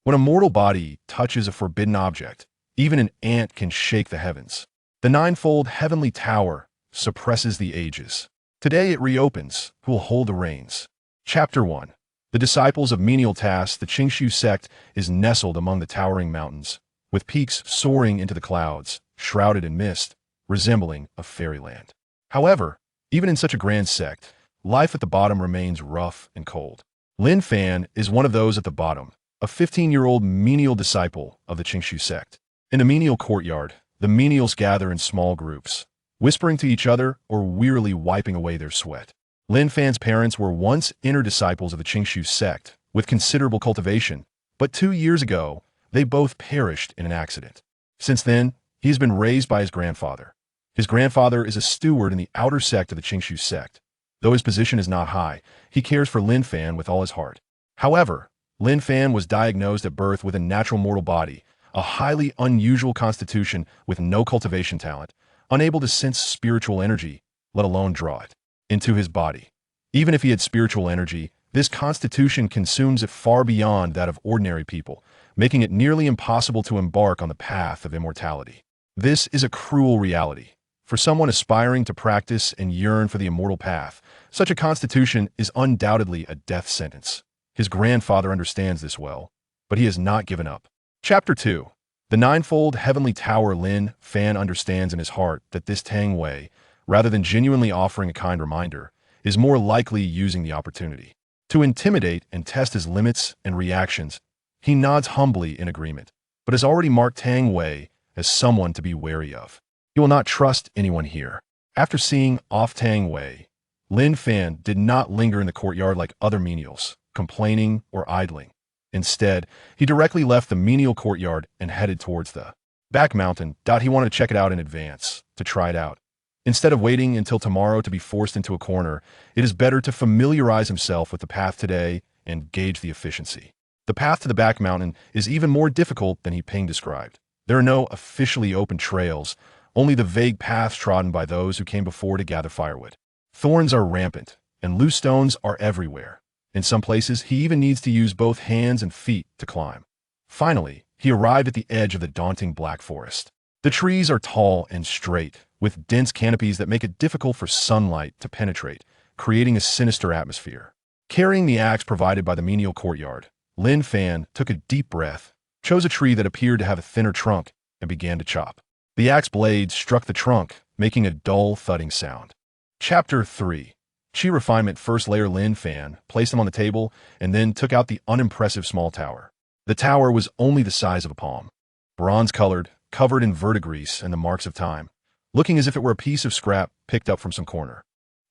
When a mortal body touches a forbidden object, even an ant can shake the heavens. The ninefold heavenly tower suppresses the ages. Today it reopens. Who will hold the reins? Chapter 1. The disciples of menial tasks. The Qingshu sect is nestled among the towering mountains, with peaks soaring into the clouds, shrouded in mist, resembling a fairyland. However, even in such a grand sect, life at the bottom remains rough and cold. Lin Fan is one of those at the bottom, a 15-year-old menial disciple of the Qingshu sect. In the menial courtyard, the menials gather in small groups, whispering to each other or wearily wiping away their sweat. Lin Fan's parents were once inner disciples of the Qingshu sect, with considerable cultivation, but 2 years ago, they both perished in an accident. Since then, he has been raised by his grandfather. His grandfather is a steward in the outer sect of the Qingshu sect. Though his position is not high, he cares for Lin Fan with all his heart. However, Lin Fan was diagnosed at birth with a natural mortal body, a highly unusual constitution with no cultivation talent, unable to sense spiritual energy, let alone draw it into his body. Even if he had spiritual energy, this constitution consumes it far beyond that of ordinary people, making it nearly impossible to embark on the path of immortality. This is a cruel reality. For someone aspiring to practice and yearn for the immortal path, such a constitution is undoubtedly a death sentence. His grandfather understands this well, but he has not given up. Chapter 2. The ninefold heavenly tower. Lin Fan understands in his heart that this Tang Wei, rather than genuinely offering a kind reminder, is more likely using the opportunity to intimidate and test his limits and reactions. He nods humbly in agreement, but has already marked Tang Wei as someone to be wary of. He will not trust anyone here. After seeing off Tang Wei, Lin Fan did not linger in the courtyard like other menials, complaining or idling. Instead, he directly left the menial courtyard and headed towards the back mountain. He wanted to check it out in advance, to try it out. Instead of waiting until tomorrow to be forced into a corner, it is better to familiarize himself with the path today and gauge the efficiency. The path to the back mountain is even more difficult than He Ping described. There are no officially open trails, only the vague paths trodden by those who came before to gather firewood. Thorns are rampant, and loose stones are everywhere. In some places, he even needs to use both hands and feet to climb. Finally, he arrived at the edge of the daunting black forest. The trees are tall and straight, with dense canopies that make it difficult for sunlight to penetrate, creating a sinister atmosphere. Carrying the axe provided by the menial courtyard, Lin Fan took a deep breath, chose a tree that appeared to have a thinner trunk, and began to chop. The axe blade struck the trunk, making a dull, thudding sound. Chapter 3. Qi Refinement. First layer. Lin Fan placed them on the table and then took out the unimpressive small tower. The tower was only the size of a palm. Bronze-colored, covered in verdigris and the marks of time, looking as if it were a piece of scrap picked up from some corner.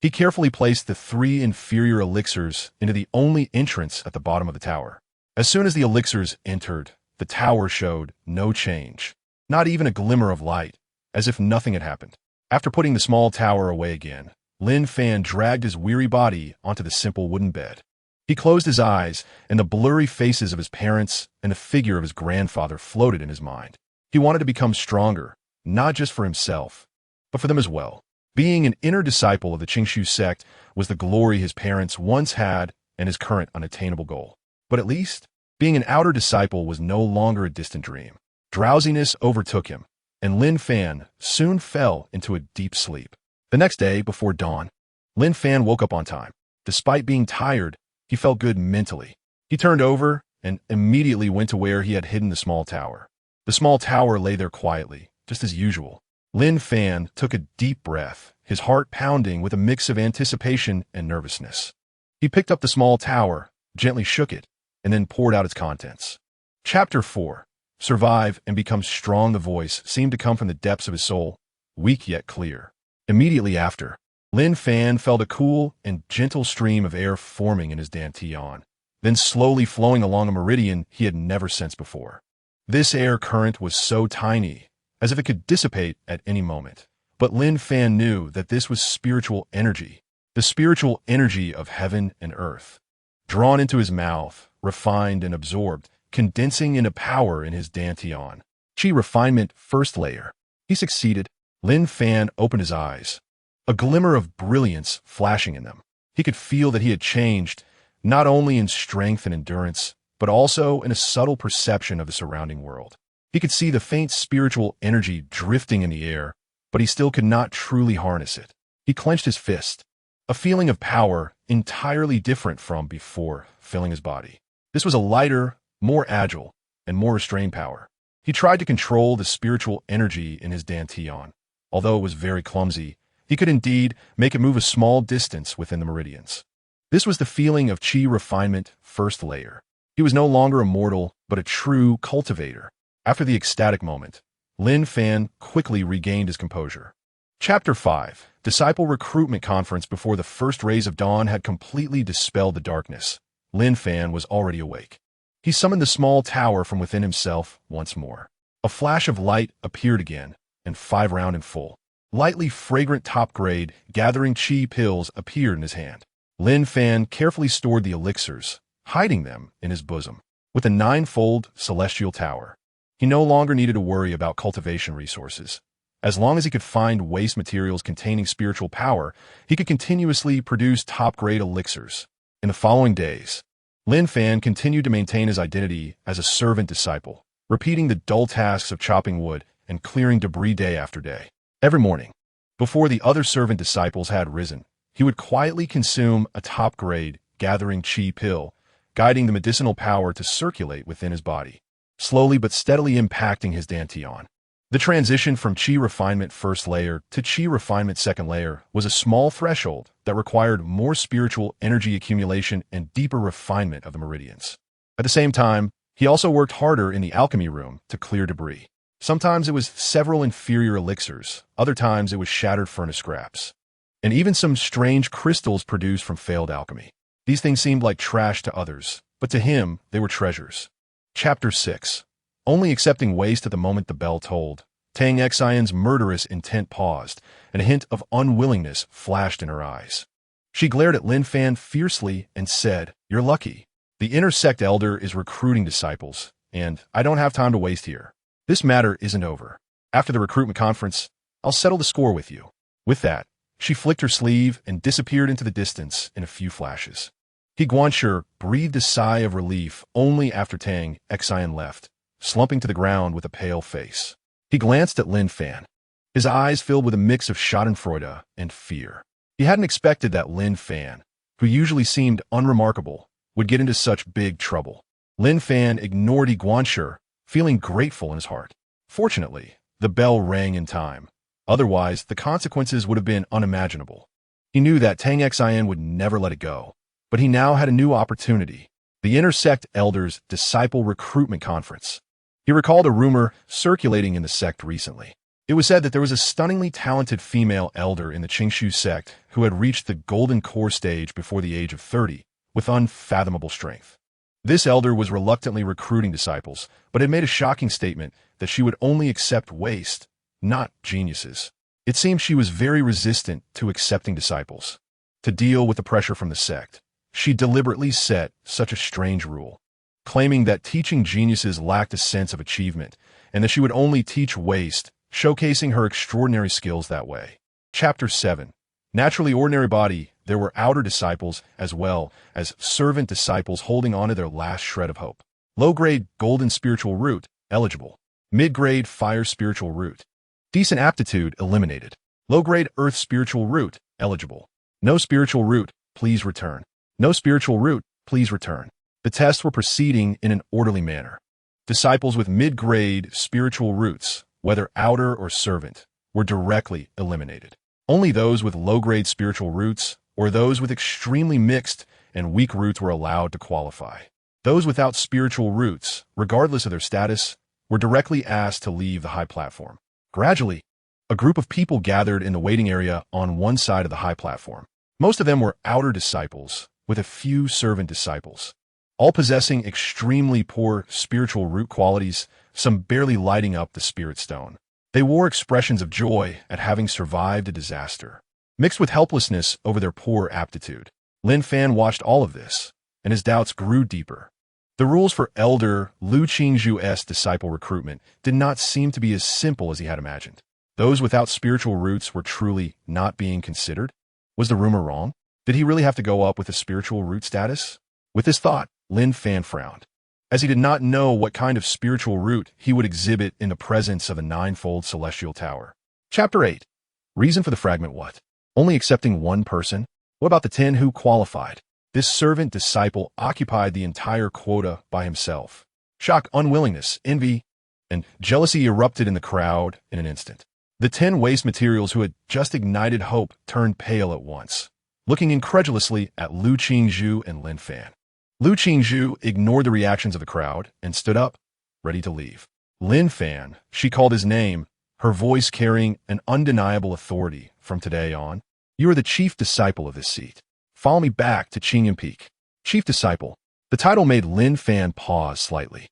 He carefully placed the 3 inferior elixirs into the only entrance at the bottom of the tower. As soon as the elixirs entered, the tower showed no change, not even a glimmer of light, as if nothing had happened. After putting the small tower away again, Lin Fan dragged his weary body onto the simple wooden bed. He closed his eyes, and the blurry faces of his parents and the figure of his grandfather floated in his mind. He wanted to become stronger, not just for himself, but for them as well. Being an inner disciple of the Qingshu sect was the glory his parents once had and his current unattainable goal. But at least, being an outer disciple was no longer a distant dream. Drowsiness overtook him, and Lin Fan soon fell into a deep sleep. The next day, before dawn, Lin Fan woke up on time. Despite being tired, he felt good mentally. He turned over and immediately went to where he had hidden the small tower. The small tower lay there quietly, just as usual. Lin Fan took a deep breath, his heart pounding with a mix of anticipation and nervousness. He picked up the small tower, gently shook it, and then poured out its contents. Chapter 4. Survive and become strong. The voice seemed to come from the depths of his soul, weak yet clear. Immediately after, Lin Fan felt a cool and gentle stream of air forming in his dantian, then slowly flowing along a meridian he had never sensed before. This air current was so tiny, as if it could dissipate at any moment. But Lin Fan knew that this was spiritual energy, the spiritual energy of heaven and earth. Drawn into his mouth, refined and absorbed, condensing into power in his dantian. Qi Refinement. First layer. He succeeded. Lin Fan opened his eyes, a glimmer of brilliance flashing in them. He could feel that he had changed, not only in strength and endurance, but also in a subtle perception of the surrounding world. He could see the faint spiritual energy drifting in the air, but he still could not truly harness it. He clenched his fist, a feeling of power entirely different from before filling his body. This was a lighter, more agile, and more restrained power. He tried to control the spiritual energy in his dantian. Although it was very clumsy, he could indeed make it move a small distance within the meridians. This was the feeling of chi refinement first layer. He was no longer a mortal, but a true cultivator. After the ecstatic moment, Lin Fan quickly regained his composure. Chapter 5. Disciple Recruitment Conference. Before the first rays of dawn had completely dispelled the darkness, Lin Fan was already awake. He summoned the small tower from within himself once more. A flash of light appeared again, and 5 round and full, lightly fragrant top-grade, gathering chi pills appeared in his hand. Lin Fan carefully stored the elixirs, hiding them in his bosom. With a 9-fold celestial tower, he no longer needed to worry about cultivation resources. As long as he could find waste materials containing spiritual power, he could continuously produce top-grade elixirs. In the following days, Lin Fan continued to maintain his identity as a servant disciple, repeating the dull tasks of chopping wood and clearing debris day after day. Every morning, before the other servant disciples had risen, he would quietly consume a top-grade, gathering chi pill, guiding the medicinal power to circulate within his body, slowly but steadily impacting his dantian. The transition from chi refinement first layer to chi refinement second layer was a small threshold that required more spiritual energy accumulation and deeper refinement of the meridians. At the same time, he also worked harder in the alchemy room to clear debris. Sometimes it was several inferior elixirs, other times it was shattered furnace scraps, and even some strange crystals produced from failed alchemy. These things seemed like trash to others, but to him, they were treasures. Chapter 6. Only accepting waste at the moment the bell tolled, Tang Xian's murderous intent paused, and a hint of unwillingness flashed in her eyes. She glared at Lin Fan fiercely and said, "You're lucky. The inner sect elder is recruiting disciples, and I don't have time to waste here. This matter isn't over. After the recruitment conference, I'll settle the score with you." With that, she flicked her sleeve and disappeared into the distance in a few flashes. He Guanshi breathed a sigh of relief only after Tang Xian left, slumping to the ground with a pale face. He glanced at Lin Fan, his eyes filled with a mix of schadenfreude and fear. He hadn't expected that Lin Fan, who usually seemed unremarkable, would get into such big trouble. Lin Fan ignored Guanshi, feeling grateful in his heart. Fortunately, the bell rang in time. Otherwise, the consequences would have been unimaginable. He knew that Tang Xian would never let it go, but he now had a new opportunity: the Intersect Elders Disciple Recruitment Conference. He recalled a rumor circulating in the sect recently. It was said that there was a stunningly talented female elder in the Qingshu sect who had reached the golden core stage before the age of 30 with unfathomable strength. This elder was reluctantly recruiting disciples, but had made a shocking statement that she would only accept waste, not geniuses. It seemed she was very resistant to accepting disciples. To deal with the pressure from the sect, she deliberately set such a strange rule, claiming that teaching geniuses lacked a sense of achievement, and that she would only teach waste, showcasing her extraordinary skills that way. Chapter 7. Naturally ordinary body. There were outer disciples as well as servant disciples holding on to their last shred of hope. Low-grade golden spiritual root, eligible. Mid-grade fire spiritual root. Decent aptitude, eliminated. Low-grade earth spiritual root, eligible. No spiritual root, please return. No spiritual root, please return. The tests were proceeding in an orderly manner. Disciples with mid-grade spiritual roots, whether outer or servant, were directly eliminated. Only those with low-grade spiritual roots or those with extremely mixed and weak roots were allowed to qualify. Those without spiritual roots, regardless of their status, were directly asked to leave the high platform. Gradually, a group of people gathered in the waiting area on one side of the high platform. Most of them were outer disciples, with a few servant disciples, all possessing extremely poor spiritual root qualities, some barely lighting up the spirit stone. They wore expressions of joy at having survived a disaster, mixed with helplessness over their poor aptitude. Lin Fan watched all of this, and his doubts grew deeper. The rules for Elder Lu Qingzhu's disciple recruitment did not seem to be as simple as he had imagined. Those without spiritual roots were truly not being considered? Was the rumor wrong? Did he really have to go up with a spiritual root status? With this thought, Lin Fan frowned. as he did not know what kind of spiritual root he would exhibit in the presence of a ninefold celestial tower. Chapter 8. Reason for the fragment. What? Only accepting one person? What about the 10 who qualified? This servant disciple occupied the entire quota by himself. Shock, unwillingness, envy, and jealousy erupted in the crowd in an instant. The 10 waste materials who had just ignited hope turned pale at once, looking incredulously at Lu Qingzhu and Lin Fan. Lu Qingzhu ignored the reactions of the crowd and stood up, ready to leave. Lin Fan, she called his name, her voice carrying an undeniable authority. From today on, you are the chief disciple of this seat. Follow me back to Qingyan Peak. Chief disciple. The title made Lin Fan pause slightly.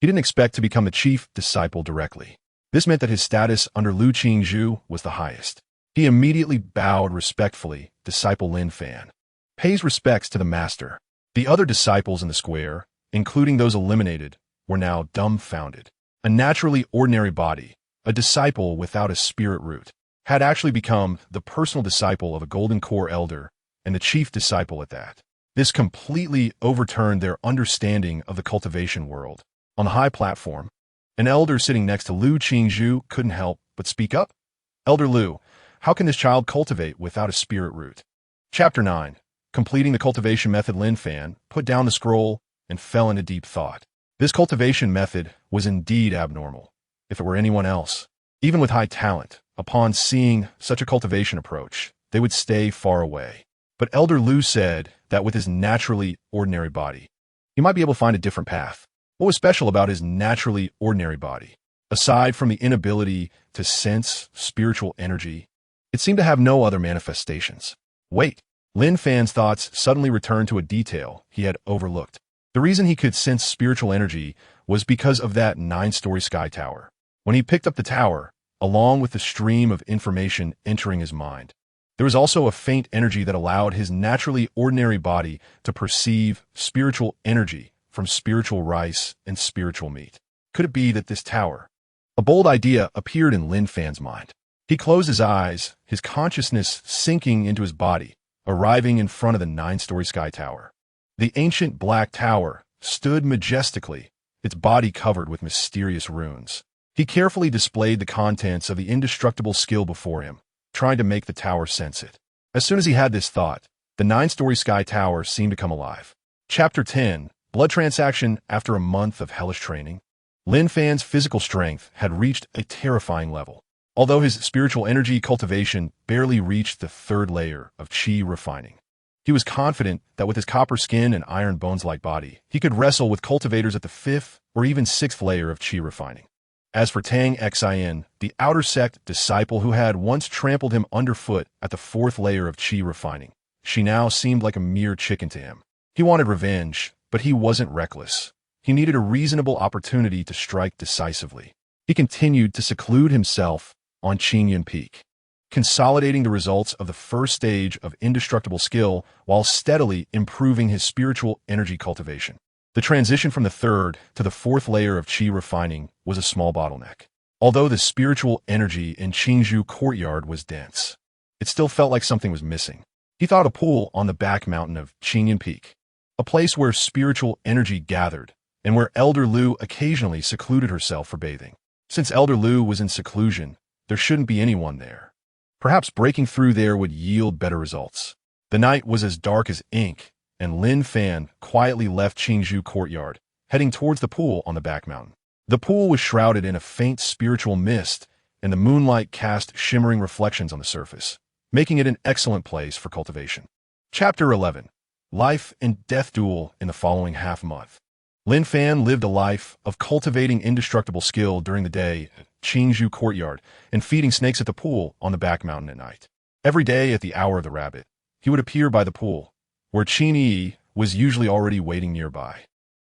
He didn't expect to become the chief disciple directly. This meant that his status under Lu Qingzhu was the highest. He immediately bowed respectfully. Disciple Lin Fan pays respects to the master. The other disciples in the square, including those eliminated, were now dumbfounded. A naturally ordinary body, a disciple without a spirit root, had actually become the personal disciple of a golden core elder, and the chief disciple at that. This completely overturned their understanding of the cultivation world. On the high platform, an elder sitting next to Lu Qingzhu couldn't help but speak up. Elder Lu, how can this child cultivate without a spirit root? Chapter 9. Completing the cultivation method. Lin Fan put down the scroll and fell into deep thought. This cultivation method was indeed abnormal. If it were anyone else, even with high talent, upon seeing such a cultivation approach, they would stay far away. But Elder Lu said that with his naturally ordinary body, he might be able to find a different path. What was special about his naturally ordinary body? Aside from the inability to sense spiritual energy, it seemed to have no other manifestations. Wait, Lin Fan's thoughts suddenly returned to a detail he had overlooked. The reason he could sense spiritual energy was because of that 9-story sky tower. When he picked up the tower, along with the stream of information entering his mind, there was also a faint energy that allowed his naturally ordinary body to perceive spiritual energy from spiritual rice and spiritual meat. Could it be that this tower? A bold idea appeared in Lin Fan's mind. He closed his eyes, his consciousness sinking into his body, arriving in front of the 9-story sky tower. The ancient black tower stood majestically, its body covered with mysterious runes. He carefully displayed the contents of the indestructible skill before him, trying to make the tower sense it. As soon as he had this thought, the 9-story sky tower seemed to come alive. Chapter 10. Blood transaction. After a month of hellish training, Lin Fan's physical strength had reached a terrifying level. Although his spiritual energy cultivation barely reached the 3rd layer of qi refining, he was confident that with his copper skin and iron bones-like body, he could wrestle with cultivators at the 5th or even 6th layer of qi refining. As for Tang Xin, the outer sect disciple who had once trampled him underfoot at the 4th layer of qi refining, she now seemed like a mere chicken to him. He wanted revenge, but he wasn't reckless. He needed a reasonable opportunity to strike decisively. He continued to seclude himself on Qingyan Peak, consolidating the results of the 1st stage of indestructible skill while steadily improving his spiritual energy cultivation. The transition from the 3rd to the 4th layer of qi refining was a small bottleneck. Although the spiritual energy in Qingzhou Courtyard was dense, it still felt like something was missing. He thought a pool on the back mountain of Qingyan Peak, a place where spiritual energy gathered and where Elder Lu occasionally secluded herself for bathing. Since Elder Lu was in seclusion, there shouldn't be anyone there. Perhaps breaking through there would yield better results. The night was as dark as ink, and Lin Fan quietly left Qingzhou Courtyard, heading towards the pool on the back mountain. The pool was shrouded in a faint spiritual mist, and the moonlight cast shimmering reflections on the surface, making it an excellent place for cultivation. Chapter 11. Life and Death Duel. In the following half-month, Lin Fan lived a life of cultivating indestructible skill during the day at Qingzhou Courtyard and feeding snakes at the pool on the back mountain at night. Every day at the hour of the rabbit, he would appear by the pool, where Qin Yi was usually already waiting nearby.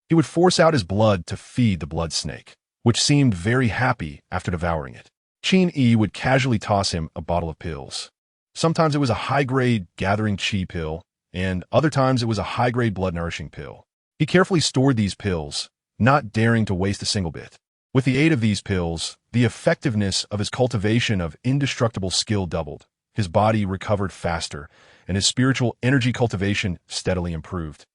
He would force out his blood to feed the blood snake, which seemed very happy after devouring it. Qin Yi would casually toss him a bottle of pills. Sometimes it was a high-grade gathering qi pill, and other times it was a high-grade blood-nourishing pill. He carefully stored these pills, not daring to waste a single bit. With the aid of these pills, the effectiveness of his cultivation of indestructible skill doubled. His body recovered faster, and his spiritual energy cultivation steadily improved.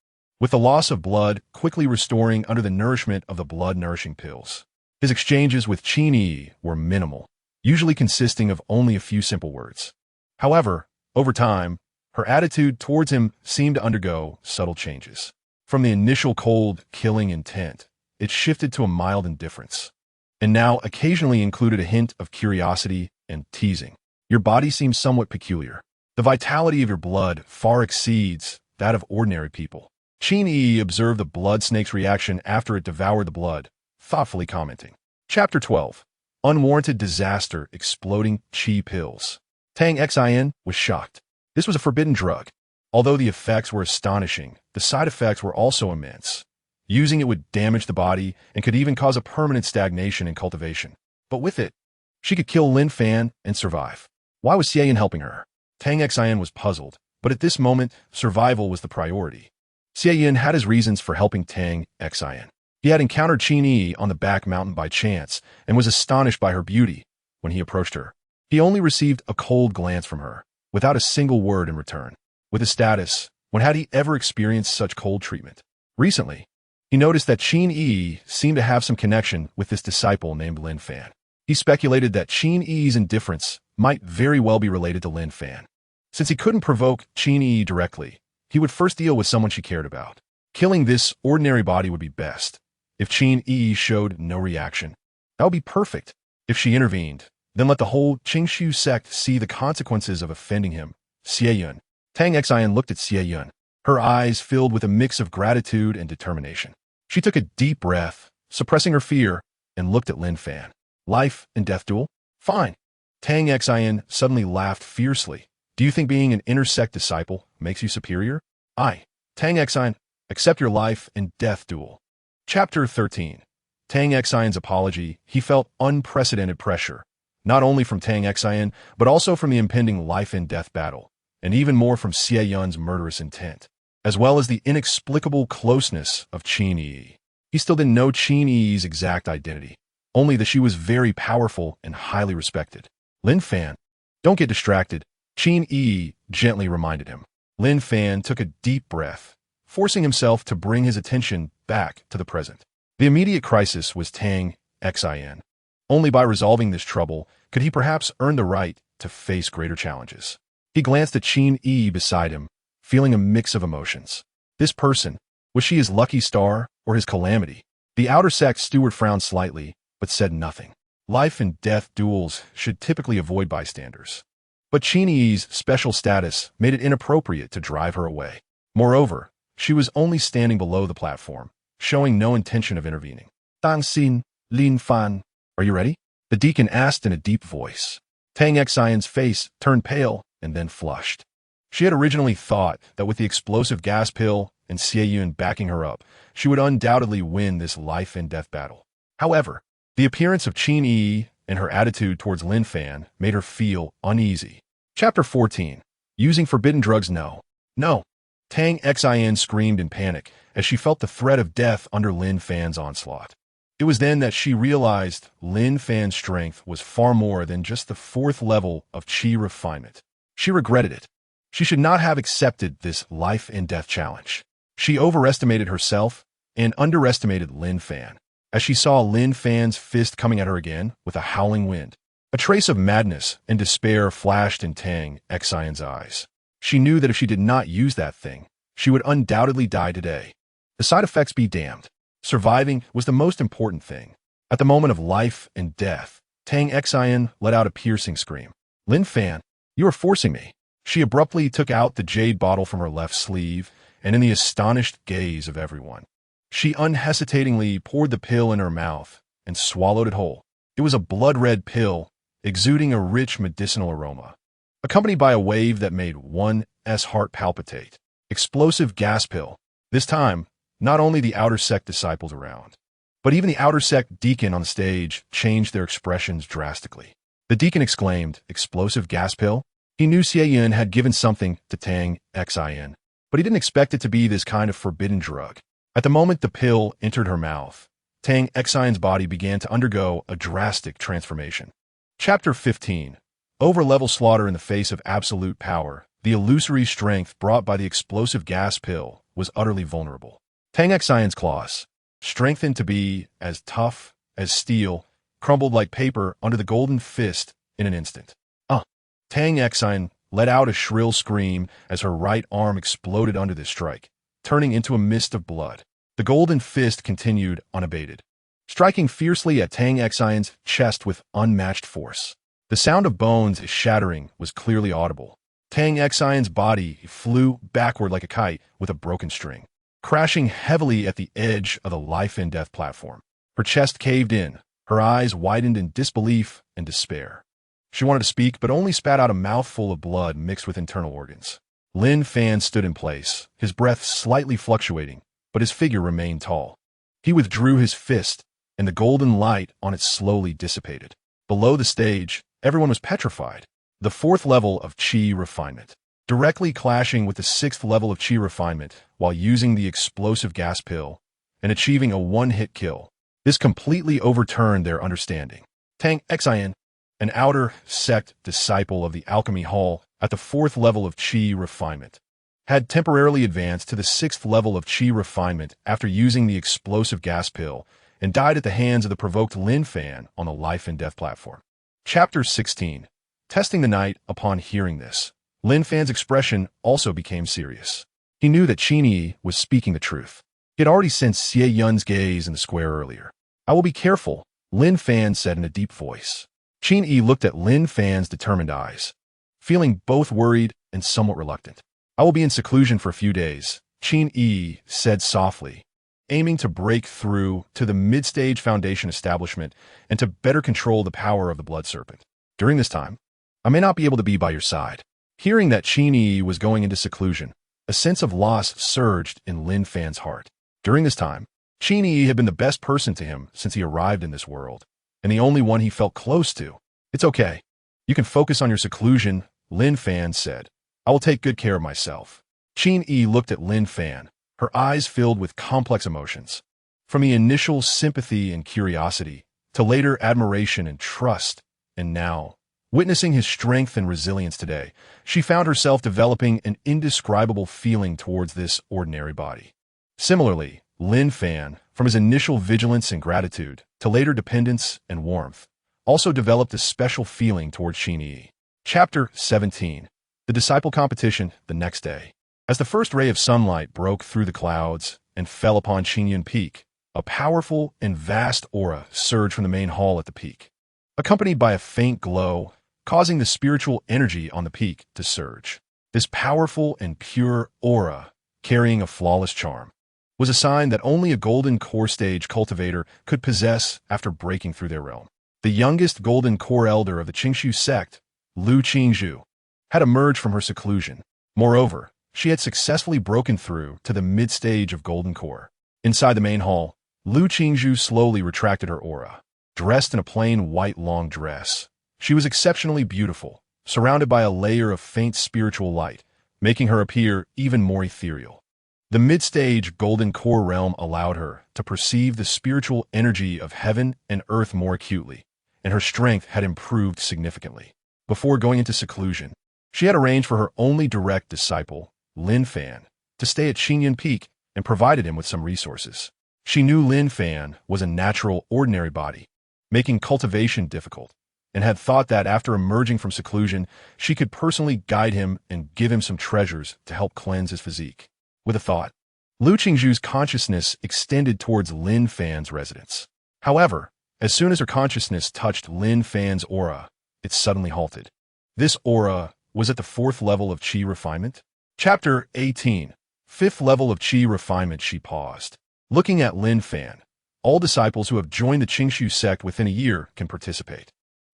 with the loss of blood quickly restoring under the nourishment of the blood-nourishing pills. His exchanges with Qin were minimal, usually consisting of only a few simple words. However, over time, her attitude towards him seemed to undergo subtle changes. From the initial cold, killing intent, it shifted to a mild indifference, and now occasionally included a hint of curiosity and teasing. Your body seems somewhat peculiar. The vitality of your blood far exceeds that of ordinary people. Qin observed the blood snake's reaction after it devoured the blood, thoughtfully commenting. Chapter 12. Unwarranted Disaster Exploding Qi Pills. Tang Xin was shocked. This was a forbidden drug. Although the effects were astonishing, the side effects were also immense. Using it would damage the body and could even cause a permanent stagnation in cultivation. But with it, she could kill Lin Fan and survive. Why was Xie Yan helping her? Tang Xin was puzzled, but at this moment, survival was the priority. Xie Yan had his reasons for helping Tang Xin. He had encountered Qin on the back mountain by chance and was astonished by her beauty. When he approached her, he only received a cold glance from her, without a single word in return. With his status, when had he ever experienced such cold treatment? Recently, he noticed that Qin seemed to have some connection with this disciple named Lin Fan. He speculated that Qin's indifference might very well be related to Lin Fan. Since he couldn't provoke Qin directly, he would first deal with someone she cared about. Killing this ordinary body would be best. If Qin showed no reaction, that would be perfect. If she intervened, then let the whole Qingshu sect see the consequences of offending him. Xie Yan. Tang Xin looked at Xie Yan, her eyes filled with a mix of gratitude and determination. She took a deep breath, suppressing her fear, and looked at Lin Fan. Life and death duel? Fine. Tang Xin suddenly laughed fiercely. Do you think being an inner sect disciple makes you superior? Tang Xin, accept your life and death duel. Chapter 13. Tang Xin's apology. He felt unprecedented pressure, not only from Tang Xin, but also from the impending life and death battle, and even more from Xie Yan's murderous intent, as well as the inexplicable closeness of Qin. He still didn't know Qin's exact identity, only that she was very powerful and highly respected. Lin Fan, don't get distracted, Qin gently reminded him. Lin Fan took a deep breath, forcing himself to bring his attention back to the present. The immediate crisis was Tang Xin. Only by resolving this trouble could he perhaps earn the right to face greater challenges. He glanced at Qin beside him, feeling a mix of emotions. This person, was she his lucky star or his calamity? The outer sect steward frowned slightly, but said nothing. Life and death duels should typically avoid bystanders. But Qin's special status made it inappropriate to drive her away. Moreover, she was only standing below the platform, showing no intention of intervening. Tang Xin, Lin Fan, are you ready? The deacon asked in a deep voice. Tang Xin's face turned pale and then flushed. She had originally thought that with the explosive gas pill and Xie Yan backing her up, she would undoubtedly win this life and death battle. However, the appearance of Qin and her attitude towards Lin Fan made her feel uneasy. Chapter 14. Using forbidden drugs? No. Tang Xin screamed in panic as she felt the threat of death under Lin Fan's onslaught. It was then that she realized Lin Fan's strength was far more than just the fourth level of Qi refinement. She regretted it. She should not have accepted this life and death challenge. She overestimated herself and underestimated Lin Fan. As she saw Lin Fan's fist coming at her again with a howling wind, a trace of madness and despair flashed in Tang Xin's eyes. She knew that if she did not use that thing, she would undoubtedly die today. The side effects be damned. Surviving was the most important thing. At the moment of life and death, Tang Xin let out a piercing scream. Lin Fan, you are forcing me. She abruptly took out the jade bottle from her left sleeve, and in the astonished gaze of everyone, she unhesitatingly poured the pill in her mouth and swallowed it whole. It was a blood-red pill, exuding a rich medicinal aroma, accompanied by a wave that made one's heart palpitate. Explosive gas pill. This time, not only the outer sect disciples around, but even the outer sect deacon on the stage changed their expressions drastically. The deacon exclaimed, "Explosive gas pill?" He knew Xie Yan had given something to Tang Xin, but he didn't expect it to be this kind of forbidden drug. At the moment the pill entered her mouth, Tang Xin's body began to undergo a drastic transformation. Chapter 15. Over-level slaughter in the face of absolute power. The illusory strength brought by the explosive gas pill was utterly vulnerable. Tang Xion's claws, strengthened to be as tough as steel, crumbled like paper under the golden fist in an instant. Tang Xion let out a shrill scream as her right arm exploded under this strike, turning into a mist of blood. The golden fist continued unabated, striking fiercely at Tang Xion's chest with unmatched force. The sound of bones shattering was clearly audible. Tang Xion's body flew backward like a kite with a broken string, crashing heavily at the edge of the life and death platform. Her chest caved in, her eyes widened in disbelief and despair. She wanted to speak, but only spat out a mouthful of blood mixed with internal organs. Lin Fan stood in place, his breath slightly fluctuating, but his figure remained tall. He withdrew his fist, and the golden light on it slowly dissipated. Below the stage, everyone was petrified. The 4th level of Qi refinement, directly clashing with the 6th level of Qi refinement while using the explosive gas pill and achieving a one-hit kill. This completely overturned their understanding. Tang Xion, an outer sect disciple of the Alchemy Hall at the 4th level of Qi refinement, had temporarily advanced to the 6th level of Qi refinement after using the explosive gas pill and died at the hands of the provoked Lin Fan on the life and death platform. Chapter 16. Testing the night. Upon hearing this, Lin Fan's expression also became serious. He knew that Qin Yi was speaking the truth. He had already sensed Xie Yun's gaze in the square earlier. "I will be careful," Lin Fan said in a deep voice. Qin Yi looked at Lin Fan's determined eyes, feeling both worried and somewhat reluctant. "I will be in seclusion for a few days," Qin Yi said softly, aiming to break through to the mid-stage foundation establishment and to better control the power of the blood serpent. "During this time, I may not be able to be by your side." Hearing that Qin Yi was going into seclusion, a sense of loss surged in Lin Fan's heart. During this time, Qin Yi had been the best person to him since he arrived in this world, and the only one he felt close to. "It's okay. You can focus on your seclusion," Lin Fan said. "I will take good care of myself." Qin Yi looked at Lin Fan, her eyes filled with complex emotions. From the initial sympathy and curiosity, to later admiration and trust, and now, witnessing his strength and resilience today, she found herself developing an indescribable feeling towards this ordinary body. Similarly, Lin Fan, from his initial vigilance and gratitude to later dependence and warmth, also developed a special feeling towards Qin Yi. Chapter 17. The Disciple Competition. The next day, as the first ray of sunlight broke through the clouds and fell upon Qingyun Peak, a powerful and vast aura surged from the main hall at the peak, accompanied by a faint glow, causing the spiritual energy on the peak to surge. This powerful and pure aura, carrying a flawless charm, was a sign that only a golden core stage cultivator could possess after breaking through their realm. The youngest golden core elder of the Qingshu sect, Lu Qingzhu, had emerged from her seclusion. Moreover, she had successfully broken through to the mid-stage of golden core. Inside the main hall, Lu Qingzhu slowly retracted her aura. Dressed in a plain white long dress, she was exceptionally beautiful, surrounded by a layer of faint spiritual light, making her appear even more ethereal. The mid-stage golden core realm allowed her to perceive the spiritual energy of heaven and earth more acutely, and her strength had improved significantly. Before going into seclusion, she had arranged for her only direct disciple, Lin Fan, to stay at Qingyun Peak and provided him with some resources. She knew Lin Fan was a natural, ordinary body, making cultivation difficult, and had thought that after emerging from seclusion, she could personally guide him and give him some treasures to help cleanse his physique. With a thought, Lu Qingzhu's consciousness extended towards Lin Fan's residence. However, as soon as her consciousness touched Lin Fan's aura, it suddenly halted. This aura was at the 4th level of Qi refinement. Chapter 18. 5th level of Qi refinement. She paused, looking at Lin Fan. All disciples who have joined the Qingshu sect within a year can participate.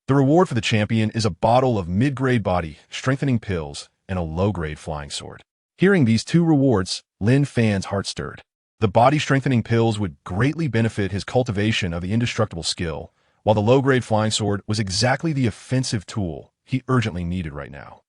The reward for the champion is a bottle of mid-grade body strengthening pills and a low-grade flying sword. Hearing these 2 rewards, Lin Fan's heart stirred. The body-strengthening pills would greatly benefit his cultivation of the indestructible skill, while the low-grade flying sword was exactly the offensive tool he urgently needed right now.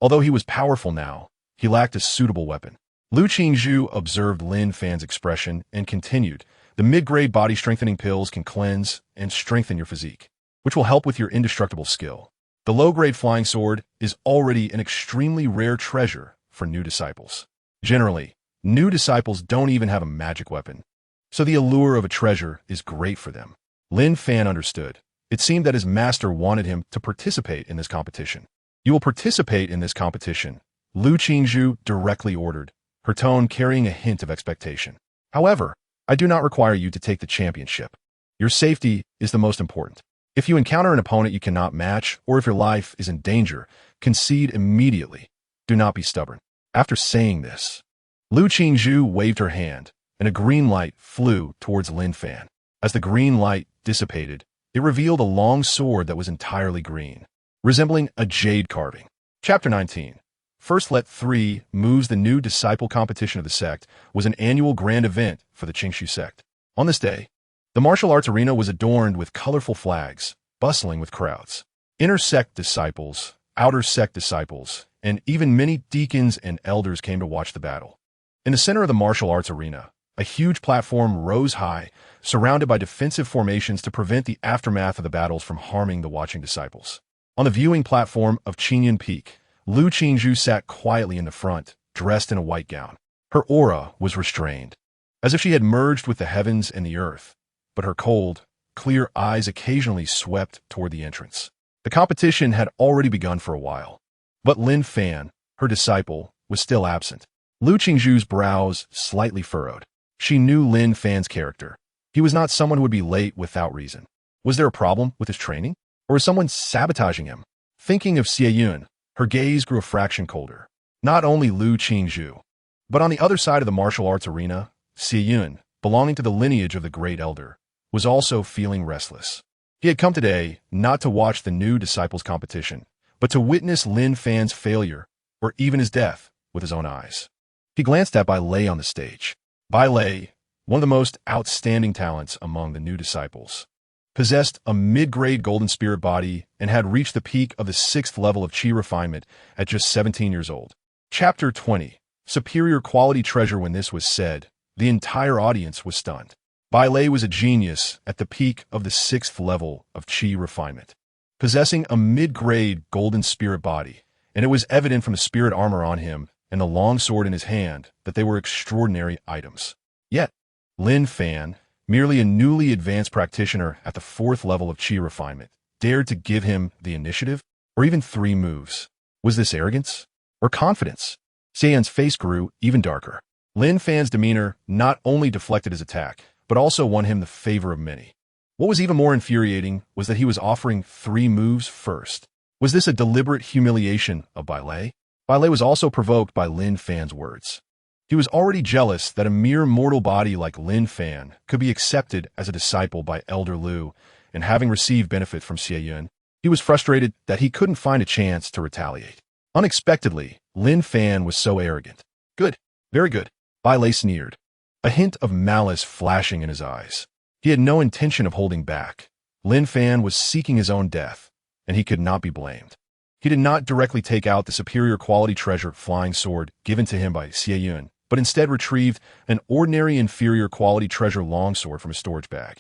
Although he was powerful now, he lacked a suitable weapon. Lu Qingzhu observed Lin Fan's expression and continued, "The mid-grade body-strengthening pills can cleanse and strengthen your physique, which will help with your indestructible skill. The low-grade flying sword is already an extremely rare treasure for new disciples. Generally, New disciples don't even have a magic weapon, so the allure of a treasure is great for them. Lin Fan understood. It seemed that his master wanted him to participate in this competition. "You will participate in this competition," Lu Qingzhu directly ordered, her tone carrying a hint of expectation. "However, I do not require you to take the championship. Your safety is the most important. If you encounter an opponent you cannot match, or if your life is in danger, concede immediately. Do not be stubborn." After saying this, Lu Qingzhu waved her hand, and a green light flew towards Lin Fan. As the green light dissipated, it revealed a long sword that was entirely green, resembling a jade carving. Chapter 19. First Let 3 Moves. The new disciple competition of the sect was an annual grand event for the Qingshu sect. On this day, the martial arts arena was adorned with colorful flags, bustling with crowds. Inner sect disciples, outer sect disciples, and even many deacons and elders came to watch the battle. In the center of the martial arts arena, a huge platform rose high, surrounded by defensive formations to prevent the aftermath of the battles from harming the watching disciples. On the viewing platform of Qinyan Peak, Lu Qingzhu sat quietly in the front, dressed in a white gown. Her aura was restrained, as if she had merged with the heavens and the earth, but her cold, clear eyes occasionally swept toward the entrance. The competition had already begun for a while, but Lin Fan, her disciple, was still absent. Lu Qingzhu's brows slightly furrowed. She knew Lin Fan's character. He was not someone who would be late without reason. Was there a problem with his training? Or was someone sabotaging him? Thinking of Xie Yun, her gaze grew a fraction colder. Not only Lu Qingzhu, but on the other side of the martial arts arena, Xie Yun, belonging to the lineage of the Great Elder, was also feeling restless. He had come today not to watch the new disciples' competition, but to witness Lin Fan's failure, or even his death, with his own eyes. He glanced at Bai Lei on the stage. Bai Lei, one of the most outstanding talents among the new disciples, possessed a mid-grade golden spirit body and had reached the peak of the 6th level of qi refinement at just 17 years old. Chapter 20. Superior quality treasure. When this was said, the entire audience was stunned. Bai Lei was a genius at the peak of the 6th level of qi refinement, possessing a mid-grade golden spirit body, and it was evident from the spirit armor on him and the long sword in his hand that they were extraordinary items. Yet, Lin Fan, merely a newly advanced practitioner at the 4th level of qi refinement, dared to give him the initiative, or even 3 moves. Was this arrogance or confidence? Xian's face grew even darker. Lin Fan's demeanor not only deflected his attack, but also won him the favor of many. What was even more infuriating was that he was offering 3 moves first. Was this a deliberate humiliation of Bai Lei? Bai Lei was also provoked by Lin Fan's words. He was already jealous that a mere mortal body like Lin Fan could be accepted as a disciple by Elder Lu, and having received benefit from Xie Yun, he was frustrated that he couldn't find a chance to retaliate. Unexpectedly, Lin Fan was so arrogant. "Good, very good," Bai Lei sneered, a hint of malice flashing in his eyes. He had no intention of holding back. Lin Fan was seeking his own death, and he could not be blamed. He did not directly take out the superior quality treasure flying sword given to him by Xie Yun, but instead retrieved an ordinary inferior quality treasure longsword from a storage bag,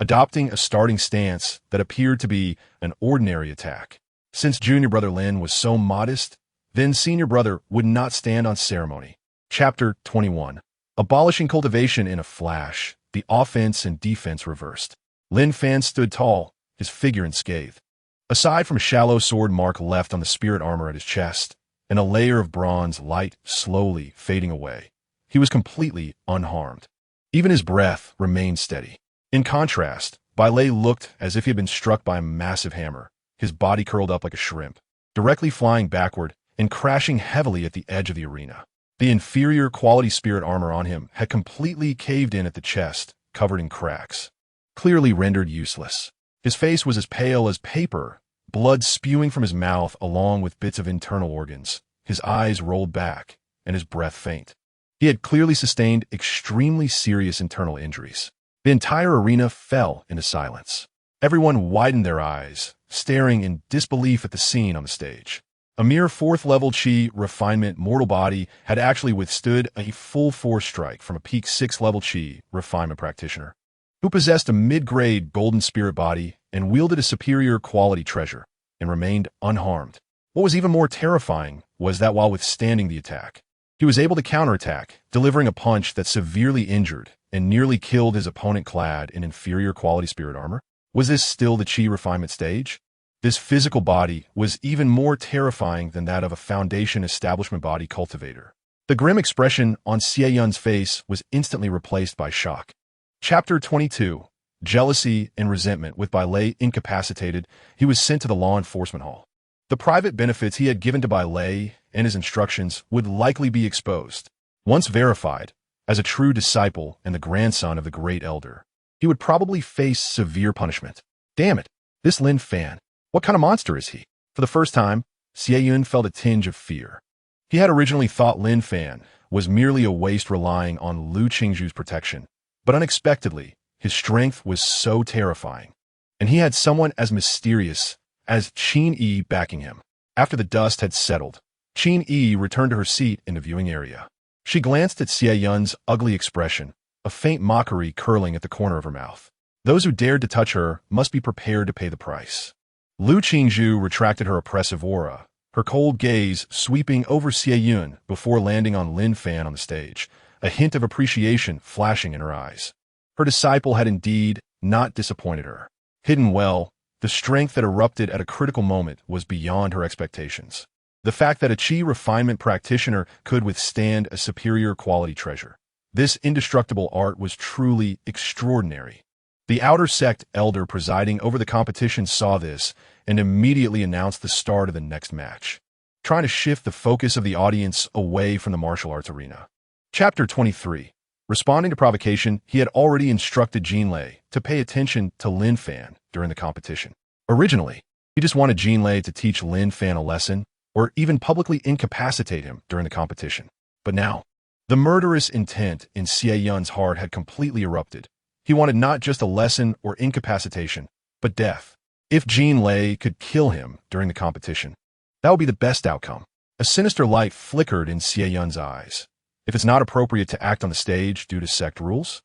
adopting a starting stance that appeared to be an ordinary attack. Since junior brother Lin was so modest, then senior brother would not stand on ceremony. Chapter 21. Abolishing cultivation. In a flash, the offense and defense reversed. Lin Fan stood tall, his figure unscathed. Aside from a shallow sword mark left on the spirit armor at his chest, and a layer of bronze light slowly fading away, he was completely unharmed. Even his breath remained steady. In contrast, Bai Lei looked as if he had been struck by a massive hammer, his body curled up like a shrimp, directly flying backward and crashing heavily at the edge of the arena. The inferior quality spirit armor on him had completely caved in at the chest, covered in cracks, clearly rendered useless. His face was as pale as paper, blood spewing from his mouth along with bits of internal organs, his eyes rolled back, and his breath faint. He had clearly sustained extremely serious internal injuries. The entire arena fell into silence. Everyone widened their eyes, staring in disbelief at the scene on the stage. A mere 4th level qi refinement mortal body had actually withstood a full force strike from a peak 6th level qi refinement practitioner, who possessed a mid-grade golden spirit body and wielded a superior quality treasure, and remained unharmed. What was even more terrifying was that while withstanding the attack, He was able to counterattack, delivering a punch that severely injured and nearly killed his opponent clad in inferior quality spirit armor. Was this still the chi refinement stage? This physical body was even more terrifying than that of a Foundation establishment body cultivator. The grim expression on Xie Yun's face was instantly replaced by shock. Chapter 22. Jealousy and resentment. With Bai Lei incapacitated, he was sent to the law enforcement hall. The private benefits he had given to Bai Lei and his instructions would likely be exposed. Once verified, as a true disciple and the grandson of the great elder, he would probably face severe punishment. Damn it, this Lin Fan. What kind of monster is he? For the first time, Xie Yun felt a tinge of fear. He had originally thought Lin Fan was merely a waste relying on Lu Qingzhu's protection, but unexpectedly, his strength was so terrifying, and he had someone as mysterious as Qin Yi backing him. After the dust had settled, Qin Yi returned to her seat in the viewing area. She glanced at Xie Yun's ugly expression, a faint mockery curling at the corner of her mouth. Those who dared to touch her must be prepared to pay the price. Lu Qingzhu retracted her oppressive aura, her cold gaze sweeping over Xie Yun before landing on Lin Fan on the stage, a hint of appreciation flashing in her eyes. Her disciple had indeed not disappointed her. Hidden well, the strength that erupted at a critical moment was beyond her expectations. The fact that a chi refinement practitioner could withstand a superior quality treasure. This indestructible art was truly extraordinary. The outer sect elder presiding over the competition saw this and immediately announced the start of the next match, trying to shift the focus of the audience away from the martial arts arena. Chapter 23. Responding to provocation, he had already instructed Jinlei to pay attention to Lin Fan during the competition. Originally, he just wanted Jinlei to teach Lin Fan a lesson or even publicly incapacitate him during the competition. But now, the murderous intent in Xie Yun's heart had completely erupted. He wanted not just a lesson or incapacitation, but death. If Jinlei could kill him during the competition, that would be the best outcome. A sinister light flickered in Xie Yun's eyes. If it's not appropriate to act on the stage due to sect rules,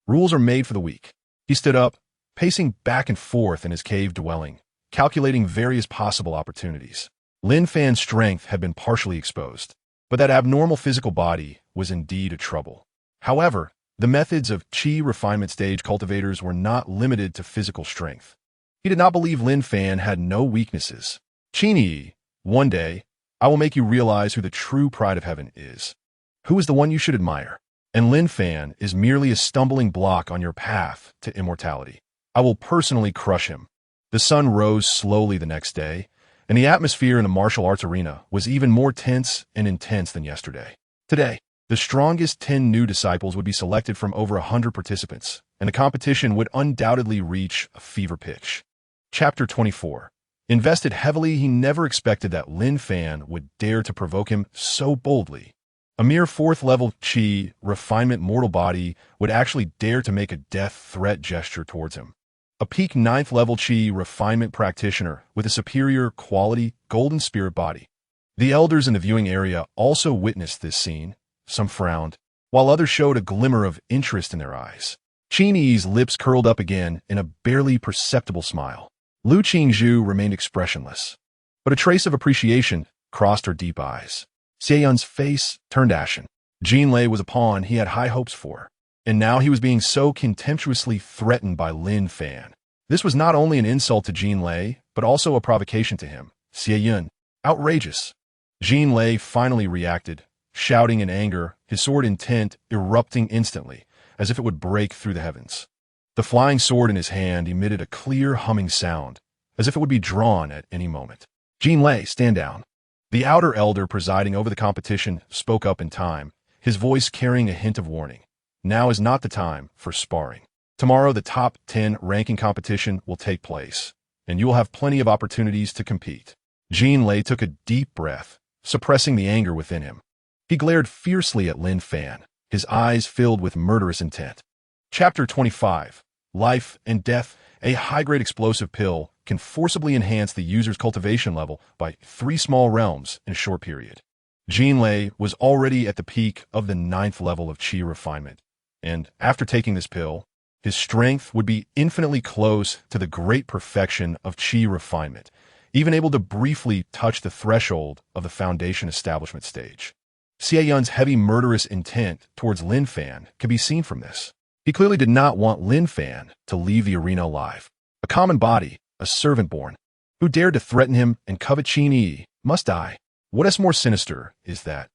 rules are made for the weak. He stood up, pacing back and forth in his cave dwelling, calculating various possible opportunities. Lin Fan's strength had been partially exposed, but that abnormal physical body was indeed a trouble. However, the methods of chi refinement stage cultivators were not limited to physical strength. He did not believe Lin Fan had no weaknesses. Qin Yi, one day, I will make you realize who the true pride of heaven is. Who is the one you should admire? And Lin Fan is merely a stumbling block on your path to immortality. I will personally crush him. The sun rose slowly the next day, and the atmosphere in the martial arts arena was even more tense and intense than yesterday. Today, the strongest 10 new disciples would be selected from over 100 participants, and the competition would undoubtedly reach a fever pitch. Chapter 24. Invested heavily, he never expected that Lin Fan would dare to provoke him so boldly. A mere 4th-level chi refinement mortal body would actually dare to make a death threat gesture towards him. A peak 9th-level chi refinement practitioner with a superior quality golden spirit body. The elders in the viewing area also witnessed this scene. Some frowned, while others showed a glimmer of interest in their eyes. Qin Yi's lips curled up again in a barely perceptible smile. Lu Qingzhu remained expressionless, but a trace of appreciation crossed her deep eyes. Xie Yun's face turned ashen. Jinlei was a pawn he had high hopes for, and now he was being so contemptuously threatened by Lin Fan. This was not only an insult to Jinlei, but also a provocation to him. Xie Yun, outrageous. Jinlei finally reacted, shouting in anger, his sword intent erupting instantly, as if it would break through the heavens. The flying sword in his hand emitted a clear humming sound, as if it would be drawn at any moment. Jinlei, stand down. The outer elder presiding over the competition spoke up in time, his voice carrying a hint of warning. Now is not the time for sparring. Tomorrow the top 10 ranking competition will take place, and you will have plenty of opportunities to compete. Jinlei took a deep breath, suppressing the anger within him. He glared fiercely at Lin Fan, his eyes filled with murderous intent. Chapter 25. Life and Death. A high-grade explosive pill can forcibly enhance the user's cultivation level by 3 small realms in a short period. Jinlei was already at the peak of the 9th level of chi refinement, and after taking this pill, his strength would be infinitely close to the great perfection of chi refinement, even able to briefly touch the threshold of the Foundation establishment stage. Xie Yun's heavy murderous intent towards Lin Fan can be seen from this. He clearly did not want Lin Fan to leave the arena alive. A common body, a servant born, who dared to threaten him and covet Qin Yi, must die. What is more sinister is that,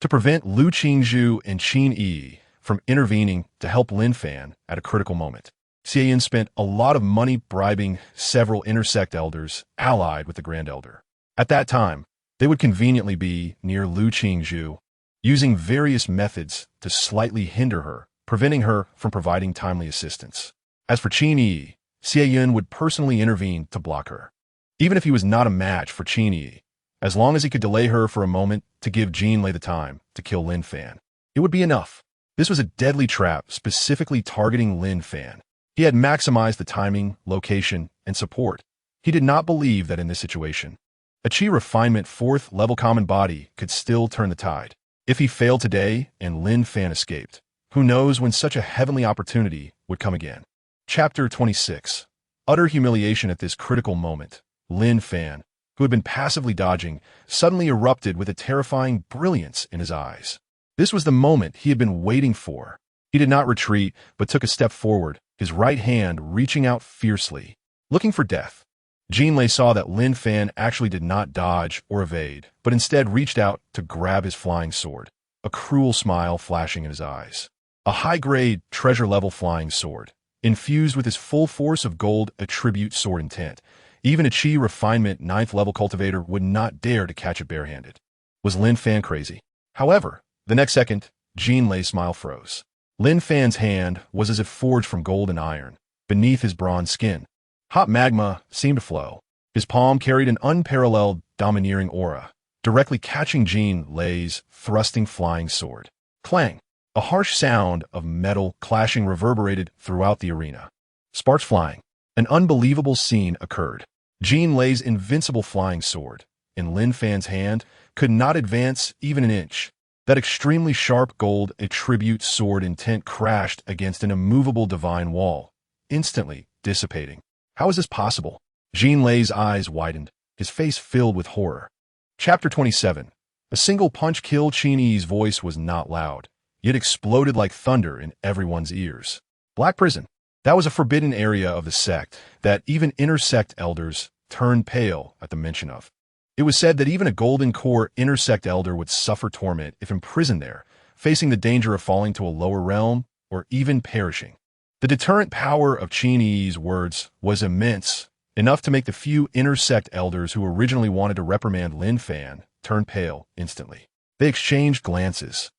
to prevent Lu Qingzhu and Qin Yi from intervening to help Lin Fan at a critical moment, Xie Yun spent a lot of money bribing several intersect elders allied with the Grand Elder. At that time, they would conveniently be near Lu Qingzhu, using various methods to slightly hinder her, preventing her from providing timely assistance. As for Qin Yi, Xie Yun would personally intervene to block her. Even if he was not a match for Qin Yi, as long as he could delay her for a moment to give Jin Lei the time to kill Lin Fan, it would be enough. This was a deadly trap specifically targeting Lin Fan. He had maximized the timing, location, and support. He did not believe that in this situation, a Qi refinement 4th level common body could still turn the tide. If he failed today and Lin Fan escaped, who knows when such a heavenly opportunity would come again. Chapter 26. Utter humiliation at this critical moment. Lin Fan, who had been passively dodging, suddenly erupted with a terrifying brilliance in his eyes. This was the moment he had been waiting for. He did not retreat, but took a step forward, his right hand reaching out fiercely, looking for death. Jin Lei saw that Lin Fan actually did not dodge or evade, but instead reached out to grab his flying sword, a cruel smile flashing in his eyes. A high-grade, treasure-level flying sword, infused with his full force of gold attribute sword intent. Even a Qi refinement 9th level cultivator would not dare to catch it barehanded. Was Lin Fan crazy? However, the next second, Jin Lei's smile froze. Lin Fan's hand was as if forged from gold and iron, beneath his bronze skin. Hot magma seemed to flow. His palm carried an unparalleled, domineering aura, directly catching Jin Lei's thrusting flying sword. Clang! A harsh sound of metal clashing reverberated throughout the arena. Sparks flying. An unbelievable scene occurred. Jin Lei's invincible flying sword, in Lin Fan's hand, could not advance even an inch. That extremely sharp gold attribute sword intent crashed against an immovable divine wall, instantly dissipating. How is this possible? Jin Lei's eyes widened, his face filled with horror. Chapter 27. A single punch killed Qin Yi's voice was not loud, yet exploded like thunder in everyone's ears. Black Prison. That was a forbidden area of the sect that even intersect elders turned pale at the mention of. It was said that even a golden core intersect elder would suffer torment if imprisoned there, facing the danger of falling to a lower realm or even perishing. The deterrent power of Qin Yi's words was immense, enough to make the few intersect elders who originally wanted to reprimand Lin Fan turn pale instantly. They exchanged glances,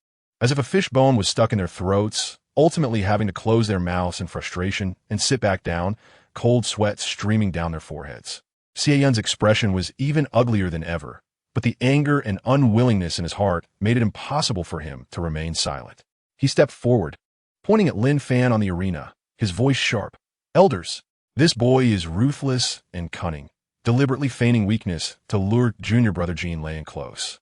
as if a fishbone was stuck in their throats, ultimately having to close their mouths in frustration and sit back down, cold sweat streaming down their foreheads. Xie Yun's expression was even uglier than ever, but the anger and unwillingness in his heart made it impossible for him to remain silent. He stepped forward, pointing at Lin Fan on the arena, his voice sharp. "Elders, this boy is ruthless and cunning, deliberately feigning weakness to lure junior brother Jin Lei in close,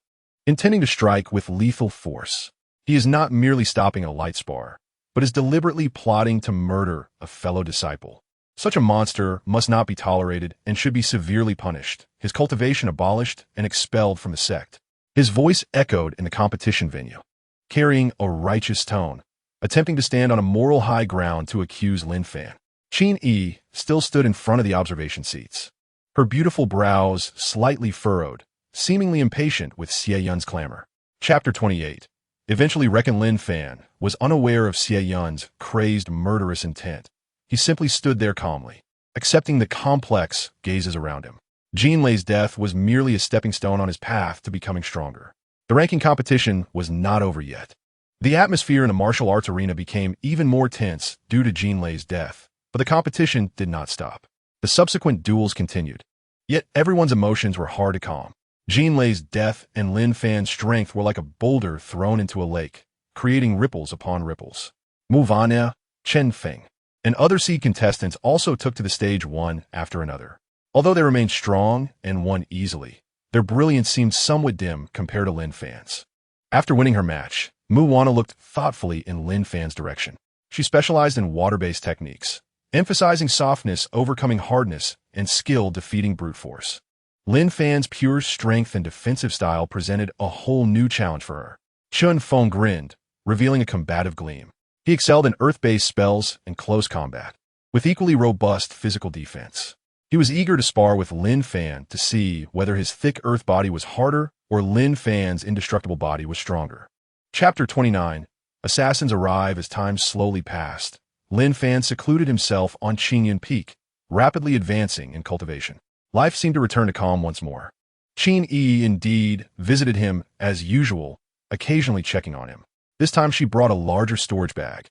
intending to strike with lethal force. He is not merely stopping a light spar, but is deliberately plotting to murder a fellow disciple. Such a monster must not be tolerated and should be severely punished, his cultivation abolished and expelled from the sect." His voice echoed in the competition venue, carrying a righteous tone, attempting to stand on a moral high ground to accuse Lin Fan. Qin Yi still stood in front of the observation seats, her beautiful brows slightly furrowed, seemingly impatient with Xie Yun's clamor. Chapter 28. Eventually reckon Lin Fan was unaware of Xie Yun's crazed murderous intent. He simply stood there calmly, accepting the complex gazes around him. Jin Lei's death was merely a stepping stone on his path to becoming stronger. The ranking competition was not over yet. The atmosphere in the martial arts arena became even more tense due to Jin Lei's death, but the competition did not stop. The subsequent duels continued. Yet everyone's emotions were hard to calm. Jin Lei's death and Lin Fan's strength were like a boulder thrown into a lake, creating ripples upon ripples. Mu Vanya, Chen Feng, and other seed contestants also took to the stage one after another. Although they remained strong and won easily, their brilliance seemed somewhat dim compared to Lin Fan's. After winning her match, Mu Wana looked thoughtfully in Lin Fan's direction. She specialized in water-based techniques, emphasizing softness overcoming hardness and skill defeating brute force. Lin Fan's pure strength and defensive style presented a whole new challenge for her. Chun Feng grinned, revealing a combative gleam. He excelled in earth-based spells and close combat, with equally robust physical defense. He was eager to spar with Lin Fan to see whether his thick earth body was harder or Lin Fan's indestructible body was stronger. Chapter 29. Assassins arrive as time slowly passed. Lin Fan secluded himself on Qingyun Peak, rapidly advancing in cultivation. Life seemed to return to calm once more. Qin Yi indeed visited him as usual, occasionally checking on him. This time she brought a larger storage bag,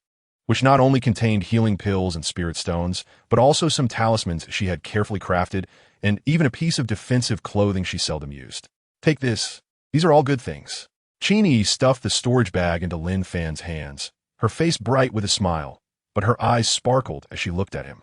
which not only contained healing pills and spirit stones, but also some talismans she had carefully crafted, and even a piece of defensive clothing she seldom used. Take this. These are all good things. Qin Yi stuffed the storage bag into Lin Fan's hands, her face bright with a smile, but her eyes sparkled as she looked at him.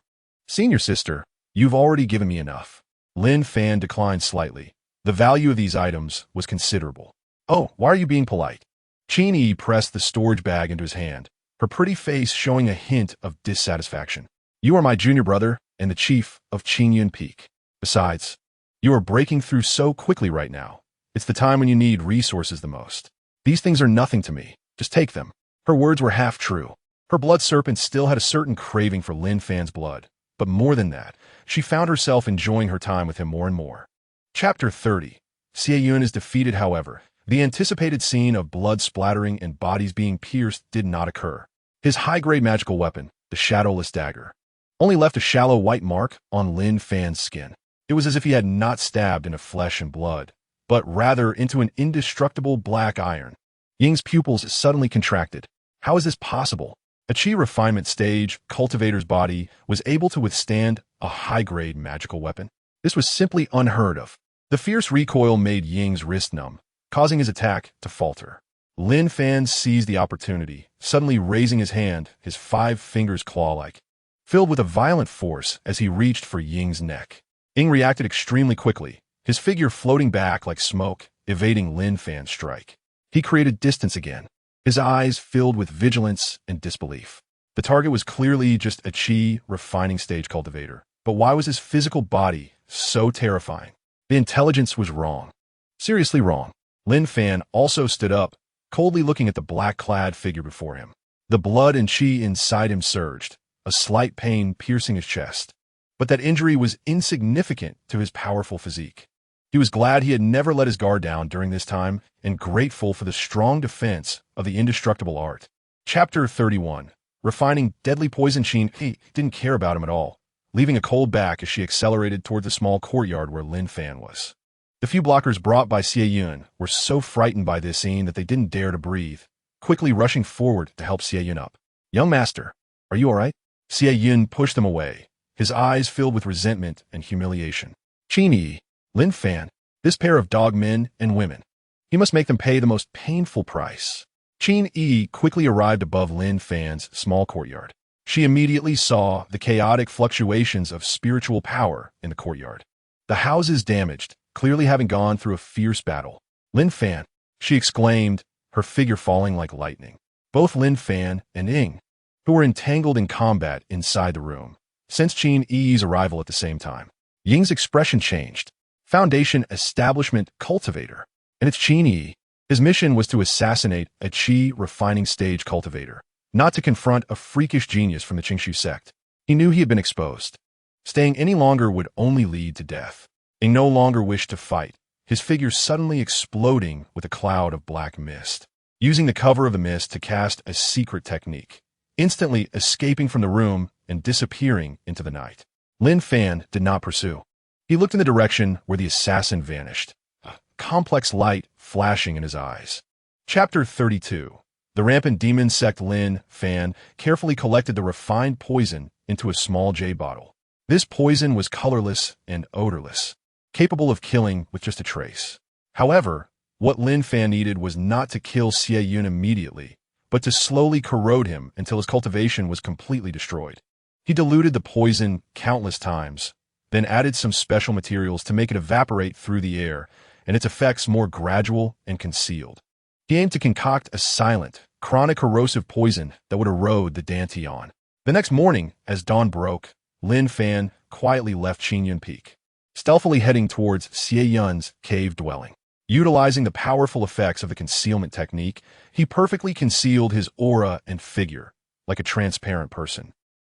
Senior sister, you've already given me enough. Lin Fan declined slightly. The value of these items was considerable. Oh, why are you being polite? Qin Yi pressed the storage bag into his hand, her pretty face showing a hint of dissatisfaction. You are my junior brother and the chief of Qingyun Peak. Besides, you are breaking through so quickly right now. It's the time when you need resources the most. These things are nothing to me. Just take them. Her words were half true. Her blood serpent still had a certain craving for Lin Fan's blood, but more than that, she found herself enjoying her time with him more and more. Chapter 30. Xie Yun is defeated, however. The anticipated scene of blood splattering and bodies being pierced did not occur. His high-grade magical weapon, the shadowless dagger, only left a shallow white mark on Lin Fan's skin. It was as if he had not stabbed into flesh and blood, but rather into an indestructible black iron. Ying's pupils suddenly contracted. How is this possible? A Qi refinement stage cultivator's body was able to withstand a high-grade magical weapon? This was simply unheard of. The fierce recoil made Ying's wrist numb, causing his attack to falter. Lin Fan seized the opportunity, suddenly raising his hand, his 5 fingers claw-like, filled with a violent force as he reached for Ying's neck. Ying reacted extremely quickly, his figure floating back like smoke, evading Lin Fan's strike. He created distance again, his eyes filled with vigilance and disbelief. The target was clearly just a Qi refining stage cultivator, but why was his physical body so terrifying? The intelligence was wrong. Seriously wrong. Lin Fan also stood up, coldly looking at the black-clad figure before him. The blood and Qi inside him surged, a slight pain piercing his chest. But that injury was insignificant to his powerful physique. He was glad he had never let his guard down during this time and grateful for the strong defense of the indestructible art. Chapter 31. Refining deadly poison. Qin Yi didn't care about him at all, leaving a cold back as she accelerated toward the small courtyard where Lin Fan was. The few blockers brought by Xie Yun were so frightened by this scene that they didn't dare to breathe, quickly rushing forward to help Xie Yun up. Young master, are you all right? Xie Yun pushed them away, his eyes filled with resentment and humiliation. Qin Yi, Lin Fan, this pair of dog men and women. He must make them pay the most painful price. Qin Yi quickly arrived above Lin Fan's small courtyard. She immediately saw the chaotic fluctuations of spiritual power in the courtyard. The houses damaged, clearly having gone through a fierce battle. Lin Fan, she exclaimed, her figure falling like lightning. Both Lin Fan and Ying, who were entangled in combat inside the room, sensed Qin Yi's arrival at the same time. Ying's expression changed. Foundation Establishment Cultivator. And it's Qin Yi. His mission was to assassinate a Qi refining stage cultivator, not to confront a freakish genius from the Qingshu sect. He knew he had been exposed. Staying any longer would only lead to death. Ying no longer wished to fight, his figure suddenly exploding with a cloud of black mist, using the cover of the mist to cast a secret technique, instantly escaping from the room and disappearing into the night. Lin Fan did not pursue. He looked in the direction where the assassin vanished, a complex light flashing in his eyes. Chapter 32. The rampant demon sect. Lin Fan carefully collected the refined poison into a small jade bottle. This poison was colorless and odorless, capable of killing with just a trace. However, what Lin Fan needed was not to kill Xie Yun immediately, but to slowly corrode him until his cultivation was completely destroyed. He diluted the poison countless times, then added some special materials to make it evaporate through the air, and its effects more gradual and concealed. He aimed to concoct a silent, chronic corrosive poison that would erode the Dantian. The next morning, as dawn broke, Lin Fan quietly left Qingyun Peak, stealthily heading towards Xie Yun's cave dwelling. Utilizing the powerful effects of the concealment technique, he perfectly concealed his aura and figure, like a transparent person,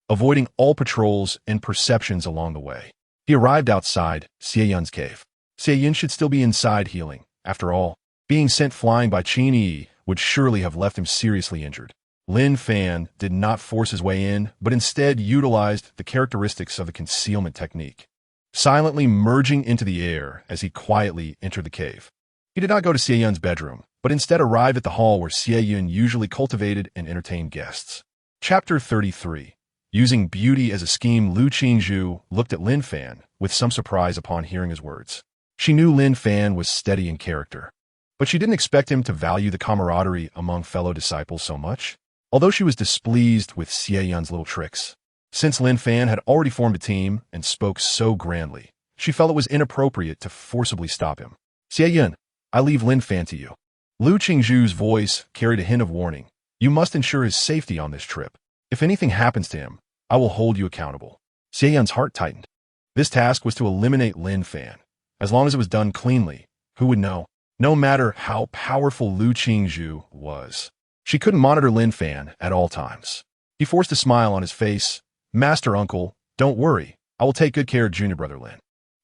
avoiding all patrols and perceptions along the way. He arrived outside Xie cave. Xie should still be inside healing. After all, being sent flying by Qin Yi would surely have left him seriously injured. Lin Fan did not force his way in, but instead utilized the characteristics of the concealment technique, silently merging into the air as he quietly entered the cave. He did not go to Xie bedroom, but instead arrived at the hall where Xie usually cultivated and entertained guests. Chapter 33. Using beauty as a scheme, Lu Qingzhu looked at Lin Fan with some surprise upon hearing his words. She knew Lin Fan was steady in character, but she didn't expect him to value the camaraderie among fellow disciples so much, although she was displeased with Xie little tricks. Since Lin Fan had already formed a team and spoke so grandly, she felt it was inappropriate to forcibly stop him. Xie, I leave Lin Fan to you. Lu Qingzhu's voice carried a hint of warning. You must ensure his safety on this trip. If anything happens to him, I will hold you accountable. Xie heart tightened. This task was to eliminate Lin Fan. As long as it was done cleanly, who would know? No matter how powerful Lu Qingzhu was, she couldn't monitor Lin Fan at all times. He forced a smile on his face. Master Uncle, don't worry. I will take good care of junior brother Lin.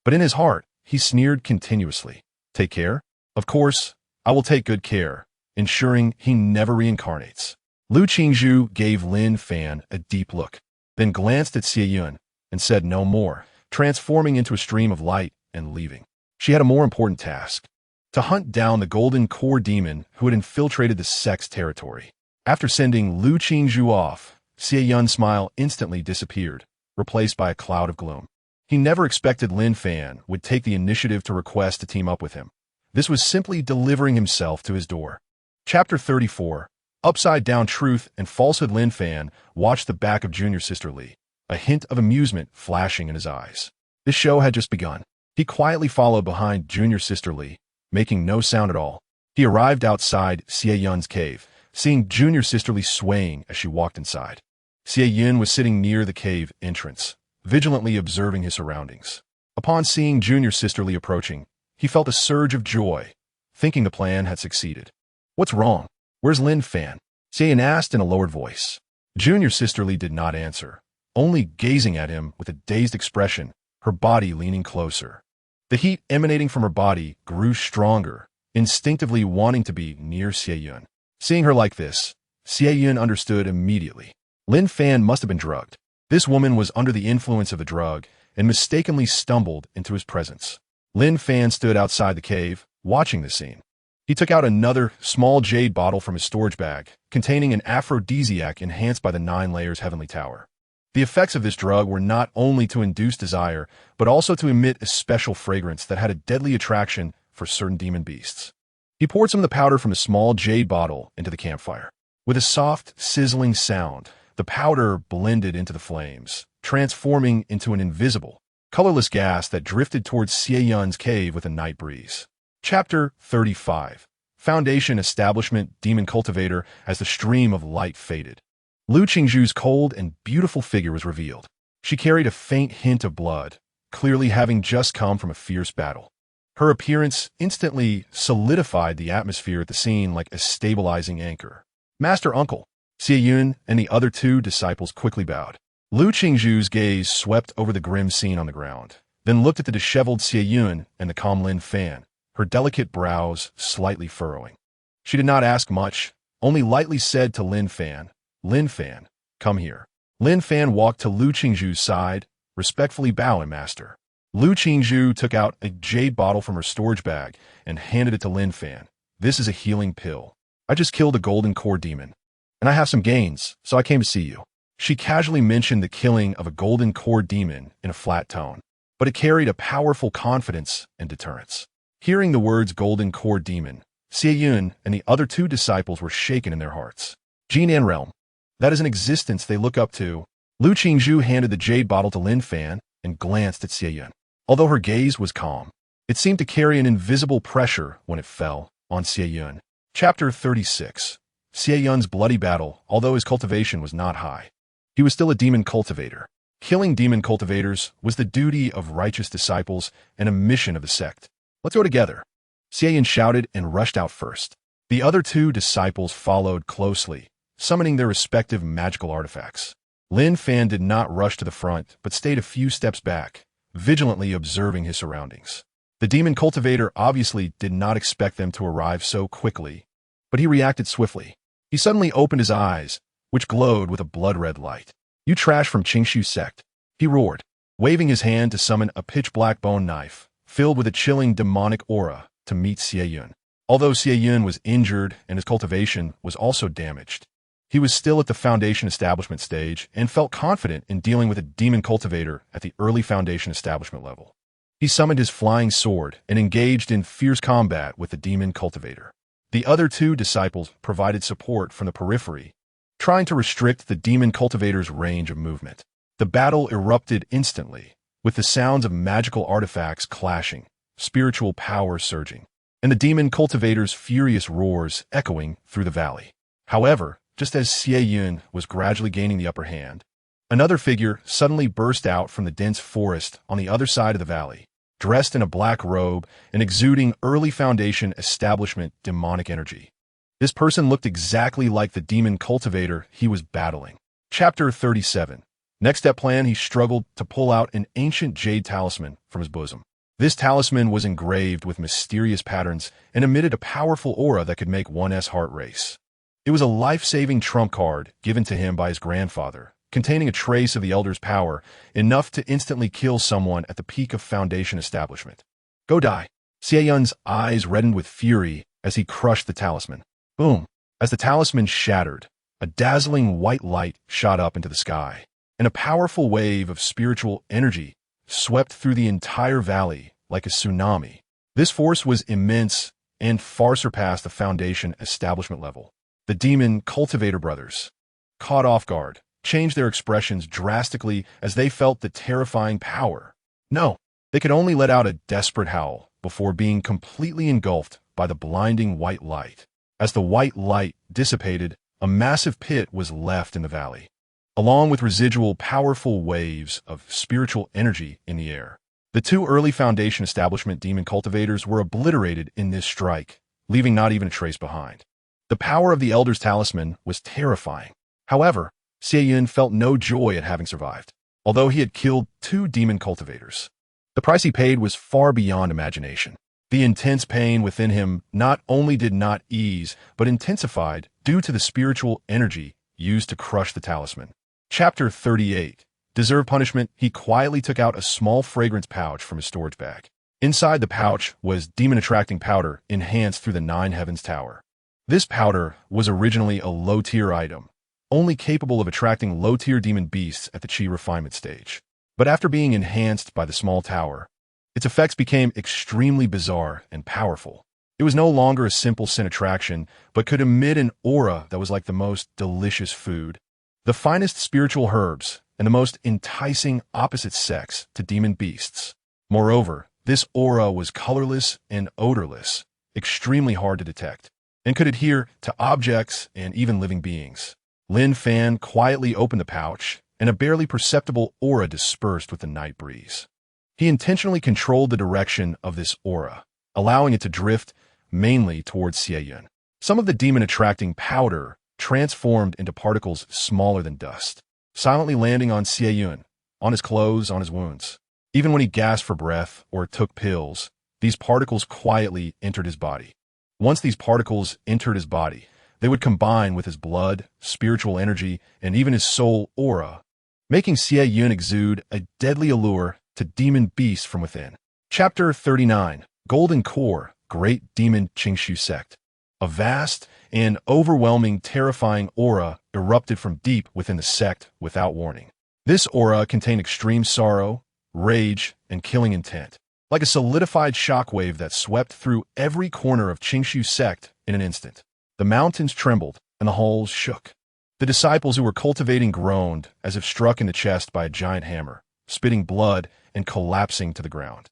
But in his heart, he sneered continuously. Take care? Of course, I will take good care, ensuring he never reincarnates. Lu Qingzhu gave Lin Fan a deep look, then glanced at Xie Yun and said no more, transforming into a stream of light and leaving. She had a more important task: to hunt down the golden core demon who had infiltrated the sect's territory. After sending Lu Qingzhu off, Xie Yun's smile instantly disappeared, replaced by a cloud of gloom. He never expected Lin Fan would take the initiative to request to team up with him. This was simply delivering himself to his door. Chapter 34. Upside-down truth and falsehood. Lin Fan watched the back of junior sister Li, a hint of amusement flashing in his eyes. This show had just begun. He quietly followed behind junior sister Li, making no sound at all. He arrived outside Xie Yun's cave, seeing junior sister Li swaying as she walked inside. Xie Yun was sitting near the cave entrance, vigilantly observing his surroundings. Upon seeing junior sister Li approaching, he felt a surge of joy, thinking the plan had succeeded. What's wrong? Where's Lin Fan? Xie Yun asked in a lowered voice. Junior sister Li did not answer, only gazing at him with a dazed expression, her body leaning closer. The heat emanating from her body grew stronger, instinctively wanting to be near Xie Yun. Seeing her like this, Xie Yun understood immediately. Lin Fan must have been drugged. This woman was under the influence of the drug and mistakenly stumbled into his presence. Lin Fan stood outside the cave, watching the scene. He took out another small jade bottle from his storage bag, containing an aphrodisiac enhanced by the 9 layers heavenly tower. The effects of this drug were not only to induce desire, but also to emit a special fragrance that had a deadly attraction for certain demon beasts. He poured some of the powder from a small jade bottle into the campfire. With a soft, sizzling sound, the powder blended into the flames, transforming into an invisible, colorless gas that drifted towards Xie Yun's cave with a night breeze. Chapter 35. Foundation Establishment Demon Cultivator. As the stream of light faded, Lu Qingzhu's cold and beautiful figure was revealed. She carried a faint hint of blood, clearly having just come from a fierce battle. Her appearance instantly solidified the atmosphere at the scene like a stabilizing anchor. Master Uncle, Xie Yun and the other 2 disciples quickly bowed. Lu Qingzhu's gaze swept over the grim scene on the ground, then looked at the disheveled Xie Yun and the calm Lin Fan, her delicate brows slightly furrowing. She did not ask much, only lightly said to Lin Fan, come here. Lin Fan walked to Lu Qingzhu's side, respectfully bowing, Master. Lu Qingzhu took out a jade bottle from her storage bag and handed it to Lin Fan. This is a healing pill. I just killed a golden core demon, and I have some gains, so I came to see you. She casually mentioned the killing of a golden core demon in a flat tone, but it carried a powerful confidence and deterrence. Hearing the words golden core demon, Xie Yun and the other 2 disciples were shaken in their hearts. Jinan realm. That is an existence they look up to. Lu Qingzhu handed the jade bottle to Lin Fan and glanced at Xie Yun. Although her gaze was calm, it seemed to carry an invisible pressure when it fell on Xie Yun. Chapter 36. Xie Yun's bloody battle. Although his cultivation was not high, he was still a demon cultivator. Killing demon cultivators was the duty of righteous disciples and a mission of the sect. Let's go together. Xie shouted and rushed out first. The other two disciples followed closely, summoning their respective magical artifacts. Lin Fan did not rush to the front, but stayed a few steps back, vigilantly observing his surroundings. The demon cultivator obviously did not expect them to arrive so quickly, but he reacted swiftly. He suddenly opened his eyes, which glowed with a blood-red light. "You trash from Qingshu sect," he roared, waving his hand to summon a pitch-black bone knife, filled with a chilling demonic aura, to meet Xie Yun. Although Xie Yun was injured and his cultivation was also damaged, he was still at the Foundation Establishment stage and felt confident in dealing with a demon cultivator at the early Foundation Establishment level. He summoned his flying sword and engaged in fierce combat with the demon cultivator. The other two disciples provided support from the periphery, trying to restrict the demon cultivator's range of movement. The battle erupted instantly, with the sounds of magical artifacts clashing, spiritual power surging, and the demon cultivator's furious roars echoing through the valley. However, just as Xie Yun was gradually gaining the upper hand, another figure suddenly burst out from the dense forest on the other side of the valley, dressed in a black robe and exuding early Foundation Establishment demonic energy. This person looked exactly like the demon cultivator he was battling. Chapter 37. Next step plan, he struggled to pull out an ancient jade talisman from his bosom. This talisman was engraved with mysterious patterns and emitted a powerful aura that could make one's heart race. It was a life-saving trump card given to him by his grandfather, containing a trace of the Elder's power, enough to instantly kill someone at the peak of Foundation Establishment. "Go die." Xie Yun's eyes reddened with fury as he crushed the talisman. Boom! As the talisman shattered, a dazzling white light shot up into the sky, and a powerful wave of spiritual energy swept through the entire valley like a tsunami. This force was immense and far surpassed the Foundation Establishment level. The demon cultivator brothers, caught off guard, changed their expressions drastically as they felt the terrifying power. No, they could only let out a desperate howl before being completely engulfed by the blinding white light. As the white light dissipated, a massive pit was left in the valley, along with residual powerful waves of spiritual energy in the air. The two early Foundation Establishment demon cultivators were obliterated in this strike, leaving not even a trace behind. The power of the Elder's talisman was terrifying. However, Xie Yun felt no joy at having survived, although he had killed two demon cultivators. The price he paid was far beyond imagination. The intense pain within him not only did not ease, but intensified due to the spiritual energy used to crush the talisman. Chapter 38. Deserved punishment, he quietly took out a small fragrance pouch from his storage bag. Inside the pouch was demon-attracting powder enhanced through the Nine Heavens Tower. This powder was originally a low-tier item, only capable of attracting low-tier demon beasts at the Qi refinement stage. But after being enhanced by the small tower, its effects became extremely bizarre and powerful. It was no longer a simple sin attraction, but could emit an aura that was like the most delicious food, the finest spiritual herbs, and the most enticing opposite sex to demon beasts. Moreover, this aura was colorless and odorless, extremely hard to detect, and could adhere to objects and even living beings. Lin Fan quietly opened the pouch, and a barely perceptible aura dispersed with the night breeze. He intentionally controlled the direction of this aura, allowing it to drift mainly towards Xie Yun. Some of the demon-attracting powder transformed into particles smaller than dust, silently landing on Xie Yun, on his clothes, on his wounds. Even when he gasped for breath or took pills, these particles quietly entered his body. Once these particles entered his body, they would combine with his blood, spiritual energy, and even his soul aura, making Xie Yun exude a deadly allure to demon beasts from within. Chapter 39. Golden Core, Great Demon Qingshu Sect. A vast and overwhelming terrifying aura erupted from deep within the sect without warning. This aura contained extreme sorrow, rage, and killing intent, like a solidified shockwave that swept through every corner of Qingshu sect in an instant. The mountains trembled, and the halls shook. The disciples who were cultivating groaned as if struck in the chest by a giant hammer, spitting blood and collapsing to the ground.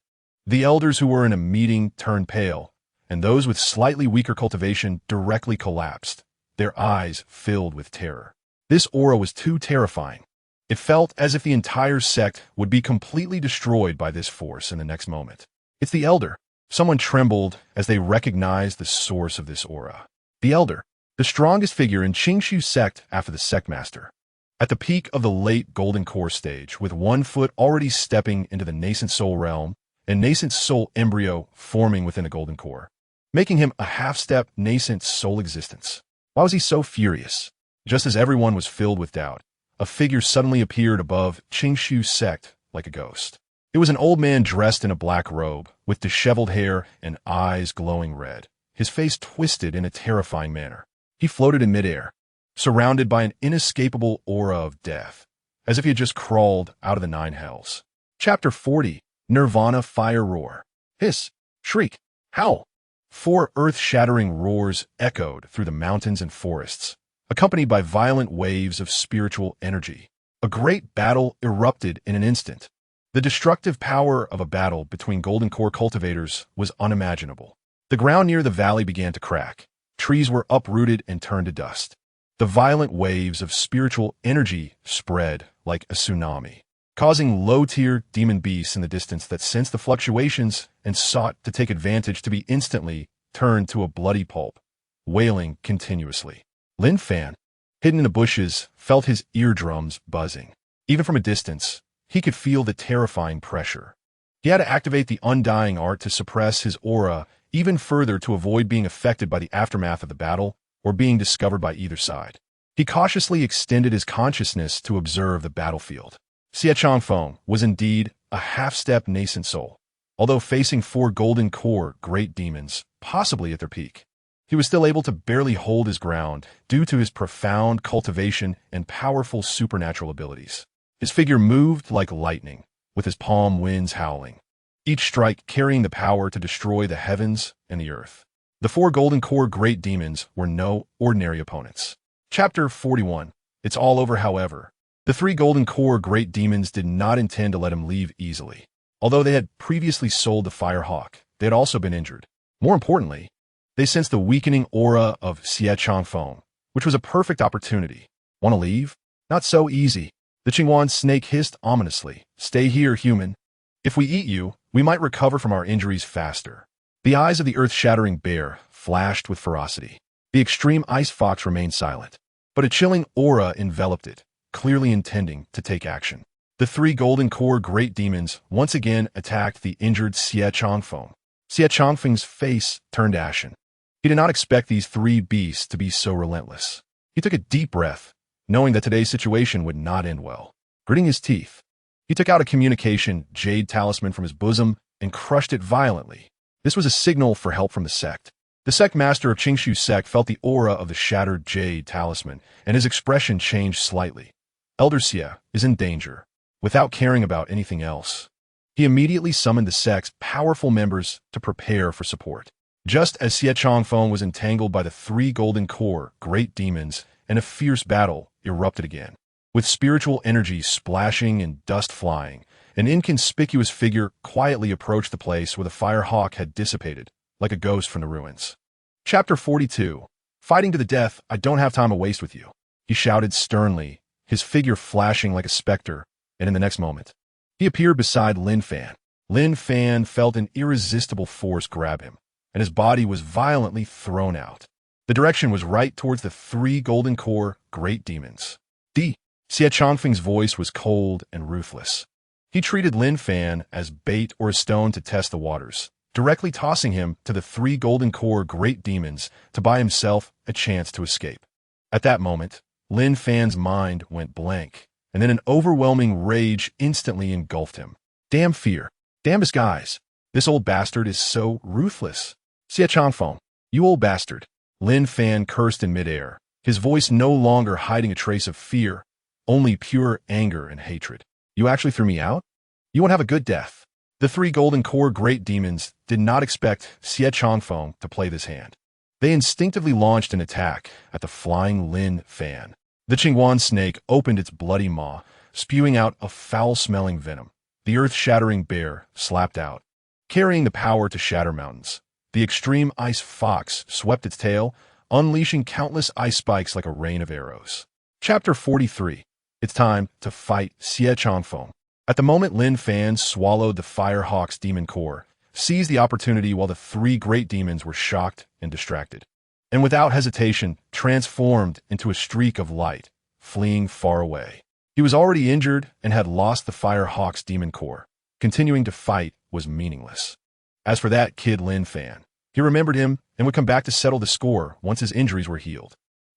The elders who were in a meeting turned pale, and those with slightly weaker cultivation directly collapsed, their eyes filled with terror. This aura was too terrifying. It felt as if the entire sect would be completely destroyed by this force in the next moment. "It's the elder," Someone trembled as they recognized the source of this aura. The Elder, the strongest figure in Qingshu sect after the sect master. At the peak of the late Golden Core stage, with one foot already stepping into the nascent soul realm and nascent soul embryo forming within the Golden Core, making him a half-step nascent soul existence. Why was he so furious? Just as everyone was filled with doubt, a figure suddenly appeared above Qingshu sect like a ghost. It was an old man dressed in a black robe, with disheveled hair and eyes glowing red, his face twisted in a terrifying manner. He floated in midair, surrounded by an inescapable aura of death, as if he had just crawled out of the nine hells. Chapter 40. Nirvana Fire Roar. Hiss, shriek, howl. 4 earth-shattering roars echoed through the mountains and forests, accompanied by violent waves of spiritual energy. A great battle erupted in an instant. The destructive power of a battle between Golden Core cultivators was unimaginable. The ground near the valley began to crack. Trees were uprooted and turned to dust. The violent waves of spiritual energy spread like a tsunami, causing low-tier demon beasts in the distance that sensed the fluctuations and sought to take advantage to be instantly turned to a bloody pulp, wailing continuously. Lin Fan, hidden in the bushes, felt his eardrums buzzing. Even from a distance, he could feel the terrifying pressure. He had to activate the undying art to suppress his aura even further to avoid being affected by the aftermath of the battle or being discovered by either side. He cautiously extended his consciousness to observe the battlefield. Xie Changfeng was indeed a half-step nascent soul, although facing 4 Golden Core great demons, possibly at their peak. He was still able to barely hold his ground due to his profound cultivation and powerful supernatural abilities. His figure moved like lightning, with his palm winds howling, each strike carrying the power to destroy the heavens and the earth. The 4 Golden Core great demons were no ordinary opponents. Chapter 41. It's all over, however. The 3 Golden Core great demons did not intend to let him leave easily. Although they had previously sold the Firehawk, they had also been injured. More importantly, they sensed the weakening aura of Xie Changfeng, which was a perfect opportunity. Want to leave? Not so easy. The Qingwan snake hissed ominously. Stay here, human. If we eat you, we might recover from our injuries faster. The eyes of the earth-shattering bear flashed with ferocity. The extreme ice fox remained silent, but a chilling aura enveloped it, clearly intending to take action. The 3 Golden Core great demons once again attacked the injured Xie Changfeng. Xie Changfeng's face turned ashen. He did not expect these 3 beasts to be so relentless. He took a deep breath, knowing that today's situation would not end well. Gritting his teeth, he took out a communication jade talisman from his bosom and crushed it violently. This was a signal for help from the sect. The sect master of Qingshu sect felt the aura of the shattered jade talisman, and his expression changed slightly. Elder Xie is in danger. Without caring about anything else, he immediately summoned the sect's powerful members to prepare for support. Just as Xie Changfeng was entangled by the 3 Golden Core great demons, and a fierce battle erupted again. With spiritual energy splashing and dust flying, an inconspicuous figure quietly approached the place where the Firehawk had dissipated, like a ghost from the ruins. Chapter 42. Fighting to the death, I don't have time to waste with you, he shouted sternly, his figure flashing like a specter, and in the next moment, he appeared beside Lin Fan. Lin Fan felt an irresistible force grab him, and his body was violently thrown out. The direction was right towards the 3 Golden Core great demons. Xie Changfeng's voice was cold and ruthless. He treated Lin Fan as bait or a stone to test the waters, directly tossing him to the 3 Golden Core great demons to buy himself a chance to escape. At that moment, Lin Fan's mind went blank, and then an overwhelming rage instantly engulfed him. Damn fear. Damn disguise. This old bastard is so ruthless. Xie Changfeng, you old bastard. Lin Fan cursed in midair, his voice no longer hiding a trace of fear, only pure anger and hatred. You actually threw me out? You won't have a good death. The 3 Golden Core great demons did not expect Xie Changfeng to play this hand. They instinctively launched an attack at the flying Lin Fan. The Qingwan snake opened its bloody maw, spewing out a foul-smelling venom. The earth-shattering bear slapped out, carrying the power to shatter mountains. The extreme ice fox swept its tail, unleashing countless ice spikes like a rain of arrows. Chapter 43. It's time to fight Xie Changfeng. At the moment Lin Fan swallowed the Firehawk's demon core, seized the opportunity while the three great demons were shocked and distracted, and without hesitation transformed into a streak of light, fleeing far away. He was already injured and had lost the Fire Hawk's demon core. Continuing to fight was meaningless. As for that kid Lin Fan, he remembered him and would come back to settle the score once his injuries were healed.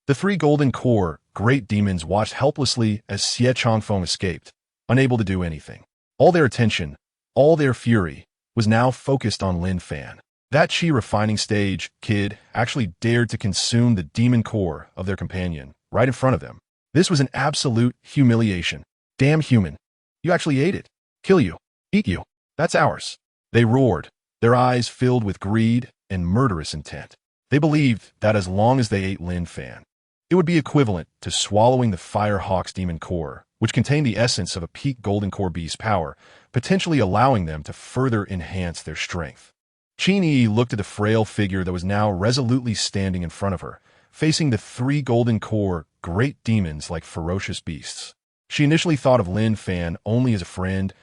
The three golden core great demons watched helplessly as Xie Changfeng escaped, unable to do anything. All their attention, all their fury, was now focused on Lin Fan. That chi refining stage kid actually dared to consume the demon core of their companion right in front of them. This was an absolute humiliation. Damn human. You actually ate it. Kill you. Eat you. That's ours. They roared, their eyes filled with greed and murderous intent. They believed that as long as they ate Lin Fan, it would be equivalent to swallowing the Fire Hawk's demon core, which contained the essence of a peak golden core beast's power, potentially allowing them to further enhance their strength. Qin Yi looked at the frail figure that was now resolutely standing in front of her, facing the three golden core great demons like ferocious beasts. She initially thought of Lin Fan only as a friend,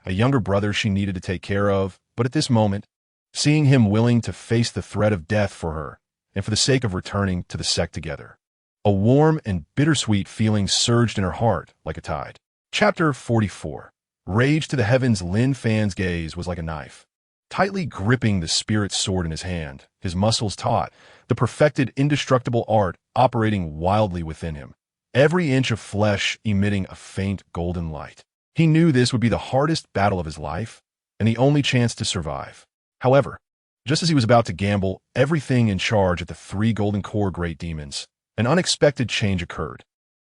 a younger brother she needed to take care of, but at this moment, seeing him willing to face the threat of death for her, and for the sake of returning to the sect together, a warm and bittersweet feeling surged in her heart like a tide. Chapter 44. Rage to the heavens. Lin Fan's gaze was like a knife. Tightly gripping the spirit sword in his hand, his muscles taut, the perfected indestructible art operating wildly within him, every inch of flesh emitting a faint golden light. He knew this would be the hardest battle of his life, and the only chance to survive. However, just as he was about to gamble everything in charge at the three golden core great demons, an unexpected change occurred.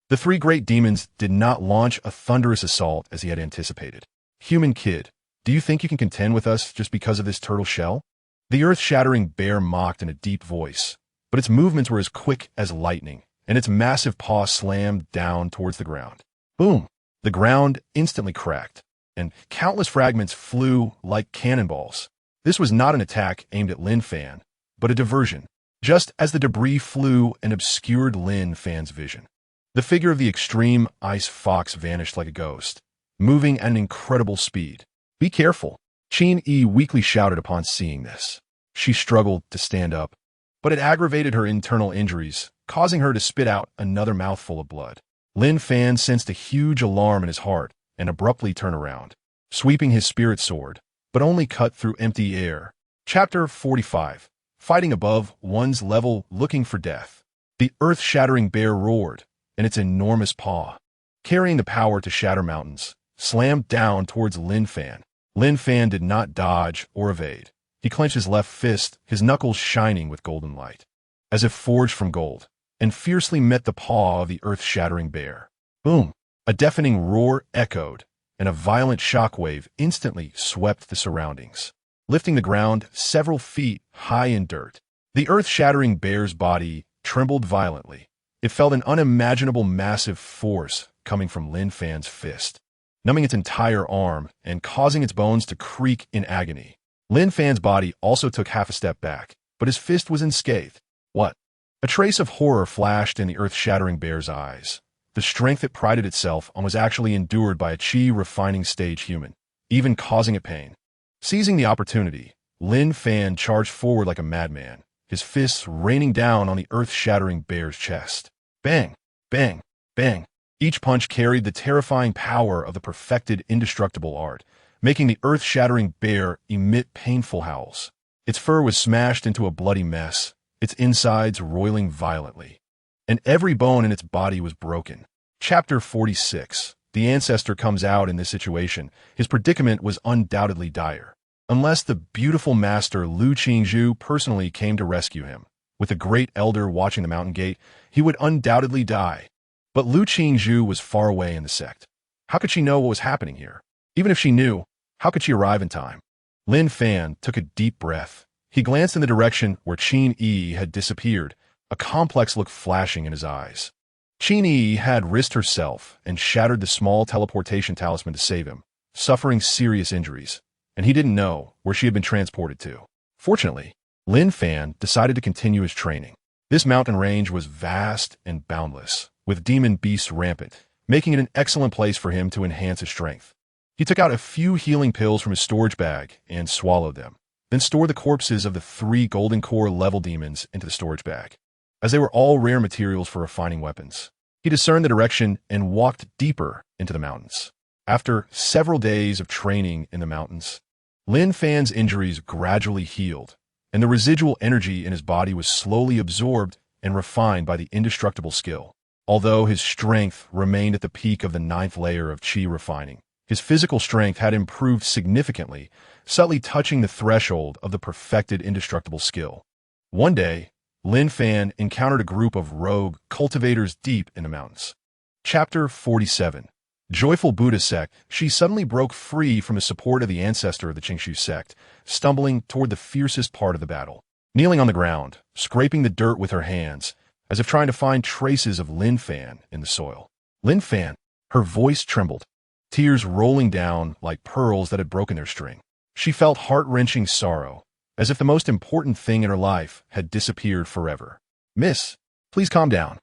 The three great demons did not launch a thunderous assault as he had anticipated. Human kid, do you think you can contend with us just because of this turtle shell? The earth-shattering bear mocked in a deep voice, but its movements were as quick as lightning, and its massive paw slammed down towards the ground. Boom! The ground instantly cracked, and countless fragments flew like cannonballs. This was not an attack aimed at Lin Fan, but a diversion, just as the debris flew and obscured Lin Fan's vision. The figure of the extreme ice fox vanished like a ghost, moving at an incredible speed. Be careful, Qin Yi weakly shouted upon seeing this. She struggled to stand up, but it aggravated her internal injuries, causing her to spit out another mouthful of blood. Lin Fan sensed a huge alarm in his heart and abruptly turned around, sweeping his spirit sword, but only cut through empty air. Chapter 45. Fighting above one's level, looking for death. The earth-shattering bear roared, and its enormous paw, carrying the power to shatter mountains, slammed down towards Lin Fan. Lin Fan did not dodge or evade. He clenched his left fist, his knuckles shining with golden light, as if forged from gold, and fiercely met the paw of the earth-shattering bear. Boom! A deafening roar echoed, and a violent shockwave instantly swept the surroundings, lifting the ground several feet high in dirt. The earth-shattering bear's body trembled violently. It felt an unimaginable massive force coming from Lin Fan's fist, numbing its entire arm and causing its bones to creak in agony. Lin Fan's body also took half a step back, but his fist was unscathed. What? A trace of horror flashed in the earth-shattering bear's eyes. The strength it prided itself on was actually endured by a chi-refining stage human, even causing it pain. Seizing the opportunity, Lin Fan charged forward like a madman, his fists raining down on the earth-shattering bear's chest. Bang! Bang! Bang! Each punch carried the terrifying power of the perfected indestructible art, making the earth-shattering bear emit painful howls. Its fur was smashed into a bloody mess, its insides roiling violently, and every bone in its body was broken. Chapter 46. The ancestor comes out in this situation. His predicament was undoubtedly dire. Unless the beautiful master Lu Qingzhu personally came to rescue him, with the great elder watching the mountain gate, he would undoubtedly die. But Lu Qingzhu was far away in the sect. How could she know what was happening here? Even if she knew, how could she arrive in time? Lin Fan took a deep breath. He glanced in the direction where Qin Yi had disappeared, a complex look flashing in his eyes. Qin Yi had risked herself and shattered the small teleportation talisman to save him, suffering serious injuries, and he didn't know where she had been transported to. Fortunately, Lin Fan decided to continue his training. This mountain range was vast and boundless, with demon beasts rampant, making it an excellent place for him to enhance his strength. He took out a few healing pills from his storage bag and swallowed them. Then store the corpses of the 3 golden core level demons into the storage bag, as they were all rare materials for refining weapons. He discerned the direction and walked deeper into the mountains. After several days of training in the mountains, Lin Fan's injuries gradually healed, and the residual energy in his body was slowly absorbed and refined by the indestructible skill. Although his strength remained at the peak of the 9th layer of Qi refining, his physical strength had improved significantly, subtly touching the threshold of the perfected indestructible skill. One day, Lin Fan encountered a group of rogue cultivators deep in the mountains. Chapter 47. Joyful Buddha sect. She suddenly broke free from the support of the ancestor of the Qingshu sect, stumbling toward the fiercest part of the battle. Kneeling on the ground, scraping the dirt with her hands, as if trying to find traces of Lin Fan in the soil. Lin Fan, her voice trembled, tears rolling down like pearls that had broken their string. She felt heart-wrenching sorrow, as if the most important thing in her life had disappeared forever. "Miss, please calm down."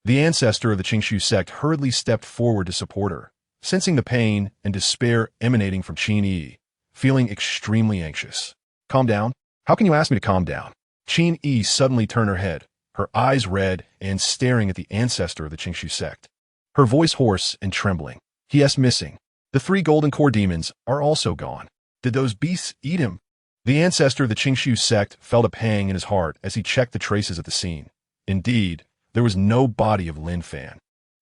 The ancestor of the Qingshu sect hurriedly stepped forward to support her, sensing the pain and despair emanating from Qin Yi, feeling extremely anxious. "Calm down? How can you ask me to calm down?" Qin Yi suddenly turned her head, her eyes red and staring at the ancestor of the Qingshu sect. Her voice hoarse and trembling. "He is missing. The 3 golden core demons are also gone. Did those beasts eat him?" The ancestor of the Qingshu sect felt a pang in his heart as he checked the traces at the scene. Indeed, there was no body of Lin Fan,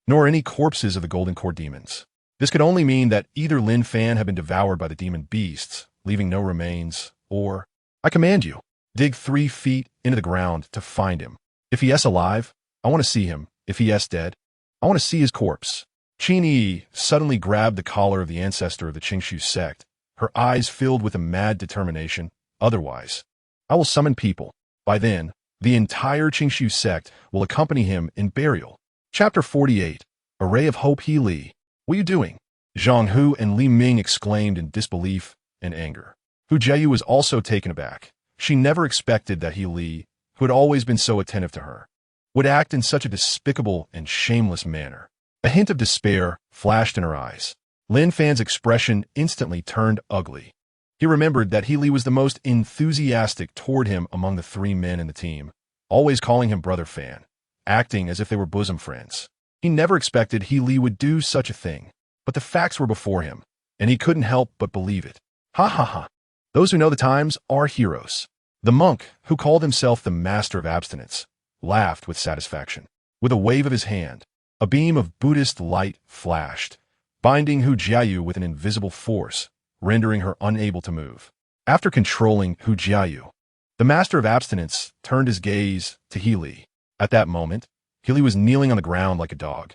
nor any corpses of the golden core demons. This could only mean that either Lin Fan had been devoured by the demon beasts, leaving no remains, or, "I command you, dig 3 feet into the ground to find him. If he is alive, I want to see him. If he is dead, I want to see his corpse." Qin Yi suddenly grabbed the collar of the ancestor of the Qingshu sect, her eyes filled with a mad determination. "Otherwise, I will summon people. By then, the entire Qingshu sect will accompany him in burial." Chapter 48. A Ray of Hope. He Li. "What are you doing?" Zhang Hu and Li Ming exclaimed in disbelief and anger. Hu Jieyu was also taken aback. She never expected that He Li, who had always been so attentive to her, would act in such a despicable and shameless manner. A hint of despair flashed in her eyes. Lin Fan's expression instantly turned ugly. He remembered that He Li was the most enthusiastic toward him among the 3 men in the team, always calling him Brother Fan, acting as if they were bosom friends. He never expected He Li would do such a thing, but the facts were before him, and he couldn't help but believe it. Ha ha ha. Those who know the times are heroes. The monk, who called himself the Master of Abstinence, laughed with satisfaction. With a wave of his hand, a beam of Buddhist light flashed, binding Hu Jieyu with an invisible force, rendering her unable to move. After controlling Hu Jieyu, the Master of Abstinence turned his gaze to He Li. At that moment, He Li was kneeling on the ground like a dog,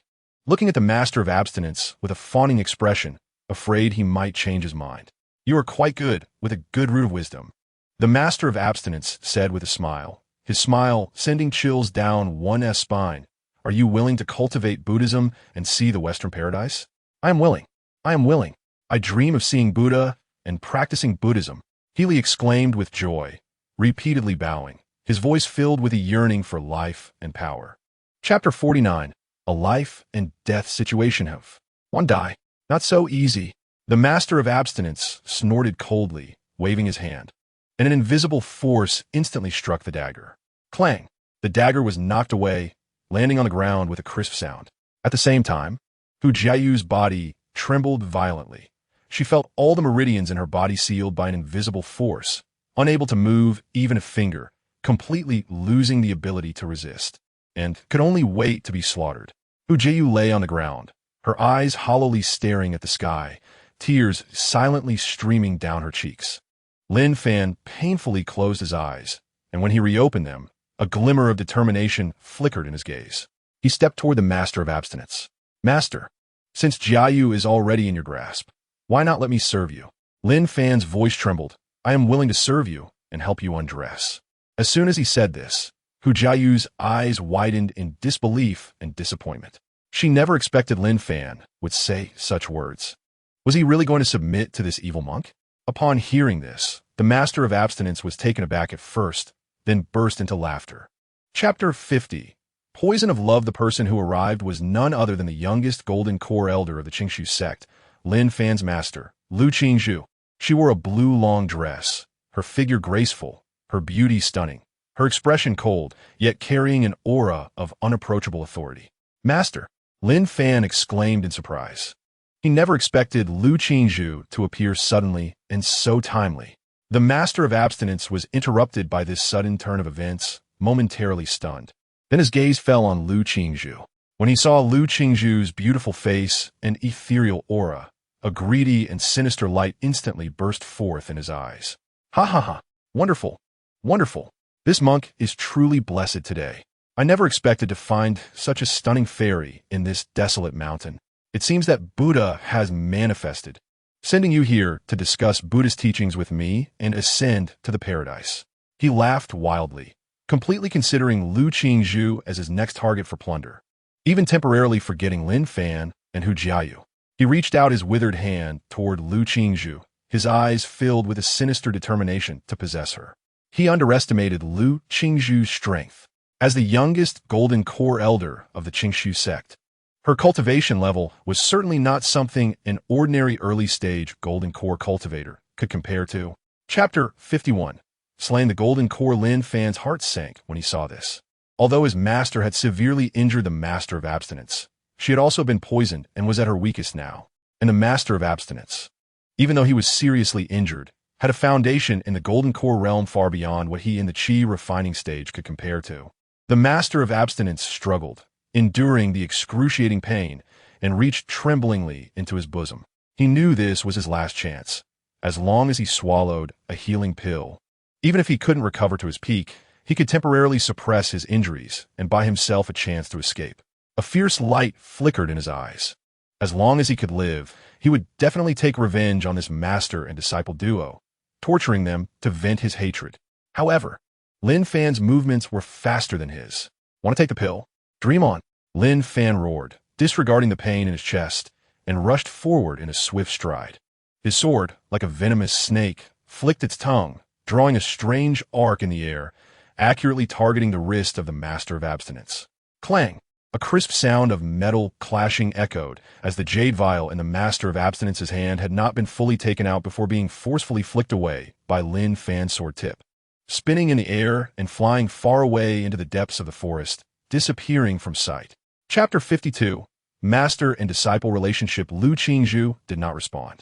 looking at the Master of Abstinence with a fawning expression, afraid he might change his mind. "You are quite good, with a good root of wisdom," the Master of Abstinence said with a smile, his smile sending chills down one's spine. "Are you willing to cultivate Buddhism and see the Western paradise?" "I am willing. I am willing. I dream of seeing Buddha and practicing Buddhism," He Li exclaimed with joy, repeatedly bowing, his voice filled with a yearning for life and power. Chapter 49. A Life and Death Situation. Have one die. Not so easy. The Master of Abstinence snorted coldly, waving his hand, and an invisible force instantly struck the dagger. Clang! The dagger was knocked away, landing on the ground with a crisp sound. At the same time, Hu Jieyu's body trembled violently. She felt all the meridians in her body sealed by an invisible force, unable to move even a finger, completely losing the ability to resist, and could only wait to be slaughtered. Hu Jieyu lay on the ground, her eyes hollowly staring at the sky, tears silently streaming down her cheeks. Lin Fan painfully closed his eyes, and when he reopened them, a glimmer of determination flickered in his gaze. He stepped toward the Master of Abstinence. "Master, since Jiayu is already in your grasp, why not let me serve you?" Lin Fan's voice trembled. "I am willing to serve you and help you undress." As soon as he said this, Hu Jieyu's eyes widened in disbelief and disappointment. She never expected Lin Fan would say such words. Was he really going to submit to this evil monk? Upon hearing this, the Master of Abstinence was taken aback at first, then burst into laughter. Chapter 50. Poison of Love. The person who arrived was none other than the youngest golden core elder of the Qingshu sect, Lin Fan's master, Lu Qingzhu. She wore a blue long dress, her figure graceful, her beauty stunning, her expression cold, yet carrying an aura of unapproachable authority. "Master!" Lin Fan exclaimed in surprise. He never expected Lu Qingzhu to appear suddenly and so timely. The Master of Abstinence was interrupted by this sudden turn of events, momentarily stunned. Then his gaze fell on Lu Qingzhu. When he saw Lu Qingzhu's beautiful face and ethereal aura, a greedy and sinister light instantly burst forth in his eyes. "Ha ha ha! Wonderful! Wonderful! This monk is truly blessed today. I never expected to find such a stunning fairy in this desolate mountain. It seems that Buddha has manifested, sending you here to discuss Buddhist teachings with me and ascend to the paradise." He laughed wildly, completely considering Lu Qingzhu as his next target for plunder, even temporarily forgetting Lin Fan and Hu Jiayu. He reached out his withered hand toward Lu Qingzhu, his eyes filled with a sinister determination to possess her. He underestimated Lu Qingzhu's strength. As the youngest Golden Core elder of the Qingshu sect, her cultivation level was certainly not something an ordinary early-stage Golden Core cultivator could compare to. Chapter 51. Slaying the Golden Core. Lin Fan's heart sank when he saw this. Although his master had severely injured the Master of Abstinence, she had also been poisoned and was at her weakest now. And the Master of Abstinence, even though he was seriously injured, had a foundation in the Golden Core realm far beyond what he in the Qi refining stage could compare to. The Master of Abstinence struggled, enduring the excruciating pain, and reached tremblingly into his bosom. He knew this was his last chance, as long as he swallowed a healing pill. Even if he couldn't recover to his peak, he could temporarily suppress his injuries and buy himself a chance to escape. A fierce light flickered in his eyes. As long as he could live, he would definitely take revenge on this master and disciple duo, torturing them to vent his hatred. However, Lin Fan's movements were faster than his. "Want to take the pill? Dream on!" Lin Fan roared, disregarding the pain in his chest, and rushed forward in a swift stride. His sword, like a venomous snake, flicked its tongue, drawing a strange arc in the air, accurately targeting the wrist of the Master of Abstinence. Clang! A crisp sound of metal clashing echoed, as the jade vial in the Master of Abstinence's hand had not been fully taken out before being forcefully flicked away by Lin Fan's sword tip. Spinning in the air and flying far away into the depths of the forest, disappearing from sight. Chapter 52. Master and Disciple Relationship. Lu Qingzhu did not respond.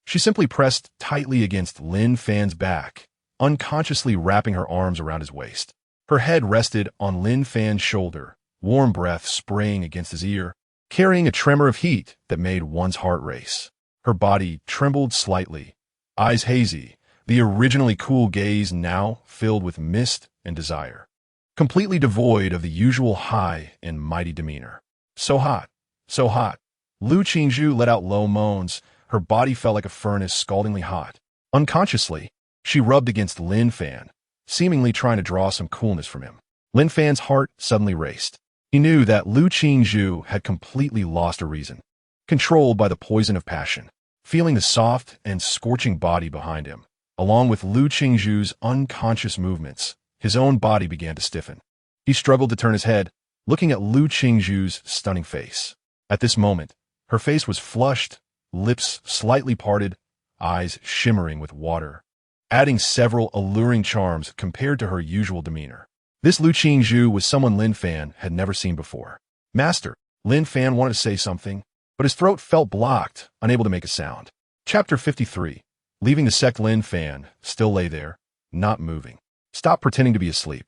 She simply pressed tightly against Lin Fan's back, unconsciously wrapping her arms around his waist. Her head rested on Lin Fan's shoulder, warm breath spraying against his ear, carrying a tremor of heat that made one's heart race. Her body trembled slightly, eyes hazy, the originally cool gaze now filled with mist and desire, completely devoid of the usual high and mighty demeanor. "So hot, so hot." Lu Qingzhu let out low moans. Her body felt like a furnace scaldingly hot. Unconsciously, she rubbed against Lin Fan, seemingly trying to draw some coolness from him. Lin Fan's heart suddenly raced. He knew that Lu Qingzhu had completely lost her reason, controlled by the poison of passion. Feeling the soft and scorching body behind him, along with Lu Qingzhu's unconscious movements, his own body began to stiffen. He struggled to turn his head, looking at Lu Qingzhu's stunning face. At this moment, her face was flushed, lips slightly parted, eyes shimmering with water, adding several alluring charms compared to her usual demeanor. This Lu Qingzhu was someone Lin Fan had never seen before. "Master," Lin Fan wanted to say something, but his throat felt blocked, unable to make a sound. Chapter 53. Leaving the sect. Lin Fan still lay there, not moving. "Stop pretending to be asleep."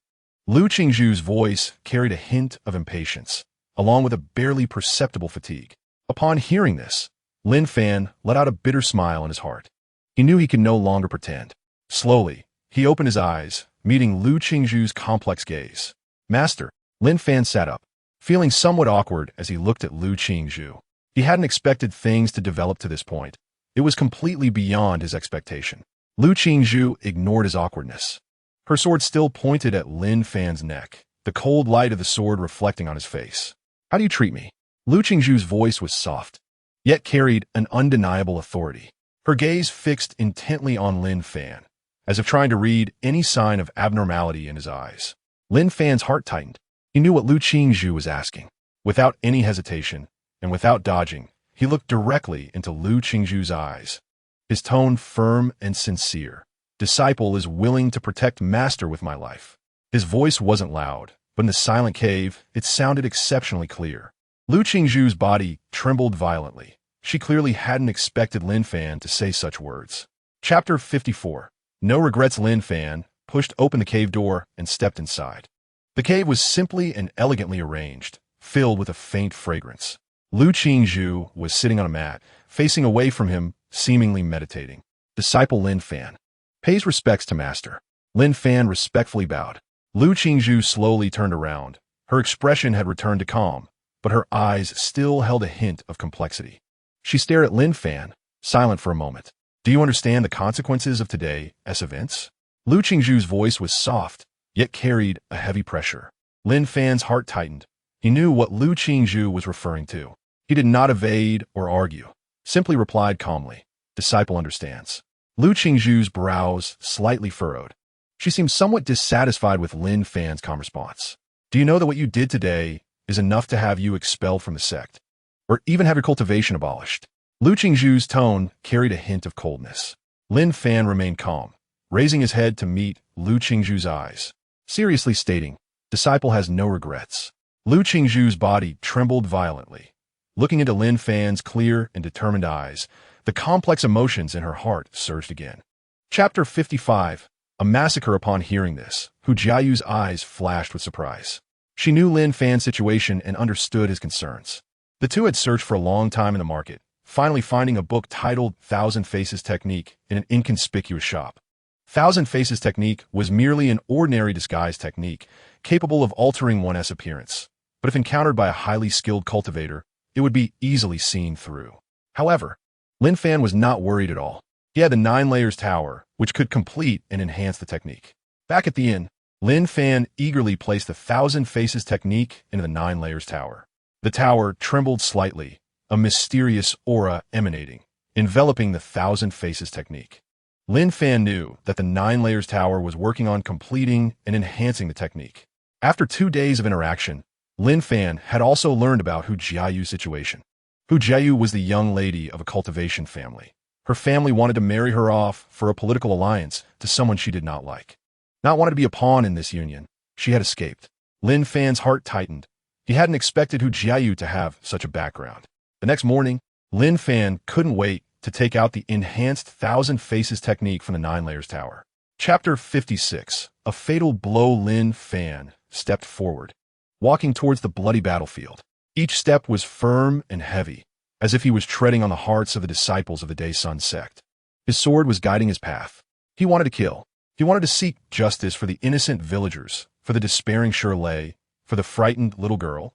Lu Qingzhu's voice carried a hint of impatience, along with a barely perceptible fatigue. Upon hearing this, Lin Fan let out a bitter smile in his heart. He knew he could no longer pretend. Slowly, he opened his eyes, meeting Lu Qingzhu's complex gaze. "Master." Lin Fan sat up, feeling somewhat awkward as he looked at Lu Qingzhu. He hadn't expected things to develop to this point. It was completely beyond his expectation. Lu Qingzhu ignored his awkwardness. Her sword still pointed at Lin Fan's neck, the cold light of the sword reflecting on his face. "How do you treat me?" Lu Qingzhu's voice was soft, yet carried an undeniable authority. Her gaze fixed intently on Lin Fan, as if trying to read any sign of abnormality in his eyes. Lin Fan's heart tightened. He knew what Lu Qingzhu was asking. Without any hesitation, and without dodging, he looked directly into Lu Qingzhu's eyes, his tone firm and sincere. Disciple is willing to protect master with my life. His voice wasn't loud, but in the silent cave, it sounded exceptionally clear. Lu Qingzhu's body trembled violently. She clearly hadn't expected Lin Fan to say such words. Chapter 54. No regrets. Lin Fan pushed open the cave door and stepped inside. The cave was simply and elegantly arranged, filled with a faint fragrance. Lu Qingzhu was sitting on a mat, facing away from him, seemingly meditating. Disciple Lin Fan pays respects to master. Lin Fan respectfully bowed. Lu Qingzhu slowly turned around. Her expression had returned to calm, but her eyes still held a hint of complexity. She stared at Lin Fan, silent for a moment. Do you understand the consequences of today's events? Lu Qingzhu's voice was soft, yet carried a heavy pressure. Lin Fan's heart tightened. He knew what Lu Qingzhu was referring to. He did not evade or argue, simply replied calmly. Disciple understands. Lu Qingzhu's brows slightly furrowed. She seemed somewhat dissatisfied with Lin Fan's calm response. Do you know that what you did today is enough to have you expelled from the sect, or even have your cultivation abolished? Lu Qingzhu's tone carried a hint of coldness. Lin Fan remained calm, raising his head to meet Lu Qingzhu's eyes, seriously stating, Disciple has no regrets. Lu Qingzhu's body trembled violently. Looking into Lin Fan's clear and determined eyes, the complex emotions in her heart surged again. Chapter 55. A massacre. Upon hearing this, Hu Jiayu's eyes flashed with surprise. She knew Lin Fan's situation and understood his concerns. The two had searched for a long time in the market, finally finding a book titled Thousand Faces Technique in an inconspicuous shop. Thousand Faces Technique was merely an ordinary disguise technique, capable of altering one's appearance. But if encountered by a highly skilled cultivator, it would be easily seen through. However, Lin Fan was not worried at all. He had the 9 layers tower, which could complete and enhance the technique. Back at the inn, Lin Fan eagerly placed the Thousand Faces technique into the 9 layers tower. The tower trembled slightly, a mysterious aura emanating, enveloping the Thousand Faces technique. Lin Fan knew that the 9 layers tower was working on completing and enhancing the technique. After 2 days of interaction, Lin Fan had also learned about Hu Jiayu's situation. Hu Jiayu was the young lady of a cultivation family. Her family wanted to marry her off for a political alliance to someone she did not like. Not wanted to be a pawn in this union, she had escaped. Lin Fan's heart tightened. He hadn't expected Hu Jiayu to have such a background. The next morning, Lin Fan couldn't wait to take out the enhanced Thousand Faces technique from the 9 layers tower. Chapter 56. A fatal blow. Lin Fan stepped forward, walking towards the bloody battlefield. Each step was firm and heavy, as if he was treading on the hearts of the disciples of the Day Sun sect. His sword was guiding his path. He wanted to kill. He wanted to seek justice for the innocent villagers, for the despairing Shirley, for the frightened little girl.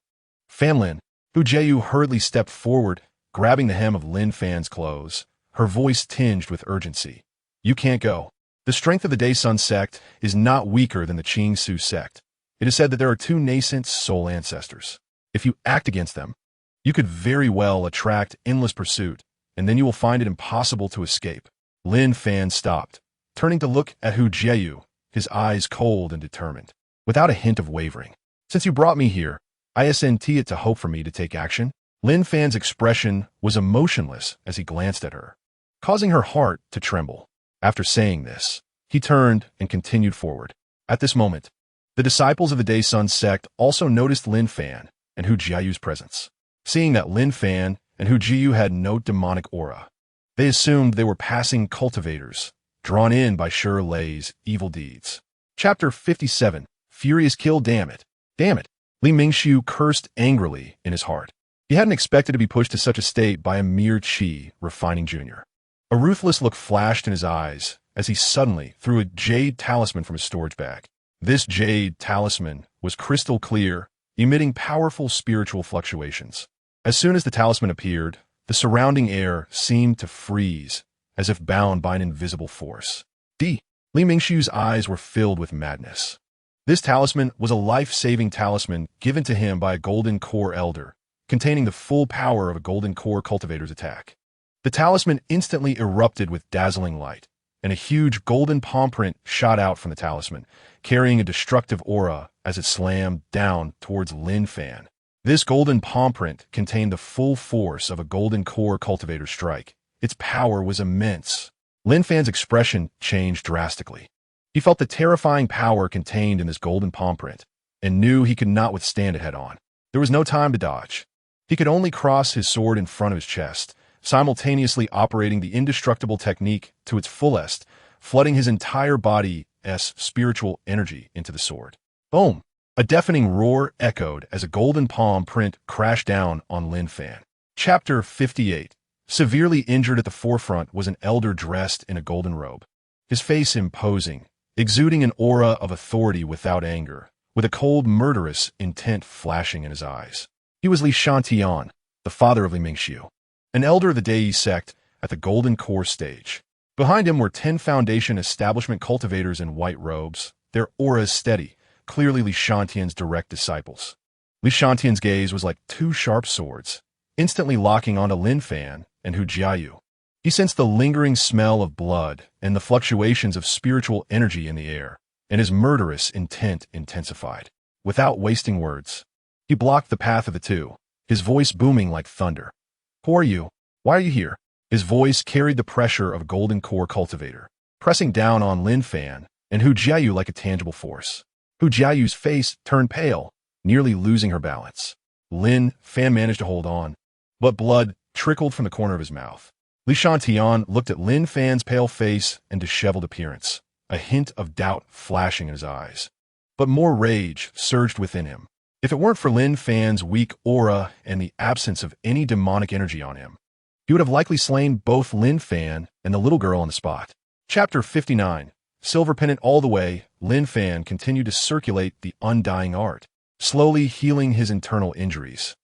Fan Lin, Hu Jiayu hurriedly stepped forward, grabbing the hem of Lin Fan's clothes, her voice tinged with urgency. You can't go. The strength of the Day Sun sect is not weaker than the Qing Su sect. It is said that there are 2 nascent soul ancestors. If you act against them, you could very well attract endless pursuit, and then you will find it impossible to escape. Lin Fan stopped, turning to look at Hu Jiayu, his eyes cold and determined, without a hint of wavering. Since you brought me here, I sent it to hope for me to take action. Lin Fan's expression was emotionless as he glanced at her, causing her heart to tremble. After saying this, he turned and continued forward. At this moment, the disciples of the Day Sun sect also noticed Lin Fan and Hu Jiayu's presence. Seeing that Lin Fan and Hu Jiayu had no demonic aura, they assumed they were passing cultivators, drawn in by Shirley's evil deeds. Chapter 57. Furious kill. Damn it. Damn it. Li Mingxiu cursed angrily in his heart. He hadn't expected to be pushed to such a state by a mere Qi refining junior. A ruthless look flashed in his eyes as he suddenly threw a jade talisman from his storage bag. This jade talisman was crystal clear, emitting powerful spiritual fluctuations. As soon as the talisman appeared, the surrounding air seemed to freeze, as if bound by an invisible force. Li Mingxiu's eyes were filled with madness. This talisman was a life-saving talisman given to him by a golden core elder, containing the full power of a golden core cultivator's attack. The talisman instantly erupted with dazzling light, and a huge golden palm print shot out from the talisman, carrying a destructive aura as it slammed down towards Lin Fan. This golden palm print contained the full force of a golden core cultivator strike. Its power was immense. Lin Fan's expression changed drastically. He felt the terrifying power contained in this golden palm print, and knew he could not withstand it head-on. There was no time to dodge. He could only cross his sword in front of his chest, simultaneously operating the indestructible technique to its fullest, flooding his entire body's spiritual energy into the sword. Boom! A deafening roar echoed as a golden palm print crashed down on Lin Fan. Chapter 58. Severely injured at the forefront was an elder dressed in a golden robe. His face imposing, exuding an aura of authority without anger, with a cold, murderous intent flashing in his eyes. He was Li Shantian, the father of Li Mingxiu, an elder of the Dai sect at the Golden Core stage. Behind him were 10 Foundation establishment cultivators in white robes, their auras steady, clearly Li Shantian's direct disciples. Li Shantian's gaze was like 2 sharp swords, instantly locking onto Lin Fan and Hu Jiayu. He sensed the lingering smell of blood and the fluctuations of spiritual energy in the air, and his murderous intent intensified. Without wasting words, he blocked the path of the two, his voice booming like thunder. "Who are you? Why are you here?" His voice carried the pressure of a Golden Core cultivator, pressing down on Lin Fan and Hu Jiayu like a tangible force. Hu Jiayu's face turned pale, nearly losing her balance. Lin Fan managed to hold on, but blood trickled from the corner of his mouth. Li Shantian looked at Lin Fan's pale face and disheveled appearance, a hint of doubt flashing in his eyes. But more rage surged within him. If it weren't for Lin Fan's weak aura and the absence of any demonic energy on him, he would have likely slain both Lin Fan and the little girl on the spot. Chapter 59. Silver pendant all the way, Lin Fan continued to circulate the undying art, slowly healing his internal injuries.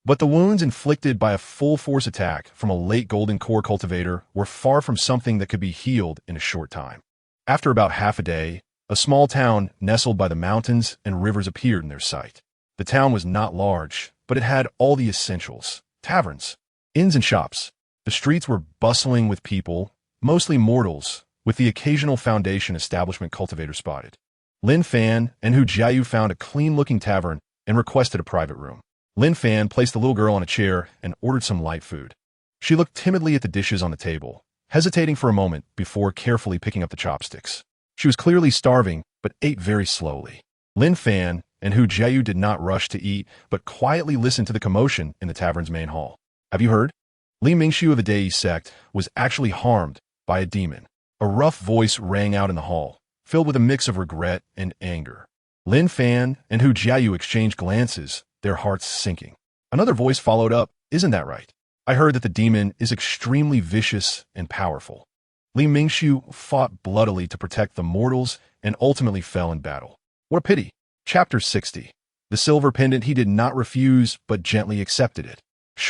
But the wounds inflicted by a full-force attack from a late Golden Core cultivator were far from something that could be healed in a short time. After about half a day, a small town nestled by the mountains and rivers appeared in their sight. The town was not large, but it had all the essentials: taverns, inns and shops. The streets were bustling with people, mostly mortals, with the occasional Foundation establishment cultivator spotted. Lin Fan and Hu Jiayu found a clean-looking tavern and requested a private room. Lin Fan placed the little girl on a chair and ordered some light food. She looked timidly at the dishes on the table, hesitating for a moment before carefully picking up the chopsticks. She was clearly starving, but ate very slowly. Lin Fan and Hu Jiayu did not rush to eat, but quietly listened to the commotion in the tavern's main hall. "Have you heard? Li Mingxiu of the Dai sect was actually harmed by a demon." A rough voice rang out in the hall, filled with a mix of regret and anger. Lin Fan and Hu Jiayu exchanged glances, their hearts sinking. Another voice followed up, "Isn't that right? I heard that the demon is extremely vicious and powerful." Li Mingxiu fought bloodily to protect the mortals and ultimately fell in battle. What a pity. Chapter 60. The silver pendant he did not refuse, but gently accepted it.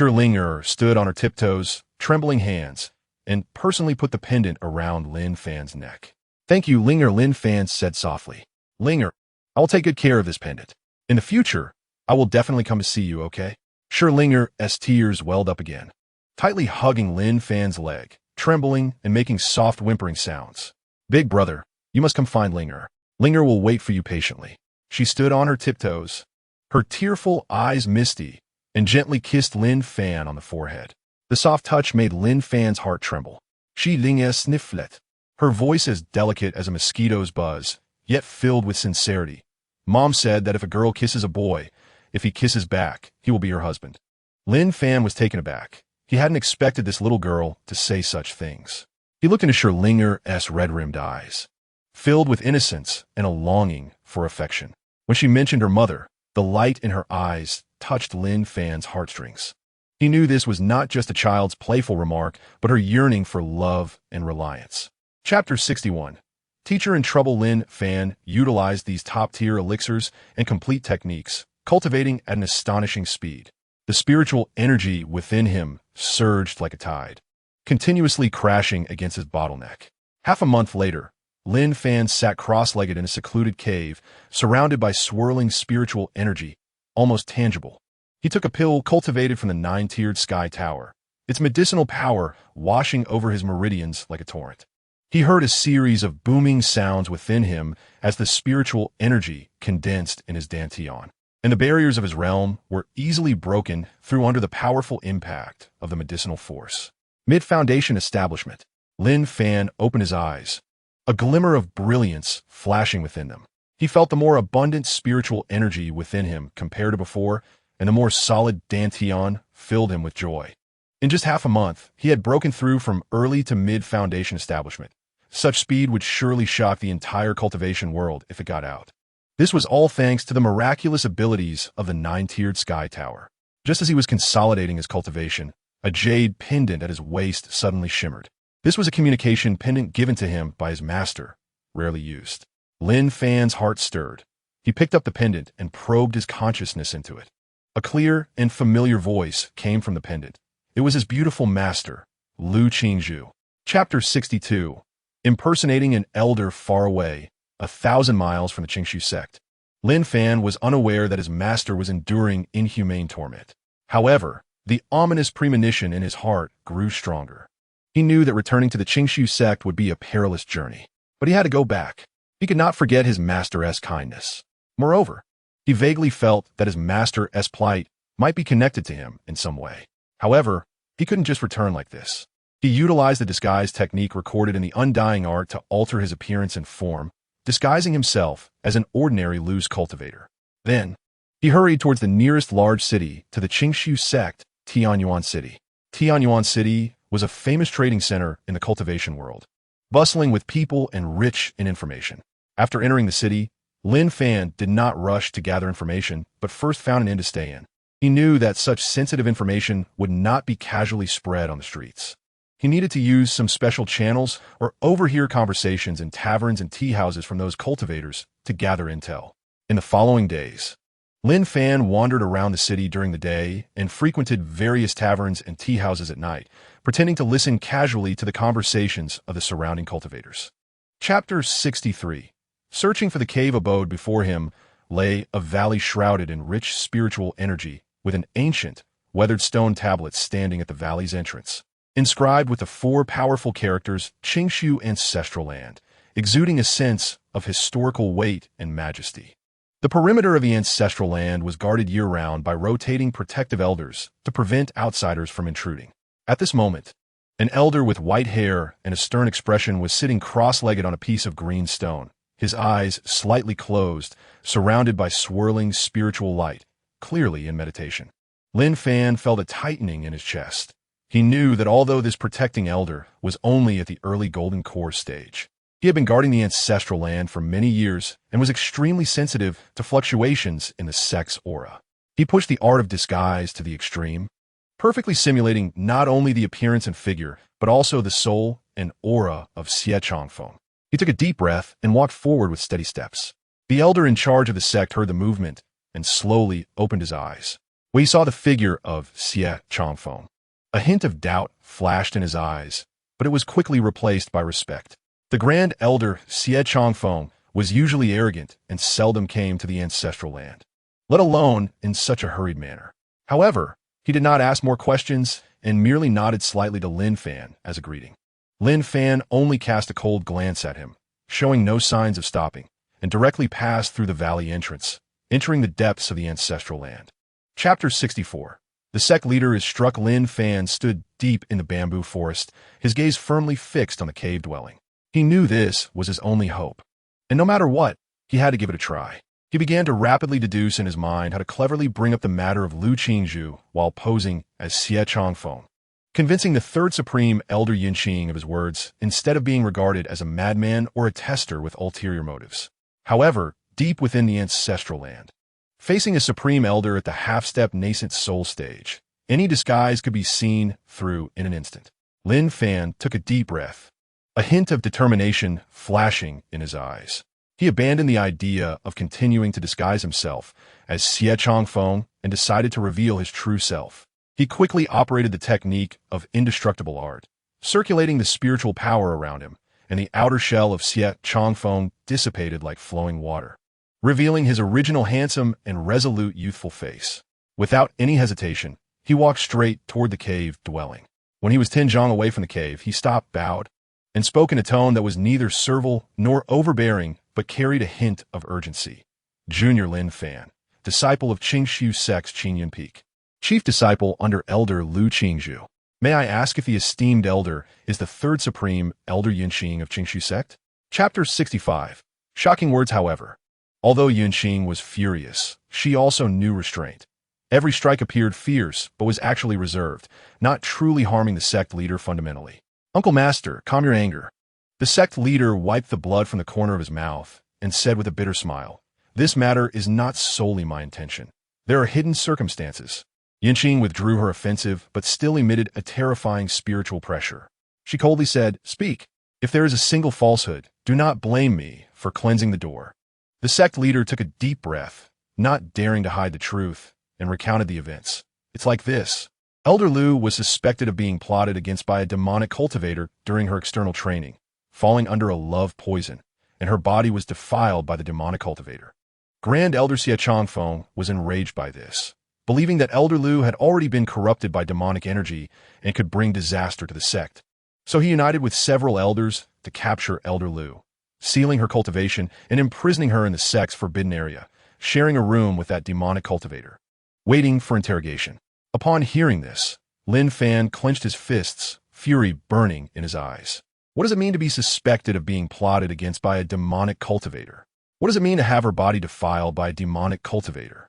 Linger stood on her tiptoes, trembling hands, and personally put the pendant around Lin Fan's neck. "Thank you, Linger," Lin Fan said softly. "Linger, I will take good care of this pendant. In the future, I will definitely come to see you, okay?" Linger's tears welled up again, tightly hugging Lin Fan's leg, trembling and making soft whimpering sounds. "Big brother, you must come find Linger. Linger will wait for you patiently." She stood on her tiptoes, her tearful eyes misty, and gently kissed Lin Fan on the forehead. The soft touch made Lin Fan's heart tremble. Linger snifflet, her voice as delicate as a mosquito's buzz, yet filled with sincerity. "Mom said that if a girl kisses a boy, if he kisses back, he will be her husband." Lin Fan was taken aback. He hadn't expected this little girl to say such things. He looked into Linger's red-rimmed eyes, filled with innocence and a longing for affection. When she mentioned her mother, the light in her eyes touched Lin Fan's heartstrings. He knew this was not just a child's playful remark, but her yearning for love and reliance. Chapter 61. Teacher in trouble Lin Fan utilized these top-tier elixirs and complete techniques, cultivating at an astonishing speed. The spiritual energy within him surged like a tide, continuously crashing against his bottleneck. Half a month later, Lin Fan sat cross-legged in a secluded cave, surrounded by swirling spiritual energy, almost tangible. He took a pill cultivated from the 9-tiered sky tower, its medicinal power washing over his meridians like a torrent. He heard a series of booming sounds within him as the spiritual energy condensed in his dantian, and the barriers of his realm were easily broken through under the powerful impact of the medicinal force. Mid-Foundation establishment. Lin Fan opened his eyes, a glimmer of brilliance flashing within them. He felt the more abundant spiritual energy within him compared to before, and the more solid dantian filled him with joy. In just half a month, he had broken through from early to mid-foundation establishment. Such speed would surely shock the entire cultivation world if it got out. This was all thanks to the miraculous abilities of the 9-tiered Sky Tower. Just as he was consolidating his cultivation, a jade pendant at his waist suddenly shimmered. This was a communication pendant given to him by his master, rarely used. Lin Fan's heart stirred. He picked up the pendant and probed his consciousness into it. A clear and familiar voice came from the pendant. It was his beautiful master, Lu Qingzhu. Chapter 62. Impersonating an elder far away, 1,000 miles from the Qingshu sect. Lin Fan was unaware that his master was enduring inhumane torment. However, the ominous premonition in his heart grew stronger. He knew that returning to the Qingshu sect would be a perilous journey, but he had to go back. He could not forget his master's kindness. Moreover, he vaguely felt that his master's plight might be connected to him in some way. However, he couldn't just return like this. He utilized the disguise technique recorded in the Undying Art to alter his appearance and form, disguising himself as an ordinary loose cultivator. Then, he hurried towards the nearest large city to the Qingshu sect, Tianyuan City. Tianyuan City was a famous trading center in the cultivation world, bustling with people and rich in information. After entering the city, Lin Fan did not rush to gather information, but first found an inn to stay in. He knew that such sensitive information would not be casually spread on the streets. He needed to use some special channels or overhear conversations in taverns and tea houses from those cultivators to gather intel. In the following days, Lin Fan wandered around the city during the day and frequented various taverns and tea houses at night, pretending to listen casually to the conversations of the surrounding cultivators. Chapter 63. Searching for the cave abode before him lay a valley shrouded in rich spiritual energy, with an ancient, weathered stone tablet standing at the valley's entrance, inscribed with the 4 powerful characters Qingshu Ancestral Land, exuding a sense of historical weight and majesty. The perimeter of the Ancestral Land was guarded year-round by rotating protective elders to prevent outsiders from intruding. At this moment, an elder with white hair and a stern expression was sitting cross-legged on a piece of green stone, his eyes slightly closed, surrounded by swirling spiritual light, clearly in meditation. Lin Fan felt a tightening in his chest. He knew that although this protecting elder was only at the early golden core stage, he had been guarding the Ancestral Land for many years and was extremely sensitive to fluctuations in the sect's aura. He pushed the art of disguise to the extreme, perfectly simulating not only the appearance and figure, but also the soul and aura of Xie Changfeng. He took a deep breath and walked forward with steady steps. The elder in charge of the sect heard the movement and slowly opened his eyes, where he saw the figure of Xie Changfeng. A hint of doubt flashed in his eyes, but it was quickly replaced by respect. The Grand Elder Xie Changfeng was usually arrogant and seldom came to the Ancestral Land, let alone in such a hurried manner. However, he did not ask more questions and merely nodded slightly to Lin Fan as a greeting. Lin Fan only cast a cold glance at him, showing no signs of stopping, and directly passed through the valley entrance, entering the depths of the Ancestral Land. Chapter 64. The sect leader is struck. Lin Fan stood deep in the bamboo forest, his gaze firmly fixed on the cave dwelling. He knew this was his only hope, and no matter what, he had to give it a try. He began to rapidly deduce in his mind how to cleverly bring up the matter of Lu Qingzhu while posing as Xie Changfeng, convincing the third supreme elder Yinqing of his words instead of being regarded as a madman or a tester with ulterior motives. However, deep within the Ancestral Land, facing a supreme elder at the half-step nascent soul stage, any disguise could be seen through in an instant. Lin Fan took a deep breath, a hint of determination flashing in his eyes. He abandoned the idea of continuing to disguise himself as Xie Changfeng and decided to reveal his true self. He quickly operated the technique of indestructible art, circulating the spiritual power around him, and the outer shell of Xie Changfeng dissipated like flowing water, revealing his original handsome and resolute youthful face. Without any hesitation, he walked straight toward the cave dwelling. When he was 10 zhang away from the cave, he stopped, bowed, and spoke in a tone that was neither servile nor overbearing, but carried a hint of urgency. Junior Lin Fan, disciple of Qingshu sect's Qingyun Peak, chief disciple under Elder Lu Qingzhu. May I ask if the esteemed elder is the third supreme elder Yunqing of Qingshu sect? Chapter 65. Shocking words, however. Although Yunqing was furious, she also knew restraint. Every strike appeared fierce, but was actually reserved, not truly harming the sect leader fundamentally. Uncle Master, calm your anger. The sect leader wiped the blood from the corner of his mouth and said with a bitter smile, "This matter is not solely my intention. There are hidden circumstances." Yunqing withdrew her offensive, but still emitted a terrifying spiritual pressure. She coldly said, "Speak. If there is a single falsehood, do not blame me for cleansing the door." The sect leader took a deep breath, not daring to hide the truth, and recounted the events. "It's like this. Elder Lu was suspected of being plotted against by a demonic cultivator during her external training, falling under a love poison, and her body was defiled by the demonic cultivator. Grand Elder Xie Changfeng was enraged by this, believing that Elder Lu had already been corrupted by demonic energy and could bring disaster to the sect. So he united with several elders to capture Elder Lu, sealing her cultivation and imprisoning her in the sect's forbidden area, sharing a room with that demonic cultivator, waiting for interrogation. Upon hearing this, Lin Fan clenched his fists, fury burning in his eyes. What does it mean to be suspected of being plotted against by a demonic cultivator? What does it mean to have her body defiled by a demonic cultivator?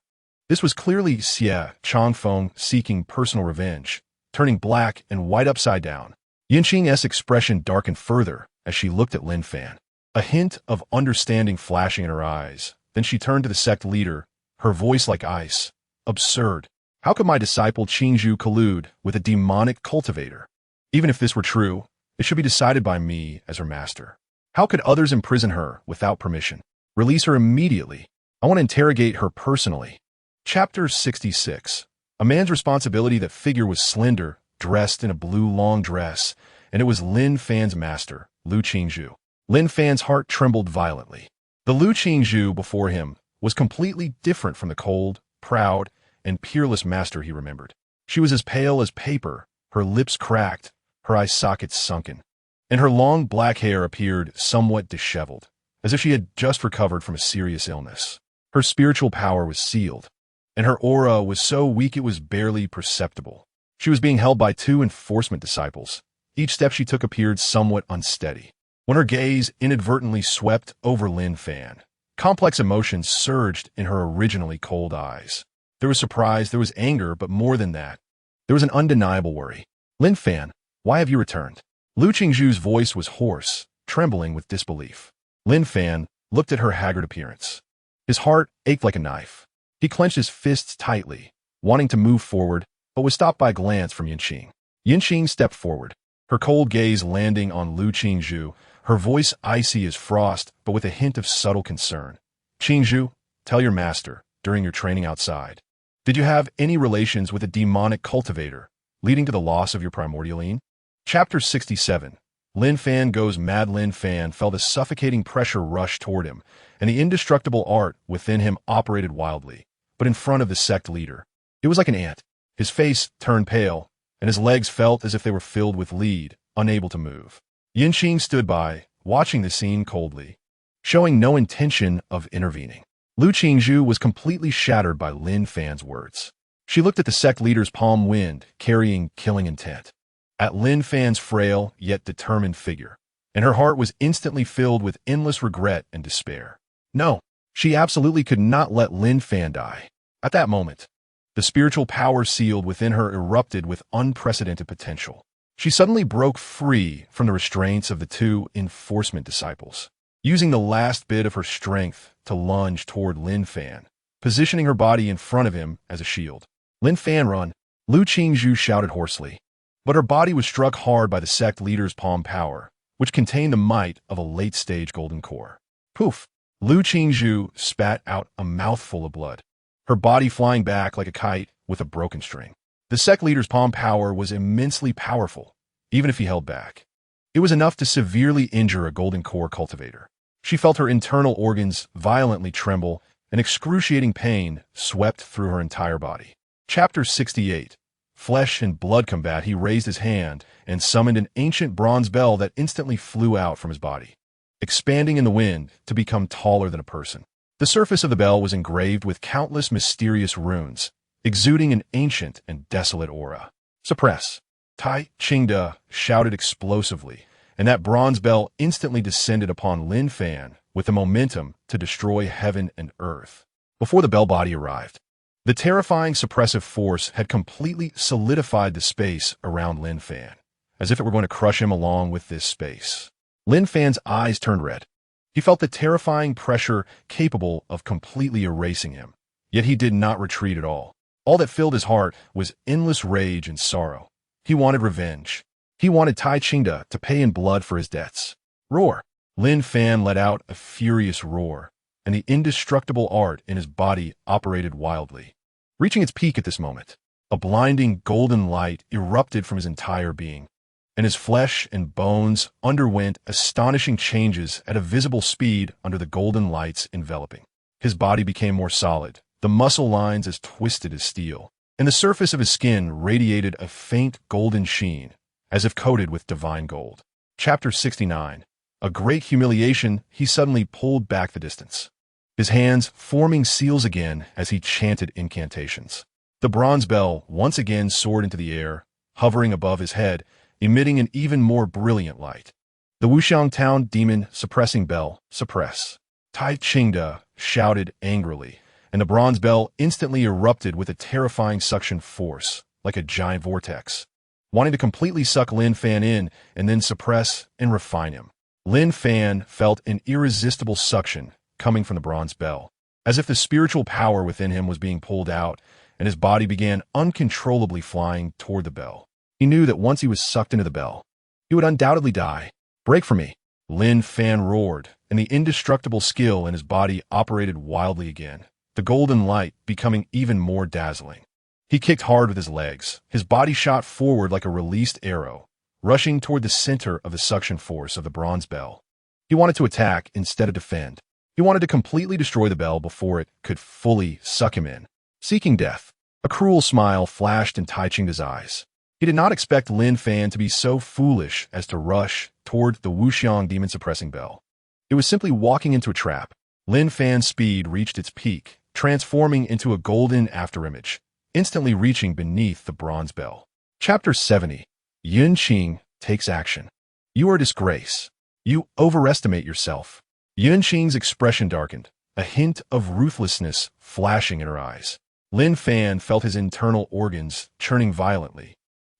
This was clearly Xie Changfeng seeking personal revenge, turning black and white upside down. Yunqing's expression darkened further as she looked at Lin Fan, a hint of understanding flashing in her eyes. Then she turned to the sect leader, her voice like ice. "Absurd. How could my disciple Qingzhu collude with a demonic cultivator? Even if this were true, it should be decided by me as her master. How could others imprison her without permission? Release her immediately. I want to interrogate her personally." Chapter 66. A man's responsibility. That figure was slender, dressed in a blue long dress, and it was Lin Fan's master, Lu Qingzhu. Lin Fan's heart trembled violently. The Lu Qingzhu before him was completely different from the cold, proud, and peerless master he remembered. She was as pale as paper, her lips cracked, her eye sockets sunken, and her long black hair appeared somewhat disheveled, as if she had just recovered from a serious illness. Her spiritual power was sealed, and her aura was so weak it was barely perceptible. She was being held by two enforcement disciples. Each step she took appeared somewhat unsteady. When her gaze inadvertently swept over Lin Fan, complex emotions surged in her originally cold eyes. There was surprise, there was anger, but more than that, there was an undeniable worry. "Lin Fan, why have you returned?" Lu Qingzhu's voice was hoarse, trembling with disbelief. Lin Fan looked at her haggard appearance. His heart ached like a knife. He clenched his fists tightly, wanting to move forward, but was stopped by a glance from Yunqing. Yunqing stepped forward, her cold gaze landing on Lu Qingzhu, her voice icy as frost, but with a hint of subtle concern. "Qingzhu, tell your master, during your training outside, did you have any relations with a demonic cultivator, leading to the loss of your primordial eon?" Chapter 67. Lin Fan goes mad. Lin Fan felt a suffocating pressure rush toward him, and the indestructible art within him operated wildly, but in front of the sect leader. It was like an ant. His face turned pale, and his legs felt as if they were filled with lead, unable to move. Yunqing stood by, watching the scene coldly, showing no intention of intervening. Lu Qingzhu was completely shattered by Lin Fan's words. She looked at the sect leader's palm wind, carrying killing intent, at Lin Fan's frail yet determined figure, and her heart was instantly filled with endless regret and despair. No, she absolutely could not let Lin Fan die. At that moment, the spiritual power sealed within her erupted with unprecedented potential. She suddenly broke free from the restraints of the two enforcement disciples, using the last bit of her strength to lunge toward Lin Fan, positioning her body in front of him as a shield. "Lin Fan, run!" Lu Qingzhu shouted hoarsely, but her body was struck hard by the sect leader's palm power, which contained the might of a late-stage golden core. Poof! Lu Qingzhu spat out a mouthful of blood, her body flying back like a kite with a broken string. The sect leader's palm power was immensely powerful, even if he held back. It was enough to severely injure a golden core cultivator. She felt her internal organs violently tremble, and excruciating pain swept through her entire body. Chapter 68. Flesh and blood combat. He raised his hand and summoned an ancient bronze bell that instantly flew out from his body, expanding in the wind to become taller than a person. The surface of the bell was engraved with countless mysterious runes, exuding an ancient and desolate aura. "Suppress." Tai Ching-Da shouted explosively, and that bronze bell instantly descended upon Lin Fan with the momentum to destroy heaven and earth. Before the bell body arrived, the terrifying suppressive force had completely solidified the space around Lin Fan, as if it were going to crush him along with this space. Lin Fan's eyes turned red. He felt the terrifying pressure capable of completely erasing him, yet he did not retreat at all. All that filled his heart was endless rage and sorrow. He wanted revenge. He wanted Tai Ching-Da to pay in blood for his debts. Roar! Lin Fan let out a furious roar, and the indestructible art in his body operated wildly. Reaching its peak at this moment, a blinding golden light erupted from his entire being, and his flesh and bones underwent astonishing changes at a visible speed under the golden light's enveloping. His body became more solid, the muscle lines as twisted as steel, and the surface of his skin radiated a faint golden sheen, as if coated with divine gold. Chapter 69. A great humiliation, he suddenly pulled back the distance, his hands forming seals again as he chanted incantations. The bronze bell once again soared into the air, hovering above his head, emitting an even more brilliant light. The Wuxiang Town demon suppressing bell, suppress. Tai Ching-Da shouted angrily, and the bronze bell instantly erupted with a terrifying suction force, like a giant vortex, wanting to completely suck Lin Fan in and then suppress and refine him. Lin Fan felt an irresistible suction coming from the bronze bell, as if the spiritual power within him was being pulled out, and his body began uncontrollably flying toward the bell. He knew that once he was sucked into the bell, he would undoubtedly die. Break from me! Lin Fan roared, and the indestructible skill in his body operated wildly again, the golden light becoming even more dazzling. He kicked hard with his legs. His body shot forward like a released arrow, rushing toward the center of the suction force of the bronze bell. He wanted to attack instead of defend. He wanted to completely destroy the bell before it could fully suck him in. Seeking death. A cruel smile flashed in Tai Ching-Da's eyes. He did not expect Lin Fan to be so foolish as to rush toward the Wuxiang demon-suppressing bell. It was simply walking into a trap. Lin Fan's speed reached its peak, transforming into a golden afterimage, instantly reaching beneath the bronze bell. Chapter 70. Yun Qing takes action. You are a disgrace. You overestimate yourself. Yun Qing's expression darkened, a hint of ruthlessness flashing in her eyes. Lin Fan felt his internal organs churning violently,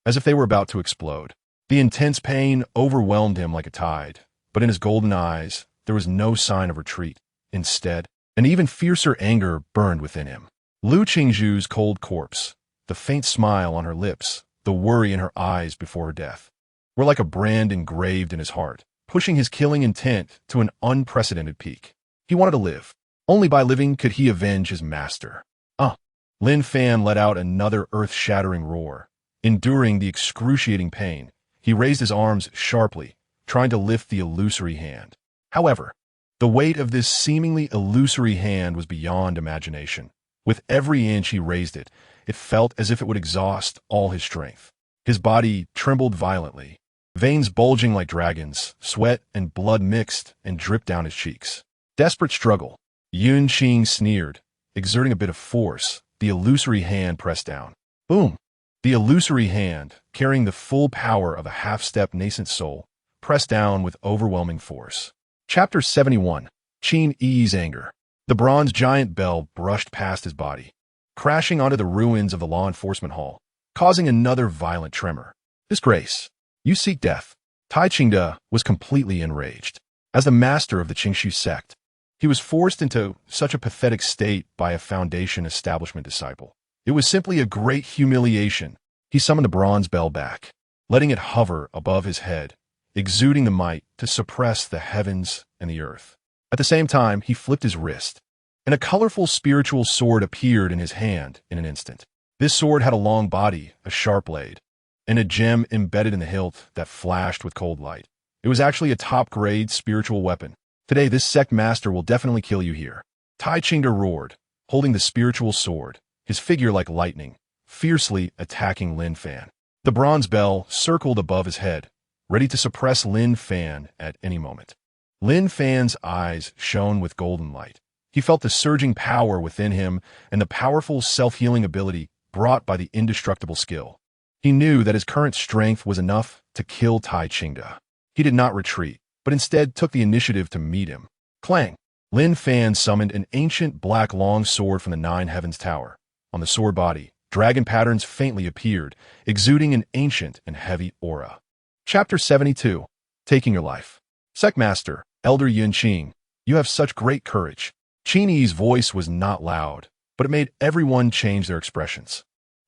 as if they were about to explode. The intense pain overwhelmed him like a tide, but in his golden eyes, there was no sign of retreat. Instead, an even fiercer anger burned within him. Lu Qingzhu's cold corpse, the faint smile on her lips, the worry in her eyes before her death, were like a brand engraved in his heart, pushing his killing intent to an unprecedented peak. He wanted to live. Only by living could he avenge his master. Lin Fan let out another earth-shattering roar. Enduring the excruciating pain, he raised his arms sharply, trying to lift the illusory hand. However, the weight of this seemingly illusory hand was beyond imagination. With every inch he raised it, it felt as if it would exhaust all his strength. His body trembled violently, veins bulging like dragons, sweat and blood mixed and dripped down his cheeks. Desperate struggle. Yun Qing sneered, exerting a bit of force. The illusory hand pressed down. Boom! The illusory hand, carrying the full power of a half-step nascent soul, pressed down with overwhelming force. Chapter 71. Qin Yi's anger. The bronze giant bell brushed past his body, crashing onto the ruins of the law enforcement hall, causing another violent tremor. Disgrace. You seek death. Tai Ching-Da was completely enraged. As the master of the Qingshu sect, he was forced into such a pathetic state by a Foundation establishment disciple. It was simply a great humiliation. He summoned the bronze bell back, letting it hover above his head, exuding the might to suppress the heavens and the earth. At the same time, he flipped his wrist, and a colorful spiritual sword appeared in his hand in an instant. This sword had a long body, a sharp blade, and a gem embedded in the hilt that flashed with cold light. It was actually a top-grade spiritual weapon. Today, this sect master will definitely kill you here. Tai Ching-Da roared, holding the spiritual sword, his figure like lightning, fiercely attacking Lin Fan. The bronze bell circled above his head, ready to suppress Lin Fan at any moment. Lin Fan's eyes shone with golden light. He felt the surging power within him and the powerful self-healing ability brought by the indestructible skill. He knew that his current strength was enough to kill Tai Chingde. He did not retreat, but instead took the initiative to meet him. Clang! Lin Fan summoned an ancient black long sword from the Nine Heavens Tower. On the sword body, dragon patterns faintly appeared, exuding an ancient and heavy aura. Chapter 72. Taking Your Life. Sectmaster, Elder Yun Qing, you have such great courage. Qin Yi's voice was not loud, but it made everyone change their expressions.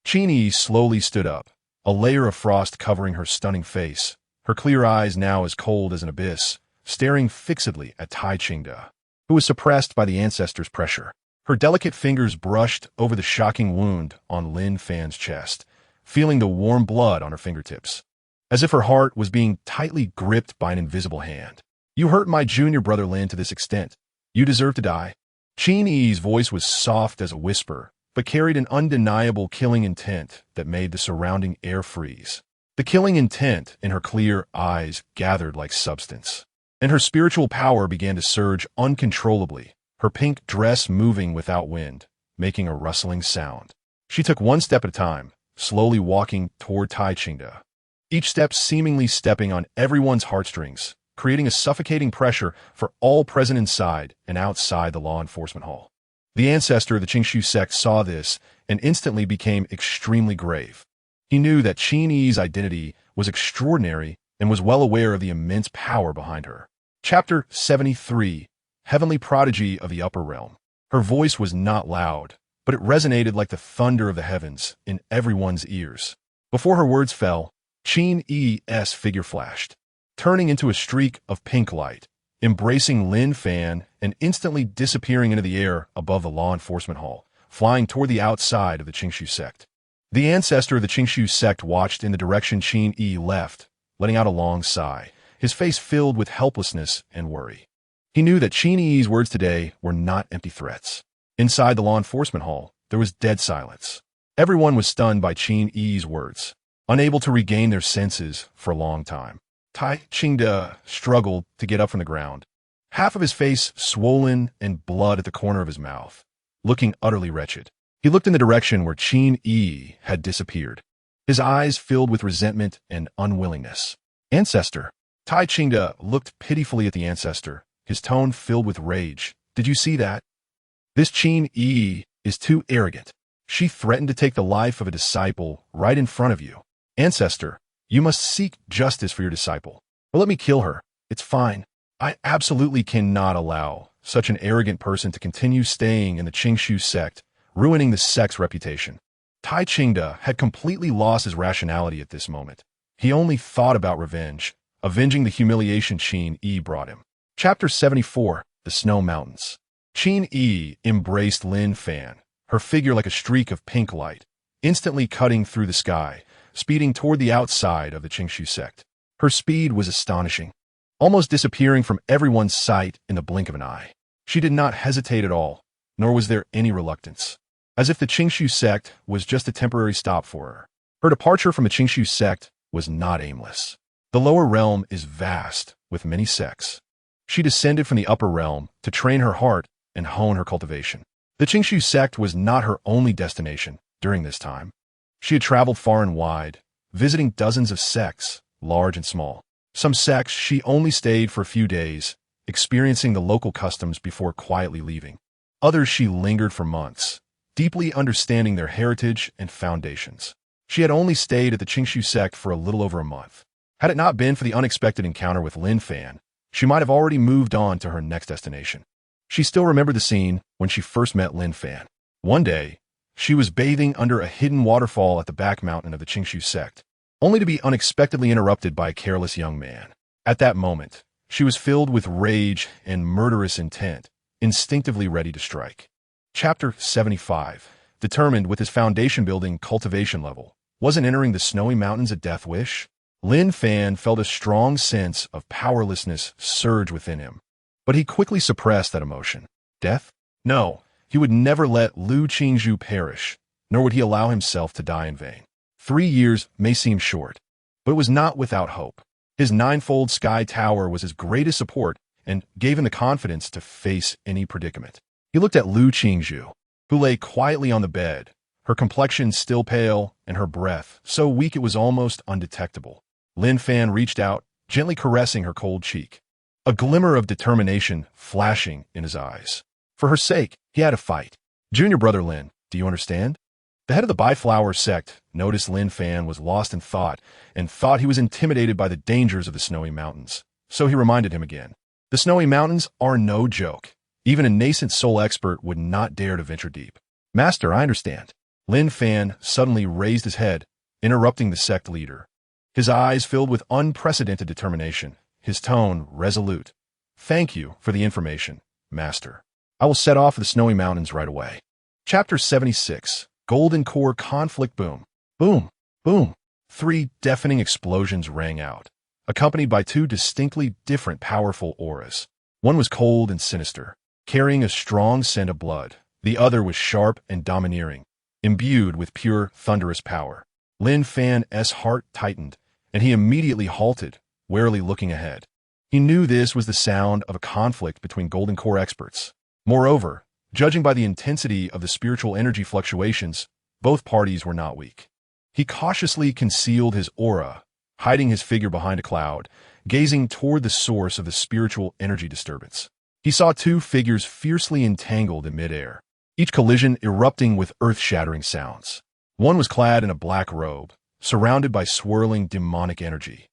Qin Yi slowly stood up, a layer of frost covering her stunning face, her clear eyes now as cold as an abyss, staring fixedly at Tai Chingde, who was suppressed by the ancestor's pressure. Her delicate fingers brushed over the shocking wound on Lin Fan's chest, feeling the warm blood on her fingertips, as if her heart was being tightly gripped by an invisible hand. You hurt my junior brother Lin to this extent. You deserve to die. Qin Yi's voice was soft as a whisper, but carried an undeniable killing intent that made the surrounding air freeze. The killing intent in her clear eyes gathered like substance, and her spiritual power began to surge uncontrollably, her pink dress moving without wind, making a rustling sound. She took one step at a time, slowly walking toward Tai Chingde, each step seemingly stepping on everyone's heartstrings, creating a suffocating pressure for all present inside and outside the law enforcement hall. The ancestor of the Qingshu sect saw this and instantly became extremely grave. He knew that Qin Yi's identity was extraordinary and was well aware of the immense power behind her. Chapter 73. Heavenly Prodigy of the Upper Realm. Her voice was not loud, but it resonated like the thunder of the heavens in everyone's ears. Before her words fell, Qin Yi's figure flashed, turning into a streak of pink light, embracing Lin Fan and instantly disappearing into the air above the law enforcement hall, flying toward the outside of the Qingshu sect. The ancestor of the Qingshu sect watched in the direction Qin Yi left, letting out a long sigh, his face filled with helplessness and worry. He knew that Qin Yi's words today were not empty threats. Inside the law enforcement hall, there was dead silence. Everyone was stunned by Qin Yi's words, unable to regain their senses for a long time. Tai Chingde struggled to get up from the ground, half of his face swollen and blood at the corner of his mouth, looking utterly wretched. He looked in the direction where Qin Yi had disappeared, his eyes filled with resentment and unwillingness. Ancestor. Tai Chingde looked pitifully at the ancestor, his tone filled with rage. Did you see that? This Qin Yi is too arrogant. She threatened to take the life of a disciple right in front of you. Ancestor, you must seek justice for your disciple. Or let me kill her. It's fine. I absolutely cannot allow such an arrogant person to continue staying in the Qingshu sect, ruining the sect's reputation. Tai Chingde had completely lost his rationality at this moment. He only thought about revenge, avenging the humiliation Qin Yi brought him. Chapter 74. The Snow Mountains. Qin Yi embraced Lin Fan, her figure like a streak of pink light, instantly cutting through the sky, speeding toward the outside of the Qingshu sect. Her speed was astonishing, almost disappearing from everyone's sight in the blink of an eye. She did not hesitate at all, nor was there any reluctance, as if the Qingshu sect was just a temporary stop for her. Her departure from the Qingshu sect was not aimless. The lower realm is vast, with many sects. She descended from the upper realm to train her heart and hone her cultivation. The Qingshu sect was not her only destination during this time. She had traveled far and wide, visiting dozens of sects, large and small. Some sects she only stayed for a few days, experiencing the local customs before quietly leaving. Others she lingered for months, deeply understanding their heritage and foundations. She had only stayed at the Qingshu sect for a little over a month. Had it not been for the unexpected encounter with Lin Fan, she might have already moved on to her next destination. She still remembered the scene when she first met Lin Fan. One day, she was bathing under a hidden waterfall at the back mountain of the Qingshu sect, only to be unexpectedly interrupted by a careless young man. At that moment, she was filled with rage and murderous intent, instinctively ready to strike. Chapter 75. Determined with his foundation-building cultivation level, wasn't entering the snowy mountains a death wish? Lin Fan felt a strong sense of powerlessness surge within him, but he quickly suppressed that emotion. Death? No, he would never let Lu Qingzhu perish, nor would he allow himself to die in vain. 3 years may seem short, but it was not without hope. His ninefold sky tower was his greatest support and gave him the confidence to face any predicament. He looked at Lu Qingzhu, who lay quietly on the bed, her complexion still pale and her breath so weak it was almost undetectable. Lin Fan reached out, gently caressing her cold cheek, a glimmer of determination flashing in his eyes. For her sake, he had to fight. Junior brother Lin, do you understand? The head of the Biflower sect noticed Lin Fan was lost in thought and thought he was intimidated by the dangers of the snowy mountains. So he reminded him again. The snowy mountains are no joke. Even a nascent soul expert would not dare to venture deep. Master, I understand. Lin Fan suddenly raised his head, interrupting the sect leader. His eyes filled with unprecedented determination, his tone resolute. Thank you for the information, Master. I will set off for the snowy mountains right away. Chapter 76. Golden Core Conflict Boom. Boom, boom. 3 deafening explosions rang out, accompanied by 2 distinctly different powerful auras. One was cold and sinister, carrying a strong scent of blood. The other was sharp and domineering, imbued with pure, thunderous power. Lin Fan's heart tightened, and he immediately halted, warily looking ahead. He knew this was the sound of a conflict between Golden Core experts. Moreover, judging by the intensity of the spiritual energy fluctuations, both parties were not weak. He cautiously concealed his aura, hiding his figure behind a cloud, gazing toward the source of the spiritual energy disturbance. He saw 2 figures fiercely entangled in midair, each collision erupting with earth-shattering sounds. One was clad in a black robe, surrounded by swirling demonic energy,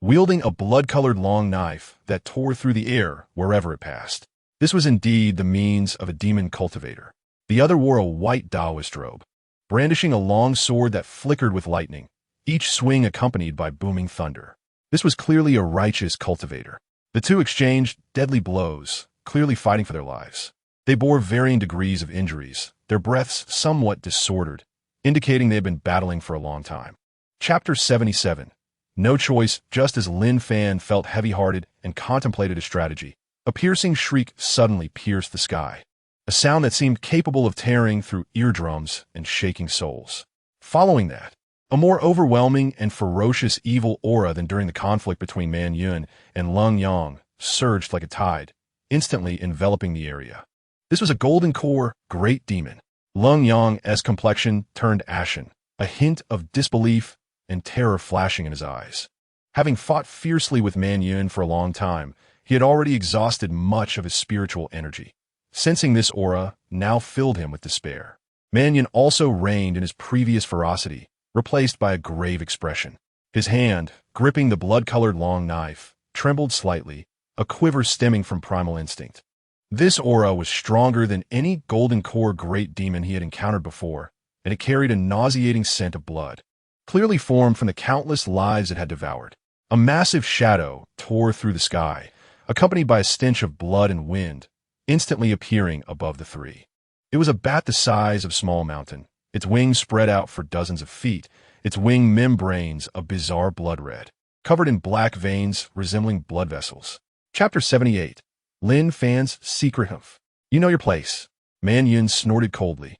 wielding a blood-colored long knife that tore through the air wherever it passed. This was indeed the means of a demon cultivator. The other wore a white Taoist robe, brandishing a long sword that flickered with lightning, each swing accompanied by booming thunder. This was clearly a righteous cultivator. The 2 exchanged deadly blows, clearly fighting for their lives. They bore varying degrees of injuries, their breaths somewhat disordered, indicating they had been battling for a long time. Chapter 77. No choice. Just as Lin Fan felt heavy-hearted and contemplated a strategy, a piercing shriek suddenly pierced the sky, a sound that seemed capable of tearing through eardrums and shaking souls. Following that, a more overwhelming and ferocious evil aura than during the conflict between Man Yun and Lung Yang surged like a tide, instantly enveloping the area. This was a Golden Core Great Demon. Lung Yang's complexion turned ashen, a hint of disbelief and terror flashing in his eyes. Having fought fiercely with Man Yun for a long time, he had already exhausted much of his spiritual energy. Sensing this aura now filled him with despair. Man Yun also reigned in his previous ferocity, replaced by a grave expression. His hand, gripping the blood-colored long knife, trembled slightly, a quiver stemming from primal instinct. This aura was stronger than any Golden Core Great Demon he had encountered before, and it carried a nauseating scent of blood, clearly formed from the countless lives it had devoured. A massive shadow tore through the sky, accompanied by a stench of blood and wind, instantly appearing above the 3. It was a bat the size of Small Mountain, its wings spread out for dozens of feet, its wing membranes a bizarre blood red, covered in black veins resembling blood vessels. Chapter 78. Lin Fan's Secret Humph. You know your place. Man Yun snorted coldly,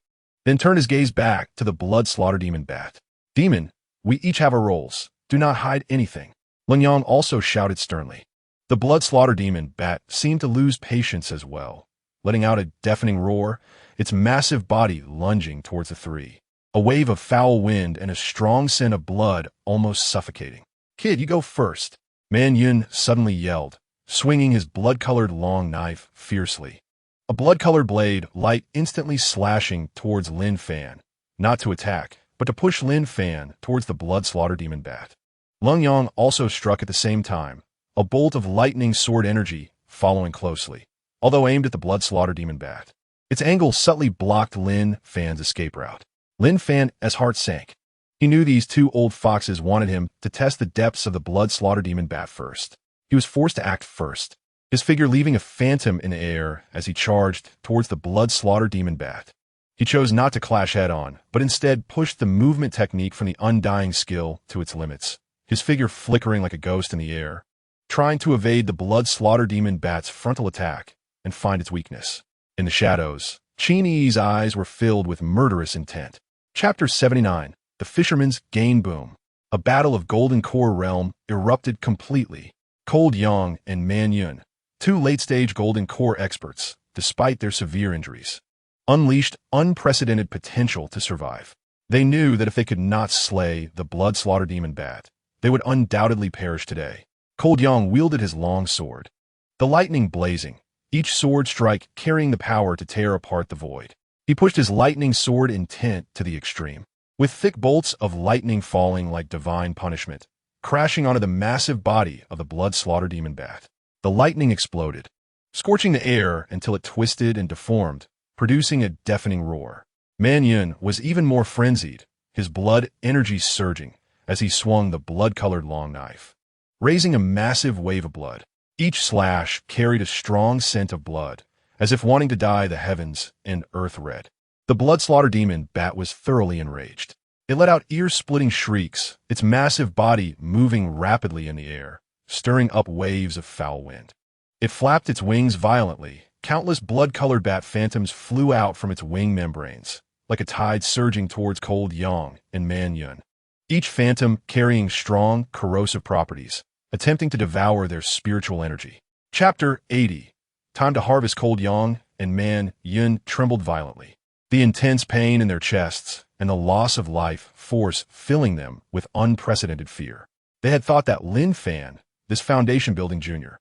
then turned his gaze back to the blood slaughter demon bat. Demon, we each have our roles. Do not hide anything. Lin Yang also shouted sternly. The blood slaughter demon bat seemed to lose patience as well, letting out a deafening roar, its massive body lunging towards the 3. A wave of foul wind and a strong scent of blood almost suffocating. Kid, you go first. Man Yun suddenly yelled, swinging his blood-colored long knife fiercely. A blood-colored blade light instantly slashing towards Lin Fan, not to attack, but to push Lin Fan towards the blood slaughter demon bat. Lung Yang also struck at the same time, a bolt of lightning sword energy following closely, although aimed at the blood slaughter demon bat. Its angle subtly blocked Lin Fan's escape route. Lin Fan's heart sank. He knew these 2 old foxes wanted him to test the depths of the blood slaughter demon bat first. He was forced to act first, his figure leaving a phantom in the air as he charged towards the blood slaughter demon bat. He chose not to clash head-on, but instead pushed the movement technique from the Undying skill to its limits, his figure flickering like a ghost in the air, trying to evade the blood slaughter demon bat's frontal attack and find its weakness. In the shadows, Qin eyes were filled with murderous intent. Chapter 79. The Fisherman's Gain Boom. A battle of Golden Core realm erupted completely. Cold Yang and Man Yun, 2 late-stage Golden Core experts, despite their severe injuries, unleashed unprecedented potential to survive. They knew that if they could not slay the blood-slaughter demon bat, they would undoubtedly perish today. Cold Yang wielded his long sword, the lightning blazing, each sword strike carrying the power to tear apart the void. He pushed his lightning sword intent to the extreme, with thick bolts of lightning falling like divine punishment, crashing onto the massive body of the blood-slaughter demon bat. The lightning exploded, scorching the air until it twisted and deformed, producing a deafening roar. Man Yun was even more frenzied, his blood energy surging as he swung the blood-colored long knife, raising a massive wave of blood. Each slash carried a strong scent of blood, as if wanting to dye the heavens and earth red. The blood-slaughter demon bat was thoroughly enraged. It let out ear-splitting shrieks, its massive body moving rapidly in the air, stirring up waves of foul wind. It flapped its wings violently. Countless blood-colored bat phantoms flew out from its wing membranes, like a tide surging towards Cold Yang and Man Yun, each phantom carrying strong, corrosive properties, attempting to devour their spiritual energy. Chapter 80. Time to harvest. Cold Yang and Man Yun trembled violently, the intense pain in their chests and the loss of life force filling them with unprecedented fear. They had thought that Lin Fan, this foundation-building junior,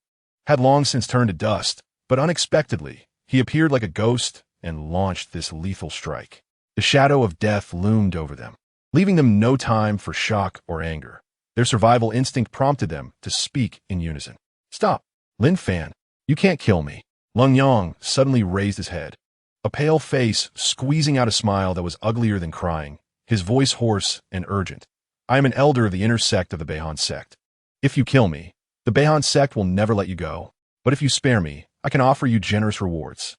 had long since turned to dust, but unexpectedly, he appeared like a ghost and launched this lethal strike. The shadow of death loomed over them, leaving them no time for shock or anger. Their survival instinct prompted them to speak in unison. "Stop, Lin Fan. You can't kill me." Lung Yang suddenly raised his head, a pale face squeezing out a smile that was uglier than crying, his voice hoarse and urgent. "I am an elder of the inner sect of the Behan sect. If you kill me, the Behan sect will never let you go. But if you spare me, I can offer you generous rewards.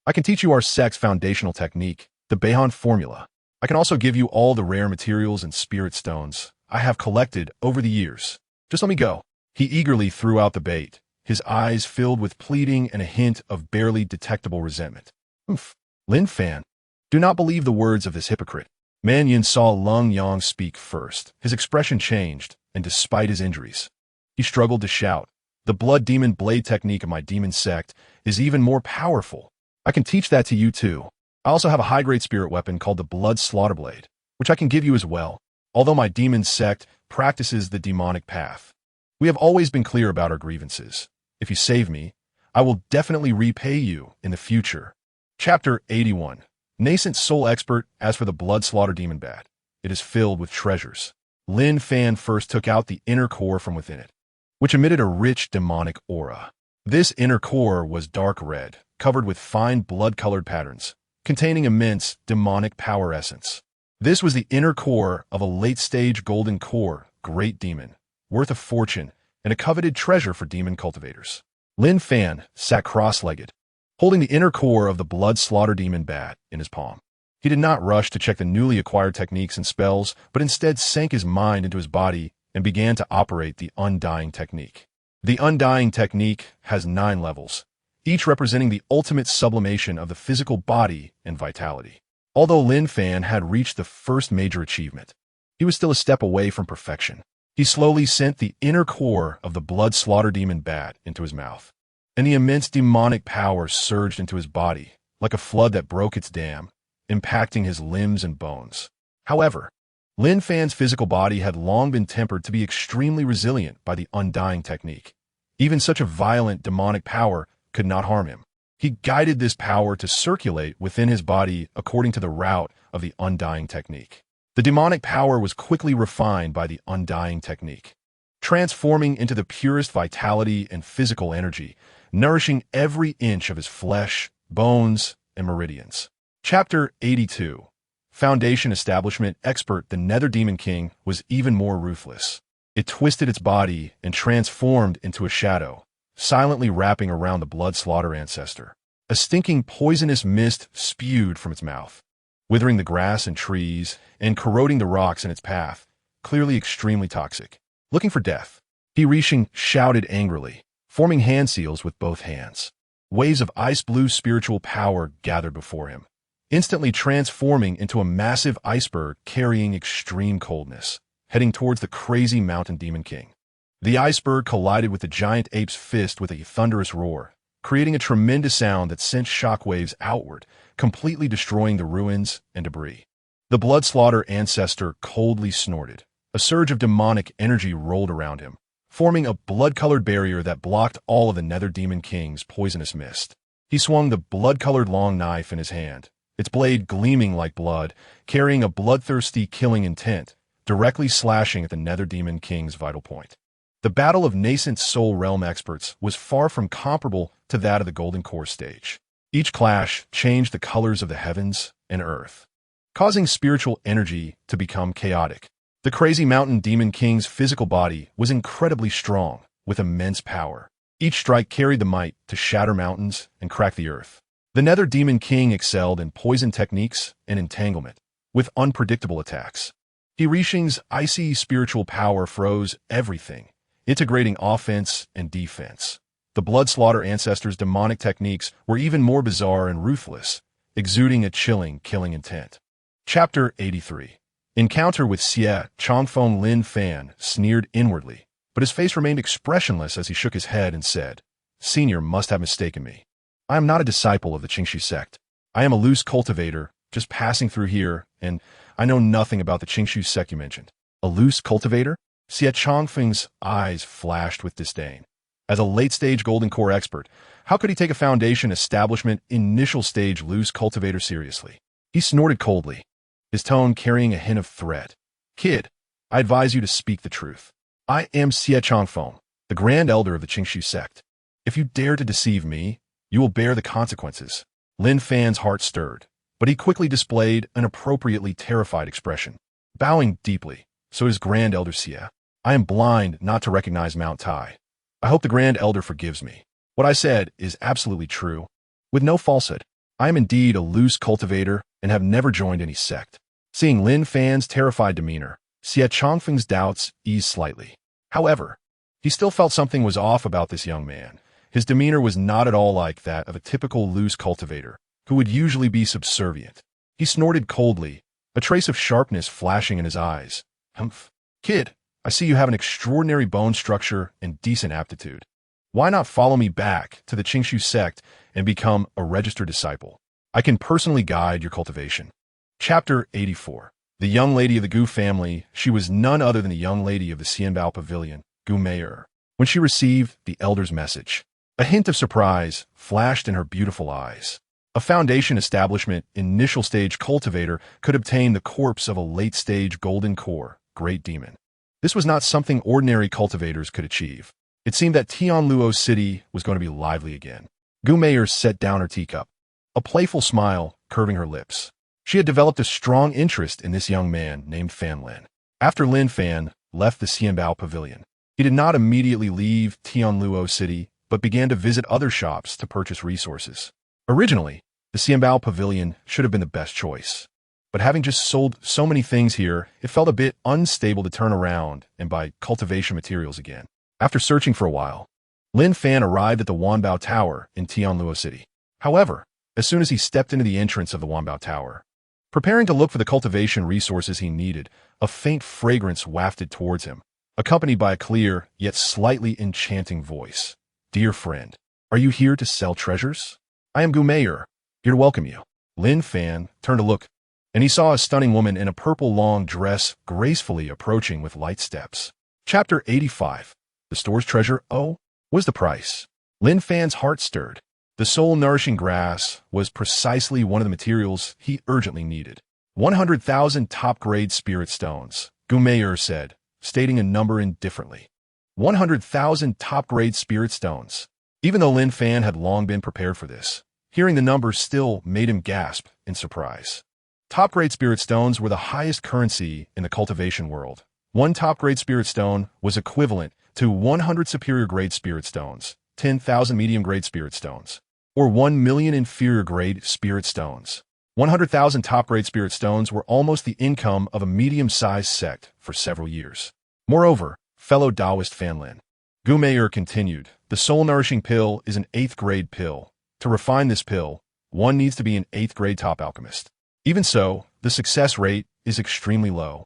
I can teach you our sect's foundational technique, the Behan formula. I can also give you all the rare materials and spirit stones I have collected over the years. Just let me go." He eagerly threw out the bait, his eyes filled with pleading and a hint of barely detectable resentment. "Oof, Lin Fan, do not believe the words of this hypocrite." Man Yin saw Lung Yang speak first. His expression changed, and despite his injuries, he struggled to shout, "The blood demon blade technique of my demon sect is even more powerful. I can teach that to you too. I also have a high-grade spirit weapon called the blood slaughter blade, which I can give you as well, although my demon sect practices the demonic path. We have always been clear about our grievances. If you save me, I will definitely repay you in the future." Chapter 81. Nascent Soul Expert. As for the blood slaughter demon bat, it is filled with treasures. Lin Fan first took out the inner core from within it, which emitted a rich demonic aura. This inner core was dark red, covered with fine blood-colored patterns, containing immense demonic power essence. This was the inner core of a late-stage golden core great demon, worth a fortune and a coveted treasure for demon cultivators. Lin Fan sat cross-legged, holding the inner core of the blood slaughter demon bat in his palm. He did not rush to check the newly acquired techniques and spells, but instead sank his mind into his body and began to operate the Undying Technique. The Undying Technique has 9 levels, each representing the ultimate sublimation of the physical body and vitality. Although Lin Fan had reached the first major achievement, he was still a step away from perfection. He slowly sent the inner core of the blood slaughter demon bat into his mouth, and the immense demonic power surged into his body like a flood that broke its dam, impacting his limbs and bones. However, Lin Fan's physical body had long been tempered to be extremely resilient by the Undying Technique. Even such a violent demonic power could not harm him. He guided this power to circulate within his body according to the route of the Undying Technique. The demonic power was quickly refined by the Undying Technique, transforming into the purest vitality and physical energy, nourishing every inch of his flesh, bones, and meridians. Chapter 82. Foundation Establishment Expert. The Nether Demon King was even more ruthless. It twisted its body and transformed into a shadow, silently wrapping around the blood slaughter ancestor. A stinking poisonous mist spewed from its mouth, withering the grass and trees and corroding the rocks in its path, clearly extremely toxic. Looking for death, He Rishing shouted angrily, forming hand seals with both hands. Waves of ice-blue spiritual power gathered before him, instantly transforming into a massive iceberg carrying extreme coldness, heading towards the crazy mountain demon king. The iceberg collided with the giant ape's fist with a thunderous roar, creating a tremendous sound that sent shockwaves outward, completely destroying the ruins and debris. The blood-slaughter ancestor coldly snorted. A surge of demonic energy rolled around him, forming a blood-colored barrier that blocked all of the Nether Demon King's poisonous mist. He swung the blood-colored long knife in his hand, its blade gleaming like blood, carrying a bloodthirsty killing intent, directly slashing at the Nether Demon King's vital point. The battle of nascent soul realm experts was far from comparable to that of the Golden Core stage. Each clash changed the colors of the heavens and earth, causing spiritual energy to become chaotic. The crazy mountain demon king's physical body was incredibly strong, with immense power. Each strike carried the might to shatter mountains and crack the earth. The Nether Demon King excelled in poison techniques and entanglement, with unpredictable attacks. Hirishing's icy spiritual power froze everything, integrating offense and defense. The blood-slaughter ancestors' demonic techniques were even more bizarre and ruthless, exuding a chilling killing intent. Chapter 83. Encounter with Xie. Chongfeng Lin Fan sneered inwardly, but his face remained expressionless as he shook his head and said, "Senior must have mistaken me. I am not a disciple of the Qingshu sect. I am a loose cultivator, just passing through here, and I know nothing about the Qingshu sect you mentioned." A loose cultivator? Xie Chongfeng's eyes flashed with disdain. As a late-stage Golden Core expert, how could he take a Foundation Establishment initial-stage loose cultivator seriously? He snorted coldly, his tone carrying a hint of threat. "Kid, I advise you to speak the truth. I am Xie Chongfeng, the Grand Elder of the Qingshu sect. If you dare to deceive me, you will bear the consequences." Lin Fan's heart stirred, but he quickly displayed an appropriately terrified expression. Bowing deeply, "So is Grand Elder Xie. I am blind not to recognize Mount Tai. I hope the Grand Elder forgives me. What I said is absolutely true, with no falsehood. I am indeed a loose cultivator and have never joined any sect." Seeing Lin Fan's terrified demeanor, Xie Chongfeng's doubts eased slightly. However, he still felt something was off about this young man. His demeanor was not at all like that of a typical loose cultivator, who would usually be subservient. He snorted coldly, a trace of sharpness flashing in his eyes. "Humph. Kid, I see you have an extraordinary bone structure and decent aptitude. Why not follow me back to the Qingshu sect and become a registered disciple? I can personally guide your cultivation." Chapter 84. The young lady of the Gu family. She was none other than the young lady of the Xianbao Pavilion, Gu Meier. When she received the elder's message, a hint of surprise flashed in her beautiful eyes. A Foundation Establishment initial-stage cultivator could obtain the corpse of a late-stage Golden Core Great Demon. This was not something ordinary cultivators could achieve. It seemed that Tianluo City was going to be lively again. Gu Meier set down her teacup, a playful smile curving her lips. She had developed a strong interest in this young man named Fan Lin. After Lin Fan left the Xianbao Pavilion, he did not immediately leave Tianluo City, but began to visit other shops to purchase resources. Originally, the Xianbao Pavilion should have been the best choice. But having just sold so many things here, it felt a bit unstable to turn around and buy cultivation materials again. After searching for a while, Lin Fan arrived at the Wanbao Tower in Tianluo City. However, as soon as he stepped into the entrance of the Wanbao Tower, preparing to look for the cultivation resources he needed, a faint fragrance wafted towards him, accompanied by a clear, yet slightly enchanting voice. "Dear friend, are you here to sell treasures? I am Gu Meier, here to welcome you." Lin Fan turned to look, and he saw a stunning woman in a purple long dress gracefully approaching with light steps. Chapter 85. The store's treasure, oh, was the price. Lin Fan's heart stirred. The soul-nourishing grass was precisely one of the materials he urgently needed. 100,000 top-grade spirit stones, Gu Meier said, stating a number indifferently. 100,000 top-grade spirit stones. Even though Lin Fan had long been prepared for this, hearing the number still made him gasp in surprise. Top-grade spirit stones were the highest currency in the cultivation world. One top-grade spirit stone was equivalent to 100 superior-grade spirit stones, 10,000 medium-grade spirit stones, or 1 million inferior-grade spirit stones. 100,000 top-grade spirit stones were almost the income of a medium-sized sect for several years. Moreover, fellow Taoist Fan Lin, Gu Meier continued, the soul-nourishing pill is an 8th-grade pill. To refine this pill, one needs to be an 8th-grade top alchemist. Even so, the success rate is extremely low.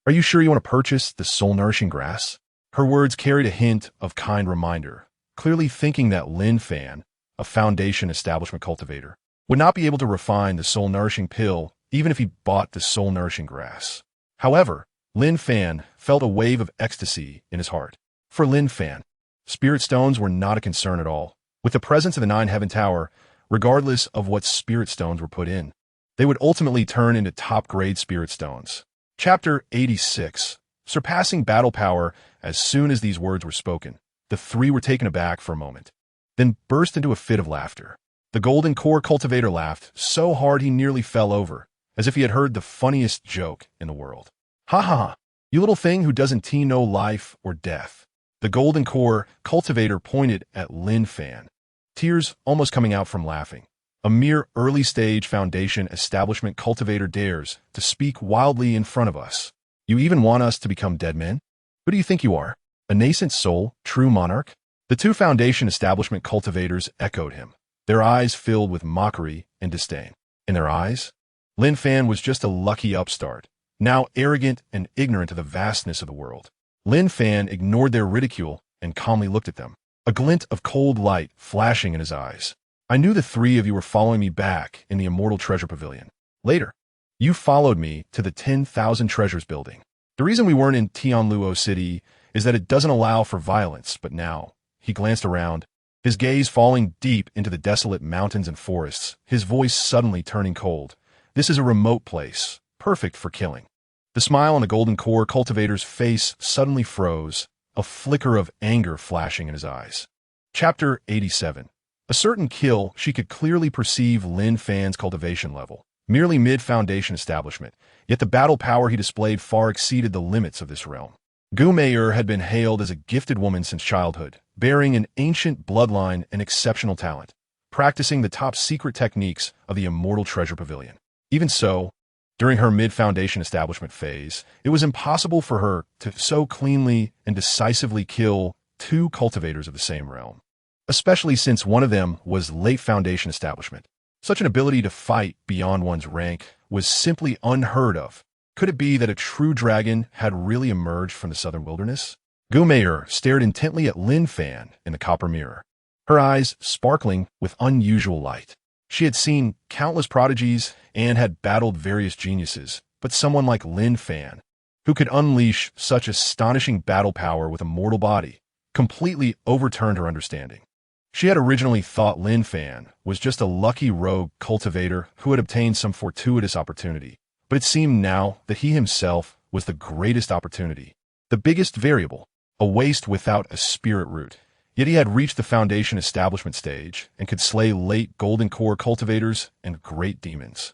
Are you sure you want to purchase the soul-nourishing grass? Her words carried a hint of kind reminder, clearly thinking that Lin Fan, a Foundation Establishment cultivator, would not be able to refine the soul-nourishing pill even if he bought the soul-nourishing grass. However, Lin Fan felt a wave of ecstasy in his heart. For Lin Fan, spirit stones were not a concern at all. With the presence of the Nine Heaven Tower, regardless of what spirit stones were put in, they would ultimately turn into top-grade spirit stones. Chapter 86. Surpassing battle power. As soon as these words were spoken, the three were taken aback for a moment, then burst into a fit of laughter. The Golden Core cultivator laughed so hard he nearly fell over, as if he had heard the funniest joke in the world. Ha ha ha, you little thing who doesn't know life or death. The Golden Core cultivator pointed at Lin Fan, tears almost coming out from laughing. A mere early-stage foundation establishment cultivator dares to speak wildly in front of us. You even want us to become dead men? Who do you think you are? A nascent soul, true monarch? The two foundation establishment cultivators echoed him, their eyes filled with mockery and disdain. In their eyes, Lin Fan was just a lucky upstart, now arrogant and ignorant of the vastness of the world. Lin Fan ignored their ridicule and calmly looked at them, a glint of cold light flashing in his eyes. I knew the three of you were following me back in the Immortal Treasure Pavilion. Later, you followed me to the 10,000 Treasures building. The reason we weren't in Tianluo City is that it doesn't allow for violence, but now, he glanced around, his gaze falling deep into the desolate mountains and forests, his voice suddenly turning cold. This is a remote place, perfect for killing. The smile on the Golden Core cultivator's face suddenly froze, a flicker of anger flashing in his eyes. Chapter 87. A certain kill, she could clearly perceive Lin Fan's cultivation level, merely mid-foundation establishment, yet the battle power he displayed far exceeded the limits of this realm. Gu Meier had been hailed as a gifted woman since childhood, bearing an ancient bloodline and exceptional talent, practicing the top-secret techniques of the Immortal Treasure Pavilion. Even so, during her mid-foundation establishment phase, it was impossible for her to so cleanly and decisively kill two cultivators of the same realm, especially since one of them was late foundation establishment. Such an ability to fight beyond one's rank was simply unheard of. Could it be that a true dragon had really emerged from the southern wilderness? Gu Meier stared intently at Lin Fan in the copper mirror, her eyes sparkling with unusual light. She had seen countless prodigies and had battled various geniuses, but someone like Lin Fan, who could unleash such astonishing battle power with a mortal body, completely overturned her understanding. She had originally thought Lin Fan was just a lucky rogue cultivator who had obtained some fortuitous opportunity, but it seemed now that he himself was the greatest opportunity, the biggest variable, a waste without a spirit root. Yet he had reached the foundation establishment stage and could slay late Golden Core cultivators and great demons,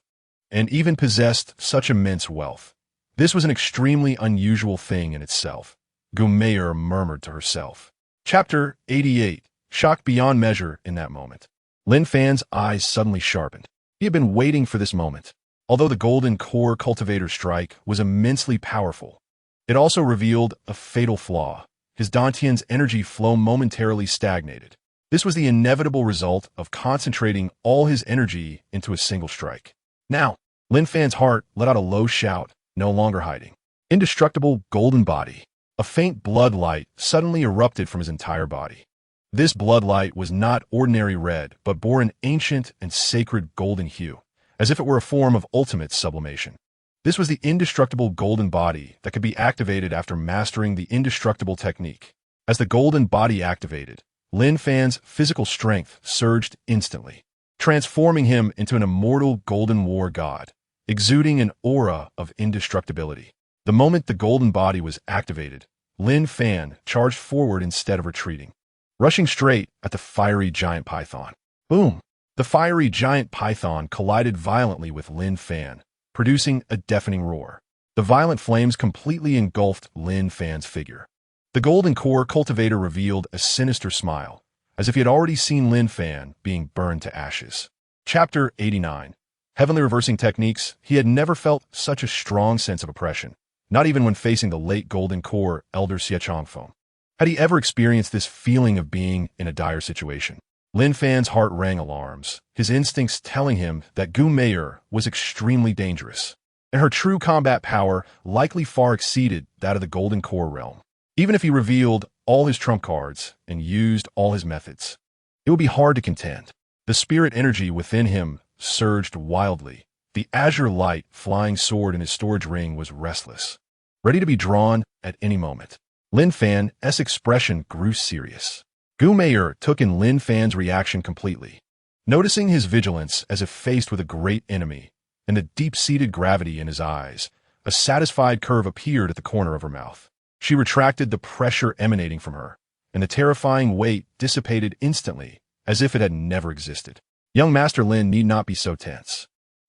and even possessed such immense wealth. This was an extremely unusual thing in itself, Gu Meier murmured to herself. Chapter 88. Shocked beyond measure in that moment, Lin Fan's eyes suddenly sharpened. He had been waiting for this moment. Although the Golden Core cultivator strike was immensely powerful, it also revealed a fatal flaw. His Dantian's energy flow momentarily stagnated. This was the inevitable result of concentrating all his energy into a single strike. Now, Lin Fan's heart let out a low shout, no longer hiding. Indestructible golden body. A faint blood light suddenly erupted from his entire body. This blood light was not ordinary red, but bore an ancient and sacred golden hue, as if it were a form of ultimate sublimation. This was the indestructible golden body that could be activated after mastering the indestructible technique. As the golden body activated, Lin Fan's physical strength surged instantly, transforming him into an immortal golden war god, exuding an aura of indestructibility. The moment the golden body was activated, Lin Fan charged forward instead of retreating, rushing straight at the fiery giant python. Boom! The fiery giant python collided violently with Lin Fan, producing a deafening roar. The violent flames completely engulfed Lin Fan's figure. The Golden Core cultivator revealed a sinister smile, as if he had already seen Lin Fan being burned to ashes. Chapter 89. Heavenly reversing techniques. He had never felt such a strong sense of oppression, not even when facing the late Golden Core Elder Xiechongfeng. Had he ever experienced this feeling of being in a dire situation? Lin Fan's heart rang alarms, his instincts telling him that Gu Meier was extremely dangerous, and her true combat power likely far exceeded that of the Golden Core realm. Even if he revealed all his trump cards and used all his methods, it would be hard to contend. The spirit energy within him surged wildly, The azure light flying sword in his storage ring was restless, ready to be drawn at any moment. Lin Fan's expression grew serious. Gu Meier took in Lin Fan's reaction completely, noticing his vigilance as if faced with a great enemy, and the deep-seated gravity in his eyes. A satisfied curve appeared at the corner of her mouth. She retracted the pressure emanating from her, and the terrifying weight dissipated instantly, as if it had never existed. Young Master Lin need not be so tense.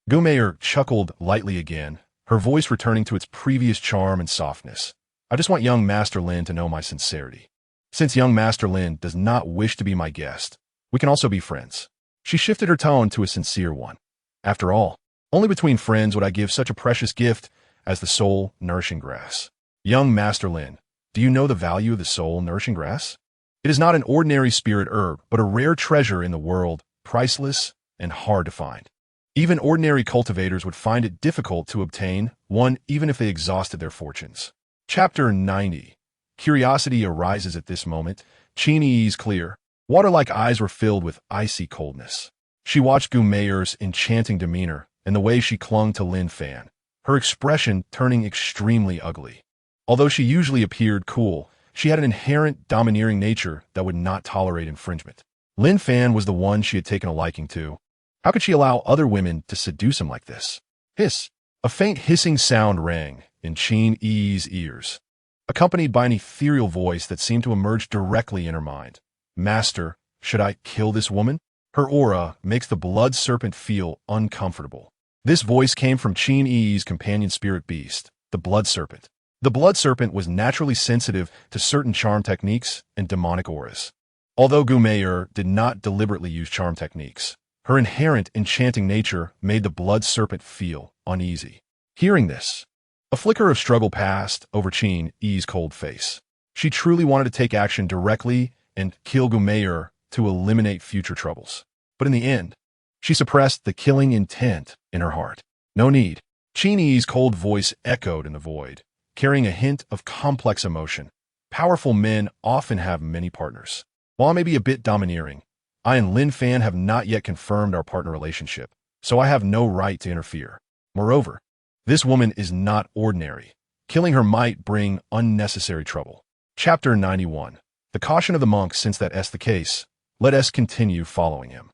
Gu Meier chuckled lightly again, her voice returning to its previous charm and softness. I just want young Master Lin to know my sincerity. Since young Master Lin does not wish to be my guest, we can also be friends. She shifted her tone to a sincere one. After all, only between friends would I give such a precious gift as the soul-nourishing grass. Young Master Lin, do you know the value of the soul-nourishing grass? It is not an ordinary spirit herb, but a rare treasure in the world, priceless and hard to find. Even ordinary cultivators would find it difficult to obtain one even if they exhausted their fortunes. Chapter 90. Curiosity arises at this moment. Qin Yi's clear, water-like eyes were filled with icy coldness. She watched Gu Meier's enchanting demeanor and the way she clung to Lin Fan, her expression turning extremely ugly. Although she usually appeared cool, she had an inherent domineering nature that would not tolerate infringement. Lin Fan was the one she had taken a liking to. How could she allow other women to seduce him like this? Hiss! A faint hissing sound rang in Qin Yi's ears, accompanied by an ethereal voice that seemed to emerge directly in her mind. Master, should I kill this woman? Her aura makes the blood serpent feel uncomfortable. This voice came from Qin Yi's companion spirit beast, the blood serpent. The blood serpent was naturally sensitive to certain charm techniques and demonic auras. Although Gu Meier did not deliberately use charm techniques, her inherent enchanting nature made the blood serpent feel uneasy. Hearing this, a flicker of struggle passed over Qin Yi's cold face. She truly wanted to take action directly and kill Gu Meier to eliminate future troubles. But in the end, she suppressed the killing intent in her heart. No need. Qin Yi's cold voice echoed in the void, carrying a hint of complex emotion. Powerful men often have many partners. While I may be a bit domineering, I and Lin Fan have not yet confirmed our partner relationship, so I have no right to interfere. Moreover, this woman is not ordinary. Killing her might bring unnecessary trouble. Chapter 91. The caution of the monk. Since that's the case, let us continue following him.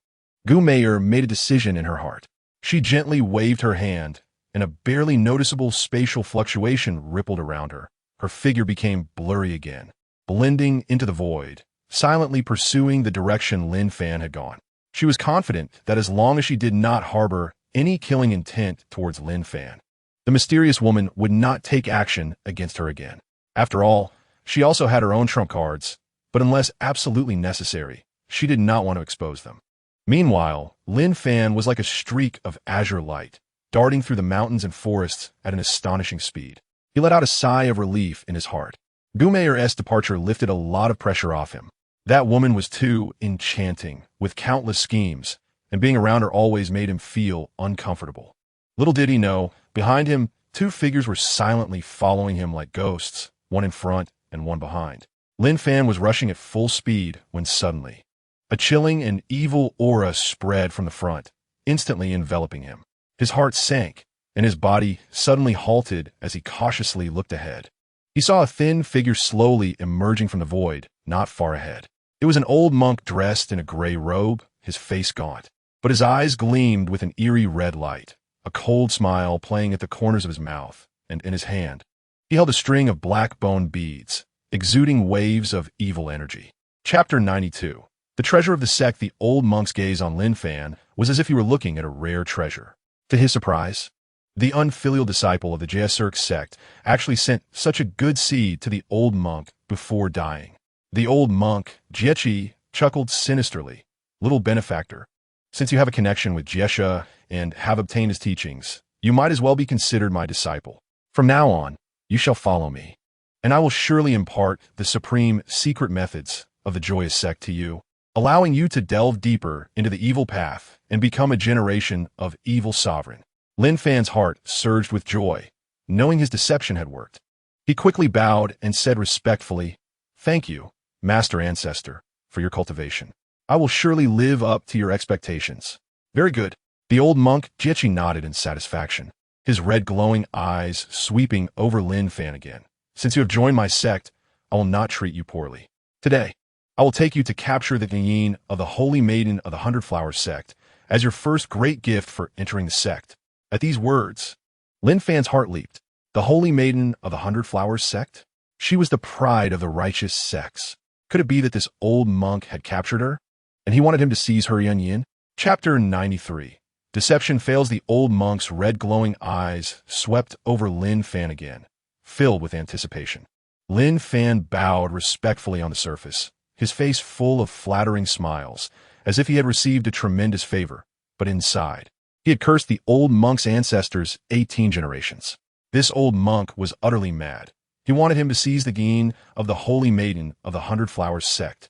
Gu Meier made a decision in her heart. She gently waved her hand, and a barely noticeable spatial fluctuation rippled around her. Her figure became blurry again, blending into the void, silently pursuing the direction Lin Fan had gone. She was confident that as long as she did not harbor any killing intent towards Lin Fan, the mysterious woman would not take action against her again. After all, she also had her own trump cards, but unless absolutely necessary, she did not want to expose them. Meanwhile, Lin Fan was like a streak of azure light, darting through the mountains and forests at an astonishing speed. He let out a sigh of relief in his heart. Gu Meier's departure lifted a lot of pressure off him. That woman was too enchanting, with countless schemes, and being around her always made him feel uncomfortable. Little did he know, behind him, two figures were silently following him like ghosts, one in front and one behind. Lin Fan was rushing at full speed when suddenly, a chilling and evil aura spread from the front, instantly enveloping him. His heart sank, and his body suddenly halted as he cautiously looked ahead. He saw a thin figure slowly emerging from the void, not far ahead. It was an old monk dressed in a gray robe, his face gaunt, but his eyes gleamed with an eerie red light, a cold smile playing at the corners of his mouth, and in his hand, he held a string of black bone beads, exuding waves of evil energy. Chapter 92. The treasure of the sect. The old monk's gaze on Lin Fan was as if he were looking at a rare treasure. To his surprise, the unfilial disciple of the Jesurk sect actually sent such a good seed to the old monk before dying. The old monk, Jiechi, chuckled sinisterly. Little benefactor, since you have a connection with Jesha and have obtained his teachings, you might as well be considered my disciple. From now on, you shall follow me, and I will surely impart the supreme secret methods of the joyous sect to you, allowing you to delve deeper into the evil path and become a generation of evil sovereign. Lin Fan's heart surged with joy, knowing his deception had worked. He quickly bowed and said respectfully, "Thank you, Master Ancestor, for your cultivation. I will surely live up to your expectations." "Very good. The old monk Jiechi nodded in satisfaction, his red glowing eyes sweeping over Lin Fan again. Since you have joined my sect, I will not treat you poorly. Today, I will take you to capture the Yin of the Holy Maiden of the Hundred Flowers sect as your first great gift for entering the sect. At these words, Lin Fan's heart leaped. The Holy Maiden of the Hundred Flowers sect? She was the pride of the righteous sects. Could it be that this old monk had captured her, and he wanted him to seize her yin? Chapter 93. Deception fails. The old monk's red glowing eyes swept over Lin Fan again, filled with anticipation. Lin Fan bowed respectfully on the surface, his face full of flattering smiles, as if he had received a tremendous favor, but inside, he had cursed the old monk's ancestors 18 generations. This old monk was utterly mad. He wanted him to seize the yin of the Holy Maiden of the Hundred Flowers sect.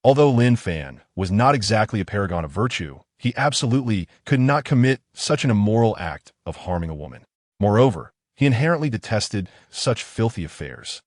Although Lin Fan was not exactly a paragon of virtue, he absolutely could not commit such an immoral act of harming a woman. Moreover, he inherently detested such filthy affairs.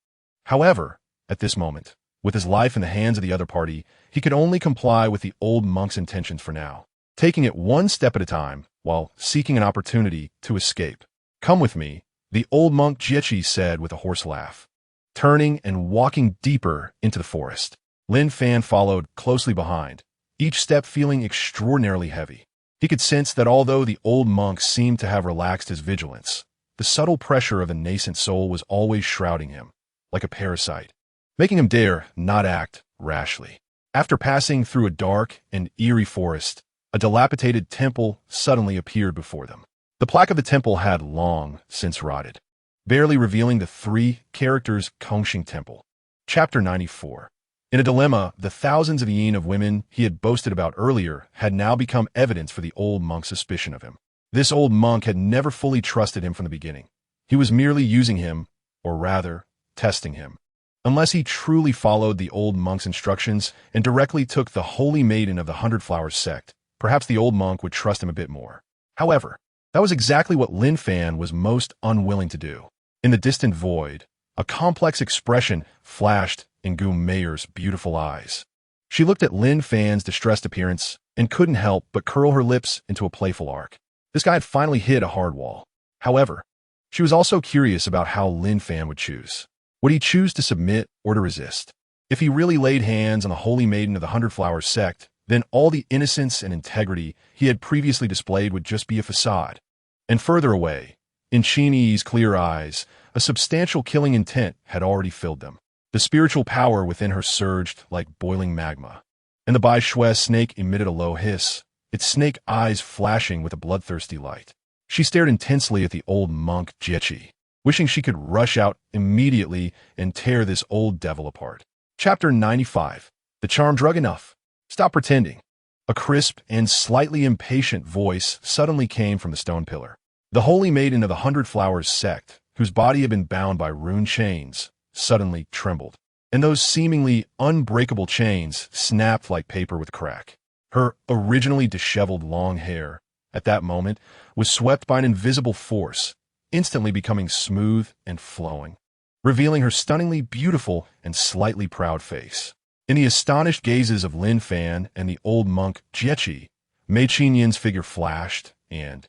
However, at this moment, with his life in the hands of the other party, he could only comply with the old monk's intentions for now, taking it one step at a time while seeking an opportunity to escape. Come with me, the old monk Jiechi said with a hoarse laugh, turning and walking deeper into the forest. Lin Fan followed closely behind, each step feeling extraordinarily heavy. He could sense that although the old monk seemed to have relaxed his vigilance, the subtle pressure of a nascent soul was always shrouding him, like a parasite, making him dare not act rashly. After passing through a dark and eerie forest, a dilapidated temple suddenly appeared before them. The plaque of the temple had long since rotted, barely revealing the three characters Kongxing Temple. Chapter 94. In a dilemma, the thousands of yin of women he had boasted about earlier had now become evidence for the old monk's suspicion of him. This old monk had never fully trusted him from the beginning. He was merely using him, or rather, testing him. Unless he truly followed the old monk's instructions and directly took the Holy Maiden of the Hundred Flowers sect, perhaps the old monk would trust him a bit more. However, that was exactly what Lin Fan was most unwilling to do. In the distant void, a complex expression flashed in Gu Meier's beautiful eyes. She looked at Lin Fan's distressed appearance and couldn't help but curl her lips into a playful arc. This guy had finally hit a hard wall. However, she was also curious about how Lin Fan would choose. Would he choose to submit or to resist? If he really laid hands on the Holy Maiden of the Hundred Flowers sect, then all the innocence and integrity he had previously displayed would just be a facade. And further away, in Qini's clear eyes, a substantial killing intent had already filled them. The spiritual power within her surged like boiling magma, and the Bai Shui snake emitted a low hiss, its snake eyes flashing with a bloodthirsty light. She stared intensely at the old monk Jiechi, wishing she could rush out immediately and tear this old devil apart. Chapter 95. The charm drug enough. Stop pretending. A crisp and slightly impatient voice suddenly came from the stone pillar. The Holy Maiden of the Hundred Flowers sect, whose body had been bound by rune chains, suddenly trembled, and those seemingly unbreakable chains snapped like paper with crack. Her originally disheveled long hair, at that moment, was swept by an invisible force, instantly becoming smooth and flowing, revealing her stunningly beautiful and slightly proud face. In the astonished gazes of Lin Fan and the old monk Jiechi, Mei Qinyan's figure flashed, and,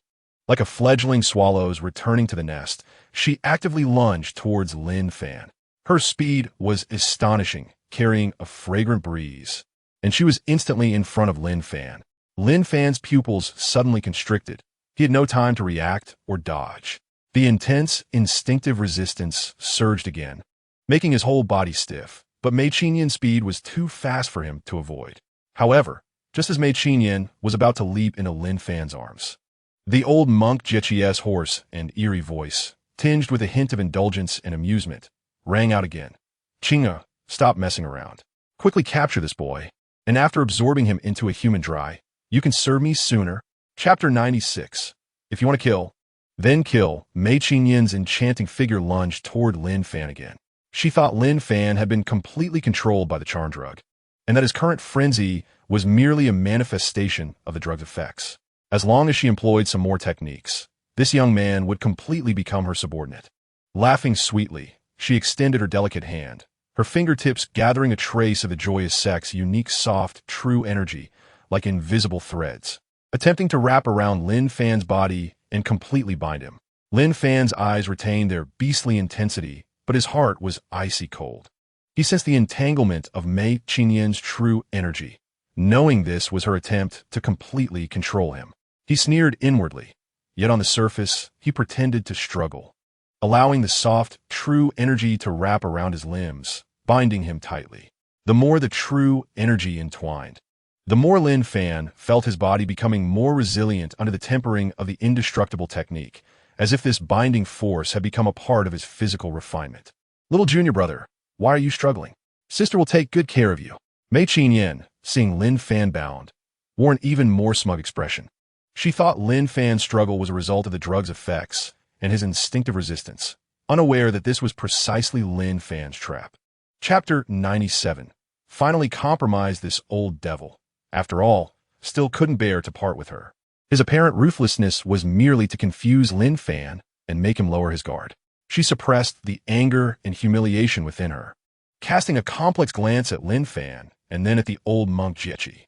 like a fledgling swallow's returning to the nest, she actively lunged towards Lin Fan. Her speed was astonishing, carrying a fragrant breeze, and she was instantly in front of Lin Fan. Lin Fan's pupils suddenly constricted. He had no time to react or dodge. The intense, instinctive resistance surged again, making his whole body stiff, but Mei Qinyan's speed was too fast for him to avoid. However, just as Mei Qinyan was about to leap into Lin Fan's arms, the old monk Jiechi's hoarse and eerie voice, tinged with a hint of indulgence and amusement, rang out again. Qing'e, stop messing around. Quickly capture this boy, and after absorbing him into a human dry, you can serve me sooner. Chapter 96. If you want to kill, then kill. Mei Qinyan's enchanting figure lunged toward Lin Fan again. She thought Lin Fan had been completely controlled by the charm drug, and that his current frenzy was merely a manifestation of the drug's effects. As long as she employed some more techniques, this young man would completely become her subordinate. Laughing sweetly, she extended her delicate hand, her fingertips gathering a trace of the joyous sex's unique soft, true energy like invisible threads. attempting to wrap around Lin Fan's body and completely bind him. Lin Fan's eyes retained their beastly intensity, but his heart was icy cold. He sensed the entanglement of Mei Qingyan's true energy. Knowing this was her attempt to completely control him, he sneered inwardly, yet on the surface, he pretended to struggle, allowing the soft, true energy to wrap around his limbs, binding him tightly. The more the true energy entwined, the more Lin Fan felt his body becoming more resilient under the tempering of the indestructible technique, as if this binding force had become a part of his physical refinement. Little junior brother, why are you struggling? Sister will take good care of you. Mei Qingyan, seeing Lin Fan bound, wore an even more smug expression. She thought Lin Fan's struggle was a result of the drug's effects and his instinctive resistance, unaware that this was precisely Lin Fan's trap. Chapter 97. Finally compromised this old devil. After all, still couldn't bear to part with her. His apparent ruthlessness was merely to confuse Lin Fan and make him lower his guard. She suppressed the anger and humiliation within her, casting a complex glance at Lin Fan and then at the old monk Jiechi.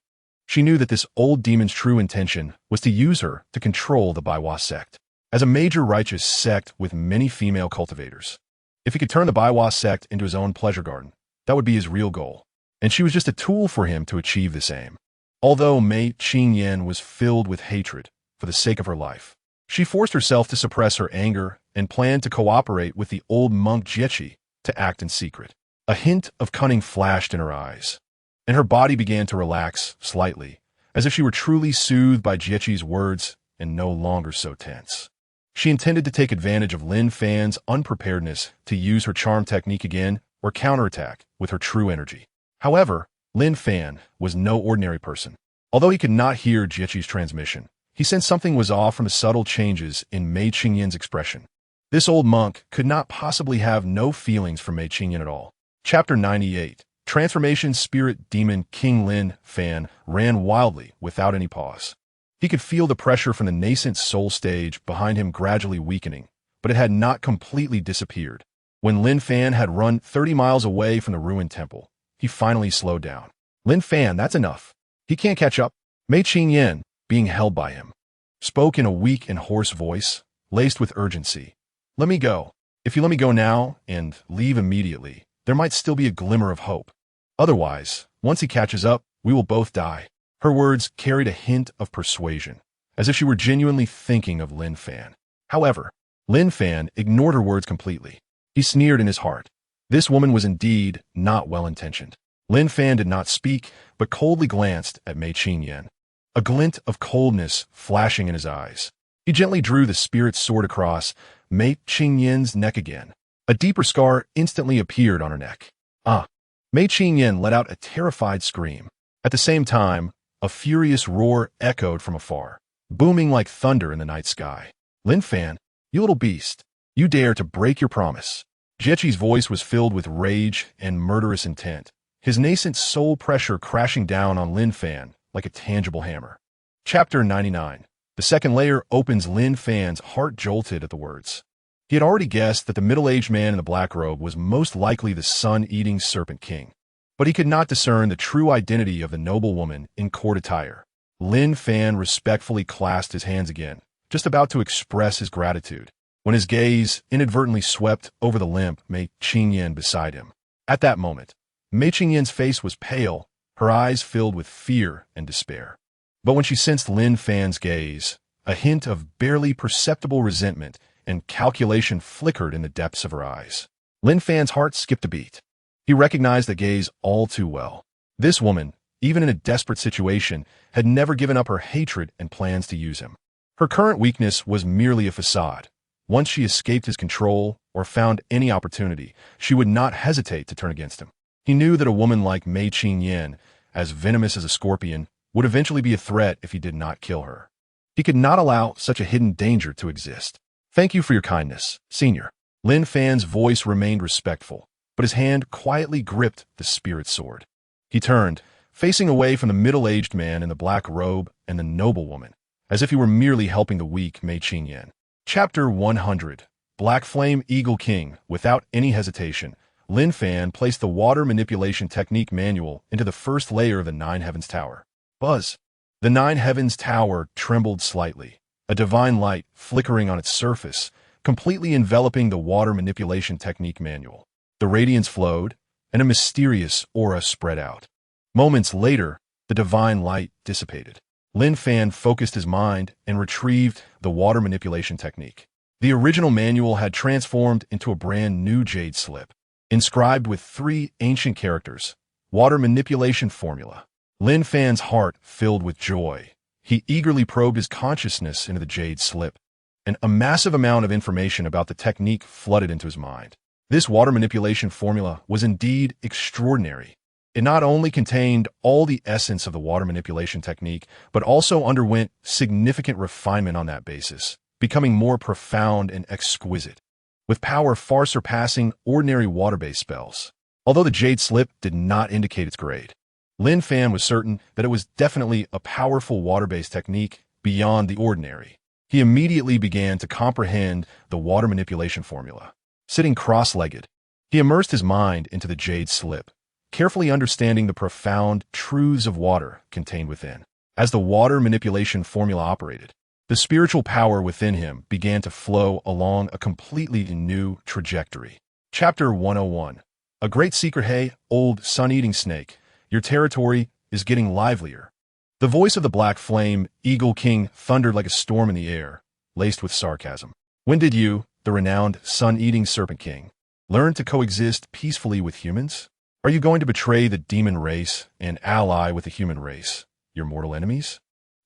She knew that this old demon's true intention was to use her to control the Baiwa sect, as a major righteous sect with many female cultivators. If he could turn the Baiwa sect into his own pleasure garden, that would be his real goal, and she was just a tool for him to achieve this aim. Although Mei Qingyan was filled with hatred for the sake of her life, she forced herself to suppress her anger and planned to cooperate with the old monk Jiechi to act in secret. A hint of cunning flashed in her eyes, and her body began to relax slightly, as if she were truly soothed by Jiechi's words and no longer so tense. She intended to take advantage of Lin Fan's unpreparedness to use her charm technique again or counterattack with her true energy. However, Lin Fan was no ordinary person. Although he could not hear Jiechi's transmission, he sensed something was off from the subtle changes in Mei Qingyan's expression. This old monk could not possibly have no feelings for Mei Qingyan at all. Chapter 98. Transformation Spirit Demon King Lin Fan ran wildly without any pause. He could feel the pressure from the nascent soul stage behind him gradually weakening, but it had not completely disappeared. When Lin Fan had run 30 miles away from the ruined temple, he finally slowed down. Lin Fan, that's enough. He can't catch up. Mei Qingyan, being held by him, spoke in a weak and hoarse voice, laced with urgency. Let me go. If you let me go now and leave immediately, there might still be a glimmer of hope. Otherwise, once he catches up, we will both die. Her words carried a hint of persuasion, as if she were genuinely thinking of Lin Fan. However, Lin Fan ignored her words completely. He sneered in his heart. This woman was indeed not well-intentioned. Lin Fan did not speak, but coldly glanced at Mei Qingyan, a glint of coldness flashing in his eyes. He gently drew the spirit sword across Mei Qingyan's neck again. A deeper scar instantly appeared on her neck. Mei Qingyan let out a terrified scream. At the same time, a furious roar echoed from afar, booming like thunder in the night sky. Lin Fan, you little beast, you dare to break your promise. Jiechi's voice was filled with rage and murderous intent, his nascent soul pressure crashing down on Lin Fan like a tangible hammer. Chapter 99. The second layer opens. Lin Fan's heart jolted at the words. He had already guessed that the middle-aged man in the black robe was most likely the sun-eating Serpent King, but he could not discern the true identity of the noble woman in court attire. Lin Fan respectfully clasped his hands again, just about to express his gratitude, when his gaze inadvertently swept over the limp Mei Qingyan beside him. At that moment, Mei Qingyan's face was pale, her eyes filled with fear and despair. But when she sensed Lin Fan's gaze, a hint of barely perceptible resentment and calculation flickered in the depths of her eyes. Lin Fan's heart skipped a beat. He recognized the gaze all too well. This woman, even in a desperate situation, had never given up her hatred and plans to use him. Her current weakness was merely a facade. Once she escaped his control or found any opportunity, she would not hesitate to turn against him. He knew that a woman like Mei Qingyan, as venomous as a scorpion, would eventually be a threat if he did not kill her. He could not allow such a hidden danger to exist. Thank you for your kindness, Senior. Lin Fan's voice remained respectful, but his hand quietly gripped the spirit sword. He turned, facing away from the middle-aged man in the black robe and the noble woman, as if he were merely helping the weak Mei Qingyan. Chapter 100. Black Flame Eagle King. Without any hesitation, Lin Fan placed the water manipulation technique manual into the first layer of the Nine Heavens Tower. Buzz. The nine heavens tower trembled slightly, a divine light flickering on its surface, completely enveloping the water manipulation technique manual. The radiance flowed, and a mysterious aura spread out. Moments later, the divine light dissipated. Lin Fan focused his mind and retrieved the water manipulation technique. The original manual had transformed into a brand new jade slip, inscribed with 3 ancient characters: water manipulation formula. Lin Fan's heart filled with joy. He eagerly probed his consciousness into the jade slip, and a massive amount of information about the technique flooded into his mind. This water manipulation formula was indeed extraordinary. It not only contained all the essence of the water manipulation technique, but also underwent significant refinement on that basis, becoming more profound and exquisite, with power far surpassing ordinary water-based spells. Although the jade slip did not indicate its grade, Lin Fan was certain that it was definitely a powerful water-based technique beyond the ordinary. He immediately began to comprehend the water manipulation formula. Sitting cross-legged, he immersed his mind into the jade slip, carefully understanding the profound truths of water contained within. As the water manipulation formula operated, the spiritual power within him began to flow along a completely new trajectory. Chapter 101. A great secret. Hey, old sun-eating snake, your territory is getting livelier. The voice of the Black Flame Eagle King thundered like a storm in the air, laced with sarcasm. When did you, the renowned sun-eating Serpent King, learn to coexist peacefully with humans? Are you going to betray the demon race and ally with the human race, your mortal enemies?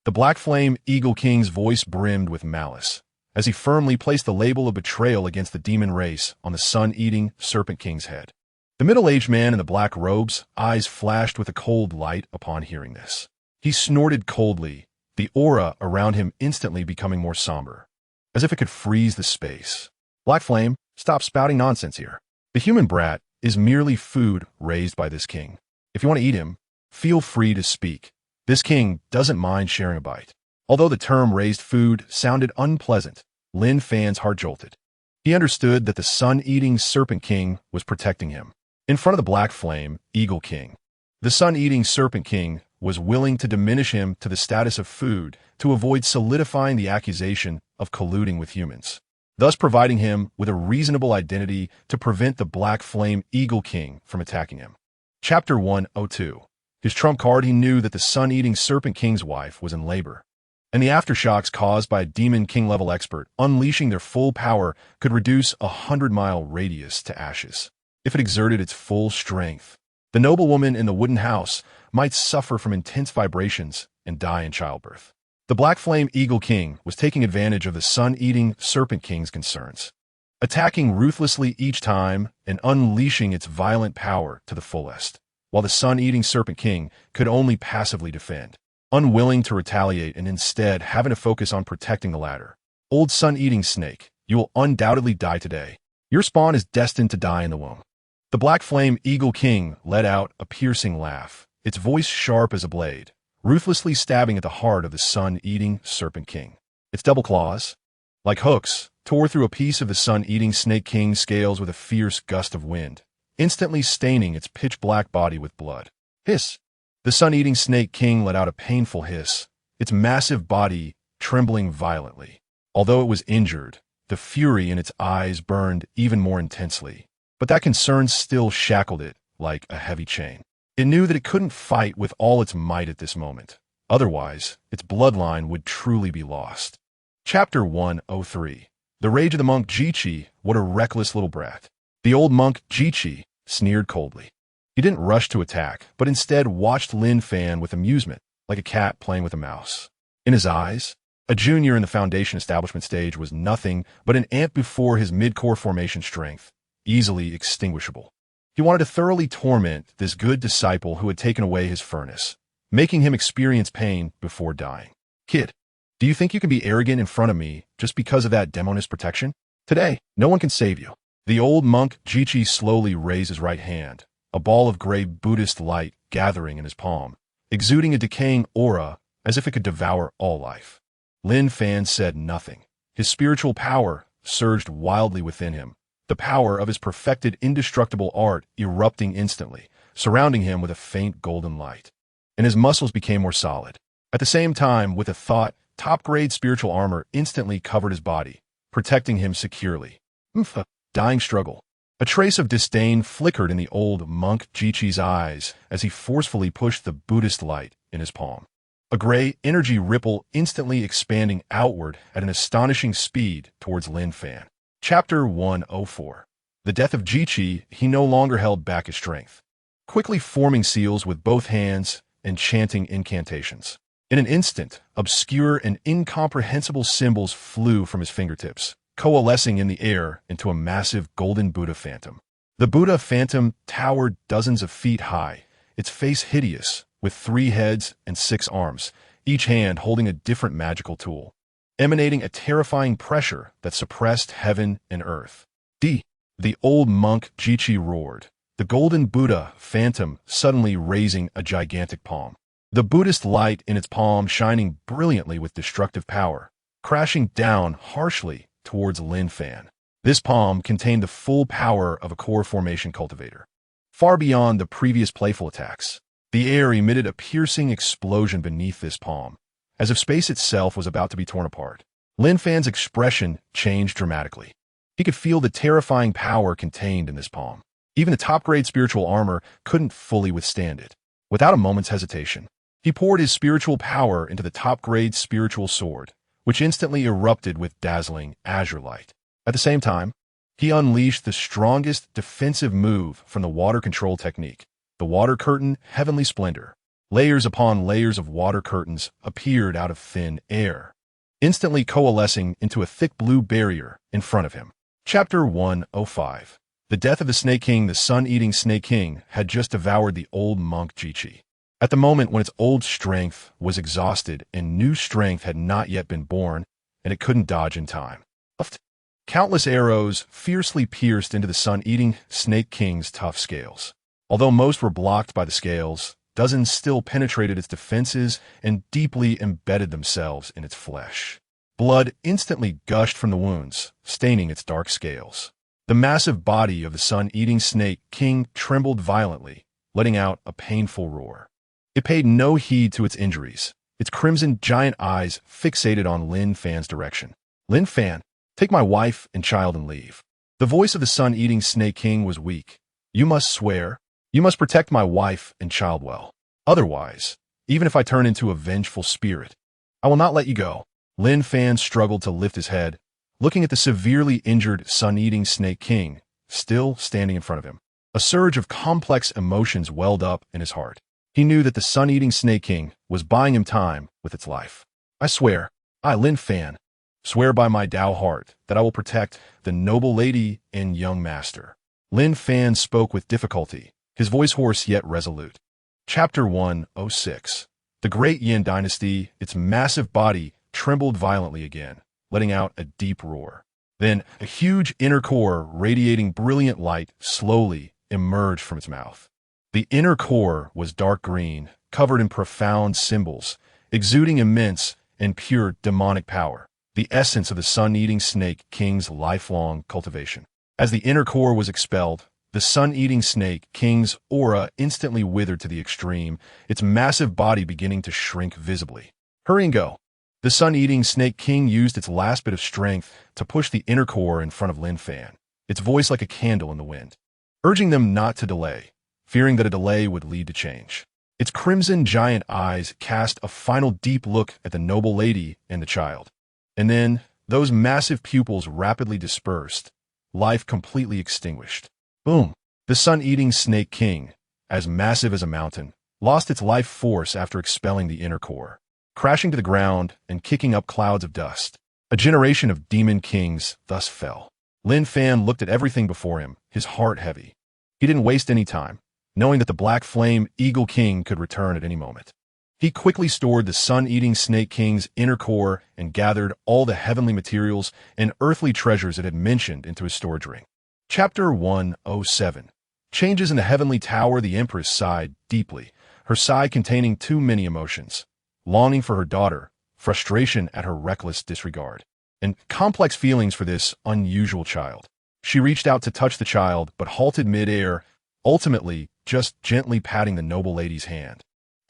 The Black Flame Eagle King's voice brimmed with malice, as he firmly placed the label of betrayal against the demon race on the sun-eating Serpent King's head. The middle-aged man in the black robes' eyes flashed with a cold light upon hearing this. He snorted coldly, the aura around him instantly becoming more somber, as if it could freeze the space. Black Flame, stop spouting nonsense here. The human brat is merely food raised by this king. If you want to eat him, feel free to speak. This king doesn't mind sharing a bite. Although the term raised food sounded unpleasant, Lin Fan's heart jolted. He understood that the sun-eating Serpent King was protecting him. In front of the Black Flame Eagle King, the sun-eating Serpent King was willing to diminish him to the status of food to avoid solidifying the accusation of colluding with humans, thus providing him with a reasonable identity to prevent the Black Flame Eagle King from attacking him. Chapter 102. His trump card. He knew that the sun-eating Serpent King's wife was in labor, and the aftershocks caused by a Demon King-level expert unleashing their full power could reduce a 100-mile radius to ashes. If it exerted its full strength, the noblewoman in the wooden house might suffer from intense vibrations and die in childbirth. The Black Flame Eagle King was taking advantage of the sun-eating Serpent King's concerns, attacking ruthlessly each time and unleashing its violent power to the fullest, while the sun-eating Serpent King could only passively defend, unwilling to retaliate and instead having to focus on protecting the latter. Old sun-eating snake, you will undoubtedly die today. Your spawn is destined to die in the womb. The Black Flame Eagle King let out a piercing laugh, its voice sharp as a blade, ruthlessly stabbing at the heart of the sun-eating Serpent King. Its double claws, like hooks, tore through a piece of the sun-eating Snake King's scales with a fierce gust of wind, instantly staining its pitch-black body with blood. Hiss! The sun-eating Snake King let out a painful hiss, its massive body trembling violently. Although it was injured, the fury in its eyes burned even more intensely. But that concern still shackled it like a heavy chain. It knew that it couldn't fight with all its might at this moment. Otherwise, its bloodline would truly be lost. Chapter 103. The Rage of the Monk Jichi. What a reckless little brat. The old monk Jichi sneered coldly. He didn't rush to attack, but instead watched Lin Fan with amusement, like a cat playing with a mouse. In his eyes, a junior in the Foundation establishment stage was nothing but an ant before his mid-core formation strength, easily extinguishable. He wanted to thoroughly torment this good disciple who had taken away his furnace, making him experience pain before dying. Kid, do you think you can be arrogant in front of me just because of that demonist protection? Today, no one can save you. The old monk Jichi slowly raised his right hand, a ball of gray Buddhist light gathering in his palm, exuding a decaying aura as if it could devour all life. Lin Fan said nothing. His spiritual power surged wildly within him, the power of his perfected indestructible art erupting instantly, surrounding him with a faint golden light. And his muscles became more solid, At the same time, with a thought, top-grade spiritual armor instantly covered his body, protecting him securely. A dying struggle. A trace of disdain flickered in the old monk Jichi's eyes as he forcefully pushed the Buddhist light in his palm. A gray energy ripple instantly expanding outward at an astonishing speed towards Lin Fan. Chapter 104. The death of Jichi, he no longer held back his strength. Quickly forming seals with both hands and chanting incantations. In an instant, obscure and incomprehensible symbols flew from his fingertips, coalescing in the air into a massive golden Buddha phantom. The Buddha phantom towered dozens of feet high, its face hideous, with 3 heads and 6 arms, each hand holding a different magical tool, emanating a terrifying pressure that suppressed heaven and earth. The old monk Jichi roared, the golden Buddha phantom suddenly raising a gigantic palm. The Buddhist light in its palm shining brilliantly with destructive power, crashing down harshly towards Lin Fan. This palm contained the full power of a core formation cultivator. Far beyond the previous playful attacks, the air emitted a piercing explosion beneath this palm, as if space itself was about to be torn apart. Lin Fan's expression changed dramatically. He could feel the terrifying power contained in this palm. Even the top-grade spiritual armor couldn't fully withstand it. Without a moment's hesitation, he poured his spiritual power into the top-grade spiritual sword, which instantly erupted with dazzling azure light. At the same time, he unleashed the strongest defensive move from the water control technique, the water curtain heavenly splendor. Layers upon layers of water curtains appeared out of thin air, instantly coalescing into a thick blue barrier in front of him. Chapter 105. The death of the Snake King. The sun-eating Snake King had just devoured the old monk Jichi. At the moment when its old strength was exhausted and new strength had not yet been born, and it couldn't dodge in time. Countless arrows fiercely pierced into the sun-eating Snake King's tough scales. Although most were blocked by the scales, dozens still penetrated its defenses and deeply embedded themselves in its flesh. Blood instantly gushed from the wounds, staining its dark scales. The massive body of the sun-eating Snake King trembled violently, letting out a painful roar. It paid no heed to its injuries, its crimson giant eyes fixated on Lin Fan's direction. Lin Fan, take my wife and child and leave. The voice of the sun-eating Snake King was weak. You must swear. You must protect my wife and child well. Otherwise, even if I turn into a vengeful spirit, I will not let you go. Lin Fan struggled to lift his head, looking at the severely injured sun-eating Snake King, still standing in front of him. A surge of complex emotions welled up in his heart. He knew that the sun-eating Snake King was buying him time with its life. I swear, I, Lin Fan, swear by my Tao heart that I will protect the noble lady and young master. Lin Fan spoke with difficulty, his voice hoarse yet resolute. Chapter 106. The Great Yin Dynasty, its massive body trembled violently again, letting out a deep roar. Then, a huge inner core radiating brilliant light slowly emerged from its mouth. The inner core was dark green, covered in profound symbols, exuding immense and pure demonic power, the essence of the sun-eating Snake King's lifelong cultivation. As the inner core was expelled, the sun-eating Snake King's aura instantly withered to the extreme, its massive body beginning to shrink visibly. Hurry and go. The sun-eating Snake King used its last bit of strength to push the inner core in front of Lin Fan, its voice like a candle in the wind, urging them not to delay, fearing that a delay would lead to change. Its crimson giant eyes cast a final deep look at the noble lady and the child. And then, those massive pupils rapidly dispersed, life completely extinguished. Boom! The sun-eating Snake King, as massive as a mountain, lost its life force after expelling the inner core, crashing to the ground and kicking up clouds of dust. A generation of demon kings thus fell. Lin Fan looked at everything before him, his heart heavy. He didn't waste any time, knowing that the Black Flame Eagle King could return at any moment. He quickly stored the sun-eating Snake King's inner core and gathered all the heavenly materials and earthly treasures it had mentioned into his storage ring. Chapter 107. Changes in the heavenly tower. The Empress sighed deeply, her sigh containing too many emotions. Longing for her daughter, frustration at her reckless disregard, and complex feelings for this unusual child. She reached out to touch the child, but halted mid-air, ultimately just gently patting the noble lady's hand.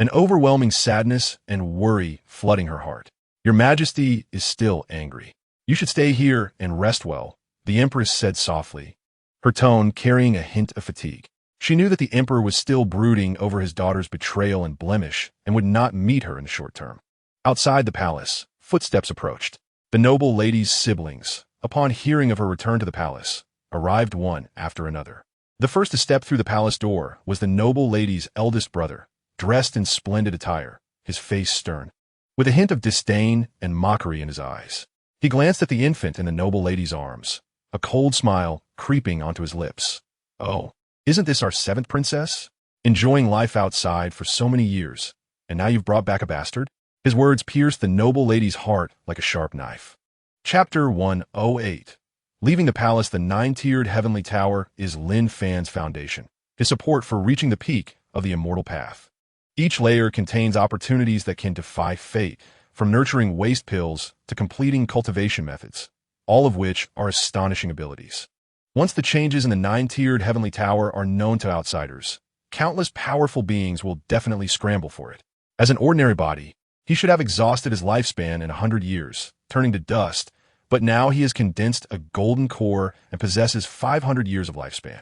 an overwhelming sadness and worry flooding her heart. Your Majesty is still angry. You should stay here and rest well, the Empress said softly, her tone carrying a hint of fatigue. She knew that the Emperor was still brooding over his daughter's betrayal and blemish and would not meet her in the short term. Outside the palace, footsteps approached. The noble lady's siblings, upon hearing of her return to the palace, arrived one after another. The first to step through the palace door was the noble lady's eldest brother, dressed in splendid attire, his face stern, with a hint of disdain and mockery in his eyes. He glanced at the infant in the noble lady's arms, a cold smile creeping onto his lips. Oh, isn't this our 7th princess? Enjoying life outside for so many years, and now you've brought back a bastard? His words pierced the noble lady's heart like a sharp knife. Chapter 108. Leaving the palace, the 9-tiered heavenly tower is Lin Fan's foundation, his support for reaching the peak of the immortal path. Each layer contains opportunities that can defy fate, from nurturing waste pills to completing cultivation methods, all of which are astonishing abilities. Once the changes in the 9-tiered heavenly tower are known to outsiders, countless powerful beings will definitely scramble for it. As an ordinary body, he should have exhausted his lifespan in 100 years, turning to dust, but now he has condensed a golden core and possesses 500 years of lifespan.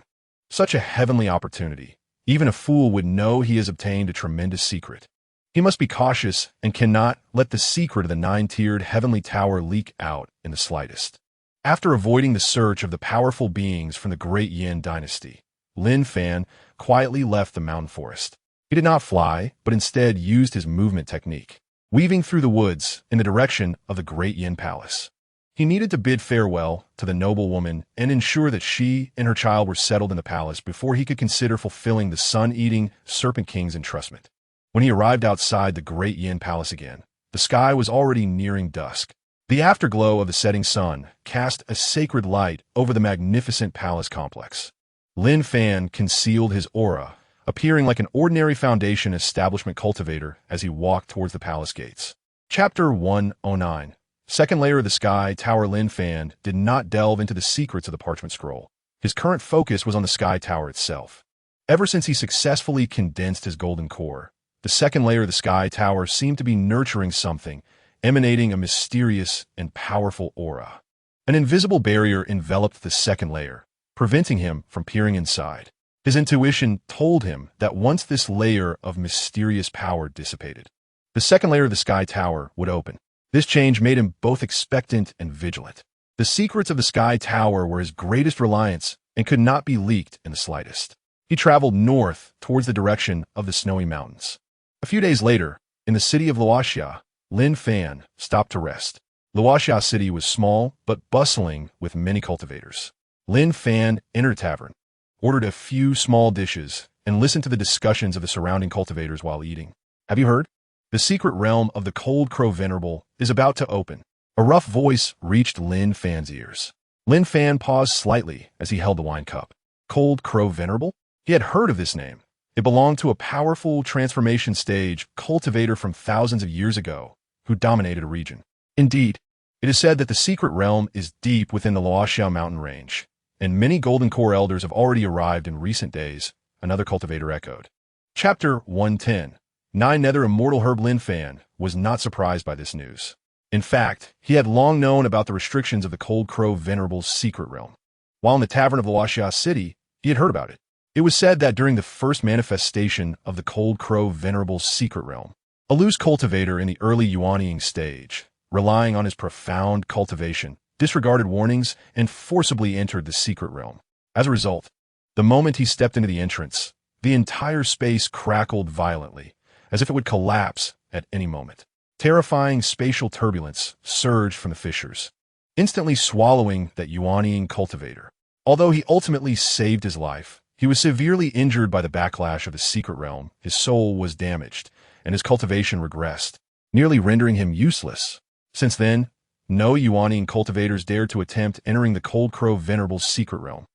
Such a heavenly opportunity. Even a fool would know he has obtained a tremendous secret. He must be cautious and cannot let the secret of the 9-tiered heavenly tower leak out in the slightest. After avoiding the search of the powerful beings from the Great Yin dynasty, Lin Fan quietly left the mountain forest. He did not fly, but instead used his movement technique, weaving through the woods in the direction of the Great Yin Palace. He needed to bid farewell to the noble woman and ensure that she and her child were settled in the palace before he could consider fulfilling the sun-eating Serpent King's entrustment. When he arrived outside the Great Yin Palace again, the sky was already nearing dusk. The afterglow of the setting sun cast a sacred light over the magnificent palace complex. Lin Fan concealed his aura, appearing like an ordinary foundation establishment cultivator as he walked towards the palace gates. Chapter 109. Second layer of the sky tower. Lin Fan did not delve into the secrets of the parchment scroll. His current focus was on the sky tower itself. Ever since he successfully condensed his golden core, the second layer of the sky tower seemed to be nurturing something, emanating a mysterious and powerful aura. An invisible barrier enveloped the second layer, preventing him from peering inside. His intuition told him that once this layer of mysterious power dissipated, the second layer of the sky tower would open. This change made him both expectant and vigilant. The secrets of the sky tower were his greatest reliance and could not be leaked in the slightest. He traveled north towards the direction of the snowy mountains. A few days later, in the city of Luoxia, Lin Fan stopped to rest. Luoxia city was small but bustling with many cultivators. Lin Fan entered a tavern, ordered a few small dishes, and listened to the discussions of the surrounding cultivators while eating. Have you heard? The secret realm of the Cold Crow Venerable is about to open. A rough voice reached Lin Fan's ears. Lin Fan paused slightly as he held the wine cup. Cold Crow Venerable? He had heard of this name. It belonged to a powerful transformation stage cultivator from thousands of years ago who dominated a region. Indeed, it is said that the secret realm is deep within the Luoxia mountain range, and many Golden Core elders have already arrived in recent days, another cultivator echoed. Chapter 110. 9 Nether Immortal Herb. Lin Fan was not surprised by this news. In fact, he had long known about the restrictions of the Cold Crow Venerable's secret realm. While in the tavern of Luoxia City, he had heard about it. It was said that during the first manifestation of the Cold Crow Venerable's secret realm, a loose cultivator in the early yuanying stage, relying on his profound cultivation, disregarded warnings and forcibly entered the secret realm. As a result, the moment he stepped into the entrance, the entire space crackled violently, as if it would collapse at any moment. Terrifying spatial turbulence surged from the fissures, instantly swallowing that yuanying cultivator. Although he ultimately saved his life, he was severely injured by the backlash of the secret realm. His soul was damaged, and his cultivation regressed, nearly rendering him useless. Since then, no yuanying cultivators dared to attempt entering the Cold Crow Venerable's secret realm.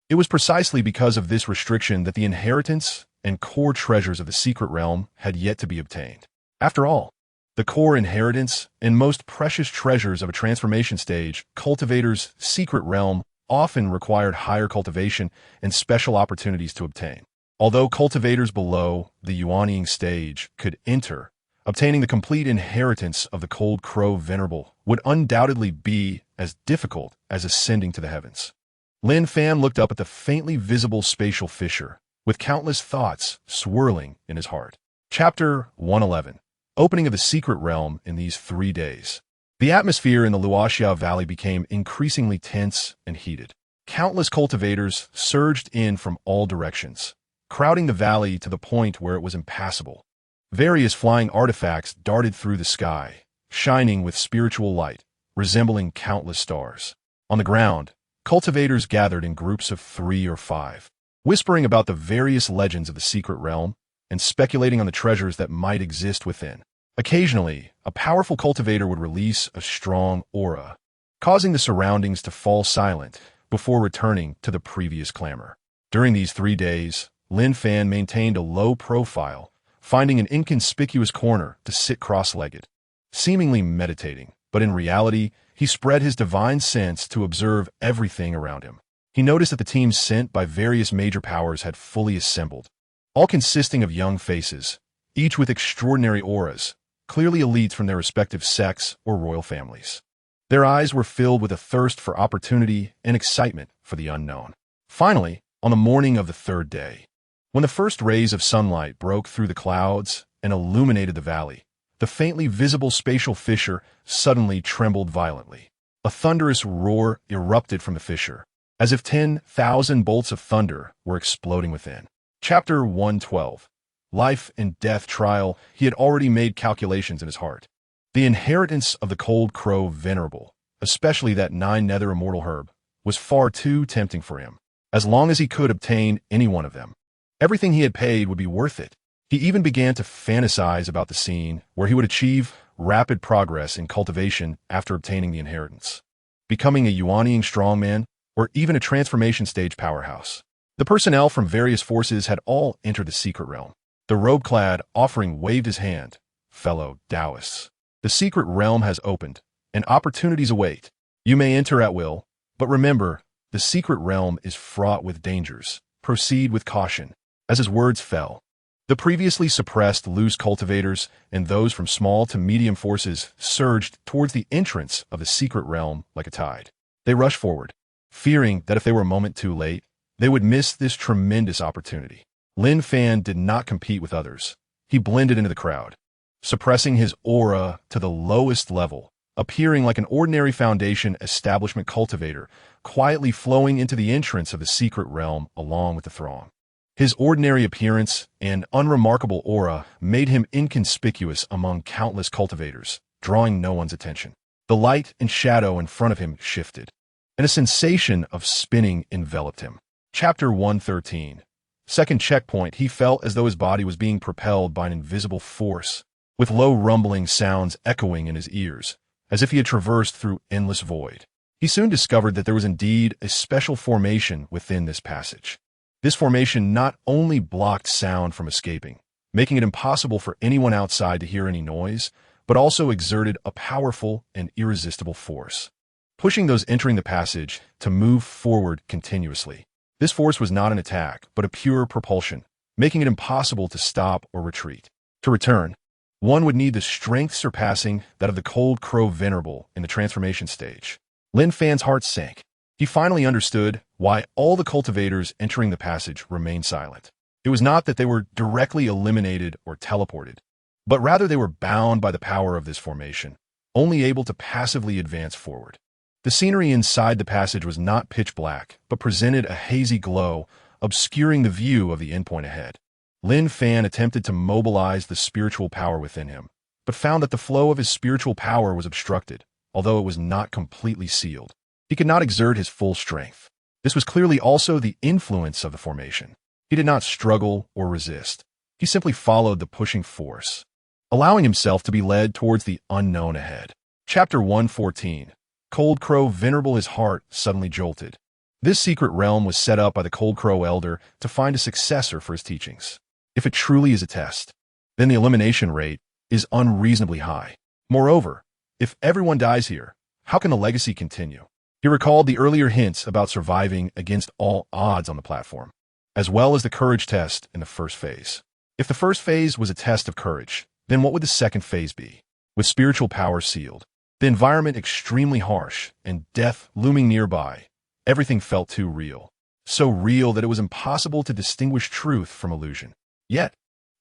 It was precisely because of this restriction that the inheritance and core treasures of the secret realm had yet to be obtained. After all, the core inheritance and most precious treasures of a transformation stage cultivator's secret realm often required higher cultivation and special opportunities to obtain. Although cultivators below the yuanying stage could enter, obtaining the complete inheritance of the Cold Crow Venerable would undoubtedly be as difficult as ascending to the heavens. Lin Fan looked up at the faintly visible spatial fissure, with countless thoughts swirling in his heart. Chapter 111. Opening of the Secret Realm in these 3 days. The atmosphere in the Luoxia Valley became increasingly tense and heated. Countless cultivators surged in from all directions, crowding the valley to the point where it was impassable. Various flying artifacts darted through the sky, shining with spiritual light, resembling countless stars. On the ground, cultivators gathered in groups of 3 or 5, whispering about the various legends of the secret realm and speculating on the treasures that might exist within. Occasionally, a powerful cultivator would release a strong aura, causing the surroundings to fall silent before returning to the previous clamor. During these 3 days, Lin Fan maintained a low profile, finding an inconspicuous corner to sit cross-legged, seemingly meditating, but in reality, he spread his divine sense to observe everything around him. He noticed that the teams sent by various major powers had fully assembled, all consisting of young faces, each with extraordinary auras, clearly elites from their respective sects or royal families. Their eyes were filled with a thirst for opportunity and excitement for the unknown. Finally, on the morning of the 3rd day, when the first rays of sunlight broke through the clouds and illuminated the valley, the faintly visible spatial fissure suddenly trembled violently. A thunderous roar erupted from the fissure, as if 10,000 bolts of thunder were exploding within. Chapter 112. Life and Death Trial. He had already made calculations in his heart. The inheritance of the Cold Crow Venerable, especially that 9 nether immortal herb, was far too tempting for him. As long as he could obtain any one of them, everything he had paid would be worth it. He even began to fantasize about the scene where he would achieve rapid progress in cultivation after obtaining the inheritance, becoming a yuanying strongman or even a transformation stage powerhouse. The personnel from various forces had all entered the secret realm. The robe-clad offering waved his hand. Fellow Taoists, the secret realm has opened, and opportunities await. You may enter at will, but remember, the secret realm is fraught with dangers. Proceed with caution. As his words fell, the previously suppressed loose cultivators and those from small to medium forces surged towards the entrance of the secret realm like a tide. They rushed forward, fearing that if they were a moment too late, they would miss this tremendous opportunity. Lin Fan did not compete with others. He blended into the crowd, suppressing his aura to the lowest level, appearing like an ordinary Foundation establishment cultivator, quietly flowing into the entrance of the secret realm along with the throng. His ordinary appearance and unremarkable aura made him inconspicuous among countless cultivators, drawing no one's attention. The light and shadow in front of him shifted, and a sensation of spinning enveloped him. Chapter 113. Second checkpoint. He felt as though his body was being propelled by an invisible force, with low rumbling sounds echoing in his ears, as if he had traversed through endless void. He soon discovered that there was indeed a special formation within this passage. This formation not only blocked sound from escaping, making it impossible for anyone outside to hear any noise, but also exerted a powerful and irresistible force, pushing those entering the passage to move forward continuously. This force was not an attack, but a pure propulsion, making it impossible to stop or retreat. To return, one would need the strength surpassing that of the Cold Crow Venerable in the transformation stage. Lin Fan's heart sank. He finally understood why all the cultivators entering the passage remained silent. It was not that they were directly eliminated or teleported, but rather they were bound by the power of this formation, only able to passively advance forward. The scenery inside the passage was not pitch black, but presented a hazy glow, obscuring the view of the endpoint ahead. Lin Fan attempted to mobilize the spiritual power within him, but found that the flow of his spiritual power was obstructed, although it was not completely sealed. He could not exert his full strength. This was clearly also the influence of the formation. He did not struggle or resist. He simply followed the pushing force, allowing himself to be led towards the unknown ahead. Chapter 114. Cold Crow Venerable. His heart suddenly jolted. This secret realm was set up by the Cold Crow Elder to find a successor for his teachings. If it truly is a test, then the elimination rate is unreasonably high. Moreover, if everyone dies here, how can the legacy continue? He recalled the earlier hints about surviving against all odds on the platform. as well as the courage test in the first phase. If the first phase was a test of courage, then what would the second phase be? With spiritual power sealed, the environment extremely harsh, and death looming nearby, everything felt too real. So real that it was impossible to distinguish truth from illusion. Yet,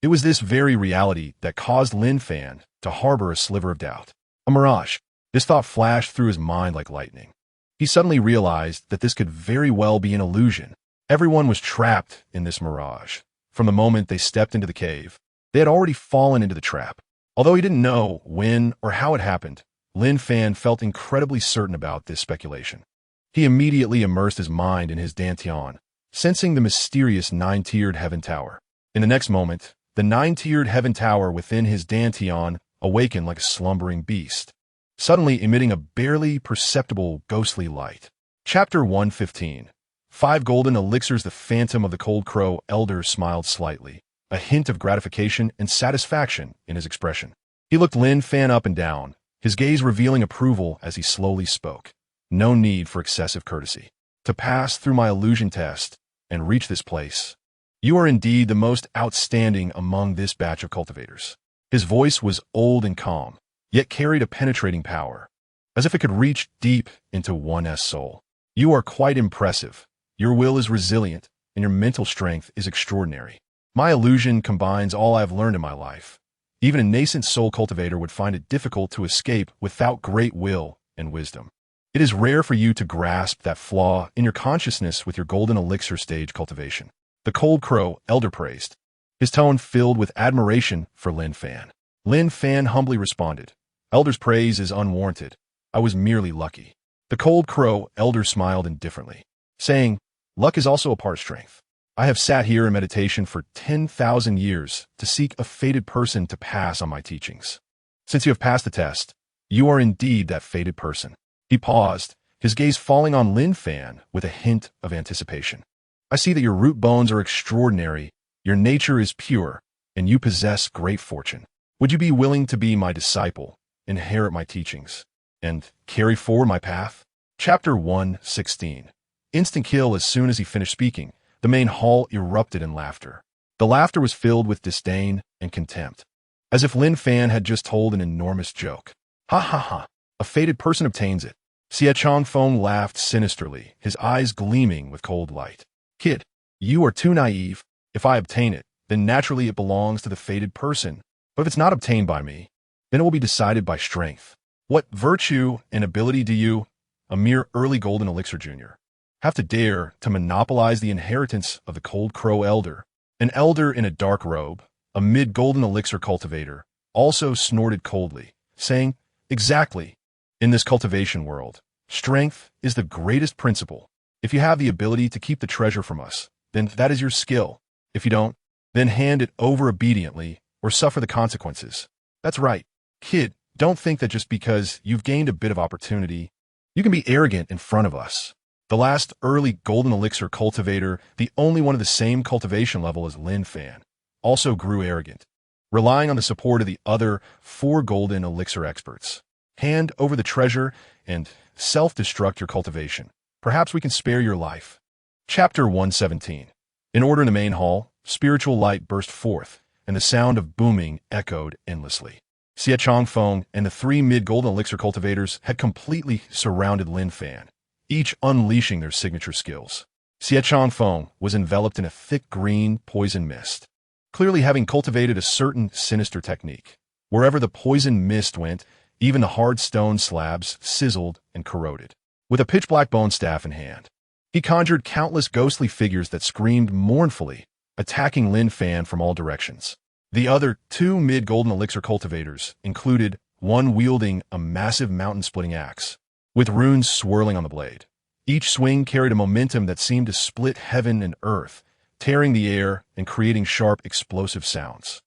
it was this very reality that caused Lin Fan to harbor a sliver of doubt. A mirage. This thought flashed through his mind like lightning. He suddenly realized that this could very well be an illusion. Everyone was trapped in this mirage. From the moment they stepped into the cave, they had already fallen into the trap. Although he didn't know when or how it happened, Lin Fan felt incredibly certain about this speculation. He immediately immersed his mind in his dantian, sensing the mysterious nine-tiered heaven tower. In the next moment, the nine-tiered heaven tower within his dantian awakened like a slumbering beast, suddenly emitting a barely perceptible ghostly light. Chapter 115. 5 Golden Elixirs. The phantom of the Cold Crow Elder smiled slightly, a hint of gratification and satisfaction in his expression. He looked Lin Fan up and down, his gaze revealing approval as he slowly spoke. No need for excessive courtesy. To pass through my illusion test and reach this place, you are indeed the most outstanding among this batch of cultivators. His voice was old and calm, yet carried a penetrating power, as if it could reach deep into one's soul. You are quite impressive. Your will is resilient, and your mental strength is extraordinary. My illusion combines all I have learned in my life. Even a nascent soul cultivator would find it difficult to escape without great will and wisdom. It is rare for you to grasp that flaw in your consciousness with your golden elixir stage cultivation. The Cold Crow Elder praised, his tone filled with admiration for Lin Fan. Lin Fan humbly responded, Elder's praise is unwarranted. I was merely lucky. The Cold Crow Elder smiled indifferently, saying, luck is also a part of strength. I have sat here in meditation for 10,000 years to seek a fated person to pass on my teachings. Since you have passed the test, you are indeed that fated person. He paused, his gaze falling on Lin Fan with a hint of anticipation. I see that your root bones are extraordinary, your nature is pure, and you possess great fortune. Would you be willing to be my disciple, inherit my teachings, and carry forward my path? Chapter 116. Instant kill. As soon as he finished speaking, the main hall erupted in laughter. The laughter was filled with disdain and contempt, as if Lin Fan had just told an enormous joke. Ha ha ha, a fated person obtains it. Xie Changfeng laughed sinisterly, his eyes gleaming with cold light. Kid, you are too naive. If I obtain it, then naturally it belongs to the fated person. But if it's not obtained by me, then it will be decided by strength. What virtue and ability do you, a mere early golden elixir junior, have to dare to monopolize the inheritance of the Cold Crow Elder? An elder in a dark robe, a mid-golden elixir cultivator, also snorted coldly, saying, exactly. In this cultivation world, strength is the greatest principle. If you have the ability to keep the treasure from us, then that is your skill. If you don't, then hand it over obediently or suffer the consequences. That's right. Kid, don't think that just because you've gained a bit of opportunity, you can be arrogant in front of us. The last early golden elixir cultivator, the only one of the same cultivation level as Lin Fan, also grew arrogant, relying on the support of the other 4 golden elixir experts. Hand over the treasure and self-destruct your cultivation. Perhaps we can spare your life. Chapter 117. In order in the main hall, spiritual light burst forth, and the sound of booming echoed endlessly. Xie Changfeng and the 3 mid-golden elixir cultivators had completely surrounded Lin Fan, each unleashing their signature skills. Xie Changfeng was enveloped in a thick green poison mist, clearly having cultivated a certain sinister technique. Wherever the poison mist went, even the hard stone slabs sizzled and corroded. With a pitch-black bone staff in hand, he conjured countless ghostly figures that screamed mournfully, attacking Lin Fan from all directions. The other 2 mid-golden elixir cultivators included one wielding a massive mountain-splitting axe, with runes swirling on the blade. Each swing carried a momentum that seemed to split heaven and earth, tearing the air and creating sharp, explosive sounds.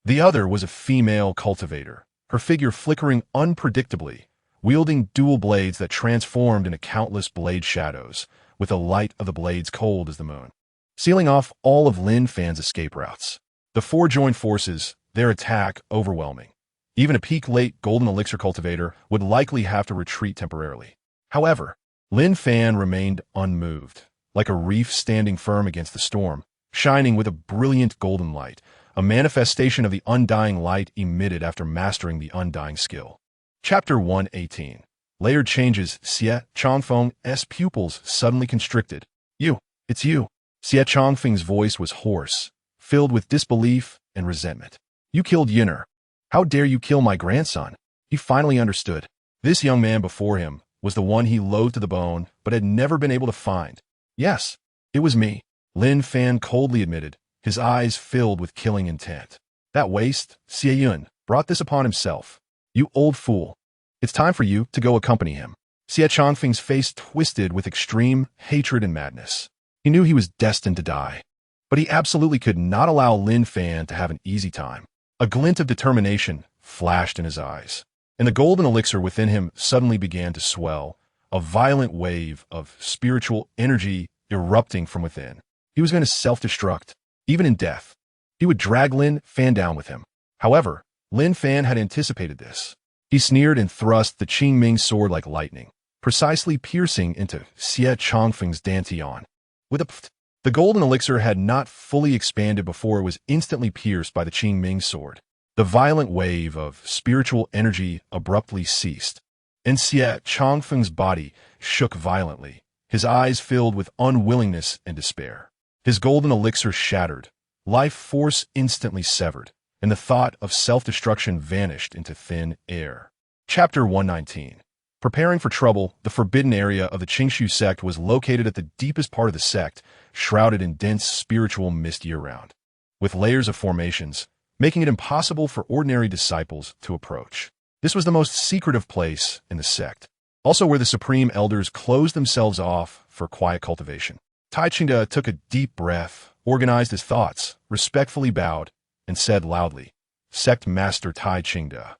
The other was a female cultivator, her figure flickering unpredictably, wielding dual blades that transformed into countless blade shadows, with the light of the blades cold as the moon, sealing off all of Lin Fan's escape routes. The 4 joined forces, their attack overwhelming. Even a peak-late golden elixir cultivator would likely have to retreat temporarily. However, Lin Fan remained unmoved, like a reef standing firm against the storm. shining with a brilliant golden light, a manifestation of the undying light emitted after mastering the undying skill. Chapter 118. Layered changes. Xie Chongfeng's pupils suddenly constricted. You, it's you. Xie Chongfeng's voice was hoarse, filled with disbelief and resentment. You killed Yin'er. How dare you kill my grandson? He finally understood. This young man before him was the one he loathed to the bone, but had never been able to find. Yes, it was me, Lin Fan coldly admitted, his eyes filled with killing intent. That waste, Xie Yun, brought this upon himself. You old fool. It's time for you to go accompany him. Xie Chongfeng's face twisted with extreme hatred and madness. He knew he was destined to die, but he absolutely could not allow Lin Fan to have an easy time. A glint of determination flashed in his eyes, and the golden elixir within him suddenly began to swell, a violent wave of spiritual energy erupting from within. He was going to self-destruct, even in death. He would drag Lin Fan down with him. However, Lin Fan had anticipated this. He sneered and thrust the Qingming sword like lightning, precisely piercing into Xie Chongfeng's dantian. With a pft, the golden elixir had not fully expanded before it was instantly pierced by the Qingming sword. The violent wave of spiritual energy abruptly ceased, and Xie Chongfeng's body shook violently, his eyes filled with unwillingness and despair. His golden elixir shattered, life force instantly severed, and the thought of self-destruction vanished into thin air. Chapter 119. Preparing for trouble, the forbidden area of the Qingshu sect was located at the deepest part of the sect, shrouded in dense spiritual mist year-round, with layers of formations, making it impossible for ordinary disciples to approach. This was the most secretive place in the sect, also where the supreme elders closed themselves off for quiet cultivation. Tai Qingde took a deep breath, organized his thoughts, respectfully bowed, and said loudly, Sect Master Tai Qingde,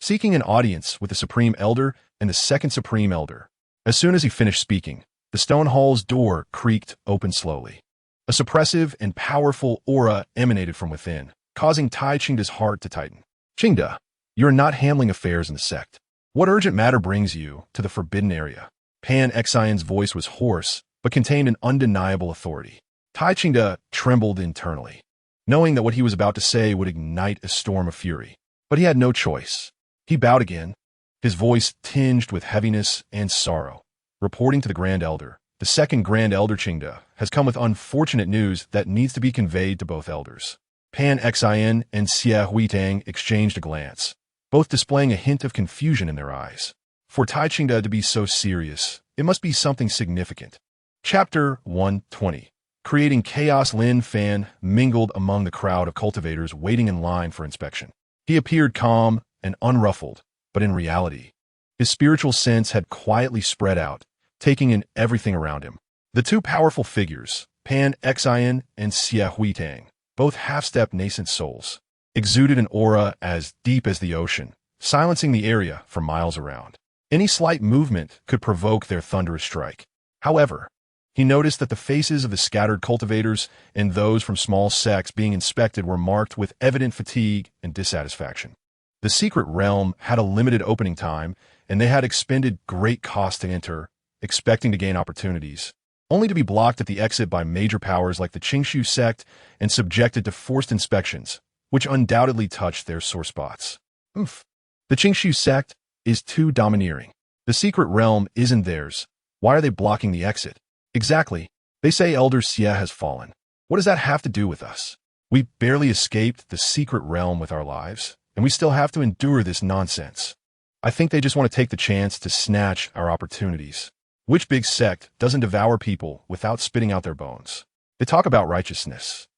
seeking an audience with the Supreme Elder and the Second Supreme Elder. As soon as he finished speaking, the stone hall's door creaked open slowly. A suppressive and powerful aura emanated from within, causing Tai Qingde's heart to tighten. Qingde, you are not handling affairs in the sect. What urgent matter brings you to the forbidden area? Pan Xian's voice was hoarse, but contained an undeniable authority. Tai Qingde trembled internally, knowing that what he was about to say would ignite a storm of fury. But he had no choice. He bowed again, his voice tinged with heaviness and sorrow, reporting to the Grand Elder. The second Grand Elder Qingde has come with unfortunate news that needs to be conveyed to both elders. Pan Xian and Xie Huitang exchanged a glance, both displaying a hint of confusion in their eyes. For Tai Qingde to be so serious, it must be something significant. Chapter 120. Creating chaos. Lin Fan mingled among the crowd of cultivators waiting in line for inspection. He appeared calm and unruffled, but in reality, his spiritual sense had quietly spread out, taking in everything around him. The two powerful figures, Pan Xian and Xie Huitang, both half-step nascent souls, exuded an aura as deep as the ocean, silencing the area for miles around. Any slight movement could provoke their thunderous strike. However, he noticed that the faces of the scattered cultivators and those from small sects being inspected were marked with evident fatigue and dissatisfaction. The secret realm had a limited opening time, and they had expended great cost to enter, expecting to gain opportunities, only to be blocked at the exit by major powers like the Qingshu sect and subjected to forced inspections, which undoubtedly touched their sore spots. Oof. The Qingshu sect is too domineering. The secret realm isn't theirs. Why are they blocking the exit? Exactly. They say Elder Xie has fallen. What does that have to do with us? We barely escaped the secret realm with our lives, and we still have to endure this nonsense. I think they just want to take the chance to snatch our opportunities. Which big sect doesn't devour people without spitting out their bones? They talk about righteousness,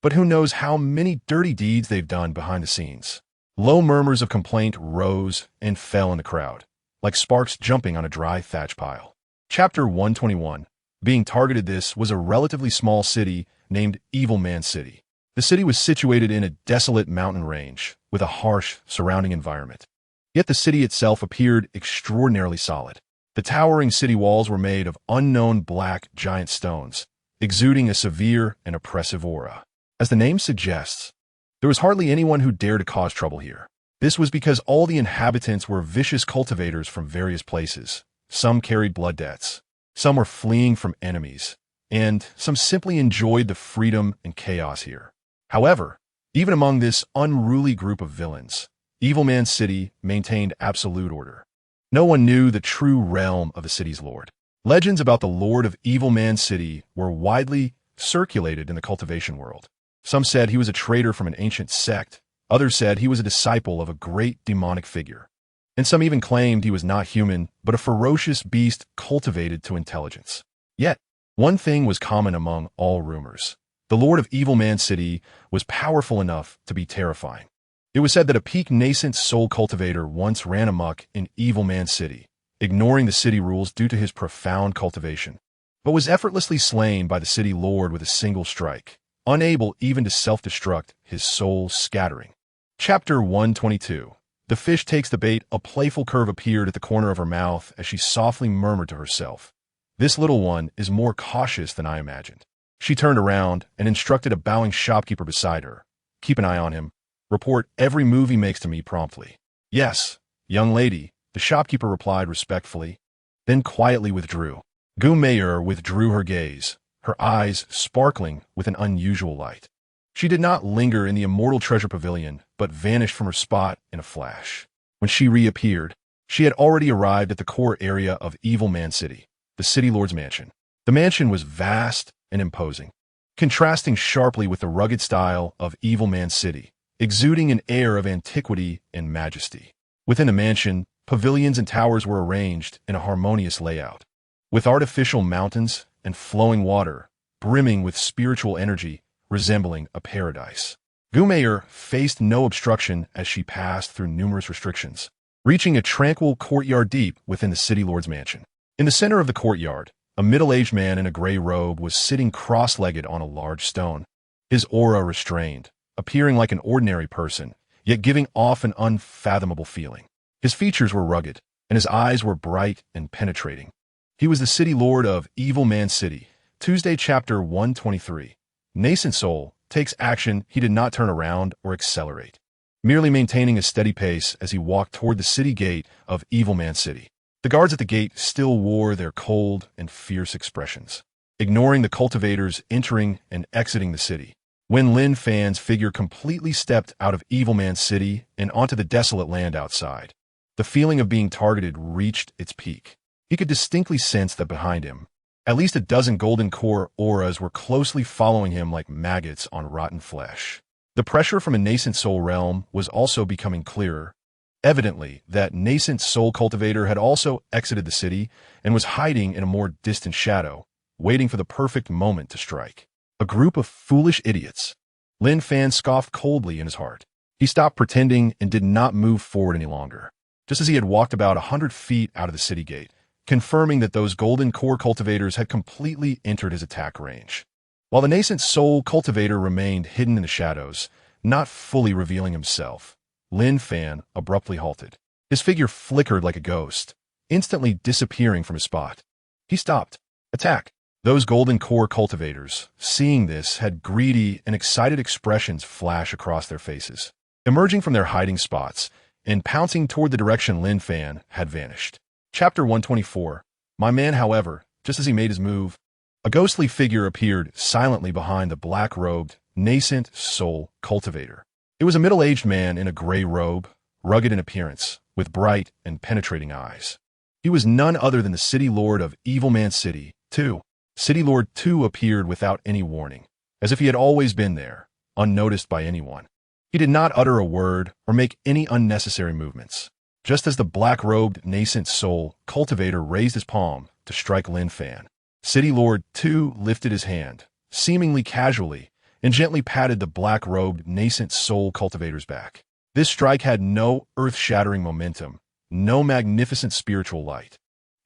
but who knows how many dirty deeds they've done behind the scenes. Low murmurs of complaint rose and fell in the crowd, like sparks jumping on a dry thatch pile. Chapter 121. Being targeted. This was a relatively small city named Evil Man City. The city was situated in a desolate mountain range with a harsh surrounding environment. Yet the city itself appeared extraordinarily solid. The towering city walls were made of unknown black giant stones, exuding a severe and oppressive aura. As the name suggests, there was hardly anyone who dared to cause trouble here. This was because all the inhabitants were vicious cultivators from various places. Some carried blood debts. Some were fleeing from enemies, and some simply enjoyed the freedom and chaos here. However, even among this unruly group of villains, Evil Man City maintained absolute order. No one knew the true realm of the city's lord. Legends about the Lord of Evil Man City were widely circulated in the cultivation world. Some said he was a traitor from an ancient sect, others said he was a disciple of a great demonic figure, and some even claimed he was not human, but a ferocious beast cultivated to intelligence. Yet, one thing was common among all rumors. The Lord of Evil Man City was powerful enough to be terrifying. It was said that a peak nascent soul cultivator once ran amok in Evil Man City, ignoring the city rules due to his profound cultivation, but was effortlessly slain by the city lord with a single strike, unable even to self-destruct, his soul scattering. Chapter 122. The fish takes the bait. A playful curve appeared at the corner of her mouth as she softly murmured to herself, "This little one is more cautious than I imagined." She turned around and instructed a bowing shopkeeper beside her, "Keep an eye on him. Report every move he makes to me promptly." "Yes, young lady," the shopkeeper replied respectfully, then quietly withdrew. Gumayer withdrew her gaze, her eyes sparkling with an unusual light. She did not linger in the immortal treasure pavilion, but vanished from her spot in a flash. When she reappeared, she had already arrived at the core area of Evil Man City, the city lord's mansion. The mansion was vast and imposing, contrasting sharply with the rugged style of Evil Man City, exuding an air of antiquity and majesty. Within the mansion, pavilions and towers were arranged in a harmonious layout, with artificial mountains and flowing water, brimming with spiritual energy, resembling a paradise. Gumayer faced no obstruction as she passed through numerous restrictions, reaching a tranquil courtyard deep within the city lord's mansion. In the center of the courtyard, a middle-aged man in a gray robe was sitting cross-legged on a large stone, his aura restrained, appearing like an ordinary person, yet giving off an unfathomable feeling. His features were rugged, and his eyes were bright and penetrating. He was the city lord of Evil Man City. Tuesday, Chapter 123. Nascent Soul takes action. He did not turn around or accelerate, merely maintaining a steady pace as he walked toward the city gate of Evil Man City. The guards at the gate still wore their cold and fierce expressions, ignoring the cultivators entering and exiting the city. When Lin Fan's figure completely stepped out of Evil Man City and onto the desolate land outside, the feeling of being targeted reached its peak. He could distinctly sense that behind him, at least a dozen golden core auras were closely following him like maggots on rotten flesh. The pressure from a nascent soul realm was also becoming clearer. Evidently, that nascent soul cultivator had also exited the city and was hiding in a more distant shadow, waiting for the perfect moment to strike. A group of foolish idiots. Lin Fan scoffed coldly in his heart. He stopped pretending and did not move forward any longer, just as he had walked about 100 feet out of the city gate, confirming that those golden core cultivators had completely entered his attack range. While the nascent soul cultivator remained hidden in the shadows, not fully revealing himself, Lin Fan abruptly halted. His figure flickered like a ghost, instantly disappearing from his spot. He stopped. Attack! Those golden core cultivators, seeing this, had greedy and excited expressions flash across their faces, emerging from their hiding spots and pouncing toward the direction Lin Fan had vanished. Chapter 124. My man, however, just as he made his move, a ghostly figure appeared silently behind the black-robed, nascent soul cultivator. It was a middle-aged man in a gray robe, rugged in appearance, with bright and penetrating eyes. He was none other than the city lord of Evil Man City, 2. City Lord 2 appeared without any warning, as if he had always been there, unnoticed by anyone. He did not utter a word or make any unnecessary movements. Just as the black-robed nascent soul cultivator raised his palm to strike Lin Fan, City Lord 2 lifted his hand, seemingly casually, and gently patted the black-robed nascent soul cultivator's back. This strike had no earth-shattering momentum, no magnificent spiritual light,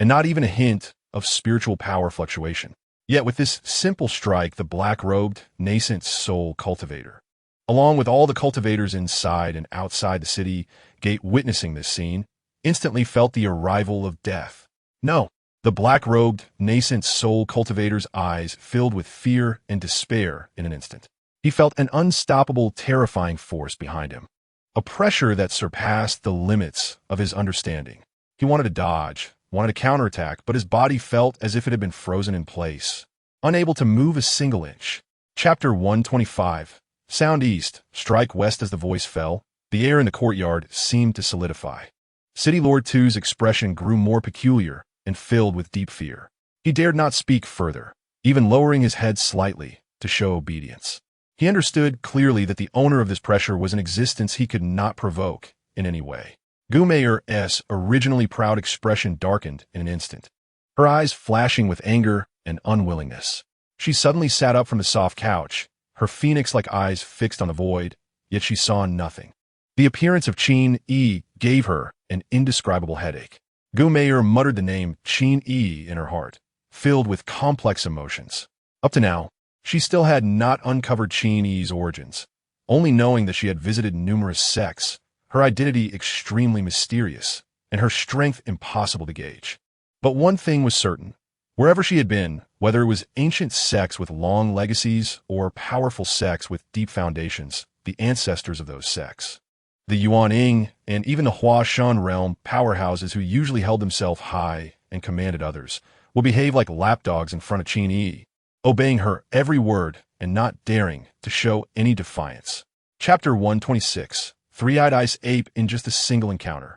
and not even a hint of spiritual power fluctuation. Yet with this simple strike, the black-robed nascent soul cultivator, along with all the cultivators inside and outside the city gate witnessing this scene, instantly felt the arrival of death. No, the black-robed nascent soul cultivator's eyes filled with fear and despair in an instant. He felt an unstoppable, terrifying force behind him, a pressure that surpassed the limits of his understanding. He wanted to dodge, wanted to counterattack, but his body felt as if it had been frozen in place, unable to move a single inch. Chapter 125. Sound east, strike west. As the voice fell, the air in the courtyard seemed to solidify. City Lord 2's expression grew more peculiar and filled with deep fear. He dared not speak further, even lowering his head slightly to show obedience. He understood clearly that the owner of this pressure was an existence he could not provoke in any way. Gumayor's originally proud expression darkened in an instant, her eyes flashing with anger and unwillingness. She suddenly sat up from the soft couch, her phoenix-like eyes fixed on the void, yet she saw nothing. The appearance of Qin Yi gave her an indescribable headache. Gumayor muttered the name Qin Yi in her heart, filled with complex emotions. Up to now, she still had not uncovered Qin Yi's origins, only knowing that she had visited numerous sects, her identity extremely mysterious, and her strength impossible to gauge. But one thing was certain. Wherever she had been, whether it was ancient sects with long legacies or powerful sects with deep foundations, the ancestors of those sects, the Yuan Ying and even the Hua Shan realm powerhouses who usually held themselves high and commanded others, would behave like lapdogs in front of Qin Yi, obeying her every word and not daring to show any defiance. Chapter 126. Three-eyed ice ape in just a single encounter.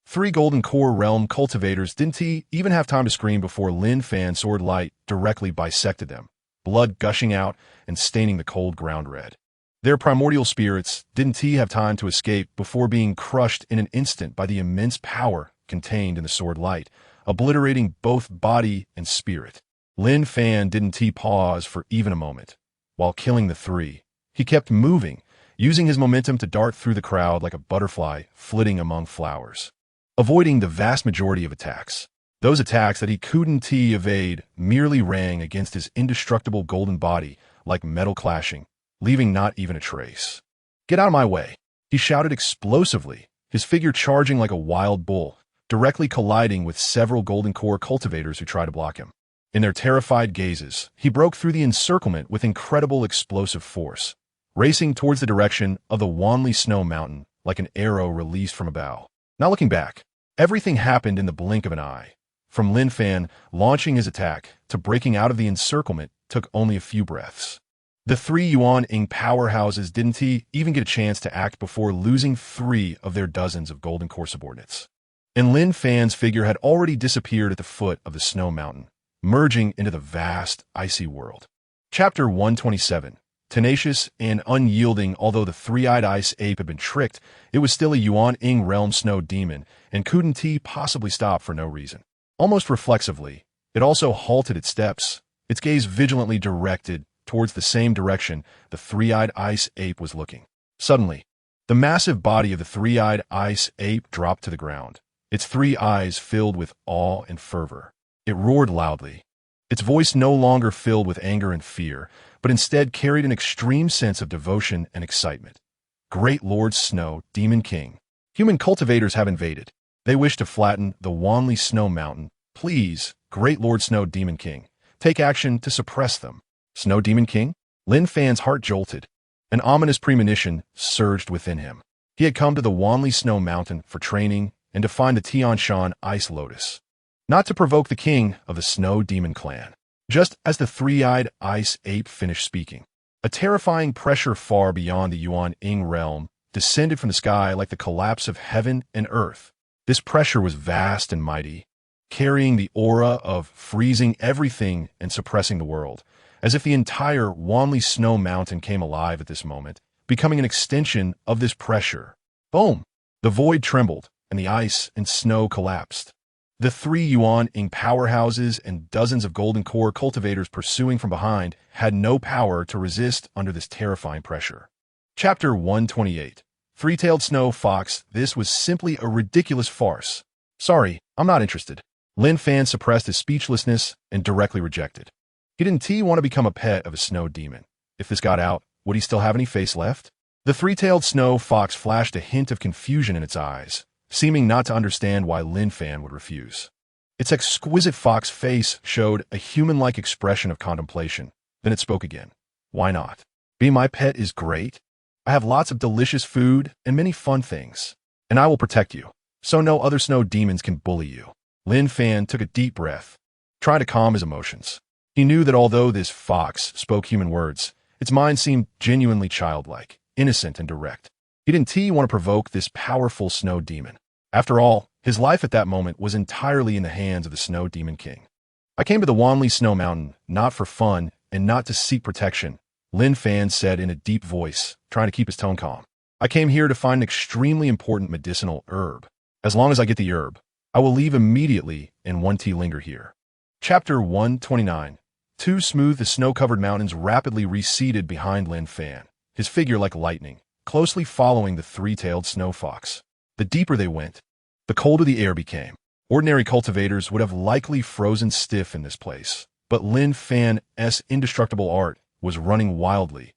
3 golden core realm cultivators didn't even have time to scream before Lin Fan's sword light directly bisected them, blood gushing out and staining the cold ground red. Their primordial spirits didn't have time to escape before being crushed in an instant by the immense power contained in the sword light, obliterating both body and spirit. Lin Fan didn't pause for even a moment. While killing the 3, he kept moving, using his momentum to dart through the crowd like a butterfly flitting among flowers, avoiding the vast majority of attacks. Those attacks that he couldn't evade merely rang against his indestructible golden body like metal clashing, leaving not even a trace. "Get out of my way," he shouted explosively, his figure charging like a wild bull, directly colliding with several golden core cultivators who tried to block him. In their terrified gazes, he broke through the encirclement with incredible explosive force, racing towards the direction of the Wanli Snow Mountain like an arrow released from a bow. Not looking back, everything happened in the blink of an eye. From Lin Fan launching his attack to breaking out of the encirclement took only a few breaths. The 3 Yuan Ying powerhouses didn't even get a chance to act before losing 3 of their dozens of golden core subordinates. And Lin Fan's figure had already disappeared at the foot of the snow mountain, merging into the vast, icy world. Chapter 127. Tenacious and unyielding. Although the 3-eyed ice ape had been tricked, it was still a Yuan Ying realm snow demon and couldn't possibly stop for no reason. Almost reflexively, it also halted its steps, its gaze vigilantly directed towards the same direction the 3-eyed ice ape was looking. Suddenly, the massive body of the 3-eyed ice ape dropped to the ground, its 3 eyes filled with awe and fervor. It roared loudly, its voice no longer filled with anger and fear, but instead carried an extreme sense of devotion and excitement. "Great Lord Snow, Demon King, human cultivators have invaded. They wish to flatten the Wanli Snow Mountain. Please, Great Lord Snow Demon King, take action to suppress them." Snow Demon King? Lin Fan's heart jolted. An ominous premonition surged within him. He had come to the Wanli Snow Mountain for training and to find the Tianshan Ice Lotus, not to provoke the king of the Snow Demon clan. Just as the 3-eyed ice ape finished speaking, a terrifying pressure far beyond the Yuan Ying realm descended from the sky like the collapse of heaven and earth. This pressure was vast and mighty, carrying the aura of freezing everything and suppressing the world, as if the entire Wanli Snow Mountain came alive at this moment, becoming an extension of this pressure. Boom! The void trembled, and the ice and snow collapsed. The 3 Yuan Ying powerhouses and dozens of golden core cultivators pursuing from behind had no power to resist under this terrifying pressure. Chapter 128. 3-tailed snow fox. This was simply a ridiculous farce. "Sorry, I'm not interested." Lin Fan suppressed his speechlessness and directly rejected. He didn't want to become a pet of a snow demon. If this got out, would he still have any face left? The 3-tailed snow fox flashed a hint of confusion in its eyes, seeming not to understand why Lin Fan would refuse. Its exquisite fox face showed a human-like expression of contemplation. Then it spoke again. "Why not? Being my pet is great. I have lots of delicious food and many fun things. And I will protect you, so no other snow demons can bully you." Lin Fan took a deep breath, trying to calm his emotions. He knew that although this fox spoke human words, its mind seemed genuinely childlike, innocent and direct. He didn't want to provoke this powerful snow demon. After all, his life at that moment was entirely in the hands of the Snow Demon King. I came to the Wanli Snow Mountain not for fun and not to seek protection, Lin Fan said in a deep voice, trying to keep his tone calm. I came here to find an extremely important medicinal herb. As long as I get the herb, I will leave immediately and one tea linger here. Chapter 129. Too smooth, the snow-covered mountains rapidly receded behind Lin Fan, his figure like lightning, closely following the three-tailed snow fox. The deeper they went, the colder the air became. Ordinary cultivators would have likely frozen stiff in this place, but Lin Fan's indestructible art was running wildly,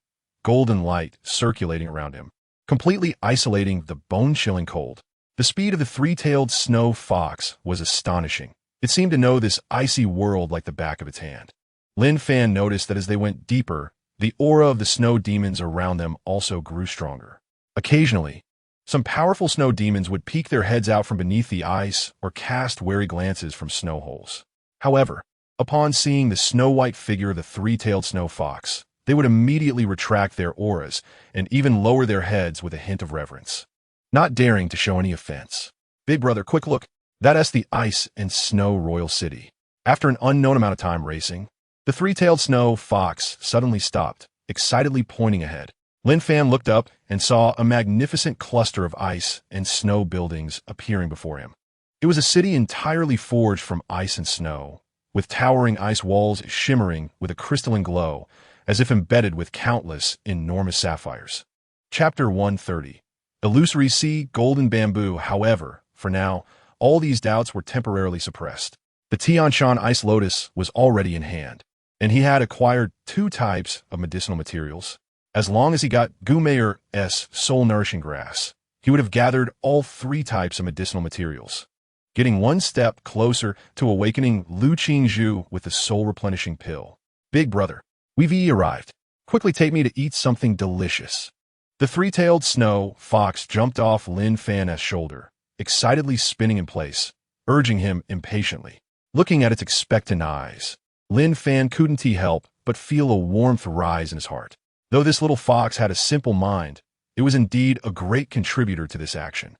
golden light circulating around him, completely isolating the bone-chilling cold. The speed of the three-tailed snow fox was astonishing. It seemed to know this icy world like the back of its hand. Lin Fan noticed that as they went deeper, the aura of the snow demons around them also grew stronger. Occasionally, some powerful snow demons would peek their heads out from beneath the ice or cast wary glances from snow holes. However, upon seeing the snow-white figure of the three-tailed snow fox, they would immediately retract their auras and even lower their heads with a hint of reverence, not daring to show any offense. Big brother, quick look. That's the ice and snow royal city. After an unknown amount of time racing, the three-tailed snow fox suddenly stopped, excitedly pointing ahead. Lin Fan looked up and saw a magnificent cluster of ice and snow buildings appearing before him. It was a city entirely forged from ice and snow, with towering ice walls shimmering with a crystalline glow, as if embedded with countless enormous sapphires. Chapter 130. Illusory sea, golden bamboo. However, for now, all these doubts were temporarily suppressed. The Tianshan ice lotus was already in hand, and he had acquired 2 types of medicinal materials. As long as he got Gumayer's soul-nourishing grass, he would have gathered all 3 types of medicinal materials, getting one step closer to awakening Lu Qingzhu with the soul-replenishing pill. Big brother, we've arrived. Quickly take me to eat something delicious. The three-tailed snow fox jumped off Lin Fan's shoulder, excitedly spinning in place, urging him impatiently. Looking at its expectant eyes, Lin Fan couldn't help but feel a warmth rise in his heart. Though this little fox had a simple mind, it was indeed a great contributor to this action.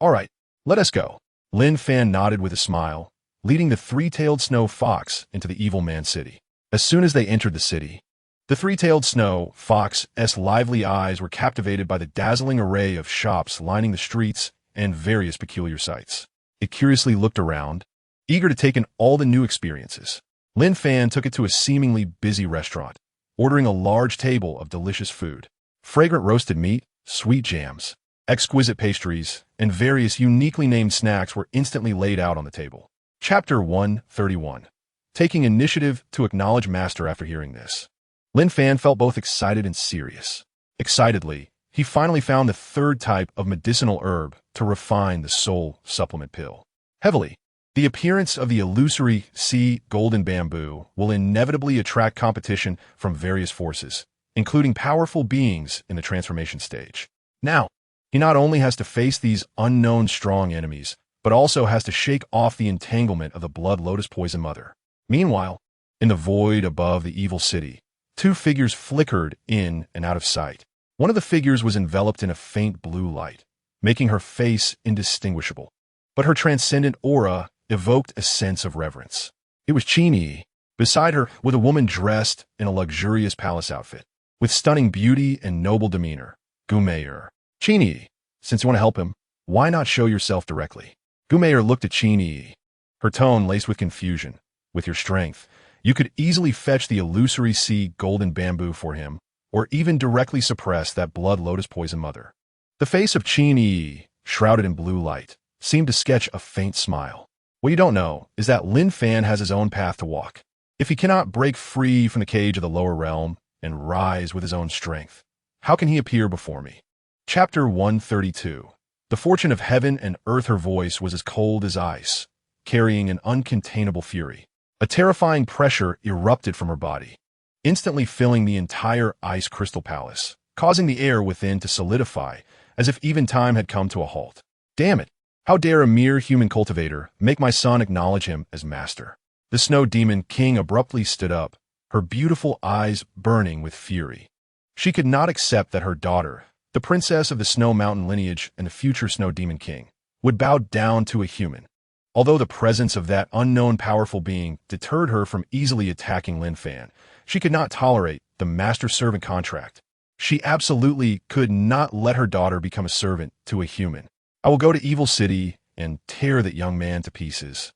All right, let us go. Lin Fan nodded with a smile, leading the three-tailed snow fox into the evil man's city. As soon as they entered the city, the three-tailed snow fox's lively eyes were captivated by the dazzling array of shops lining the streets and various peculiar sights. It curiously looked around, eager to take in all the new experiences. Lin Fan took it to a seemingly busy restaurant, ordering a large table of delicious food. Fragrant roasted meat, sweet jams, exquisite pastries, and various uniquely named snacks were instantly laid out on the table. Chapter 131. Taking initiative to acknowledge master. After hearing this, Lin Fan felt both excited and serious. Excitedly, he finally found the 3rd type of medicinal herb to refine the soul supplement pill. Heavily, the appearance of the illusory sea golden bamboo will inevitably attract competition from various forces, including powerful beings in the transformation stage. Now, he not only has to face these unknown strong enemies, but also has to shake off the entanglement of the blood lotus poison mother. Meanwhile, in the void above the evil city, 2 figures flickered in and out of sight. One of the figures was enveloped in a faint blue light, making her face indistinguishable, but her transcendent aura evoked a sense of reverence. It was Qingyi. Beside her was a woman dressed in a luxurious palace outfit, with stunning beauty and noble demeanor. Gumayer. Qingyi, since you want to help him, why not show yourself directly? Gumayer looked at Qingyi, her tone laced with confusion. With your strength, you could easily fetch the illusory sea golden bamboo for him, or even directly suppress that blood lotus poison mother. The face of Qingyi, shrouded in blue light, seemed to sketch a faint smile. What you don't know is that Lin Fan has his own path to walk. If he cannot break free from the cage of the lower realm and rise with his own strength, how can he appear before me? Chapter 132. The fortune of heaven and earth. Her voice was as cold as ice, carrying an uncontainable fury. A terrifying pressure erupted from her body, instantly filling the entire ice crystal palace, causing the air within to solidify as if even time had come to a halt. Damn it! How dare a mere human cultivator make my son acknowledge him as master? The Snow Demon King abruptly stood up, her beautiful eyes burning with fury. She could not accept that her daughter, the princess of the Snow Mountain lineage and the future Snow Demon King, would bow down to a human. Although the presence of that unknown powerful being deterred her from easily attacking Lin Fan, she could not tolerate the master-servant contract. She absolutely could not let her daughter become a servant to a human. I will go to Evil City and tear that young man to pieces,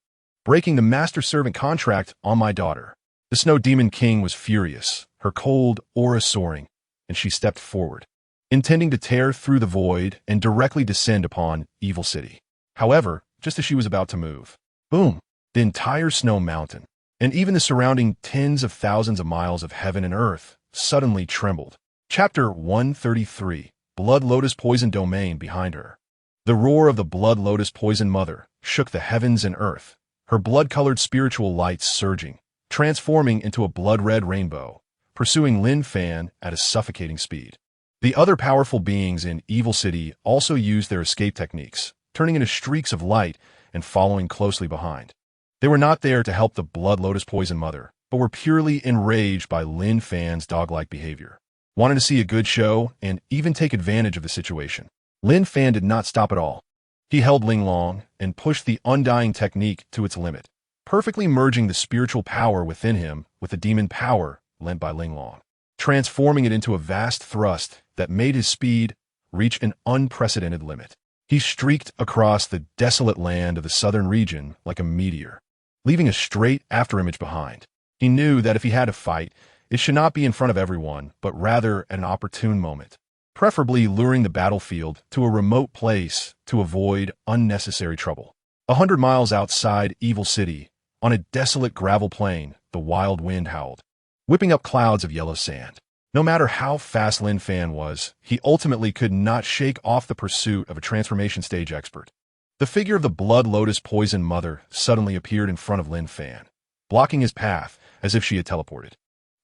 breaking the master-servant contract on my daughter. The Snow Demon King was furious, her cold aura soaring, and she stepped forward, intending to tear through the void and directly descend upon Evil City. However, just as she was about to move, boom, the entire Snow Mountain, and even the surrounding tens of thousands of miles of heaven and earth, suddenly trembled. Chapter 133, Blood Lotus Poison Domain behind her. The roar of the Blood Lotus Poison Mother shook the heavens and earth, her blood-colored spiritual lights surging, transforming into a blood-red rainbow, pursuing Lin Fan at a suffocating speed. The other powerful beings in Evil City also used their escape techniques, turning into streaks of light and following closely behind. They were not there to help the Blood Lotus Poison Mother, but were purely enraged by Lin Fan's dog-like behavior, wanting to see a good show and even take advantage of the situation. Lin Fan did not stop at all. He held Ling Long and pushed the undying technique to its limit, perfectly merging the spiritual power within him with the demon power lent by Ling Long, transforming it into a vast thrust that made his speed reach an unprecedented limit. He streaked across the desolate land of the southern region like a meteor, leaving a straight afterimage behind. He knew that if he had to fight, it should not be in front of everyone, but rather at an opportune moment, preferably luring the battlefield to a remote place to avoid unnecessary trouble. 100 miles outside Evil City, on a desolate gravel plain, the wild wind howled, whipping up clouds of yellow sand. No matter how fast Lin Fan was, he ultimately could not shake off the pursuit of a transformation stage expert. The figure of the Blood Lotus Poison Mother suddenly appeared in front of Lin Fan, blocking his path as if she had teleported.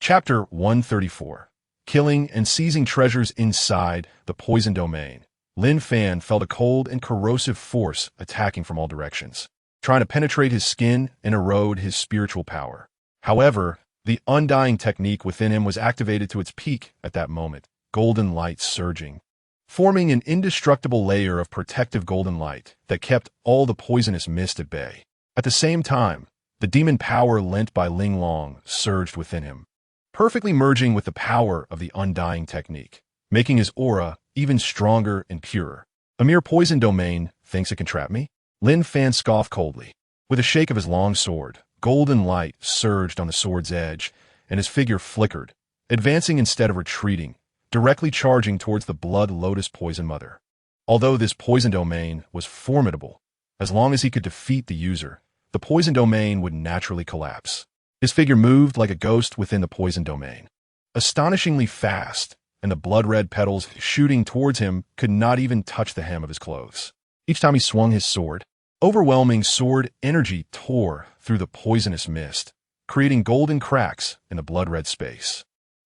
Chapter 134, Killing and Seizing Treasures Inside the Poison Domain. Lin Fan felt a cold and corrosive force attacking from all directions, trying to penetrate his skin and erode his spiritual power. However, the undying technique within him was activated to its peak at that moment, golden light surging, forming an indestructible layer of protective golden light that kept all the poisonous mist at bay. At the same time, the demon power lent by Ling Long surged within him, perfectly merging with the power of the undying technique, making his aura even stronger and purer. A mere poison domain thinks it can trap me? Lin Fan scoffed coldly. With a shake of his long sword, golden light surged on the sword's edge, and his figure flickered, advancing instead of retreating, directly charging towards the Blood Lotus Poison Mother. Although this poison domain was formidable, as long as he could defeat the user, the poison domain would naturally collapse. His figure moved like a ghost within the poison domain, astonishingly fast, and the blood-red petals shooting towards him could not even touch the hem of his clothes. Each time he swung his sword, overwhelming sword energy tore through the poisonous mist, creating golden cracks in the blood-red space.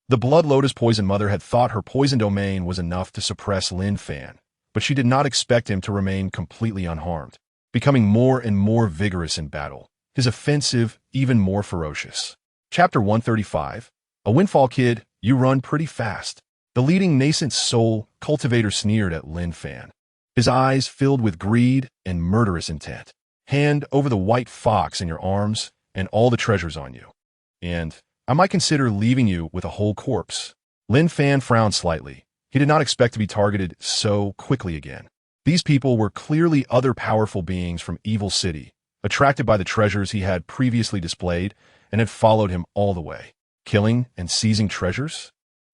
The Blood Lotus Poison Mother had thought her poison domain was enough to suppress Lin Fan, but she did not expect him to remain completely unharmed, becoming more and more vigorous in battle, his offensive even more ferocious. Chapter 135, A Windfall Kid, You Run Pretty Fast. The leading nascent soul cultivator sneered at Lin Fan, his eyes filled with greed and murderous intent. Hand over the white fox in your arms and all the treasures on you, and I might consider leaving you with a whole corpse. Lin Fan frowned slightly. He did not expect to be targeted so quickly again. These people were clearly other powerful beings from Evil City, attracted by the treasures he had previously displayed and had followed him all the way. Killing and seizing treasures?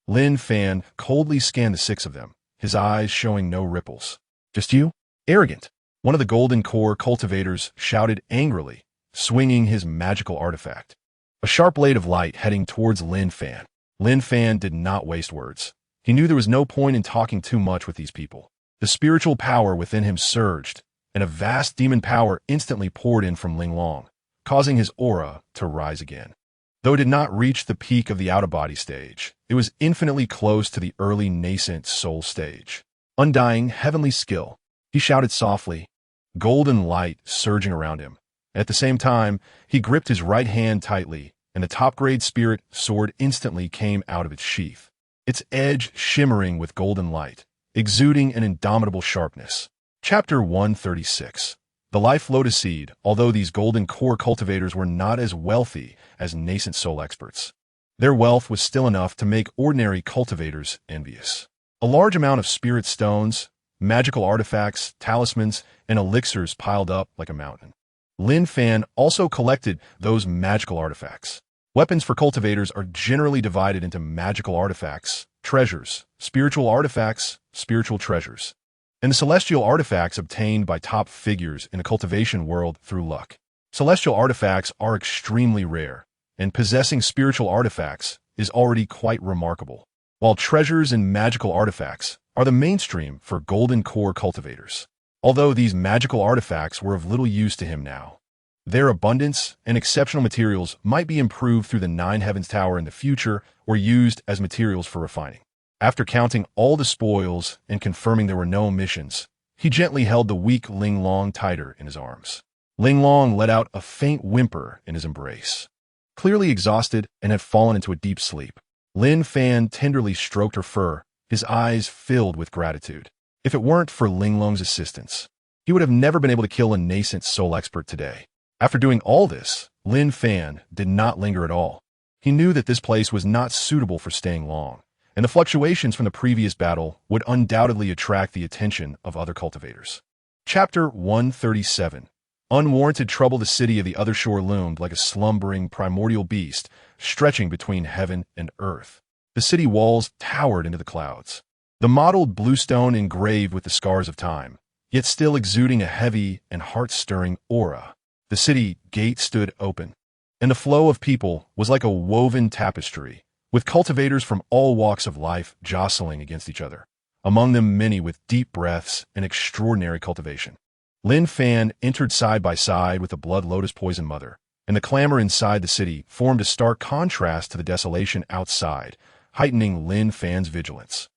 Lin Fan coldly scanned the 6 of them, his eyes showing no ripples. Just you? Arrogant. One of the Golden Core cultivators shouted angrily, swinging his magical artifact, a sharp blade of light heading towards Lin Fan. Lin Fan did not waste words. He knew there was no point in talking too much with these people. The spiritual power within him surged, and a vast demon power instantly poured in from Ling Long, causing his aura to rise again. Though it did not reach the peak of the out-of-body stage, it was infinitely close to the early nascent soul stage. Undying heavenly skill, he shouted softly, golden light surging around him. At the same time, he gripped his right hand tightly and the top-grade spirit sword instantly came out of its sheath, its edge shimmering with golden light, exuding an indomitable sharpness. Chapter 136. The Life Lotus Seed. Although these golden core cultivators were not as wealthy as nascent soul experts, their wealth was still enough to make ordinary cultivators envious. A large amount of spirit stones, magical artifacts, talismans, and elixirs piled up like a mountain. Lin Fan also collected those magical artifacts. Weapons for cultivators are generally divided into magical artifacts, treasures, spiritual artifacts, spiritual treasures, and the celestial artifacts obtained by top figures in the cultivation world through luck. Celestial artifacts are extremely rare, and possessing spiritual artifacts is already quite remarkable, while treasures and magical artifacts are the mainstream for golden core cultivators. Although these magical artifacts were of little use to him now, their abundance and exceptional materials might be improved through the Nine Heavens Tower in the future or used as materials for refining. After counting all the spoils and confirming there were no omissions, he gently held the weak Ling Long tighter in his arms. Ling Long let out a faint whimper in his embrace. Clearly exhausted and had fallen into a deep sleep, Lin Fan tenderly stroked her fur, his eyes filled with gratitude. If it weren't for Ling Long's assistance, he would have never been able to kill a nascent soul expert today. After doing all this, Lin Fan did not linger at all. He knew that this place was not suitable for staying long, and the fluctuations from the previous battle would undoubtedly attract the attention of other cultivators. Chapter 137. Unwarranted trouble. The city of the other shore loomed like a slumbering primordial beast, stretching between heaven and earth. The city walls towered into the clouds, the mottled bluestone engraved with the scars of time, yet still exuding a heavy and heart-stirring aura. The city gate stood open, and the flow of people was like a woven tapestry, with cultivators from all walks of life jostling against each other, among them many with deep breaths and extraordinary cultivation. Lin Fan entered side by side with the Blood Lotus Poison Mother, and the clamor inside the city formed a stark contrast to the desolation outside, heightening Lin Fan's vigilance.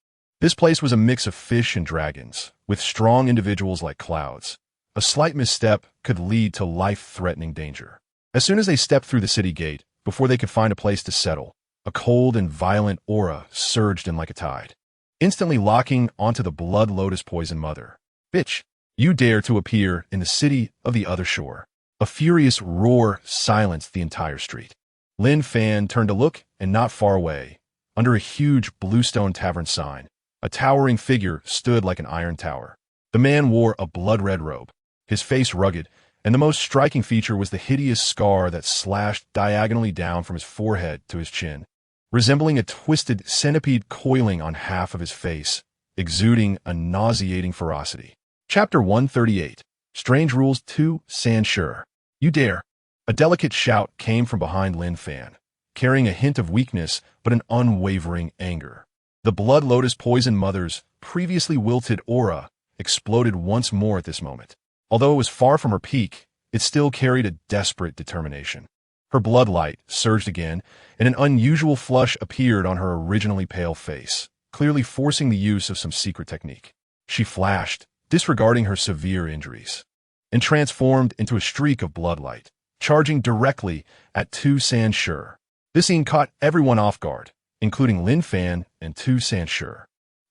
This place was a mix of fish and dragons, with strong individuals like clouds. A slight misstep could lead to life-threatening danger. As soon as they stepped through the city gate, before they could find a place to settle, a cold and violent aura surged in like a tide, instantly locking onto the Blood Lotus Poison Mother. "Bitch, you dare to appear in the city of the other shore." A furious roar silenced the entire street. Lin Fan turned to look, and not far away, under a huge bluestone tavern sign, a towering figure stood like an iron tower. The man wore a blood-red robe, his face rugged, and the most striking feature was the hideous scar that slashed diagonally down from his forehead to his chin, resembling a twisted centipede coiling on half of his face, exuding a nauseating ferocity. Chapter 138. Strange Rules 2. Sanshur. "You dare!" A delicate shout came from behind Lin Fan, carrying a hint of weakness but an unwavering anger. The Blood Lotus Poison Mother's previously wilted aura exploded once more at this moment. Although it was far from her peak, it still carried a desperate determination. Her blood light surged again, and an unusual flush appeared on her originally pale face, clearly forcing the use of some secret technique. She flashed, disregarding her severe injuries, and transformed into a streak of bloodlight, charging directly at Tu Sanshur. This scene caught everyone off guard, including Lin Fan and Tu Sanshur.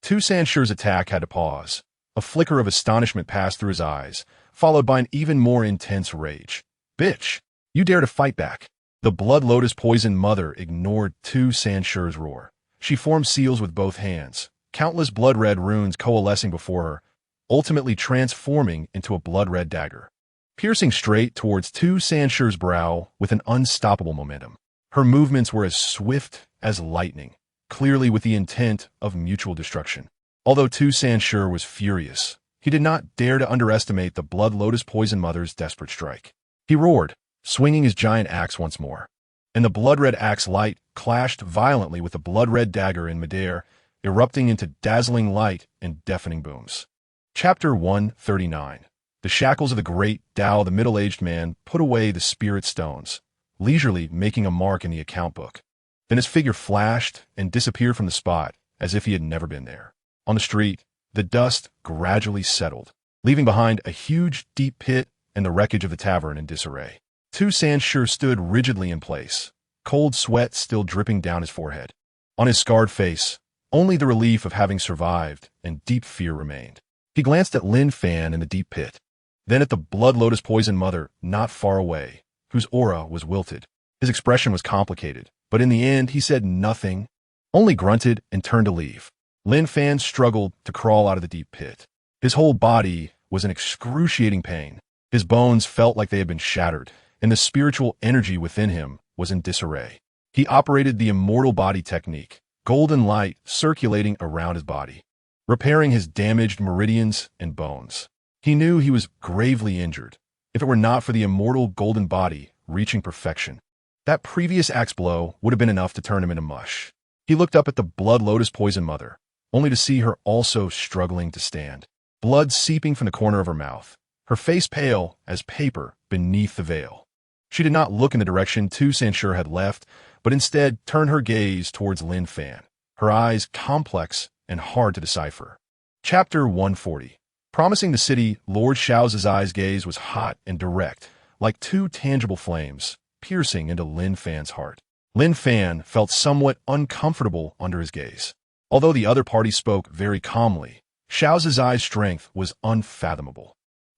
Tu Sanshur's attack had to pause. A flicker of astonishment passed through his eyes, followed by an even more intense rage. "Bitch, you dare to fight back!" The Blood Lotus Poison Mother ignored Tu Sanshur's roar. She formed seals with both hands, countless blood-red runes coalescing before her, ultimately transforming into a blood-red dagger, piercing straight towards Tu Sanshur's brow with an unstoppable momentum. Her movements were as swift as lightning, clearly with the intent of mutual destruction. Although Tu Sanshur was furious, he did not dare to underestimate the Blood Lotus Poison Mother's desperate strike. He roared, swinging his giant axe once more, and the blood-red axe light clashed violently with the blood-red dagger in midair, erupting into dazzling light and deafening booms. Chapter 139. The shackles of the great Tao. The middle-aged man put away the spirit stones, leisurely making a mark in the account book. Then his figure flashed and disappeared from the spot, as if he had never been there. On the street, the dust gradually settled, leaving behind a huge, deep pit and the wreckage of the tavern in disarray. Tu Sanshur stood rigidly in place, cold sweat still dripping down his forehead. On his scarred face, only the relief of having survived and deep fear remained. He glanced at Lin Fan in the deep pit, then at the blood lotus poison mother not far away, whose aura was wilted. His expression was complicated, but in the end he said nothing, only grunted and turned to leave. Lin Fan struggled to crawl out of the deep pit. His whole body was in excruciating pain. His bones felt like they had been shattered, and the spiritual energy within him was in disarray. He operated the immortal body technique, golden light circulating around his body, repairing his damaged meridians and bones. He knew he was gravely injured, if it were not for the immortal golden body reaching perfection. That previous axe blow would have been enough to turn him into mush. He looked up at the blood lotus poison mother, only to see her also struggling to stand, blood seeping from the corner of her mouth, her face pale as paper beneath the veil. She did not look in the direction Tu Sanshur had left, but instead turned her gaze towards Lin Fan, her eyes complex and hard to decipher. Chapter 140. Promising the city, Lord Xiao Zizai's gaze was hot and direct, like two tangible flames, piercing into Lin Fan's heart. Lin Fan felt somewhat uncomfortable under his gaze. Although the other party spoke very calmly, Xiao Zizai's strength was unfathomable.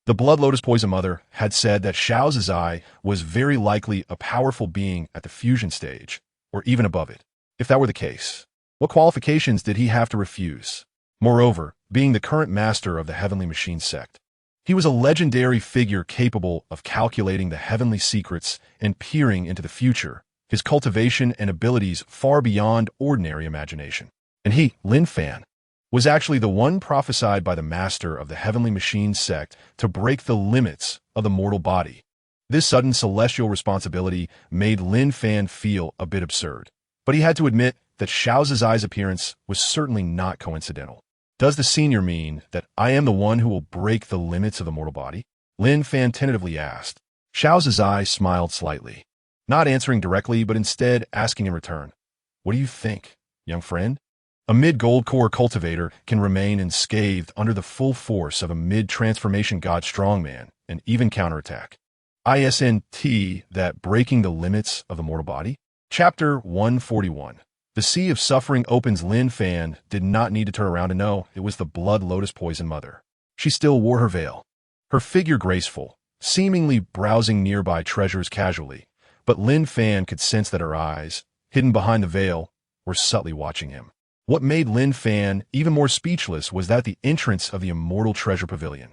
The Blood Lotus Poison Mother had said that Xiao Zizai was very likely a powerful being at the fusion stage, or even above it. If that were the case, what qualifications did he have to refuse? Moreover, being the current master of the Heavenly Machine sect, he was a legendary figure capable of calculating the heavenly secrets and peering into the future, his cultivation and abilities far beyond ordinary imagination. And he, Lin Fan, was actually the one prophesied by the master of the Heavenly Machine sect to break the limits of the mortal body. This sudden celestial responsibility made Lin Fan feel a bit absurd, but he had to admit that Xiao Zizai's appearance was certainly not coincidental. Does the senior mean that I am the one who will break the limits of the mortal body? Lin Fan tentatively asked. Xiao Zizai smiled slightly, not answering directly but instead asking in return, "What do you think, young friend?" A mid-gold core cultivator can remain unscathed under the full force of a mid-transformation god strongman and even counterattack. Isn't that breaking the limits of the mortal body? Chapter 141. The Sea of Suffering opens. Lin Fan did not need to turn around to know it was the Blood Lotus Poison Mother. She still wore her veil, her figure graceful, seemingly browsing nearby treasures casually, but Lin Fan could sense that her eyes, hidden behind the veil, were subtly watching him. What made Lin Fan even more speechless was that the entrance of the immortal treasure pavilion.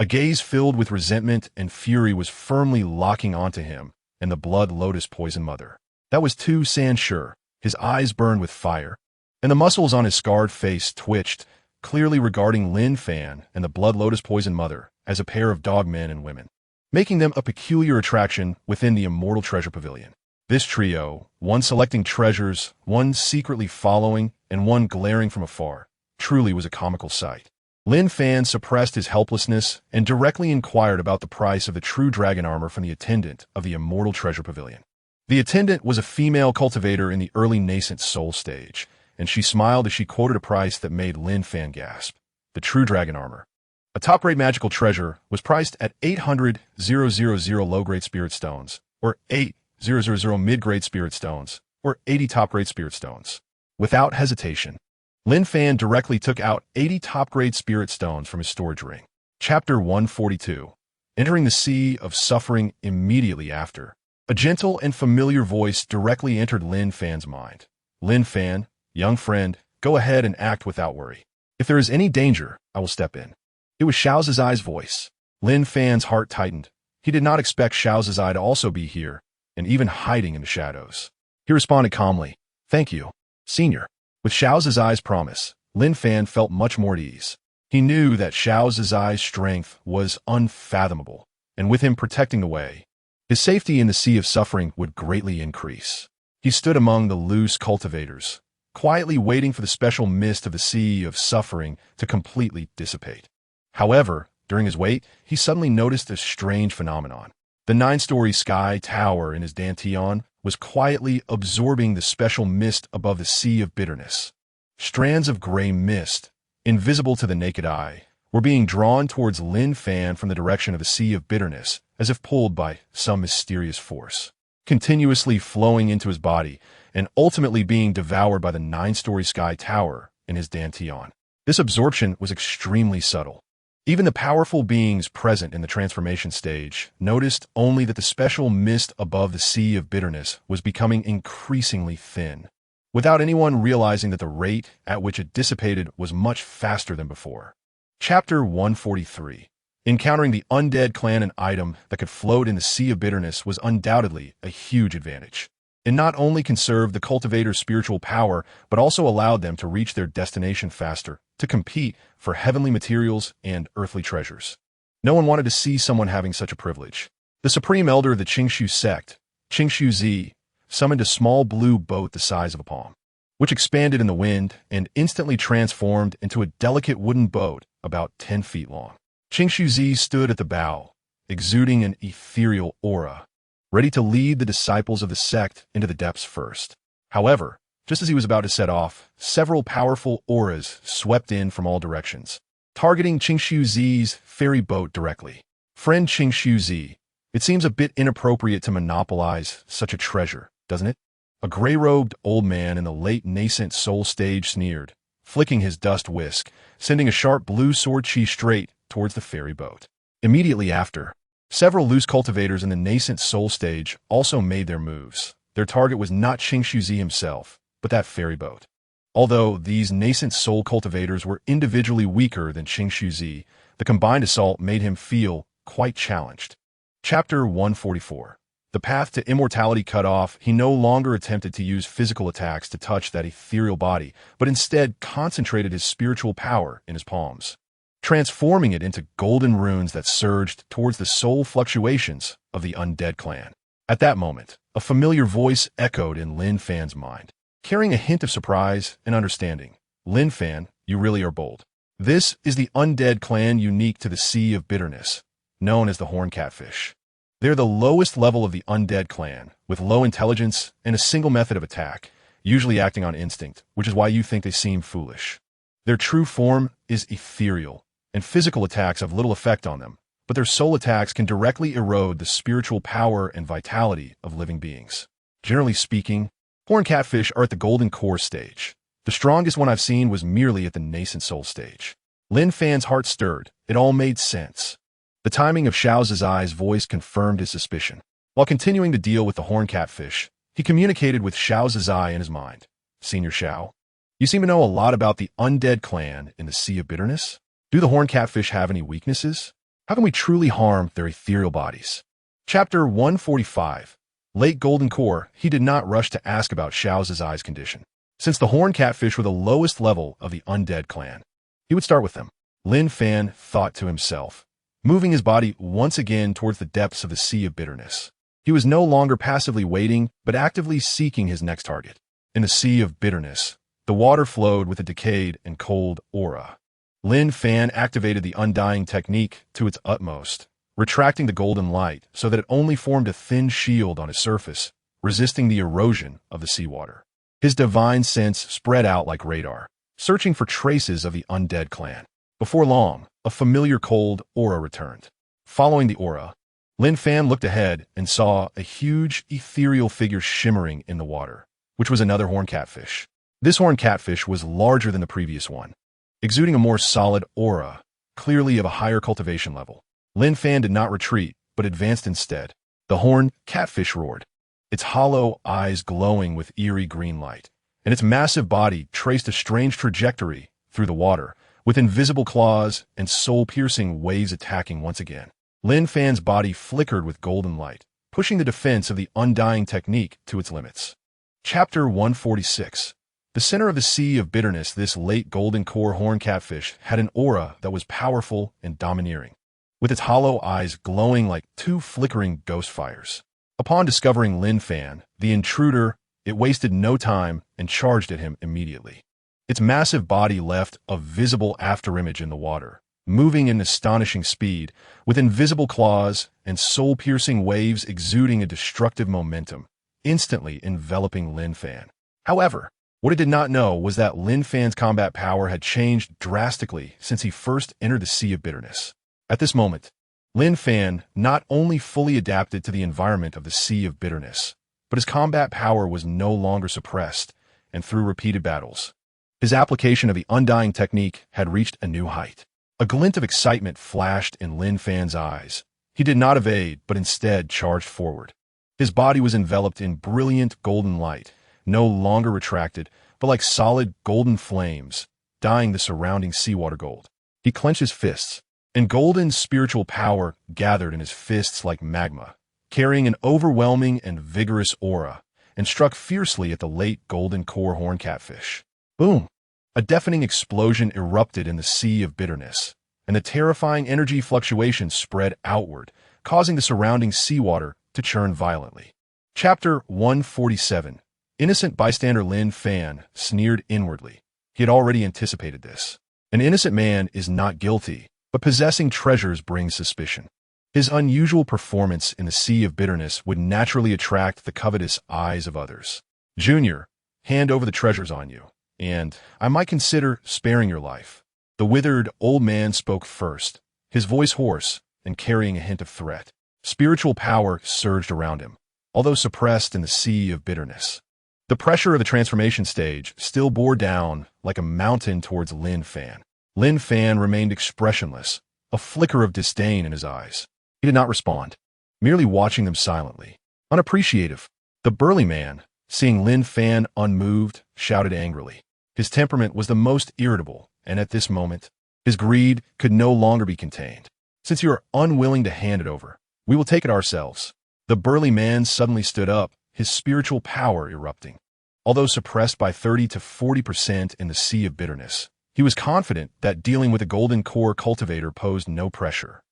A gaze filled with resentment and fury was firmly locking onto him and the Blood Lotus Poison Mother. That was Tu Sanshur. His eyes burned with fire, and the muscles on his scarred face twitched, clearly regarding Lin Fan and the Blood Lotus Poison Mother as a pair of dog men and women, making them a peculiar attraction within the immortal treasure pavilion. This trio, one selecting treasures, one secretly following, and one glaring from afar, truly was a comical sight. Lin Fan suppressed his helplessness and directly inquired about the price of the true dragon armor from the attendant of the immortal treasure pavilion. The attendant was a female cultivator in the early nascent soul stage, and she smiled as she quoted a price that made Lin Fan gasp. The true dragon armor, a top-grade magical treasure, was priced at 800,000 low-grade spirit stones, or 8,000 mid-grade spirit stones, or 80 top-grade spirit stones. Without hesitation, Lin Fan directly took out 80 top-grade spirit stones from his storage ring. Chapter 142. Entering the Sea of Suffering immediately after, a gentle and familiar voice directly entered Lin Fan's mind. Lin Fan, young friend, go ahead and act without worry. If there is any danger, I will step in. It was Xiao Zizai's voice. Lin Fan's heart tightened. He did not expect Xiao Zizai to also be here, and even hiding in the shadows. He responded calmly, "Thank you, senior." With Xiao Zizai's promise, Lin Fan felt much more at ease. He knew that Xiao Zizai's strength was unfathomable, and with him protecting the way, his safety in the Sea of Suffering would greatly increase. He stood among the loose cultivators, quietly waiting for the special mist of the Sea of Suffering to completely dissipate. However, during his wait, he suddenly noticed a strange phenomenon. The 9-story sky tower in his Dantian was quietly absorbing the special mist above the Sea of Bitterness. Strands of gray mist, invisible to the naked eye, were being drawn towards Lin Fan from the direction of the Sea of Bitterness, as if pulled by some mysterious force. continuously flowing into his body and ultimately being devoured by the 9-story sky tower in his dantian. This absorption was extremely subtle. Even the powerful beings present in the transformation stage noticed only that the special mist above the sea of bitterness was becoming increasingly thin, without anyone realizing that the rate at which it dissipated was much faster than before. Chapter 143. Encountering the undead clan, an item that could float in the sea of bitterness, was undoubtedly a huge advantage. It not only conserved the cultivators' spiritual power, but also allowed them to reach their destination faster, to compete for heavenly materials and earthly treasures. No one wanted to see someone having such a privilege. The supreme elder of the Qingshu sect, Qingshu-zi, summoned a small blue boat the size of a palm, which expanded in the wind and instantly transformed into a delicate wooden boat about 10 feet long. Qingshu-zi stood at the bow, exuding an ethereal aura, ready to lead the disciples of the sect into the depths first. However, just as he was about to set off, several powerful auras swept in from all directions, targeting Qingshu-zi's ferry boat directly. Friend Qingshu-zi, it seems a bit inappropriate to monopolize such a treasure, doesn't it? A gray-robed old man in the late nascent soul stage sneered, flicking his dust whisk, sending a sharp blue sword chi straight towards the ferry boat. Immediately after, several loose cultivators in the nascent soul stage also made their moves. Their target was not Qingshu-zi himself, but that ferry boat. Although these nascent soul cultivators were individually weaker than Qingshu-zi, the combined assault made him feel quite challenged. Chapter 144. The path to immortality cut off, he no longer attempted to use physical attacks to touch that ethereal body, but instead concentrated his spiritual power in his palms, transforming it into golden runes that surged towards the soul fluctuations of the undead clan. At that moment, a familiar voice echoed in Lin Fan's mind, carrying a hint of surprise and understanding. Lin Fan, you really are bold. This is the undead clan unique to the Sea of Bitterness, known as the Horn Catfish. They're the lowest level of the undead clan, with low intelligence and a single method of attack, usually acting on instinct, which is why you think they seem foolish. Their true form is ethereal, and physical attacks have little effect on them, but their soul attacks can directly erode the spiritual power and vitality of living beings. Generally speaking, horn catfish are at the golden core stage. The strongest one I've seen was merely at the nascent soul stage. Lin Fan's heart stirred. It all made sense. The timing of Xiao Zizai's voice confirmed his suspicion. While continuing to deal with the horn catfish, he communicated with Xiao Zizai in his mind. Senior Xiao, you seem to know a lot about the undead clan in the Sea of Bitterness. Do the horn catfish have any weaknesses? How can we truly harm their ethereal bodies? Chapter 145. Late Golden Core, he did not rush to ask about Xiao Zizai's condition. Since the horn catfish were the lowest level of the undead clan, he would start with them. Lin Fan thought to himself, moving his body once again towards the depths of the Sea of Bitterness. He was no longer passively waiting, but actively seeking his next target. In the Sea of Bitterness, the water flowed with a decayed and cold aura. Lin Fan activated the undying technique to its utmost, retracting the golden light so that it only formed a thin shield on its surface, resisting the erosion of the seawater. His divine sense spread out like radar, searching for traces of the undead clan. Before long, a familiar cold aura returned. Following the aura, Lin Fan looked ahead and saw a huge ethereal figure shimmering in the water, which was another horn catfish. This horn catfish was larger than the previous one, exuding a more solid aura, clearly of a higher cultivation level. Lin Fan did not retreat, but advanced instead. The horn catfish roared, its hollow eyes glowing with eerie green light, and its massive body traced a strange trajectory through the water, with invisible claws and soul-piercing waves attacking once again. Lin Fan's body flickered with golden light, pushing the defense of the undying technique to its limits. Chapter 146. The center of the Sea of Bitterness, this late golden core horn catfish had an aura that was powerful and domineering, with its hollow eyes glowing like two flickering ghost fires. Upon discovering Lin Fan, the intruder, it wasted no time and charged at him immediately. Its massive body left a visible afterimage in the water, moving in astonishing speed, with invisible claws and soul-piercing waves exuding a destructive momentum, instantly enveloping Lin Fan. However, what it did not know was that Lin Fan's combat power had changed drastically since he first entered the Sea of Bitterness. At this moment, Lin Fan not only fully adapted to the environment of the Sea of Bitterness, but his combat power was no longer suppressed, and through repeated battles, his application of the undying technique had reached a new height. A glint of excitement flashed in Lin Fan's eyes. He did not evade, but instead charged forward. His body was enveloped in brilliant golden light, no longer retracted, but like solid golden flames, dyeing the surrounding seawater gold. He clenched his fists, and golden spiritual power gathered in his fists like magma, carrying an overwhelming and vigorous aura, and struck fiercely at the late golden core horn catfish. Boom! A deafening explosion erupted in the sea of bitterness, and the terrifying energy fluctuations spread outward, causing the surrounding seawater to churn violently. Chapter 147. Innocent bystander Lin Fan sneered inwardly. He had already anticipated this. An innocent man is not guilty, but possessing treasures brings suspicion. His unusual performance in the sea of bitterness would naturally attract the covetous eyes of others. Junior, hand over the treasures on you, and I might consider sparing your life. The withered old man spoke first, his voice hoarse and carrying a hint of threat. Spiritual power surged around him, although suppressed in the sea of bitterness. The pressure of the transformation stage still bore down like a mountain towards Lin Fan. Lin Fan remained expressionless, a flicker of disdain in his eyes. He did not respond, merely watching them silently, unappreciative. The burly man, seeing Lin Fan unmoved, shouted angrily. His temperament was the most irritable, and at this moment, his greed could no longer be contained. Since you are unwilling to hand it over, we will take it ourselves. The burly man suddenly stood up, his spiritual power erupting. Although suppressed by 30 to 40% in the sea of bitterness, he was confident that dealing with a golden core cultivator posed no pressure.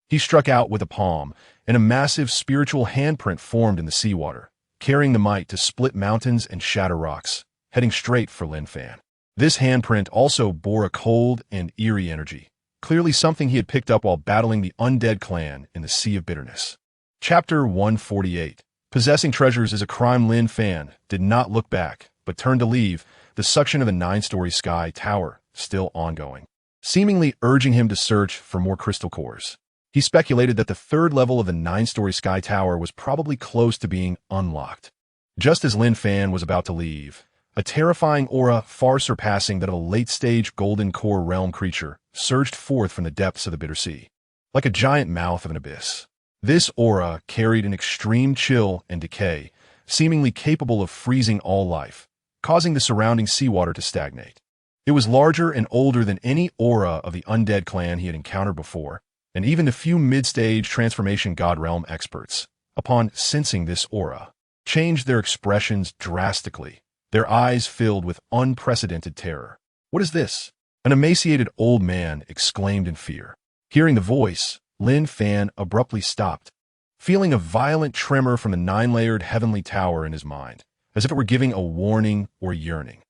He struck out with a palm, and a massive spiritual handprint formed in the seawater, carrying the might to split mountains and shatter rocks, heading straight for Lin Fan. This handprint also bore a cold and eerie energy, clearly something he had picked up while battling the undead clan in the sea of bitterness. Chapter 148. Possessing treasures is a crime. Lin Fan did not look back, but turned to leave, the suction of the 9-story sky tower still ongoing, seemingly urging him to search for more crystal cores. He speculated that the third level of the 9-story sky tower was probably close to being unlocked. Just as Lin Fan was about to leave, a terrifying aura far surpassing that of a late-stage golden core realm creature surged forth from the depths of the bitter sea, like a giant mouth of an abyss. This aura carried an extreme chill and decay, seemingly capable of freezing all life, causing the surrounding seawater to stagnate. It was larger and older than any aura of the undead clan he had encountered before, and even the few mid-stage transformation god realm experts, upon sensing this aura, changed their expressions drastically, their eyes filled with unprecedented terror. "What is this?" An emaciated old man exclaimed in fear. Hearing the voice, Lin Fan abruptly stopped, feeling a violent tremor from the 9-layered heavenly tower in his mind, as if it were giving a warning or yearning.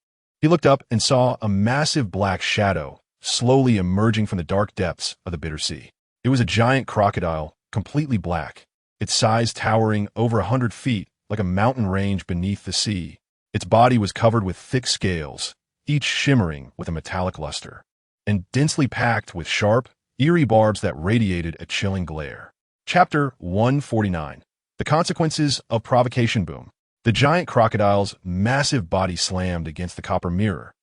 He looked up and saw a massive black shadow slowly emerging from the dark depths of the bitter sea. It was a giant crocodile, completely black, its size towering over 100 feet like a mountain range beneath the sea. Its body was covered with thick scales, each shimmering with a metallic luster, and densely packed with sharp, eerie barbs that radiated a chilling glare. Chapter 149. The Consequences of Provocation. Boom. The giant crocodile's massive body slammed against the copper mirror,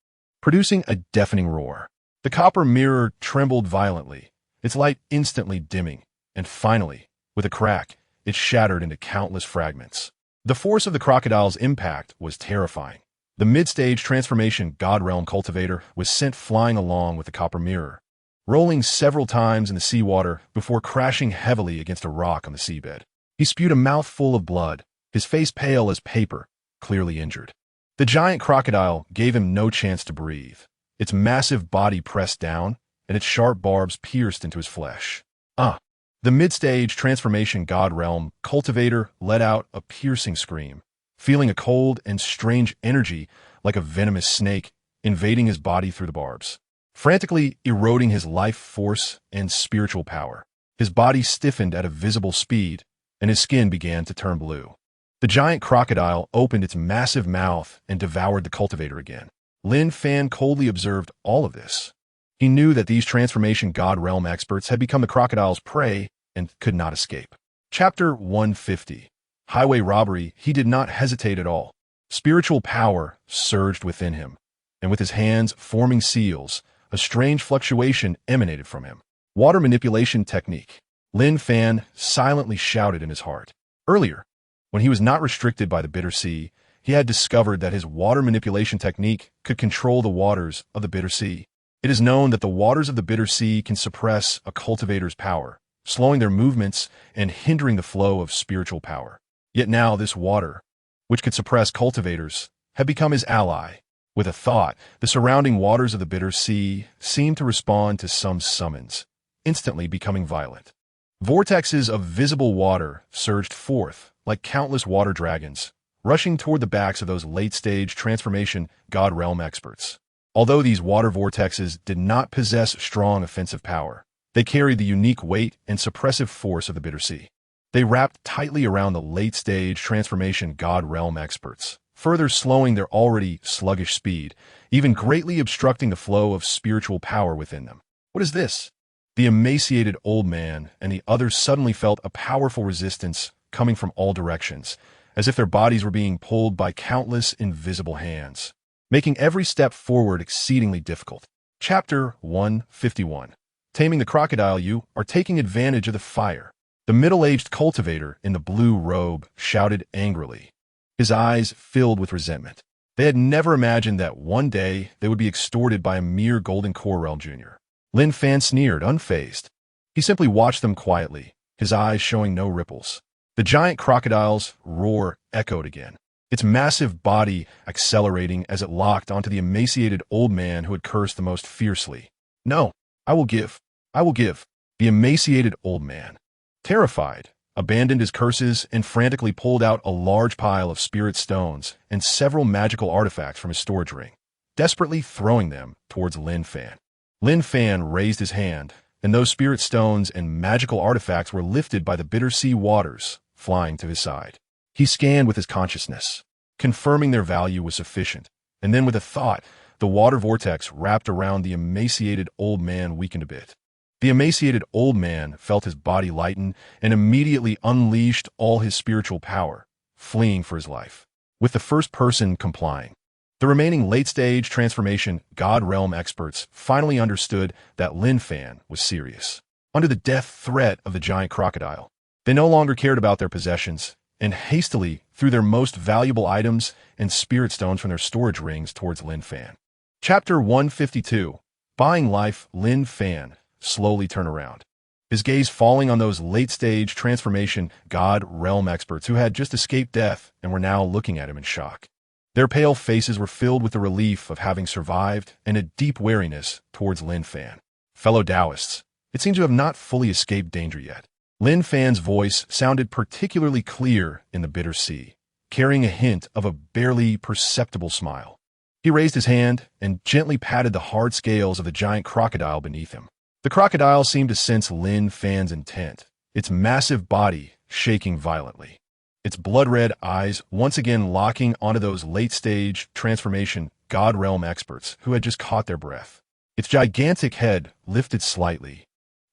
producing a deafening roar. The copper mirror trembled violently, its light instantly dimming, and finally, with a crack, it shattered into countless fragments. The force of the crocodile's impact was terrifying. The mid-stage transformation god realm cultivator was sent flying along with the copper mirror, rolling several times in the seawater before crashing heavily against a rock on the seabed. He spewed a mouthful of blood, his face pale as paper, clearly injured. The giant crocodile gave him no chance to breathe. Its massive body pressed down, and its sharp barbs pierced into his flesh. The mid-stage transformation god realm cultivator let out a piercing scream, feeling a cold and strange energy like a venomous snake invading his body through the barbs, frantically eroding his life force and spiritual power. His body stiffened at a visible speed, and his skin began to turn blue. The giant crocodile opened its massive mouth and devoured the cultivator again. Lin Fan coldly observed all of this. He knew that these transformation god realm experts had become the crocodile's prey and could not escape. Chapter 150. highway robbery, he did not hesitate at all. Spiritual power surged within him, and with his hands forming seals, a strange fluctuation emanated from him. Water manipulation technique. Lin Fan silently shouted in his heart. Earlier, when he was not restricted by the bitter sea, he had discovered that his water manipulation technique could control the waters of the bitter sea. It is known that the waters of the bitter sea can suppress a cultivator's power, slowing their movements and hindering the flow of spiritual power. Yet now this water, which could suppress cultivators, had become his ally. With a thought, the surrounding waters of the bitter sea seemed to respond to some summons, instantly becoming violent. Vortexes of visible water surged forth like countless water dragons, rushing toward the backs of those late-stage transformation God realm experts. Although these water vortexes did not possess strong offensive power, they carried the unique weight and suppressive force of the bitter sea. They wrapped tightly around the late-stage transformation God realm experts, further slowing their already sluggish speed, even greatly obstructing the flow of spiritual power within them. What is this? The emaciated old man and the others suddenly felt a powerful resistance coming from all directions, as if their bodies were being pulled by countless invisible hands, making every step forward exceedingly difficult. Chapter 151. Taming the crocodile. You are taking advantage of the fire. The middle-aged cultivator in the blue robe shouted angrily, his eyes filled with resentment. They had never imagined that one day they would be extorted by a mere Golden Corel Jr. Lin Fan sneered, unfazed. He simply watched them quietly, his eyes showing no ripples. The giant crocodile's roar echoed again, its massive body accelerating as it locked onto the emaciated old man who had cursed the most fiercely. No, I will give. I will give. The emaciated old man, terrified, abandoned his curses and frantically pulled out a large pile of spirit stones and several magical artifacts from his storage ring, desperately throwing them towards Lin Fan. Lin Fan raised his hand, and those spirit stones and magical artifacts were lifted by the bitter sea waters, flying to his side. He scanned with his consciousness, confirming their value was sufficient, and then with a thought, the water vortex wrapped around the emaciated old man weakened a bit. The emaciated old man felt his body lighten and immediately unleashed all his spiritual power, fleeing for his life, with the first person complying. The remaining late-stage transformation God realm experts finally understood that Lin Fan was serious. Under the death threat of the giant crocodile, they no longer cared about their possessions and hastily threw their most valuable items and spirit stones from their storage rings towards Lin Fan. Chapter 152. Buying life. Lin Fan slowly turned around, his gaze falling on those late-stage transformation God realm experts who had just escaped death and were now looking at him in shock. Their pale faces were filled with the relief of having survived and a deep wariness towards Lin Fan. Fellow Taoists, it seems you have not fully escaped danger yet. Lin Fan's voice sounded particularly clear in the bitter sea, carrying a hint of a barely perceptible smile. He raised his hand and gently patted the hard scales of the giant crocodile beneath him. The crocodile seemed to sense Lin Fan's intent, its massive body shaking violently, its blood-red eyes once again locking onto those late-stage transformation God realm experts who had just caught their breath. Its gigantic head lifted slightly,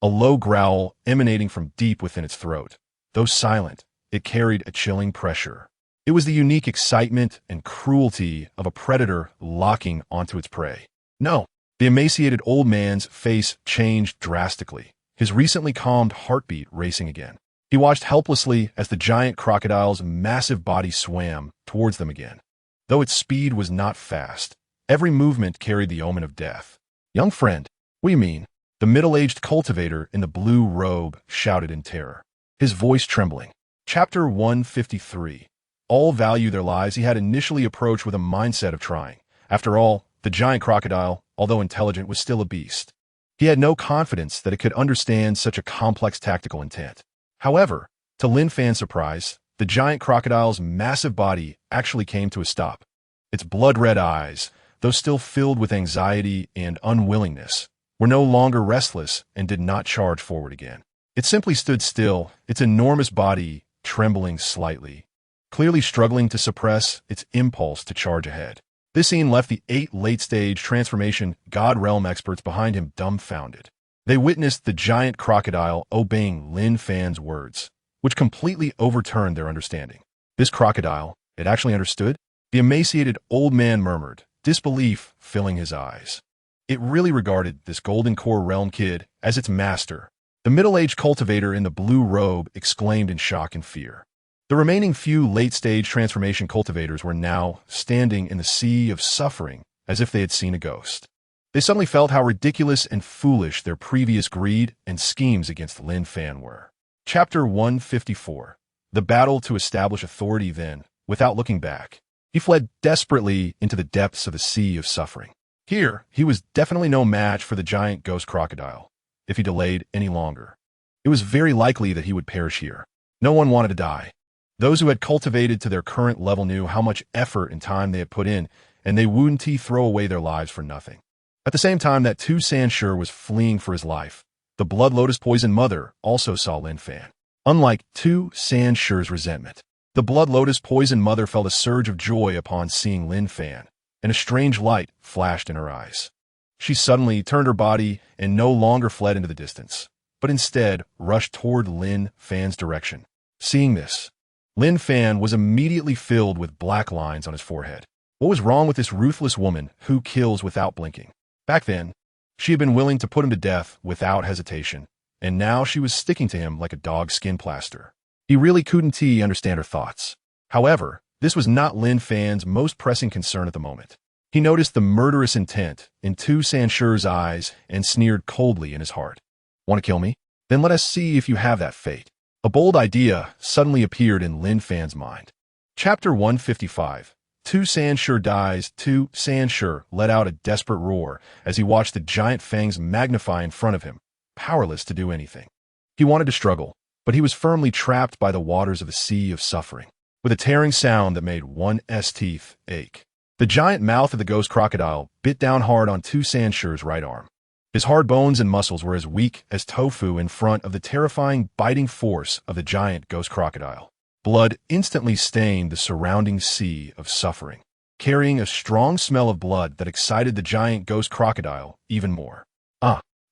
a low growl emanating from deep within its throat. Though silent, it carried a chilling pressure. It was the unique excitement and cruelty of a predator locking onto its prey. No. The emaciated old man's face changed drastically, his recently calmed heartbeat racing again. He watched helplessly as the giant crocodile's massive body swam towards them again. Though its speed was not fast, every movement carried the omen of death. Young friend, what do you mean? The middle-aged cultivator in the blue robe shouted in terror, his voice trembling. Chapter 153. All value their lives he had initially approached with a mindset of trying. After all, the giant crocodile, although intelligent, was still a beast. He had no confidence that it could understand such a complex tactical intent. However, to Lin Fan's surprise, the giant crocodile's massive body actually came to a stop. Its blood-red eyes, though still filled with anxiety and unwillingness, were no longer restless and did not charge forward again. It simply stood still, its enormous body trembling slightly, clearly struggling to suppress its impulse to charge ahead. This scene left the 8 late-stage transformation God realm experts behind him dumbfounded. They witnessed the giant crocodile obeying Lin Fan's words, which completely overturned their understanding. This crocodile, it actually understood? The emaciated old man murmured, disbelief filling his eyes. It really regarded this Golden Core realm kid as its master. The middle-aged cultivator in the blue robe exclaimed in shock and fear. The remaining few late-stage transformation cultivators were now standing in the sea of suffering as if they had seen a ghost. They suddenly felt how ridiculous and foolish their previous greed and schemes against Lin Fan were. Chapter 154. The battle to establish authority. Then, without looking back, he fled desperately into the depths of the sea of suffering. Here, he was definitely no match for the giant ghost crocodile. If he delayed any longer, it was very likely that he would perish here. No one wanted to die. Those who had cultivated to their current level knew how much effort and time they had put in, and they wouldn't throw away their lives for nothing. At the same time that Tu Sanshur was fleeing for his life, the Blood Lotus Poison Mother also saw Lin Fan. Unlike Tu Sanshur's resentment, the Blood Lotus Poison Mother felt a surge of joy upon seeing Lin Fan, and a strange light flashed in her eyes. She suddenly turned her body and no longer fled into the distance, but instead rushed toward Lin Fan's direction. Seeing this, Lin Fan was immediately filled with black lines on his forehead. What was wrong with this ruthless woman who kills without blinking? Back then, she had been willing to put him to death without hesitation, and now she was sticking to him like a dog's skin plaster. He really couldn't understand her thoughts. However, this was not Lin Fan's most pressing concern at the moment. He noticed the murderous intent in Tu Sanshur's eyes and sneered coldly in his heart. Want to kill me? Then let us see if you have that fate. A bold idea suddenly appeared in Lin Fan's mind. Chapter 155. Tu Sanshur dies. Tu Sanshur let out a desperate roar as he watched the giant fangs magnify in front of him, powerless to do anything. He wanted to struggle, but he was firmly trapped by the waters of the sea of suffering. With a tearing sound that made one's teeth ache, the giant mouth of the ghost crocodile bit down hard on Tu Sanshur's right arm. His hard bones and muscles were as weak as tofu in front of the terrifying biting force of the giant ghost crocodile. Blood instantly stained the surrounding sea of suffering, carrying a strong smell of blood that excited the giant ghost crocodile even more.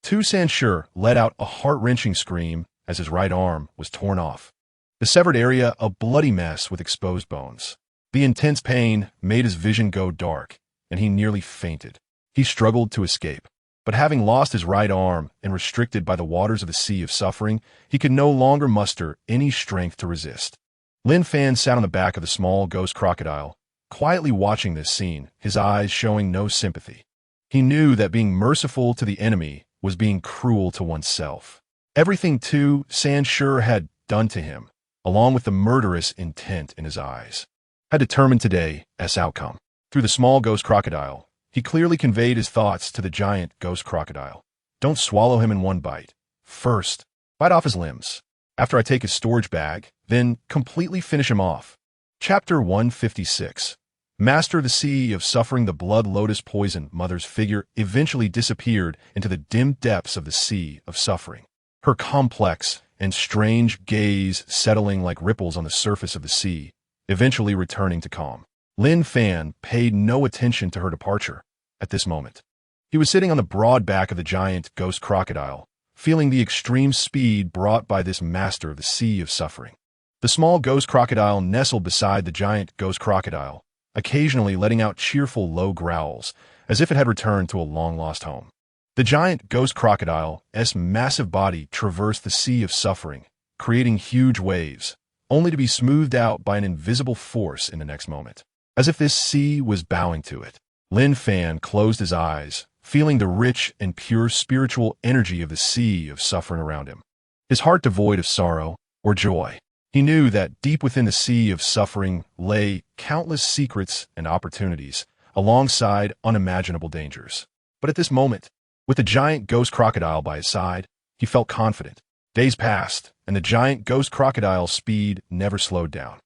Tu Sanshur let out a heart-wrenching scream as his right arm was torn off. The severed area a bloody mess with exposed bones. The intense pain made his vision go dark, and he nearly fainted. He struggled to escape, but having lost his right arm and restricted by the waters of the sea of suffering, he could no longer muster any strength to resist. Lin Fan sat on the back of the small ghost crocodile, quietly watching this scene, his eyes showing no sympathy. He knew that being merciful to the enemy was being cruel to oneself. Everything Tu Sanshur had done to him, along with the murderous intent in his eyes, had determined today's outcome. Through the small ghost crocodile, he clearly conveyed his thoughts to the giant ghost crocodile. Don't swallow him in one bite. First, bite off his limbs. After I take his storage bag, then completely finish him off. Chapter 156. Master of the Sea of Suffering. The Blood Lotus Poison Mother's figure eventually disappeared into the dim depths of the sea of suffering. Her complex and strange gaze settling like ripples on the surface of the sea, eventually returning to calm. Lin Fan paid no attention to her departure at this moment. He was sitting on the broad back of the giant ghost crocodile, feeling the extreme speed brought by this master of the sea of suffering. The small ghost crocodile nestled beside the giant ghost crocodile, occasionally letting out cheerful low growls, as if it had returned to a long-lost home. The giant ghost crocodile's massive body traversed the sea of suffering, creating huge waves, only to be smoothed out by an invisible force in the next moment. As if this sea was bowing to it, Lin Fan closed his eyes, feeling the rich and pure spiritual energy of the sea of suffering around him. His heart devoid of sorrow or joy. He knew that deep within the sea of suffering lay countless secrets and opportunities, alongside unimaginable dangers. But at this moment, with the giant ghost crocodile by his side, he felt confident. Days passed, and the giant ghost crocodile's speed never slowed down.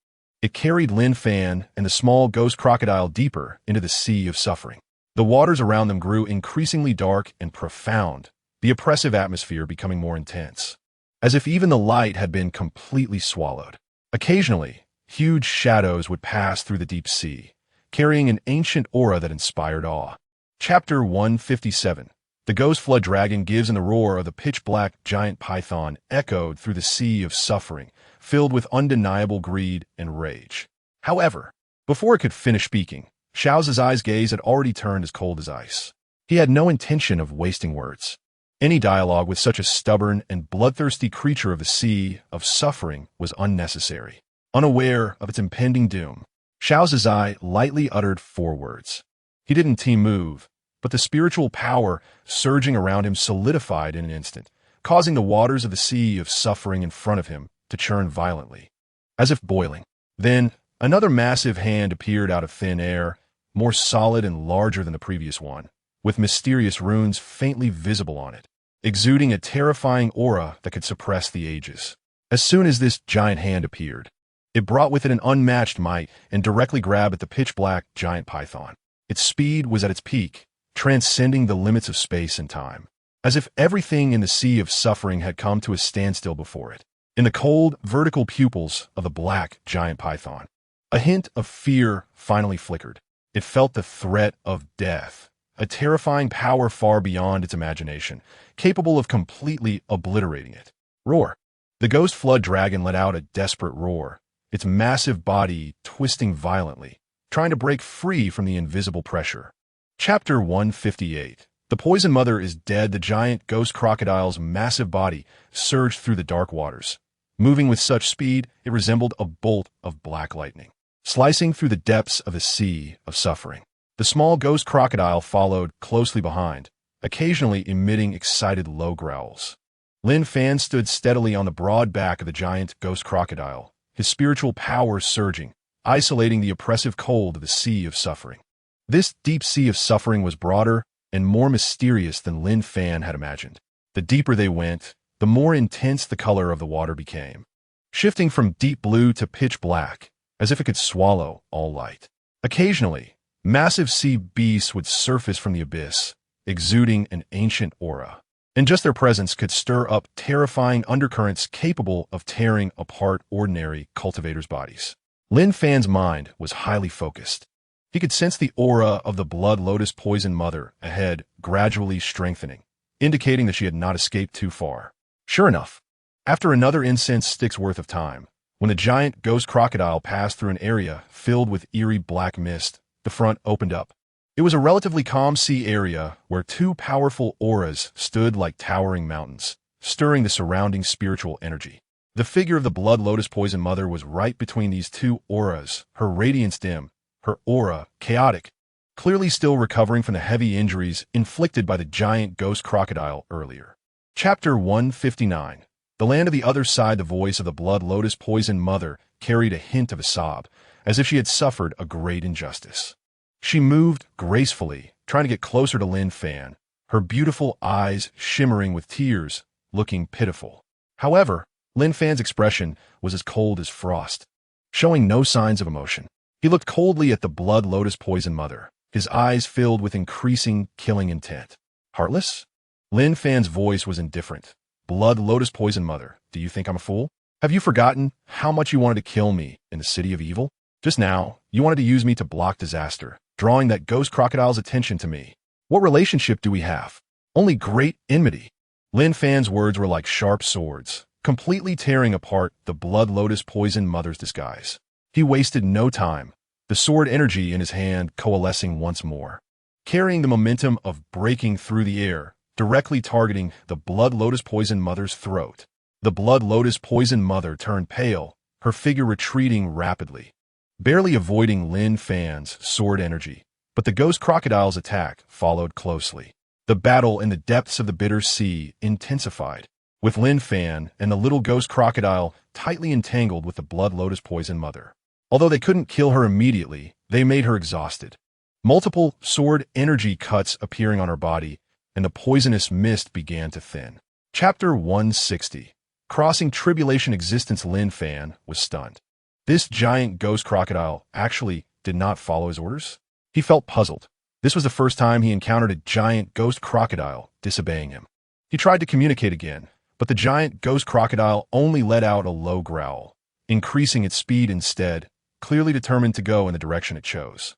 It carried Lin Fan and the small ghost crocodile deeper into the sea of suffering. The waters around them grew increasingly dark and profound, the oppressive atmosphere becoming more intense, as if even the light had been completely swallowed. Occasionally, huge shadows would pass through the deep sea, carrying an ancient aura that inspired awe. Chapter 157. The ghost flood dragon gives, and the roar of the pitch-black giant python echoed through the sea of suffering, filled with undeniable greed and rage. However, before it could finish speaking, Xiao's eyes gaze had already turned as cold as ice. He had no intention of wasting words. Any dialogue with such a stubborn and bloodthirsty creature of the sea of suffering was unnecessary. Unaware of its impending doom, Xiao's eye lightly uttered 4 words. He didn't team move, but the spiritual power surging around him solidified in an instant, causing the waters of the sea of suffering in front of him to churn violently, as if boiling. Then, another massive hand appeared out of thin air, more solid and larger than the previous one, with mysterious runes faintly visible on it, exuding a terrifying aura that could suppress the ages. As soon as this giant hand appeared, it brought with it an unmatched might and directly grabbed at the pitch-black giant python. Its speed was at its peak, transcending the limits of space and time, as if everything in the sea of suffering had come to a standstill before it. In the cold, vertical pupils of the black giant python, a hint of fear finally flickered. It felt the threat of death, a terrifying power far beyond its imagination, capable of completely obliterating it. Roar! The ghost flood dragon let out a desperate roar, its massive body twisting violently, trying to break free from the invisible pressure. Chapter 158. The Poison Mother is dead. The giant ghost crocodile's massive body surged through the dark waters. Moving with such speed, it resembled a bolt of black lightning, slicing through the depths of the sea of suffering. The small ghost crocodile followed closely behind, occasionally emitting excited low growls. Lin Fan stood steadily on the broad back of the giant ghost crocodile, his spiritual power surging, isolating the oppressive cold of the sea of suffering. This deep sea of suffering was broader and more mysterious than Lin Fan had imagined. The deeper they went, the more intense the color of the water became, shifting from deep blue to pitch black, as if it could swallow all light. Occasionally, massive sea beasts would surface from the abyss, exuding an ancient aura, and just their presence could stir up terrifying undercurrents capable of tearing apart ordinary cultivators' bodies. Lin Fan's mind was highly focused. He could sense the aura of the blood lotus poison mother ahead gradually strengthening, indicating that she had not escaped too far. Sure enough, after another incense stick's worth of time, when the giant ghost crocodile passed through an area filled with eerie black mist, the front opened up. It was a relatively calm sea area where 2 powerful auras stood like towering mountains, stirring the surrounding spiritual energy. The figure of the blood lotus poison mother was right between these 2 auras, her radiance dim, her aura chaotic, clearly still recovering from the heavy injuries inflicted by the giant ghost crocodile earlier. Chapter 159. The land of the other side. The voice of the blood lotus poison mother carried a hint of a sob, as if she had suffered a great injustice. She moved gracefully, trying to get closer to Lin Fan, her beautiful eyes shimmering with tears, looking pitiful. However, Lin Fan's expression was as cold as frost, showing no signs of emotion. He looked coldly at the blood lotus poison mother, his eyes filled with increasing killing intent. Heartless? Lin Fan's voice was indifferent. Blood lotus poison mother, do you think I'm a fool? Have you forgotten how much you wanted to kill me in the city of evil? Just now, you wanted to use me to block disaster, drawing that ghost crocodile's attention to me. What relationship do we have? Only great enmity. Lin Fan's words were like sharp swords, completely tearing apart the blood lotus poison mother's disguise. He wasted no time, the sword energy in his hand coalescing once more, carrying the momentum of breaking through the air, directly targeting the blood lotus poison mother's throat. The blood lotus poison mother turned pale, her figure retreating rapidly, barely avoiding Lin Fan's sword energy, but the ghost crocodile's attack followed closely. The battle in the depths of the bitter sea intensified, with Lin Fan and the little ghost crocodile tightly entangled with the blood lotus poison mother. Although they couldn't kill her immediately, they made her exhausted. Multiple sword energy cuts appearing on her body, and the poisonous mist began to thin. Chapter 160. Crossing tribulation existence. Lin Fan was stunned. This giant ghost crocodile actually did not follow his orders? He felt puzzled. This was the first time he encountered a giant ghost crocodile disobeying him. He tried to communicate again, but the giant ghost crocodile only let out a low growl, increasing its speed instead, clearly determined to go in the direction it chose.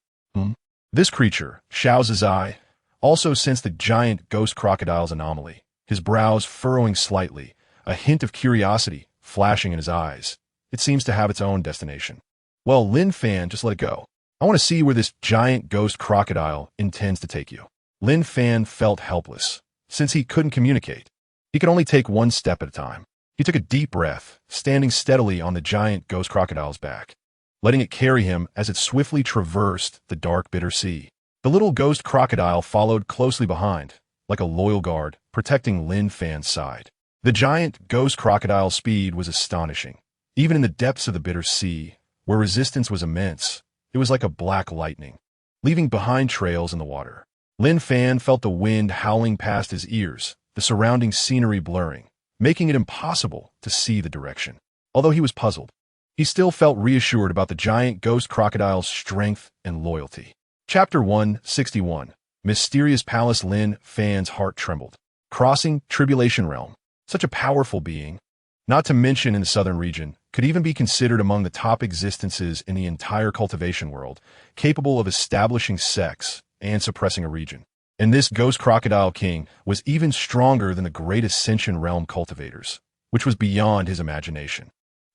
This creature, Xiao Zizai, also sensed the giant ghost crocodile's anomaly, his brows furrowing slightly, a hint of curiosity flashing in his eyes. It seems to have its own destination. Well, Lin Fan, just let it go. I want to see where this giant ghost crocodile intends to take you. Lin Fan felt helpless. Since he couldn't communicate, he could only take one step at a time. He took a deep breath, standing steadily on the giant ghost crocodile's back, letting it carry him as it swiftly traversed the dark, bitter sea. The little ghost crocodile followed closely behind, like a loyal guard, protecting Lin Fan's side. The giant ghost crocodile's speed was astonishing. Even in the depths of the bitter sea, where resistance was immense, it was like a black lightning, leaving behind trails in the water. Lin Fan felt the wind howling past his ears, the surrounding scenery blurring, making it impossible to see the direction. Although he was puzzled, he still felt reassured about the giant ghost crocodile's strength and loyalty. Chapter 161. Mysterious Palace. Lin Fan's heart trembled. Crossing Tribulation Realm. Such a powerful being, not to mention in the southern region, could even be considered among the top existences in the entire cultivation world, capable of establishing sex and suppressing a region. And this ghost crocodile king was even stronger than the great Ascension Realm cultivators, which was beyond his imagination.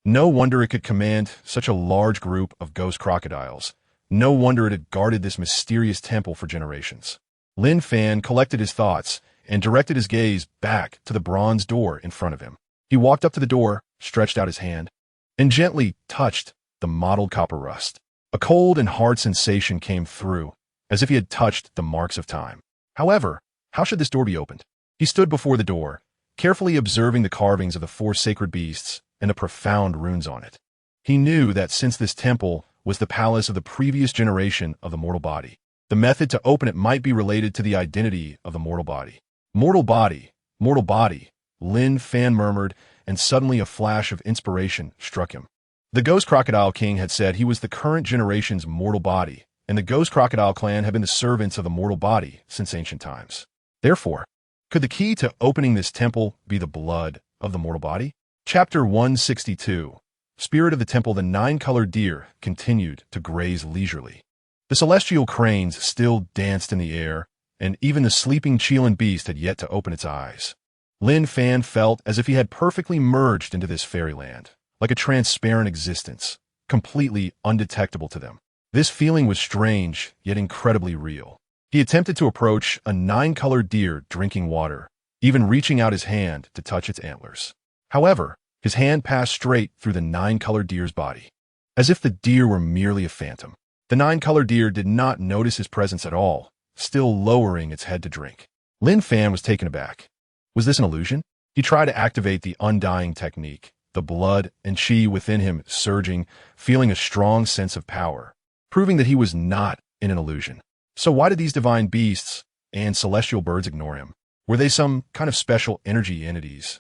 No wonder it could command such a large group of ghost crocodiles. No wonder it had guarded this mysterious temple for generations. Lin Fan collected his thoughts and directed his gaze back to the bronze door in front of him. He walked up to the door, stretched out his hand, and gently touched the mottled copper rust. A cold and hard sensation came through, as if he had touched the marks of time. However, how should this door be opened? He stood before the door, carefully observing the carvings of the 4 sacred beasts and the profound runes on it. He knew that since this temple was the palace of the previous generation of the mortal body, the method to open it might be related to the identity of the mortal body. Mortal body, mortal body, Lin Fan murmured, and suddenly a flash of inspiration struck him. The Ghost Crocodile King had said he was the current generation's mortal body, and the Ghost Crocodile clan had been the servants of the mortal body since ancient times. Therefore, could the key to opening this temple be the blood of the mortal body? Chapter 162. Spirit of the Temple. The 9-colored deer continued to graze leisurely. The celestial cranes still danced in the air, and even the sleeping Chilan beast had yet to open its eyes. Lin Fan felt as if he had perfectly merged into this fairyland, like a transparent existence, completely undetectable to them. This feeling was strange, yet incredibly real. He attempted to approach a 9-colored deer drinking water, even reaching out his hand to touch its antlers. However, his hand passed straight through the 9-colored deer's body, as if the deer were merely a phantom. The 9-colored deer did not notice his presence at all, still lowering its head to drink. Lin Fan was taken aback. Was this an illusion? He tried to activate the undying technique, the blood and chi within him surging, feeling a strong sense of power, proving that he was not in an illusion. So why did these divine beasts and celestial birds ignore him? Were they some kind of special energy entities?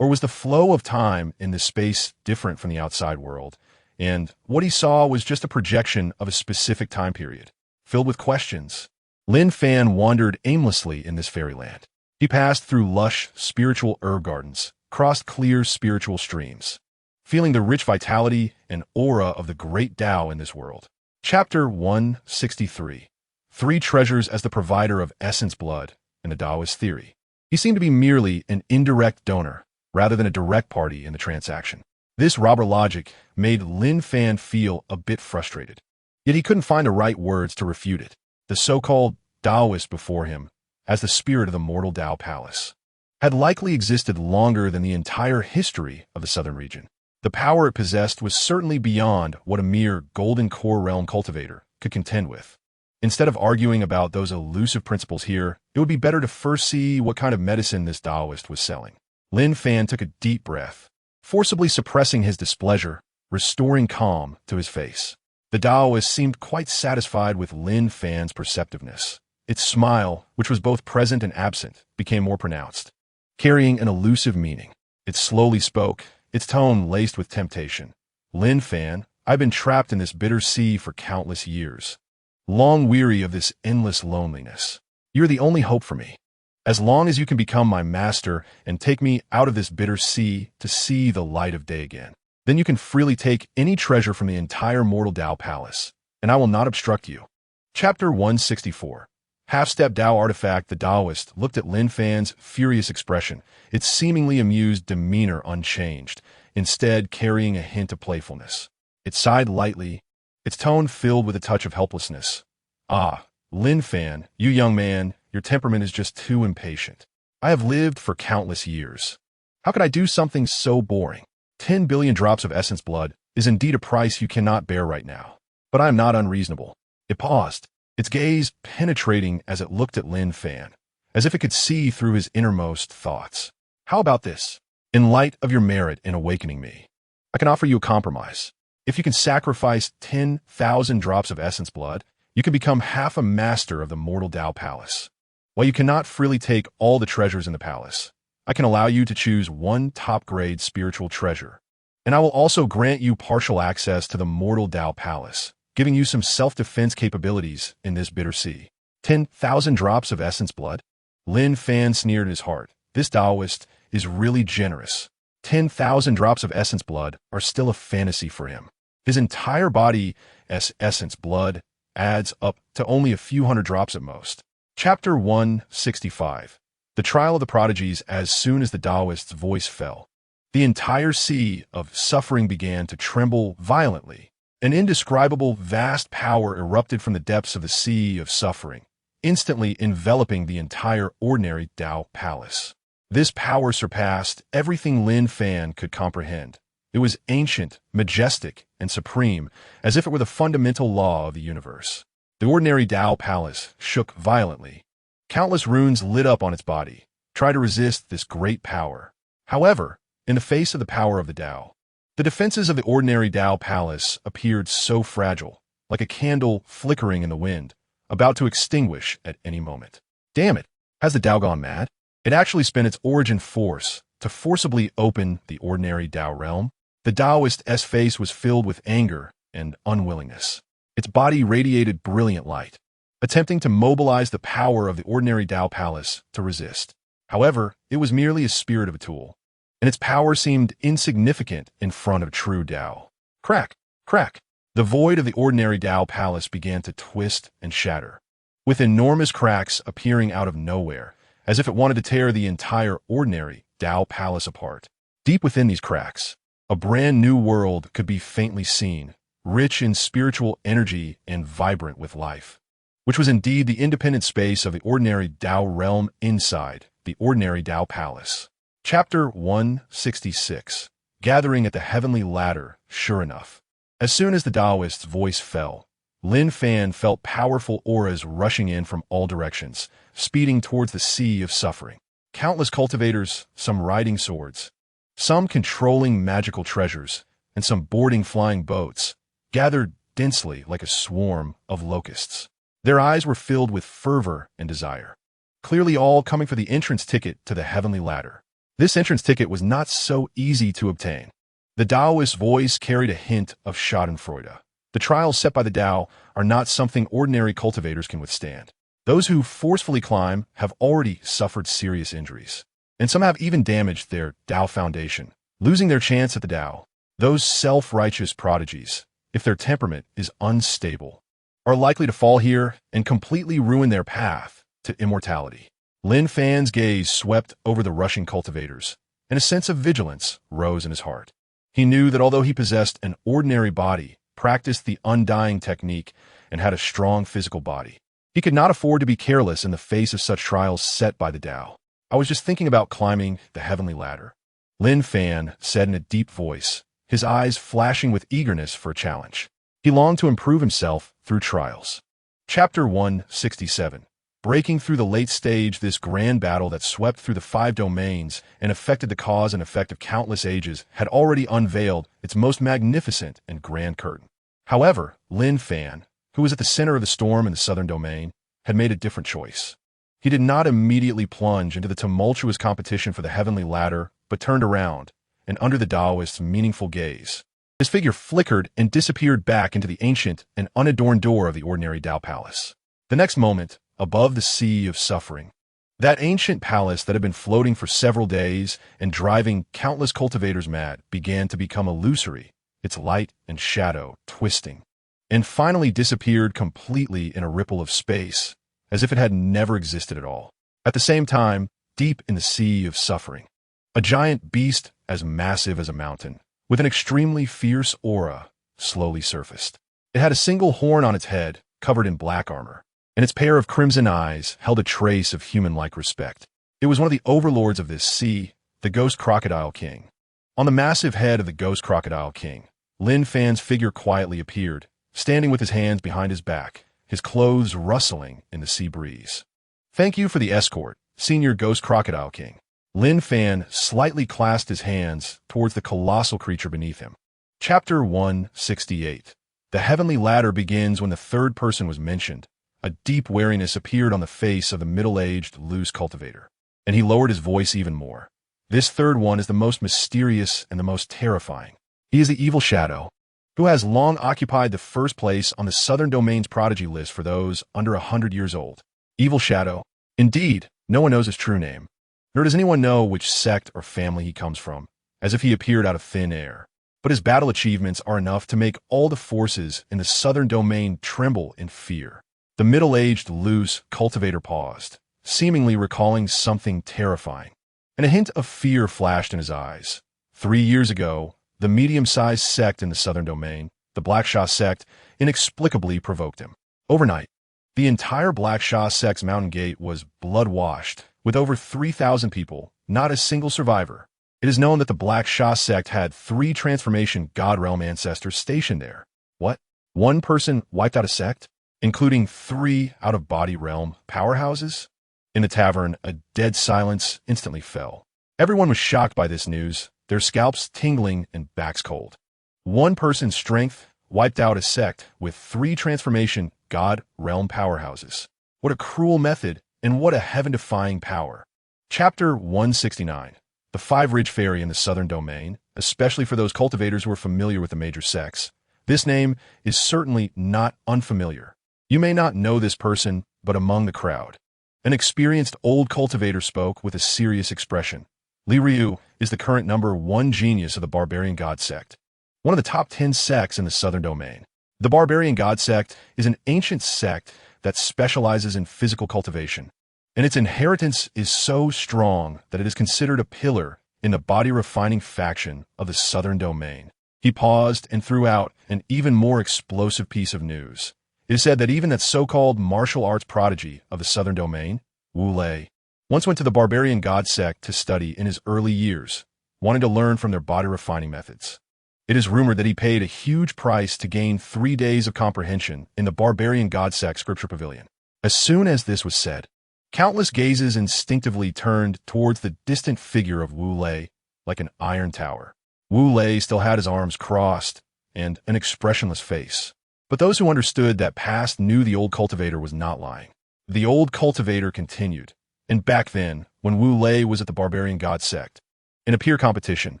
Or was the flow of time in this space different from the outside world, and what he saw was just a projection of a specific time period? Filled with questions, Lin Fan wandered aimlessly in this fairyland. He passed through lush, spiritual herb gardens, crossed clear spiritual streams, feeling the rich vitality and aura of the great Tao in this world. Chapter 163. 3 treasures as the provider of essence blood in the Taoist theory. He seemed to be merely an indirect donor, rather than a direct party in the transaction. This robber logic made Lin Fan feel a bit frustrated. Yet he couldn't find the right words to refute it. The so-called Taoist before him, as the spirit of the mortal Tao palace, had likely existed longer than the entire history of the southern region. The power it possessed was certainly beyond what a mere golden core realm cultivator could contend with. Instead of arguing about those elusive principles here, it would be better to first see what kind of medicine this Taoist was selling. Lin Fan took a deep breath, forcibly suppressing his displeasure, restoring calm to his face. The Taoist seemed quite satisfied with Lin Fan's perceptiveness. Its smile, which was both present and absent, became more pronounced, carrying an elusive meaning. It slowly spoke, its tone laced with temptation. Lin Fan, I've been trapped in this bitter sea for countless years, long weary of this endless loneliness. You're the only hope for me. As long as you can become my master and take me out of this bitter sea to see the light of day again, then you can freely take any treasure from the entire mortal Tao palace, and I will not obstruct you. Chapter 164. Half-step Tao artifact. The Taoist looked at Lin Fan's furious expression, its seemingly amused demeanor unchanged, instead carrying a hint of playfulness. It sighed lightly, its tone filled with a touch of helplessness. Ah, Lin Fan, you young man, your temperament is just too impatient. I have lived for countless years. How could I do something so boring? 10 billion drops of essence blood is indeed a price you cannot bear right now. But I am not unreasonable. It paused, its gaze penetrating as it looked at Lin Fan, as if it could see through his innermost thoughts. How about this? In light of your merit in awakening me, I can offer you a compromise. If you can sacrifice 10,000 drops of essence blood, you can become half a master of the mortal Tao Palace. While you cannot freely take all the treasures in the palace, I can allow you to choose one top-grade spiritual treasure. And I will also grant you partial access to the mortal Tao Palace, giving you some self-defense capabilities in this bitter sea. 10,000 drops of essence blood? Lin Fan sneered in his heart. This Taoist is really generous. 10,000 drops of essence blood are still a fantasy for him. His entire body's essence blood adds up to only a few hundred drops at most. Chapter 165. The Trial of the Prodigies. As soon as the Taoist's voice fell, the entire sea of suffering began to tremble violently. An indescribable vast power erupted from the depths of the sea of suffering, instantly enveloping the entire ordinary Tao Palace. This power surpassed everything Lin Fan could comprehend. It was ancient, majestic, and supreme, as if it were the fundamental law of the universe. The ordinary Tao Palace shook violently. Countless runes lit up on its body, trying to resist this great power. However, in the face of the power of the Tao, the defenses of the ordinary Tao Palace appeared so fragile, like a candle flickering in the wind, about to extinguish at any moment. Damn it! Has the Tao gone mad? It actually spent its origin force to forcibly open the ordinary Tao realm. The Taoist's face was filled with anger and unwillingness. Its body radiated brilliant light, attempting to mobilize the power of the ordinary Tao Palace to resist. However, it was merely a spirit of a tool, and its power seemed insignificant in front of true Tao. Crack! Crack! The void of the ordinary Tao Palace began to twist and shatter, with enormous cracks appearing out of nowhere, as if it wanted to tear the entire ordinary Tao Palace apart. Deep within these cracks, a brand new world could be faintly seen, rich in spiritual energy and vibrant with life, which was indeed the independent space of the ordinary Tao realm inside the ordinary Tao Palace. Chapter 166. Gathering at the Heavenly Ladder. Sure enough, as soon as the Taoist's voice fell, Lin Fan felt powerful auras rushing in from all directions, speeding towards the sea of suffering. Countless cultivators, some riding swords, some controlling magical treasures, and some boarding flying boats, gathered densely like a swarm of locusts. Their eyes were filled with fervor and desire, clearly all coming for the entrance ticket to the Heavenly Ladder. This entrance ticket was not so easy to obtain. The Taoist's voice carried a hint of schadenfreude. The trials set by the Tao are not something ordinary cultivators can withstand. Those who forcefully climb have already suffered serious injuries, and some have even damaged their Tao foundation, losing their chance at the Tao. Those self-righteous prodigies, if their temperament is unstable, are likely to fall here and completely ruin their path to immortality. Lin Fan's gaze swept over the rushing cultivators, and a sense of vigilance rose in his heart. He knew that although he possessed an ordinary body, practiced the undying technique, and had a strong physical body, he could not afford to be careless in the face of such trials set by the Tao. I was just thinking about climbing the Heavenly Ladder, Lin Fan said in a deep voice, his eyes flashing with eagerness for a challenge. He longed to improve himself through trials. Chapter 167. Breaking through the late stage. This grand battle that swept through the 5 domains and affected the cause and effect of countless ages had already unveiled its most magnificent and grand curtain. However, Lin Fan, who was at the center of the storm in the southern domain, had made a different choice. He did not immediately plunge into the tumultuous competition for the Heavenly Ladder, but turned around, and under the Taoist's meaningful gaze, his figure flickered and disappeared back into the ancient and unadorned door of the ordinary Tao Palace. The next moment, above the sea of suffering, that ancient palace that had been floating for several days and driving countless cultivators mad began to become illusory, its light and shadow twisting, and finally disappeared completely in a ripple of space, as if it had never existed at all. At the same time, deep in the sea of suffering, a giant beast as massive as a mountain, with an extremely fierce aura, slowly surfaced. It had a single horn on its head, covered in black armor, and its pair of crimson eyes held a trace of human-like respect. It was one of the overlords of this sea, the Ghost Crocodile King. On the massive head of the Ghost Crocodile King, Lin Fan's figure quietly appeared, standing with his hands behind his back, his clothes rustling in the sea breeze. "Thank you for the escort, Senior Ghost Crocodile King." Lin Fan slightly clasped his hands towards the colossal creature beneath him. Chapter 168. The heavenly ladder begins when the third person was mentioned. A deep wariness appeared on the face of the middle-aged, loose cultivator, and he lowered his voice even more. This third one is the most mysterious and the most terrifying. He is the evil shadow, who has long occupied the first place on the Southern Domain's prodigy list for those under 100 years old. Evil shadow. Indeed, no one knows his true name, nor does anyone know which sect or family he comes from, as if he appeared out of thin air. But his battle achievements are enough to make all the forces in the Southern Domain tremble in fear. The middle-aged, loose cultivator paused, seemingly recalling something terrifying, and a hint of fear flashed in his eyes. 3 years ago, the medium-sized sect in the Southern Domain, the Blackshaw sect, inexplicably provoked him. Overnight, the entire Blackshaw sect's mountain gate was blood-washed, with over 3,000 people, not a single survivor. It is known that the Blackshaw sect had 3 transformation God Realm ancestors stationed there. What? One person wiped out a sect? Including 3 out-of-body realm powerhouses? In the tavern, a dead silence instantly fell. Everyone was shocked by this news, their scalps tingling and backs cold. One person's strength wiped out a sect with 3 transformation God Realm powerhouses. What a cruel method, and what a heaven-defying power. Chapter 169. The 5-Ridge Fairy in the Southern Domain, especially for those cultivators who are familiar with the major sects. This name is certainly not unfamiliar. You may not know this person, but among the crowd, an experienced old cultivator spoke with a serious expression. Li Ryu is the current #1 genius of the Barbarian God Sect, one of the top 10 sects in the Southern Domain. The Barbarian God Sect is an ancient sect that specializes in physical cultivation, and its inheritance is so strong that it is considered a pillar in the body-refining faction of the Southern Domain. He paused and threw out an even more explosive piece of news. It is said that even that so-called martial arts prodigy of the Southern Domain, Wu Lei, once went to the Barbarian God Sect to study in his early years, wanting to learn from their body-refining methods. It is rumored that he paid a huge price to gain 3 days of comprehension in the Barbarian God Sect Scripture Pavilion. As soon as this was said, countless gazes instinctively turned towards the distant figure of Wu Lei like an iron tower. Wu Lei still had his arms crossed and an expressionless face. But those who understood that past knew the old cultivator was not lying. The old cultivator continued, and back then, when Wu Lei was at the Barbarian God Sect, in a peer competition,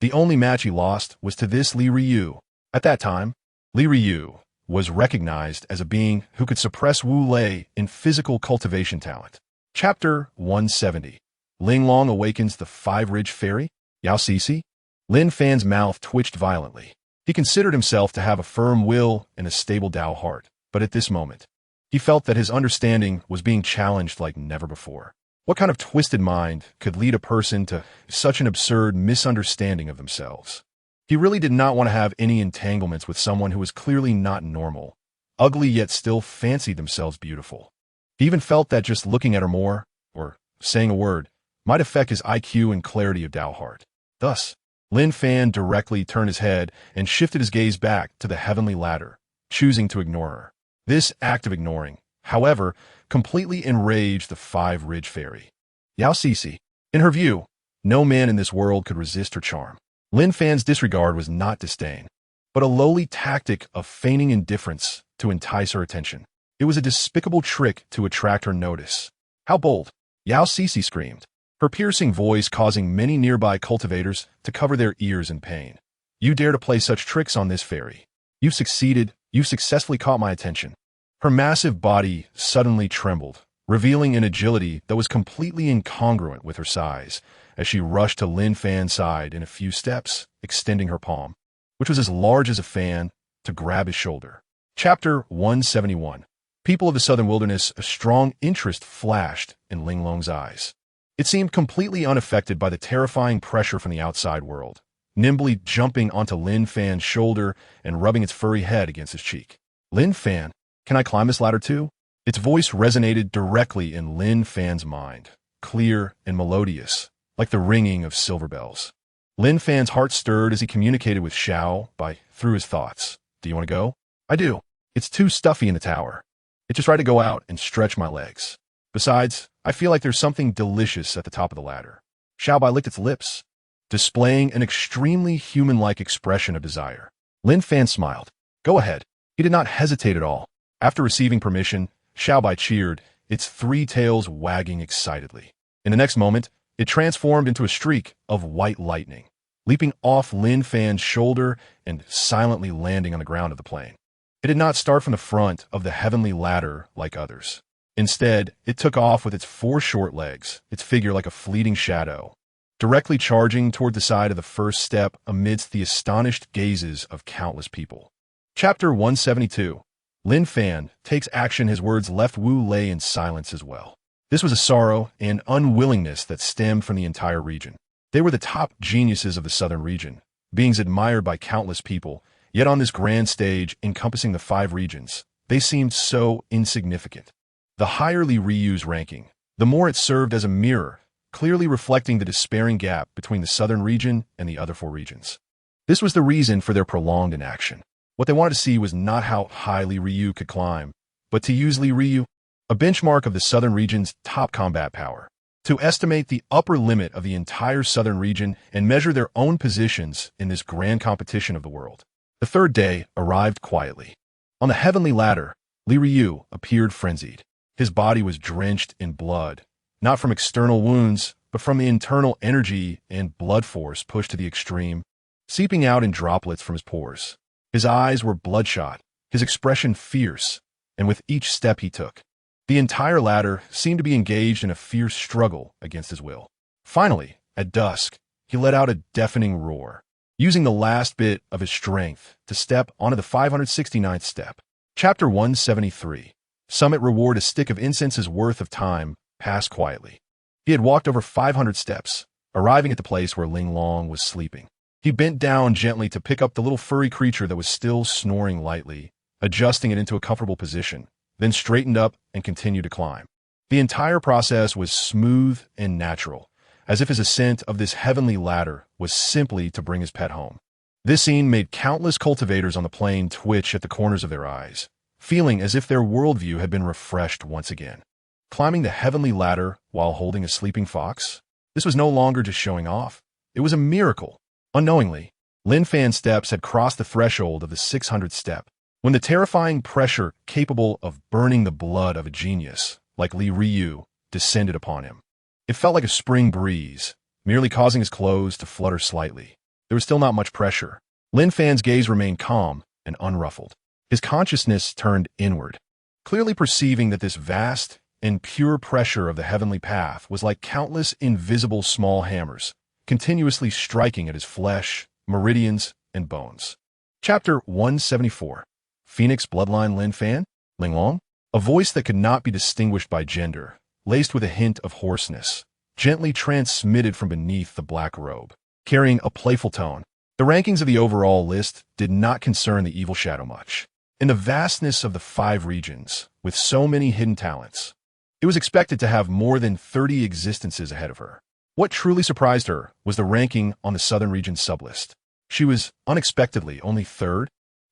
the only match he lost was to this Li Ryu. At that time, Li Ryu was recognized as a being who could suppress Wu Lei in physical cultivation talent. Chapter 170. Ling Long awakens the 5-Ridge Fairy? Yao Cixi? Lin Fan's mouth twitched violently. He considered himself to have a firm will and a stable Tao heart, but at this moment, he felt that his understanding was being challenged like never before. What kind of twisted mind could lead a person to such an absurd misunderstanding of themselves? He really did not want to have any entanglements with someone who was clearly not normal, ugly yet still fancied themselves beautiful. He even felt that just looking at her more, or saying a word, might affect his IQ and clarity of Tao heart. Thus, Lin Fan directly turned his head and shifted his gaze back to the heavenly ladder, choosing to ignore her. This act of ignoring, however, completely enraged the 5-Ridge Fairy. Yao Cixi. In her view, no man in this world could resist her charm. Lin Fan's disregard was not disdain, but a lowly tactic of feigning indifference to entice her attention. It was a despicable trick to attract her notice. How bold! Yao Cixi screamed, her piercing voice causing many nearby cultivators to cover their ears in pain. You dare to play such tricks on this fairy. You've succeeded. You've successfully caught my attention. Her massive body suddenly trembled, revealing an agility that was completely incongruent with her size, as she rushed to Lin Fan's side in a few steps, extending her palm, which was as large as a fan, to grab his shoulder. Chapter 171. People of the southern wilderness, a strong interest flashed in Linglong's eyes. It seemed completely unaffected by the terrifying pressure from the outside world, nimbly jumping onto Lin Fan's shoulder and rubbing its furry head against his cheek. Lin Fan, can I climb this ladder too? Its voice resonated directly in Lin Fan's mind, clear and melodious, like the ringing of silver bells. Lin Fan's heart stirred as he communicated with Xiao through his thoughts. Do you want to go? I do. It's too stuffy in the tower. It's just right to go out and stretch my legs. Besides, I feel like there's something delicious at the top of the ladder. Xiao Bai licked its lips, displaying an extremely human-like expression of desire. Lin Fan smiled. Go ahead. He did not hesitate at all. After receiving permission, Xiao Bai cheered, its three tails wagging excitedly. In the next moment, it transformed into a streak of white lightning, leaping off Lin Fan's shoulder and silently landing on the ground of the plane. It did not start from the front of the heavenly ladder like others. Instead, it took off with its four short legs, its figure like a fleeting shadow, directly charging toward the side of the first step amidst the astonished gazes of countless people. Chapter 172. Lin Fan takes action. His words left Wu Lei in silence as well. This was a sorrow and unwillingness that stemmed from the entire region. They were the top geniuses of the southern region, beings admired by countless people, yet on this grand stage encompassing the 5 regions, they seemed so insignificant. The higher Li Ryu's ranking, the more it served as a mirror, clearly reflecting the despairing gap between the southern region and the other 4 regions. This was the reason for their prolonged inaction. What they wanted to see was not how high Li Ryu could climb, but to use Li Ryu, a benchmark of the southern region's top combat power, to estimate the upper limit of the entire southern region and measure their own positions in this grand competition of the world. The third day arrived quietly. On the heavenly ladder, Li Ryu appeared frenzied. His body was drenched in blood, not from external wounds, but from the internal energy and blood force pushed to the extreme, seeping out in droplets from his pores. His eyes were bloodshot, his expression fierce, and with each step he took, the entire ladder seemed to be engaged in a fierce struggle against his will. Finally, at dusk, he let out a deafening roar, using the last bit of his strength to step onto the 569th step. Chapter 173. Summit reward. A stick of incense's worth of time passed quietly. He had walked over 500 steps, arriving at the place where Linglong was sleeping. He bent down gently to pick up the little furry creature that was still snoring lightly, adjusting it into a comfortable position, then straightened up and continued to climb. The entire process was smooth and natural, as if his ascent of this heavenly ladder was simply to bring his pet home. This scene made countless cultivators on the plain twitch at the corners of their eyes, feeling as if their worldview had been refreshed once again. Climbing the heavenly ladder while holding a sleeping fox? This was no longer just showing off. It was a miracle. Unknowingly, Lin Fan's steps had crossed the threshold of the 600th step, when the terrifying pressure capable of burning the blood of a genius, like Li Ryu, descended upon him. It felt like a spring breeze, merely causing his clothes to flutter slightly. There was still not much pressure. Lin Fan's gaze remained calm and unruffled. His consciousness turned inward, clearly perceiving that this vast and pure pressure of the heavenly path was like countless invisible small hammers, continuously striking at his flesh, meridians, and bones. Chapter 174. Phoenix Bloodline Lin Fan? Linglong? A voice that could not be distinguished by gender, laced with a hint of hoarseness, gently transmitted from beneath the black robe, carrying a playful tone. The rankings of the overall list did not concern the evil shadow much. In the vastness of the 5 regions, with so many hidden talents, it was expected to have more than 30 existences ahead of her. What truly surprised her was the ranking on the Southern Region sublist. She was unexpectedly only 3rd.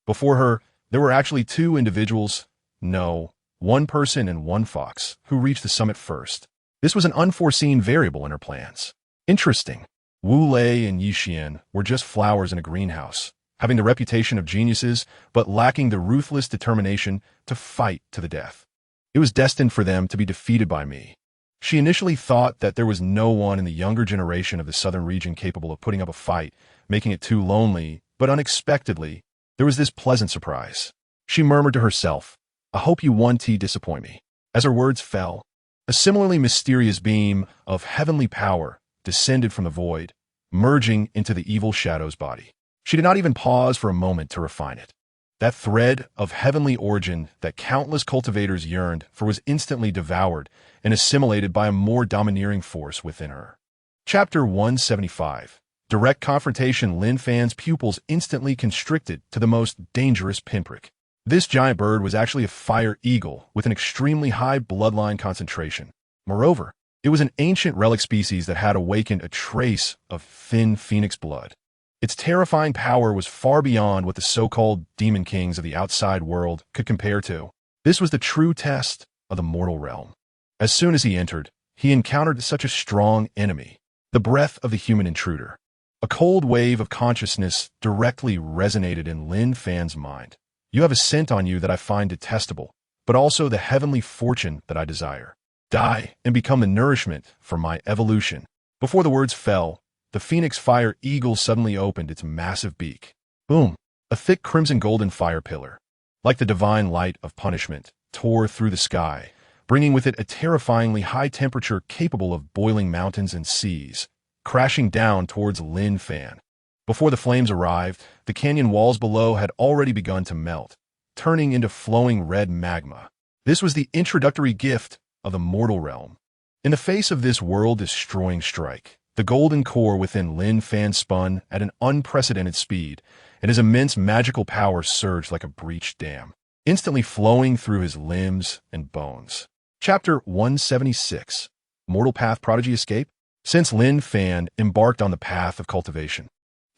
Before her, there were actually 2 individuals, no, 1 person and 1 fox, who reached the summit first. This was an unforeseen variable in her plans. Interesting. Wu Lei and Yixian were just flowers in a greenhouse, having the reputation of geniuses, but lacking the ruthless determination to fight to the death. It was destined for them to be defeated by me. She initially thought that there was no one in the younger generation of the southern region capable of putting up a fight, making it too lonely, but unexpectedly, there was this pleasant surprise. She murmured to herself, "I hope you won't disappoint me." As her words fell, a similarly mysterious beam of heavenly power descended from the void, merging into the evil shadow's body. She did not even pause for a moment to refine it. That thread of heavenly origin that countless cultivators yearned for was instantly devoured and assimilated by a more domineering force within her. Chapter 175. Direct confrontation. Lin Fan's pupils instantly constricted to the most dangerous pinprick. This giant bird was actually a fire eagle with an extremely high bloodline concentration. Moreover, it was an ancient relic species that had awakened a trace of thin phoenix blood. Its terrifying power was far beyond what the so-called demon kings of the outside world could compare to. This was the true test of the mortal realm. As soon as he entered, he encountered such a strong enemy, the breath of the human intruder. A cold wave of consciousness directly resonated in Lin Fan's mind. You have a scent on you that I find detestable, but also the heavenly fortune that I desire. Die and become the nourishment for my evolution. Before the words fell, the phoenix fire eagle suddenly opened its massive beak. Boom! A thick crimson golden fire pillar, like the divine light of punishment, tore through the sky, bringing with it a terrifyingly high temperature capable of boiling mountains and seas, crashing down towards Lin Fan. Before the flames arrived, the canyon walls below had already begun to melt, turning into flowing red magma. This was the introductory gift of the mortal realm. In the face of this world-destroying strike, the golden core within Lin Fan spun at an unprecedented speed, and his immense magical power surged like a breached dam, instantly flowing through his limbs and bones. Chapter 176. Mortal Path Prodigy Escape. Since Lin Fan embarked on the path of cultivation,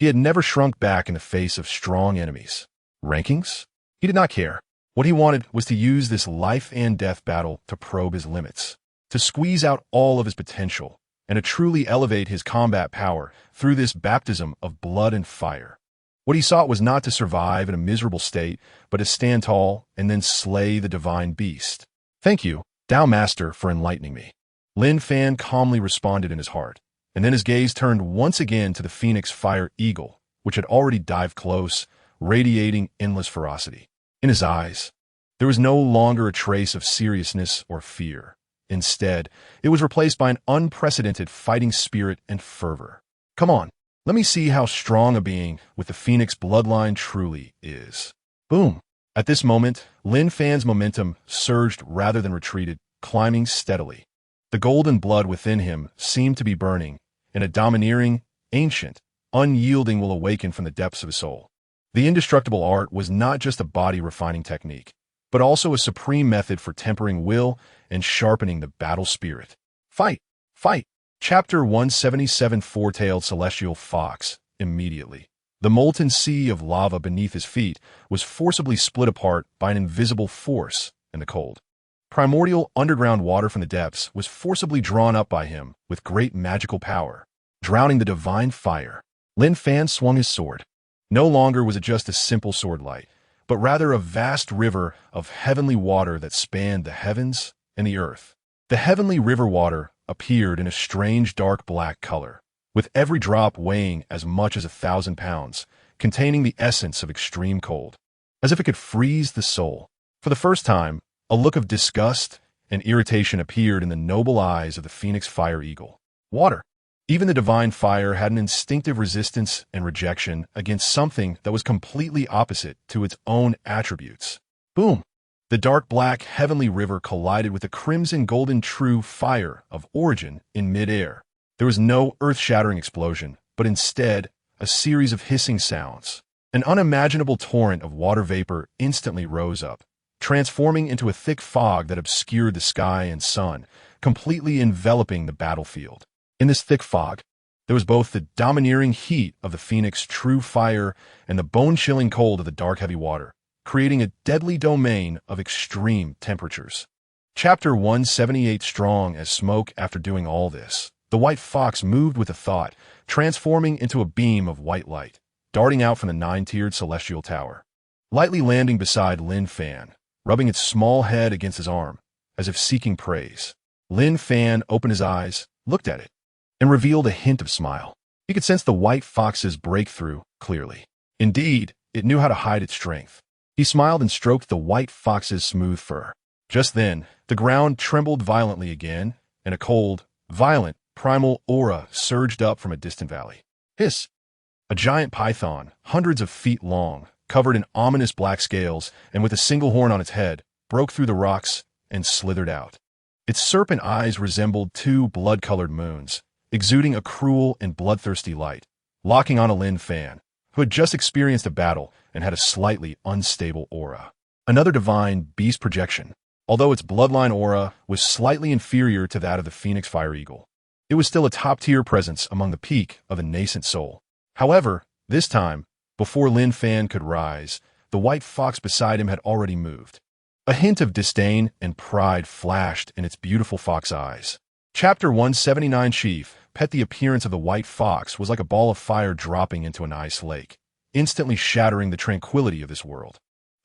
he had never shrunk back in the face of strong enemies. Rankings? He did not care. What he wanted was to use this life and death battle to probe his limits, to squeeze out all of his potential, and to truly elevate his combat power through this baptism of blood and fire. What he sought was not to survive in a miserable state, but to stand tall and then slay the divine beast. Thank you, Tao Master, for enlightening me. Lin Fan calmly responded in his heart, and then his gaze turned once again to the phoenix fire eagle, which had already dived close, radiating endless ferocity. In his eyes, there was no longer a trace of seriousness or fear. Instead, it was replaced by an unprecedented fighting spirit and fervor. Come on, let me see how strong a being with the phoenix bloodline truly is. Boom! At this moment, Lin Fan's momentum surged rather than retreated, climbing steadily. The golden blood within him seemed to be burning, and a domineering, ancient, unyielding will awaken from the depths of his soul. The indestructible art was not just a body-refining technique, but also a supreme method for tempering will and sharpening the battle spirit. Fight! Fight! Chapter 177. Four-tailed celestial fox. Immediately, the molten sea of lava beneath his feet was forcibly split apart by an invisible force in the cold. Primordial underground water from the depths was forcibly drawn up by him with great magical power, drowning the divine fire. Lin Fan swung his sword. No longer was it just a simple sword light, but rather a vast river of heavenly water that spanned the heavens and the earth. The heavenly river water appeared in a strange dark black color, with every drop weighing as much as 1,000 pounds, containing the essence of extreme cold, as if it could freeze the soul. For the first time, a look of disgust and irritation appeared in the noble eyes of the phoenix fire eagle. Water. Even the divine fire had an instinctive resistance and rejection against something that was completely opposite to its own attributes. Boom! The dark black heavenly river collided with the crimson golden true fire of origin in midair. There was no earth-shattering explosion, but instead a series of hissing sounds. An unimaginable torrent of water vapor instantly rose up, transforming into a thick fog that obscured the sky and sun, completely enveloping the battlefield. In this thick fog, there was both the domineering heat of the phoenix true fire and the bone-chilling cold of the dark heavy water, creating a deadly domain of extreme temperatures. Chapter 178. Strong as smoke. After doing all this, the white fox moved with a thought, transforming into a beam of white light, darting out from the nine-tiered celestial tower, lightly landing beside Lin Fan, rubbing its small head against his arm, as if seeking praise. Lin Fan opened his eyes, looked at it, and revealed a hint of smile. He could sense the white fox's breakthrough clearly. Indeed, it knew how to hide its strength. He smiled and stroked the white fox's smooth fur. Just then, the ground trembled violently again, and a cold, violent, primal aura surged up from a distant valley. Hiss! A giant python, hundreds of feet long, covered in ominous black scales and with a single horn on its head, broke through the rocks and slithered out. Its serpent eyes resembled two blood-colored moons, exuding a cruel and bloodthirsty light, locking on Lin Fan, who had just experienced a battle and had a slightly unstable aura. Another divine beast projection, although its bloodline aura was slightly inferior to that of the Phoenix Fire Eagle. It was still a top-tier presence among the peak of a nascent soul. However, this time, before Lin Fan could rise, the white fox beside him had already moved. A hint of disdain and pride flashed in its beautiful fox eyes. Chapter 179 Chief Pet. The appearance of the white fox was like a ball of fire dropping into an ice lake, instantly shattering the tranquility of this world.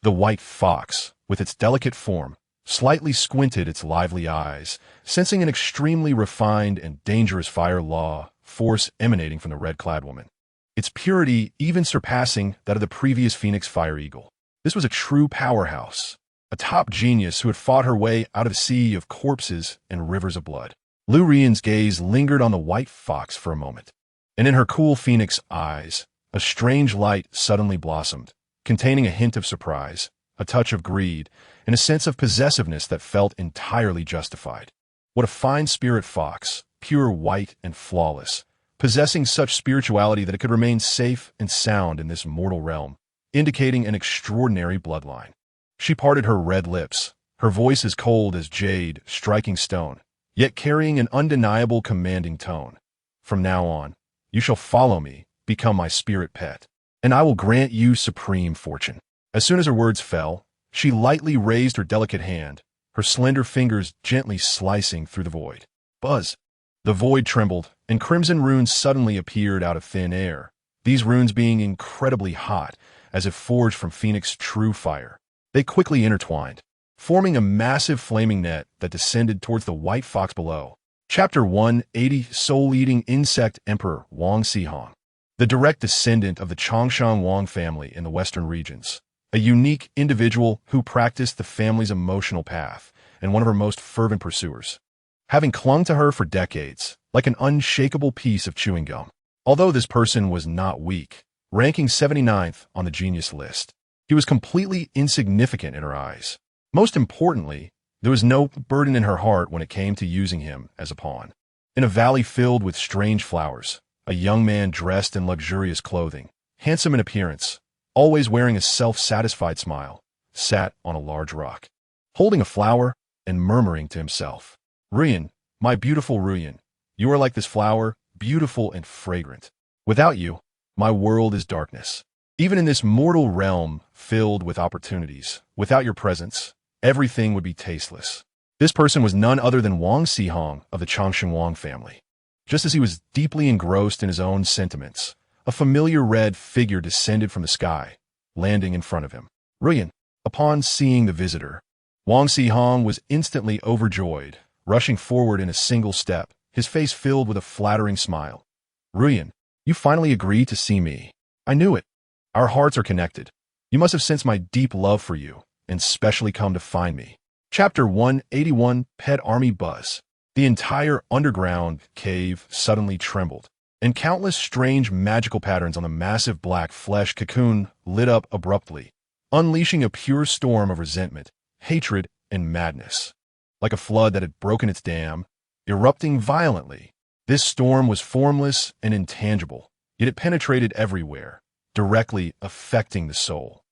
The white fox, with its delicate form, slightly squinted its lively eyes, sensing an extremely refined and dangerous fire law force emanating from the red-clad woman, its purity even surpassing that of the previous Phoenix Fire Eagle. This was a true powerhouse, a top genius who had fought her way out of a sea of corpses and rivers of blood. Lu Rian's gaze lingered on the white fox for a moment, and in her cool phoenix eyes, a strange light suddenly blossomed, containing a hint of surprise, a touch of greed, and a sense of possessiveness that felt entirely justified. What a fine spirit fox, pure white and flawless, possessing such spirituality that it could remain safe and sound in this mortal realm, indicating an extraordinary bloodline. She parted her red lips, her voice as cold as jade striking stone, yet carrying an undeniable commanding tone. From now on, you shall follow me, become my spirit pet, and I will grant you supreme fortune. As soon as her words fell, she lightly raised her delicate hand, her slender fingers gently slicing through the void. Buzz! The void trembled, and crimson runes suddenly appeared out of thin air, these runes being incredibly hot, as if forged from Phoenix's true fire. They quickly intertwined, forming a massive flaming net that descended towards the white fox below. Chapter 180 Soul-Eating Insect Emperor Wang Xihong, the direct descendant of the Chongshan Wang family in the western regions, a unique individual who practiced the family's emotional path and one of her most fervent pursuers, having clung to her for decades, like an unshakable piece of chewing gum. Although this person was not weak, ranking 79th on the genius list, he was completely insignificant in her eyes. Most importantly, there was no burden in her heart when it came to using him as a pawn. In a valley filled with strange flowers, a young man dressed in luxurious clothing, handsome in appearance, always wearing a self-satisfied smile, sat on a large rock, holding a flower and murmuring to himself, "Ruyan, my beautiful Ruyan, you are like this flower, beautiful and fragrant. Without you, my world is darkness. Even in this mortal realm filled with opportunities, without your presence, everything would be tasteless." This person was none other than Wang Xihong of the Chongshan Wang family. Just as he was deeply engrossed in his own sentiments, a familiar red figure descended from the sky, landing in front of him. Ruyan. Upon seeing the visitor, Wang Xihong was instantly overjoyed, rushing forward in a single step, his face filled with a flattering smile. "Ruyan, you finally agreed to see me. I knew it. Our hearts are connected. You must have sensed my deep love for you, and specially come to find me." Chapter 181 Pet Army Buzz. The entire underground cave suddenly trembled, and countless strange magical patterns on the massive black flesh cocoon lit up abruptly, unleashing a pure storm of resentment, hatred, and madness. Like a flood that had broken its dam, erupting violently, this storm was formless and intangible, yet it penetrated everywhere, directly affecting the soul.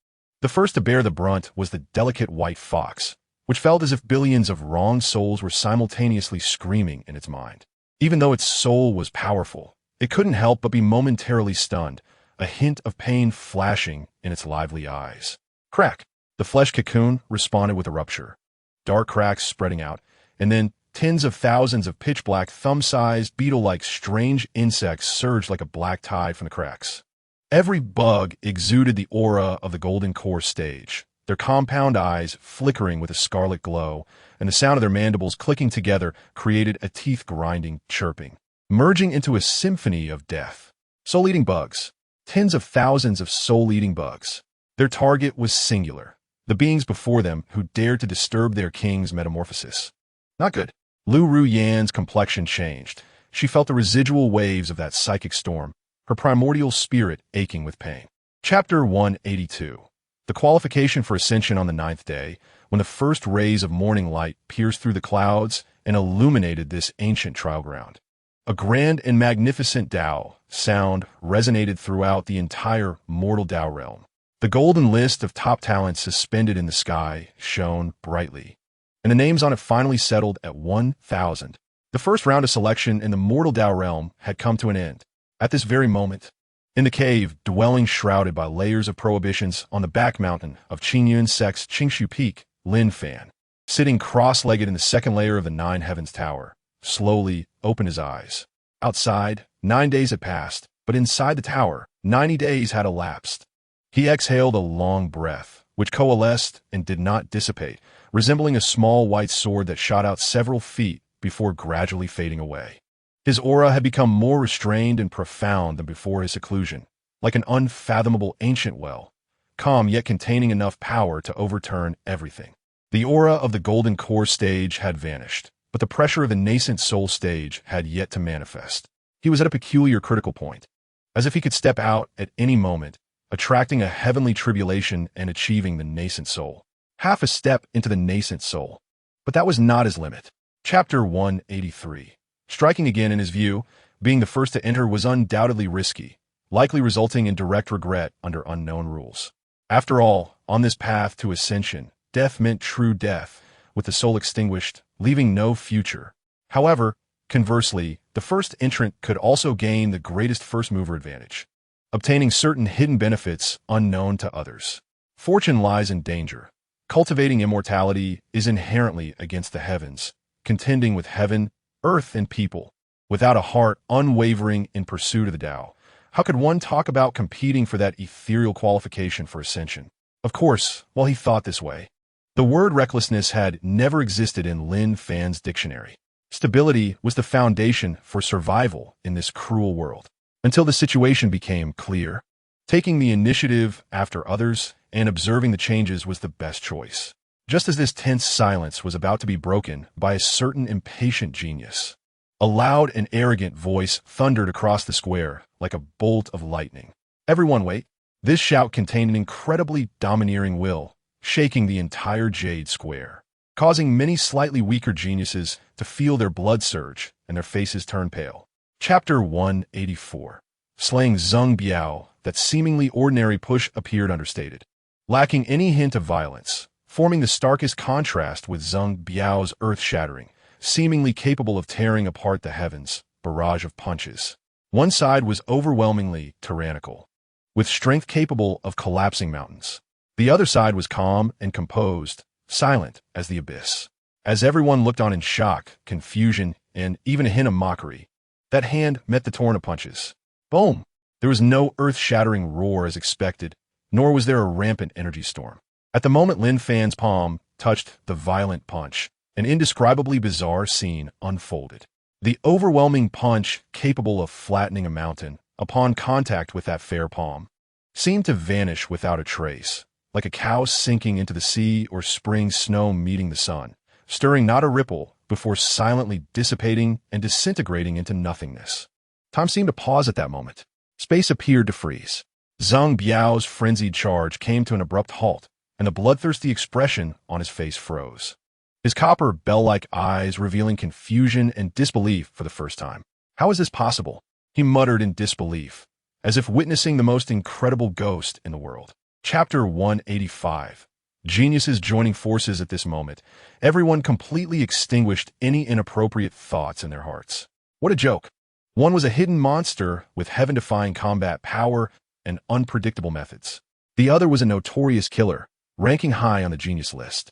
The first to bear the brunt was the delicate white fox, which felt as if billions of wronged souls were simultaneously screaming in its mind. Even though its soul was powerful, it couldn't help but be momentarily stunned, a hint of pain flashing in its lively eyes. Crack! The flesh cocoon responded with a rupture, dark cracks spreading out, and then tens of thousands of pitch-black, thumb-sized, beetle-like strange insects surged like a black tide from the cracks. Every bug exuded the aura of the golden core stage, their compound eyes flickering with a scarlet glow, and the sound of their mandibles clicking together created a teeth-grinding chirping, merging into a symphony of death. Soul-eating bugs. Tens of thousands of soul-eating bugs. Their target was singular, the beings before them who dared to disturb their king's metamorphosis. Not good. Lu Ruyan's complexion changed. She felt the residual waves of that psychic storm, her primordial spirit aching with pain. Chapter 182 The qualification for ascension on the ninth day, when the first rays of morning light pierced through the clouds and illuminated this ancient trial ground. A grand and magnificent Tao sound resonated throughout the entire mortal Tao realm. The golden list of top talents suspended in the sky shone brightly, and the names on it finally settled at 1,000. The first round of selection in the mortal Tao realm had come to an end. At this very moment, in the cave, dwelling shrouded by layers of prohibitions on the back mountain of Qingyun Sect's Qingshu Peak, Lin Fan, sitting cross-legged in the second layer of the Nine Heavens Tower, slowly opened his eyes. Outside, 9 days had passed, but inside the tower, 90 days had elapsed. He exhaled a long breath, which coalesced and did not dissipate, resembling a small white sword that shot out several feet before gradually fading away. His aura had become more restrained and profound than before his seclusion, like an unfathomable ancient well, calm yet containing enough power to overturn everything. The aura of the golden core stage had vanished, but the pressure of the nascent soul stage had yet to manifest. He was at a peculiar critical point, as if he could step out at any moment, attracting a heavenly tribulation and achieving the nascent soul. Half a step into the nascent soul. But that was not his limit. Chapter 183. Striking again in his view, being the first to enter was undoubtedly risky, likely resulting in direct regret under unknown rules. After all, on this path to ascension, death meant true death, with the soul extinguished, leaving no future. However, conversely, the first entrant could also gain the greatest first-mover advantage, obtaining certain hidden benefits unknown to others. Fortune lies in danger. Cultivating immortality is inherently against the heavens, contending with heaven, earth, and people. Without a heart unwavering in pursuit of the Tao, how could one talk about competing for that ethereal qualification for ascension? Of course, while he thought this way, the word recklessness had never existed in Lin Fan's dictionary. Stability was the foundation for survival in this cruel world, until the situation became clear. Taking the initiative after others and observing the changes was the best choice. Just as this tense silence was about to be broken by a certain impatient genius, a loud and arrogant voice thundered across the square like a bolt of lightning. Everyone wait. This shout contained an incredibly domineering will, shaking the entire Jade Square, causing many slightly weaker geniuses to feel their blood surge and their faces turn pale. Chapter 184. Slaying Zheng Biao. That seemingly ordinary push appeared understated, lacking any hint of violence, forming the starkest contrast with Zheng Biao's earth-shattering, seemingly capable of tearing apart the heavens, barrage of punches. One side was overwhelmingly tyrannical, with strength capable of collapsing mountains. The other side was calm and composed, silent as the abyss. As everyone looked on in shock, confusion, and even a hint of mockery, that hand met the torrent of punches. Boom! There was no earth-shattering roar as expected, nor was there a rampant energy storm. At the moment Lin Fan's palm touched the violent punch, an indescribably bizarre scene unfolded. The overwhelming punch, capable of flattening a mountain, upon contact with that fair palm, seemed to vanish without a trace, like a cow sinking into the sea or spring snow meeting the sun, stirring not a ripple before silently dissipating and disintegrating into nothingness. Time seemed to pause at that moment. Space appeared to freeze. Zheng Biao's frenzied charge came to an abrupt halt, and the bloodthirsty expression on his face froze, his copper bell-like eyes revealing confusion and disbelief for the first time. How is this possible? He muttered in disbelief, as if witnessing the most incredible ghost in the world. Chapter 185. Geniuses joining forces at this moment. Everyone completely extinguished any inappropriate thoughts in their hearts. What a joke. One was a hidden monster with heaven-defying combat power and unpredictable methods. The other was a notorious killer, ranking high on the genius list.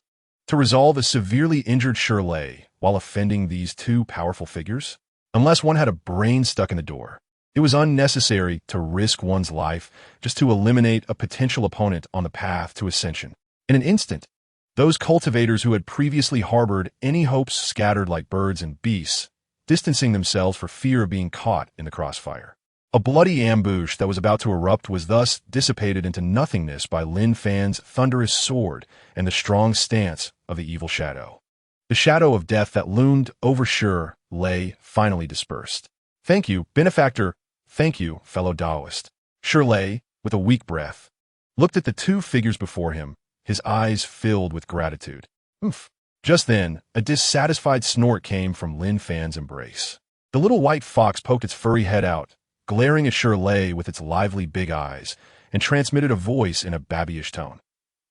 To resolve a severely injured Shirley while offending these two powerful figures? Unless one had a brain stuck in the door, it was unnecessary to risk one's life just to eliminate a potential opponent on the path to ascension. In an instant, those cultivators who had previously harbored any hopes scattered like birds and beasts, distancing themselves for fear of being caught in the crossfire. A bloody ambush that was about to erupt was thus dissipated into nothingness by Lin Fan's thunderous sword and the strong stance of the evil shadow. The shadow of death that loomed over Shirley finally dispersed. Thank you, benefactor. Thank you, fellow Taoist. Shirley, with a weak breath, looked at the two figures before him, his eyes filled with gratitude. Oof. Just then, a dissatisfied snort came from Lin Fan's embrace. The little white fox poked its furry head out, glaring at Shirley with its lively big eyes, and transmitted a voice in a babyish tone.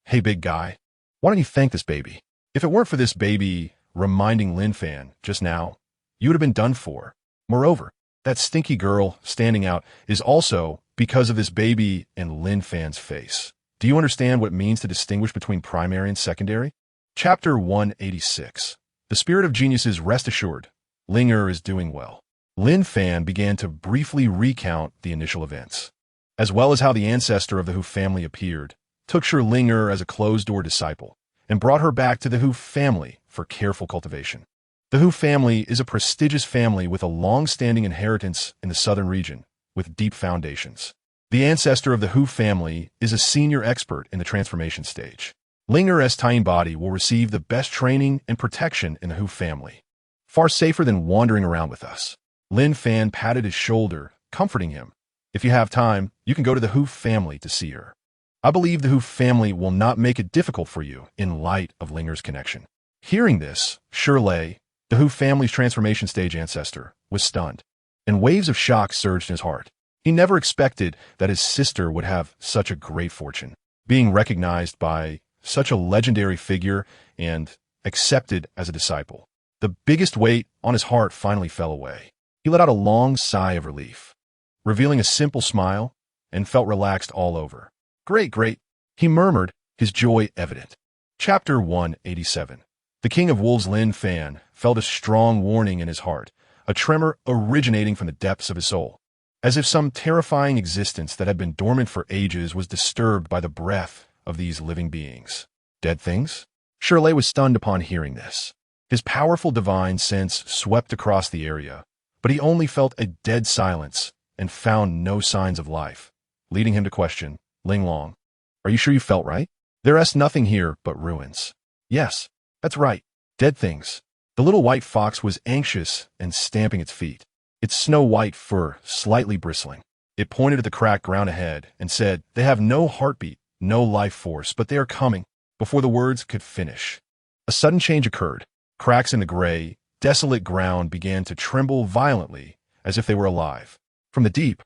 "Hey, big guy, why don't you thank this baby? If it weren't for this baby reminding Lin Fan just now, you would have been done for. Moreover, that stinky girl standing out is also because of this baby and Lin Fan's face. Do you understand what it means to distinguish between primary and secondary?" Chapter 186. The spirit of geniuses, rest assured, Linger is doing well. Lin Fan began to briefly recount the initial events, as well as how the ancestor of the Hu family appeared, took Linger as a closed-door disciple, and brought her back to the Hu family for careful cultivation. The Hu family is a prestigious family with a long-standing inheritance in the southern region, with deep foundations. The ancestor of the Hu family is a senior expert in the transformation stage. Linger's tiny body will receive the best training and protection in the Hu family, far safer than wandering around with us. Lin Fan patted his shoulder, comforting him. "If you have time, you can go to the Hu family to see her. I believe the Hu family will not make it difficult for you in light of Linger's connection." Hearing this, Shirley, the Hu family's transformation stage ancestor, was stunned, and waves of shock surged in his heart. He never expected that his sister would have such a great fortune, being recognized by such a legendary figure and accepted as a disciple. The biggest weight on his heart finally fell away. He let out a long sigh of relief, revealing a simple smile, and felt relaxed all over. "Great, great," he murmured, his joy evident. Chapter 187. The King of Wolves Lin Fan felt a strong warning in his heart, a tremor originating from the depths of his soul, as if some terrifying existence that had been dormant for ages was disturbed by the breath of these living beings. Dead things? Shirley was stunned upon hearing this. His powerful divine sense swept across the area, but he only felt a dead silence and found no signs of life, leading him to question, "Ling Long, are you sure you felt right? There is nothing here but ruins." "Yes, that's right. Dead things." The little white fox was anxious and stamping its feet, its snow-white fur slightly bristling. It pointed at the cracked ground ahead and said, "They have no heartbeat, no life force, but they are coming." Before the words could finish, a sudden change occurred. Cracks in the gray, desolate ground began to tremble violently, as if they were alive. From the deep,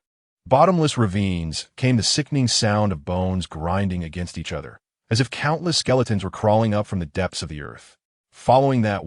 bottomless ravines came the sickening sound of bones grinding against each other, as if countless skeletons were crawling up from the depths of the earth. Following that,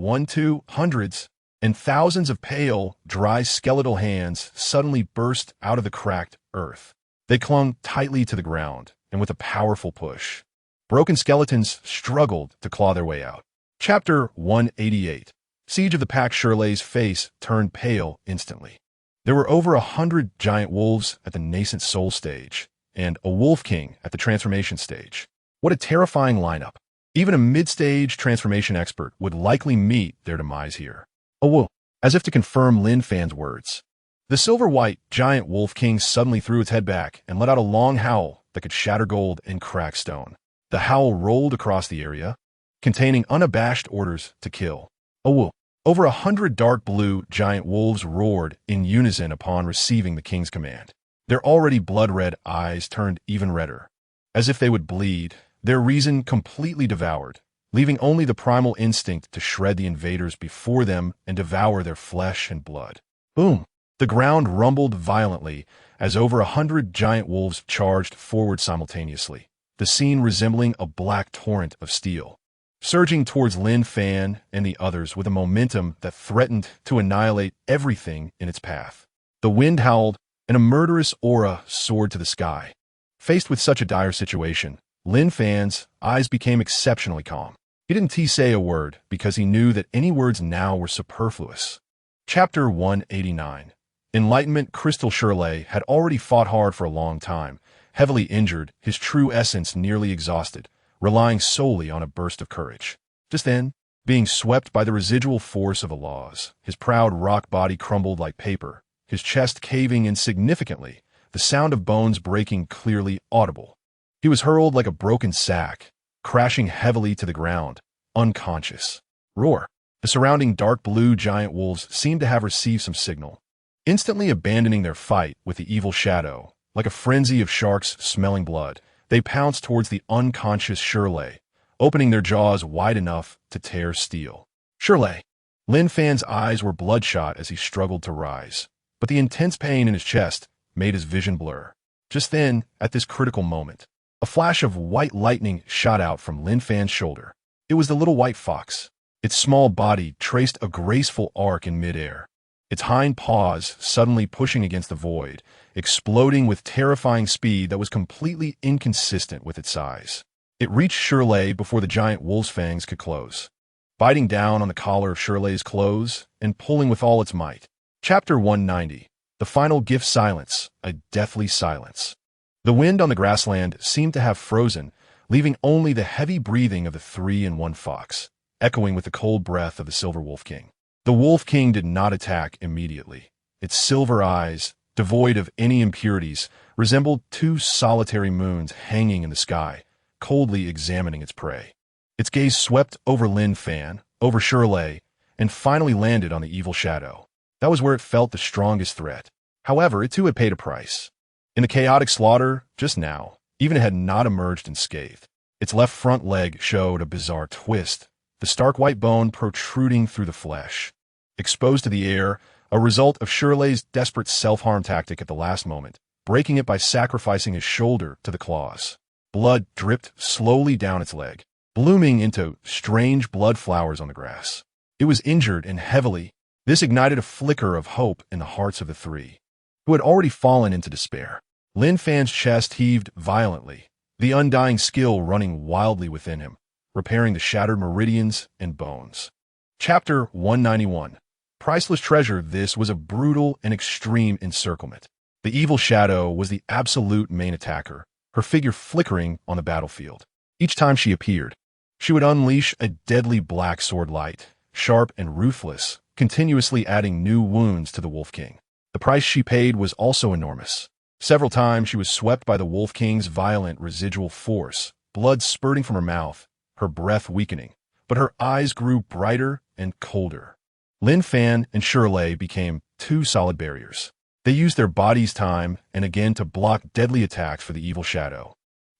hundreds, and thousands of pale, dry skeletal hands suddenly burst out of the cracked earth. They clung tightly to the ground, and with a powerful push, broken skeletons struggled to claw their way out. Chapter 188. Siege of the Pack. Shirley's face turned pale instantly. There were over 100 giant wolves at the nascent soul stage, and a wolf king at the transformation stage. What a terrifying lineup. Even a mid-stage transformation expert would likely meet their demise here. Oh, whoa. As if to confirm Lin Fan's words, the silver-white giant wolf king suddenly threw its head back and let out a long howl that could shatter gold and crack stone. The howl rolled across the area, containing unabashed orders to kill. Oh, whoa. Over 100 dark blue giant wolves roared in unison upon receiving the king's command. Their already blood-red eyes turned even redder, as if they would bleed, their reason completely devoured, leaving only the primal instinct to shred the invaders before them and devour their flesh and blood. Boom! The ground rumbled violently as over 100 giant wolves charged forward simultaneously, the scene resembling a black torrent of steel, surging towards Lin Fan and the others with a momentum that threatened to annihilate everything in its path. The wind howled, and a murderous aura soared to the sky. Faced with such a dire situation, Lin Fan's eyes became exceptionally calm. He didn't say a word because he knew that any words now were superfluous. Chapter 189. Enlightenment. Crystal. Shirley had already fought hard for a long time, heavily injured, his true essence nearly exhausted, relying solely on a burst of courage. Just then, being swept by the residual force of the laws, his proud rock body crumbled like paper, his chest caving insignificantly, the sound of bones breaking clearly audible. He was hurled like a broken sack, crashing heavily to the ground, unconscious. Roar! The surrounding dark blue giant wolves seemed to have received some signal. Instantly abandoning their fight with the evil shadow, like a frenzy of sharks smelling blood, They pounced towards the unconscious Shirley, opening their jaws wide enough to tear steel. Shirley! Lin Fan's eyes were bloodshot as he struggled to rise, but the intense pain in his chest made his vision blur. Just then, at this critical moment, a flash of white lightning shot out from Lin Fan's shoulder. It was the little white fox. Its small body traced a graceful arc in midair, its hind paws suddenly pushing against the void, exploding with terrifying speed that was completely inconsistent with its size. It reached Shirley before the giant wolf's fangs could close, biting down on the collar of Shirley's clothes and pulling with all its might. Chapter 190. The final gift: silence, a deathly silence. The wind on the grassland seemed to have frozen, leaving only the heavy breathing of the 3-in-1 fox, echoing with the cold breath of the silver wolf king. The wolf king did not attack immediately. Its silver eyes, devoid of any impurities, resembled two solitary moons hanging in the sky, coldly examining its prey. Its gaze swept over Lin Fan, over Shirley, and finally landed on the evil shadow. That was where it felt the strongest threat. However, it too had paid a price. In the chaotic slaughter, just now, even it had not emerged unscathed. Its left front leg showed a bizarre twist, the stark white bone protruding through the flesh. Exposed to the air, a result of Shirley's desperate self-harm tactic at the last moment, breaking it by sacrificing his shoulder to the claws. Blood dripped slowly down its leg, blooming into strange blood flowers on the grass. It was injured and heavily. This ignited a flicker of hope in the hearts of the three, who had already fallen into despair. Lin Fan's chest heaved violently, the undying skill running wildly within him, repairing the shattered meridians and bones. Chapter 191. Priceless treasure. This was a brutal and extreme encirclement. The evil shadow was the absolute main attacker, her figure flickering on the battlefield. Each time she appeared, she would unleash a deadly black sword light, sharp and ruthless, continuously adding new wounds to the Wolf King. The price she paid was also enormous. Several times she was swept by the Wolf King's violent residual force, blood spurting from her mouth, her breath weakening, but her eyes grew brighter and colder. Lin Fan and Shirley became two solid barriers. They used their bodies time and again to block deadly attacks for the evil shadow,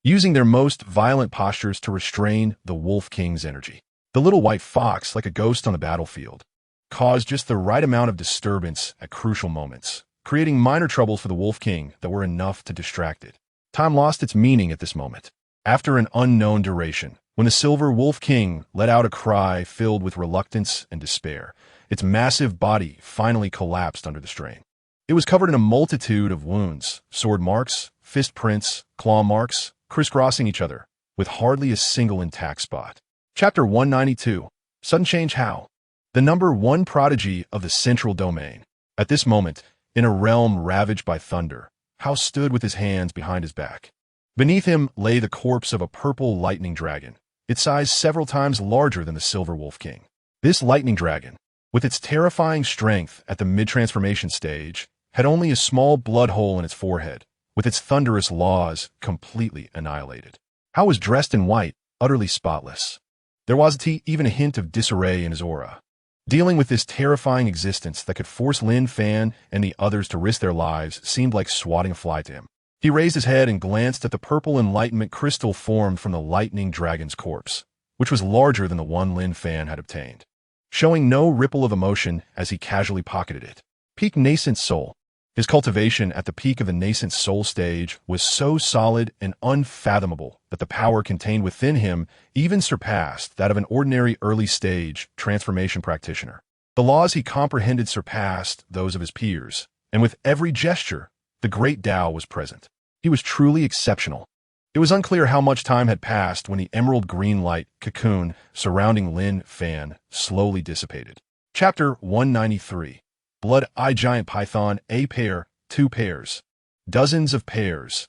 using their most violent postures to restrain the Wolf King's energy. The little white fox, like a ghost on the battlefield, caused just the right amount of disturbance at crucial moments, creating minor troubles for the Wolf King that were enough to distract it. Time lost its meaning at this moment. After an unknown duration, when the Silver Wolf King let out a cry filled with reluctance and despair, its massive body finally collapsed under the strain. It was covered in a multitude of wounds, sword marks, fist prints, claw marks, crisscrossing each other, with hardly a single intact spot. Chapter 192. Sudden change. How? The number one prodigy of the central domain. At this moment, in a realm ravaged by thunder, Hao stood with his hands behind his back. Beneath him lay the corpse of a purple lightning dragon, its size several times larger than the Silver Wolf King. This lightning dragon, with its terrifying strength at the mid-transformation stage, had only a small blood hole in its forehead, with its thunderous laws completely annihilated. Hao was dressed in white, utterly spotless. There wasn't even a hint of disarray in his aura. Dealing with this terrifying existence that could force Lin Fan and the others to risk their lives seemed like swatting a fly to him. He raised his head and glanced at the purple enlightenment crystal formed from the lightning dragon's corpse, which was larger than the one Lin Fan had obtained, showing no ripple of emotion as he casually pocketed it. Peak nascent soul. His cultivation at the peak of the nascent soul stage was so solid and unfathomable that the power contained within him even surpassed that of an ordinary early-stage transformation practitioner. The laws he comprehended surpassed those of his peers, and with every gesture, the great Tao was present. He was truly exceptional. It was unclear how much time had passed when the emerald green light cocoon surrounding Lin Fan slowly dissipated. Chapter 193. Blood-Eye Giant Python. A pair, two pairs. Dozens of pairs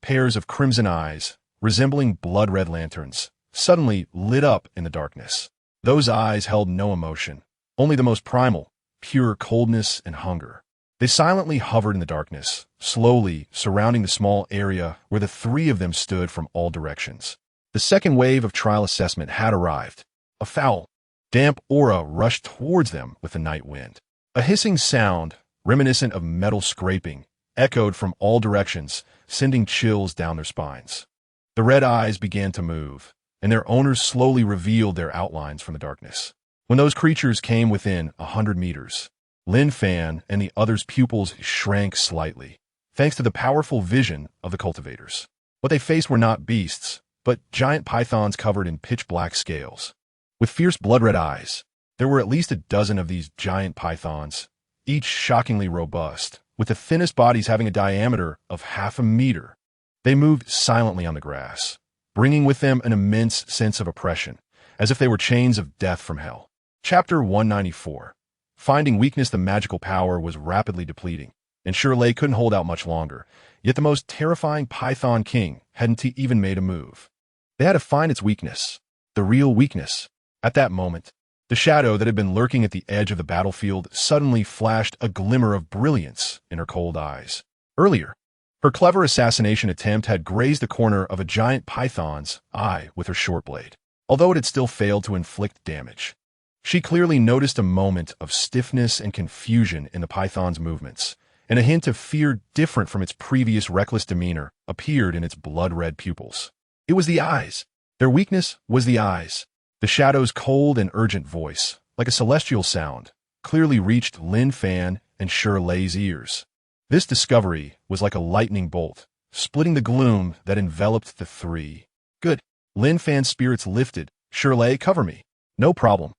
of crimson eyes, resembling blood-red lanterns, suddenly lit up in the darkness. Those eyes held no emotion, only the most primal, pure coldness and hunger. They silently hovered in the darkness, slowly surrounding the small area where the three of them stood from all directions. The second wave of trial assessment had arrived. A foul, damp aura rushed towards them with the night wind. A hissing sound, reminiscent of metal scraping, echoed from all directions, sending chills down their spines. The red eyes began to move, and their owners slowly revealed their outlines from the darkness. When those creatures came within 100 meters, Lin Fan and the others' pupils shrank slightly, thanks to the powerful vision of the cultivators. What they faced were not beasts, but giant pythons covered in pitch-black scales. With fierce blood-red eyes, there were at least a dozen of these giant pythons, each shockingly robust, with the thinnest bodies having a diameter of half a meter. They moved silently on the grass, bringing with them an immense sense of oppression, as if they were chains of death from hell. Chapter 194. Finding weakness, the magical power was rapidly depleting, and Shirley couldn't hold out much longer, yet the most terrifying Python King hadn't even made a move. They had to find its weakness, the real weakness. At that moment, the shadow that had been lurking at the edge of the battlefield suddenly flashed a glimmer of brilliance in her cold eyes. Earlier, her clever assassination attempt had grazed the corner of a giant python's eye with her short blade, although it had still failed to inflict damage. She clearly noticed a moment of stiffness and confusion in the python's movements, and a hint of fear different from its previous reckless demeanor appeared in its blood-red pupils. It was the eyes. Their weakness was the eyes. The shadow's cold and urgent voice, like a celestial sound, clearly reached Lin Fan and Shirley's ears. This discovery was like a lightning bolt, splitting the gloom that enveloped the three. Good. Lin Fan's spirits lifted. Shirley, cover me. No problem.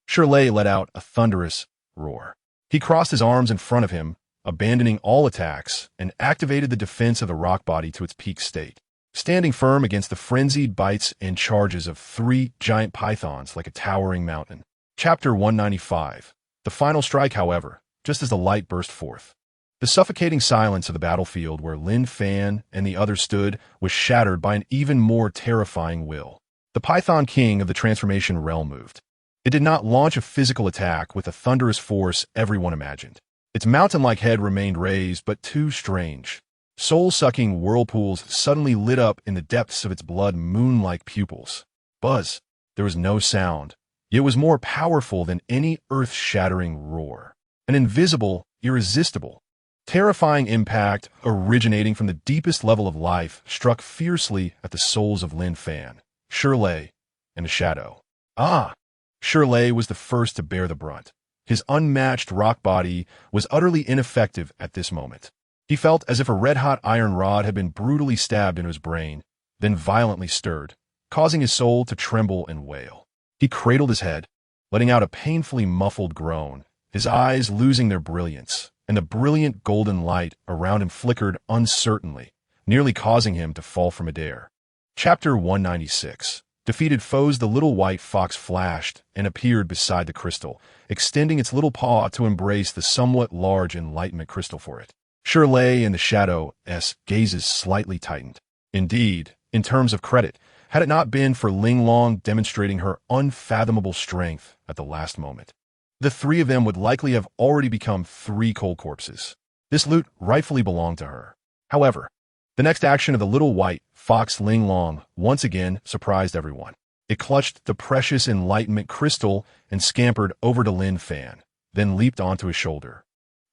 Shirley let out a thunderous roar. He crossed his arms in front of him, abandoning all attacks, and activated the defense of the rock body to its peak state, standing firm against the frenzied bites and charges of three giant pythons like a towering mountain. Chapter 195. The final strike, however, just as the light burst forth. The suffocating silence of the battlefield where Lin Fan and the others stood was shattered by an even more terrifying will. The Python King of the Transformation realm moved. It did not launch a physical attack with the thunderous force everyone imagined. Its mountain-like head remained raised, but too strange. Soul-sucking whirlpools suddenly lit up in the depths of its blood moon-like pupils. Buzz. There was no sound, yet it was more powerful than any earth-shattering roar. An invisible, irresistible, terrifying impact originating from the deepest level of life struck fiercely at the souls of Lin Fan, Shirley, and the shadow. Shirley was the first to bear the brunt. His unmatched rock body was utterly ineffective at this moment. He felt as if a red-hot iron rod had been brutally stabbed into his brain, then violently stirred, causing his soul to tremble and wail. He cradled his head, letting out a painfully muffled groan, his eyes losing their brilliance, and the brilliant golden light around him flickered uncertainly, nearly causing him to fall from midair. Chapter 196. Defeated foes. The little white fox flashed and appeared beside the crystal, extending its little paw to embrace the somewhat large enlightenment crystal for it. Shirley and the shadow's gazes slightly tightened. Indeed, in terms of credit, had it not been for Ling Long demonstrating her unfathomable strength at the last moment, the three of them would likely have already become three cold corpses. This loot rightfully belonged to her. However, the next action of the little white fox Ling Long once again surprised everyone. It clutched the precious enlightenment crystal and scampered over to Lin Fan, then leaped onto his shoulder,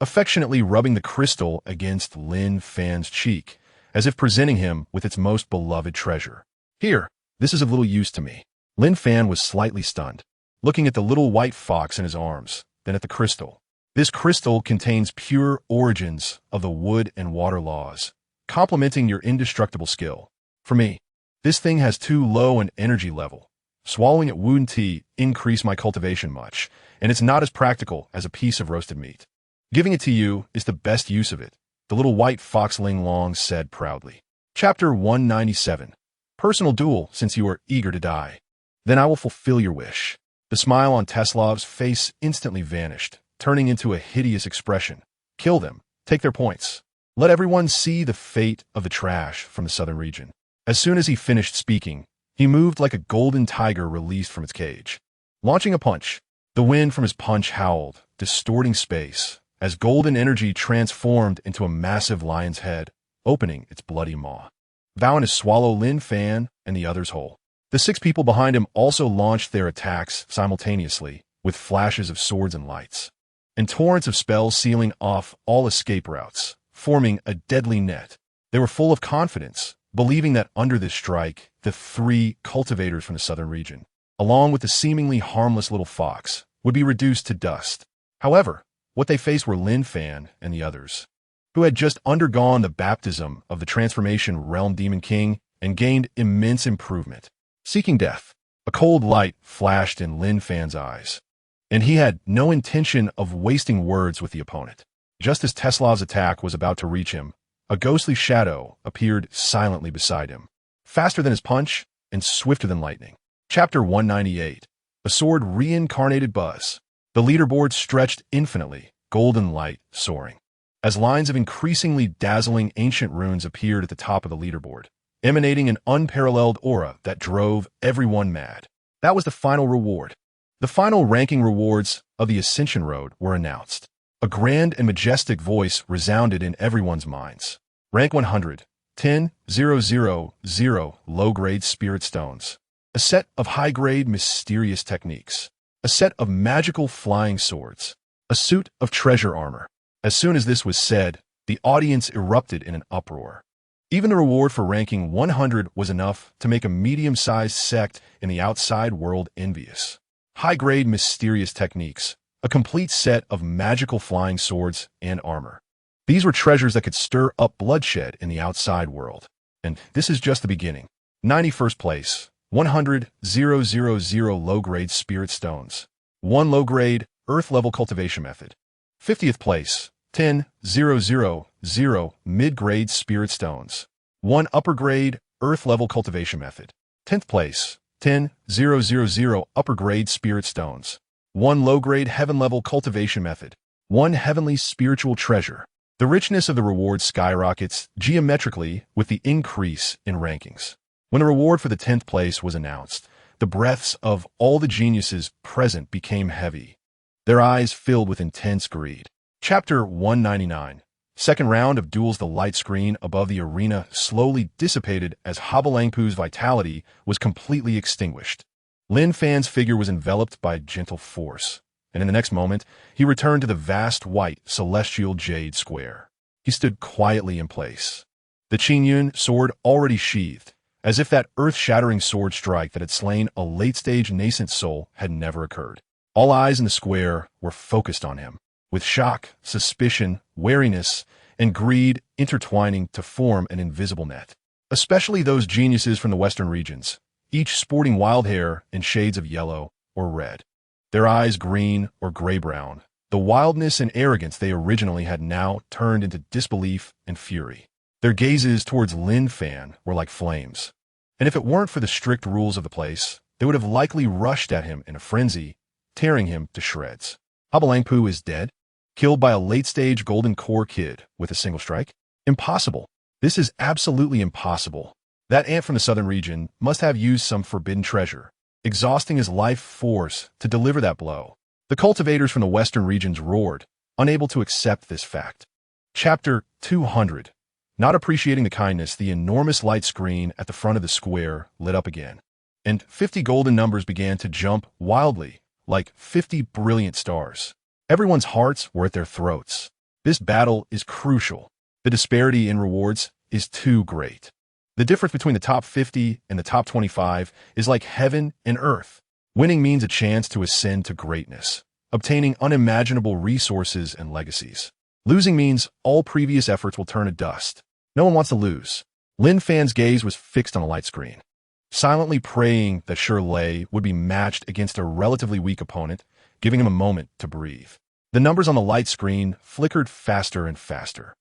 affectionately rubbing the crystal against Lin Fan's cheek, as if presenting him with its most beloved treasure. Here, this is of little use to me. Lin Fan was slightly stunned, looking at the little white fox in his arms, then at the crystal. This crystal contains pure origins of the wood and water laws, complementing your indestructible skill. For me, this thing has too low an energy level. Swallowing it wouldn't increase my cultivation much, and it's not as practical as a piece of roasted meat. Giving it to you is the best use of it, the little white fox Ling Long said proudly. Chapter 197. Personal duel, since you are eager to die. Then I will fulfill your wish. The smile on Teslav's face instantly vanished, turning into a hideous expression. Kill them. Take their points. Let everyone see the fate of the trash from the southern region. As soon as he finished speaking, he moved like a golden tiger released from its cage. Launching a punch, the wind from his punch howled, distorting space, as golden energy transformed into a massive lion's head, opening its bloody maw, vowing to swallow Lin Fan and the others whole. The six people behind him also launched their attacks simultaneously, with flashes of swords and lights, and torrents of spells sealing off all escape routes, forming a deadly net. They were full of confidence, believing that under this strike, the three cultivators from the southern region, along with the seemingly harmless little fox, would be reduced to dust. However, what they faced were Lin Fan and the others, who had just undergone the baptism of the transformation realm demon king and gained immense improvement. Seeking death, a cold light flashed in Lin Fan's eyes, and he had no intention of wasting words with the opponent. Just as Teslav's attack was about to reach him, a ghostly shadow appeared silently beside him, faster than his punch and swifter than lightning. Chapter 198. A sword reincarnated Buzz. The leaderboard stretched infinitely, golden light soaring, as lines of increasingly dazzling ancient runes appeared at the top of the leaderboard, emanating an unparalleled aura that drove everyone mad. That was the final reward. The final ranking rewards of the Ascension Road were announced. A grand and majestic voice resounded in everyone's minds. Rank 100, 10,000 low-grade spirit stones. A set of high-grade mysterious techniques. A set of magical flying swords. A suit of treasure armor. As soon as this was said, the audience erupted in an uproar. Even the reward for ranking 100 was enough to make a medium-sized sect in the outside world envious. High-grade mysterious techniques. A complete set of magical flying swords and armor. These were treasures that could stir up bloodshed in the outside world. And this is just the beginning. 91st place, 100,000 low-grade spirit stones. 1 low-grade, earth-level cultivation method. 50th place, 10,000 mid-grade spirit stones. 1 upper-grade, earth-level cultivation method. 10th place, 10,000 upper-grade spirit stones. 1 low-grade heaven-level cultivation method. 1 heavenly spiritual treasure. The richness of the reward skyrockets geometrically with the increase in rankings. When the reward for the 10th place was announced, the breaths of all the geniuses present became heavy. Their eyes filled with intense greed. Chapter 199. Second round of duels. The light screen above the arena slowly dissipated as Habalangpu's vitality was completely extinguished. Lin Fan's figure was enveloped by gentle force, and in the next moment, he returned to the vast white celestial jade square. He stood quietly in place, the Qingyun sword already sheathed, as if that earth-shattering sword strike that had slain a late-stage nascent soul had never occurred. All eyes in the square were focused on him, with shock, suspicion, wariness, and greed intertwining to form an invisible net. Especially those geniuses from the western regions, each sporting wild hair in shades of yellow or red. Their eyes green or gray-brown. The wildness and arrogance they originally had now turned into disbelief and fury. Their gazes towards Lin Fan were like flames. And if it weren't for the strict rules of the place, they would have likely rushed at him in a frenzy, tearing him to shreds. Habalangpu is dead? Killed by a late-stage golden core kid with a single strike? Impossible. This is absolutely impossible. That ant from the southern region must have used some forbidden treasure, exhausting his life force to deliver that blow. The cultivators from the western regions roared, unable to accept this fact. Chapter 200. Not appreciating the kindness, the enormous light screen at the front of the square lit up again, and 50 golden numbers began to jump wildly, like 50 brilliant stars. Everyone's hearts were at their throats. This battle is crucial. The disparity in rewards is too great. The difference between the top 50 and the top 25 is like heaven and earth. Winning means a chance to ascend to greatness, obtaining unimaginable resources and legacies. Losing means all previous efforts will turn to dust. No one wants to lose. Lin Fan's gaze was fixed on a light screen, silently praying that Shirley would be matched against a relatively weak opponent, giving him a moment to breathe. The numbers on the light screen flickered faster and faster.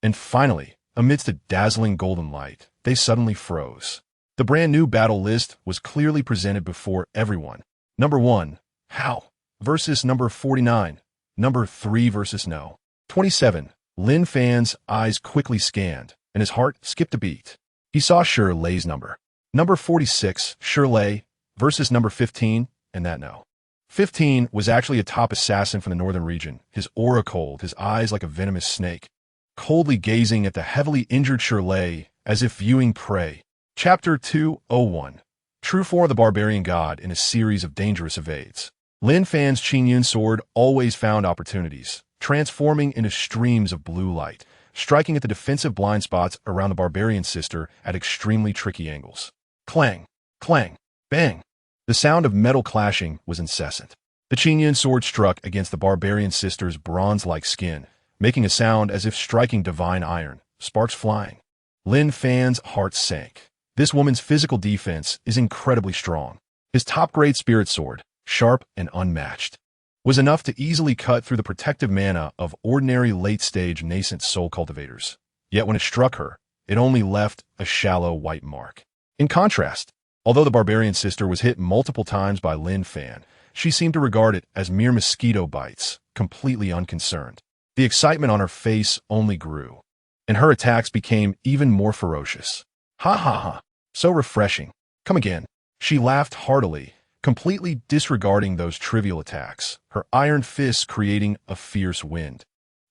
And finally, amidst a dazzling golden light, they suddenly froze. The brand new battle list was clearly presented before everyone. Number 1, How versus number 49. Number 3 versus No. 27. Lin Fan's eyes quickly scanned, and his heart skipped a beat. He saw Shirley's number. Number 46, Shirley, versus number 15, and that No. 15 was actually a top assassin from the northern region, his aura cold, his eyes like a venomous snake, coldly gazing at the heavily injured Shirley as if viewing prey. Chapter 201. True for the barbarian god in a series of dangerous evades. Lin Fan's Qingyun sword always found opportunities, transforming into streams of blue light, striking at the defensive blind spots around the barbarian sister at extremely tricky angles. Clang, clang, bang. The sound of metal clashing was incessant. The Chinyan sword struck against the barbarian sister's bronze-like skin, making a sound as if striking divine iron, sparks flying. Lin Fan's heart sank. This woman's physical defense is incredibly strong. His top-grade spirit sword, sharp and unmatched, was enough to easily cut through the protective mana of ordinary late-stage nascent soul cultivators. Yet when it struck her, it only left a shallow white mark. In contrast, although the barbarian sister was hit multiple times by Lin Fan, she seemed to regard it as mere mosquito bites, completely unconcerned. The excitement on her face only grew, and her attacks became even more ferocious. Ha ha ha, so refreshing. Come again. She laughed heartily, completely disregarding those trivial attacks, her iron fists creating a fierce wind,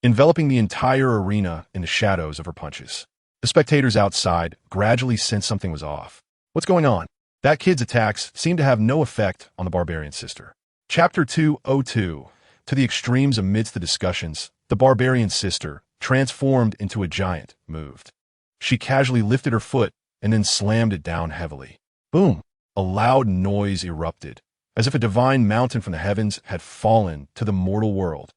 enveloping the entire arena in the shadows of her punches. The spectators outside gradually sensed something was off. What's going on? That kid's attacks seemed to have no effect on the barbarian sister. Chapter 202. To the extremes amidst the discussions, the barbarian sister, transformed into a giant, moved. She casually lifted her foot and then slammed it down heavily. Boom! A loud noise erupted, as if a divine mountain from the heavens had fallen to the mortal world.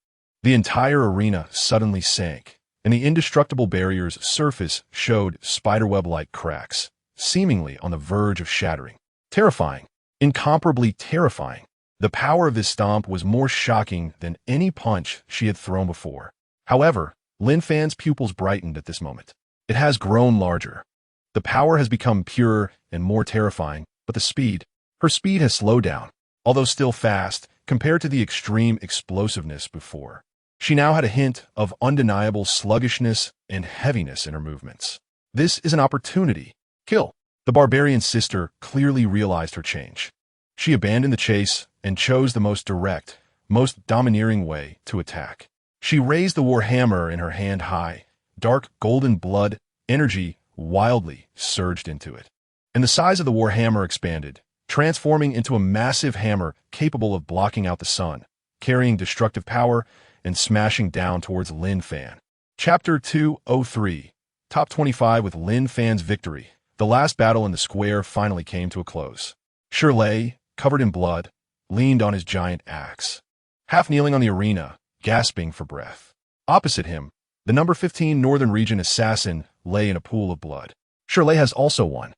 The entire arena suddenly sank, and the indestructible barrier's surface showed spiderweb-like cracks, seemingly on the verge of shattering. Terrifying. Incomparably terrifying. The power of this stomp was more shocking than any punch she had thrown before. However, Lin Fan's pupils brightened at this moment. It has grown larger. The power has become purer and more terrifying, but her speed has slowed down, although still fast, compared to the extreme explosiveness before. She now had a hint of undeniable sluggishness and heaviness in her movements. This is an opportunity. Kill. The barbarian sister clearly realized her change. She abandoned the chase and chose the most direct, most domineering way to attack. She raised the war hammer in her hand high. Dark golden blood, energy, wildly surged into it. And the size of the war hammer expanded, transforming into a massive hammer capable of blocking out the sun, carrying destructive power, and smashing down towards Lin Fan. Chapter 203. Top 25 with Lin Fan's victory. The last battle in the square finally came to a close. Shirley, covered in blood, leaned on his giant axe, half kneeling on the arena, gasping for breath. Opposite him, the number 15 Northern Region assassin lay in a pool of blood. Shirley has also won.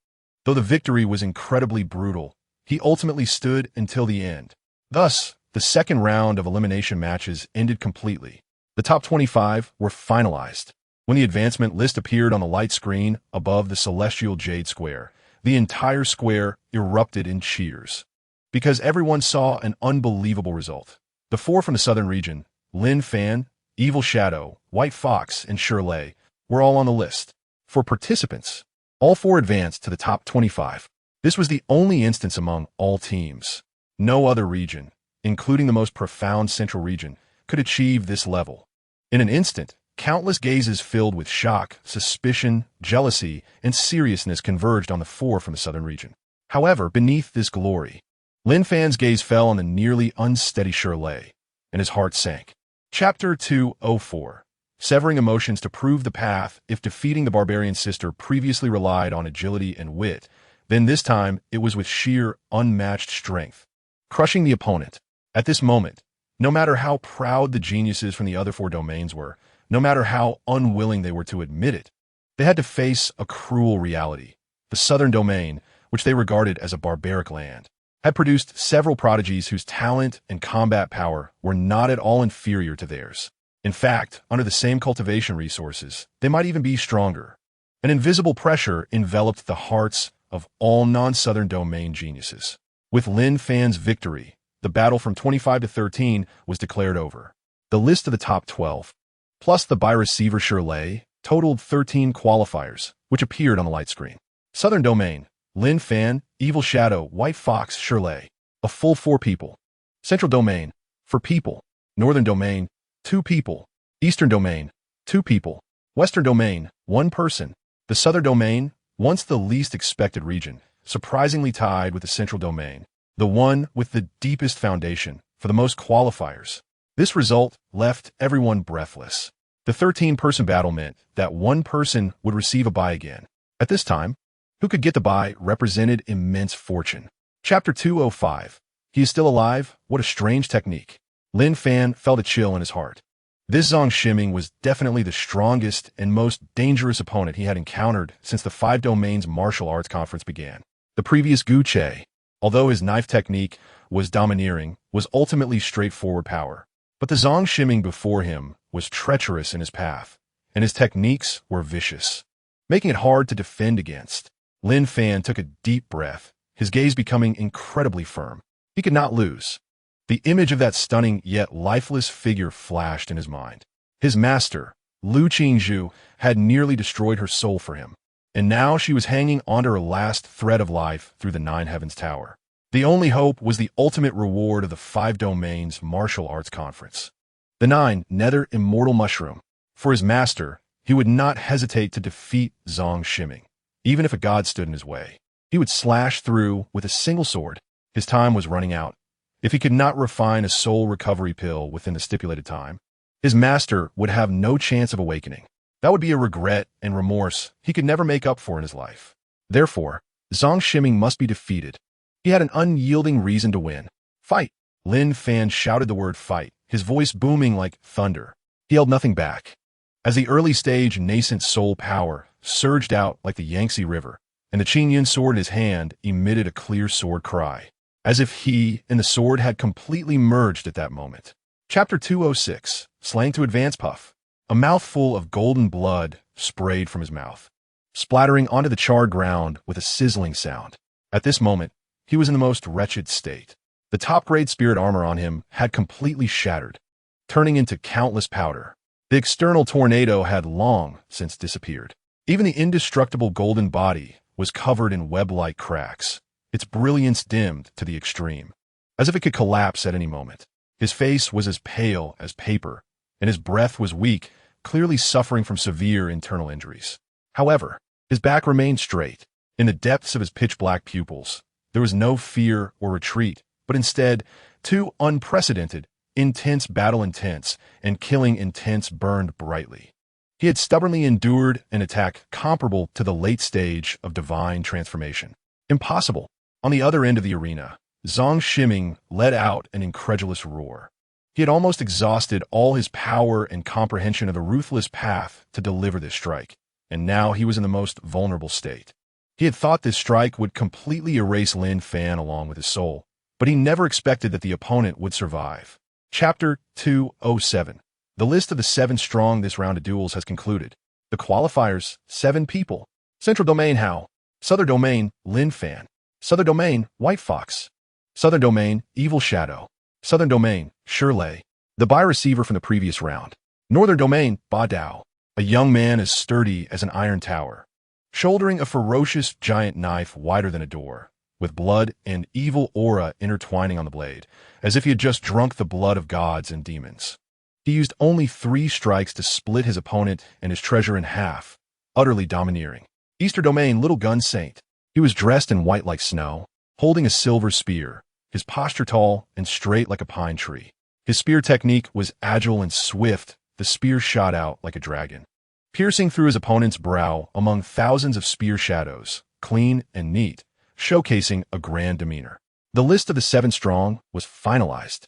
Though the victory was incredibly brutal, he ultimately stood until the end. Thus, the second round of elimination matches ended completely. The top 25 were finalized. When the advancement list appeared on the light screen above the celestial jade square, the entire square erupted in cheers. Because everyone saw an unbelievable result. The four from the Southern Region, Lin Fan, Evil Shadow, White Fox, and Shirley, were all on the list. For participants, all four advanced to the top 25. This was the only instance among all teams. No other region, including the most profound Central Region, could achieve this level. In an instant, countless gazes filled with shock, suspicion, jealousy, and seriousness converged on the four from the Southern Region. However, beneath this glory, Lin Fan's gaze fell on the nearly unsteady Shirley, and his heart sank. Chapter 204. Severing emotions to prove the path. If defeating the barbarian sister previously relied on agility and wit, then this time it was with sheer, unmatched strength, crushing the opponent. At this moment, no matter how proud the geniuses from the other four domains were, no matter how unwilling they were to admit it, they had to face a cruel reality. The Southern Domain, which they regarded as a barbaric land, had produced several prodigies whose talent and combat power were not at all inferior to theirs. In fact, under the same cultivation resources, they might even be stronger. An invisible pressure enveloped the hearts of all non-Southern Domain geniuses. With Lin Fan's victory, the battle from 25 to 13 was declared over. The list of the top 12, plus the by receiver Shirley, totaled 13 qualifiers, which appeared on the light screen. Southern Domain, Lin Fan, Evil Shadow, White Fox, Shirley, a full 4 people. Central Domain, 4 people. Northern Domain, 2 people. Eastern Domain, 2 people. Western Domain, 1 person. The Southern Domain, once the least expected region, surprisingly tied with the Central Domain, the one with the deepest foundation for the most qualifiers. This result left everyone breathless. The 13-person battle meant that one person would receive a buy again. At this time, who could get the buy represented immense fortune. Chapter 205. He is still alive? What a strange technique. Lin Fan felt a chill in his heart. This Zhang Shiming was definitely the strongest and most dangerous opponent he had encountered since the Five Domains Martial Arts Conference began. The previous Gu Che, although his knife technique was domineering, was ultimately straightforward power. But the Zhang Shiming before him was treacherous in his path, and his techniques were vicious, making it hard to defend against. Lin Fan took a deep breath, his gaze becoming incredibly firm. He could not lose. The image of that stunning yet lifeless figure flashed in his mind. His master, Lu Qingzhu, had nearly destroyed her soul for him, and now she was hanging onto her last thread of life through the Nine Heavens Tower. The only hope was the ultimate reward of the Five Domains Martial Arts Conference. The Nether Immortal Mushroom. For his master, he would not hesitate to defeat Zhang Shiming, even if a god stood in his way. He would slash through with a single sword. His time was running out. If he could not refine a soul recovery pill within the stipulated time, his master would have no chance of awakening. That would be a regret and remorse he could never make up for in his life. Therefore, Zhang Shiming must be defeated. He had an unyielding reason to win. Fight! Lin Fan shouted the word fight, his voice booming like thunder. He held nothing back. As the early-stage nascent soul power surged out like the Yangtze River, and the Qingyun sword in his hand emitted a clear sword cry, as if he and the sword had completely merged at that moment. Chapter 206. Slang to advance puff. A mouthful of golden blood sprayed from his mouth, splattering onto the charred ground with a sizzling sound. At this moment, he was in the most wretched state. The top-grade spirit armor on him had completely shattered, turning into countless powder. The external tornado had long since disappeared. Even the indestructible golden body was covered in web-like cracks, its brilliance dimmed to the extreme, as if it could collapse at any moment. His face was as pale as paper, and his breath was weak, clearly suffering from severe internal injuries. However, his back remained straight. In the depths of his pitch-black pupils, there was no fear or retreat, but instead, two unprecedented, intense battle intents and killing intents burned brightly. He had stubbornly endured an attack comparable to the late stage of divine transformation. Impossible. On the other end of the arena, Zhang Shiming let out an incredulous roar. He had almost exhausted all his power and comprehension of the ruthless path to deliver this strike, and now he was in the most vulnerable state. He had thought this strike would completely erase Lin Fan along with his soul, but he never expected that the opponent would survive. Chapter 207. The list of the 7 strong this round of duels has concluded. The qualifiers, 7 people. Central Domain Hao. Southern Domain, Lin Fan. Southern Domain, White Fox. Southern Domain, Evil Shadow. Southern Domain, Shirley. The buy receiver from the previous round. Northern Domain, Ba Dao. A young man as sturdy as an iron tower, shouldering a ferocious giant knife wider than a door, with blood and evil aura intertwining on the blade, as if he had just drunk the blood of gods and demons. He used only 3 strikes to split his opponent and his treasure in half, utterly domineering. Eastern Domain, Little Gun Saint. He was dressed in white like snow, holding a silver spear, his posture tall and straight like a pine tree. His spear technique was agile and swift. The spear shot out like a dragon, piercing through his opponent's brow among thousands of spear shadows, clean and neat, showcasing a grand demeanor. The list of the 7 strong was finalized.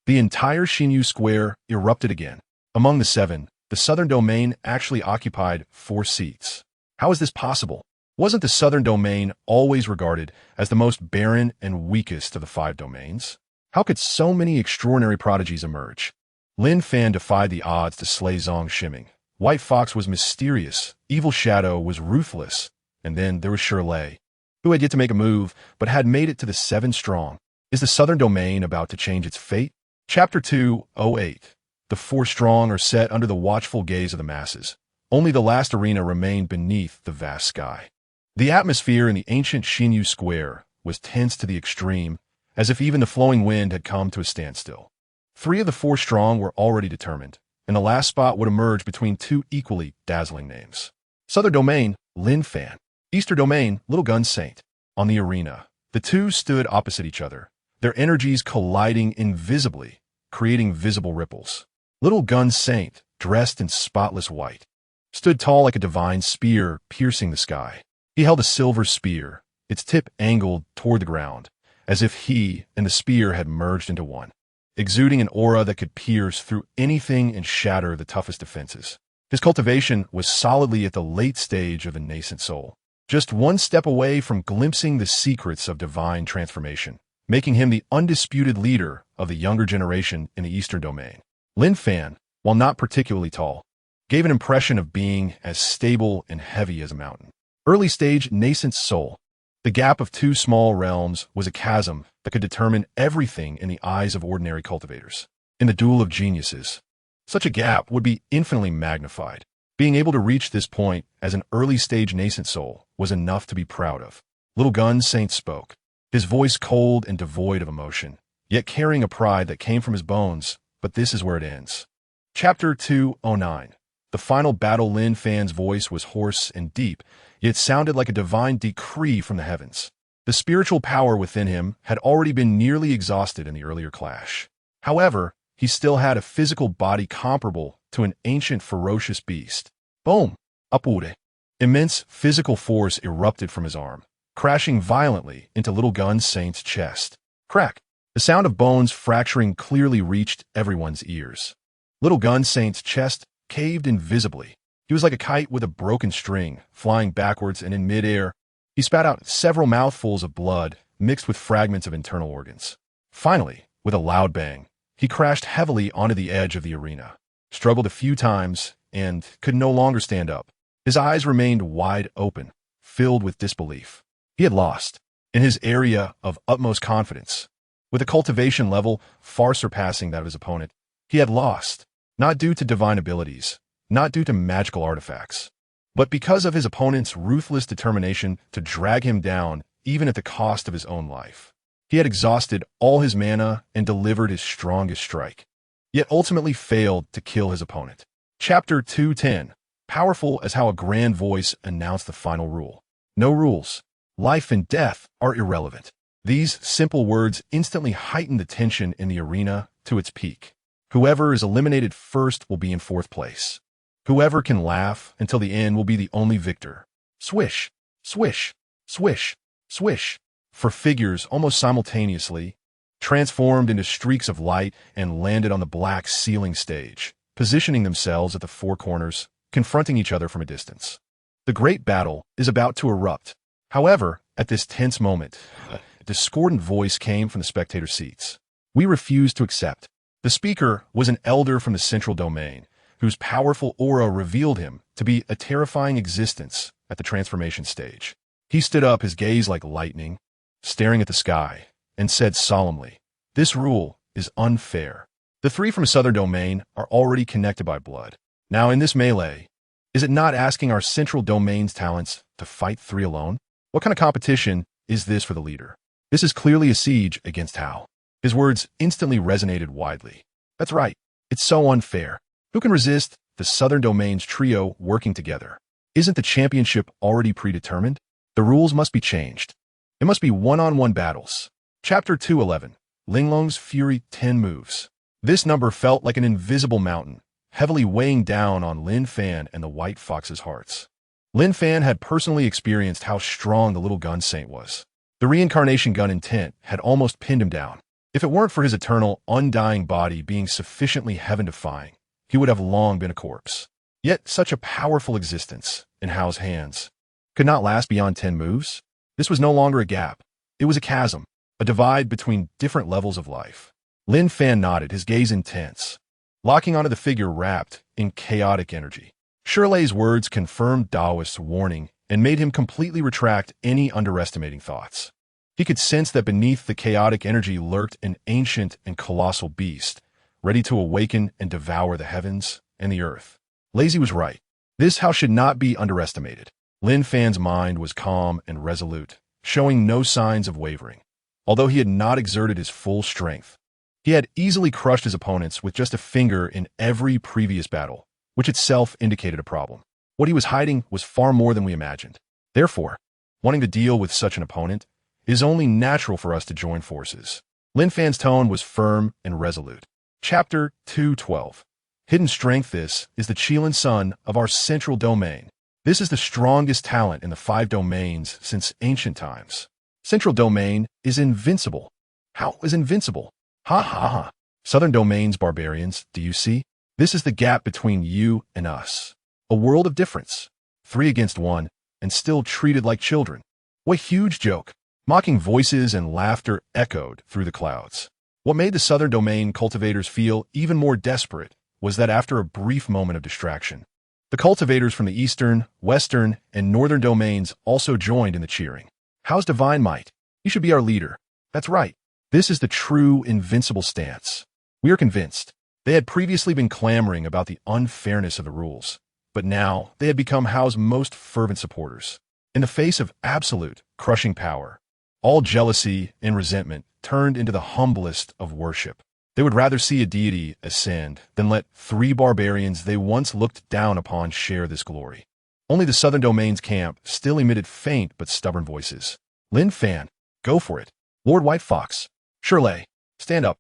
The entire Xinyu Square erupted again. Among the 7, the Southern Domain actually occupied 4 seats. How is this possible? Wasn't the Southern Domain always regarded as the most barren and weakest of the 5 domains? How could so many extraordinary prodigies emerge? Lin Fan defied the odds to slay Zhang Shiming. White Fox was mysterious, Evil Shadow was ruthless, and then there was Shirley, who had yet to make a move, but had made it to the 7 strong. Is the Southern Domain about to change its fate? Chapter 208. The 4 strong are set under the watchful gaze of the masses. Only the last arena remained beneath the vast sky. The atmosphere in the ancient Xinyu Square was tense to the extreme, as if even the flowing wind had come to a standstill. 3 of the 4 strong were already determined, and the last spot would emerge between 2 equally dazzling names. Southern Domain, Lin Fan. Eastern Domain, Little Gun Saint. On the arena, the 2 stood opposite each other, their energies colliding invisibly, creating visible ripples. Little Gun Saint, dressed in spotless white, stood tall like a divine spear piercing the sky. He held a silver spear, its tip angled toward the ground, as if he and the spear had merged into one, exuding an aura that could pierce through anything and shatter the toughest defenses. His cultivation was solidly at the late stage of a nascent soul, just one step away from glimpsing the secrets of divine transformation, making him the undisputed leader of the younger generation in the Eastern Domain. Lin Fan, while not particularly tall, gave an impression of being as stable and heavy as a mountain. Early-stage nascent soul. The gap of two small realms was a chasm that could determine everything in the eyes of ordinary cultivators. In the duel of geniuses, such a gap would be infinitely magnified. Being able to reach this point as an early-stage nascent soul was enough to be proud of. Little Gun Saint spoke, his voice cold and devoid of emotion, yet carrying a pride that came from his bones, but this is where it ends. Chapter 209. The final battle. Lin Fan's voice was hoarse and deep, yet sounded like a divine decree from the heavens. The spiritual power within him had already been nearly exhausted in the earlier clash. However, he still had a physical body comparable to an ancient ferocious beast. Boom! Apure. Immense physical force erupted from his arm, crashing violently into Little Gun Saint's chest. Crack! The sound of bones fracturing clearly reached everyone's ears. Little Gun Saint's chest caved invisibly. He was like a kite with a broken string, flying backwards, and in midair, he spat out several mouthfuls of blood mixed with fragments of internal organs. Finally, with a loud bang, he crashed heavily onto the edge of the arena, struggled a few times, and could no longer stand up. His eyes remained wide open, filled with disbelief. He had lost, in his area of utmost confidence. With a cultivation level far surpassing that of his opponent, he had lost, not due to divine abilities, not due to magical artifacts, but because of his opponent's ruthless determination to drag him down even at the cost of his own life. He had exhausted all his mana and delivered his strongest strike, yet ultimately failed to kill his opponent. Chapter 210. Powerful as how a grand voice announced the final rule. No rules. Life and death are irrelevant. These simple words instantly heightened the tension in the arena to its peak. Whoever is eliminated first will be in fourth place. Whoever can laugh until the end will be the only victor. Swish, swish, swish, swish. For figures almost simultaneously, transformed into streaks of light and landed on the black ceiling stage, positioning themselves at the four corners, confronting each other from a distance. The great battle is about to erupt. However, at this tense moment, a discordant voice came from the spectator seats. We refuse to accept. The speaker was an elder from the central domain, whose powerful aura revealed him to be a terrifying existence at the transformation stage. He stood up, his gaze like lightning, staring at the sky, and said solemnly, "This rule is unfair. The three from Southern Domain are already connected by blood. Now in this melee, is it not asking our central domain's talents to fight three alone? What kind of competition is this for the leader? This is clearly a siege against Hao." His words instantly resonated widely. That's right. It's so unfair. Who can resist the Southern Domain's trio working together? Isn't the championship already predetermined? The rules must be changed. It must be one-on-one battles. Chapter 211. Linglong's Fury 10 Moves. This number felt like an invisible mountain, heavily weighing down on Lin Fan and the White Fox's hearts. Lin Fan had personally experienced how strong the Little Gun Saint was. The reincarnation gun intent had almost pinned him down. If it weren't for his eternal, undying body being sufficiently heaven-defying, he would have long been a corpse. Yet such a powerful existence, in Hao's hands, could not last beyond 10 moves. This was no longer a gap. It was a chasm, a divide between different levels of life. Lin Fan nodded, his gaze intense, locking onto the figure wrapped in chaotic energy. Shirley's words confirmed Daoist's warning and made him completely retract any underestimating thoughts. He could sense that beneath the chaotic energy lurked an ancient and colossal beast, ready to awaken and devour the heavens and the earth. Lazy was right. This Hao should not be underestimated. Lin Fan's mind was calm and resolute, showing no signs of wavering. Although he had not exerted his full strength, he had easily crushed his opponents with just a finger in every previous battle, which itself indicated a problem. What he was hiding was far more than we imagined. Therefore, wanting to deal with such an opponent, it is only natural for us to join forces. Lin Fan's tone was firm and resolute. Chapter 212. Hidden strength. This is the Qilin Sun of our central domain. This is the strongest talent in the 5 domains since ancient times. Central domain is invincible. How is invincible? Ha ha ha. Southern domains, barbarians, do you see? This is the gap between you and us. A world of difference. 3 against 1, and still treated like children. What huge joke. Mocking voices and laughter echoed through the clouds. What made the southern domain cultivators feel even more desperate was that after a brief moment of distraction, the cultivators from the eastern, western, and northern domains also joined in the cheering. How's divine might? You should be our leader. That's right. This is the true invincible stance. We are convinced. They had previously been clamoring about the unfairness of the rules, but now they had become Hao's most fervent supporters. In the face of absolute, crushing power, all jealousy and resentment turned into the humblest of worship. They would rather see a deity ascend than let 3 barbarians they once looked down upon share this glory. Only the southern domain's camp still emitted faint but stubborn voices. Lin Fan, go for it. Lord White Fox, Shirley, stand up.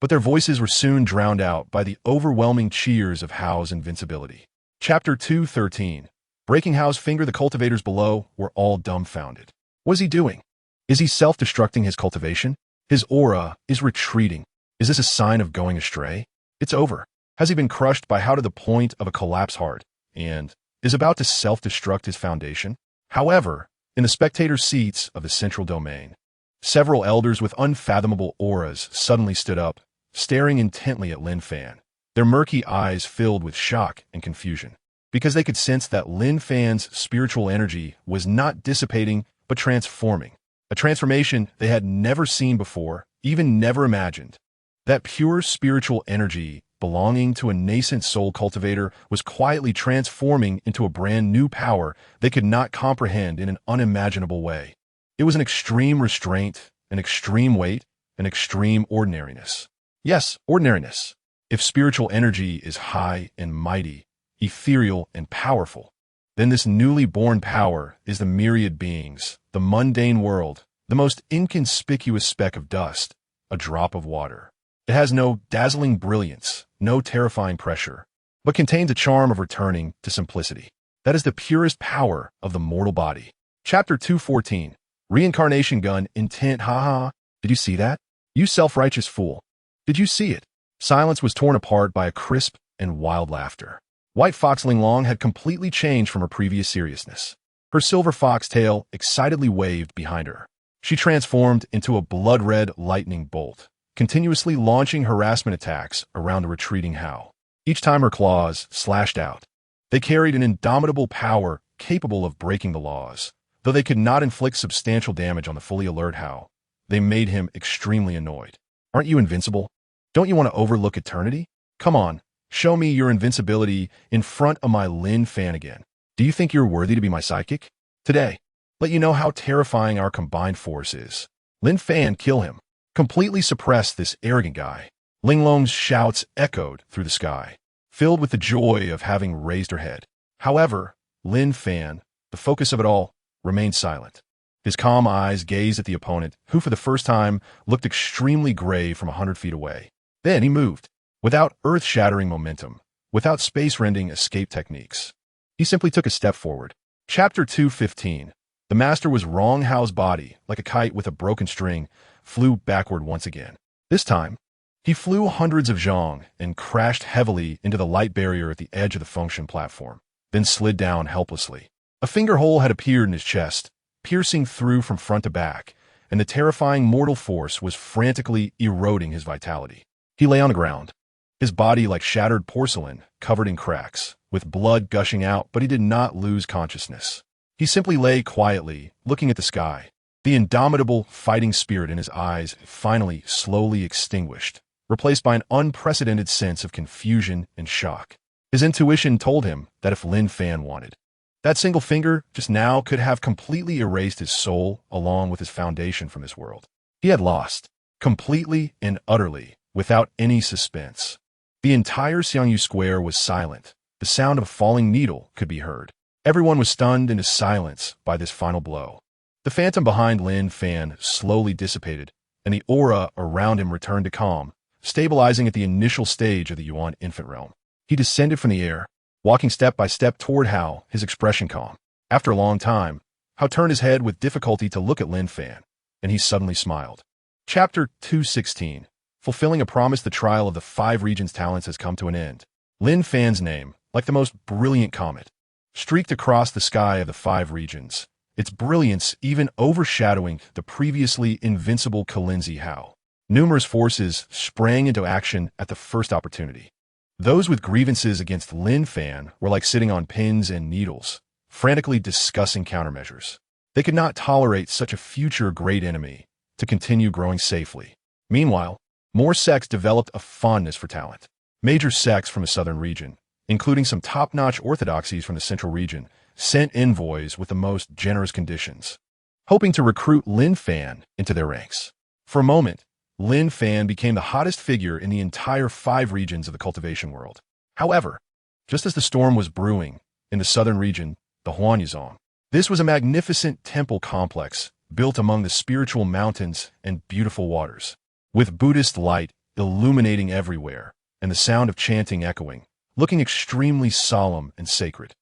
But their voices were soon drowned out by the overwhelming cheers of Hao's invincibility. Chapter 2:13. Breaking Hao's finger. The cultivators below were all dumbfounded. What is he doing? Is he self-destructing his cultivation? His aura is retreating. Is this a sign of going astray? It's over. Has he been crushed by Hao to the point of a collapsed heart, and is about to self-destruct his foundation? However, in the spectator seats of the central domain, several elders with unfathomable auras suddenly stood up, staring intently at Lin Fan, their murky eyes filled with shock and confusion, because they could sense that Lin Fan's spiritual energy was not dissipating but transforming, a transformation they had never seen before, even never imagined. That pure spiritual energy belonging to a nascent soul cultivator was quietly transforming into a brand new power they could not comprehend in an unimaginable way. It was an extreme restraint, an extreme weight, an extreme ordinariness. Yes, ordinariness. If spiritual energy is high and mighty, ethereal and powerful, then this newly born power is the myriad beings, the mundane world, the most inconspicuous speck of dust, a drop of water. It has no dazzling brilliance, no terrifying pressure, but contains a charm of returning to simplicity. That is the purest power of the mortal body. Chapter 2:14. Reincarnation gun intent. Ha. Did you see that? You self-righteous fool. Did you see it? Silence was torn apart by a crisp and wild laughter. White Fox Linglong had completely changed from her previous seriousness. Her silver fox tail excitedly waved behind her. She transformed into a blood-red lightning bolt, continuously launching harassment attacks around the retreating Hao. Each time her claws slashed out, they carried an indomitable power capable of breaking the laws. Though they could not inflict substantial damage on the fully alert Hao, they made him extremely annoyed. Aren't you invincible? Don't you want to overlook eternity? Come on, show me your invincibility in front of my Lin Fan again. Do you think you're worthy to be my sidekick? Today, let you know how terrifying our combined force is. Lin Fan, kill him. Completely suppress this arrogant guy. Linglong's shouts echoed through the sky, filled with the joy of having raised her head. However, Lin Fan, the focus of it all, remained silent. His calm eyes gazed at the opponent, who for the first time looked extremely grave from 100 feet away. Then he moved, without earth-shattering momentum, without space-rending escape techniques. He simply took a step forward. Chapter 2:15. The master was wrong. Hao's body, like a kite with a broken string, flew backward once again. This time, he flew hundreds of zhong and crashed heavily into the light barrier at the edge of the function platform, then slid down helplessly. A finger hole had appeared in his chest, piercing through from front to back, and the terrifying mortal force was frantically eroding his vitality. He lay on the ground, his body like shattered porcelain, covered in cracks, with blood gushing out, but he did not lose consciousness. He simply lay quietly, looking at the sky. The indomitable fighting spirit in his eyes finally slowly extinguished, replaced by an unprecedented sense of confusion and shock. His intuition told him that if Lin Fan wanted, that single finger just now could have completely erased his soul along with his foundation from this world. He had lost, completely and utterly, without any suspense. The entire Xiangyu Square was silent. The sound of a falling needle could be heard. Everyone was stunned into silence by this final blow. The phantom behind Lin Fan slowly dissipated, and the aura around him returned to calm, stabilizing at the initial stage of the Yuan infant realm. He descended from the air, walking step by step toward Hao, his expression calm. After a long time, Hao turned his head with difficulty to look at Lin Fan, and he suddenly smiled. Chapter 216. Fulfilling a promise, the trial of the 5 regions' talents has come to an end. Lin Fan's name, like the most brilliant comet, streaked across the sky of the 5 regions, its brilliance even overshadowing the previously invincible Kalinzi Hao. Numerous forces sprang into action at the first opportunity. Those with grievances against Lin Fan were like sitting on pins and needles, frantically discussing countermeasures. They could not tolerate such a future great enemy to continue growing safely. Meanwhile, more sects developed a fondness for talent. Major sects from the southern region, including some top-notch orthodoxies from the central region, sent envoys with the most generous conditions, hoping to recruit Lin Fan into their ranks. For a moment, Lin Fan became the hottest figure in the entire 5 regions of the cultivation world. However, just as the storm was brewing in the southern region, the Huanyuzong, this was a magnificent temple complex built among the spiritual mountains and beautiful waters, with Buddhist light illuminating everywhere and the sound of chanting echoing, looking extremely solemn and sacred.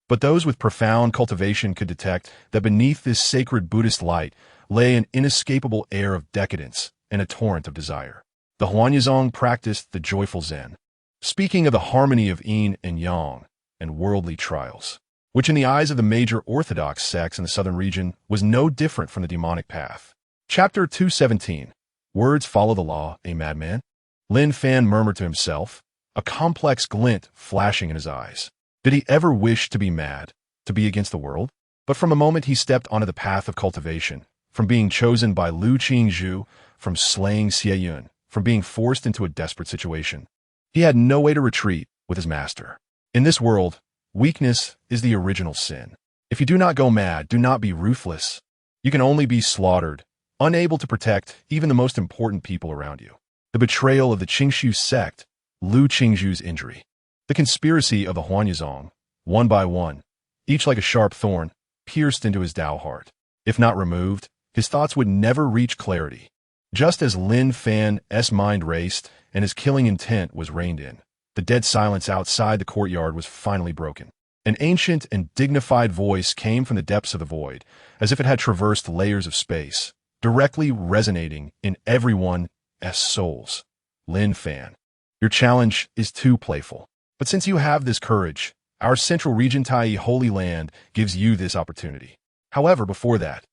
But those with profound cultivation could detect that beneath this sacred Buddhist light lay an inescapable air of decadence and a torrent of desire. The Huanyuzong practiced the joyful Zen, speaking of the harmony of yin and yang and worldly trials, which in the eyes of the major orthodox sects in the southern region was no different from the demonic path. Chapter 217. Words follow the law, a madman? Lin Fan murmured to himself, a complex glint flashing in his eyes. Did he ever wish to be mad, to be against the world? But from a moment he stepped onto the path of cultivation, from being chosen by Lu Qingzhu, from slaying Xie Yun, from being forced into a desperate situation. He had no way to retreat with his master. In this world, weakness is the original sin. If you do not go mad, do not be ruthless. You can only be slaughtered, unable to protect even the most important people around you. The betrayal of the Qingshu sect, Lu Qingzhu's injury. The conspiracy of the Huanyuzong, one by one, each like a sharp thorn, pierced into his Tao heart. If not removed, his thoughts would never reach clarity. Just as Lin Fan's mind raced and his killing intent was reined in, the dead silence outside the courtyard was finally broken. An ancient and dignified voice came from the depths of the void, as if it had traversed layers of space, directly resonating in everyone's souls. Lin Fan, your challenge is too playful. But since you have this courage, our central region Tai Holy Land gives you this opportunity. However, before that,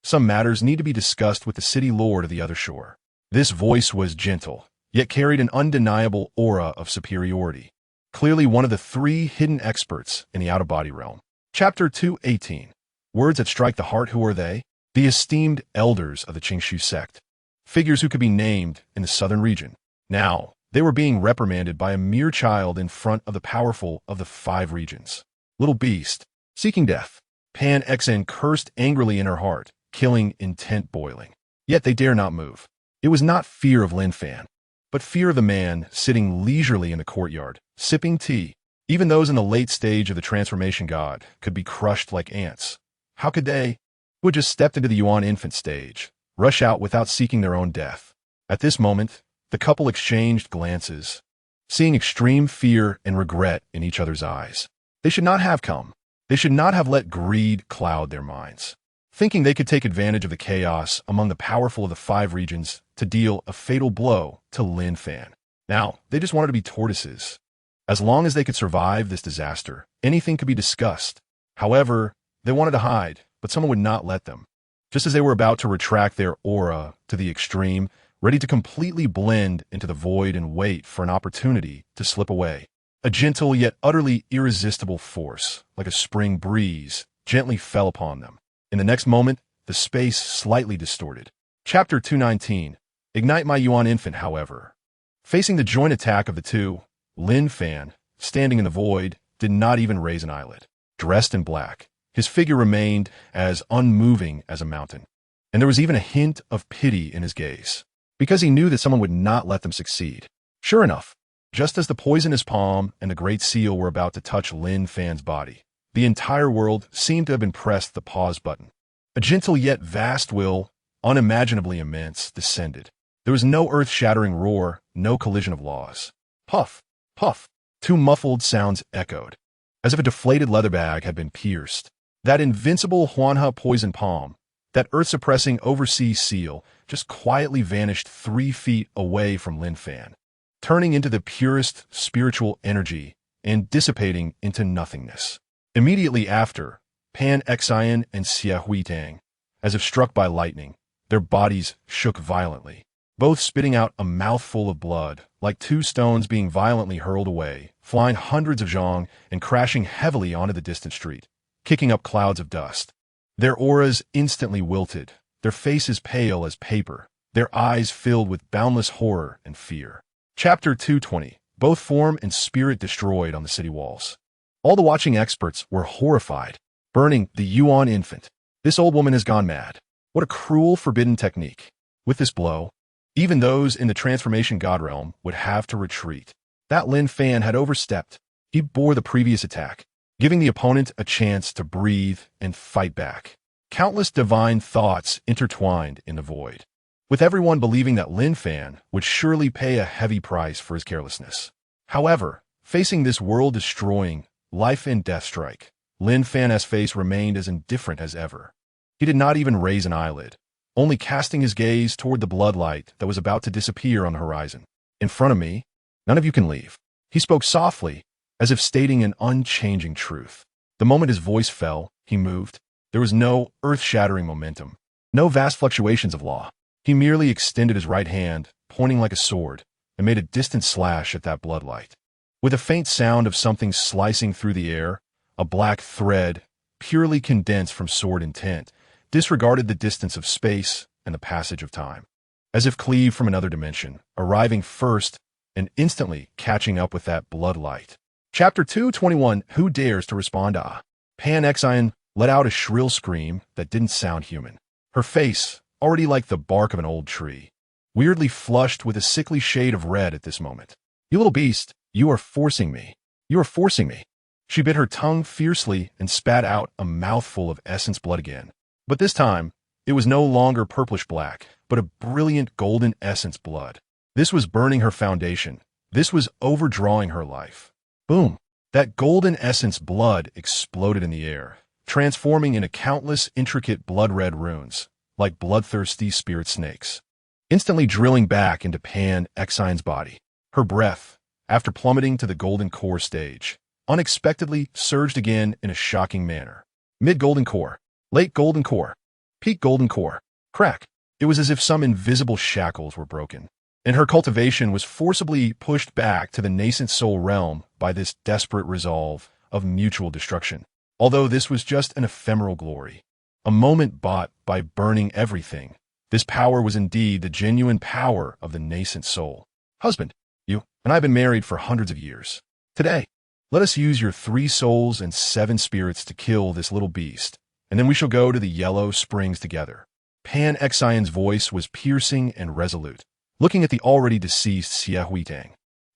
some matters need to be discussed with the city lord of the other shore. This voice was gentle, yet carried an undeniable aura of superiority. Clearly one of the 3 hidden experts in the out-of-body realm. Chapter 218. Words that strike the heart. Who are they? The esteemed elders of the Qingshu sect. Figures who could be named in the southern region. Now, they were being reprimanded by a mere child in front of the powerful of the 5 regions. Little beast, seeking death. Pan Xen cursed angrily in her heart, killing intent boiling. Yet they dare not move. It was not fear of Lin Fan, but fear of the man sitting leisurely in the courtyard, sipping tea. Even those in the late stage of the transformation god could be crushed like ants. How could they, who had just stepped into the Yuan infant stage, rush out without seeking their own death? At this moment, the couple exchanged glances, seeing extreme fear and regret in each other's eyes. They should not have come. They should not have let greed cloud their minds, thinking they could take advantage of the chaos among the powerful of the 5 regions to deal a fatal blow to Lin Fan. Now, they just wanted to be tortoises. As long as they could survive this disaster, anything could be discussed. However, they wanted to hide, but someone would not let them. Just as they were about to retract their aura to the extreme, ready to completely blend into the void and wait for an opportunity to slip away, a gentle yet utterly irresistible force, like a spring breeze, gently fell upon them. In the next moment, the space slightly distorted. Chapter 219. Ignite my Yuan infant, however. Facing the joint attack of the 2, Lin Fan, standing in the void, did not even raise an eyelid. Dressed in black, his figure remained as unmoving as a mountain. And there was even a hint of pity in his gaze, because he knew that someone would not let them succeed. Sure enough, just as the poisonous palm and the great seal were about to touch Lin Fan's body, the entire world seemed to have been pressed the pause button. A gentle yet vast will, unimaginably immense, descended. There was no earth-shattering roar, no collision of laws. Puff, puff. Two muffled sounds echoed, as if a deflated leather bag had been pierced. That invincible Huanha poison palm, that earth-suppressing overseas seal, just quietly vanished 3 feet away from Lin Fan, turning into the purest spiritual energy and dissipating into nothingness. Immediately after, Pan Xian and Xie Huitang, as if struck by lightning, their bodies shook violently, both spitting out a mouthful of blood, like 2 stones being violently hurled away, flying hundreds of zhong and crashing heavily onto the distant street, kicking up clouds of dust. Their auras instantly wilted, their faces pale as paper, their eyes filled with boundless horror and fear. Chapter 220. Both form and spirit destroyed on the city walls. All the watching experts were horrified. Burning the Yuan infant. This old woman has gone mad. What a cruel, forbidden technique. With this blow, even those in the transformation god realm would have to retreat. That Lin Fan had overstepped. He bore the previous attack, giving the opponent a chance to breathe and fight back. Countless divine thoughts intertwined in the void, with everyone believing that Lin Fan would surely pay a heavy price for his carelessness. However, facing this world-destroying, life-and-death strike, Lin Fan's face remained as indifferent as ever. He did not even raise an eyelid, only casting his gaze toward the bloodlight that was about to disappear on the horizon. In front of me, none of you can leave. He spoke softly, as if stating an unchanging truth. The moment his voice fell, he moved. There was no earth-shattering momentum, no vast fluctuations of law. He merely extended his right hand, pointing like a sword, and made a distant slash at that bloodlight. With a faint sound of something slicing through the air, a black thread, purely condensed from sword intent, disregarded the distance of space and the passage of time, as if cleaved from another dimension, arriving first and instantly catching up with that bloodlight. Chapter 221. Who dares to respond to? Pan Xian let out a shrill scream that didn't sound human. Her face, already like the bark of an old tree, weirdly flushed with a sickly shade of red at this moment. You little beast, you are forcing me. You are forcing me. She bit her tongue fiercely and spat out a mouthful of essence blood again. But this time, it was no longer purplish-black, but a brilliant golden essence blood. This was burning her foundation. This was overdrawing her life. Boom! That golden essence blood exploded in the air, transforming into countless intricate blood-red runes, like bloodthirsty spirit snakes, instantly drilling back into Pan Xian's body. Her breath, after plummeting to the golden core stage, unexpectedly surged again in a shocking manner. Mid-golden core, late golden core, peak golden core, crack. It was as if some invisible shackles were broken, and her cultivation was forcibly pushed back to the nascent soul realm by this desperate resolve of mutual destruction. Although this was just an ephemeral glory, a moment bought by burning everything, this power was indeed the genuine power of the nascent soul. Husband, you and I have been married for hundreds of years. Today, let us use your 3 souls and 7 spirits to kill this little beast, and then we shall go to the Yellow Springs together. Pan Xian's voice was piercing and resolute, looking at the already deceased Xie Huitang.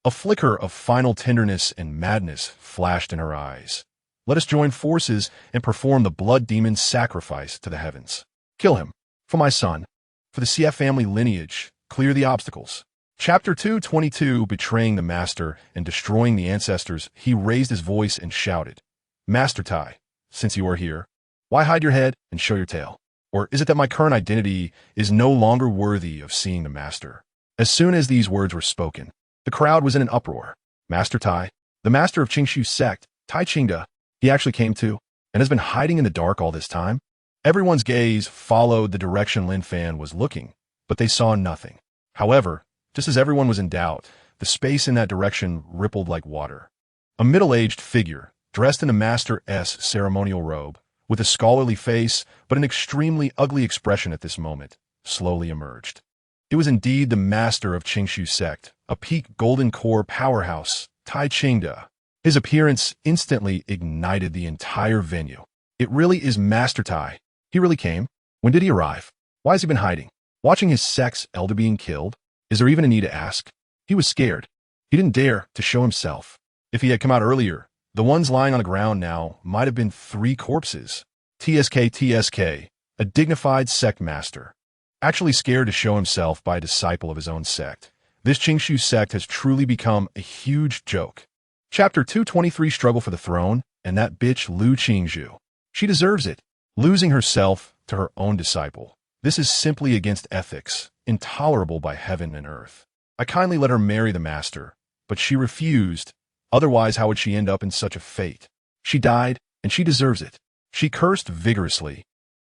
A flicker of final tenderness and madness flashed in her eyes. Let us join forces and perform the blood demon's sacrifice to the heavens. Kill him. For my son. For the Xie family lineage. Clear the obstacles. Chapter 222. Betraying the master and destroying the ancestors, he raised his voice and shouted, Master Tai, since you are here, why hide your head and show your tail? Or is it that my current identity is no longer worthy of seeing the master? As soon as these words were spoken, the crowd was in an uproar. Master Tai, the master of Qingshu sect, Tai Qingda, he actually came to, and has been hiding in the dark all this time? Everyone's gaze followed the direction Lin Fan was looking, but they saw nothing. However, just as everyone was in doubt, the space in that direction rippled like water. A middle-aged figure, dressed in a Master S ceremonial robe, with a scholarly face but an extremely ugly expression at this moment, slowly emerged. It was indeed the master of Qingshu sect, a peak golden core powerhouse, Tai Qingda. His appearance instantly ignited the entire venue. It really is Master Tai. He really came. When did he arrive? Why has he been hiding? Watching his sect's elder being killed? Is there even a need to ask? He was scared. He didn't dare to show himself. If he had come out earlier, the ones lying on the ground now might have been 3 corpses. TSK, a dignified sect master, actually scared to show himself by a disciple of his own sect. This Qingshu sect has truly become a huge joke. Chapter 223 Struggle for the Throne, and that bitch Lu Qingzhu. She deserves it. Losing herself to her own disciple. This is simply against ethics, intolerable by heaven and earth. I kindly let her marry the master, but she refused. Otherwise, how would she end up in such a fate? She died, and she deserves it. She cursed vigorously,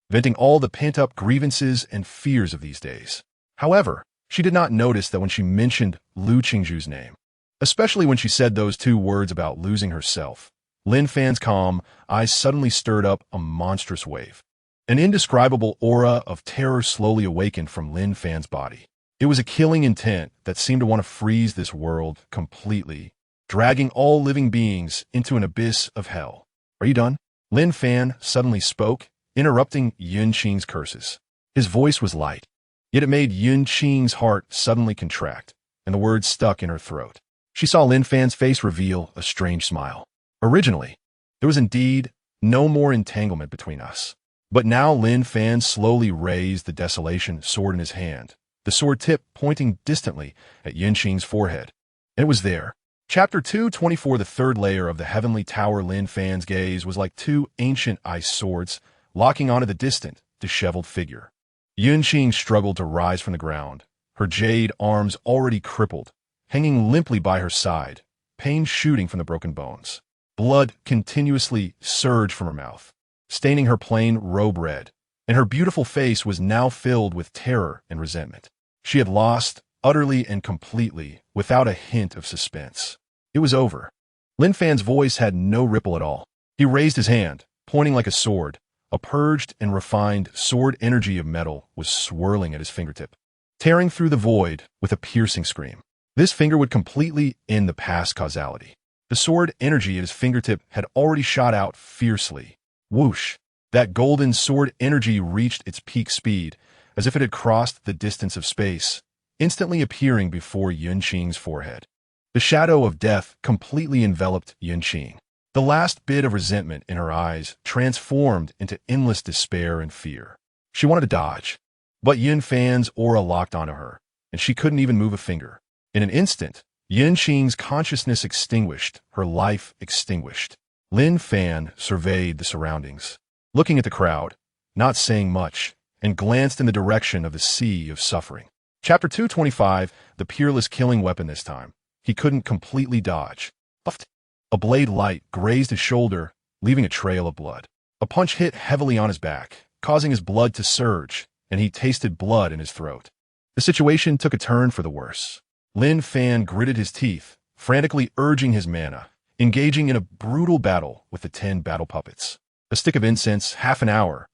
venting all the pent-up grievances and fears of these days. However, she did not notice that when she mentioned Lu Qingzhu's name, especially when she said those two words about losing herself, Lin Fan's calm eyes suddenly stirred up a monstrous wave. An indescribable aura of terror slowly awakened from Lin Fan's body. It was a killing intent that seemed to want to freeze this world completely, dragging all living beings into an abyss of hell. Are you done? Lin Fan suddenly spoke, interrupting Yun Qing's curses. His voice was light, yet it made Yun Qing's heart suddenly contract, and the words stuck in her throat. She saw Lin Fan's face reveal a strange smile. Originally, there was indeed no more entanglement between us. But now Lin Fan slowly raised the desolation sword in his hand, the sword tip pointing distantly at Yun Qing's forehead. And it was there. Chapter 224 The third layer of the heavenly tower. Lin Fan's gaze was like two ancient ice swords, locking onto the distant, disheveled figure. Yun Qing struggled to rise from the ground, her jade arms already crippled, hanging limply by her side, pain shooting from the broken bones. Blood continuously surged from her mouth, staining her plain robe red, and her beautiful face was now filled with terror and resentment. She had lost, utterly and completely, without a hint of suspense. It was over. Lin Fan's voice had no ripple at all. He raised his hand, pointing like a sword. A purged and refined sword energy of metal was swirling at his fingertip, tearing through the void with a piercing scream. This finger would completely end the past causality. The sword energy at his fingertip had already shot out fiercely. Whoosh! That golden sword energy reached its peak speed, as if it had crossed the distance of space, instantly appearing before Yun Qing's forehead. The shadow of death completely enveloped Yun Qing. The last bit of resentment in her eyes transformed into endless despair and fear. She wanted to dodge, but Yun Fan's aura locked onto her, and she couldn't even move a finger. In an instant, Yun Qing's consciousness extinguished, her life extinguished. Lin Fan surveyed the surroundings, looking at the crowd, not saying much, and glanced in the direction of the sea of suffering. Chapter 225 The peerless killing weapon. This time, he couldn't completely dodge. A blade light grazed his shoulder, leaving a trail of blood. A punch hit heavily on his back, causing his blood to surge, and he tasted blood in his throat. The situation took a turn for the worse. Lin Fan gritted his teeth, frantically urging his mana, engaging in a brutal battle with the 10 battle puppets. A stick of incense, half an hour.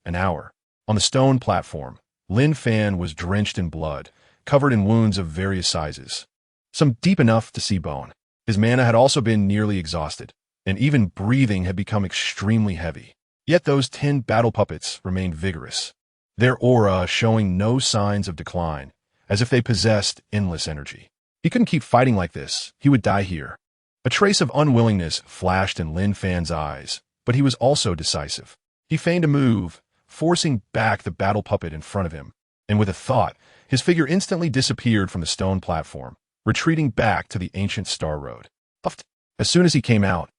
On the stone platform, Lin Fan was drenched in blood, covered in wounds of various sizes, some deep enough to see bone. His mana had also been nearly exhausted, and even breathing had become extremely heavy. Yet those 10 battle puppets remained vigorous, their aura showing no signs of decline, as if they possessed endless energy. He couldn't keep fighting like this. He would die here. A trace of unwillingness flashed in Lin Fan's eyes, but he was also decisive. He feigned a move, forcing back the battle puppet in front of him, and with a thought, his figure instantly disappeared from the stone platform, retreating back to the ancient star road. As soon as he came out,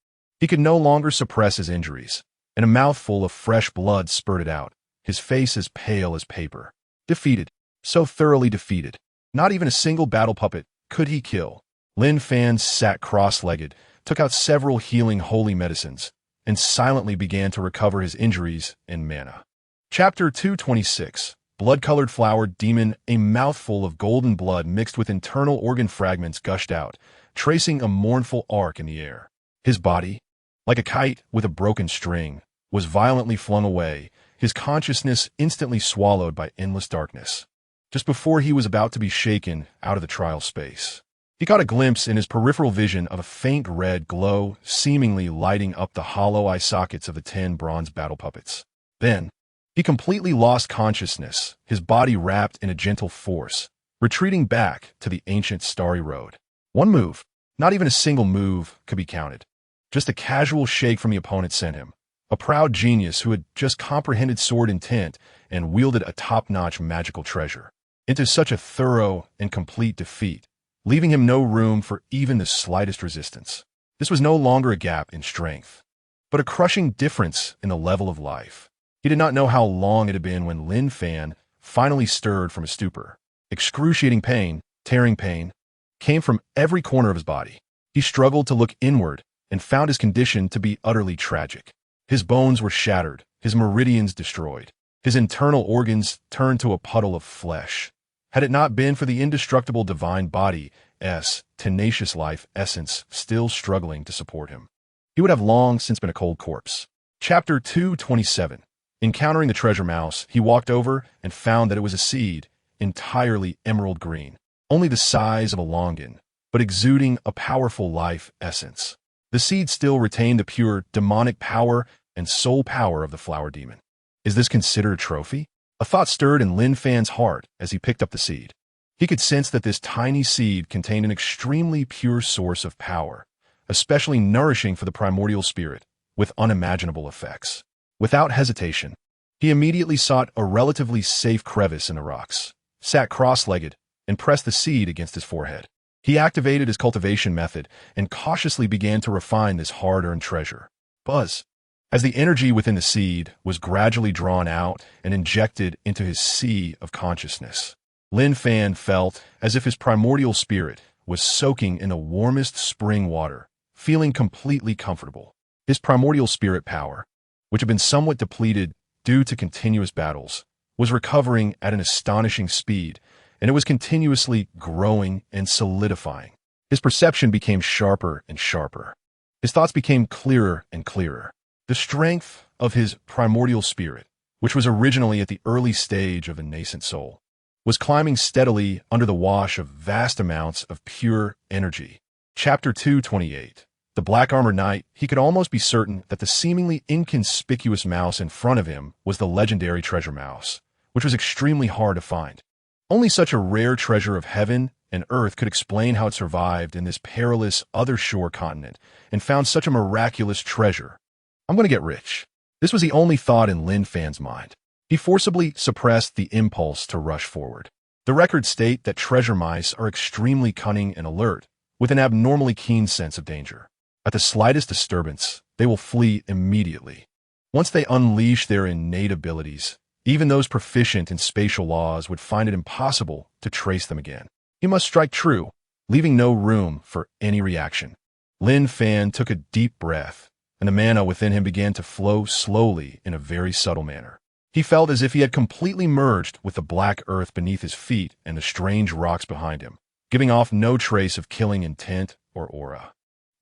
he could no longer suppress his injuries, and a mouthful of fresh blood spurted out, his face as pale as paper. Defeated, so thoroughly defeated. Not even a single battle puppet could he kill. Lin Fan sat cross-legged, took out several healing holy medicines, and silently began to recover his injuries and mana. Chapter 226 Blood-colored flower demon. A mouthful of golden blood mixed with internal organ fragments gushed out, tracing a mournful arc in the air. His body, like a kite with a broken string, was violently flung away, his consciousness instantly swallowed by endless darkness. Just before he was about to be shaken out of the trial space, he caught a glimpse in his peripheral vision of a faint red glow seemingly lighting up the hollow eye sockets of the 10 bronze battle puppets. Then, he completely lost consciousness, his body wrapped in a gentle force, retreating back to the ancient starry road. One move, not even a single move, could be counted. Just a casual shake from the opponent sent him, a proud genius who had just comprehended sword intent and wielded a top-notch magical treasure, into such a thorough and complete defeat, leaving him no room for even the slightest resistance. This was no longer a gap in strength, but a crushing difference in the level of life. He did not know how long it had been when Lin Fan finally stirred from his stupor. Excruciating pain, tearing pain, came from every corner of his body. He struggled to look inward and found his condition to be utterly tragic. His bones were shattered, his meridians destroyed, his internal organs turned to a puddle of flesh. Had it not been for the indestructible divine body's tenacious life essence still struggling to support him, he would have long since been a cold corpse. Chapter 227. Encountering the treasure mouse, he walked over and found that it was a seed, entirely emerald green, only the size of a longan, but exuding a powerful life essence. The seed still retained the pure demonic power and soul power of the flower demon. Is this considered a trophy? A thought stirred in Lin Fan's heart as he picked up the seed. He could sense that this tiny seed contained an extremely pure source of power, especially nourishing for the primordial spirit, with unimaginable effects. Without hesitation, he immediately sought a relatively safe crevice in the rocks, sat cross-legged, and pressed the seed against his forehead. He activated his cultivation method and cautiously began to refine this hard-earned treasure. Buzz. As the energy within the seed was gradually drawn out and injected into his sea of consciousness, Lin Fan felt as if his primordial spirit was soaking in the warmest spring water, feeling completely comfortable. His primordial spirit power, which had been somewhat depleted due to continuous battles, was recovering at an astonishing speed, and it was continuously growing and solidifying. His perception became sharper and sharper. His thoughts became clearer and clearer. The strength of his primordial spirit, which was originally at the early stage of a nascent soul, was climbing steadily under the wash of vast amounts of pure energy. Chapter 228. The black-armored knight, he could almost be certain that the seemingly inconspicuous mouse in front of him was the legendary treasure mouse, which was extremely hard to find. Only such a rare treasure of heaven and earth could explain how it survived in this perilous other shore continent and found such a miraculous treasure. I'm going to get rich. This was the only thought in Lin Fan's mind. He forcibly suppressed the impulse to rush forward. The records state that treasure mice are extremely cunning and alert, with an abnormally keen sense of danger. At the slightest disturbance, they will flee immediately. Once they unleash their innate abilities, even those proficient in spatial laws would find it impossible to trace them again. He must strike true, leaving no room for any reaction. Lin Fan took a deep breath, and the mana within him began to flow slowly in a very subtle manner. He felt as if he had completely merged with the black earth beneath his feet and the strange rocks behind him, giving off no trace of killing intent or aura.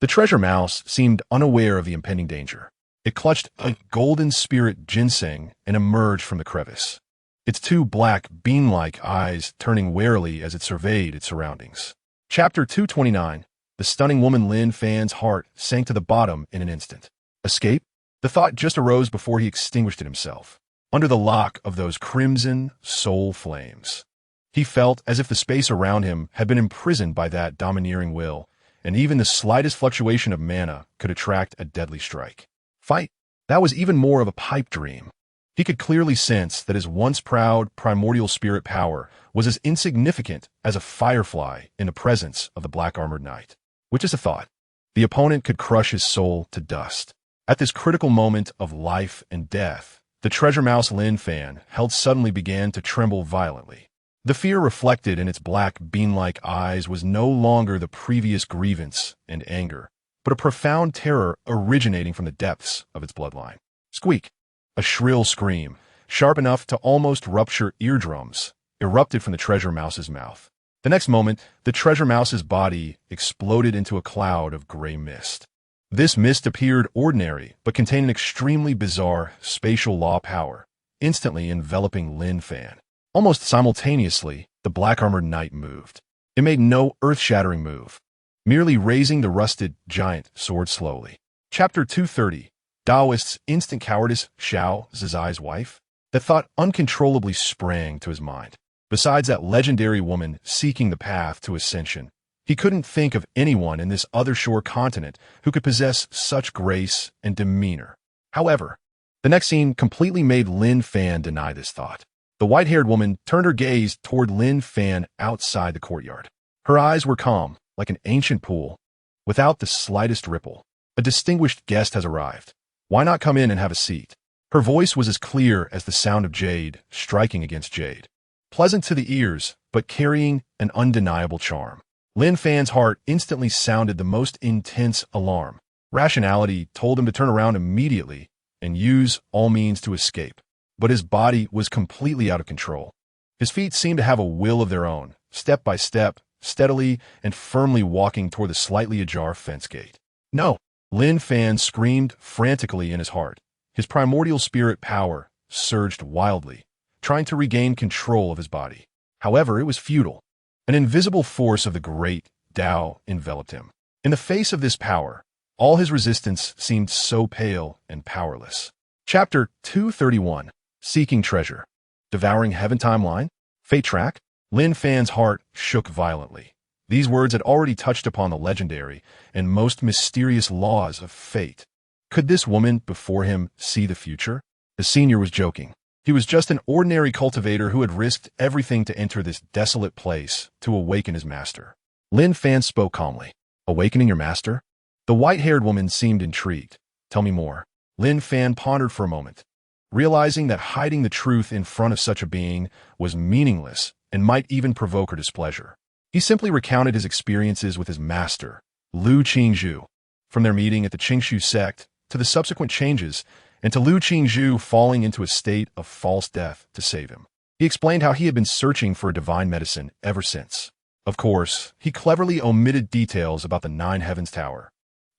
The treasure mouse seemed unaware of the impending danger. It clutched a golden spirit ginseng and emerged from the crevice, its two black, bean-like eyes turning warily as it surveyed its surroundings. Chapter 229. The stunning woman Lin Fan's heart sank to the bottom in an instant. Escape? The thought just arose before he extinguished it himself. Under the lock of those crimson soul flames, he felt as if the space around him had been imprisoned by that domineering will, and even the slightest fluctuation of mana could attract a deadly strike. Fight? That was even more of a pipe dream. He could clearly sense that his once proud primordial spirit power was as insignificant as a firefly in the presence of the black-armored knight. Which is a thought. The opponent could crush his soul to dust. At this critical moment of life and death, the treasure mouse Lin Fan held suddenly began to tremble violently. The fear reflected in its black bean-like eyes was no longer the previous grievance and anger, but a profound terror originating from the depths of its bloodline. Squeak! A shrill scream, sharp enough to almost rupture eardrums, erupted from the treasure mouse's mouth. The next moment, the treasure mouse's body exploded into a cloud of gray mist. This mist appeared ordinary, but contained an extremely bizarre spatial law power, instantly enveloping Lin Fan. Almost simultaneously, the black-armored knight moved. It made no earth-shattering move, merely raising the rusted giant sword slowly. Chapter 230. Taoist's instant cowardice, Xiao Zizai's wife? That thought uncontrollably sprang to his mind. Besides that legendary woman seeking the path to ascension, he couldn't think of anyone in this other shore continent who could possess such grace and demeanor. However, the next scene completely made Lin Fan deny this thought. The white-haired woman turned her gaze toward Lin Fan outside the courtyard. Her eyes were calm, like an ancient pool, without the slightest ripple. "A distinguished guest has arrived. Why not come in and have a seat?" Her voice was as clear as the sound of jade striking against jade. Pleasant to the ears, but carrying an undeniable charm. Lin Fan's heart instantly sounded the most intense alarm. Rationality told him to turn around immediately and use all means to escape. But his body was completely out of control. His feet seemed to have a will of their own, step by step, steadily and firmly walking toward the slightly ajar fence gate. "No!" Lin Fan screamed frantically in his heart. His primordial spirit power surged wildly, trying to regain control of his body. However, it was futile. An invisible force of the great Tao enveloped him. In the face of this power, all his resistance seemed so pale and powerless. Chapter 231, Seeking Treasure. Devouring Heaven Timeline? Fate Track? Lin Fan's heart shook violently. These words had already touched upon the legendary and most mysterious laws of fate. Could this woman before him see the future? The senior was joking. He was just an ordinary cultivator who had risked everything to enter this desolate place to awaken his master. Lin Fan spoke calmly. "Awakening your master?" The white-haired woman seemed intrigued. "Tell me more." Lin Fan pondered for a moment, realizing that hiding the truth in front of such a being was meaningless and might even provoke her displeasure. He simply recounted his experiences with his master, Lu Qingzhu, from their meeting at the Qingshu sect to the subsequent changes, and to Lu Qingzhu falling into a state of false death to save him. He explained how he had been searching for a divine medicine ever since. Of course, he cleverly omitted details about the Nine Heavens Tower,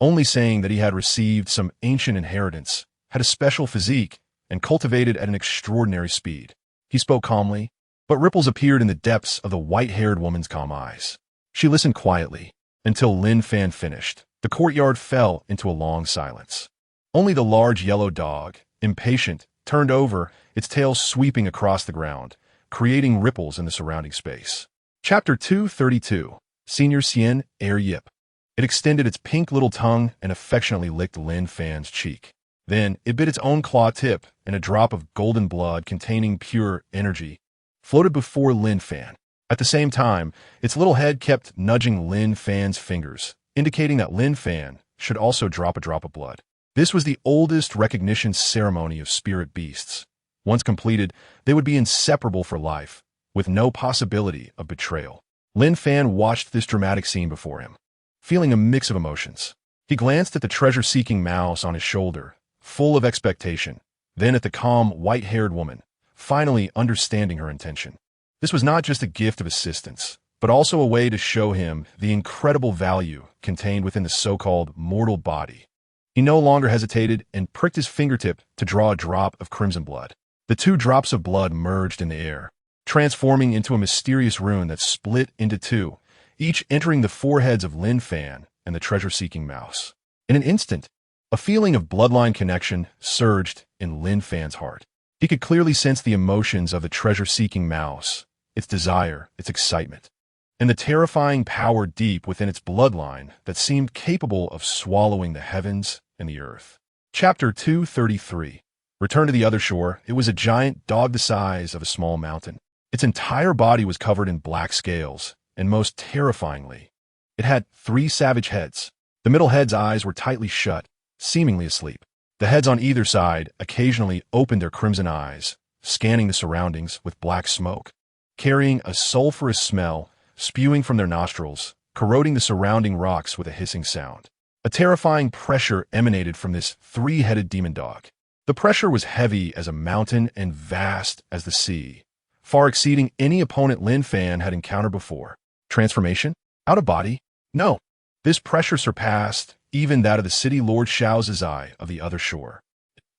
only saying that he had received some ancient inheritance, had a special physique, and cultivated at an extraordinary speed. He spoke calmly, but ripples appeared in the depths of the white-haired woman's calm eyes. She listened quietly until Lin Fan finished. The courtyard fell into a long silence. Only the large yellow dog, impatient, turned over, its tail sweeping across the ground, creating ripples in the surrounding space. Chapter 232, Senior Xian Air Yip. It extended its pink little tongue and affectionately licked Lin Fan's cheek. Then it bit its own claw tip, and a drop of golden blood containing pure energy floated before Lin Fan. At the same time, its little head kept nudging Lin Fan's fingers, indicating that Lin Fan should also drop a drop of blood. This was the oldest recognition ceremony of spirit beasts. Once completed, they would be inseparable for life, with no possibility of betrayal. Lin Fan watched this dramatic scene before him, feeling a mix of emotions. He glanced at the treasure-seeking mouse on his shoulder, full of expectation, then at the calm, white-haired woman, finally understanding her intention. This was not just a gift of assistance, but also a way to show him the incredible value contained within the so-called mortal body. He no longer hesitated and pricked his fingertip to draw a drop of crimson blood. The two drops of blood merged in the air, transforming into a mysterious rune that split into two, each entering the foreheads of Lin Fan and the treasure-seeking mouse. In an instant, a feeling of bloodline connection surged in Lin Fan's heart. He could clearly sense the emotions of the treasure-seeking mouse, its desire, its excitement, and the terrifying power deep within its bloodline that seemed capable of swallowing the heavens and the earth. Chapter 233. Return to the other shore. It was a giant dog the size of a small mountain. Its entire body was covered in black scales, and most terrifyingly, it had 3 savage heads. The middle head's eyes were tightly shut, seemingly asleep. The heads on either side occasionally opened their crimson eyes, scanning the surroundings with black smoke, carrying a sulfurous smell, spewing from their nostrils, corroding the surrounding rocks with a hissing sound. A terrifying pressure emanated from this 3-headed demon dog. The pressure was heavy as a mountain and vast as the sea, far exceeding any opponent Lin Fan had encountered before. Transformation? Out of body? No. This pressure surpassed even that of the city Lord Xiao Zizai of the other shore.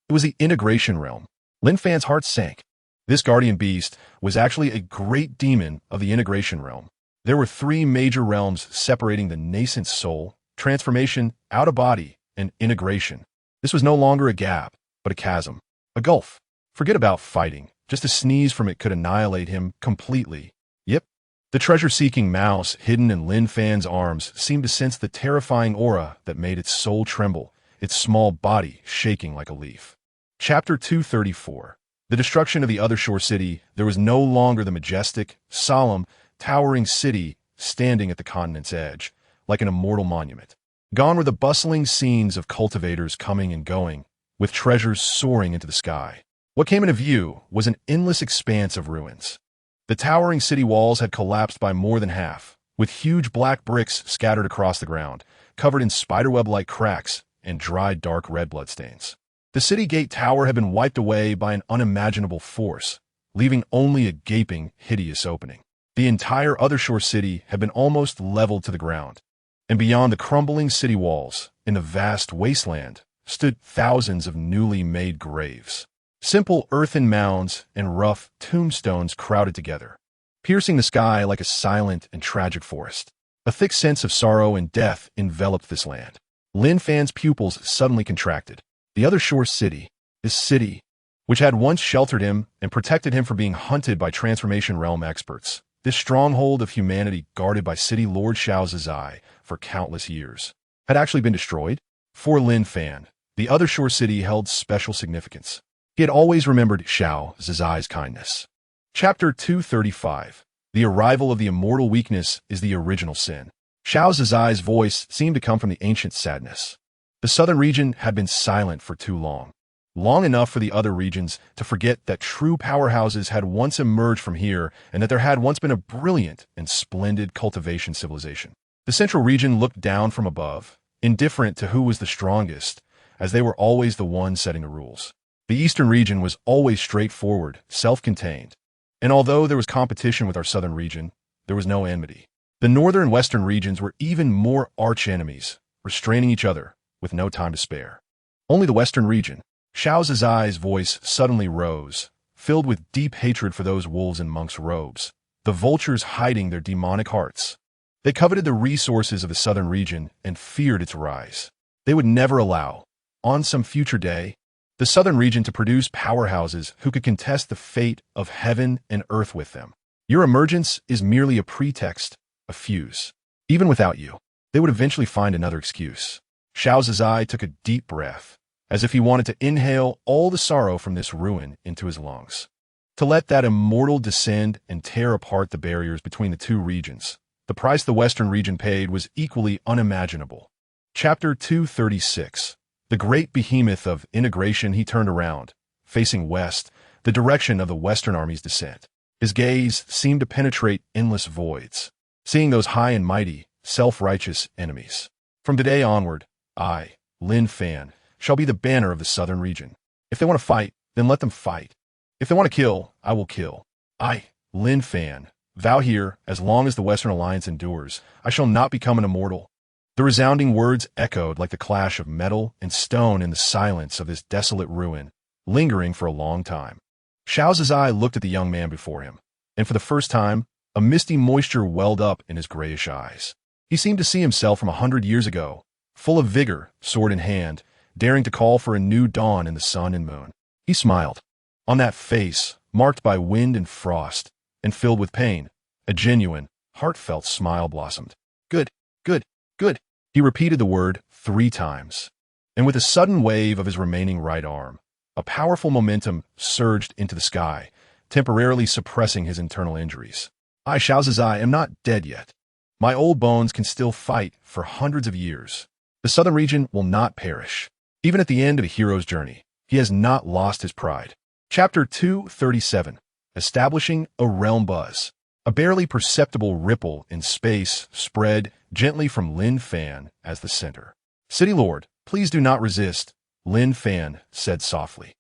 It was the integration realm. Lin Fan's heart sank. This guardian beast was actually a great demon of the integration realm. There were 3 major realms separating the nascent soul, transformation, out of body, and integration. This was no longer a gap, but a chasm, a gulf. Forget about fighting. Just a sneeze from it could annihilate him completely. Yep. The treasure-seeking mouse hidden in Lin Fan's arms seemed to sense the terrifying aura that made its soul tremble, its small body shaking like a leaf. Chapter 234. The destruction of the other shore city. There was no longer the majestic, solemn, towering city standing at the continent's edge, like an immortal monument. Gone were the bustling scenes of cultivators coming and going, with treasures soaring into the sky. What came into view was an endless expanse of ruins. The towering city walls had collapsed by more than half, with huge black bricks scattered across the ground, covered in spiderweb-like cracks and dried dark red bloodstains. The city gate tower had been wiped away by an unimaginable force, leaving only a gaping, hideous opening. The entire other shore city had been almost leveled to the ground, and beyond the crumbling city walls, in the vast wasteland, stood thousands of newly made graves. Simple earthen mounds and rough tombstones crowded together, piercing the sky like a silent and tragic forest. A thick sense of sorrow and death enveloped this land. Lin Fan's pupils suddenly contracted. The other shore city, this city, which had once sheltered him and protected him from being hunted by Transformation Realm experts, this stronghold of humanity guarded by City Lord Xiao Zizai for countless years, had actually been destroyed. For Lin Fan, the other shore city held special significance. He had always remembered Xiao Zizai's kindness. Chapter 235. The arrival of the immortal weakness is the original sin. Xiao Zizai's voice seemed to come from the ancient sadness. The southern region had been silent for too long. Long enough for the other regions to forget that true powerhouses had once emerged from here and that there had once been a brilliant and splendid cultivation civilization. The central region looked down from above, indifferent to who was the strongest, as they were always the ones setting the rules. The eastern region was always straightforward, self-contained, and although there was competition with our southern region, there was no enmity. The northern and western regions were even more arch-enemies, restraining each other, with no time to spare. Only the western region. Xiao Zizai's voice suddenly rose, filled with deep hatred for those wolves in monks' robes, the vultures hiding their demonic hearts. They coveted the resources of the southern region and feared its rise. They would never allow, on some future day, the southern region to produce powerhouses who could contest the fate of heaven and earth with them. Your emergence is merely a pretext, a fuse. Even without you, they would eventually find another excuse. Xiao Zizai took a deep breath, as if he wanted to inhale all the sorrow from this ruin into his lungs. To let that immortal descend and tear apart the barriers between the two regions, the price the western region paid was equally unimaginable. Chapter 236. The great behemoth of integration. He turned around, facing west, the direction of the Western Army's descent. His gaze seemed to penetrate endless voids, seeing those high and mighty, self-righteous enemies. From today onward, I, Lin Fan, shall be the banner of the southern region. If they want to fight, then let them fight. If they want to kill, I will kill. I, Lin Fan, vow here, as long as the Western Alliance endures, I shall not become an immortal. The resounding words echoed like the clash of metal and stone in the silence of this desolate ruin, lingering for a long time. Xiao Zizai looked at the young man before him, and for the first time, a misty moisture welled up in his grayish eyes. He seemed to see himself from 100 years ago, full of vigor, sword in hand, daring to call for a new dawn in the sun and moon. He smiled. On that face, marked by wind and frost, and filled with pain, a genuine, heartfelt smile blossomed. Good, good, good. He repeated the word 3 times, and with a sudden wave of his remaining right arm, a powerful momentum surged into the sky, temporarily suppressing his internal injuries. I, Xiao Zizai, am not dead yet. My old bones can still fight for hundreds of years. The southern region will not perish. Even at the end of a hero's journey, he has not lost his pride. Chapter 237. Establishing a realm buzz. A barely perceptible ripple in space spread gently from Lin Fan as the center. City Lord, please do not resist, Lin Fan said softly.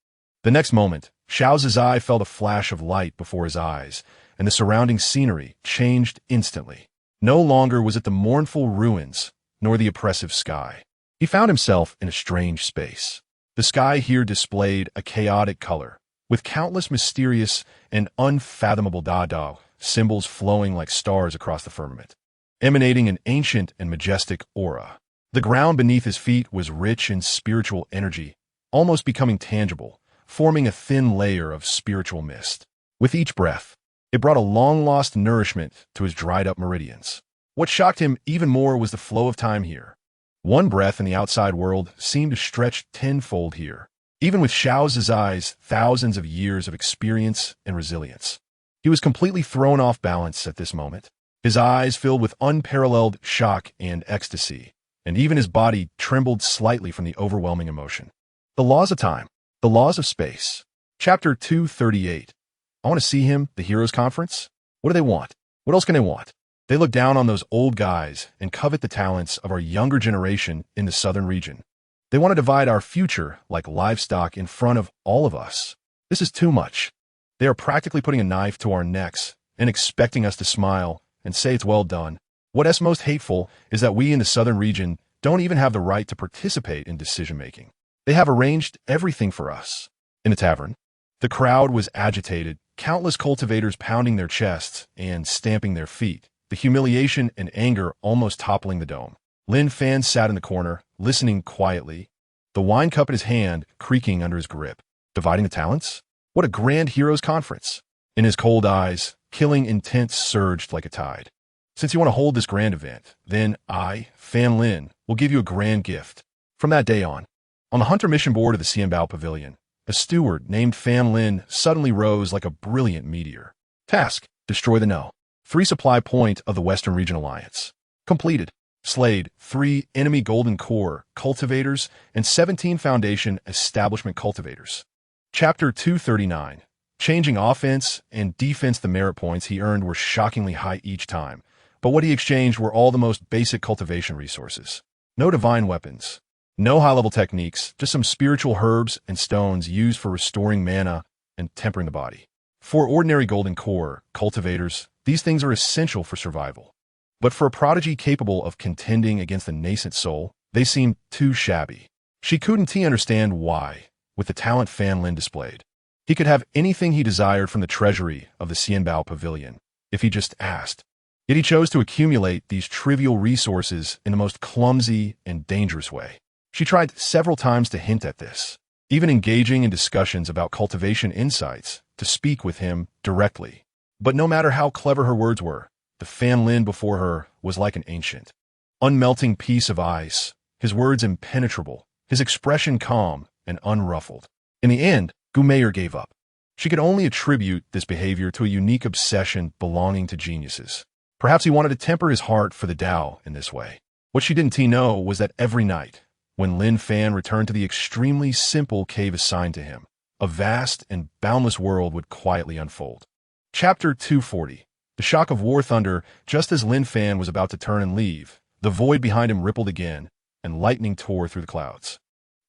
The next moment, Xiao Zizai felt a flash of light before his eyes, and the surrounding scenery changed instantly. No longer was it the mournful ruins, nor the oppressive sky. He found himself in a strange space. The sky here displayed a chaotic color, with countless mysterious and unfathomable da symbols flowing like stars across the firmament, emanating an ancient and majestic aura. The ground beneath his feet was rich in spiritual energy, almost becoming tangible, forming a thin layer of spiritual mist. With each breath, it brought a long-lost nourishment to his dried-up meridians. What shocked him even more was the flow of time here. One breath in the outside world seemed to stretch tenfold here, even with Xiao Zizai's thousands of years of experience and resilience. He was completely thrown off balance at this moment, his eyes filled with unparalleled shock and ecstasy, and even his body trembled slightly from the overwhelming emotion. The laws of time. The laws of space. Chapter 238. I want to see him, the Heroes Conference? What do they want? What else can they want? They look down on those old guys and covet the talents of our younger generation in the southern region. They want to divide our future like livestock in front of all of us. This is too much. They are practically putting a knife to our necks and expecting us to smile and say it's well done. What is most hateful is that we in the southern region don't even have the right to participate in decision-making. They have arranged everything for us. In a tavern, the crowd was agitated, countless cultivators pounding their chests and stamping their feet, the humiliation and anger almost toppling the dome. Lin Fan sat in the corner, listening quietly, the wine cup in his hand creaking under his grip. Dividing the talents? What a grand Heroes Conference! In his cold eyes, killing intent surged like a tide. Since you want to hold this grand event, then I, Fan Lin, will give you a grand gift. From that day on the hunter mission board of the Xianbao Pavilion, a steward named Fan Lin suddenly rose like a brilliant meteor. Task: destroy the No. 3 supply point of the Western Region Alliance. Completed. Slayed 3 enemy Golden Core cultivators and 17 Foundation establishment cultivators. Chapter 239. Changing offense and defense. The merit points he earned were shockingly high each time, but what he exchanged were all the most basic cultivation resources. No divine weapons. No high-level techniques, just some spiritual herbs and stones used for restoring mana and tempering the body. For ordinary Golden Core cultivators, these things are essential for survival. But for a prodigy capable of contending against the nascent soul, they seemed too shabby. She couldn't understand why, with the talent Fan Lin displayed. He could have anything he desired from the treasury of the Xianbao Pavilion, if he just asked. Yet he chose to accumulate these trivial resources in the most clumsy and dangerous way. She tried several times to hint at this, even engaging in discussions about cultivation insights to speak with him directly. But no matter how clever her words were, the Fan Lin before her was like an ancient, unmelting piece of ice, his words impenetrable, his expression calm and unruffled. In the end, Gumayer gave up. She could only attribute this behavior to a unique obsession belonging to geniuses. Perhaps he wanted to temper his heart for the Tao in this way. What she didn't know was that every night, when Lin Fan returned to the extremely simple cave assigned to him, a vast and boundless world would quietly unfold. Chapter 240. The shock of war thunder. Just as Lin Fan was about to turn and leave, the void behind him rippled again, and lightning tore through the clouds.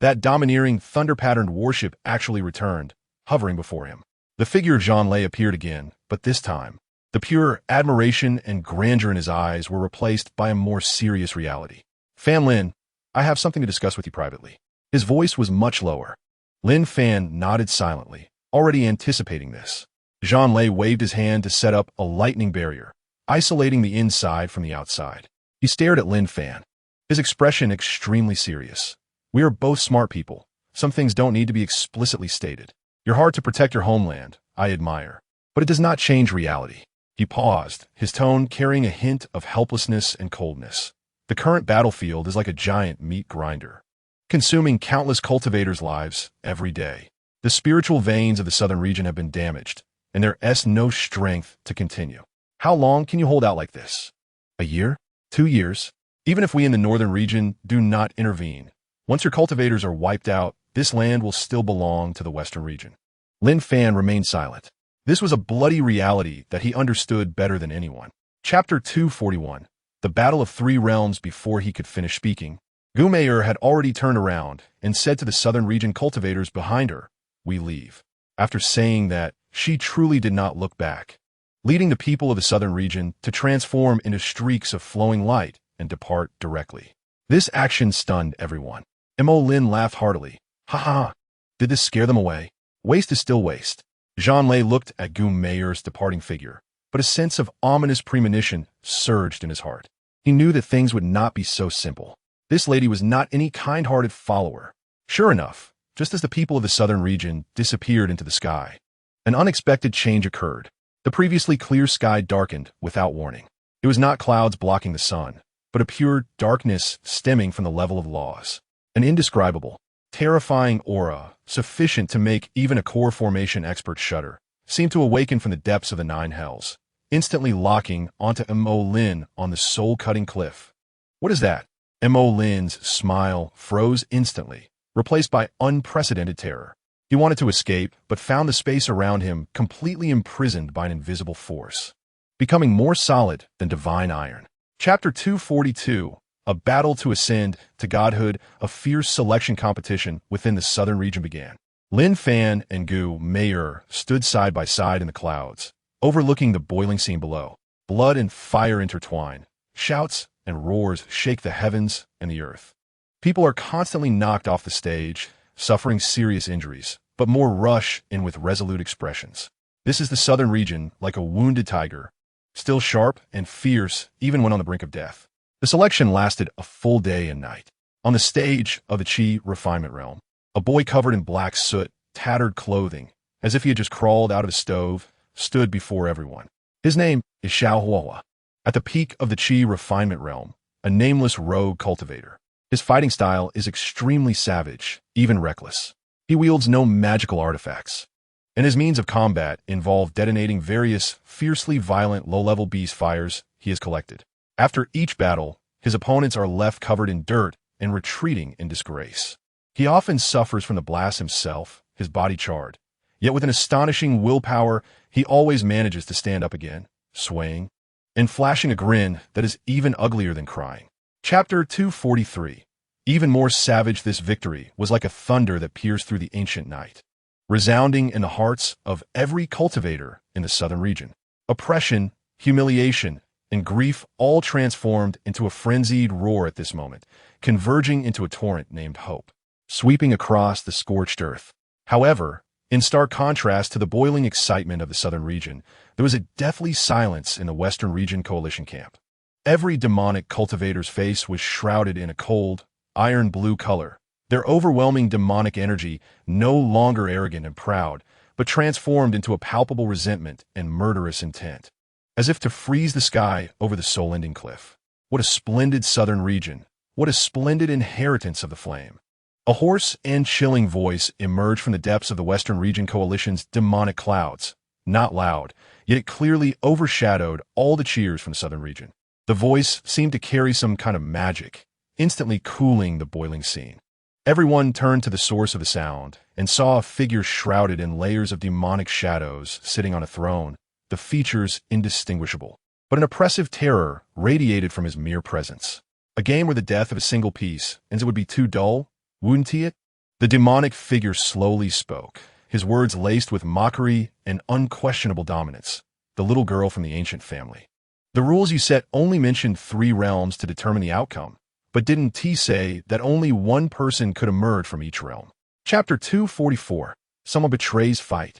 That domineering, thunder-patterned warship actually returned, hovering before him. The figure of Zhang Lei appeared again, but this time, the pure admiration and grandeur in his eyes were replaced by a more serious reality. Fan Lin, I have something to discuss with you privately. His voice was much lower. Lin Fan nodded silently, already anticipating this. Zhang Lei waved his hand to set up a lightning barrier, isolating the inside from the outside. He stared at Lin Fan, his expression extremely serious. We are both smart people. Some things don't need to be explicitly stated. Your heart to protect your homeland, I admire. But it does not change reality. He paused, his tone carrying a hint of helplessness and coldness. The current battlefield is like a giant meat grinder, consuming countless cultivators' lives every day. The spiritual veins of the southern region have been damaged, and there is no strength to continue. How long can you hold out like this? A year? 2 years? Even if we in the northern region do not intervene, once your cultivators are wiped out, this land will still belong to the western region. Lin Fan remained silent. This was a bloody reality that he understood better than anyone. Chapter 241. The Battle of 3 Realms. Before he could finish speaking, Gumayer had already turned around and said to the southern region cultivators behind her, "We leave." After saying that, she truly did not look back, leading the people of the southern region to transform into streaks of flowing light and depart directly. This action stunned everyone. Mo Lin laughed heartily. Ha ha! Did this scare them away? Waste is still waste. Zhang Lei looked at Gumayer's departing figure, but a sense of ominous premonition surged in his heart. He knew that things would not be so simple. This lady was not any kind-hearted follower. Sure enough, just as the people of the southern region disappeared into the sky, an unexpected change occurred. The previously clear sky darkened without warning. It was not clouds blocking the sun, but a pure darkness stemming from the level of laws. An indescribable, terrifying aura, sufficient to make even a core formation expert shudder, seemed to awaken from the depths of the 9 hells, instantly locking onto Mo Lin on the soul-cutting cliff. What is that? Mo Lin's smile froze instantly, replaced by unprecedented terror. He wanted to escape, but found the space around him completely imprisoned by an invisible force, becoming more solid than divine iron. Chapter 242, A Battle to Ascend to Godhood, a fierce selection competition within the southern region began. Lin Fan and Gu Meier stood side by side in the clouds, overlooking the boiling scene below. Blood and fire intertwine. Shouts and roars shake the heavens and the earth. People are constantly knocked off the stage, suffering serious injuries, but more rush in with resolute expressions. This is the southern region, like a wounded tiger, still sharp and fierce even when on the brink of death. The selection lasted a full day and night. On the stage of the Qi refinement realm, a boy covered in black soot, tattered clothing, as if he had just crawled out of a stove, stood before everyone. His name is Xiao Huahua. At the peak of the Qi refinement realm, a nameless rogue cultivator. His fighting style is extremely savage, even reckless. He wields no magical artifacts, and his means of combat involve detonating various fiercely violent low-level beast fires he has collected. After each battle, his opponents are left covered in dirt and retreating in disgrace. He often suffers from the blast himself, his body charred. Yet with an astonishing willpower, he always manages to stand up again, swaying, and flashing a grin that is even uglier than crying. Chapter 243. Even more savage, this victory was like a thunder that pierced through the ancient night, resounding in the hearts of every cultivator in the southern region. Oppression, humiliation, and grief all transformed into a frenzied roar at this moment, converging into a torrent named hope, sweeping across the scorched earth. However, in stark contrast to the boiling excitement of the southern region, there was a deathly silence in the western region coalition camp. Every demonic cultivator's face was shrouded in a cold, iron-blue color, their overwhelming demonic energy no longer arrogant and proud, but transformed into a palpable resentment and murderous intent, as if to freeze the sky over the soul-ending cliff. What a splendid southern region! What a splendid inheritance of the flame! A hoarse and chilling voice emerged from the depths of the Western Region Coalition's demonic clouds. Not loud, yet it clearly overshadowed all the cheers from the Southern Region. The voice seemed to carry some kind of magic, instantly cooling the boiling scene. Everyone turned to the source of the sound and saw a figure shrouded in layers of demonic shadows sitting on a throne, the features indistinguishable. But an oppressive terror radiated from his mere presence. A game where the death of a single piece, and it would be too dull, wouldn't it? The demonic figure slowly spoke, his words laced with mockery and unquestionable dominance. The little girl from the ancient family. The rules you set only mentioned 3 realms to determine the outcome, but didn't T say that only one person could emerge from each realm? Chapter 244. Someone betrays fight.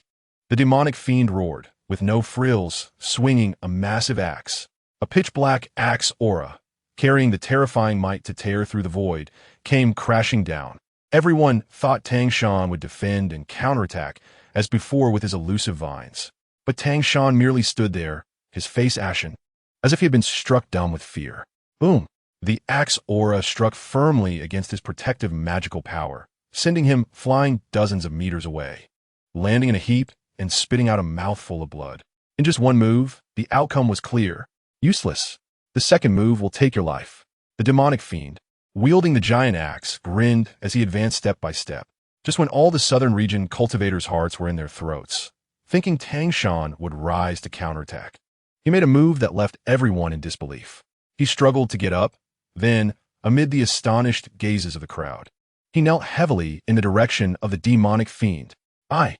The demonic fiend roared, with no frills, swinging a massive axe. A pitch-black axe aura, carrying the terrifying might to tear through the void, came crashing down. Everyone thought Tang Shan would defend and counterattack as before with his elusive vines. But Tang Shan merely stood there, his face ashen, as if he had been struck dumb with fear. Boom! The axe aura struck firmly against his protective magical power, sending him flying dozens of meters away, landing in a heap and spitting out a mouthful of blood. In just one move, the outcome was clear. Useless. The second move will take your life. The demonic fiend, wielding the giant axe, grinned as he advanced step by step, just when all the southern region cultivators' hearts were in their throats, thinking Tang Shan would rise to counterattack. He made a move that left everyone in disbelief. He struggled to get up, then, amid the astonished gazes of the crowd, he knelt heavily in the direction of the demonic fiend. I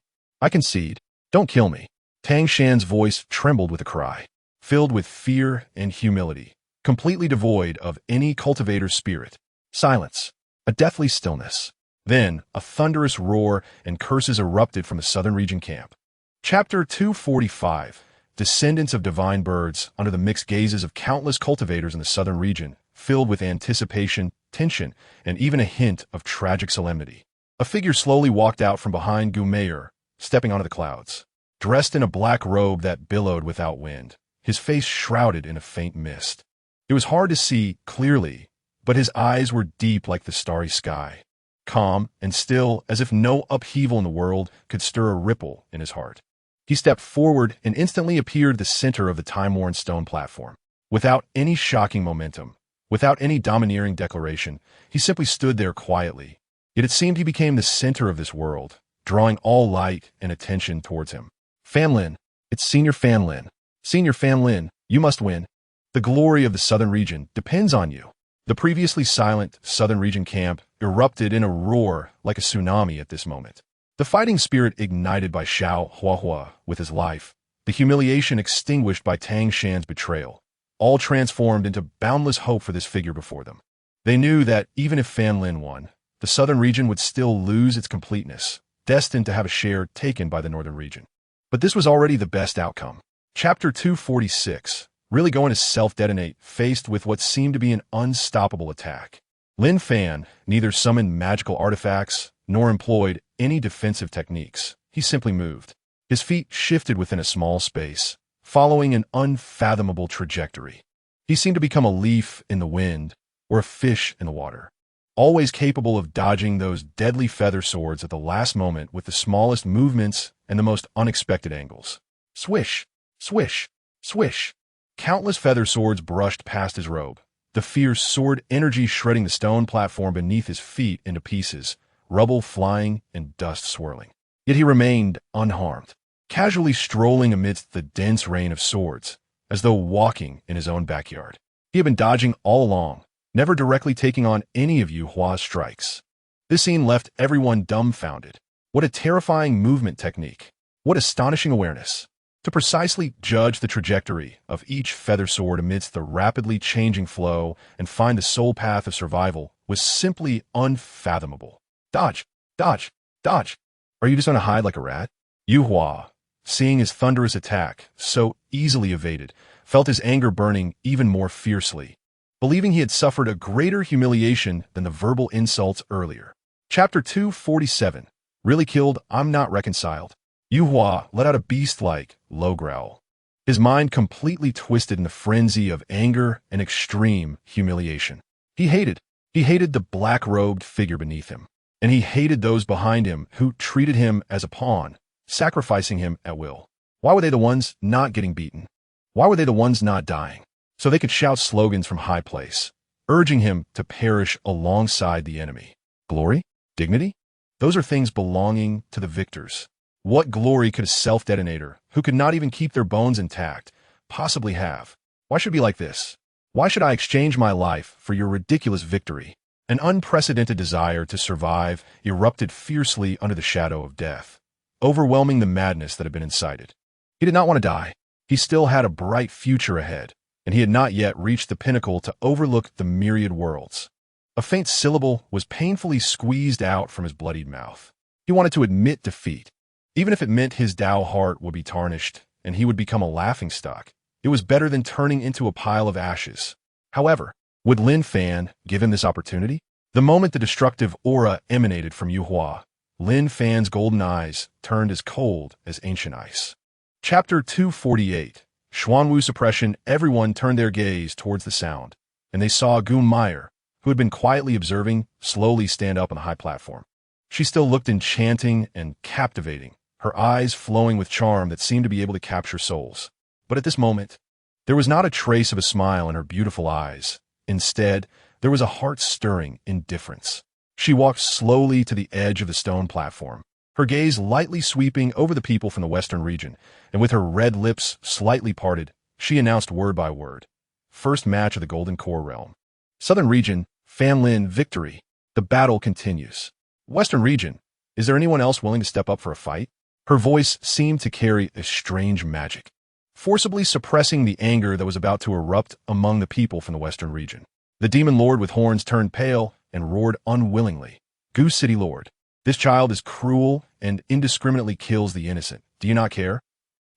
concede. Don't kill me. Tang Shan's voice trembled with a cry, filled with fear and humility, completely devoid of any cultivator's spirit. Silence. A deathly stillness. Then, a thunderous roar and curses erupted from the southern region camp. Chapter 245. Descendants of divine birds under the mixed gazes of countless cultivators in the southern region, filled with anticipation, tension, and even a hint of tragic solemnity. A figure slowly walked out from behind Gu Meier, stepping onto the clouds, dressed in a black robe that billowed without wind, his face shrouded in a faint mist. It was hard to see clearly, but his eyes were deep like the starry sky, calm and still as if no upheaval in the world could stir a ripple in his heart. He stepped forward and instantly appeared at the center of the time-worn stone platform. Without any shocking momentum, Without any domineering declaration, he simply stood there quietly. Yet it seemed he became the center of this world, drawing all light and attention towards him. Fan Lin, it's Senior Fan Lin. Senior Fan Lin, you must win. The glory of the southern region depends on you. The previously silent southern region camp erupted in a roar like a tsunami at this moment. The fighting spirit ignited by Xiao Huahua with his life, the humiliation extinguished by Tang Shan's betrayal, all transformed into boundless hope for this figure before them. They knew that even if Fan Lin won, the southern region would still lose its completeness, destined to have a share taken by the northern region. But this was already the best outcome. Chapter 246, really going to self-detonate, faced with what seemed to be an unstoppable attack. Lin Fan neither summoned magical artifacts nor employed any defensive techniques. He simply moved. His feet shifted within a small space, following an unfathomable trajectory. He seemed to become a leaf in the wind or a fish in the water, always capable of dodging those deadly feather swords at the last moment with the smallest movements and the most unexpected angles. Swish, swish, swish. Countless feather swords brushed past his robe, the fierce sword energy shredding the stone platform beneath his feet into pieces, rubble flying and dust swirling. Yet he remained unharmed, casually strolling amidst the dense rain of swords, as though walking in his own backyard. He had been dodging all along, never directly taking on any of Yu Hua's strikes. This scene left everyone dumbfounded. What a terrifying movement technique. What astonishing awareness. To precisely judge the trajectory of each feather sword amidst the rapidly changing flow and find the sole path of survival was simply unfathomable. Dodge, dodge, dodge. Are you just going to hide like a rat? Yu Hua, seeing his thunderous attack so easily evaded, felt his anger burning even more fiercely, believing he had suffered a greater humiliation than the verbal insults earlier. Chapter 247, really killed, I'm not reconciled. Yu Hua let out a beast-like, low growl, his mind completely twisted in a frenzy of anger and extreme humiliation. He hated the black-robed figure beneath him, and he hated those behind him who treated him as a pawn, sacrificing him at will. Why were they the ones not getting beaten? Why were they the ones not dying? So they could shout slogans from high place, urging him to perish alongside the enemy. Glory? Dignity? Those are things belonging to the victors. What glory could a self-detonator, who could not even keep their bones intact, possibly have? Why should it be like this? Why should I exchange my life for your ridiculous victory? An unprecedented desire to survive erupted fiercely under the shadow of death, overwhelming the madness that had been incited. He did not want to die. He still had a bright future ahead, and he had not yet reached the pinnacle to overlook the myriad worlds. A faint syllable was painfully squeezed out from his bloodied mouth. He wanted to admit defeat. Even if it meant his Tao heart would be tarnished and he would become a laughingstock, it was better than turning into a pile of ashes. However, would Lin Fan give him this opportunity? The moment the destructive aura emanated from Yu Hua, Lin Fan's golden eyes turned as cold as ancient ice. Chapter 248, Xuanwu Suppression. Everyone turned their gaze towards the sound, and they saw Gu Meyer, who had been quietly observing, slowly stand up on the high platform. She still looked enchanting and captivating, her eyes flowing with charm that seemed to be able to capture souls. But at this moment, there was not a trace of a smile in her beautiful eyes. Instead, there was a heart-stirring indifference. She walked slowly to the edge of the stone platform, her gaze lightly sweeping over the people from the western region, and with her red lips slightly parted, she announced word by word. First match of the Golden Core realm. Southern region, Fan Lin victory. The battle continues. Western region, is there anyone else willing to step up for a fight? Her voice seemed to carry a strange magic, forcibly suppressing the anger that was about to erupt among the people from the western region. The demon lord with horns turned pale and roared unwillingly. Goose City Lord, this child is cruel and indiscriminately kills the innocent. Do you not care?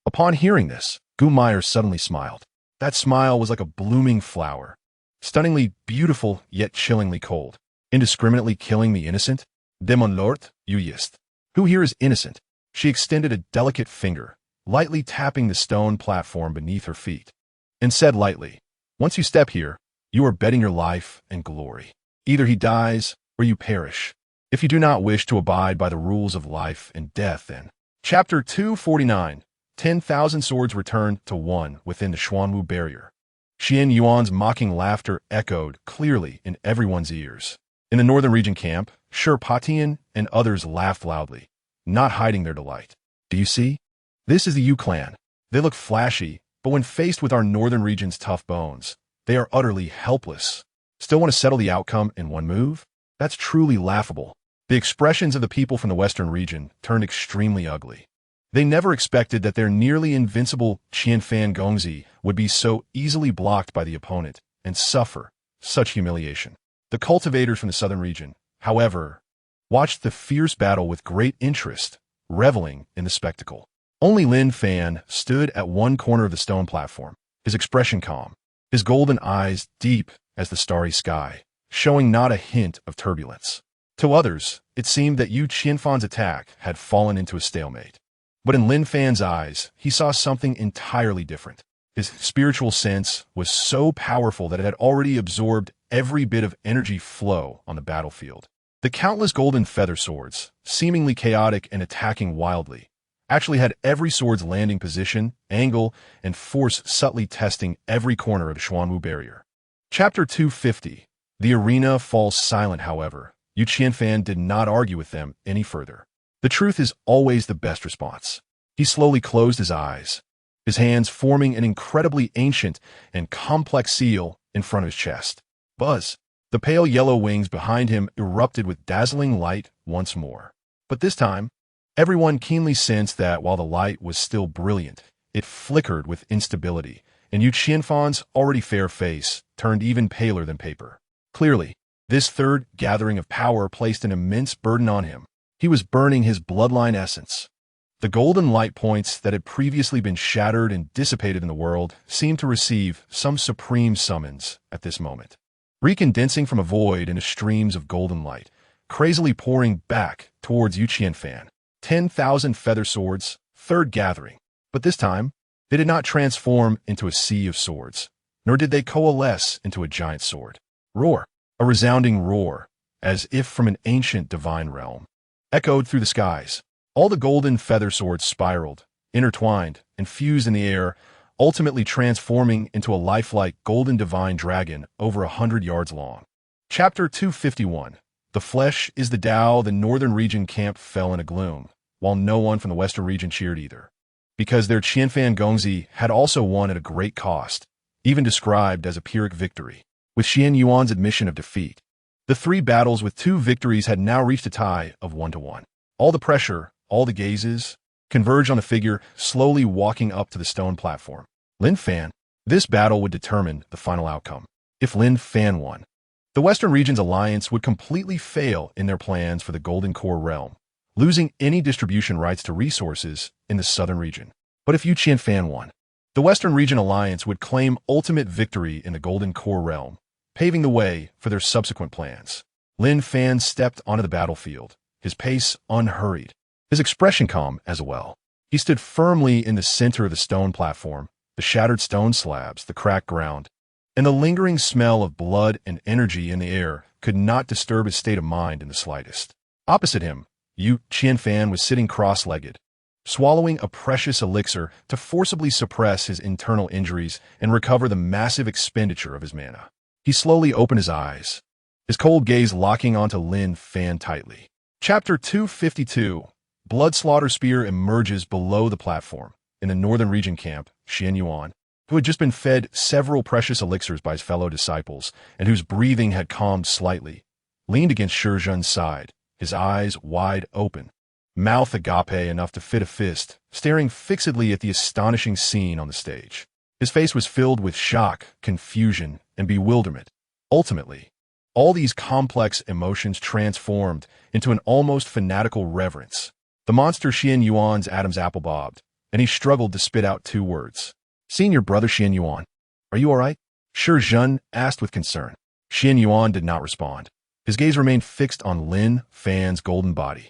Upon hearing this, Gu Meyer suddenly smiled. That smile was like a blooming flower, stunningly beautiful yet chillingly cold. Indiscriminately killing the innocent? Demon Lord, you yist. Who here is innocent? She extended a delicate finger, lightly tapping the stone platform beneath her feet, and said lightly, once you step here, you are betting your life and glory. Either he dies or you perish. If you do not wish to abide by the rules of life and death, then. Chapter 249, 10,000 swords returned to one within the Xuanwu barrier. Xian Yuan's mocking laughter echoed clearly in everyone's ears. In the northern region camp, Shi Patian and others laughed loudly, not hiding their delight. Do you see? This is the Yu clan. They look flashy, but when faced with our northern region's tough bones, they are utterly helpless. Still want to settle the outcome in one move? That's truly laughable. The expressions of the people from the western region turned extremely ugly. They never expected that their nearly invincible Qianfan Gongzi would be so easily blocked by the opponent and suffer such humiliation. The cultivators from the southern region, however, watched the fierce battle with great interest, reveling in the spectacle. Only Lin Fan stood at one corner of the stone platform, his expression calm, his golden eyes deep as the starry sky, showing not a hint of turbulence. To others, it seemed that Yu Qianfan's attack had fallen into a stalemate. But in Lin Fan's eyes, he saw something entirely different. His spiritual sense was so powerful that it had already absorbed every bit of energy flow on the battlefield. The countless golden feather swords, seemingly chaotic and attacking wildly, actually had every sword's landing position, angle, and force subtly testing every corner of the Xuanwu barrier. Chapter 250. The arena falls silent, however. Yu Qianfan did not argue with them any further. The truth is always the best response. He slowly closed his eyes, his hands forming an incredibly ancient and complex seal in front of his chest. Buzz! The pale yellow wings behind him erupted with dazzling light once more. But this time, everyone keenly sensed that while the light was still brilliant, it flickered with instability, and Yu Qianfan's already fair face turned even paler than paper. Clearly, this third gathering of power placed an immense burden on him. He was burning his bloodline essence. The golden light points that had previously been shattered and dissipated in the world seemed to receive some supreme summons at this moment, recondensing from a void into streams of golden light, crazily pouring back towards Yu Qianfan. 10,000 feather swords, third gathering. But this time, they did not transform into a sea of swords, nor did they coalesce into a giant sword. Roar! A resounding roar, as if from an ancient divine realm, echoed through the skies. All the golden feather swords spiraled, intertwined, and fused in the air, ultimately transforming into a lifelike golden divine dragon over 100 yards long. Chapter 251. The flesh is the Tao. The northern region camp fell in a gloom, while no one from the western region cheered either, because their Qianfan Gongzi had also won at a great cost, even described as a Pyrrhic victory. With Xian Yuan's admission of defeat, the three battles with 2 victories had now reached a tie of 1-1. All the pressure, all the gazes, converged on the figure slowly walking up to the stone platform. Lin Fan. This battle would determine the final outcome. If Lin Fan won, the Western region's alliance would completely fail in their plans for the Golden Core realm, losing any distribution rights to resources in the southern region. But if Yu Qianfan won, the Western region alliance would claim ultimate victory in the Golden Core realm, paving the way for their subsequent plans. Lin Fan stepped onto the battlefield, his pace unhurried, his expression calm as well. He stood firmly in the center of the stone platform, the shattered stone slabs, the cracked ground, and the lingering smell of blood and energy in the air could not disturb his state of mind in the slightest. Opposite him, Yu Qianfan was sitting cross-legged, swallowing a precious elixir to forcibly suppress his internal injuries and recover the massive expenditure of his mana. He slowly opened his eyes, his cold gaze locking onto Lin Fan tightly. Chapter 252. Blood Slaughter Spear emerges below the platform. In the northern region camp, Xian Yuan, who had just been fed several precious elixirs by his fellow disciples and whose breathing had calmed slightly, leaned against Shi Zhen's side, his eyes wide open, mouth agape enough to fit a fist, staring fixedly at the astonishing scene on the stage. His face was filled with shock, confusion, and bewilderment. Ultimately, all these complex emotions transformed into an almost fanatical reverence. The monster Xian Yuan's Adam's apple bobbed, and he struggled to spit out 2 words. "Seeing your brother Xian Yuan, are you all right?" Shi Zhen asked with concern. Xian Yuan did not respond. His gaze remained fixed on Lin Fan's golden body,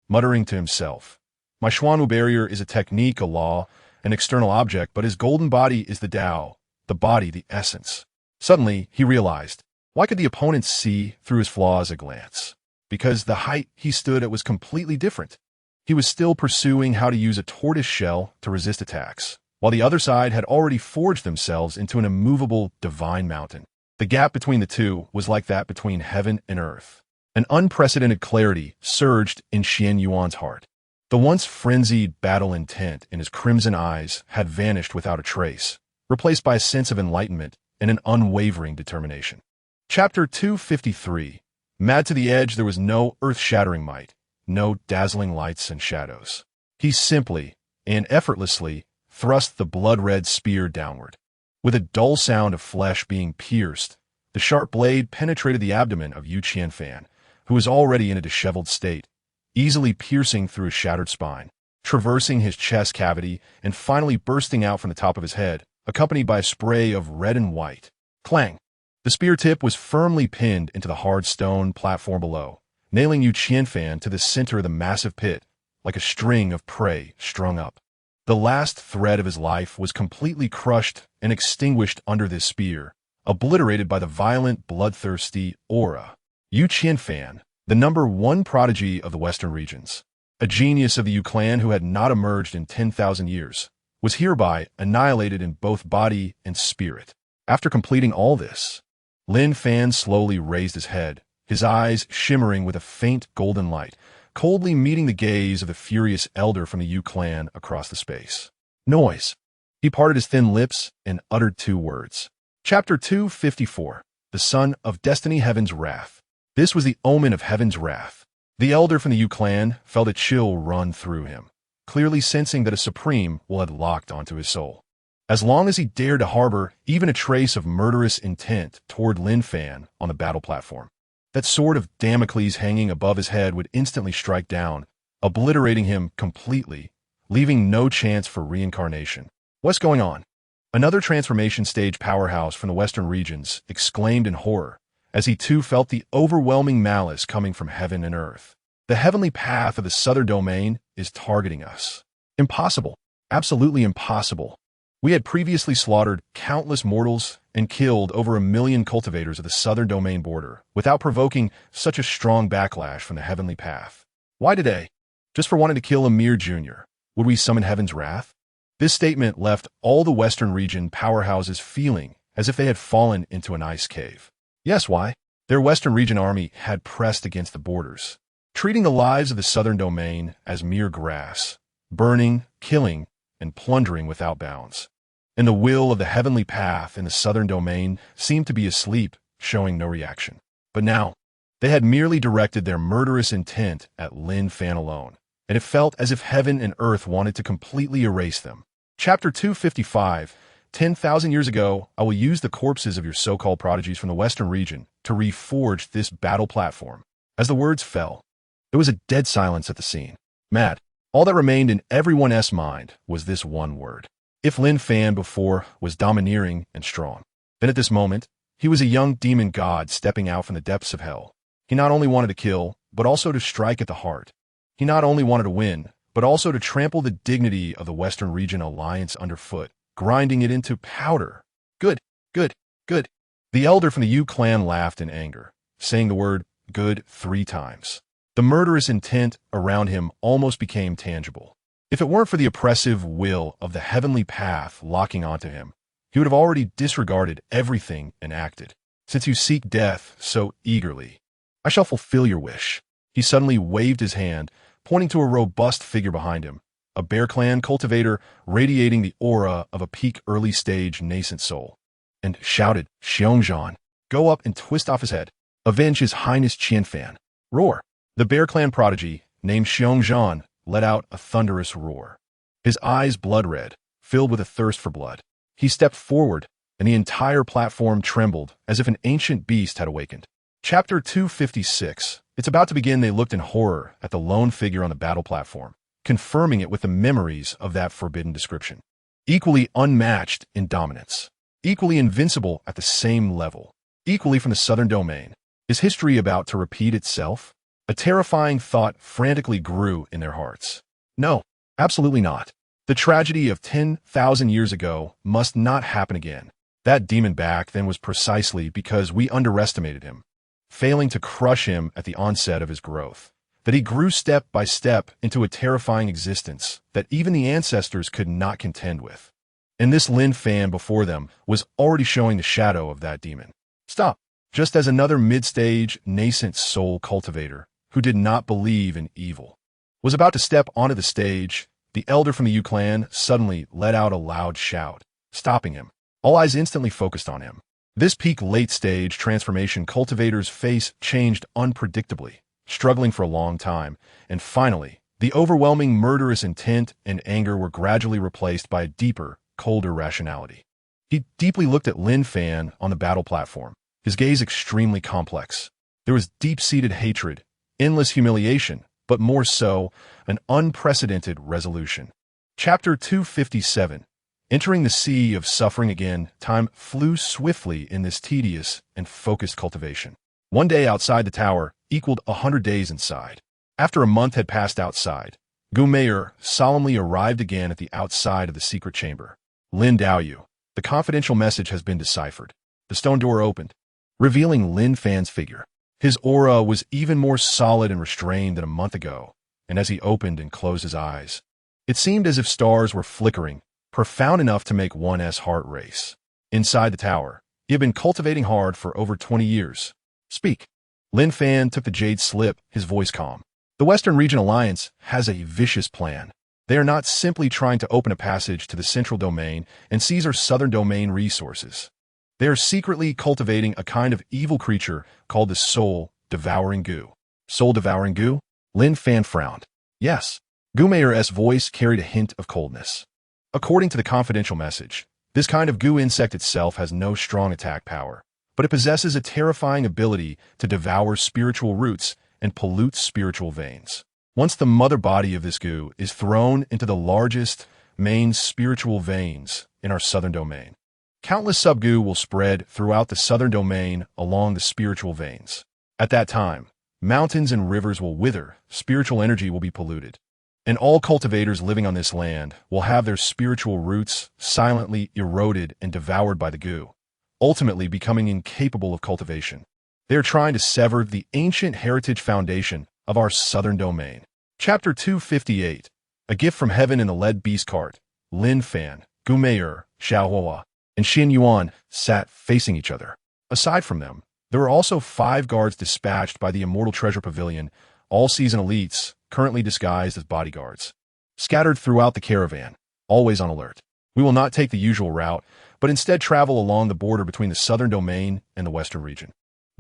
muttering to himself, "My Xuanwu barrier is a technique, a law, an external object, but his golden body is the Tao, the body, the essence." Suddenly, he realized, why could the opponent see through his flaws at a glance? Because the height he stood at was completely different. He was still pursuing how to use a tortoise shell to resist attacks, while the other side had already forged themselves into an immovable divine mountain. The gap between the two was like that between heaven and earth. An unprecedented clarity surged in Xian Yuan's heart. The once frenzied battle intent in his crimson eyes had vanished without a trace, replaced by a sense of enlightenment and an unwavering determination. Chapter 253. Mad to the edge, there was no earth-shattering might, no dazzling lights and shadows. He simply and effortlessly thrust the blood-red spear downward. With a dull sound of flesh being pierced, the sharp blade penetrated the abdomen of Yu Qianfan, who was already in a disheveled state, easily piercing through his shattered spine, traversing his chest cavity, and finally bursting out from the top of his head, accompanied by a spray of red and white. Clang! The spear tip was firmly pinned into the hard stone platform below, nailing Yu Qianfan to the center of the massive pit, like a string of prey strung up. The last thread of his life was completely crushed and extinguished under this spear, obliterated by the violent, bloodthirsty aura. Yu Qianfan, the #1 prodigy of the Western regions, a genius of the Yu clan who had not emerged in 10,000 years, was hereby annihilated in both body and spirit. After completing all this, Lin Fan slowly raised his head, his eyes shimmering with a faint golden light, coldly meeting the gaze of the furious elder from the Yu clan across the space. Noise. He parted his thin lips and uttered 2 words. Chapter 254. The Son of Destiny, Heaven's Wrath. This was the omen of heaven's wrath. The elder from the Yu clan felt a chill run through him, clearly sensing that a supreme will had locked onto his soul. As long as he dared to harbor even a trace of murderous intent toward Lin Fan on the battle platform, that sword of Damocles hanging above his head would instantly strike down, obliterating him completely, leaving no chance for reincarnation. What's going on? Another transformation stage powerhouse from the Western regions exclaimed in horror, as he too felt the overwhelming malice coming from heaven and earth. The heavenly path of the southern domain is targeting us. Impossible. Absolutely impossible. We had previously slaughtered countless mortals and killed over 1 million cultivators of the southern domain border without provoking such a strong backlash from the heavenly path. Why today? Just for wanting to kill Amir Jr., would we summon heaven's wrath? This statement left all the Western region powerhouses feeling as if they had fallen into an ice cave. Yes, why? Their Western region army had pressed against the borders, treating the lives of the southern domain as mere grass, burning, killing, and plundering without bounds. And the will of the heavenly path in the southern domain seemed to be asleep, showing no reaction. But now, they had merely directed their murderous intent at Lin Fan alone, and it felt as if heaven and earth wanted to completely erase them. Chapter 255. 10,000 years ago, I will use the corpses of your so-called prodigies from the Western region to reforge this battle platform. As the words fell, there was a dead silence at the scene. Mad. All that remained in everyone's mind was this one word. If Lin Fan before was domineering and strong, then at this moment, he was a young demon god stepping out from the depths of hell. He not only wanted to kill, but also to strike at the heart. He not only wanted to win, but also to trample the dignity of the Western region alliance underfoot, grinding it into powder. Good, good, good. The elder from the Yu clan laughed in anger, saying the word good 3 times. The murderous intent around him almost became tangible. If it weren't for the oppressive will of the heavenly path locking onto him, he would have already disregarded everything and acted. Since you seek death so eagerly, I shall fulfill your wish. He suddenly waved his hand, pointing to a robust figure behind him, a Bear Clan cultivator radiating the aura of a peak early-stage nascent soul, and shouted, Xiongzhan, go up and twist off his head. Avenge His Highness Qianfan. Roar. The Bear Clan prodigy, named Xiongzhan, let out a thunderous roar. His eyes blood-red, filled with a thirst for blood. He stepped forward, and the entire platform trembled as if an ancient beast had awakened. Chapter 256. It's about to begin. They looked in horror at the lone figure on the battle platform, confirming it with the memories of that forbidden description. Equally unmatched in dominance, equally invincible at the same level, equally from the southern domain. Is history about to repeat itself? A terrifying thought frantically grew in their hearts. No, absolutely not. The tragedy of 10,000 years ago must not happen again. That demon back then was precisely because we underestimated him, failing to crush him at the onset of his growth, that he grew step by step into a terrifying existence that even the ancestors could not contend with. and this Lin Fan before them was already showing the shadow of that demon. Stop! Just as another mid-stage, nascent soul cultivator, who did not believe in evil, was about to step onto the stage, the elder from the Yu clan suddenly let out a loud shout, stopping him. All eyes instantly focused on him. This peak late-stage transformation cultivator's face changed unpredictably, struggling for a long time, and finally, the overwhelming murderous intent and anger were gradually replaced by a deeper, colder rationality. He deeply looked at Lin Fan on the battle platform, his gaze extremely complex. There was deep-seated hatred, endless humiliation, but more so, an unprecedented resolution. Chapter 257. Entering the sea of suffering again, time flew swiftly in this tedious and focused cultivation. One day outside the tower equaled 100 days inside. After a month had passed outside, Gu Meier solemnly arrived again at the outside of the secret chamber. Lin Daoyu, the confidential message has been deciphered. The stone door opened, revealing Lin Fan's figure. His aura was even more solid and restrained than a month ago, and as he opened and closed his eyes, it seemed as if stars were flickering, profound enough to make one's heart race. Inside the tower, he had been cultivating hard for over 20 years. Speak. Lin Fan took the jade slip, his voice calm. The Western Region Alliance has a vicious plan. They are not simply trying to open a passage to the central domain and seize our southern domain resources. They are secretly cultivating a kind of evil creature called the soul-devouring goo. Soul-devouring goo? Lin Fan frowned. Yes. Gu Meier's voice carried a hint of coldness. According to the confidential message, this kind of goo insect itself has no strong attack power, but it possesses a terrifying ability to devour spiritual roots and pollute spiritual veins. Once the mother body of this goo is thrown into the largest, main spiritual veins in our southern domain, countless sub-goo will spread throughout the southern domain along the spiritual veins. At that time, mountains and rivers will wither, spiritual energy will be polluted, and all cultivators living on this land will have their spiritual roots silently eroded and devoured by the goo, ultimately becoming incapable of cultivation. They are trying to sever the ancient heritage foundation of our southern domain. Chapter 258. A gift from heaven in the lead beast cart. Lin Fan, Gu Meier, Xiao Huahua, and Xin Yuan sat facing each other. Aside from them, there were also 5 guards dispatched by the Immortal Treasure Pavilion, all-season elites, currently disguised as bodyguards, scattered throughout the caravan, always on alert. We will not take the usual route, but instead travel along the border between the southern domain and the western region.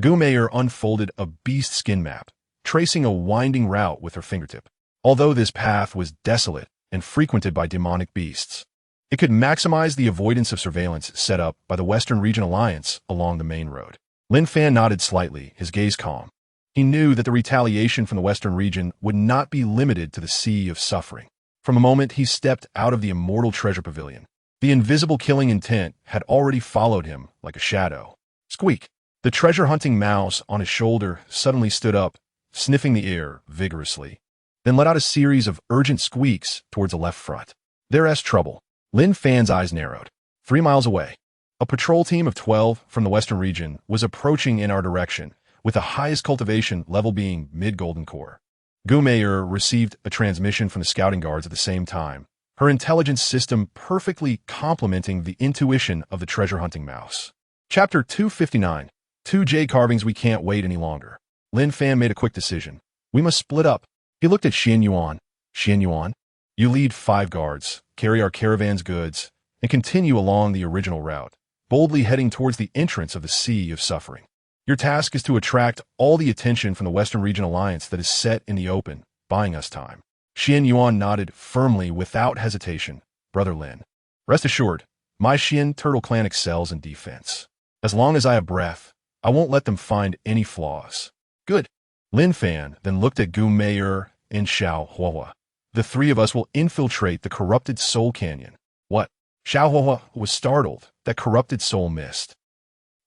Gu Meier unfolded a beast skin map, tracing a winding route with her fingertip. Although this path was desolate and frequented by demonic beasts, it could maximize the avoidance of surveillance set up by the Western Region Alliance along the main road. Lin Fan nodded slightly, his gaze calm. He knew that the retaliation from the Western region would not be limited to the sea of suffering. From the moment he stepped out of the Immortal Treasure Pavilion, the invisible killing intent had already followed him like a shadow. Squeak! The treasure-hunting mouse on his shoulder suddenly stood up, sniffing the air vigorously, then let out a series of urgent squeaks towards the left front. There's trouble. Lin Fan's eyes narrowed. 3 miles away, a patrol team of 12 from the Western region was approaching in our direction, with the highest cultivation level being mid-golden core. Gu Meier received a transmission from the scouting guards at the same time, her intelligence system perfectly complementing the intuition of the treasure-hunting mouse. Chapter 259. 2 jade carvings. We can't wait any longer. Lin Fan made a quick decision. We must split up. He looked at Xin Yuan. Xin Yuan, you lead 5 guards, carry our caravan's goods, and continue along the original route, boldly heading towards the entrance of the Sea of Suffering. Your task is to attract all the attention from the Western Region Alliance that is set in the open, buying us time. Xin Yuan nodded firmly without hesitation. Brother Lin, rest assured, my Xin Turtle clan excels in defense. As long as I have breath, I won't let them find any flaws. Good. Lin Fan then looked at Gu Meier and Xiao Huahua. The 3 of us will infiltrate the corrupted Soul Canyon. What? Xiao Huahua was startled. That corrupted soul mist.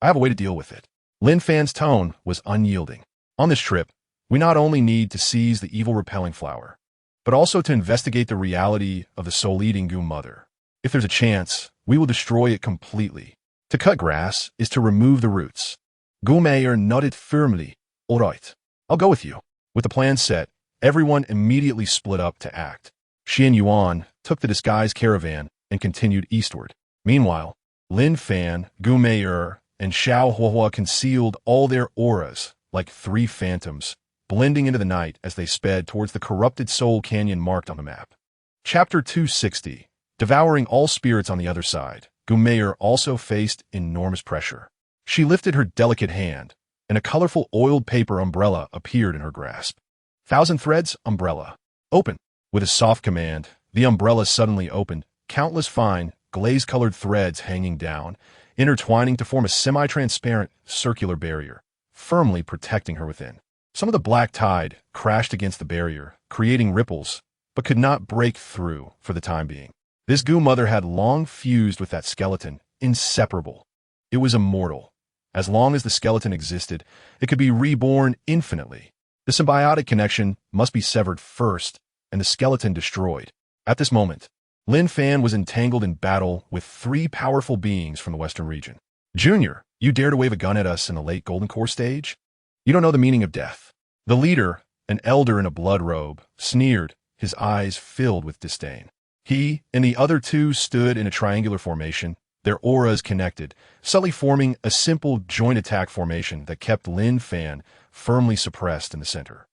I have a way to deal with it. Lin Fan's tone was unyielding. On this trip, we not only need to seize the evil-repelling flower, but also to investigate the reality of the soul-eating Gu Mother. If there's a chance, we will destroy it completely. To cut grass is to remove the roots. Gu Meier nodded firmly. All right, I'll go with you. With the plan set, everyone immediately split up to act. Xin Yuan took the disguised caravan and continued eastward. Meanwhile, Lin Fan, Gu Mei'er, and Xiao Huahua concealed all their auras like three phantoms, blending into the night as they sped towards the corrupted Soul Canyon marked on the map. Chapter 260. Devouring all spirits on the other side, Gu Mei'er also faced enormous pressure. She lifted her delicate hand, and a colorful oiled paper umbrella appeared in her grasp. Thousand threads, umbrella. Open. With a soft command, the umbrella suddenly opened, countless fine, glaze-colored threads hanging down, intertwining to form a semi-transparent, circular barrier, firmly protecting her within. Some of the black tide crashed against the barrier, creating ripples, but could not break through for the time being. This Gu mother had long fused with that skeleton, inseparable. It was immortal. As long as the skeleton existed, it could be reborn infinitely. The symbiotic connection must be severed first, and the skeleton destroyed. At this moment, Lin Fan was entangled in battle with three powerful beings from the Western region. Junior, you dare to wave a gun at us in the late Golden Core stage? You don't know the meaning of death. The leader, an elder in a blood robe, sneered, his eyes filled with disdain. He and the other two stood in a triangular formation, their auras connected, subtly forming a simple joint attack formation that kept Lin Fan firmly suppressed in the center.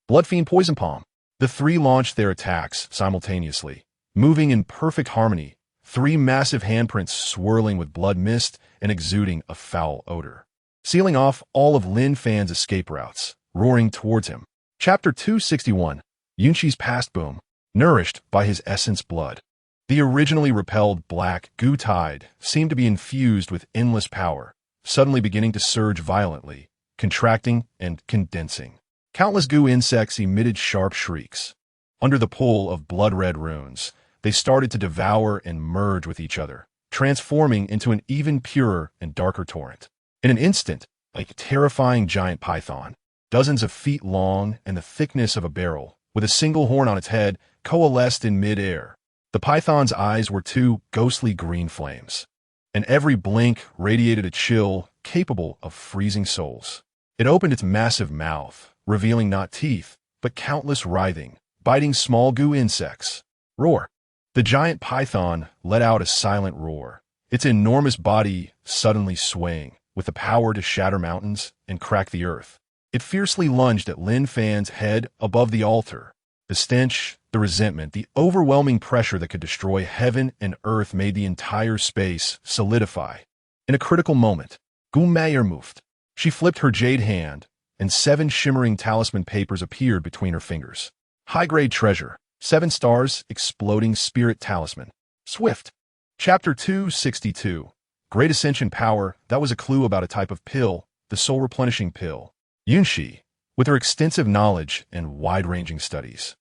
Bloodfiend Poison Palm. The three launched their attacks simultaneously, moving in perfect harmony, three massive handprints swirling with blood mist and exuding a foul odor, sealing off all of Lin Fan's escape routes, roaring towards him. Chapter 261. Yunqi's Past Boom. Nourished by his essence blood. The originally repelled black Gu tide seemed to be infused with endless power, suddenly beginning to surge violently, contracting and condensing. Countless Gu insects emitted sharp shrieks. Under the pull of blood-red runes, they started to devour and merge with each other, transforming into an even purer and darker torrent. In an instant, like a terrifying giant python, dozens of feet long and the thickness of a barrel, with a single horn on its head, coalesced in mid-air. The python's eyes were two ghostly green flames, and every blink radiated a chill capable of freezing souls. It opened its massive mouth, revealing not teeth, but countless writhing, biting small Gu insects. Roar! The giant python let out a silent roar, its enormous body suddenly swaying, with the power to shatter mountains and crack the earth. It fiercely lunged at Lin Fan's head above the altar. The stench, the resentment, the overwhelming pressure that could destroy heaven and earth made the entire space solidify. In a critical moment, Gu Mei'er moved. She flipped her jade hand, and 7 shimmering talisman papers appeared between her fingers. High-grade treasure, 7 stars, exploding spirit talisman. Swift. Chapter 262. Great Ascension Power. That was a clue about a type of pill, the soul-replenishing pill. Yunqi, with her extensive knowledge and wide-ranging studies,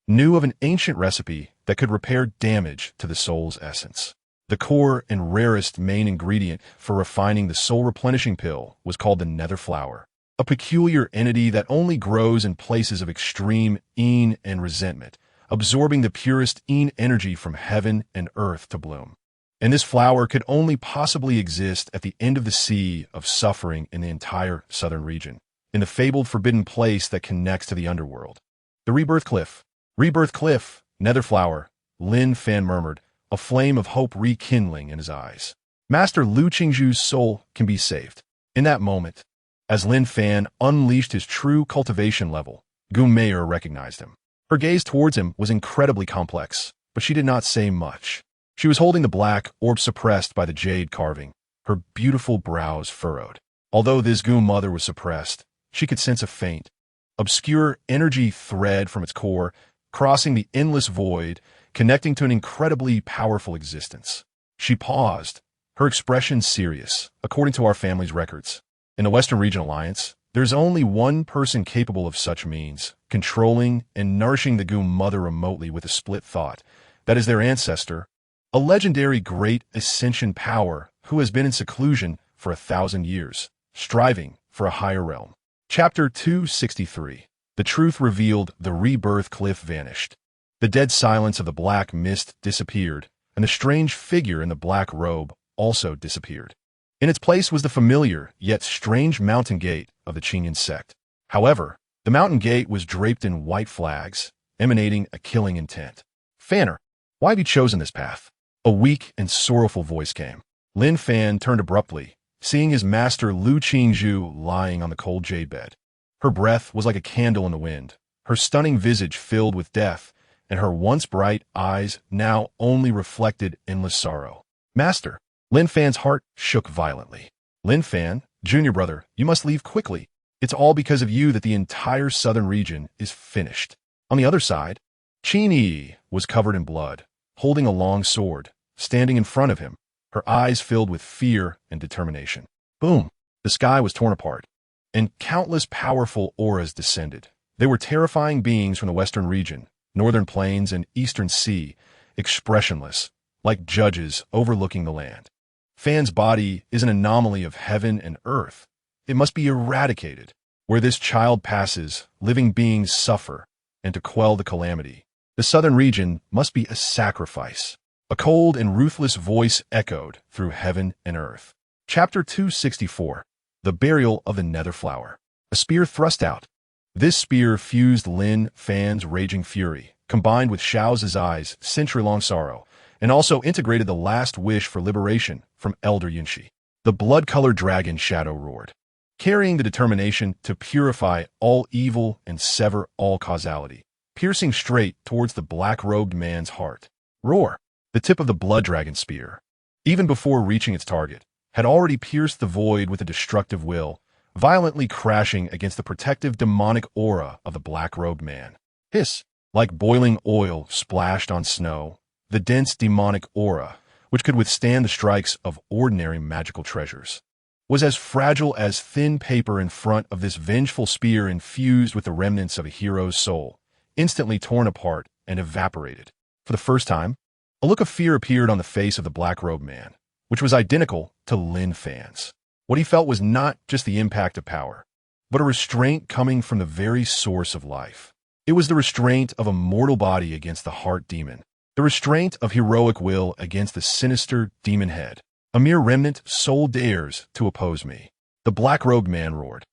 knew of an ancient recipe that could repair damage to the soul's essence. The core and rarest main ingredient for refining the soul-replenishing pill was called the nether flower, a peculiar entity that only grows in places of extreme yin and resentment, absorbing the purest yin energy from heaven and earth to bloom. And this flower could only possibly exist at the end of the sea of suffering in the entire southern region, in the fabled forbidden place that connects to the underworld. The Rebirth Cliff. Rebirth Cliff, nether flower, Lin Fan murmured, a flame of hope rekindling in his eyes. Master Lu Qingzhu's soul can be saved. In that moment, as Lin Fan unleashed his true cultivation level, Gu Mei'er recognized him. Her gaze towards him was incredibly complex, but she did not say much. She was holding the black orb suppressed by the jade carving, her beautiful brows furrowed. Although this Gu mother was suppressed, she could sense a faint, obscure energy thread from its core, crossing the endless void, connecting to an incredibly powerful existence. She paused, her expression serious, according to our family's records. In the Western Region Alliance, there's only one person capable of such means, controlling and nourishing the Gu mother remotely with a split thought. That is their ancestor, a legendary great ascension power who has been in seclusion for 1,000 years, striving for a higher realm. Chapter 263. The truth revealed. The rebirth cliff vanished. The dead silence of the black mist disappeared, and the strange figure in the black robe also disappeared. In its place was the familiar, yet strange mountain gate of the Qingyan sect. However, the mountain gate was draped in white flags, emanating a killing intent. Fanner, why have you chosen this path? A weak and sorrowful voice came. Lin Fan turned abruptly, seeing his master Lu Qingzhu lying on the cold jade bed. Her breath was like a candle in the wind, her stunning visage filled with death, and her once bright eyes now only reflected endless sorrow. Master! Lin Fan's heart shook violently. Lin Fan, junior brother, you must leave quickly. It's all because of you that the entire southern region is finished. On the other side, Qin Yi was covered in blood, holding a long sword, standing in front of him, her eyes filled with fear and determination. Boom! The sky was torn apart, and countless powerful auras descended. They were terrifying beings from the western region, northern plains and eastern sea, expressionless, like judges overlooking the land. Fan's body is an anomaly of heaven and earth. It must be eradicated. Where this child passes, living beings suffer, and to quell the calamity, the southern region must be a sacrifice. A cold and ruthless voice echoed through heaven and earth. Chapter 264. The Burial of the Nether Flower. A spear thrust out. This spear fused Lin Fan's raging fury, combined with Xiao Zizai's century-long sorrow, and also integrated the last wish for liberation from Elder Yunshi. The blood-colored dragon shadow roared, carrying the determination to purify all evil and sever all causality, piercing straight towards the black-robed man's heart. Roar! The tip of the blood dragon spear, even before reaching its target, had already pierced the void with a destructive will, violently crashing against the protective demonic aura of the black-robed man. Hiss! Like boiling oil splashed on snow, the dense demonic aura, which could withstand the strikes of ordinary magical treasures, was as fragile as thin paper in front of this vengeful spear infused with the remnants of a hero's soul, instantly torn apart and evaporated. For the first time, a look of fear appeared on the face of the black-robed man, which was identical to Lin Fan's. What he felt was not just the impact of power, but a restraint coming from the very source of life. It was the restraint of a mortal body against the heart demon, the restraint of heroic will against the sinister demon head. A mere remnant soul dares to oppose me. The black-robed man roared,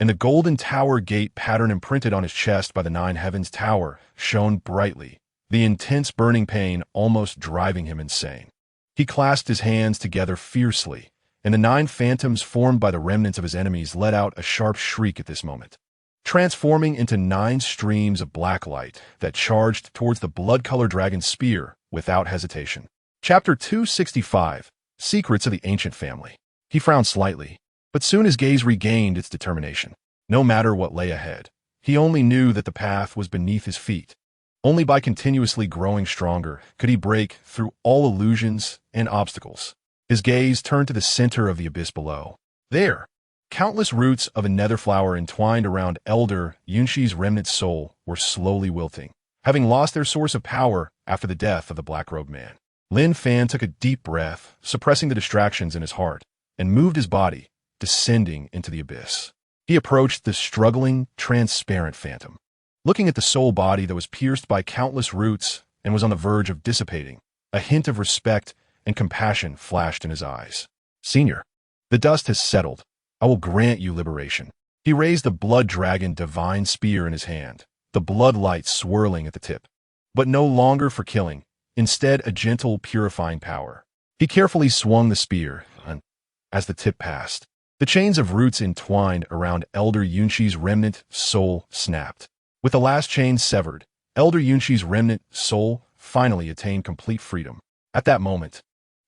and the golden tower gate pattern imprinted on his chest by the Nine Heavens Tower shone brightly, the intense burning pain almost driving him insane. He clasped his hands together fiercely, and the 9 phantoms formed by the remnants of his enemies let out a sharp shriek at this moment, transforming into 9 streams of black light that charged towards the blood-colored dragon's spear without hesitation. Chapter 265. Secrets of the Ancient Family. He frowned slightly, but soon his gaze regained its determination. No matter what lay ahead, he only knew that the path was beneath his feet. Only by continuously growing stronger could he break through all illusions and obstacles. His gaze turned to the center of the abyss below. There, countless roots of a nether flower entwined around Elder Yunshi's remnant soul were slowly wilting, having lost their source of power after the death of the black-robed man. Lin Fan took a deep breath, suppressing the distractions in his heart, and moved his body, descending into the abyss. He approached the struggling, transparent phantom. Looking at the soul body that was pierced by countless roots and was on the verge of dissipating, a hint of respect and compassion flashed in his eyes. Senior, the dust has settled. I will grant you liberation. He raised the blood dragon divine spear in his hand, the blood light swirling at the tip. But no longer for killing, instead a gentle, purifying power. He carefully swung the spear, and as the tip passed, the chains of roots entwined around Elder Yunshi's remnant soul snapped. With the last chain severed, Elder Yunshi's remnant soul finally attained complete freedom. At that moment,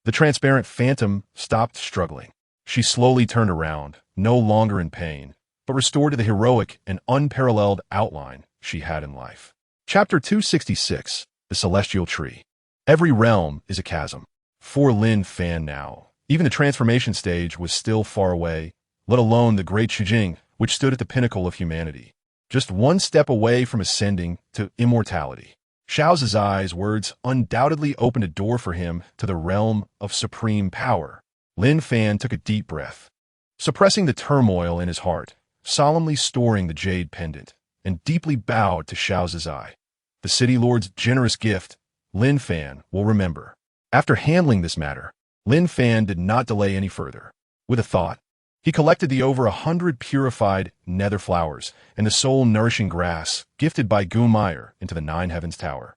the transparent phantom stopped struggling. She slowly turned around, no longer in pain, but restored to the heroic and unparalleled outline she had in life. Chapter 266. The Celestial Tree. Every realm is a chasm. For Lin Fan now, even the transformation stage was still far away, let alone the great Shijing, which stood at the pinnacle of humanity, just one step away from ascending to immortality. Xiao Zizai's words undoubtedly opened a door for him to the realm of supreme power. Lin Fan took a deep breath, suppressing the turmoil in his heart, solemnly storing the jade pendant, and deeply bowed to Xiao Zizai. The city lord's generous gift, Lin Fan will remember. After handling this matter, Lin Fan did not delay any further. With a thought, he collected the over 100 purified nether flowers and the soul-nourishing grass gifted by Gu Meyer into the Nine Heavens Tower.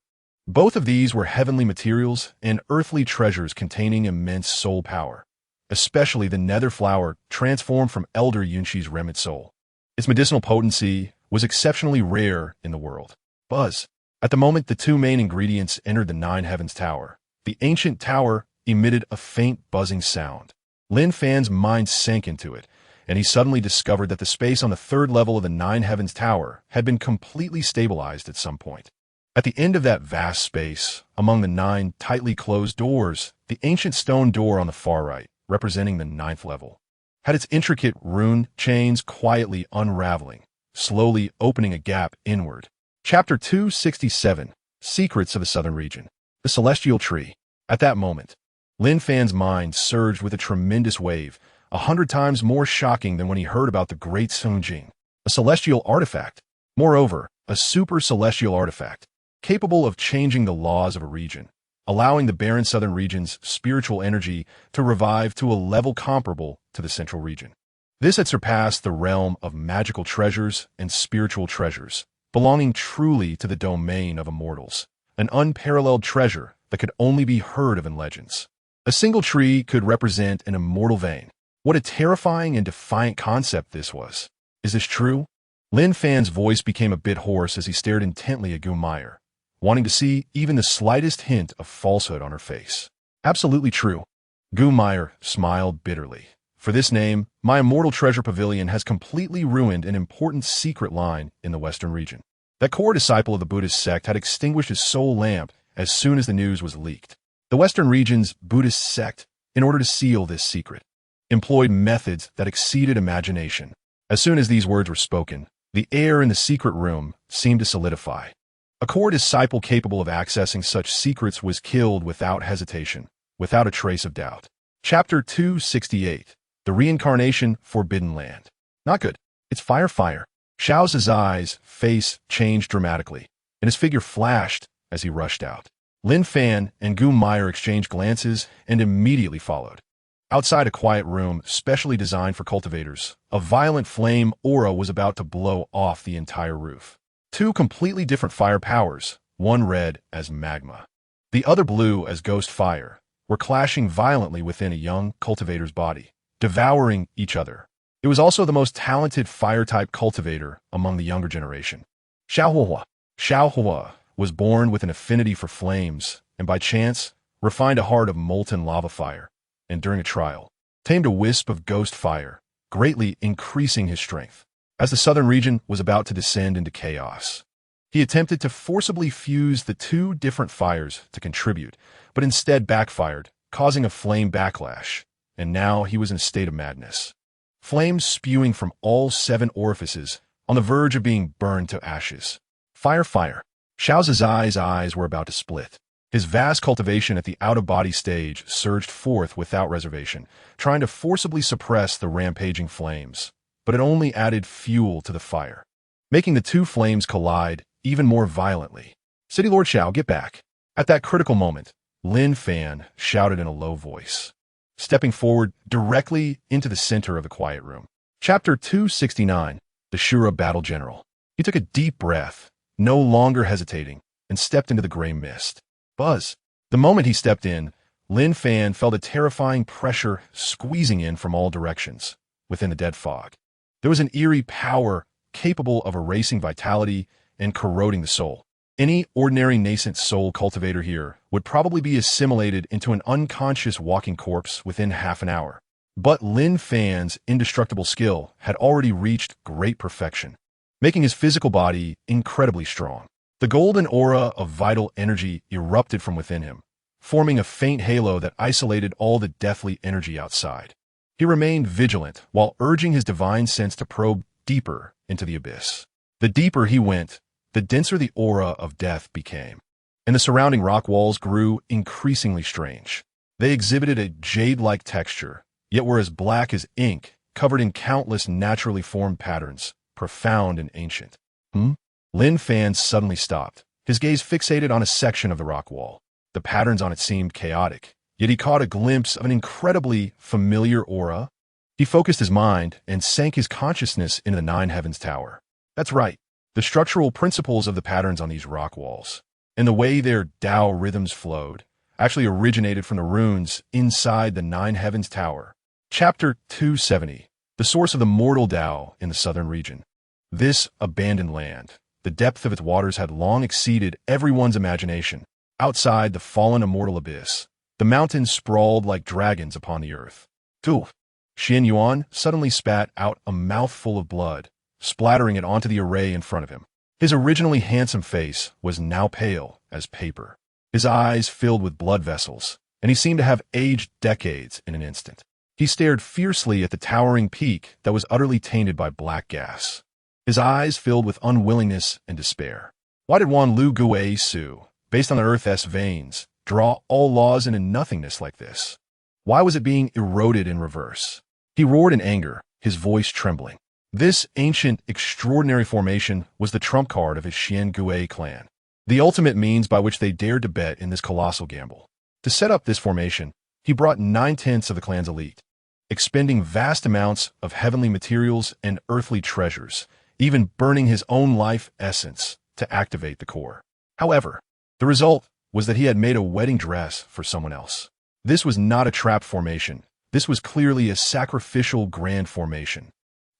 Both of these were heavenly materials and earthly treasures containing immense soul power, especially the nether flower transformed from Elder Yunshi's remnant soul. Its medicinal potency was exceptionally rare in the world. Buzz. At the moment the two main ingredients entered the Nine Heavens Tower, the ancient tower emitted a faint buzzing sound. Lin Fan's mind sank into it, and he suddenly discovered that the space on the third level of the Nine Heavens Tower had been completely stabilized at some point. At the end of that vast space, among the 9 tightly closed doors, the ancient stone door on the far right, representing the 9th level, had its intricate rune chains quietly unraveling, slowly opening a gap inward. Chapter 267, Secrets of the Southern Region. The Celestial Tree. At that moment, Lin Fan's mind surged with a tremendous wave, 100 times more shocking than when he heard about the Great Sungjing, a celestial artifact. Moreover, a super celestial artifact, capable of changing the laws of a region, allowing the barren southern region's spiritual energy to revive to a level comparable to the central region. This had surpassed the realm of magical treasures and spiritual treasures, belonging truly to the domain of immortals, an unparalleled treasure that could only be heard of in legends. A single tree could represent an immortal vein. What a terrifying and defiant concept this was. Is this true? Lin Fan's voice became a bit hoarse as he stared intently at Gu Meyer, wanting to see even the slightest hint of falsehood on her face. Absolutely true. Gu Meyer smiled bitterly. For this name, my immortal treasure pavilion has completely ruined an important secret line in the Western region. That core disciple of the Buddhist sect had extinguished his soul lamp as soon as the news was leaked. The Western region's Buddhist sect, in order to seal this secret, employed methods that exceeded imagination. As soon as these words were spoken, the air in the secret room seemed to solidify. A core disciple capable of accessing such secrets was killed without hesitation, without a trace of doubt. Chapter 268. The Reincarnation Forbidden Land. Not good. It's fire. Xiao Zizai's face changed dramatically, and his figure flashed as he rushed out. Lin Fan and Gu Meyer exchanged glances and immediately followed. Outside a quiet room specially designed for cultivators, a violent flame aura was about to blow off the entire roof. 2 completely different fire powers, one red as magma, the other blue as ghost fire, were clashing violently within a young cultivator's body, devouring each other. It was also the most talented fire-type cultivator among the younger generation. Xiao Hua was born with an affinity for flames, and by chance, refined a heart of molten lava fire, and during a trial, tamed a wisp of ghost fire, greatly increasing his strength. As the southern region was about to descend into chaos, he attempted to forcibly fuse the 2 different fires to contribute, but instead backfired, causing a flame backlash, and now he was in a state of madness. Flames spewing from all 7 orifices, on the verge of being burned to ashes. Fire. Xiao Zizai's eyes were about to split. His vast cultivation at the out-of-body stage surged forth without reservation, trying to forcibly suppress the rampaging flames, but it only added fuel to the fire, making the 2 flames collide even more violently. City Lord Xiao, get back. At that critical moment, Lin Fan shouted in a low voice, stepping forward directly into the center of the quiet room. Chapter 269, The Shura Battle General. He took a deep breath, no longer hesitating, and stepped into the gray mist. Buzz. The moment he stepped in, Lin Fan felt a terrifying pressure squeezing in from all directions within the dead fog. There was an eerie power capable of erasing vitality and corroding the soul. Any ordinary nascent soul cultivator here would probably be assimilated into an unconscious walking corpse within half an hour. But Lin Fan's indestructible skill had already reached great perfection, making his physical body incredibly strong. The golden aura of vital energy erupted from within him, forming a faint halo that isolated all the deathly energy outside. He remained vigilant while urging his divine sense to probe deeper into the abyss. The deeper he went, the denser the aura of death became, and the surrounding rock walls grew increasingly strange. They exhibited a jade-like texture, yet were as black as ink, covered in countless naturally formed patterns, profound and ancient. Lin Fan suddenly stopped, his gaze fixated on a section of the rock wall. The patterns on it seemed chaotic, yet he caught a glimpse of an incredibly familiar aura. He focused his mind and sank his consciousness into the Nine Heavens Tower. That's right, the structural principles of the patterns on these rock walls. and the way their Tao rhythms flowed actually originated from the runes inside the Nine Heavens Tower. Chapter 270. The source of the mortal Tao in the southern region. This abandoned land, the depth of its waters had long exceeded everyone's imagination. Outside the fallen immortal abyss, the mountains sprawled like dragons upon the earth. Tu! Xian Yuan suddenly spat out a mouthful of blood, splattering it onto the array in front of him. His originally handsome face was now pale as paper. His eyes filled with blood vessels, and he seemed to have aged decades in an instant. He stared fiercely at the towering peak that was utterly tainted by black gas. His eyes filled with unwillingness and despair. Why did Wan Lu Gui Su, based on the Earth's veins, draw all laws into nothingness like this? Why was it being eroded in reverse? He roared in anger, his voice trembling. This ancient, extraordinary formation was the trump card of his Xian Gui clan, the ultimate means by which they dared to bet in this colossal gamble. To set up this formation, he brought 9/10 of the clan's elite, expending vast amounts of heavenly materials and earthly treasures, even burning his own life essence to activate the core. However, the result was that he had made a wedding dress for someone else. This was not a trap formation. This was clearly a sacrificial grand formation.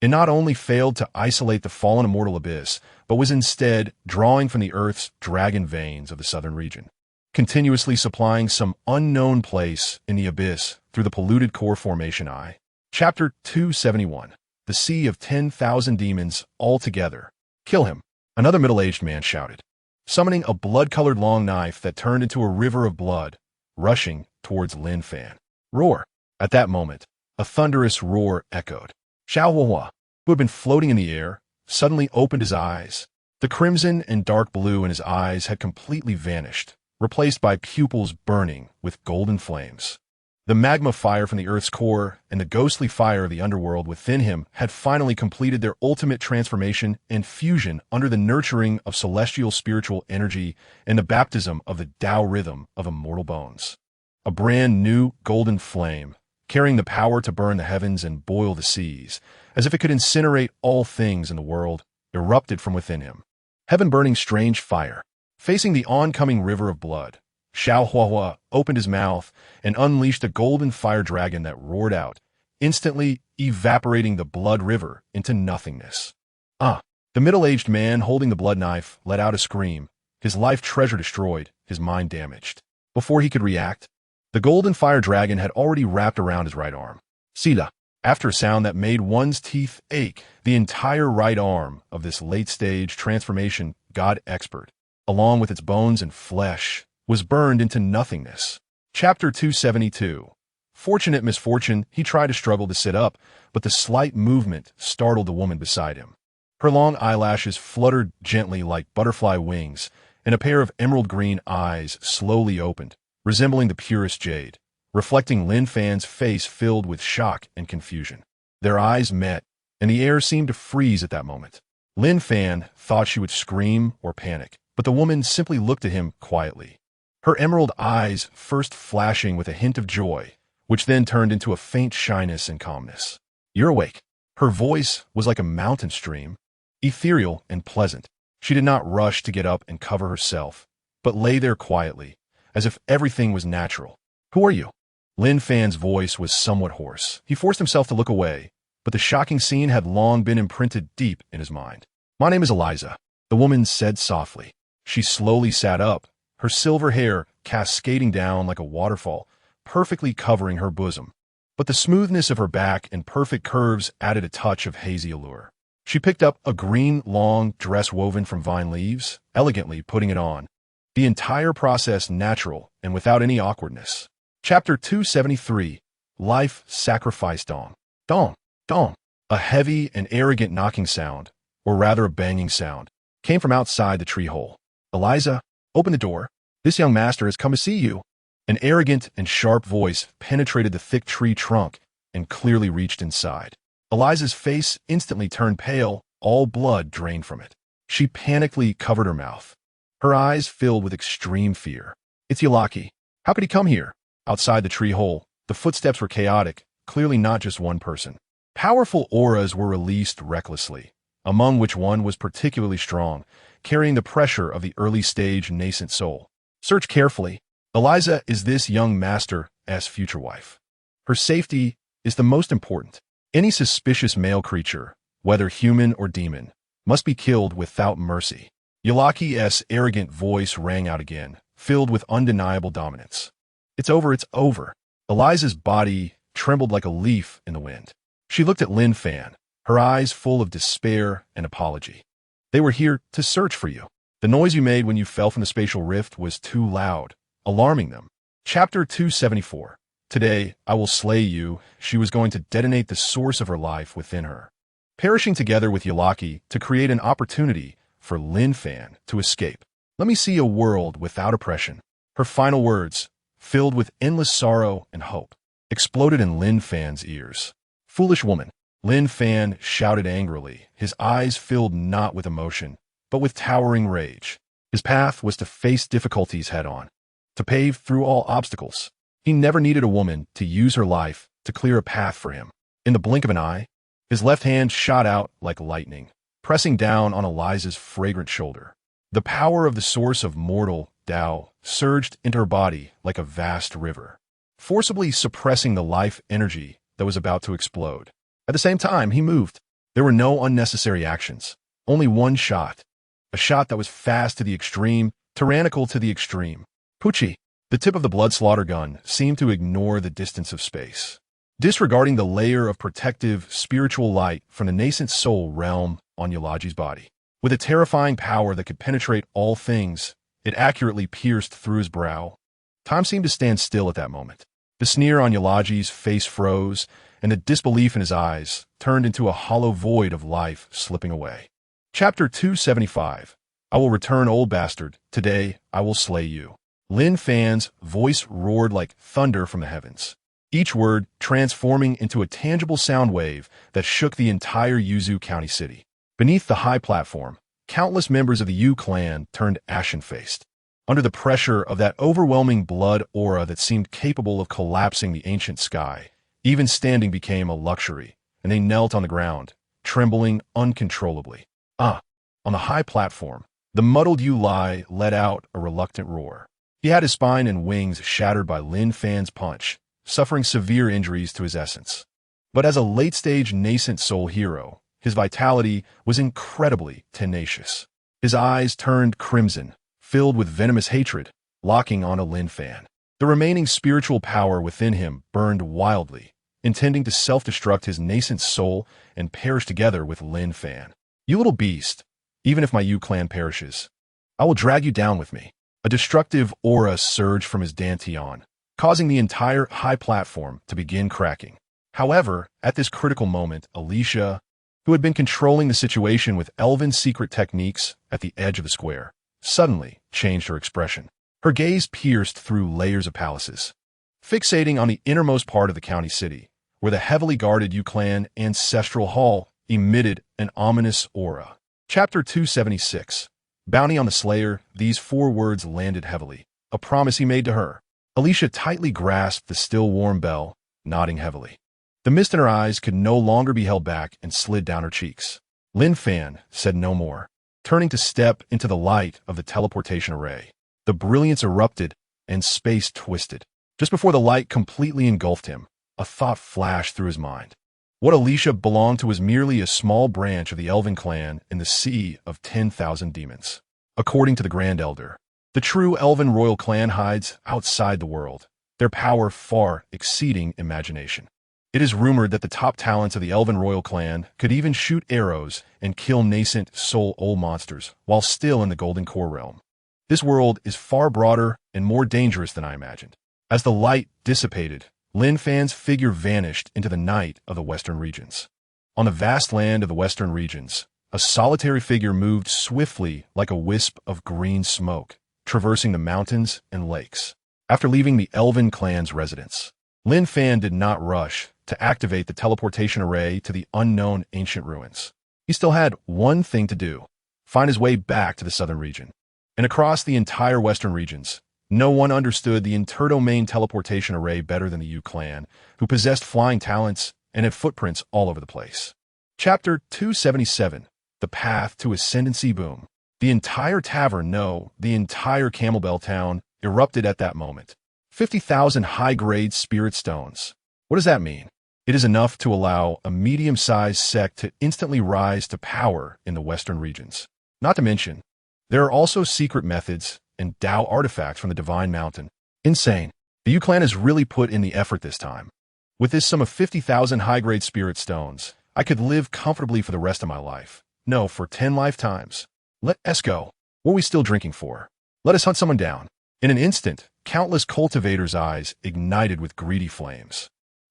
It not only failed to isolate the fallen immortal abyss, but was instead drawing from the Earth's dragon veins of the southern region, continuously supplying some unknown place in the abyss through the polluted core formation eye. Chapter 271. The Sea of 10,000 Demons all together. Kill him, another middle-aged man shouted, summoning a blood-colored long knife that turned into a river of blood, rushing towards Lin Fan. Roar! At that moment, a thunderous roar echoed. Xiao Huahua, who had been floating in the air, suddenly opened his eyes. The crimson and dark blue in his eyes had completely vanished, replaced by pupils burning with golden flames. The magma fire from the Earth's core and the ghostly fire of the underworld within him had finally completed their ultimate transformation and fusion under the nurturing of celestial spiritual energy and the baptism of the Tao rhythm of immortal bones. A brand new golden flame, carrying the power to burn the heavens and boil the seas, as if it could incinerate all things in the world, erupted from within him. Heaven-burning strange fire. Facing the oncoming river of blood, Xiao Huahua opened his mouth and unleashed a golden fire dragon that roared out, instantly evaporating the blood river into nothingness. The middle-aged man holding the blood knife let out a scream, his life treasure destroyed, his mind damaged. Before he could react, the golden fire dragon had already wrapped around his right arm. Sila. After a sound that made one's teeth ache, the entire right arm of this late-stage transformation god expert, along with its bones and flesh, was burned into nothingness. Chapter 272. Fortunate misfortune, he tried to struggle to sit up, but the slight movement startled the woman beside him. Her long eyelashes fluttered gently like butterfly wings, and a pair of emerald-green eyes slowly opened, resembling the purest jade, reflecting Lin Fan's face filled with shock and confusion. Their eyes met, and the air seemed to freeze at that moment. Lin Fan thought she would scream or panic, but the woman simply looked at him quietly, her emerald eyes first flashing with a hint of joy, which then turned into a faint shyness and calmness. "You're awake." Her voice was like a mountain stream, ethereal and pleasant. She did not rush to get up and cover herself, but lay there quietly, as if everything was natural. "Who are you?" Lin Fan's voice was somewhat hoarse. He forced himself to look away, but the shocking scene had long been imprinted deep in his mind. "My name is Eliza," the woman said softly. She slowly sat up, her silver hair cascading down like a waterfall, perfectly covering her bosom. But the smoothness of her back and perfect curves added a touch of hazy allure. She picked up a green, long dress woven from vine leaves, elegantly putting it on, the entire process natural and without any awkwardness. Chapter 273. Life Sacrifice Dong. Dong, dong. A heavy and arrogant knocking sound, or rather a banging sound, came from outside the tree hole. "Eliza, open the door. This young master has come to see you." An arrogant and sharp voice penetrated the thick tree trunk and clearly reached inside. Eliza's face instantly turned pale, all blood drained from it. She panically covered her mouth, her eyes filled with extreme fear. "It's Yalaki. How could he come here?" Outside the tree hole, the footsteps were chaotic, clearly not just one person. Powerful auras were released recklessly, among which one was particularly strong, carrying the pressure of the early-stage nascent soul. Search carefully. Eliza is this young master's future wife. Her safety is the most important. Any suspicious male creature, whether human or demon, must be killed without mercy. Yulaki's arrogant voice rang out again, filled with undeniable dominance. It's over, it's over. Eliza's body trembled like a leaf in the wind. She looked at Lin Fan, her eyes full of despair and apology. They were here to search for you. The noise you made when you fell from the spatial rift was too loud, alarming them. Chapter 274. Today, I will slay you. She was going to detonate the source of her life within her, perishing together with Yulaki to create an opportunity for Lin Fan to escape. Let me see a world without oppression. Her final words, filled with endless sorrow and hope, exploded in Lin Fan's ears. Foolish woman, Lin Fan shouted angrily, his eyes filled not with emotion, but with towering rage. His path was to face difficulties head-on, to pave through all obstacles. He never needed a woman to use her life to clear a path for him. In the blink of an eye, his left hand shot out like lightning, pressing down on Eliza's fragrant shoulder. The power of the source of mortal Tao surged into her body like a vast river, forcibly suppressing the life energy that was about to explode. At the same time, he moved. There were no unnecessary actions, only one shot. A shot that was fast to the extreme, tyrannical to the extreme. Pucci, the tip of the blood slaughter gun, seemed to ignore the distance of space, disregarding the layer of protective spiritual light from the nascent soul realm on Yulaji's body. With a terrifying power that could penetrate all things, it accurately pierced through his brow. Time seemed to stand still at that moment. The sneer on Yulaji's face froze, and the disbelief in his eyes turned into a hollow void of life slipping away. Chapter 275. I will return, old bastard. Today, I will slay you. Lin Fan's voice roared like thunder from the heavens, each word transforming into a tangible sound wave that shook the entire Yuzu County city. Beneath the high platform, countless members of the Yu clan turned ashen-faced. Under the pressure of that overwhelming blood aura that seemed capable of collapsing the ancient sky, even standing became a luxury, and they knelt on the ground, trembling uncontrollably. On the high platform, the muddled Yu Lai let out a reluctant roar. He had his spine and wings shattered by Lin Fan's punch, suffering severe injuries to his essence. But as a late-stage nascent soul hero, his vitality was incredibly tenacious. His eyes turned crimson, filled with venomous hatred, locking onto Lin Fan. The remaining spiritual power within him burned wildly, intending to self-destruct his nascent soul and perish together with Lin Fan. You little beast, even if my Yu clan perishes, I will drag you down with me. A destructive aura surged from his dantian, causing the entire high platform to begin cracking. However, at this critical moment, Alicia, who had been controlling the situation with elven secret techniques at the edge of the square, suddenly changed her expression. Her gaze pierced through layers of palaces, fixating on the innermost part of the county city, where the heavily guarded Yu clan ancestral hall emitted an ominous aura. Chapter 276. Bounty on the Slayer. These 4 words landed heavily, a promise he made to her. Alicia tightly grasped the still warm bell, nodding heavily. The mist in her eyes could no longer be held back and slid down her cheeks. Lin Fan said no more, turning to step into the light of the teleportation array. The brilliance erupted and space twisted. Just before the light completely engulfed him, a thought flashed through his mind. What Alicia belonged to was merely a small branch of the Elven clan in the sea of 10,000 demons. According to the Grand Elder, the true Elven royal clan hides outside the world, their power far exceeding imagination. It is rumored that the top talents of the Elven royal clan could even shoot arrows and kill nascent soul old monsters while still in the Golden Core realm. This world is far broader and more dangerous than I imagined. As the light dissipated, Lin Fan's figure vanished into the night of the Western regions. On the vast land of the Western regions, a solitary figure moved swiftly like a wisp of green smoke, traversing the mountains and lakes. After leaving the Elven clan's residence, Lin Fan did not rush to activate the teleportation array to the unknown ancient ruins. He still had one thing to do: find his way back to the southern region. And across the entire western regions, no one understood the interdomain teleportation array better than the Yu clan, who possessed flying talents and had footprints all over the place. Chapter 277. the path to ascendancy boom. The entire tavern, no, the entire Camelbell town, erupted at that moment. 50,000 high-grade spirit stones. What does that mean? It is enough to allow a medium-sized sect to instantly rise to power in the western regions. Not to mention, there are also secret methods and Tao artifacts from the Divine Mountain. Insane. The Yu clan has really put in the effort this time. With this sum of 50,000 high-grade spirit stones, I could live comfortably for the rest of my life. No, for 10 lifetimes. Let's go. What are we still drinking for? Let us hunt someone down. In an instant, countless cultivators' eyes ignited with greedy flames.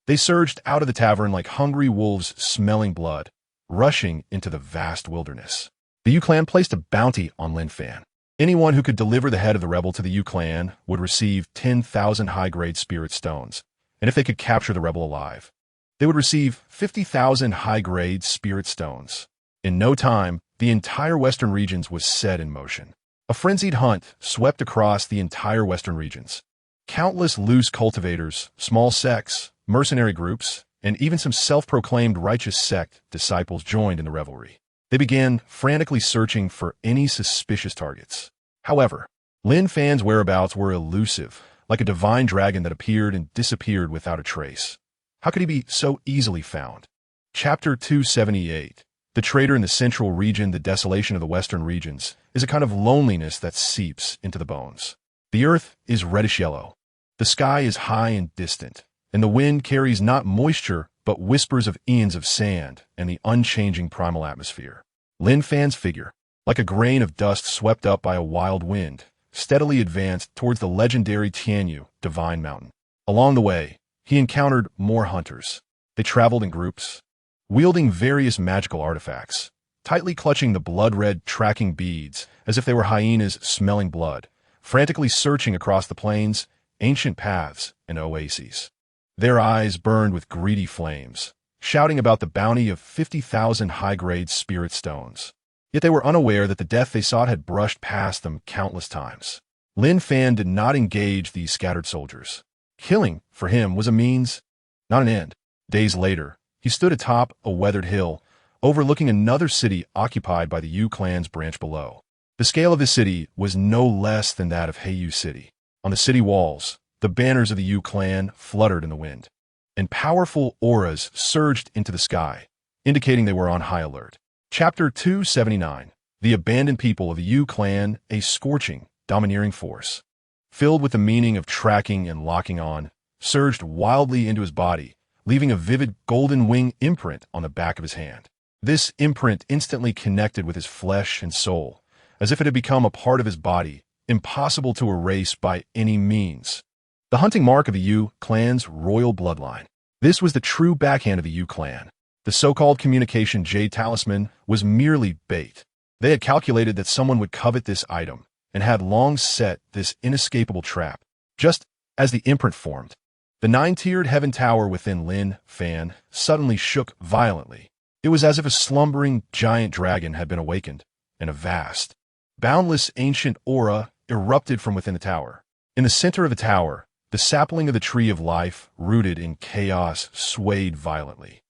They surged out of the tavern like hungry wolves smelling blood, rushing into the vast wilderness. The Yu clan placed a bounty on Lin Fan. Anyone who could deliver the head of the rebel to the Yu clan would receive 10,000 high-grade spirit stones, and if they could capture the rebel alive, they would receive 50,000 high-grade spirit stones. In no time, the entire western regions was set in motion. A frenzied hunt swept across the entire western regions. Countless loose cultivators, small sects, mercenary groups, and even some self-proclaimed righteous sect disciples joined in the revelry. They began frantically searching for any suspicious targets. However, Lin Fan's whereabouts were elusive, like a divine dragon that appeared and disappeared without a trace. How could he be so easily found? Chapter 278. The traitor in the central region, the desolation of the western regions, is a kind of loneliness that seeps into the bones. The earth is reddish-yellow. The sky is high and distant, and the wind carries not moisture, but whispers of eons of sand and the unchanging primal atmosphere. Lin Fan's figure, like a grain of dust swept up by a wild wind, steadily advanced towards the legendary Tianyu, Divine Mountain. Along the way, he encountered more hunters. They traveled in groups, wielding various magical artifacts, tightly clutching the blood-red tracking beads as if they were hyenas smelling blood, frantically searching across the plains, ancient paths, and oases. Their eyes burned with greedy flames, shouting about the bounty of 50,000 high-grade spirit stones. Yet they were unaware that the death they sought had brushed past them countless times. Lin Fan did not engage these scattered soldiers. Killing, for him, was a means, not an end. Days later, he stood atop a weathered hill, overlooking another city occupied by the Yu clan's branch below. The scale of the city was no less than that of Heiyu City. On the city walls, the banners of the Yu clan fluttered in the wind, and powerful auras surged into the sky, indicating they were on high alert. Chapter 279. The abandoned people of the Yu clan, a scorching, domineering force, filled with the meaning of tracking and locking on, surged wildly into his body, leaving a vivid golden wing imprint on the back of his hand. This imprint instantly connected with his flesh and soul, as if it had become a part of his body, impossible to erase by any means. The hunting mark of the Yu clan's royal bloodline. This was the true backhand of the Yu clan. The so-called communication jade talisman was merely bait. They had calculated that someone would covet this item, and had long set this inescapable trap. Just as the imprint formed, the nine-tiered heaven tower within Lin Fan suddenly shook violently. It was as if a slumbering giant dragon had been awakened, and a vast, boundless ancient aura erupted from within the tower. In the center of the tower, the sapling of the tree of life, rooted in chaos, swayed violently.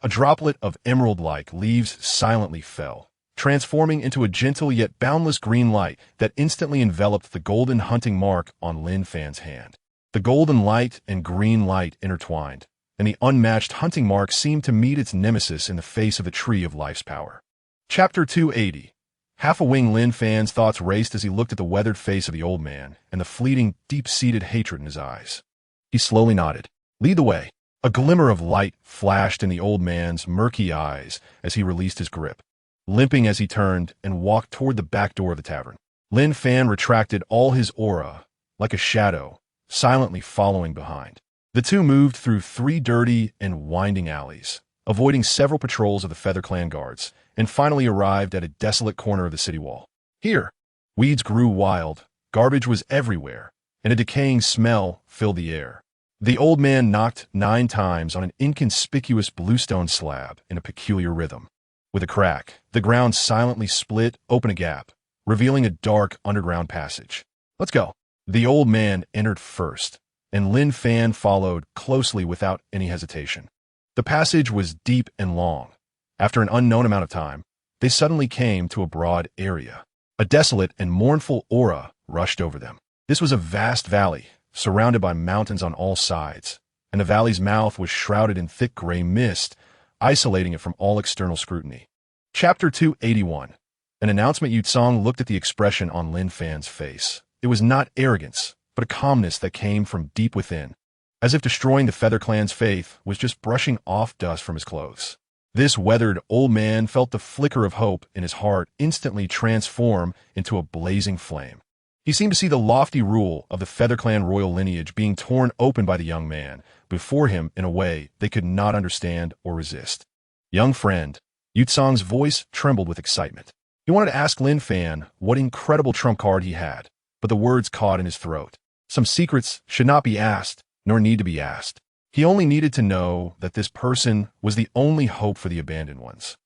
A droplet of emerald-like leaves silently fell, transforming into a gentle yet boundless green light that instantly enveloped the golden hunting mark on Lin Fan's hand. The golden light and green light intertwined, and the unmatched hunting mark seemed to meet its nemesis in the face of the tree of life's power. Chapter 280. Half a wing Lin Fan's thoughts raced as he looked at the weathered face of the old man and the fleeting, deep-seated hatred in his eyes. He slowly nodded. Lead the way. A glimmer of light flashed in the old man's murky eyes as he released his grip, limping as he turned and walked toward the back door of the tavern. Lin Fan retracted all his aura, like a shadow, silently following behind. The two moved through 3 dirty and winding alleys, avoiding several patrols of the Feather Clan guards, and finally arrived at a desolate corner of the city wall. Here, weeds grew wild, garbage was everywhere, and a decaying smell filled the air. The old man knocked 9 times on an inconspicuous bluestone slab in a peculiar rhythm. With a crack, the ground silently split open a gap, revealing a dark underground passage. Let's go. The old man entered first, and Lin Fan followed closely without any hesitation. The passage was deep and long. After an unknown amount of time, they suddenly came to a broad area. A desolate and mournful aura rushed over them. This was a vast valley, surrounded by mountains on all sides, and the valley's mouth was shrouded in thick gray mist, isolating it from all external scrutiny. Chapter 281. An announcement. Yu Tsong looked at the expression on Lin Fan's face. It was not arrogance, but a calmness that came from deep within, as if destroying the Feather Clan's faith was just brushing off dust from his clothes. This weathered old man felt the flicker of hope in his heart instantly transform into a blazing flame. He seemed to see the lofty rule of the Feather Clan royal lineage being torn open by the young man before him in a way they could not understand or resist. Young friend, Yu Tsong's voice trembled with excitement. He wanted to ask Lin Fan what incredible trump card he had, but the words caught in his throat. Some secrets should not be asked, nor need to be asked. He only needed to know that this person was the only hope for the abandoned ones,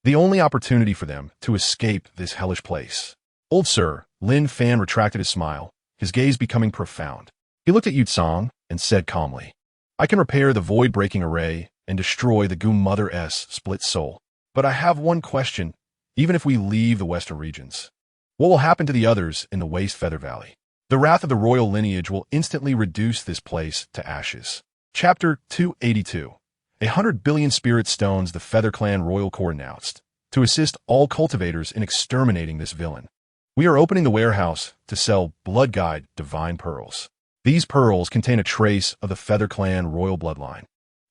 the only opportunity for them to escape this hellish place. Old sir, Lin Fan retracted his smile, his gaze becoming profound. He looked at Yu Tsong and said calmly, I can repair the void-breaking array and destroy the Goom Mother's split soul. But I have one question. Even if we leave the western regions, what will happen to the others in the Waste Feather Valley? The wrath of the royal lineage will instantly reduce this place to ashes. Chapter 282. 100 billion spirit stones the Feather Clan Royal Court announced, to assist all cultivators in exterminating this villain. We are opening the warehouse to sell Blood Guide Divine Pearls. These pearls contain a trace of the Feather Clan royal bloodline,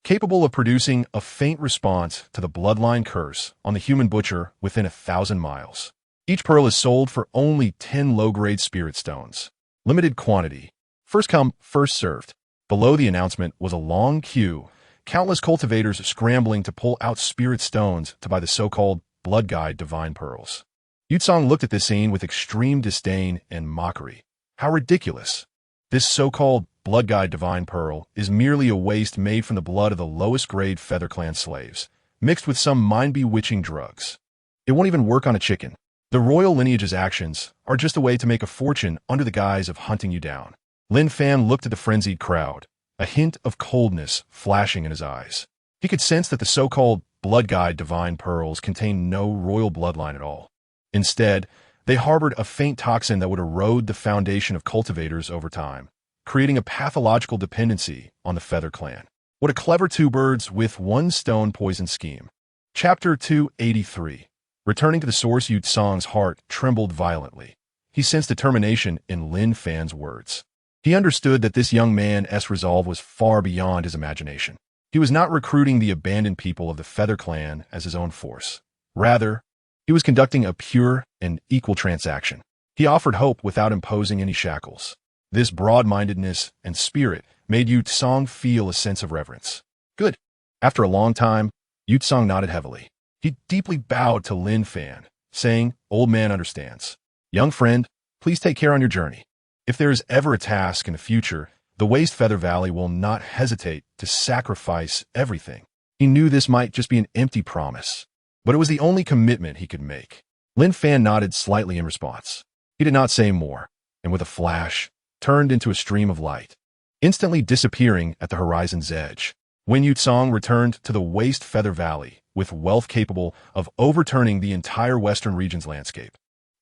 capable of producing a faint response to the bloodline curse on the human butcher within 1,000 miles. Each pearl is sold for only 10 low-grade spirit stones. Limited quantity. First come, first served. Below the announcement was a long queue, countless cultivators scrambling to pull out spirit stones to buy the so-called Blood Guide Divine Pearls. Yu Tsong looked at this scene with extreme disdain and mockery. How ridiculous. This so-called Blood Guide Divine Pearl is merely a waste made from the blood of the lowest-grade Feather Clan slaves, mixed with some mind-bewitching drugs. It won't even work on a chicken. The royal lineage's actions are just a way to make a fortune under the guise of hunting you down. Lin Fan looked at the frenzied crowd, a hint of coldness flashing in his eyes. He could sense that the so-called Blood Guide Divine Pearls contained no royal bloodline at all. Instead, they harbored a faint toxin that would erode the foundation of cultivators over time, creating a pathological dependency on the Feather Clan. What a clever two birds with one stone poison scheme. Chapter 283. Returning to the source, Yu Tsong's heart trembled violently. He sensed determination in Lin Fan's words. He understood that this young man's resolve was far beyond his imagination. He was not recruiting the abandoned people of the Feather Clan as his own force. Rather, he was conducting a pure and equal transaction. He offered hope without imposing any shackles. This broad-mindedness and spirit made Yu Tsong feel a sense of reverence. Good. After a long time, Yu Tsong nodded heavily. He deeply bowed to Lin Fan, saying, Old man understands. Young friend, please take care on your journey. If there is ever a task in the future, the Waste Feather Valley will not hesitate to sacrifice everything. He knew this might just be an empty promise, but it was the only commitment he could make. Lin Fan nodded slightly in response. He did not say more, and with a flash, turned into a stream of light, instantly disappearing at the horizon's edge. When Yu Tsong returned to the Waste Feather Valley with wealth capable of overturning the entire western region's landscape,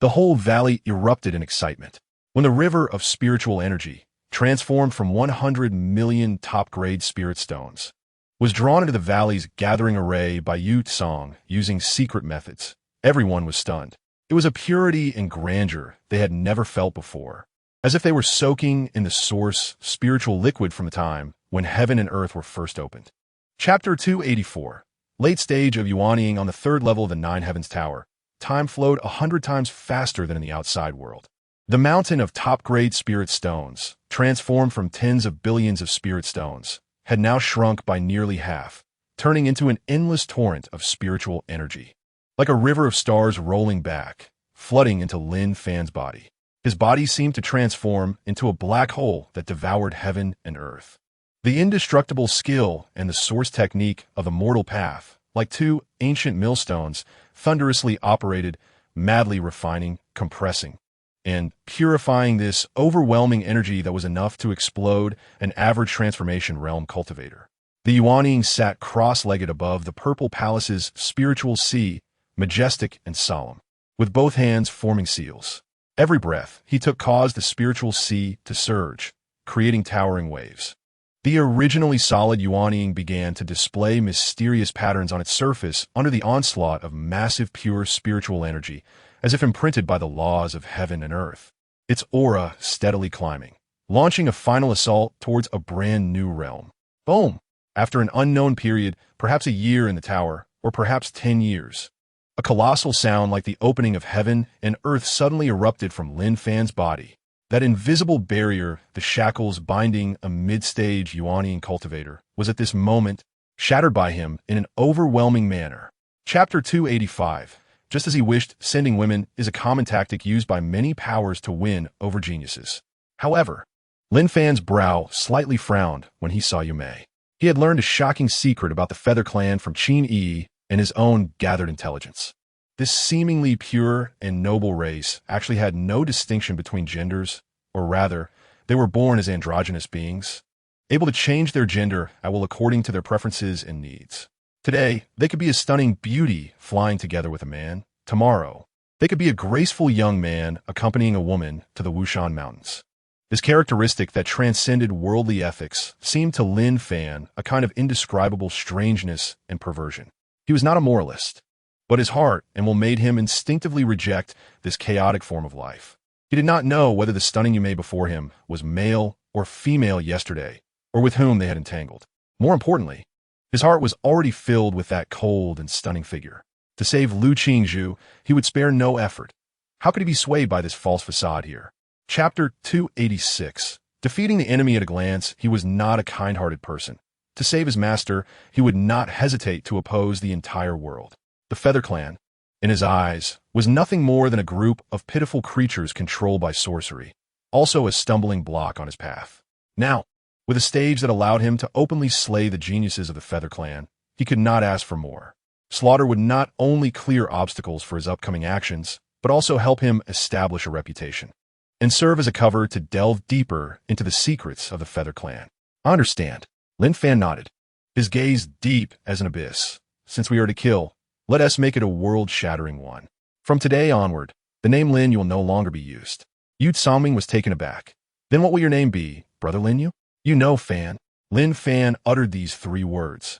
the whole valley erupted in excitement. When the river of spiritual energy, transformed from 100 million top-grade spirit stones, was drawn into the valley's gathering array by Yu Tsong using secret methods, everyone was stunned. It was a purity and grandeur they had never felt before, as if they were soaking in the source spiritual liquid from the time when heaven and earth were first opened. Chapter 284. Late stage of yuanying on the third level of the Nine Heavens Tower. Time flowed 100 times faster than in the outside world. The mountain of top-grade spirit stones, transformed from tens of billions of spirit stones, had now shrunk by nearly half, turning into an endless torrent of spiritual energy. Like a river of stars rolling back, flooding into Lin Fan's body. His body seemed to transform into a black hole that devoured heaven and earth. The indestructible skill and the source technique of the mortal path, like two ancient millstones, thunderously operated, madly refining, compressing, and purifying this overwhelming energy that was enough to explode an average transformation realm cultivator. The yuanying sat cross-legged above the purple palace's spiritual sea majestic and solemn, with both hands forming seals. Every breath he took caused the spiritual sea to surge, creating towering waves. The originally solid Yuanying began to display mysterious patterns on its surface under the onslaught of massive pure spiritual energy, as if imprinted by the laws of heaven and earth. Its aura steadily climbing, launching a final assault towards a brand new realm. Boom! After an unknown period, perhaps a year in the tower, or perhaps 10 years, a colossal sound like the opening of heaven and earth suddenly erupted from Lin Fan's body. That invisible barrier, the shackles binding a mid-stage Yuanian cultivator, was at this moment shattered by him in an overwhelming manner. Chapter 285. Just as he wished, sending women is a common tactic used by many powers to win over geniuses. However, Lin Fan's brow slightly frowned when he saw Yume. He had learned a shocking secret about the Feather Clan from Qin Yi and his own gathered intelligence. This seemingly pure and noble race actually had no distinction between genders, or rather, they were born as androgynous beings, able to change their gender at will according to their preferences and needs. Today, they could be a stunning beauty flying together with a man. Tomorrow, they could be a graceful young man accompanying a woman to the Wushan Mountains. This characteristic that transcended worldly ethics seemed to Lin Fan a kind of indescribable strangeness and perversion. He was not a moralist, but his heart and will made him instinctively reject this chaotic form of life. He did not know whether the stunning Yume before him was male or female yesterday, or with whom they had entangled. More importantly, his heart was already filled with that cold and stunning figure. To save Lu Qingzhu, he would spare no effort. How could he be swayed by this false facade here? Chapter 286. Defeating the enemy at a glance, he was not a kind-hearted person. To save his master, he would not hesitate to oppose the entire world. The Feather Clan, in his eyes, was nothing more than a group of pitiful creatures controlled by sorcery, also a stumbling block on his path. Now, with a stage that allowed him to openly slay the geniuses of the Feather Clan, he could not ask for more. Slaughter would not only clear obstacles for his upcoming actions, but also help him establish a reputation, and serve as a cover to delve deeper into the secrets of the Feather Clan. I understand. Lin Fan nodded, his gaze deep as an abyss. Since we are to kill, let us make it a world-shattering one. From today onward, the name Lin will no longer be used. Yu Songming was taken aback. Then what will your name be, Brother Lin Yu? You know, Fan. Lin Fan uttered these 3 words,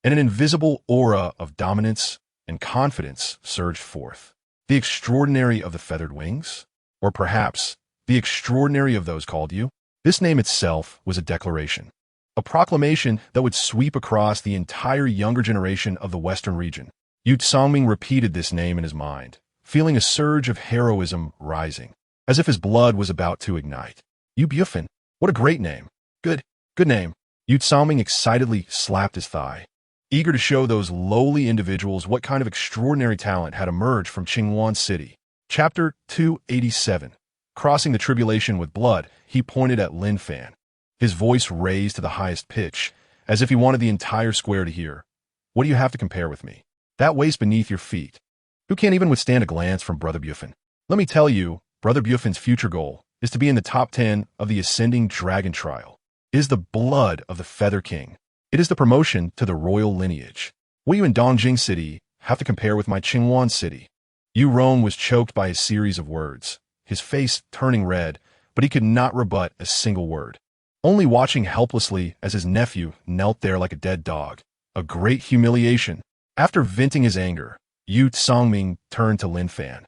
and an invisible aura of dominance and confidence surged forth. The extraordinary of the feathered wings? Or perhaps, the extraordinary of those called you? This name itself was a declaration, a proclamation that would sweep across the entire younger generation of the Western region. Yu Songming repeated this name in his mind, feeling a surge of heroism rising, as if his blood was about to ignite. Yu Bufin, what a great name. Good name. Yu Songming excitedly slapped his thigh, eager to show those lowly individuals what kind of extraordinary talent had emerged from Qingwan City. Chapter 287. Crossing the tribulation with blood, he pointed at Lin Fan, his voice raised to the highest pitch, as if he wanted the entire square to hear. What do you have to compare with me? That waist beneath your feet. Who can't even withstand a glance from Brother Bufin? Let me tell you, Brother Bufin's future goal is to be in the top 10 of the Ascending Dragon Trial. It is the blood of the Feather King. It is the promotion to the royal lineage. What you in Dongjing City have to compare with my Qingwan City? Yu Rong was choked by a series of words, his face turning red, but he could not rebut a single word, only watching helplessly as his nephew knelt there like a dead dog. A great humiliation. After venting his anger, Yu Songming turned to Lin Fan.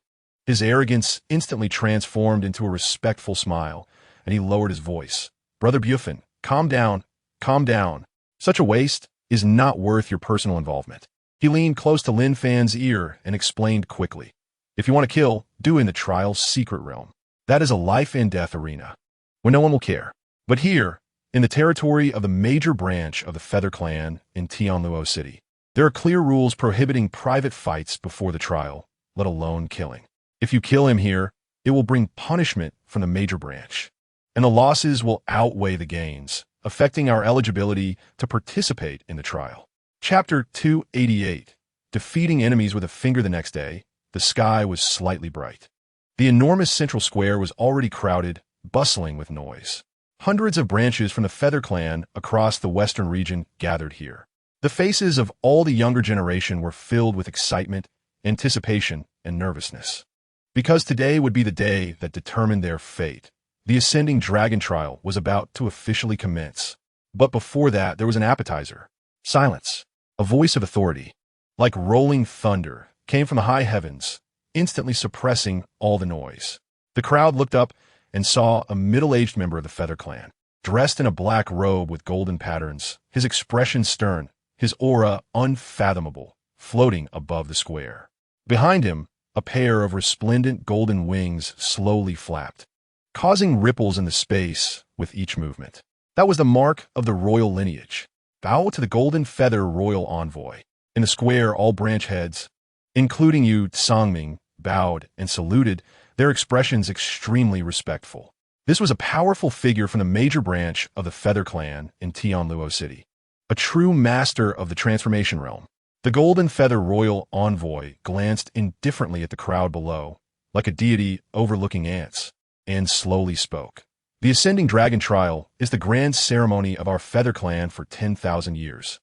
His arrogance instantly transformed into a respectful smile, and he lowered his voice. Brother Bufin, calm down, calm down. Such a waste is not worth your personal involvement. He leaned close to Lin Fan's ear and explained quickly. If you want to kill, do in the trial's secret realm. That is a life and death arena, where no one will care. But here, in the territory of the major branch of the Feather Clan in Tianluo City, there are clear rules prohibiting private fights before the trial, let alone killing. If you kill him here, it will bring punishment from the major branch, and the losses will outweigh the gains, affecting our eligibility to participate in the trial. Chapter 288. Defeating enemies with a finger. The next day, the sky was slightly bright. The enormous central square was already crowded, bustling with noise. Hundreds of branches from the Feather Clan across the western region gathered here. The faces of all the younger generation were filled with excitement anticipation, and nervousness. Because today would be the day that determined their fate. The ascending dragon trial was about to officially commence. But before that, there was an appetizer. Silence. A voice of authority, like rolling thunder, came from the high heavens, instantly suppressing all the noise. The crowd looked up and saw a middle-aged member of the Feather Clan, dressed in a black robe with golden patterns, his expression stern, his aura unfathomable, floating above the square. Behind him, a pair of resplendent golden wings slowly flapped, causing ripples in the space with each movement. That was the mark of the royal lineage. Bow to the golden feather royal envoy. In the square, all branch heads, including Yu Songming, bowed and saluted, their expressions extremely respectful. This was a powerful figure from the major branch of the Feather Clan in Tianluo City, a true master of the transformation realm. The golden feather royal envoy glanced indifferently at the crowd below, like a deity overlooking ants, and slowly spoke. The ascending dragon trial is the grand ceremony of our Feather Clan for 10,000 years,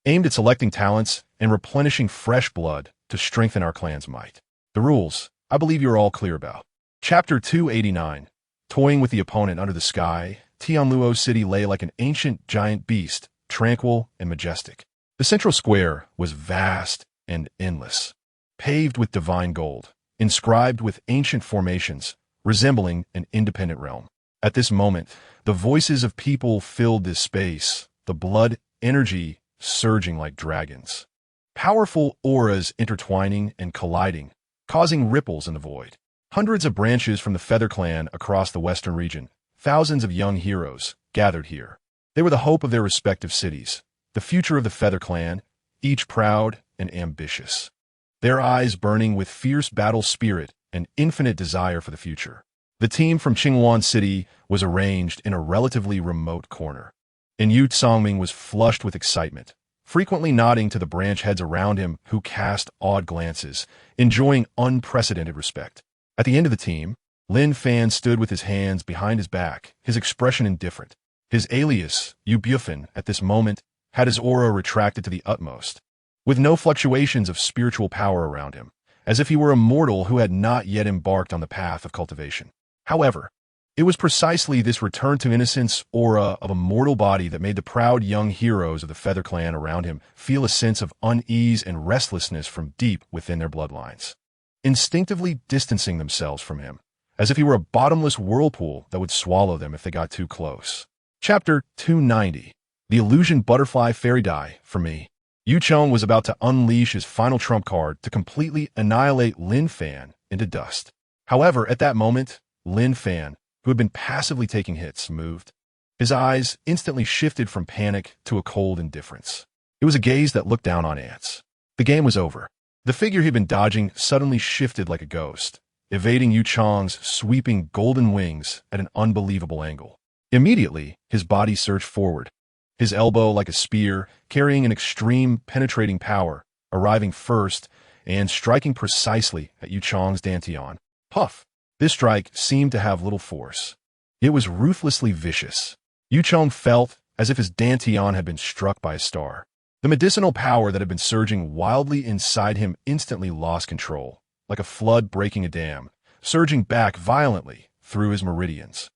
aimed at selecting talents and replenishing fresh blood to strengthen our clan's might. The rules, I believe you're all clear about. Chapter 289. Toying with the opponent under the sky, Tianluo City lay like an ancient giant beast, tranquil and majestic. The central square was vast and endless, paved with divine gold, inscribed with ancient formations, resembling an independent realm. At this moment, the voices of people filled this space, the blood energy surging like dragons. Powerful auras intertwining and colliding, causing ripples in the void. Hundreds of branches from the Feather Clan across the western region, thousands of young heroes, gathered here. They were the hope of their respective cities, the future of the Feather Clan, each proud and ambitious. Their eyes burning with fierce battle spirit and infinite desire for the future. The team from Qingwan City was arranged in a relatively remote corner, and Yu Songming was flushed with excitement, frequently nodding to the branch heads around him who cast awed glances, enjoying unprecedented respect. At the end of the team, Lin Fan stood with his hands behind his back, his expression indifferent. His alias, Yu Bufin, at this moment, had his aura retracted to the utmost, with no fluctuations of spiritual power around him, as if he were a mortal who had not yet embarked on the path of cultivation. However, it was precisely this return to innocence aura of a mortal body that made the proud young heroes of the Feather Clan around him feel a sense of unease and restlessness from deep within their bloodlines, instinctively distancing themselves from him, as if he were a bottomless whirlpool that would swallow them if they got too close. Chapter 290. The Illusion Butterfly Fairy Die, for me. Yu Chong was about to unleash his final trump card to completely annihilate Lin Fan into dust. However, at that moment, Lin Fan, who had been passively taking hits, moved. His eyes instantly shifted from panic to a cold indifference. It was a gaze that looked down on ants. The game was over. The figure he'd been dodging suddenly shifted like a ghost, evading Yu Chong's sweeping golden wings at an unbelievable angle. Immediately, his body surged forward, his elbow like a spear, carrying an extreme penetrating power, arriving first and striking precisely at Yu Chong's dantian. Puff! This strike seemed to have little force. It was ruthlessly vicious. Yu Chong felt as if his dantian had been struck by a star. The medicinal power that had been surging wildly inside him instantly lost control, like a flood breaking a dam, surging back violently through his meridians.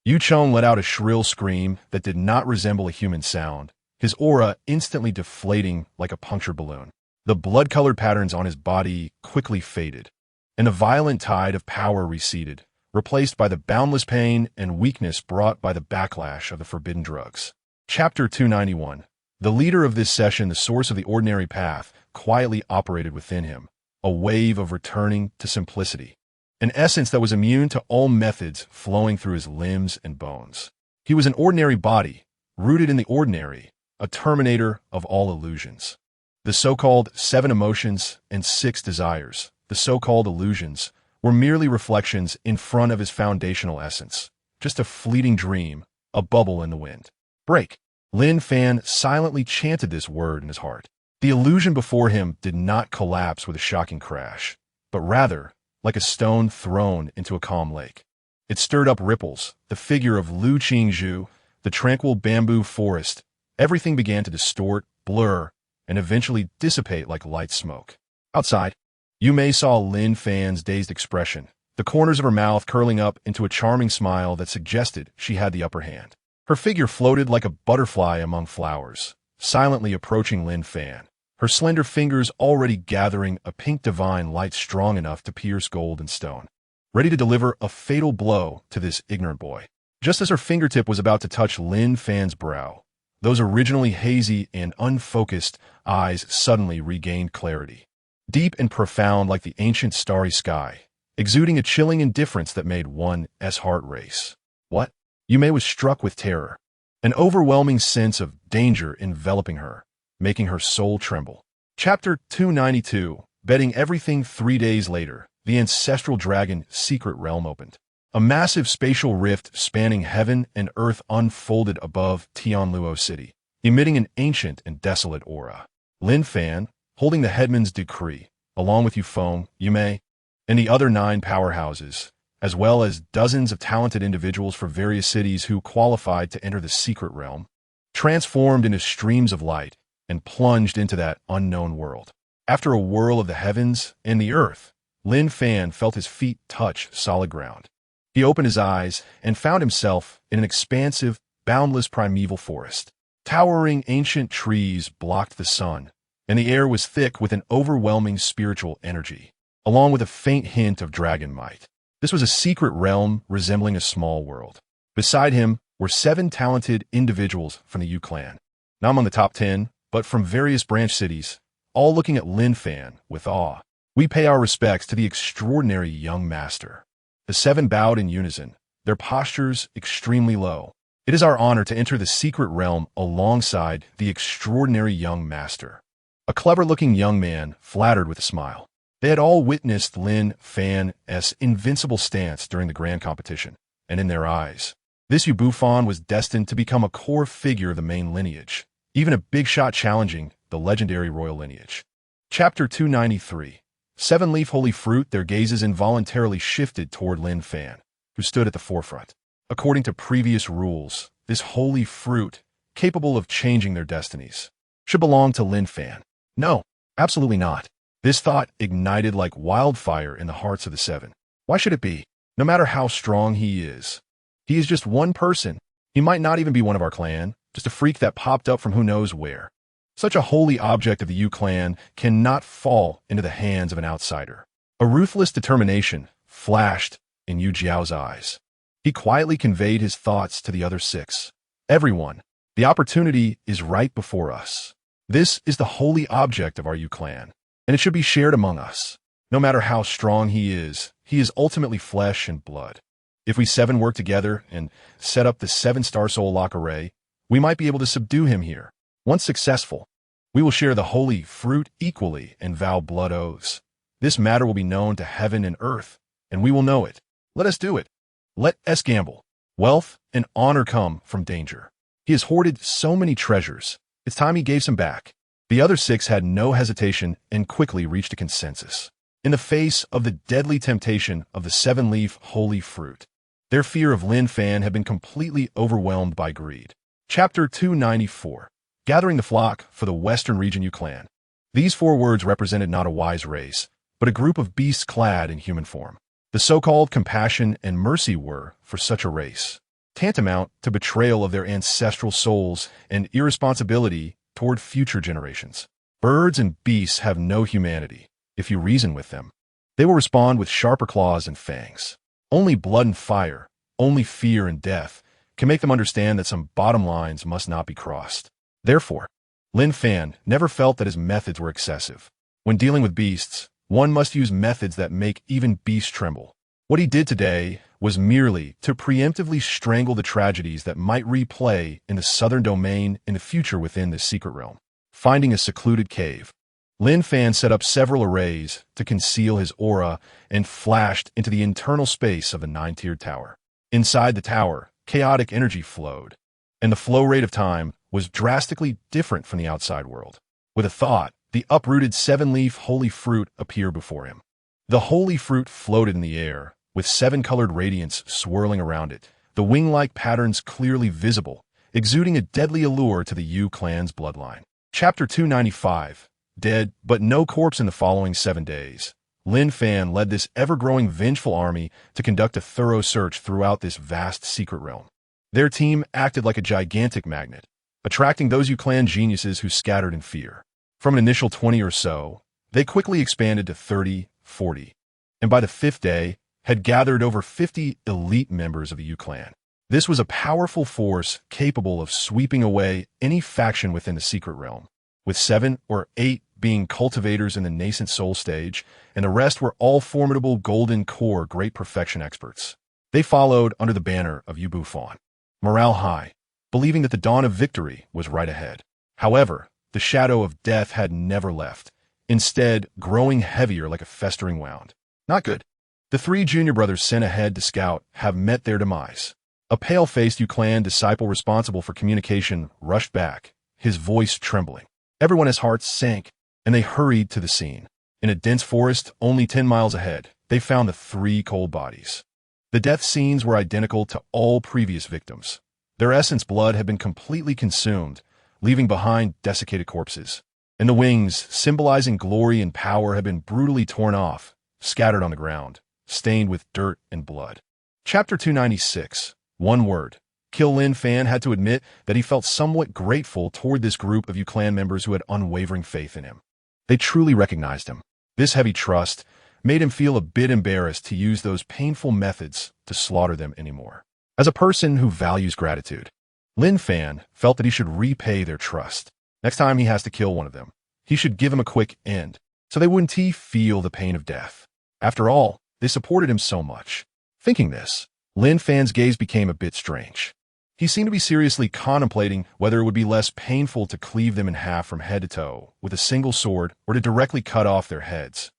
Yu Chong let out a shrill scream that did not resemble a human sound, his aura instantly deflating like a punctured balloon. The blood-colored patterns on his body quickly faded, and a violent tide of power receded, replaced by the boundless pain and weakness brought by the backlash of the forbidden drugs. Chapter 291. The leader of this session, the source of the ordinary path, quietly operated within him, a wave of returning to simplicity, an essence that was immune to all methods flowing through his limbs and bones. He was an ordinary body, rooted in the ordinary, a terminator of all illusions. The so-called 7 emotions and 6 desires, the so-called illusions, were merely reflections in front of his foundational essence, just a fleeting dream, a bubble in the wind. Break. Lin Fan silently chanted this word in his heart. The illusion before him did not collapse with a shocking crash, but rather, like a stone thrown into a calm lake. It stirred up ripples, the figure of Lu Qingzhu, the tranquil bamboo forest. Everything began to distort, blur, and eventually dissipate like light smoke. Outside, Yu Mei saw Lin Fan's dazed expression, the corners of her mouth curling up into a charming smile that suggested she had the upper hand. Her figure floated like a butterfly among flowers, silently approaching Lin Fan, her slender fingers already gathering a pink divine light strong enough to pierce gold and stone, ready to deliver a fatal blow to this ignorant boy. Just as her fingertip was about to touch Lin Fan's brow, those originally hazy and unfocused eyes suddenly regained clarity, deep and profound like the ancient starry sky, exuding a chilling indifference that made one's heart race. What? Yu Mei was struck with terror, an overwhelming sense of danger enveloping her, making her soul tremble. Chapter 292, betting everything 3 days later, the ancestral dragon secret realm opened. A massive spatial rift spanning heaven and earth unfolded above Tianluo City, emitting an ancient and desolate aura. Lin Fan, holding the headman's decree, along with Yufeng, Yu Mei, and the other 9 powerhouses, as well as dozens of talented individuals for various cities who qualified to enter the secret realm, transformed into streams of light and plunged into that unknown world. After a whirl of the heavens and the earth, Lin Fan felt his feet touch solid ground. He opened his eyes and found himself in an expansive, boundless primeval forest. Towering ancient trees blocked the sun, and the air was thick with an overwhelming spiritual energy, along with a faint hint of dragon might. This was a secret realm resembling a small world. Beside him were 7 talented individuals from the Yu clan, not among the top 10, but from various branch cities, all looking at Lin Fan with awe. We pay our respects to the extraordinary young master. The 7 bowed in unison, their postures extremely low. It is our honor to enter the secret realm alongside the extraordinary young master. A clever-looking young man flattered with a smile. They had all witnessed Lin Fan's invincible stance during the grand competition, and in their eyes, this Yu Bufan was destined to become a core figure of the main lineage, even a big shot challenging the legendary royal lineage. Chapter 293. 7-leaf holy fruit. Their gazes involuntarily shifted toward Lin Fan, who stood at the forefront. According to previous rules, this holy fruit, capable of changing their destinies, should belong to Lin Fan. No, absolutely not. This thought ignited like wildfire in the hearts of the 7. Why should it be? No matter how strong he is just one person. He might not even be one of our clan, just a freak that popped up from who knows where. Such a holy object of the Yu clan cannot fall into the hands of an outsider. A ruthless determination flashed in Yu Jiao's eyes. He quietly conveyed his thoughts to the other 6. Everyone, the opportunity is right before us. This is the holy object of our Yu clan, and it should be shared among us. No matter how strong he is ultimately flesh and blood. If we 7 work together and set up the 7-star soul lock array, we might be able to subdue him here. Once successful, we will share the holy fruit equally and vow blood oaths. This matter will be known to heaven and earth, and we will know it. Let us do it. Let us gamble. Wealth and honor come from danger. He has hoarded so many treasures. It's time he gave some back. The other 6 had no hesitation and quickly reached a consensus. In the face of the deadly temptation of the 7-leaf holy fruit, their fear of Lin Fan had been completely overwhelmed by greed. Chapter 294. Gathering the flock for the Western Region Yu clan. These 4 words represented not a wise race, but a group of beasts clad in human form. The so-called compassion and mercy were, for such a race, tantamount to betrayal of their ancestral souls and irresponsibility toward future generations. Birds and beasts have no humanity. If you reason with them, they will respond with sharper claws and fangs. Only blood and fire, only fear and death can make them understand that some bottom lines must not be crossed. Therefore, Lin Fan never felt that his methods were excessive. When dealing with beasts, one must use methods that make even beasts tremble. What he did today was merely to preemptively strangle the tragedies that might replay in the southern domain in the future within this secret realm. Finding a secluded cave, Lin Fan set up several arrays to conceal his aura and flashed into the internal space of the 9-tiered tower. Inside the tower, chaotic energy flowed, and the flow rate of time was drastically different from the outside world. With a thought, the uprooted 7-leaf holy fruit appeared before him. The holy fruit floated in the air, with 7-colored radiance swirling around it, the wing-like patterns clearly visible, exuding a deadly allure to the Yu clan's bloodline. Chapter 295. dead, but no corpse in the following 7 days. Lin Fan led this ever-growing vengeful army to conduct a thorough search throughout this vast secret realm. Their team acted like a gigantic magnet, attracting those clan geniuses who scattered in fear. From an initial 20 or so, they quickly expanded to 30, 40, and by the 5th day, had gathered over 50 elite members of the clan. This was a powerful force capable of sweeping away any faction within the secret realm, with 7 or 8 being cultivators in the nascent soul stage, and the rest were all formidable golden core great perfection experts. They followed under the banner of Yu Bufan, morale high, believing that the dawn of victory was right ahead. However, the shadow of death had never left, instead growing heavier like a festering wound. Not good. The 3 junior brothers sent ahead to scout have met their demise. A pale-faced clan disciple responsible for communication rushed back, his voice trembling. Everyone's hearts sank, and they hurried to the scene. In a dense forest only 10 miles ahead, they found the 3 cold bodies. The death scenes were identical to all previous victims. Their essence blood had been completely consumed, leaving behind desiccated corpses. And the wings, symbolizing glory and power, had been brutally torn off, scattered on the ground, stained with dirt and blood. Chapter 296. One word. Kill Lin Fan had to admit that he felt somewhat grateful toward this group of clan members who had unwavering faith in him. They truly recognized him. This heavy trust made him feel a bit embarrassed to use those painful methods to slaughter them anymore. As a person who values gratitude, Lin Fan felt that he should repay their trust. Next time he has to kill one of them, he should give him a quick end, so they wouldn't feel the pain of death. After all, they supported him so much. Thinking this, Lin Fan's gaze became a bit strange. He seemed to be seriously contemplating whether it would be less painful to cleave them in half from head to toe with a single sword or to directly cut off their heads,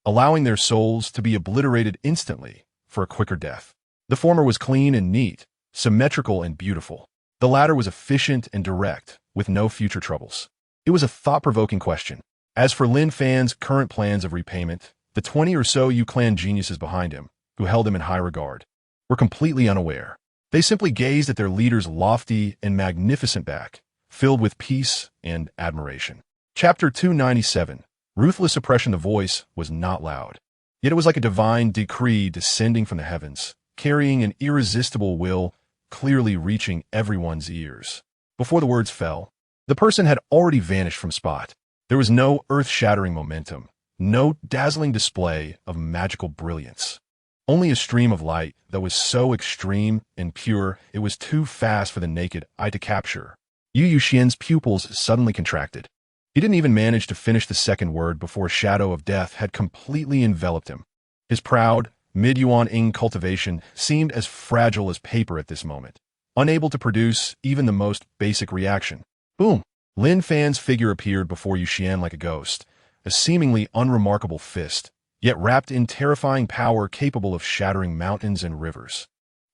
allowing their souls to be obliterated instantly for a quicker death. The former was clean and neat, symmetrical and beautiful. The latter was efficient and direct, with no future troubles. It was a thought-provoking question. As for Lin Fan's current plans of repayment, the 20 or so clan geniuses behind him, who held him in high regard, were completely unaware. They simply gazed at their leader's lofty and magnificent back, filled with peace and admiration. Chapter 297. Ruthless suppression. The voice was not loud, yet it was like a divine decree descending from the heavens, carrying an irresistible will, clearly reaching everyone's ears. Before the words fell, the person had already vanished from spot. There was no earth-shattering momentum, no dazzling display of magical brilliance. Only a stream of light that was so extreme and pure it was too fast for the naked eye to capture. Yu Yuxian's pupils suddenly contracted. He didn't even manage to finish the second word before a shadow of death had completely enveloped him. His proud, mid-yuan Ing cultivation seemed as fragile as paper at this moment, unable to produce even the most basic reaction. Boom! Lin Fan's figure appeared before Yuxian like a ghost, a seemingly unremarkable fist, yet wrapped in terrifying power capable of shattering mountains and rivers,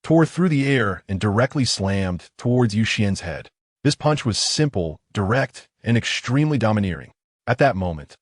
tore through the air and directly slammed towards Yuxian's head. This punch was simple, direct, and extremely domineering. At that moment,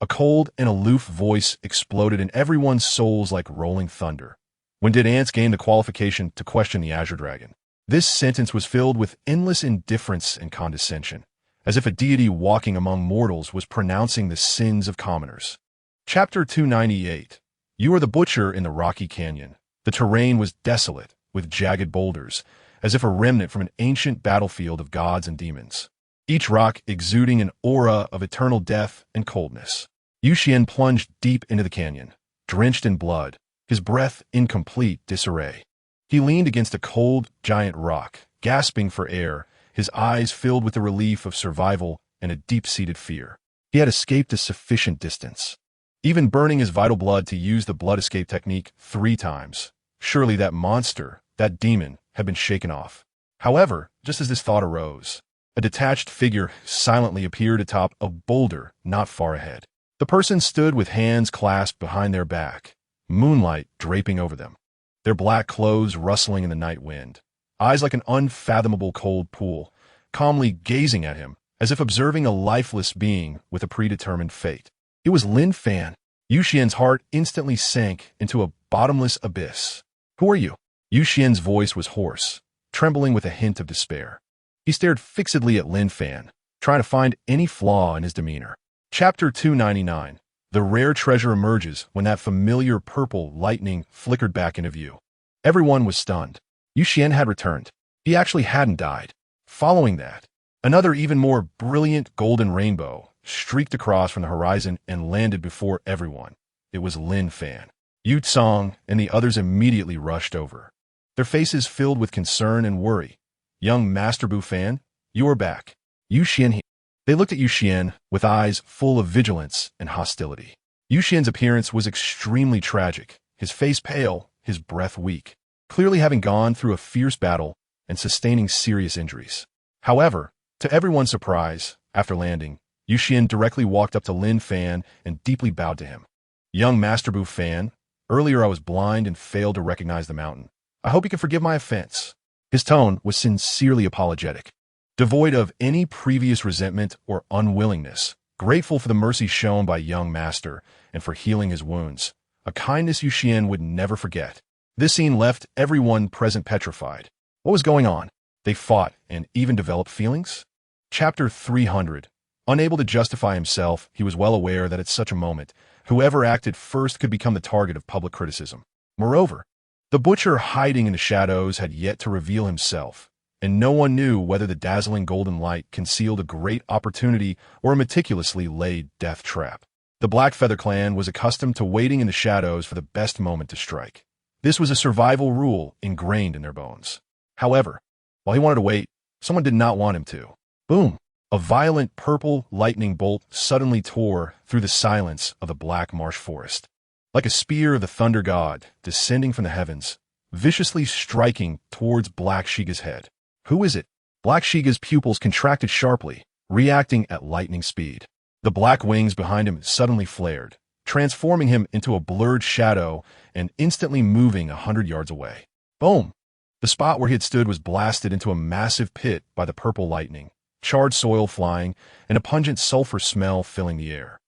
a cold and aloof voice exploded in everyone's souls like rolling thunder. When did ants gain the qualification to question the Azure Dragon? This sentence was filled with endless indifference and condescension, as if a deity walking among mortals was pronouncing the sins of commoners. Chapter 298. You are the butcher in the rocky canyon. The terrain was desolate, with jagged boulders, as if a remnant from an ancient battlefield of gods and demons, each rock exuding an aura of eternal death and coldness. Yuxian plunged deep into the canyon, drenched in blood, his breath in complete disarray. He leaned against a cold, giant rock, gasping for air, his eyes filled with the relief of survival and a deep-seated fear. He had escaped a sufficient distance, even burning his vital blood to use the blood escape technique 3 times. Surely that monster, that demon, had been shaken off. However, just as this thought arose, a detached figure silently appeared atop a boulder not far ahead. The person stood with hands clasped behind their back, moonlight draping over them, their black clothes rustling in the night wind, eyes like an unfathomable cold pool, calmly gazing at him as if observing a lifeless being with a predetermined fate. It was Lin Fan. Yuxian's heart instantly sank into a bottomless abyss. Who are you? Yuxian's voice was hoarse, trembling with a hint of despair. He stared fixedly at Lin Fan, trying to find any flaw in his demeanor. Chapter 299. The rare treasure emerges when that familiar purple lightning flickered back into view. Everyone was stunned. Yu Xian had returned. He actually hadn't died. Following that, another even more brilliant golden rainbow streaked across from the horizon and landed before everyone. It was Lin Fan. Yu Tsong and the others immediately rushed over, their faces filled with concern and worry. Young Master Bu Fan, you are back. Yu Xian. They looked at Yu Xian with eyes full of vigilance and hostility. Yu Xian's appearance was extremely tragic, his face pale, his breath weak, clearly having gone through a fierce battle and sustaining serious injuries. However, to everyone's surprise, after landing, Yu Xian directly walked up to Lin Fan and deeply bowed to him. Young Master Bu Fan, earlier I was blind and failed to recognize the mountain. I hope you can forgive my offense. His tone was sincerely apologetic, devoid of any previous resentment or unwillingness, grateful for the mercy shown by young Master and for healing his wounds, a kindness Yu Xian would never forget. This scene left everyone present petrified. What was going on? They fought and even developed feelings? Chapter 300. Unable to justify himself, he was well aware that at such a moment, whoever acted first could become the target of public criticism. Moreover, the butcher hiding in the shadows had yet to reveal himself, and no one knew whether the dazzling golden light concealed a great opportunity or a meticulously laid death trap. The Black Feather Clan was accustomed to waiting in the shadows for the best moment to strike. This was a survival rule ingrained in their bones. However, while he wanted to wait, someone did not want him to. Boom! A violent purple lightning bolt suddenly tore through the silence of the black marsh forest. Like a spear of the thunder god descending from the heavens, viciously striking towards Black Shiga's head. Who is it? Black Shiga's pupils contracted sharply, reacting at lightning speed. The black wings behind him suddenly flared, transforming him into a blurred shadow and instantly moving 100 yards away. Boom! The spot where he had stood was blasted into a massive pit by the purple lightning, charred soil flying, and a pungent sulfur smell filling the air.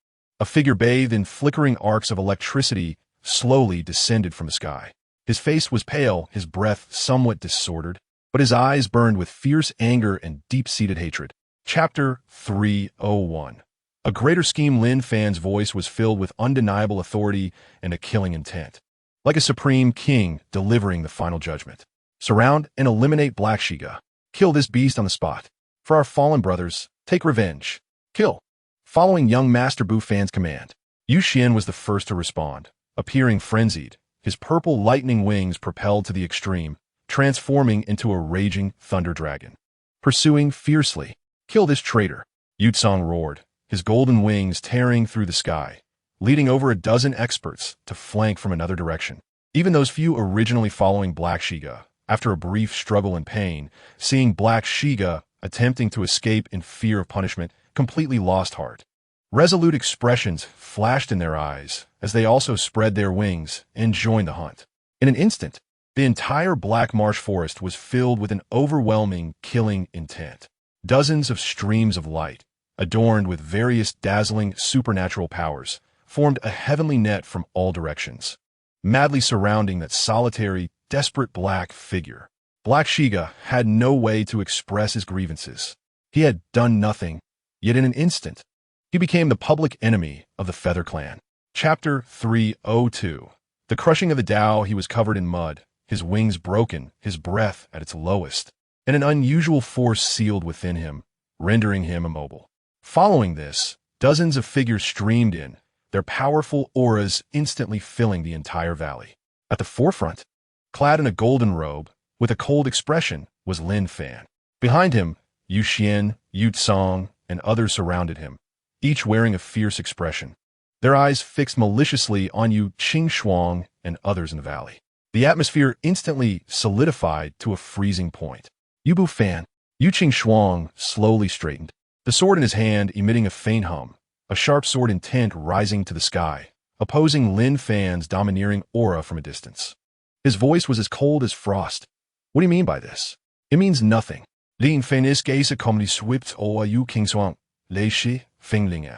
A figure bathed in flickering arcs of electricity slowly descended from the sky. His face was pale, his breath somewhat disordered, but his eyes burned with fierce anger and deep-seated hatred. Chapter 301. A greater scheme. Lin Fan's voice was filled with undeniable authority and a killing intent, like a supreme king delivering the final judgment. Surround and eliminate Black Shiga. Kill this beast on the spot. For our fallen brothers, take revenge. Kill. Following young Master Bu Fan's command, Yu Xian was the first to respond, appearing frenzied, his purple lightning wings propelled to the extreme, transforming into a raging thunder dragon. Pursuing fiercely. Kill this traitor. Yu Tsong roared, his golden wings tearing through the sky, leading over a dozen experts to flank from another direction. Even those few originally following Black Shiga, after a brief struggle and pain, seeing Black Shiga attempting to escape in fear of punishment, completely lost heart. Resolute expressions flashed in their eyes as they also spread their wings and joined the hunt. In an instant, the entire Black Marsh Forest was filled with an overwhelming, killing intent. Dozens of streams of light, adorned with various dazzling supernatural powers, formed a heavenly net from all directions, madly surrounding that solitary, desperate black figure. Black Shiga had no way to express his grievances. He had done nothing, yet in an instant, he became the public enemy of the Feather Clan. Chapter 302. The crushing of the Tao. He was covered in mud, his wings broken, his breath at its lowest, and an unusual force sealed within him, rendering him immobile. Following this, dozens of figures streamed in, their powerful auras instantly filling the entire valley. At the forefront, clad in a golden robe, with a cold expression, was Lin Fan. Behind him, Yu Xian, Yu Tsong, and others surrounded him, each wearing a fierce expression, their eyes fixed maliciously on Yu Qing and others in the valley. The atmosphere instantly solidified to a freezing point. Yu Bu Fan. Yu Qing slowly straightened, the sword in his hand emitting a faint hum, a sharp sword intent rising to the sky, opposing Lin Fan's domineering aura from a distance. His voice was as cold as frost. What do you mean by this? It means nothing. Lin Fan is gaze commonly swift or Yu Qing Lei Shi Finglinge.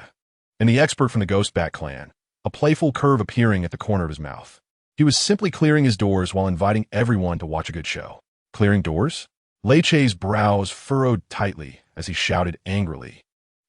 And the expert from the Ghostback clan, a playful curve appearing at the corner of his mouth. He was simply clearing his doors while inviting everyone to watch a good show. Clearing doors? Lei Che's brows furrowed tightly as he shouted angrily.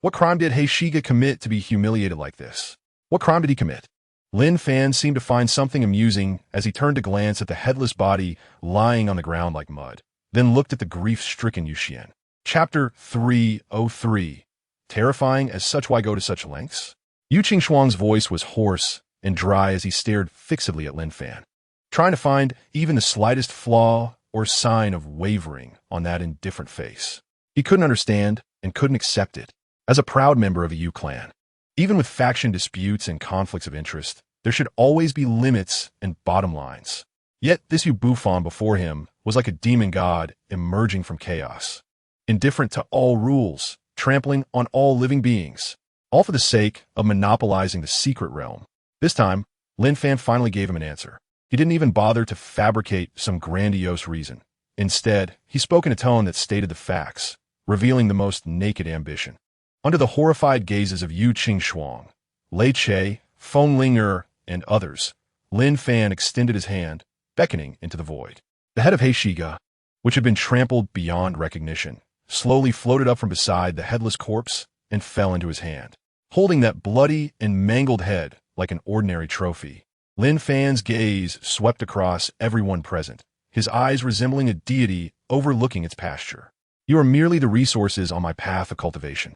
What crime did He Shiga commit to be humiliated like this? What crime did he commit? Lin Fan seemed to find something amusing as he turned to glance at the headless body lying on the ground like mud, then looked at the grief-stricken Yuxian. Chapter 303. Terrifying as such, why go to such lengths? Yu Qingxuang's voice was hoarse and dry as he stared fixedly at Lin Fan, trying to find even the slightest flaw or sign of wavering on that indifferent face. He couldn't understand and couldn't accept it. As a proud member of the Yu clan, even with faction disputes and conflicts of interest, there should always be limits and bottom lines. Yet this Yu Bufan before him was like a demon god emerging from chaos, indifferent to all rules, trampling on all living beings, all for the sake of monopolizing the secret realm. This time, Lin Fan finally gave him an answer. He didn't even bother to fabricate some grandiose reason. Instead, he spoke in a tone that stated the facts, revealing the most naked ambition. Under the horrified gazes of Yu Qingxuang, Lei Che, Feng Linger, and others, Lin Fan extended his hand, beckoning into the void. The head of He Shiga, which had been trampled beyond recognition, slowly floated up from beside the headless corpse and fell into his hand. Holding that bloody and mangled head like an ordinary trophy, Lin Fan's gaze swept across everyone present, his eyes resembling a deity overlooking its pasture. You are merely the resources on my path of cultivation.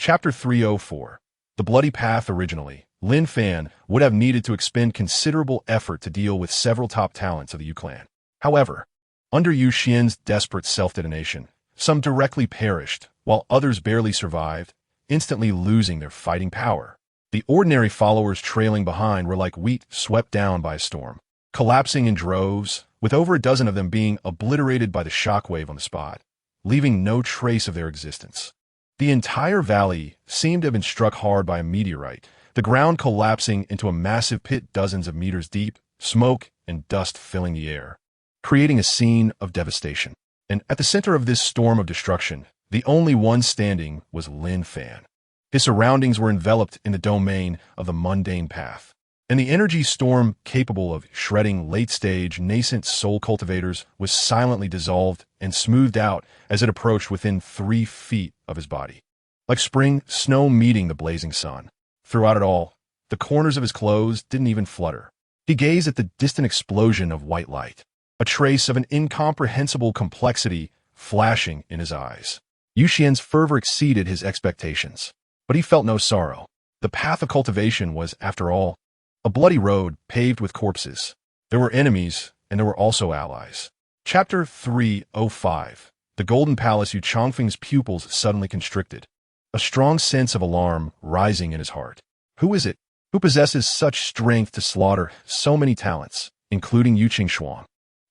Chapter 304. The bloody path. Originally, Lin Fan would have needed to expend considerable effort to deal with several top talents of the Yu clan. However, under Yu Xian's desperate self-detonation, some directly perished, while others barely survived, instantly losing their fighting power. The ordinary followers trailing behind were like wheat swept down by a storm, collapsing in droves, with over a dozen of them being obliterated by the shockwave on the spot, leaving no trace of their existence. The entire valley seemed to have been struck hard by a meteorite, the ground collapsing into a massive pit dozens of meters deep, smoke and dust filling the air, creating a scene of devastation. And at the center of this storm of destruction, the only one standing was Lin Fan. His surroundings were enveloped in the domain of the mundane path, and the energy storm capable of shredding late-stage nascent soul cultivators was silently dissolved and smoothed out as it approached within 3 feet of his body. Like spring snow meeting the blazing sun. Throughout it all, the corners of his clothes didn't even flutter. He gazed at the distant explosion of white light, a trace of an incomprehensible complexity flashing in his eyes. Yu Xian's fervor exceeded his expectations, but he felt no sorrow. The path of cultivation was, after all, a bloody road paved with corpses. There were enemies, and there were also allies. Chapter 305. The Golden Palace. Yu Chongfeng's pupils suddenly constricted, a strong sense of alarm rising in his heart. Who is it who possesses such strength to slaughter so many talents, including Yu Qingxuang?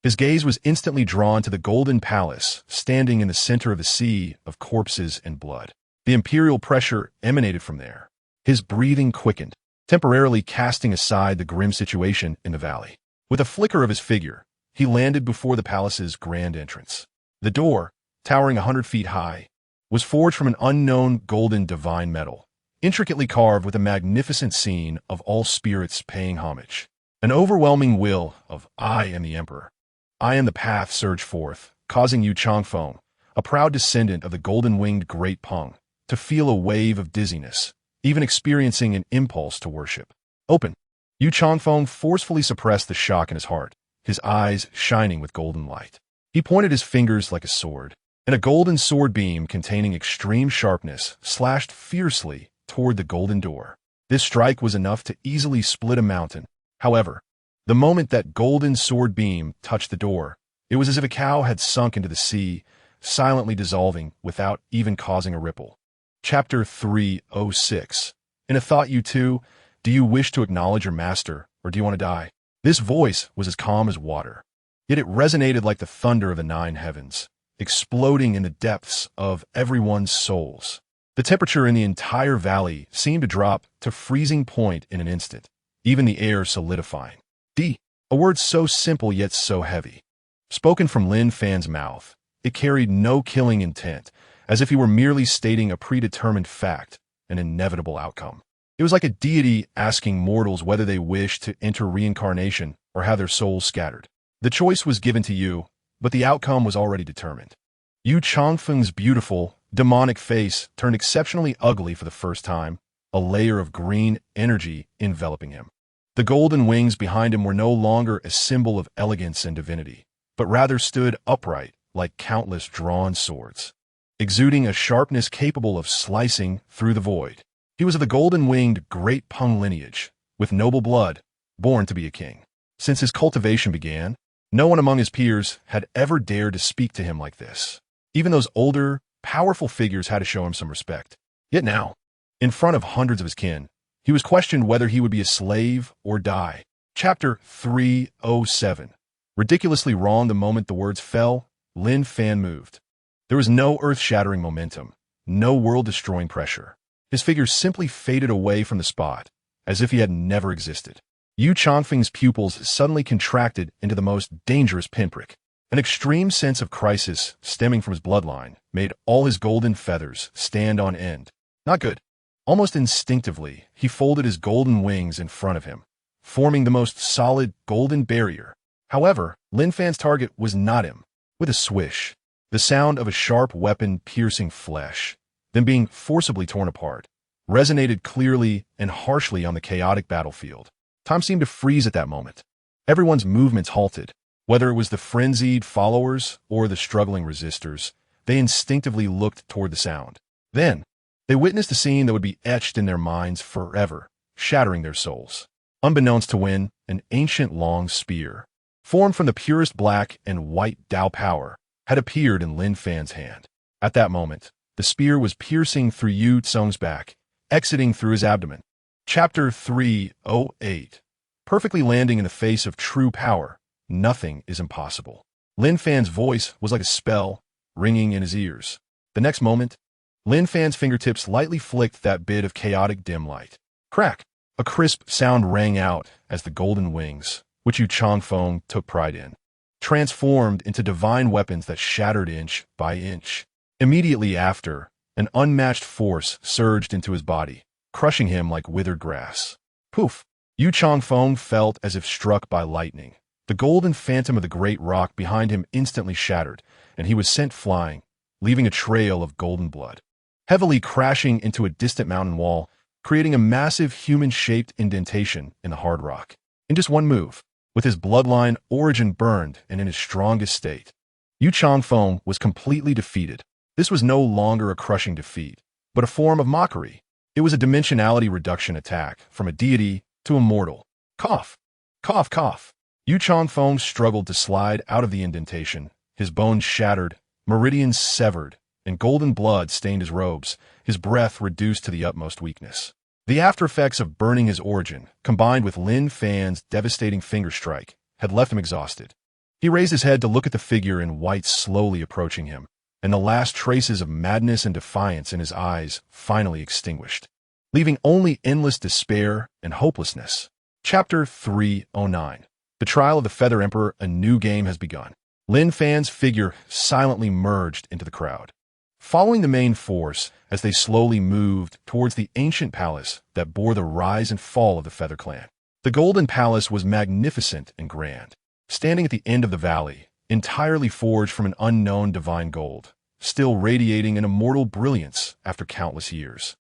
His gaze was instantly drawn to the Golden Palace, standing in the center of a sea of corpses and blood. The imperial pressure emanated from there. His breathing quickened, temporarily casting aside the grim situation in the valley. With a flicker of his figure, he landed before the palace's grand entrance. The door, towering 100 feet high, was forged from an unknown golden divine metal, intricately carved with a magnificent scene of all spirits paying homage. An overwhelming will of "I am the Emperor, I am the path" surged forth, causing Yu Chongfeng, a proud descendant of the golden-winged Great Peng, to feel a wave of dizziness, even experiencing an impulse to worship. Open! Yu Chongfeng forcefully suppressed the shock in his heart, his eyes shining with golden light. He pointed his fingers like a sword, and a golden sword beam containing extreme sharpness slashed fiercely toward the golden door. This strike was enough to easily split a mountain. However, the moment that golden sword beam touched the door, it was as if a cow had sunk into the sea, silently dissolving without even causing a ripple. Chapter 306. In a thought, you two, do you wish to acknowledge your master, or do you want to die? This voice was as calm as water, yet it resonated like the thunder of the 9 heavens, exploding in the depths of everyone's souls. The temperature in the entire valley seemed to drop to freezing point in an instant, even the air solidifying. A word so simple yet so heavy. Spoken from Lin Fan's mouth, it carried no killing intent, as if he were merely stating a predetermined fact, an inevitable outcome. It was like a deity asking mortals whether they wished to enter reincarnation or have their souls scattered. The choice was given to you, but the outcome was already determined. Yu Chongfeng's beautiful, demonic face turned exceptionally ugly for the first time, a layer of green energy enveloping him. The golden wings behind him were no longer a symbol of elegance and divinity, but rather stood upright like countless drawn swords, exuding a sharpness capable of slicing through the void. He was of the golden-winged great Pung lineage, with noble blood, born to be a king. Since his cultivation began, no one among his peers had ever dared to speak to him like this. Even those older, powerful figures had to show him some respect. Yet now, in front of hundreds of his kin, he was questioned whether he would be a slave or die. Chapter 307. Ridiculously wrong the moment the words fell, Lin Fan moved. There was no earth-shattering momentum, no world-destroying pressure. His figure simply faded away from the spot, as if he had never existed. Yu Changfeng's pupils suddenly contracted into the most dangerous pinprick. An extreme sense of crisis stemming from his bloodline made all his golden feathers stand on end. Not good. Almost instinctively, he folded his golden wings in front of him, forming the most solid golden barrier. However, Lin Fan's target was not him. With a swish, the sound of a sharp weapon piercing flesh, then being forcibly torn apart, resonated clearly and harshly on the chaotic battlefield. Time seemed to freeze at that moment. Everyone's movements halted. Whether it was the frenzied followers or the struggling resistors, they instinctively looked toward the sound. Then, they witnessed a scene that would be etched in their minds forever, shattering their souls. Unbeknownst to Wen, an ancient long spear, formed from the purest black and white Dao power, had appeared in Lin Fan's hand. At that moment, the spear was piercing through Yu Tsung's back, exiting through his abdomen. Chapter 308. Perfectly landing in the face of true power, nothing is impossible. Lin Fan's voice was like a spell, ringing in his ears. The next moment, Lin Fan's fingertips lightly flicked that bit of chaotic dim light. Crack! A crisp sound rang out as the golden wings, which Yu Changfeng took pride in, transformed into divine weapons that shattered inch by inch. Immediately after, an unmatched force surged into his body, crushing him like withered grass. Poof! Yu Changfeng felt as if struck by lightning. The golden phantom of the great rock behind him instantly shattered, and he was sent flying, leaving a trail of golden blood, heavily crashing into a distant mountain wall, creating a massive human-shaped indentation in the hard rock. In just one move, with his bloodline origin burned and in his strongest state, Yu Changfeng was completely defeated. This was no longer a crushing defeat, but a form of mockery. It was a dimensionality reduction attack from a deity to a mortal. Cough! Cough, cough! Yu Changfeng struggled to slide out of the indentation, his bones shattered, meridians severed, and golden blood stained his robes, his breath reduced to the utmost weakness. The aftereffects of burning his origin, combined with Lin Fan's devastating finger strike, had left him exhausted. He raised his head to look at the figure in white slowly approaching him, and the last traces of madness and defiance in his eyes finally extinguished, leaving only endless despair and hopelessness. Chapter 309. The trial of the Feather Emperor, a new game has begun. Lin Fan's figure silently merged into the crowd, following the main force as they slowly moved towards the ancient palace that bore the rise and fall of the Feather Clan. The Golden Palace was magnificent and grand, standing at the end of the valley, entirely forged from an unknown divine gold, still radiating an immortal brilliance after countless years.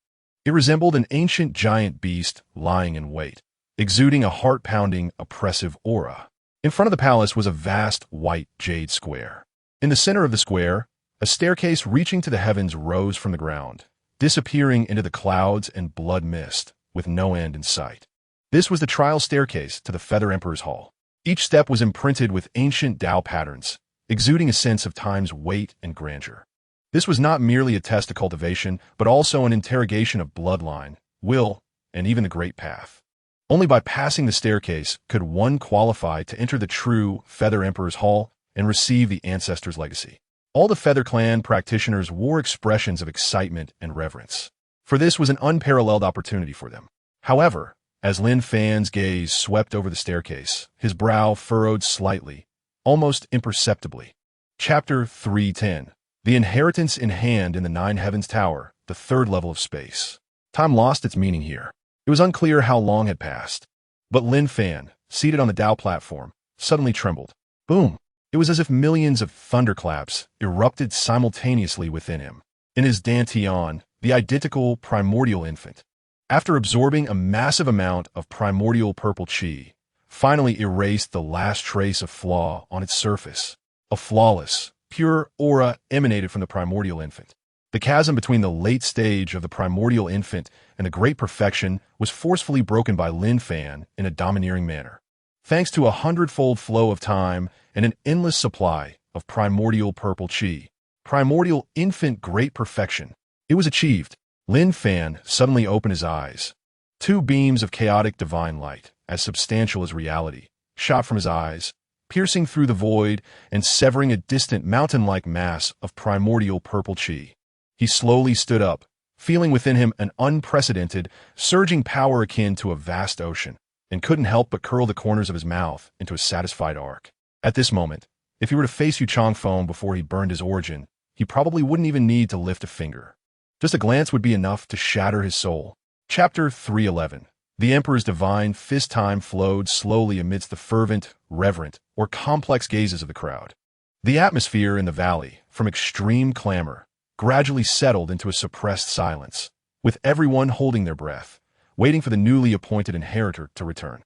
It resembled an ancient giant beast lying in wait, exuding a heart-pounding, oppressive aura. In front of the palace was a vast white jade square. In the center of the square, a staircase reaching to the heavens rose from the ground, disappearing into the clouds and blood mist, with no end in sight. This was the trial staircase to the Feather Emperor's Hall. Each step was imprinted with ancient Tao patterns, exuding a sense of time's weight and grandeur. This was not merely a test of cultivation, but also an interrogation of bloodline, will, and even the Great Path. Only by passing the staircase could one qualify to enter the true Feather Emperor's Hall and receive the ancestor's legacy. All the Feather Clan practitioners wore expressions of excitement and reverence, for this was an unparalleled opportunity for them. However, as Lin Fan's gaze swept over the staircase, his brow furrowed slightly, almost imperceptibly. Chapter 310. The Inheritance in Hand in the Nine Heavens Tower, the third level of space. Time lost its meaning here. It was unclear how long had passed, but Lin Fan, seated on the Tao platform, suddenly trembled. Boom! It was as if millions of thunderclaps erupted simultaneously within him. in his dantian, the identical primordial infant. After absorbing a massive amount of primordial purple chi, finally erased the last trace of flaw on its surface. A flawless, pure aura emanated from the primordial infant. The chasm between the late stage of the primordial infant and the great perfection was forcefully broken by Lin Fan in a domineering manner. Thanks to a hundredfold flow of time and an endless supply of primordial purple chi, primordial infant great perfection, it was achieved. Lin Fan suddenly opened his eyes. Two beams of chaotic divine light, as substantial as reality, shot from his eyes, piercing through the void and severing a distant mountain-like mass of primordial purple chi. He slowly stood up, feeling within him an unprecedented, surging power akin to a vast ocean, and couldn't help but curl the corners of his mouth into a satisfied arc. At this moment, if he were to face Yu Changfeng before he burned his origin, he probably wouldn't even need to lift a finger. Just a glance would be enough to shatter his soul. Chapter 311. The Emperor's divine fist time flowed slowly amidst the fervent, reverent, or complex gazes of the crowd. The atmosphere in the valley, from extreme clamor, gradually settled into a suppressed silence, with everyone holding their breath, waiting for the newly appointed inheritor to return.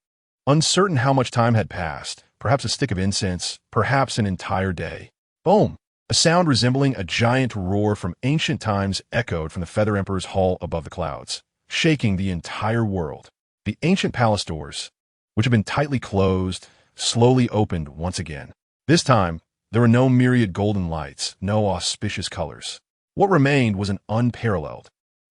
Uncertain how much time had passed, perhaps a stick of incense, perhaps an entire day. Boom! A sound resembling a giant roar from ancient times echoed from the Feather Emperor's hall above the clouds, shaking the entire world. The ancient palace doors, which had been tightly closed, slowly opened once again. This time, there were no myriad golden lights, no auspicious colors. What remained was an unparalleled,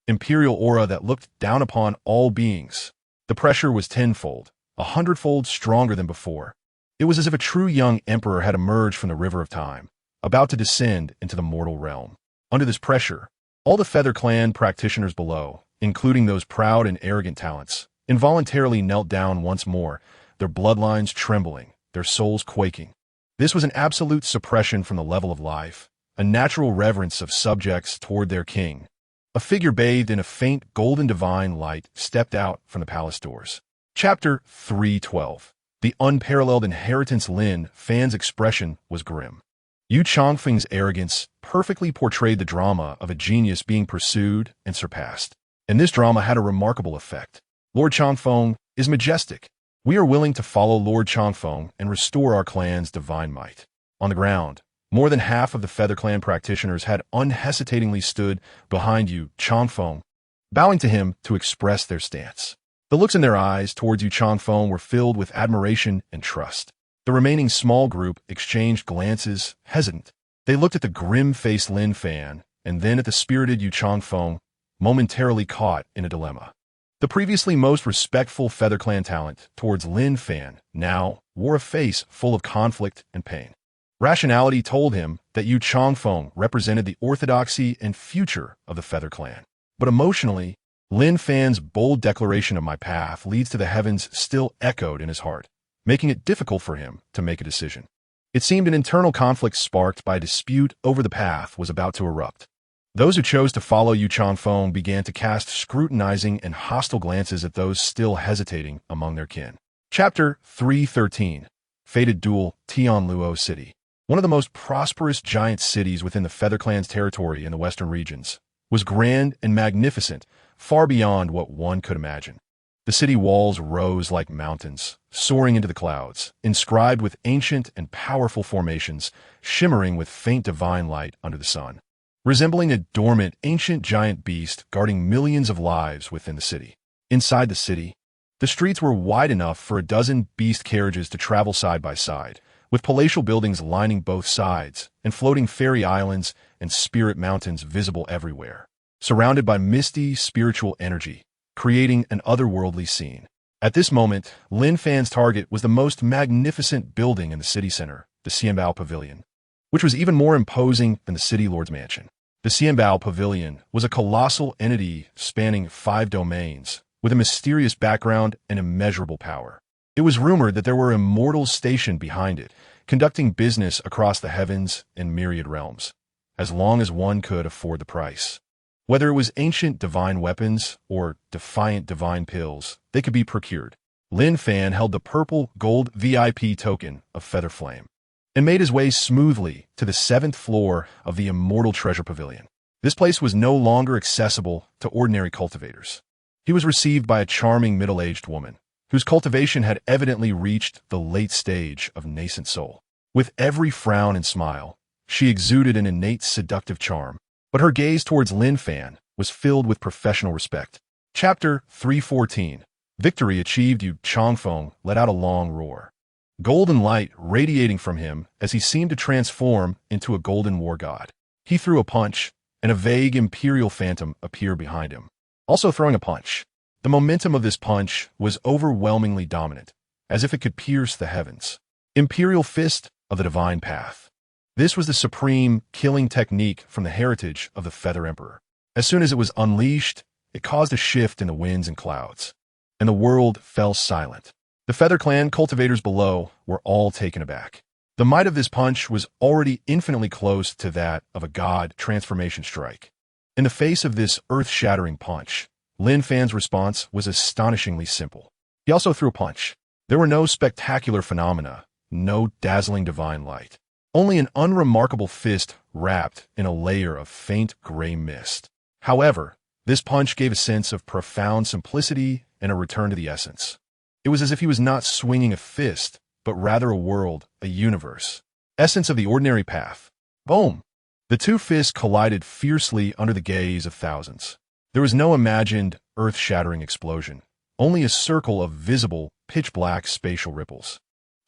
imperial aura that looked down upon all beings. The pressure was tenfold, 100-fold stronger than before. It was as if a true young emperor had emerged from the river of time, about to descend into the mortal realm. Under this pressure, all the Feather Clan practitioners below, including those proud and arrogant talents, involuntarily knelt down once more, their bloodlines trembling, their souls quaking. This was an absolute suppression from the level of life, a natural reverence of subjects toward their king. A figure bathed in a faint golden divine light stepped out from the palace doors. Chapter 312. The unparalleled inheritance. Lin Fan's expression was grim. Yu Changfeng's arrogance perfectly portrayed the drama of a genius being pursued and surpassed. And this drama had a remarkable effect. Lord Changfeng is majestic. We are willing to follow Lord Changfeng and restore our clan's divine might. On the ground, more than half of the Feather Clan practitioners had unhesitatingly stood behind Yu Changfeng, bowing to him to express their stance. The looks in their eyes towards Yu Changfeng were filled with admiration and trust. The remaining small group exchanged glances, hesitant. They looked at the grim-faced Lin Fan, and then at the spirited Yu Changfeng, momentarily caught in a dilemma. The previously most respectful Feather Clan talent towards Lin Fan now wore a face full of conflict and pain. Rationality told him that Yu Changfeng represented the orthodoxy and future of the Feather Clan. But emotionally, Lin Fan's bold declaration of my path leads to the heavens still echoed in his heart, making it difficult for him to make a decision. It seemed an internal conflict sparked by a dispute over the path was about to erupt. Those who chose to follow Yu Changfeng began to cast scrutinizing and hostile glances at those still hesitating among their kin. Chapter 313. Fated Duel, Tianluo City. One of the most prosperous giant cities within the Feather Clan's territory in the western regions, was grand and magnificent, far beyond what one could imagine. The city walls rose like mountains, soaring into the clouds, inscribed with ancient and powerful formations, shimmering with faint divine light under the sun. Resembling a dormant, ancient giant beast guarding millions of lives within the city. Inside the city, the streets were wide enough for a dozen beast carriages to travel side by side, with palatial buildings lining both sides, and floating fairy islands and spirit mountains visible everywhere, surrounded by misty, spiritual energy, creating an otherworldly scene. At this moment, Lin Fan's target was the most magnificent building in the city center, the Xianbao Pavilion, which was even more imposing than the city lord's mansion. The Xianbao Pavilion was a colossal entity spanning 5 domains, with a mysterious background and immeasurable power. It was rumored that there were immortals stationed behind it, conducting business across the heavens and myriad realms, as long as one could afford the price. Whether it was ancient divine weapons or defiant divine pills, they could be procured. Lin Fan held the purple gold VIP token of Feather Flame, and made his way smoothly to the 7th floor of the Immortal Treasure Pavilion. This place was no longer accessible to ordinary cultivators. He was received by a charming middle-aged woman, whose cultivation had evidently reached the late stage of nascent soul. With every frown and smile, she exuded an innate seductive charm, but her gaze towards Lin Fan was filled with professional respect. Chapter 314. Victory achieved. Yu Changfeng let out a long roar, golden light radiating from him as he seemed to transform into a golden war god. He threw a punch, and a vague imperial phantom appeared behind him, also throwing a punch. The momentum of this punch was overwhelmingly dominant, as if it could pierce the heavens. Imperial Fist of the Divine Path. This was the supreme killing technique from the heritage of the Feather Emperor. As soon as it was unleashed, it caused a shift in the winds and clouds, and the world fell silent. The Feather Clan cultivators below were all taken aback. The might of this punch was already infinitely close to that of a god transformation strike. In the face of this earth-shattering punch, Lin Fan's response was astonishingly simple. He also threw a punch. There were no spectacular phenomena, no dazzling divine light. Only an unremarkable fist wrapped in a layer of faint gray mist. However, this punch gave a sense of profound simplicity and a return to the essence. It was as if he was not swinging a fist, but rather a world, a universe. Essence of the ordinary path. Boom! The two fists collided fiercely under the gaze of thousands. There was no imagined, earth-shattering explosion, only a circle of visible, pitch-black spatial ripples,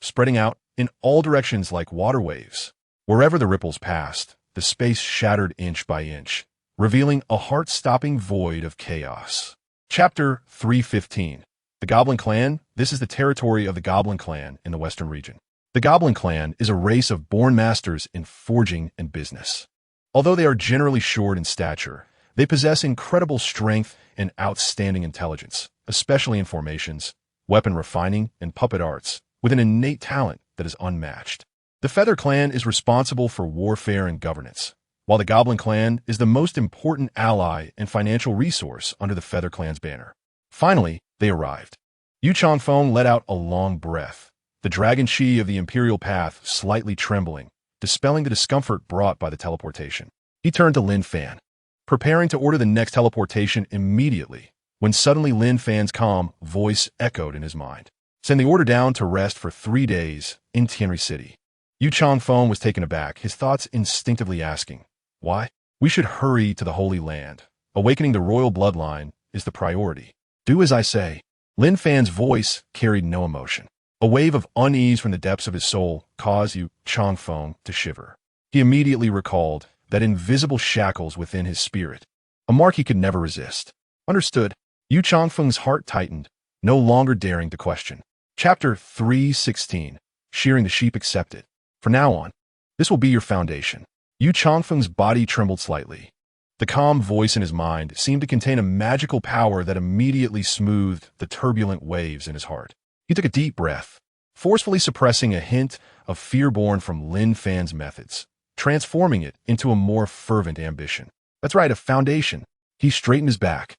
spreading out in all directions like water waves. Wherever the ripples passed, the space shattered inch by inch, revealing a heart-stopping void of chaos. Chapter 315. The Goblin Clan. This is the territory of the Goblin Clan in the Western region. The Goblin Clan is a race of born masters in forging and business. Although they are generally short in stature, they possess incredible strength and outstanding intelligence, especially in formations, weapon refining, and puppet arts, with an innate talent that is unmatched. The Feather Clan is responsible for warfare and governance, while the Goblin Clan is the most important ally and financial resource under the Feather Clan's banner. Finally, they arrived. Yu Changfeng let out a long breath, the dragon chi of the Imperial Path slightly trembling, dispelling the discomfort brought by the teleportation. He turned to Lin Fan, preparing to order the next teleportation immediately, when suddenly Lin Fan's calm voice echoed in his mind. Send the order down to rest for 3 days in Tianri City. Yu Changfeng was taken aback, his thoughts instinctively asking, why? We should hurry to the Holy Land. Awakening the royal bloodline is the priority. Do as I say. Lin Fan's voice carried no emotion. A wave of unease from the depths of his soul caused Yu Changfeng to shiver. He immediately recalled that invisible shackles within his spirit, a mark he could never resist. Understood. Yu Changfeng's heart tightened, no longer daring to question. Chapter 316. Shearing the sheep accepted. From now on, this will be your foundation. Yu Changfeng's body trembled slightly. The calm voice in his mind seemed to contain a magical power that immediately smoothed the turbulent waves in his heart. He took a deep breath, forcefully suppressing a hint of fear born from Lin Fan's methods, transforming it into a more fervent ambition. That's right, a foundation. He straightened his back,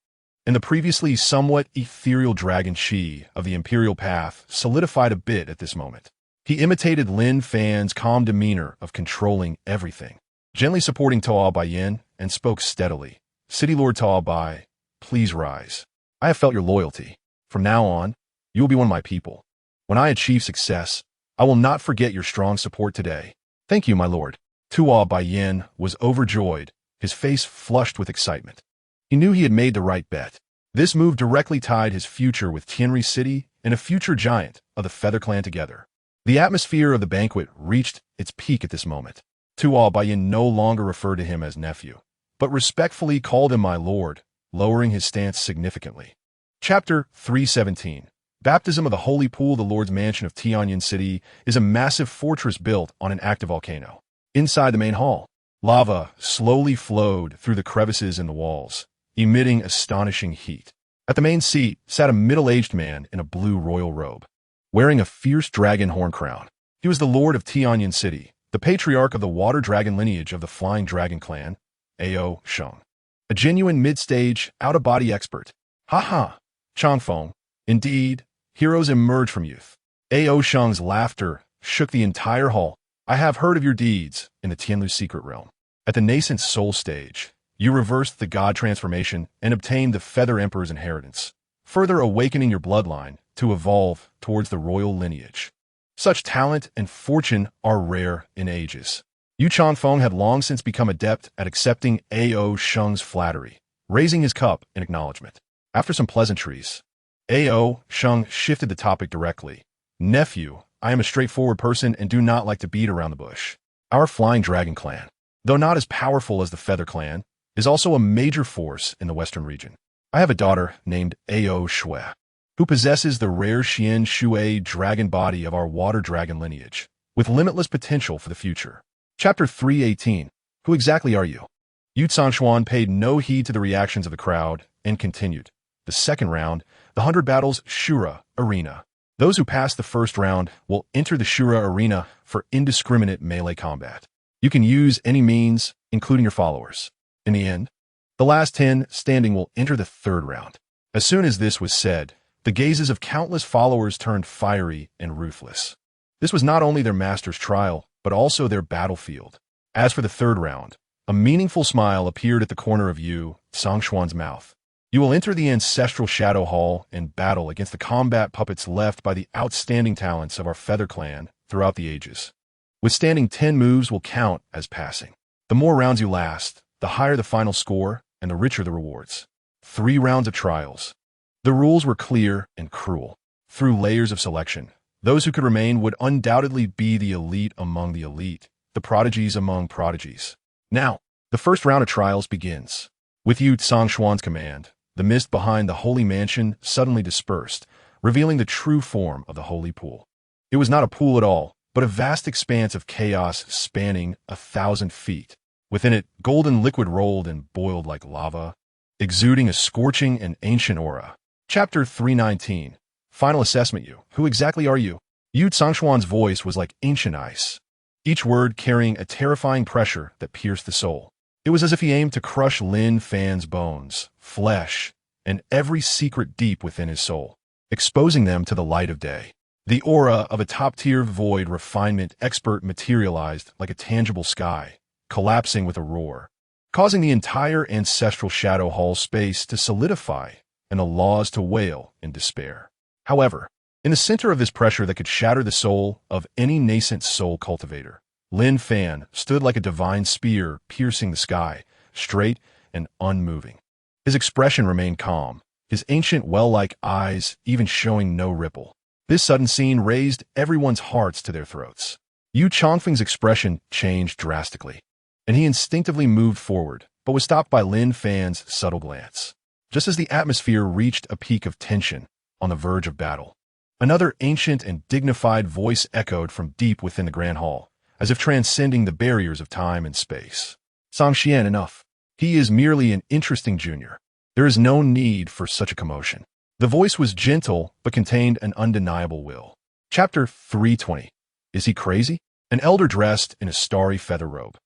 and the previously somewhat ethereal dragon chi of the Imperial Path solidified a bit at this moment. He imitated Lin Fan's calm demeanor of controlling everything, gently supporting Tao Baiyin, and spoke steadily. City Lord Tao Bai, please rise. I have felt your loyalty. From now on, you will be one of my people. When I achieve success, I will not forget your strong support today. Thank you, my lord. Tao Baiyin was overjoyed, his face flushed with excitement. He knew he had made the right bet. This move directly tied his future with Tianri City and a future giant of the Feather Clan together. The atmosphere of the banquet reached its peak at this moment. Tao Baiyin no longer referred to him as nephew, but respectfully called him my lord, lowering his stance significantly. Chapter 317. Baptism of the Holy Pool. The Lord's Mansion of Tianyin City is a massive fortress built on an active volcano. Inside the main hall, lava slowly flowed through the crevices in the walls, emitting astonishing heat. At the main seat sat a middle-aged man in a blue royal robe, wearing a fierce dragon horn crown. He was the lord of Tianyin City, the patriarch of the water dragon lineage of the Flying Dragon Clan, Ao Sheng. A genuine mid-stage, out-of-body expert. Ha! Changfeng. Indeed, heroes emerge from youth. Ao Sheng's laughter shook the entire hall. I have heard of your deeds in the Tianlu secret realm. At the nascent soul stage, You reversed the god transformation and obtained the Feather Emperor's inheritance, further awakening your bloodline to evolve towards the royal lineage. Such talent and fortune are rare in ages. Yu Changfeng had long since become adept at accepting A.O. Sheng's flattery, raising his cup in acknowledgement. After some pleasantries, A.O. Sheng shifted the topic directly. Nephew, I am a straightforward person and do not like to beat around the bush. Our Flying Dragon clan, though not as powerful as the Feather clan, is also a major force in the western region. I have a daughter named A.O. Shui, who possesses the rare Xian Shui dragon body of our water dragon lineage, with limitless potential for the future. Chapter 318. Who exactly are you? Yu Zhangshuan paid no heed to the reactions of the crowd and continued. The second round, the 100 Battles Shura Arena. Those who pass the first round will enter the Shura Arena for indiscriminate melee combat. You can use any means, including your followers. In the end, the last 10 standing will enter the third round. As soon as this was said, the gazes of countless followers turned fiery and ruthless. This was not only their master's trial, but also their battlefield. As for the third round, a meaningful smile appeared at the corner of Yu Zhangshuan's mouth. You will enter the ancestral Shadow Hall and battle against the combat puppets left by the outstanding talents of our Feather clan throughout the ages. Withstanding 10 moves will count as passing. The more rounds you last, the higher the final score and the richer the rewards. 3 rounds of trials. The rules were clear and cruel. Through layers of selection, those who could remain would undoubtedly be the elite among the elite, the prodigies among prodigies. Now, the first round of trials begins. With Yu Zhangshuan's command, the mist behind the holy mansion suddenly dispersed, revealing the true form of the holy pool. It was not a pool at all, but a vast expanse of chaos spanning 1,000 feet. Within it, golden liquid rolled and boiled like lava, exuding a scorching and ancient aura. Chapter 319. Final assessment. You. Who exactly are you? Yu Zhangshuan's voice was like ancient ice, each word carrying a terrifying pressure that pierced the soul. It was as if he aimed to crush Lin Fan's bones, flesh, and every secret deep within his soul, exposing them to the light of day. The aura of a top-tier void refinement expert materialized like a tangible sky, collapsing with a roar, causing the entire ancestral Shadow Hall space to solidify and the laws to wail in despair. However, in the center of this pressure that could shatter the soul of any nascent soul cultivator, Lin Fan stood like a divine spear piercing the sky, straight and unmoving. His expression remained calm, his ancient well-like eyes even showing no ripple. This sudden scene raised everyone's hearts to their throats. Yu Changfeng's expression changed drastically, and he instinctively moved forward, but was stopped by Lin Fan's subtle glance. Just as the atmosphere reached a peak of tension on the verge of battle, another ancient and dignified voice echoed from deep within the Grand Hall, as if transcending the barriers of time and space. Song Xian, enough. He is merely an interesting junior. There is no need for such a commotion. The voice was gentle, but contained an undeniable will. Chapter 320. Is he crazy? An elder dressed in a starry feather robe,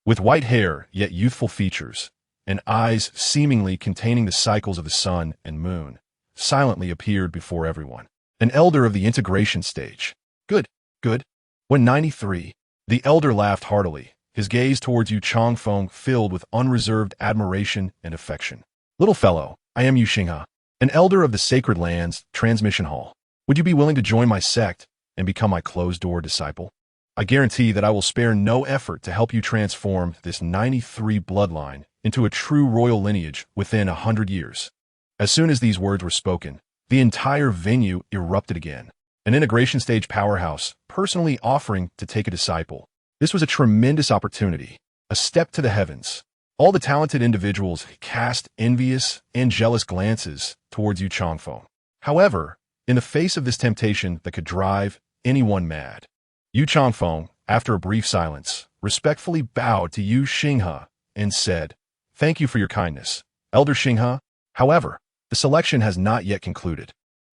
with white hair yet youthful features, and eyes seemingly containing the cycles of the sun and moon, silently appeared before everyone. An elder of the integration stage. Good, good. When 93, the elder laughed heartily, his gaze towards Yu Changfeng filled with unreserved admiration and affection. Little fellow, I am Yu Xinghe, an elder of the Sacred Lands Transmission Hall. Would you be willing to join my sect and become my closed-door disciple? I guarantee that I will spare no effort to help you transform this 93 bloodline into a true royal lineage within 100 years. As soon as these words were spoken, the entire venue erupted again. An integration stage powerhouse, personally offering to take a disciple. This was a tremendous opportunity, a step to the heavens. All the talented individuals cast envious and jealous glances towards Yu Changfeng. However, in the face of this temptation that could drive anyone mad, Yu Changfeng, after a brief silence, respectfully bowed to Yu Xinghe and said, "Thank you for your kindness, Elder Xinghe. However, the selection has not yet concluded.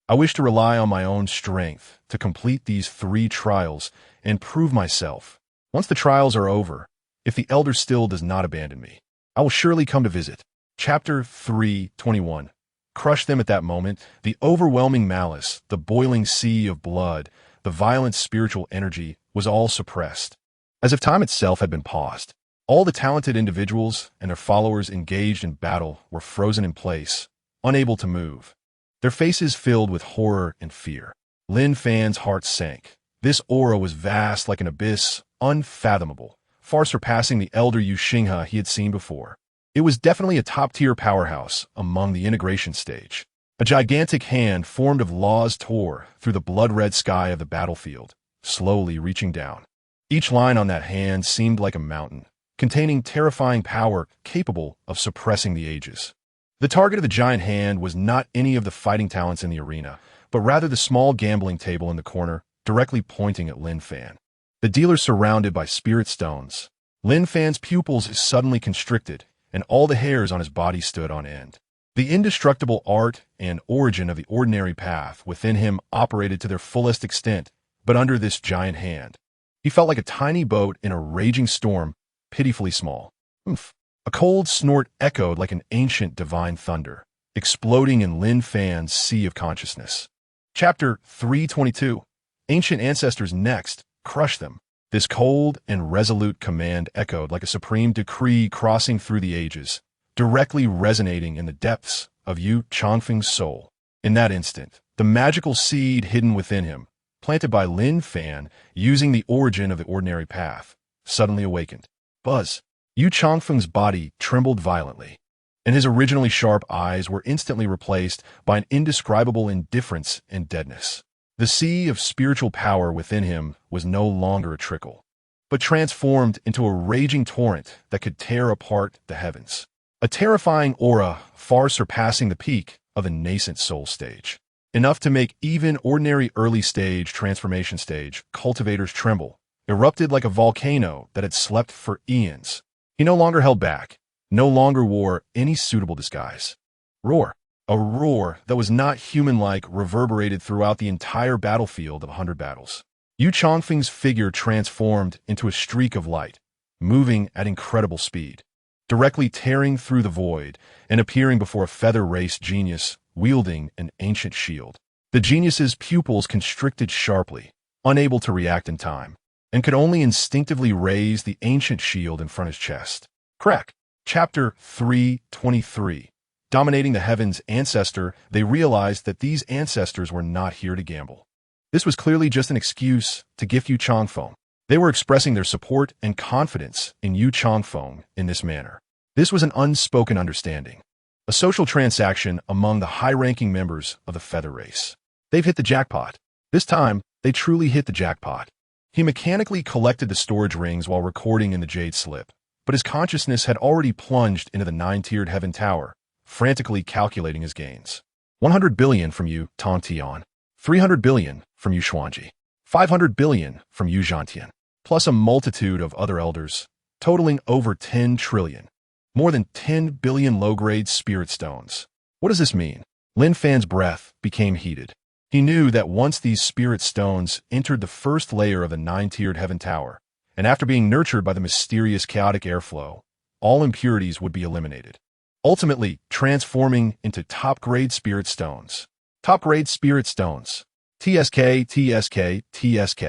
I wish to rely on my own strength to complete these 3 trials and prove myself. Once the trials are over, if the elder still does not abandon me, I will surely come to visit." Chapter 321. Crush them at that moment. The overwhelming malice, the boiling sea of blood, the violent spiritual energy was all suppressed, as if time itself had been paused. All the talented individuals and their followers engaged in battle were frozen in place, unable to move. Their faces filled with horror and fear. Lin Fan's heart sank. This aura was vast like an abyss, unfathomable, far surpassing the elder Yu Xinghe he had seen before. It was definitely a top-tier powerhouse among the integration stage. A gigantic hand formed of laws tore through the blood-red sky of the battlefield, slowly reaching down. Each line on that hand seemed like a mountain, containing terrifying power capable of suppressing the ages. The target of the giant hand was not any of the fighting talents in the arena, but rather the small gambling table in the corner, directly pointing at Lin Fan. The dealer surrounded by spirit stones. Lin Fan's pupils suddenly constricted, and all the hairs on his body stood on end. The indestructible art and origin of the ordinary path within him operated to their fullest extent, but under this giant hand. He felt like a tiny boat in a raging storm, pitifully small. Oomph. A cold snort echoed like an ancient divine thunder, exploding in Lin Fan's sea of consciousness. Chapter 322. Ancient Ancestors Next, Crush Them. This cold and resolute command echoed like a supreme decree crossing through the ages, directly resonating in the depths of Yu Changfeng's soul. In that instant, the magical seed hidden within him, planted by Lin Fan using the origin of the ordinary path, suddenly awakened. Buzz. Yu Changfeng's body trembled violently, and his originally sharp eyes were instantly replaced by an indescribable indifference and deadness. The sea of spiritual power within him was no longer a trickle, but transformed into a raging torrent that could tear apart the heavens. A terrifying aura far surpassing the peak of the nascent soul stage. Enough to make even ordinary early-stage transformation stage cultivators tremble, erupted like a volcano that had slept for eons. He no longer held back, no longer wore any suitable disguise. Roar. A roar that was not human-like reverberated throughout the entire battlefield of 100 battles. Yu Changfeng's figure transformed into a streak of light, moving at incredible speed, directly tearing through the void and appearing before a feather-raced genius wielding an ancient shield. The genius's pupils constricted sharply, unable to react in time, and could only instinctively raise the ancient shield in front of his chest. Crack. Chapter 323. Dominating the heavens ancestor, they realized that these ancestors were not here to gamble. This was clearly just an excuse to gift Yu Changfeng. They were expressing their support and confidence in Yu Changfeng in this manner. This was an unspoken understanding, a social transaction among the high-ranking members of the feather race. They've hit the jackpot. This time, they truly hit the jackpot. He mechanically collected the storage rings while recording in the jade slip, but his consciousness had already plunged into the 9-tiered heaven tower, frantically calculating his gains. 100 billion from Yu Tongtian, 300 billion from Yu Xuanji, 500 billion from Yu Zhantian, plus a multitude of other elders, totaling over 10 trillion. More than 10 billion low-grade spirit stones. What does this mean? Lin Fan's breath became heated. He knew that once these spirit stones entered the first layer of the 9-tiered heaven tower, and after being nurtured by the mysterious chaotic airflow, all impurities would be eliminated, ultimately transforming into top-grade spirit stones. Top-grade spirit stones. TSK, TSK, TSK.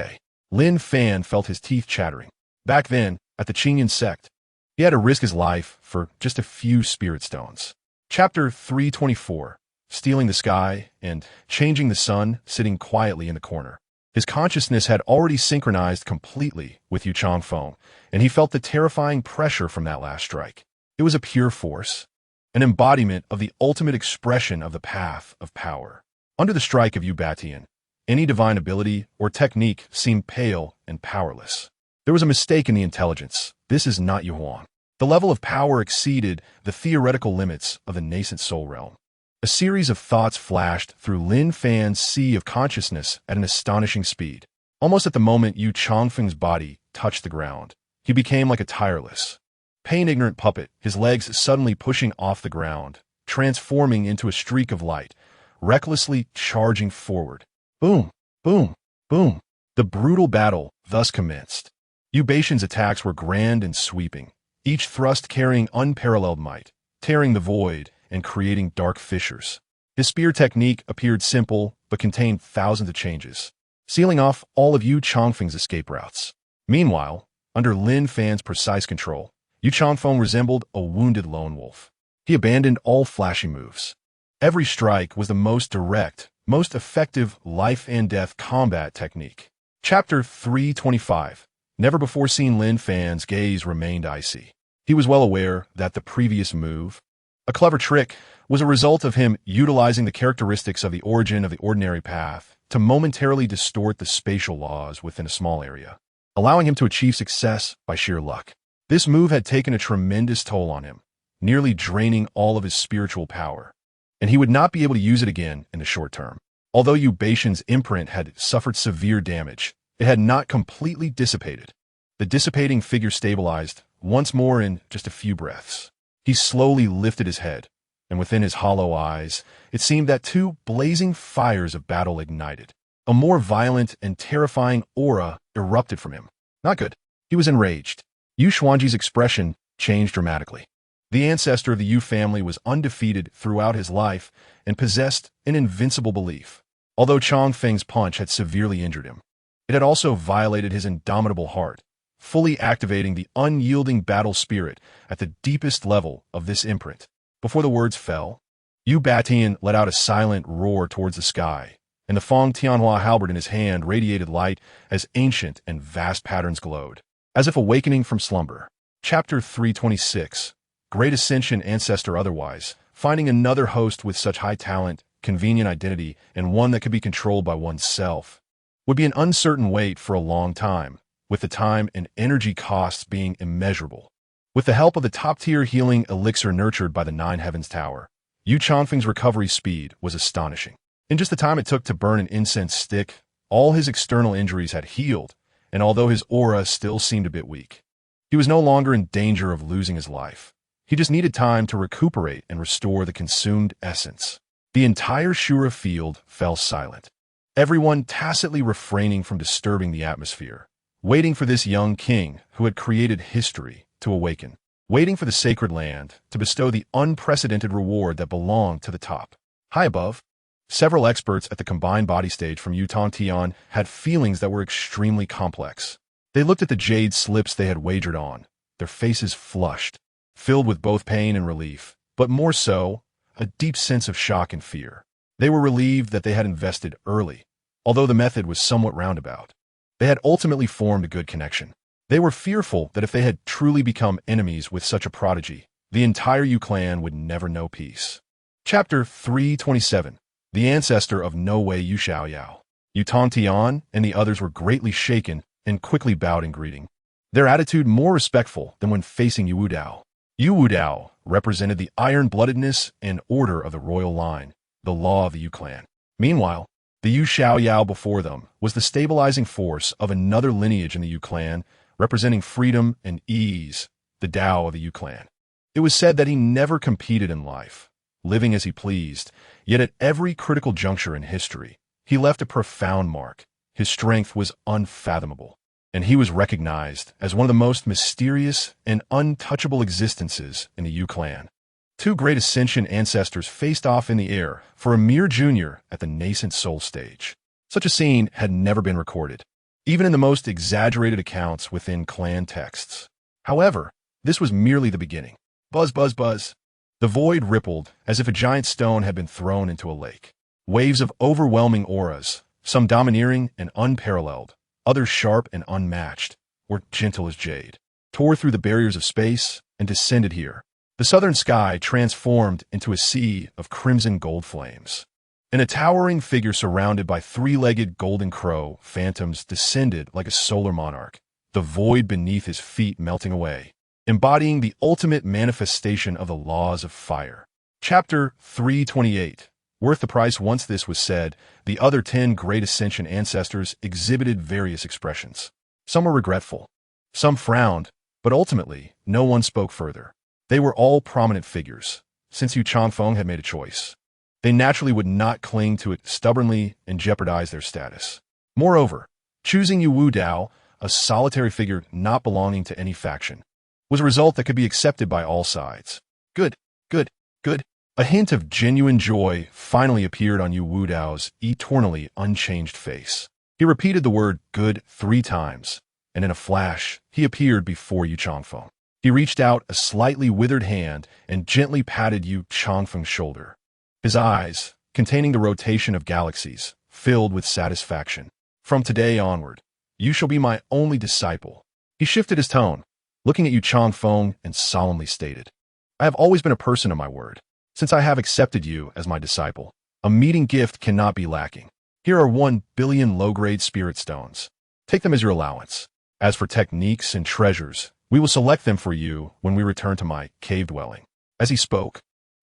Lin Fan felt his teeth chattering. Back then, at the Qingyan sect, he had to risk his life for just a few spirit stones. Chapter 324. Stealing the sky and changing the sun, sitting quietly in the corner. His consciousness had already synchronized completely with Yu Changfeng, and he felt the terrifying pressure from that last strike. It was a pure force, an embodiment of the ultimate expression of the path of power. Under the strike of Yu Batian, any divine ability or technique seemed pale and powerless. There was a mistake in the intelligence. This is not Yu Huang. The level of power exceeded the theoretical limits of the nascent soul realm. A series of thoughts flashed through Lin Fan's sea of consciousness at an astonishing speed. Almost at the moment Yu Changfeng's body touched the ground, he became like a tireless, pain-ignorant puppet, his legs suddenly pushing off the ground, transforming into a streak of light, recklessly charging forward. Boom, boom, boom. The brutal battle thus commenced. Yu Batian's attacks were grand and sweeping, each thrust carrying unparalleled might, tearing the void and creating dark fissures. His spear technique appeared simple, but contained thousands of changes, sealing off all of Yu Changfeng's escape routes. Meanwhile, under Lin Fan's precise control, Yu Changfeng resembled a wounded lone wolf. He abandoned all flashy moves. Every strike was the most direct, most effective life-and-death combat technique. Chapter 325. Never before seen Lin Fan's gaze remained icy. He was well aware that the previous move, a clever trick, was a result of him utilizing the characteristics of the origin of the ordinary path to momentarily distort the spatial laws within a small area, allowing him to achieve success by sheer luck. This move had taken a tremendous toll on him, nearly draining all of his spiritual power, and he would not be able to use it again in the short term. Although Yu Baishan's imprint had suffered severe damage, it had not completely dissipated. The dissipating figure stabilized once more in just a few breaths. He slowly lifted his head, and within his hollow eyes, it seemed that two blazing fires of battle ignited. A more violent and terrifying aura erupted from him. Not good. He was enraged. Yu Xuanji's expression changed dramatically. The ancestor of the Yu family was undefeated throughout his life and possessed an invincible belief. Although Changfeng's punch had severely injured him, it had also violated his indomitable heart, fully activating the unyielding battle spirit at the deepest level of this imprint. Before the words fell, Yu Batian let out a silent roar towards the sky, and the Feng Tianhua halberd in his hand radiated light as ancient and vast patterns glowed, as if awakening from slumber. Chapter 326. Great Ascension Ancestor otherwise, finding another host with such high talent, convenient identity, and one that could be controlled by oneself, would be an uncertain wait for a long time, with the time and energy costs being immeasurable. With the help of the top-tier healing elixir nurtured by the Nine Heavens Tower, Yu Changfeng's recovery speed was astonishing. In just the time it took to burn an incense stick, all his external injuries had healed, and although his aura still seemed a bit weak, he was no longer in danger of losing his life. He just needed time to recuperate and restore the consumed essence. The entire Shura field fell silent, everyone tacitly refraining from disturbing the atmosphere, waiting for this young king who had created history to awaken, waiting for the sacred land to bestow the unprecedented reward that belonged to the top. High above, several experts at the combined body stage from Yutong Tian had feelings that were extremely complex. They looked at the jade slips they had wagered on, their faces flushed, filled with both pain and relief, but more so, a deep sense of shock and fear. They were relieved that they had invested early, although the method was somewhat roundabout. They had ultimately formed a good connection. They were fearful that if they had truly become enemies with such a prodigy, the entire Yu clan would never know peace. Chapter 327. The ancestor of No Wei Yu Xiaoyao. Yu Tongtian and the others were greatly shaken and quickly bowed in greeting, their attitude more respectful than when facing Yu Wudao. Yu Wudao represented the iron-bloodedness and order of the royal line, the law of the Yu clan. Meanwhile, the Yu Xiaoyao before them was the stabilizing force of another lineage in the Yu clan, representing freedom and ease, the Tao of the Yu clan. It was said that he never competed in life, living as he pleased, yet at every critical juncture in history, he left a profound mark. His strength was unfathomable, and he was recognized as one of the most mysterious and untouchable existences in the Yu clan. Two great ascension ancestors faced off in the air for a mere junior at the nascent soul stage. Such a scene had never been recorded, even in the most exaggerated accounts within clan texts. However, this was merely the beginning. Buzz, buzz, buzz. The void rippled as if a giant stone had been thrown into a lake. Waves of overwhelming auras, some domineering and unparalleled, others sharp and unmatched, or gentle as jade, tore through the barriers of space and descended here. The southern sky transformed into a sea of crimson gold flames, and a towering figure surrounded by three-legged golden crow phantoms descended like a solar monarch, the void beneath his feet melting away, embodying the ultimate manifestation of the laws of fire. Chapter 328. Worth the price. Once this was said, the other 10 great ascension ancestors exhibited various expressions. Some were regretful, some frowned, but ultimately, no one spoke further. They were all prominent figures. Since Yu Changfeng had made a choice, they naturally would not cling to it stubbornly and jeopardize their status. Moreover, choosing Yu Wudao, a solitary figure not belonging to any faction, was a result that could be accepted by all sides. Good, good, good. A hint of genuine joy finally appeared on Yu Wudao's eternally unchanged face. He repeated the word good 3 times, and in a flash, he appeared before Yu Changfeng. He reached out a slightly withered hand and gently patted Yu Changfeng's shoulder. His eyes, containing the rotation of galaxies, filled with satisfaction. From today onward, you shall be my only disciple. He shifted his tone, looking at Yu Changfeng, and solemnly stated, I have always been a person of my word. Since I have accepted you as my disciple, a meeting gift cannot be lacking. Here are 1 billion low-grade spirit stones. Take them as your allowance. As for techniques and treasures, we will select them for you when we return to my cave dwelling. As he spoke,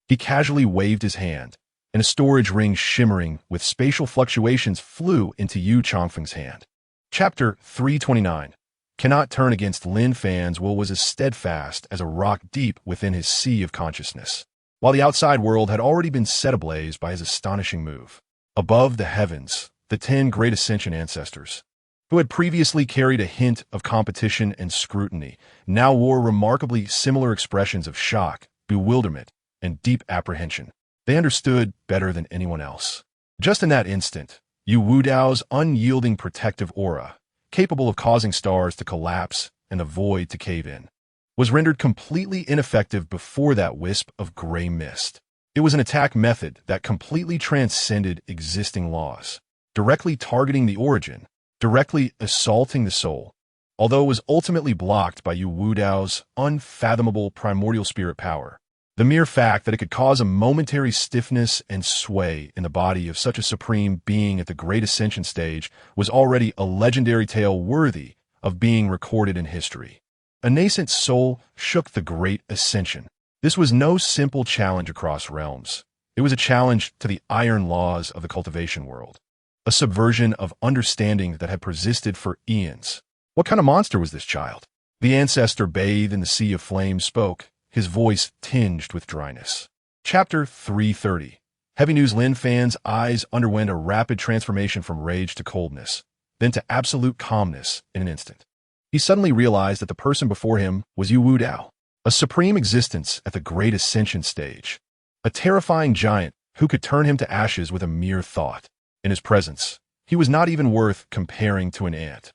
he casually waved his hand, and a storage ring shimmering with spatial fluctuations flew into Yu Changfeng's hand. Chapter 329. Cannot turn against Lin Fan's will was as steadfast as a rock deep within his sea of consciousness, while the outside world had already been set ablaze by his astonishing move. Above the heavens, the 10 great ascension ancestors, who had previously carried a hint of competition and scrutiny, now wore remarkably similar expressions of shock, bewilderment, and deep apprehension. They understood better than anyone else. Just in that instant, Yu Wudao's unyielding protective aura, capable of causing stars to collapse and the void to cave in, was rendered completely ineffective before that wisp of gray mist. It was an attack method that completely transcended existing laws, directly targeting the origin, directly assaulting the soul. Although it was ultimately blocked by Yu Wudao's unfathomable primordial spirit power, the mere fact that it could cause a momentary stiffness and sway in the body of such a supreme being at the Great Ascension stage was already a legendary tale worthy of being recorded in history. A nascent soul shook the Great Ascension. This was no simple challenge across realms. It was a challenge to the iron laws of the cultivation world, a subversion of understanding that had persisted for eons. What kind of monster was this child? The ancestor bathed in the sea of flame spoke, his voice tinged with dryness. Chapter 330. Heavy News Lin Fan's eyes underwent a rapid transformation from rage to coldness, then to absolute calmness in an instant. He suddenly realized that the person before him was Yu Wudao, a supreme existence at the Great Ascension stage, a terrifying giant who could turn him to ashes with a mere thought. In his presence, he was not even worth comparing to an ant,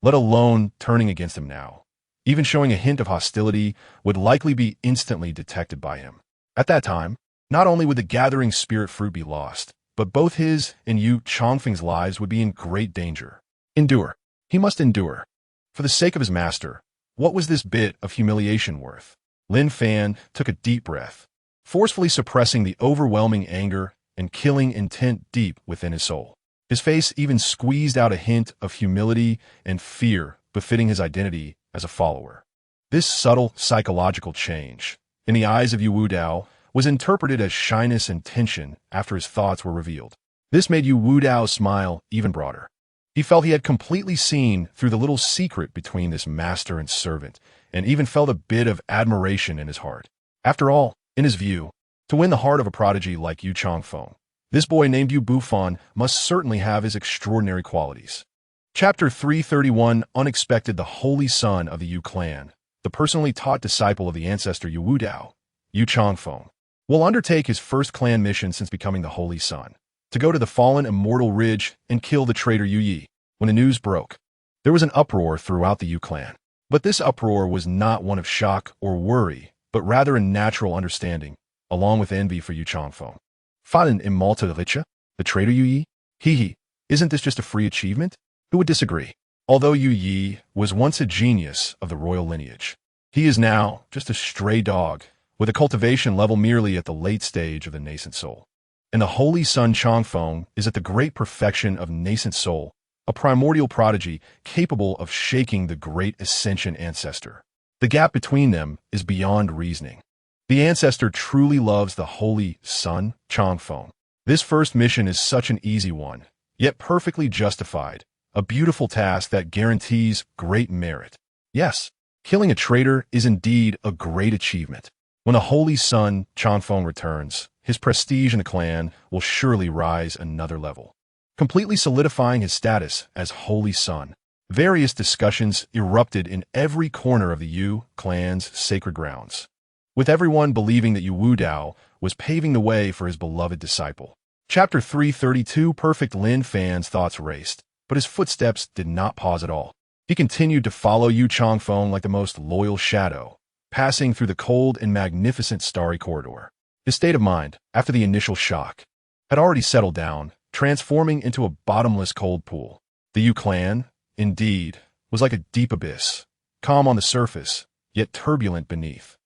let alone turning against him now. Even showing a hint of hostility would likely be instantly detected by him. At that time, not only would the gathering spirit fruit be lost, but both his and Yu Changfeng's lives would be in great danger. Endure. He must endure. For the sake of his master, what was this bit of humiliation worth? Lin Fan took a deep breath, forcefully suppressing the overwhelming anger and killing intent deep within his soul. His face even squeezed out a hint of humility and fear befitting his identity as a follower. This subtle psychological change, in the eyes of Yu Wudao, was interpreted as shyness and tension after his thoughts were revealed. This made Yu Wudao's smile even broader. He felt he had completely seen through the little secret between this master and servant, and even felt a bit of admiration in his heart. After all, in his view, to win the heart of a prodigy like Yu Changfeng, this boy named Yu Bufan must certainly have his extraordinary qualities. Chapter 331. Unexpected. The holy son of the Yu clan, the personally taught disciple of the ancestor Yu Wudao, Yu Changfeng, will undertake his first clan mission since becoming the holy son, to go to the fallen immortal ridge and kill the traitor Yu Yi. When the news broke, there was an uproar throughout the Yu clan. But this uproar was not one of shock or worry, but rather a natural understanding, along with envy for Yu Changfeng. Fallen immortal ridge? The traitor Yu Yi? Hee, isn't this just a free achievement? Who would disagree? Although Yu Yi was once a genius of the royal lineage, he is now just a stray dog with a cultivation level merely at the late stage of the nascent soul. And the holy son Changfeng is at the great perfection of nascent soul, a primordial prodigy capable of shaking the Great Ascension ancestor. The gap between them is beyond reasoning. The ancestor truly loves the holy son Changfeng. This first mission is such an easy one, yet perfectly justified, a beautiful task that guarantees great merit. Yes, killing a traitor is indeed a great achievement. When the holy son Changfeng returns, his prestige in the clan will surely rise another level, completely solidifying his status as holy son. Various discussions erupted in every corner of the Yu clan's sacred grounds, with everyone believing that Yu Wudao was paving the way for his beloved disciple. Chapter 332. Perfect. Lin Fan's thoughts raced, but his footsteps did not pause at all. He continued to follow Yu Changfeng like the most loyal shadow, passing through the cold and magnificent starry corridor. His state of mind, after the initial shock, had already settled down, transforming into a bottomless cold pool. The Yu clan, indeed, was like a deep abyss, calm on the surface, yet turbulent beneath,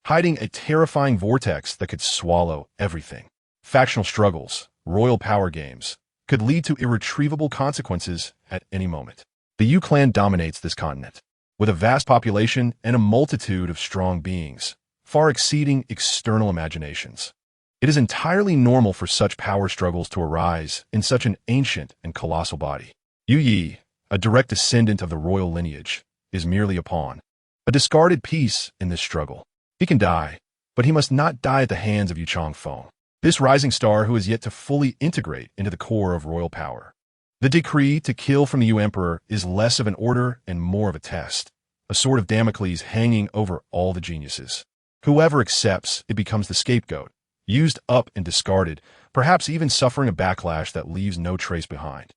hiding a terrifying vortex that could swallow everything. Factional struggles, royal power games, could lead to irretrievable consequences at any moment. The Yu clan dominates this continent, with a vast population and a multitude of strong beings, far exceeding external imaginations. It is entirely normal for such power struggles to arise in such an ancient and colossal body. Yu Yi, a direct descendant of the royal lineage, is merely a pawn, a discarded piece in this struggle. He can die, but he must not die at the hands of Yu Changfeng, this rising star who is yet to fully integrate into the core of royal power. The decree to kill from the Yu Emperor is less of an order and more of a test, a sword of Damocles hanging over all the geniuses. Whoever accepts it becomes the scapegoat, used up and discarded, perhaps even suffering a backlash that leaves no trace behind.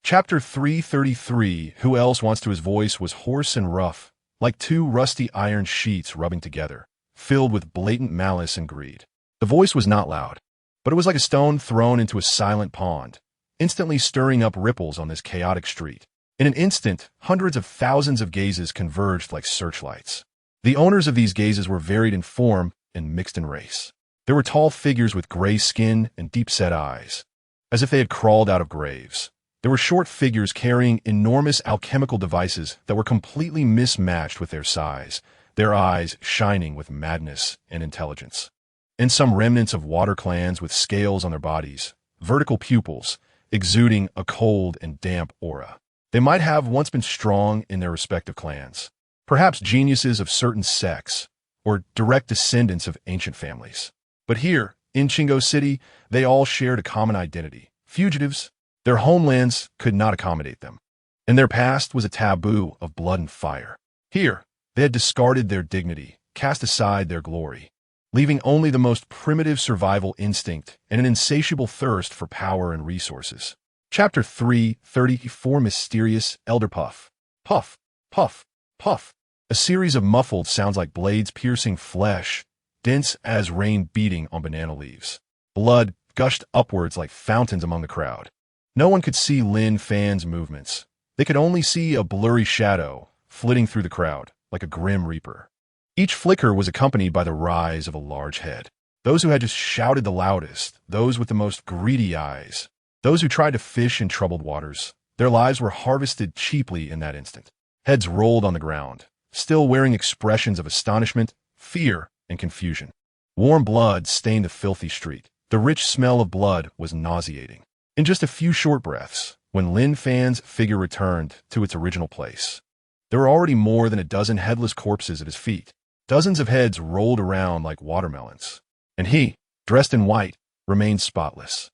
Chapter 333, Who Else Wants to? His voice was hoarse and rough, like two rusty iron sheets rubbing together, filled with blatant malice and greed. The voice was not loud, but it was like a stone thrown into a silent pond, instantly stirring up ripples on this chaotic street. In an instant, hundreds of thousands of gazes converged like searchlights. The owners of these gazes were varied in form and mixed in race. There were tall figures with gray skin and deep-set eyes, as if they had crawled out of graves. There were short figures carrying enormous alchemical devices that were completely mismatched with their size, their eyes shining with madness and intelligence. And some remnants of water clans with scales on their bodies, vertical pupils, exuding a cold and damp aura. They might have once been strong in their respective clans, perhaps geniuses of certain sects, or direct descendants of ancient families. But here, in Qinggo City, they all shared a common identity: fugitives. Their homelands could not accommodate them, and their past was a taboo of blood and fire. Here, they had discarded their dignity, cast aside their glory, leaving only the most primitive survival instinct and an insatiable thirst for power and resources. Chapter 334, Mysterious Elder Puff. Puff, puff, puff. A series of muffled sounds like blades piercing flesh, dense as rain beating on banana leaves. Blood gushed upwards like fountains among the crowd. No one could see Lin Fan's movements. They could only see a blurry shadow flitting through the crowd, like a grim reaper. Each flicker was accompanied by the rise of a large head. Those who had just shouted the loudest, those with the most greedy eyes, those who tried to fish in troubled waters, their lives were harvested cheaply in that instant. Heads rolled on the ground, still wearing expressions of astonishment, fear, and confusion. Warm blood stained the filthy street. The rich smell of blood was nauseating. In just a few short breaths, when Lin Fan's figure returned to its original place, there were already more than a dozen headless corpses at his feet. Dozens of heads rolled around like watermelons, and he, dressed in white, remained spotless.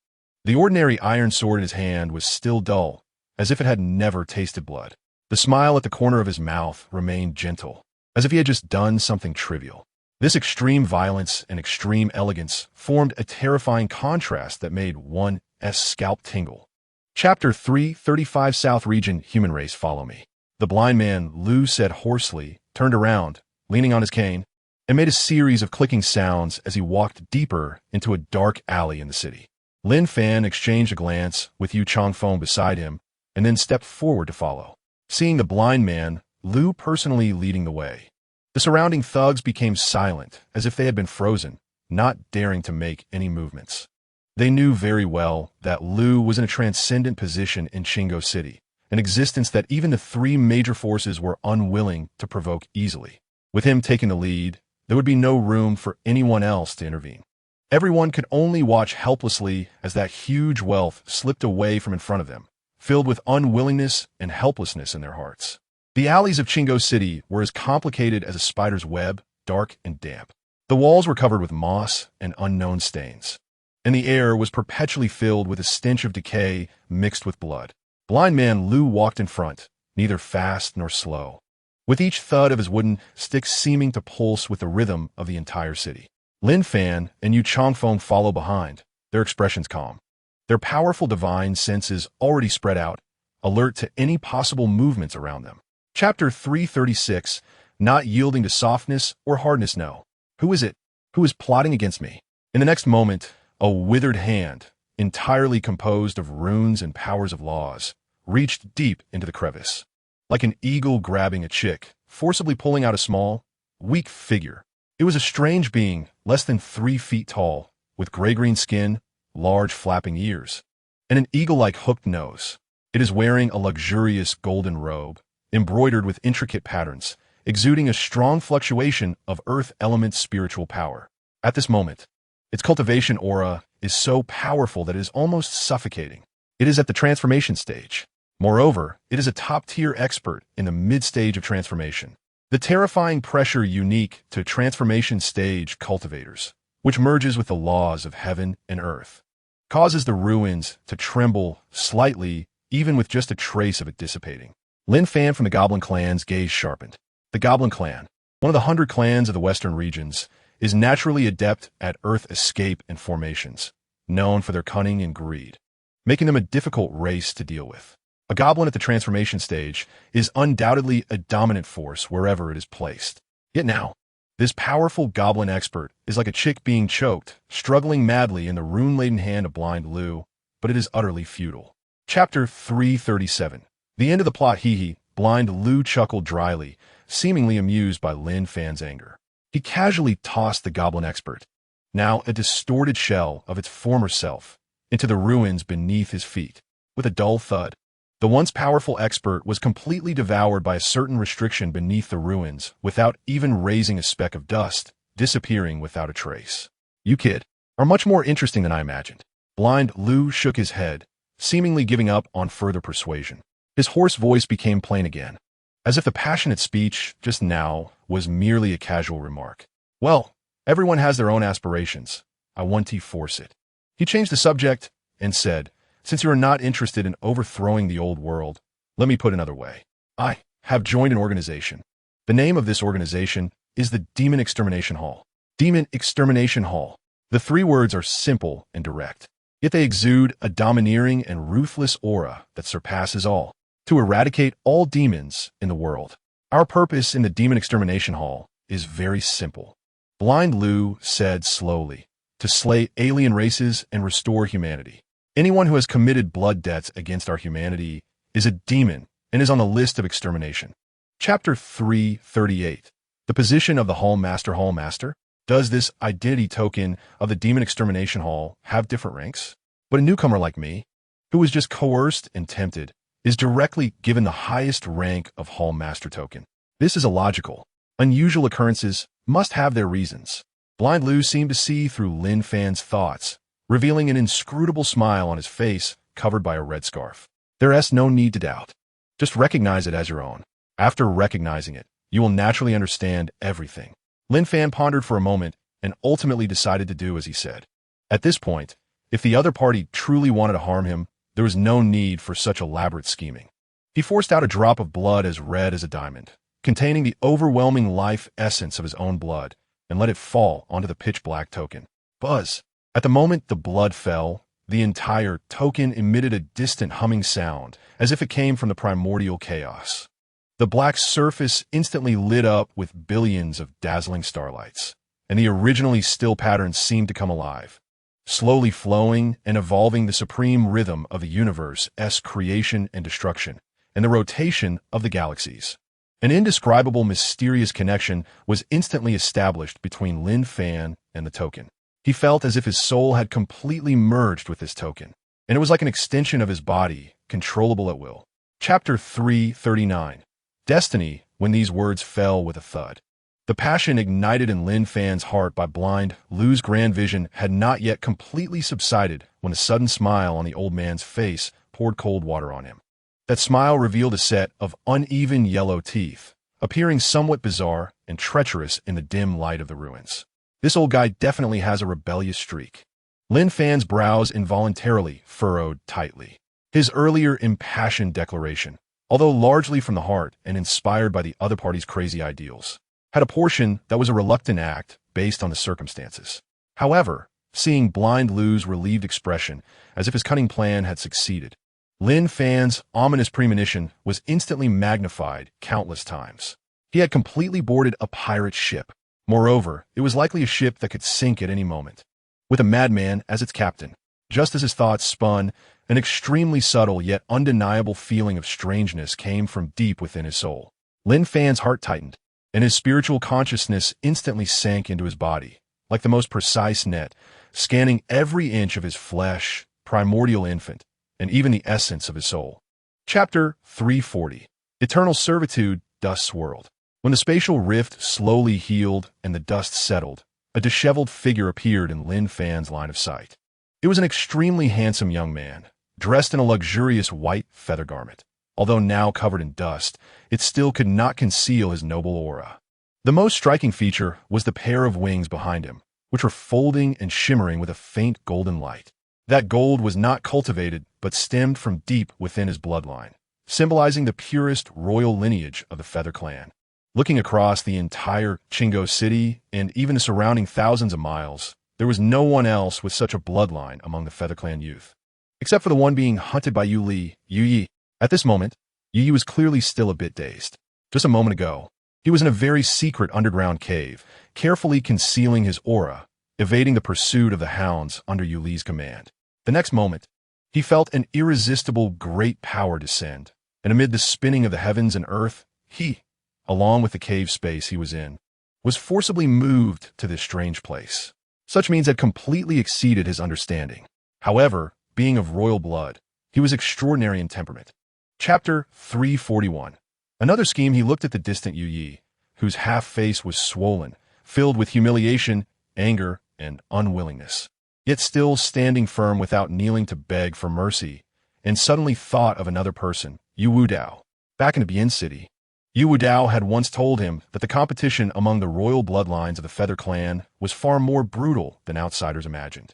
The ordinary iron sword in his hand was still dull, as if it had never tasted blood. The smile at the corner of his mouth remained gentle, as if he had just done something trivial. This extreme violence and extreme elegance formed a terrifying contrast that made one's scalp tingle. Chapter 335, South Region, Human Race, Follow Me. The blind man, Lu said hoarsely, turned around, leaning on his cane, and made a series of clicking sounds as he walked deeper into a dark alley in the city. Lin Fan exchanged a glance with Yu Changfeng beside him, and then stepped forward to follow. Seeing the blind man, Lu personally leading the way, the surrounding thugs became silent, as if they had been frozen, not daring to make any movements. They knew very well that Lu was in a transcendent position in Qinggo City, an existence that even the three major forces were unwilling to provoke easily. With him taking the lead, there would be no room for anyone else to intervene. Everyone could only watch helplessly as that huge wealth slipped away from in front of them, filled with unwillingness and helplessness in their hearts. The alleys of Qinggo City were as complicated as a spider's web, dark and damp. The walls were covered with moss and unknown stains, and the air was perpetually filled with a stench of decay mixed with blood. Blind man Lu walked in front, neither fast nor slow, with each thud of his wooden stick seeming to pulse with the rhythm of the entire city. Lin Fan and Yu Changfeng follow behind, their expressions calm, their powerful divine senses already spread out, alert to any possible movements around them. Chapter 336, not yielding to softness or hardness. No. Who is it? Who is plotting against me? In the next moment, a withered hand, entirely composed of runes and powers of laws, reached deep into the crevice. Like an eagle grabbing a chick, forcibly pulling out a small, weak figure. It was a strange being, less than 3 feet tall, with gray-green skin, large flapping ears, and an eagle-like hooked nose. It is wearing a luxurious golden robe, embroidered with intricate patterns, exuding a strong fluctuation of earth element spiritual power. At this moment, its cultivation aura is so powerful that it is almost suffocating. It is at the transformation stage. Moreover, it is a top-tier expert in the mid-stage of transformation. The terrifying pressure unique to transformation stage cultivators, which merges with the laws of heaven and earth, causes the ruins to tremble slightly, even with just a trace of it dissipating. Lin Fan from the Goblin Clan's gaze sharpened. The Goblin Clan, one of the 100 clans of the western regions, is naturally adept at earth escape and formations, known for their cunning and greed, making them a difficult race to deal with. A goblin at the transformation stage is undoubtedly a dominant force wherever it is placed. Yet now, this powerful goblin expert is like a chick being choked, struggling madly in the rune-laden hand of Blind Lu, but it is utterly futile. Chapter 337. The end of the plot. Hee. Blind Lu chuckled dryly, seemingly amused by Lin Fan's anger. He casually tossed the goblin expert, now a distorted shell of its former self, into the ruins beneath his feet. With a dull thud, the once powerful expert was completely devoured by a certain restriction beneath the ruins without even raising a speck of dust, disappearing without a trace. You kid are much more interesting than I imagined. Blind Lu shook his head, seemingly giving up on further persuasion. His hoarse voice became plain again, as if the passionate speech just now was merely a casual remark. Well, everyone has their own aspirations. I want to force it. He changed the subject and said, since you are not interested in overthrowing the old world, let me put another way. I have joined an organization. The name of this organization is the Demon Extermination Hall. Demon Extermination Hall. The 3 words are simple and direct, yet they exude a domineering and ruthless aura that surpasses all. To eradicate all demons in the world. Our purpose in the Demon Extermination Hall is very simple. Blind Lu said slowly, to slay alien races and restore humanity. Anyone who has committed blood debts against our humanity is a demon and is on the list of extermination. Chapter 338. The position of the Hall Master. Hall Master? Does this identity token of the Demon Extermination Hall have different ranks? But a newcomer like me, who was just coerced and tempted, is directly given the highest rank of Hall Master token. This is illogical. Unusual occurrences must have their reasons. Blind Lu seemed to see through Lin Fan's thoughts, revealing an inscrutable smile on his face covered by a red scarf. There is no need to doubt. Just recognize it as your own. After recognizing it, you will naturally understand everything. Lin Fan pondered for a moment and ultimately decided to do as he said. At this point, if the other party truly wanted to harm him, there was no need for such elaborate scheming. He forced out a drop of blood as red as a diamond, containing the overwhelming life essence of his own blood, and let it fall onto the pitch-black token. Buzz! At the moment the blood fell, the entire token emitted a distant humming sound, as if it came from the primordial chaos. The black surface instantly lit up with billions of dazzling starlights, and the originally still patterns seemed to come alive, slowly flowing and evolving the supreme rhythm of the universe's creation and destruction, and the rotation of the galaxies. An indescribable mysterious connection was instantly established between Lin Fan and the token. He felt as if his soul had completely merged with this token, and it was like an extension of his body, controllable at will. Chapter 339. Destiny. When these words fell with a thud, the passion ignited in Lin Fan's heart by Blind Lu's grand vision had not yet completely subsided when a sudden smile on the old man's face poured cold water on him. That smile revealed a set of uneven yellow teeth, appearing somewhat bizarre and treacherous in the dim light of the ruins. This old guy definitely has a rebellious streak. Lin Fan's brows involuntarily furrowed tightly. His earlier impassioned declaration, although largely from the heart and inspired by the other party's crazy ideals, had a portion that was a reluctant act based on the circumstances. However, seeing Blind Lu's relieved expression as if his cunning plan had succeeded, Lin Fan's ominous premonition was instantly magnified countless times. He had completely boarded a pirate ship. Moreover, it was likely a ship that could sink at any moment, with a madman as its captain. Just as his thoughts spun, an extremely subtle yet undeniable feeling of strangeness came from deep within his soul. Lin Fan's heart tightened, and his spiritual consciousness instantly sank into his body, like the most precise net, scanning every inch of his flesh, primordial infant, and even the essence of his soul. Chapter 340. Eternal Servitude, Dust's World. When the spatial rift slowly healed and the dust settled, a disheveled figure appeared in Lin Fan's line of sight. It was an extremely handsome young man, dressed in a luxurious white feather garment. Although now covered in dust, it still could not conceal his noble aura. The most striking feature was the pair of wings behind him, which were folding and shimmering with a faint golden light. That gold was not cultivated, but stemmed from deep within his bloodline, symbolizing the purest royal lineage of the Feather Clan. Looking across the entire Chingo city and even the surrounding thousands of miles, there was no one else with such a bloodline among the Feather Clan youth. Except for the one being hunted by Yu Yi. At this moment, Yu Yi was clearly still a bit dazed. Just a moment ago, he was in a very secret underground cave, carefully concealing his aura, evading the pursuit of the hounds under Yu Li's command. The next moment, he felt an irresistible great power descend, and amid the spinning of the heavens and earth, he, along with the cave space he was in, was forcibly moved to this strange place. Such means had completely exceeded his understanding. However, being of royal blood, he was extraordinary in temperament. Chapter 341. Another scheme. He looked at the distant Yu Yi, whose half-face was swollen, filled with humiliation, anger, and unwillingness, yet still standing firm without kneeling to beg for mercy, and suddenly thought of another person, Yu Wudao. Back in the Begins city, Yu Wudao had once told him that the competition among the royal bloodlines of the Feather Clan was far more brutal than outsiders imagined.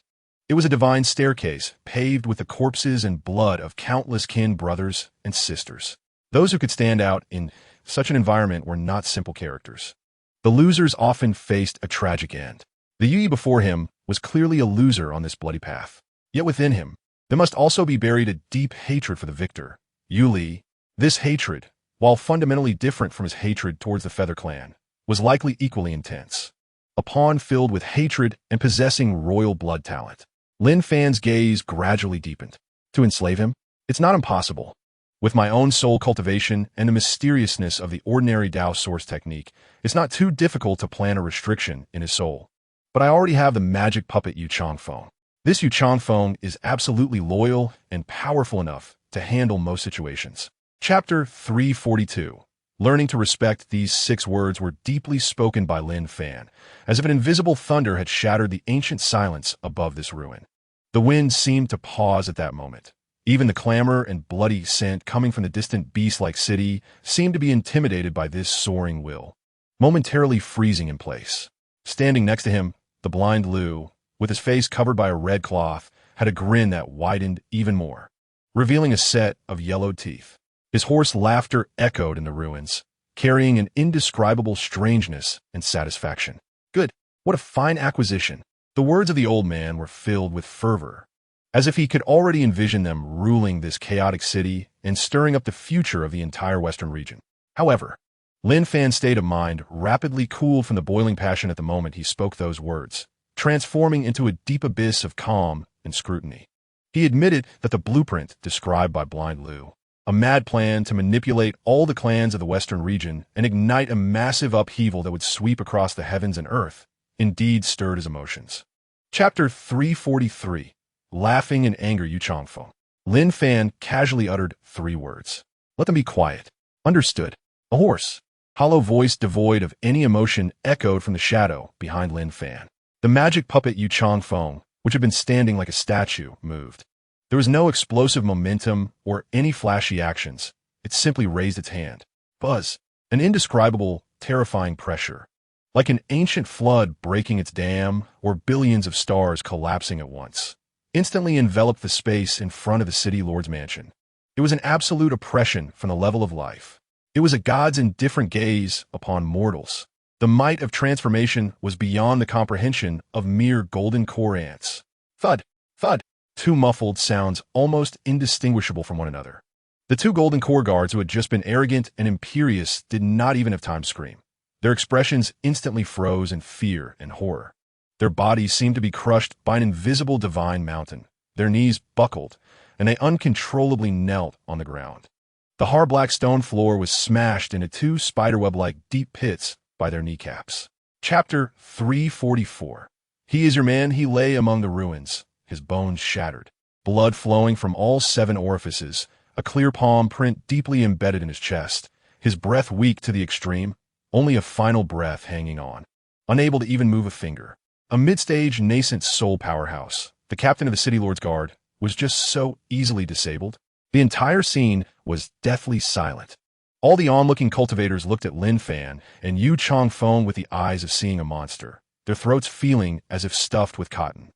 It was a divine staircase, paved with the corpses and blood of countless kin brothers and sisters. Those who could stand out in such an environment were not simple characters. The losers often faced a tragic end. The Yu Yi before him was clearly a loser on this bloody path. Yet within him, there must also be buried a deep hatred for the victor, Yu Li. This hatred, while fundamentally different from his hatred towards the Feather Clan, was likely equally intense. A pawn filled with hatred and possessing royal blood talent. Lin Fan's gaze gradually deepened. To enslave him? It's not impossible. With my own soul cultivation and the mysteriousness of the ordinary Dao source technique, it's not too difficult to plan a restriction in his soul. But I already have the magic puppet Yu Changfeng. This Yu Changfeng is absolutely loyal and powerful enough to handle most situations. Chapter 342. Learning to respect. These 6 words were deeply spoken by Lin Fan, as if an invisible thunder had shattered the ancient silence above this ruin. The wind seemed to pause at that moment. Even the clamor and bloody scent coming from the distant beast-like city seemed to be intimidated by this soaring will, momentarily freezing in place. Standing next to him, the blind Lu, with his face covered by a red cloth, had a grin that widened even more, revealing a set of yellowed teeth. His hoarse laughter echoed in the ruins, carrying an indescribable strangeness and satisfaction. Good. What a fine acquisition. The words of the old man were filled with fervor, as if he could already envision them ruling this chaotic city and stirring up the future of the entire western region. However, Lin Fan's state of mind rapidly cooled from the boiling passion at the moment he spoke those words, transforming into a deep abyss of calm and scrutiny. He admitted that the blueprint described by blind Lu, a mad plan to manipulate all the clans of the western region and ignite a massive upheaval that would sweep across the heavens and earth, indeed stirred his emotions. Chapter 343. Laughing in anger. Yu Changfeng. Lin Fan casually uttered 3 words. Let them be quiet. Understood. A hoarse, hollow voice devoid of any emotion echoed from the shadow behind Lin Fan. The magic puppet Yu Changfeng, which had been standing like a statue, moved. There was no explosive momentum or any flashy actions. It simply raised its hand. Buzz. An indescribable, terrifying pressure. Like an ancient flood breaking its dam or billions of stars collapsing at once, instantly enveloped the space in front of the city lord's mansion. It was an absolute oppression from the level of life. It was a god's indifferent gaze upon mortals. The might of transformation was beyond the comprehension of mere golden core ants. Thud, thud. 2 muffled sounds almost indistinguishable from one another. The two golden core guards who had just been arrogant and imperious did not even have time to scream. Their expressions instantly froze in fear and horror. Their bodies seemed to be crushed by an invisible divine mountain. Their knees buckled, and they uncontrollably knelt on the ground. The hard-black stone floor was smashed into two spiderweb-like deep pits by their kneecaps. Chapter 344. He is your man. He lay among the ruins, his bones shattered, blood flowing from all 7 orifices, a clear palm print deeply embedded in his chest, his breath weak to the extreme, only a final breath hanging on, unable to even move a finger. A mid-stage nascent soul powerhouse, the captain of the City Lord's Guard, was just so easily disabled. The entire scene was deathly silent. All the onlooking cultivators looked at Lin Fan and Yu Chongfeng with the eyes of seeing a monster, their throats feeling as if stuffed with cotton.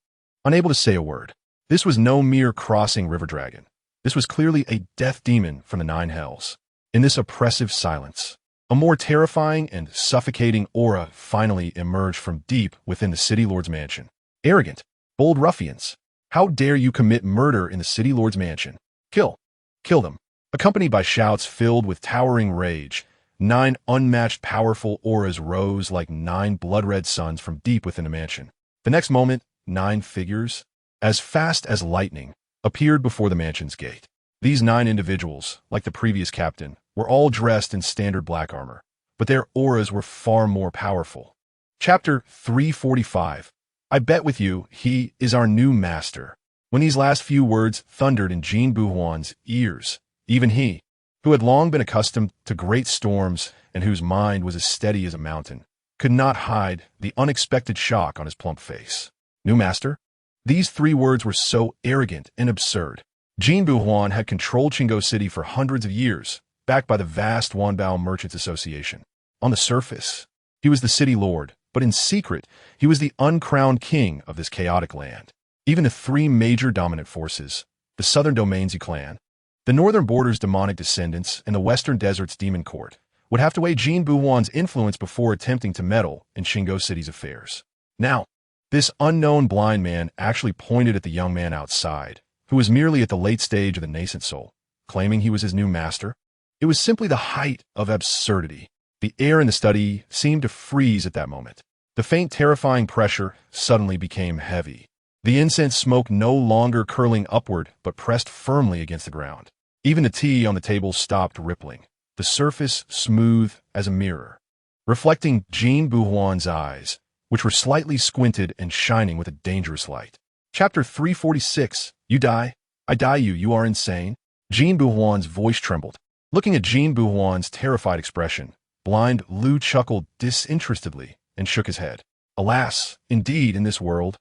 Unable to say a word. This was no mere crossing river dragon. This was clearly a death demon from the 9 hells. In this oppressive silence, a more terrifying and suffocating aura finally emerged from deep within the City Lord's mansion. Arrogant, bold ruffians. How dare you commit murder in the City Lord's mansion? Kill. Kill them. Accompanied by shouts filled with towering rage, 9 unmatched powerful auras rose like 9 blood-red suns from deep within the mansion. The next moment, 9 figures, as fast as lightning, appeared before the mansion's gate. These 9 individuals, like the previous captain, were all dressed in standard black armor, but their auras were far more powerful. Chapter 345. I bet with you, he is our new master. When these last few words thundered in Jin Buhuan's ears, even he, who had long been accustomed to great storms and whose mind was as steady as a mountain, could not hide the unexpected shock on his plump face. New master? These 3 words were so arrogant and absurd. Jin Buhuan had controlled Qinggo City for hundreds of years, backed by the vast Wanbao Merchants Association. On the surface, he was the city lord, but in secret, he was the uncrowned king of this chaotic land. Even the 3 major dominant forces, the southern domains clan, the northern border's demonic descendants, and the western desert's demon court, would have to weigh Jin Buhuan's influence before attempting to meddle in Qinggo City's affairs. Now, this unknown blind man actually pointed at the young man outside, who was merely at the late stage of the nascent soul, claiming he was his new master. It was simply the height of absurdity. The air in the study seemed to freeze at that moment. The faint, terrifying pressure suddenly became heavy. The incense smoke no longer curling upward, but pressed firmly against the ground. Even the tea on the table stopped rippling, the surface smooth as a mirror, reflecting Jin Buhuan's eyes, which were slightly squinted and shining with a dangerous light. Chapter 346. You die? I die you. You are insane? Jin Buhuan's voice trembled. Looking at Jin Buhuan's terrified expression, blind Lu chuckled disinterestedly and shook his head. Alas, indeed, in this world,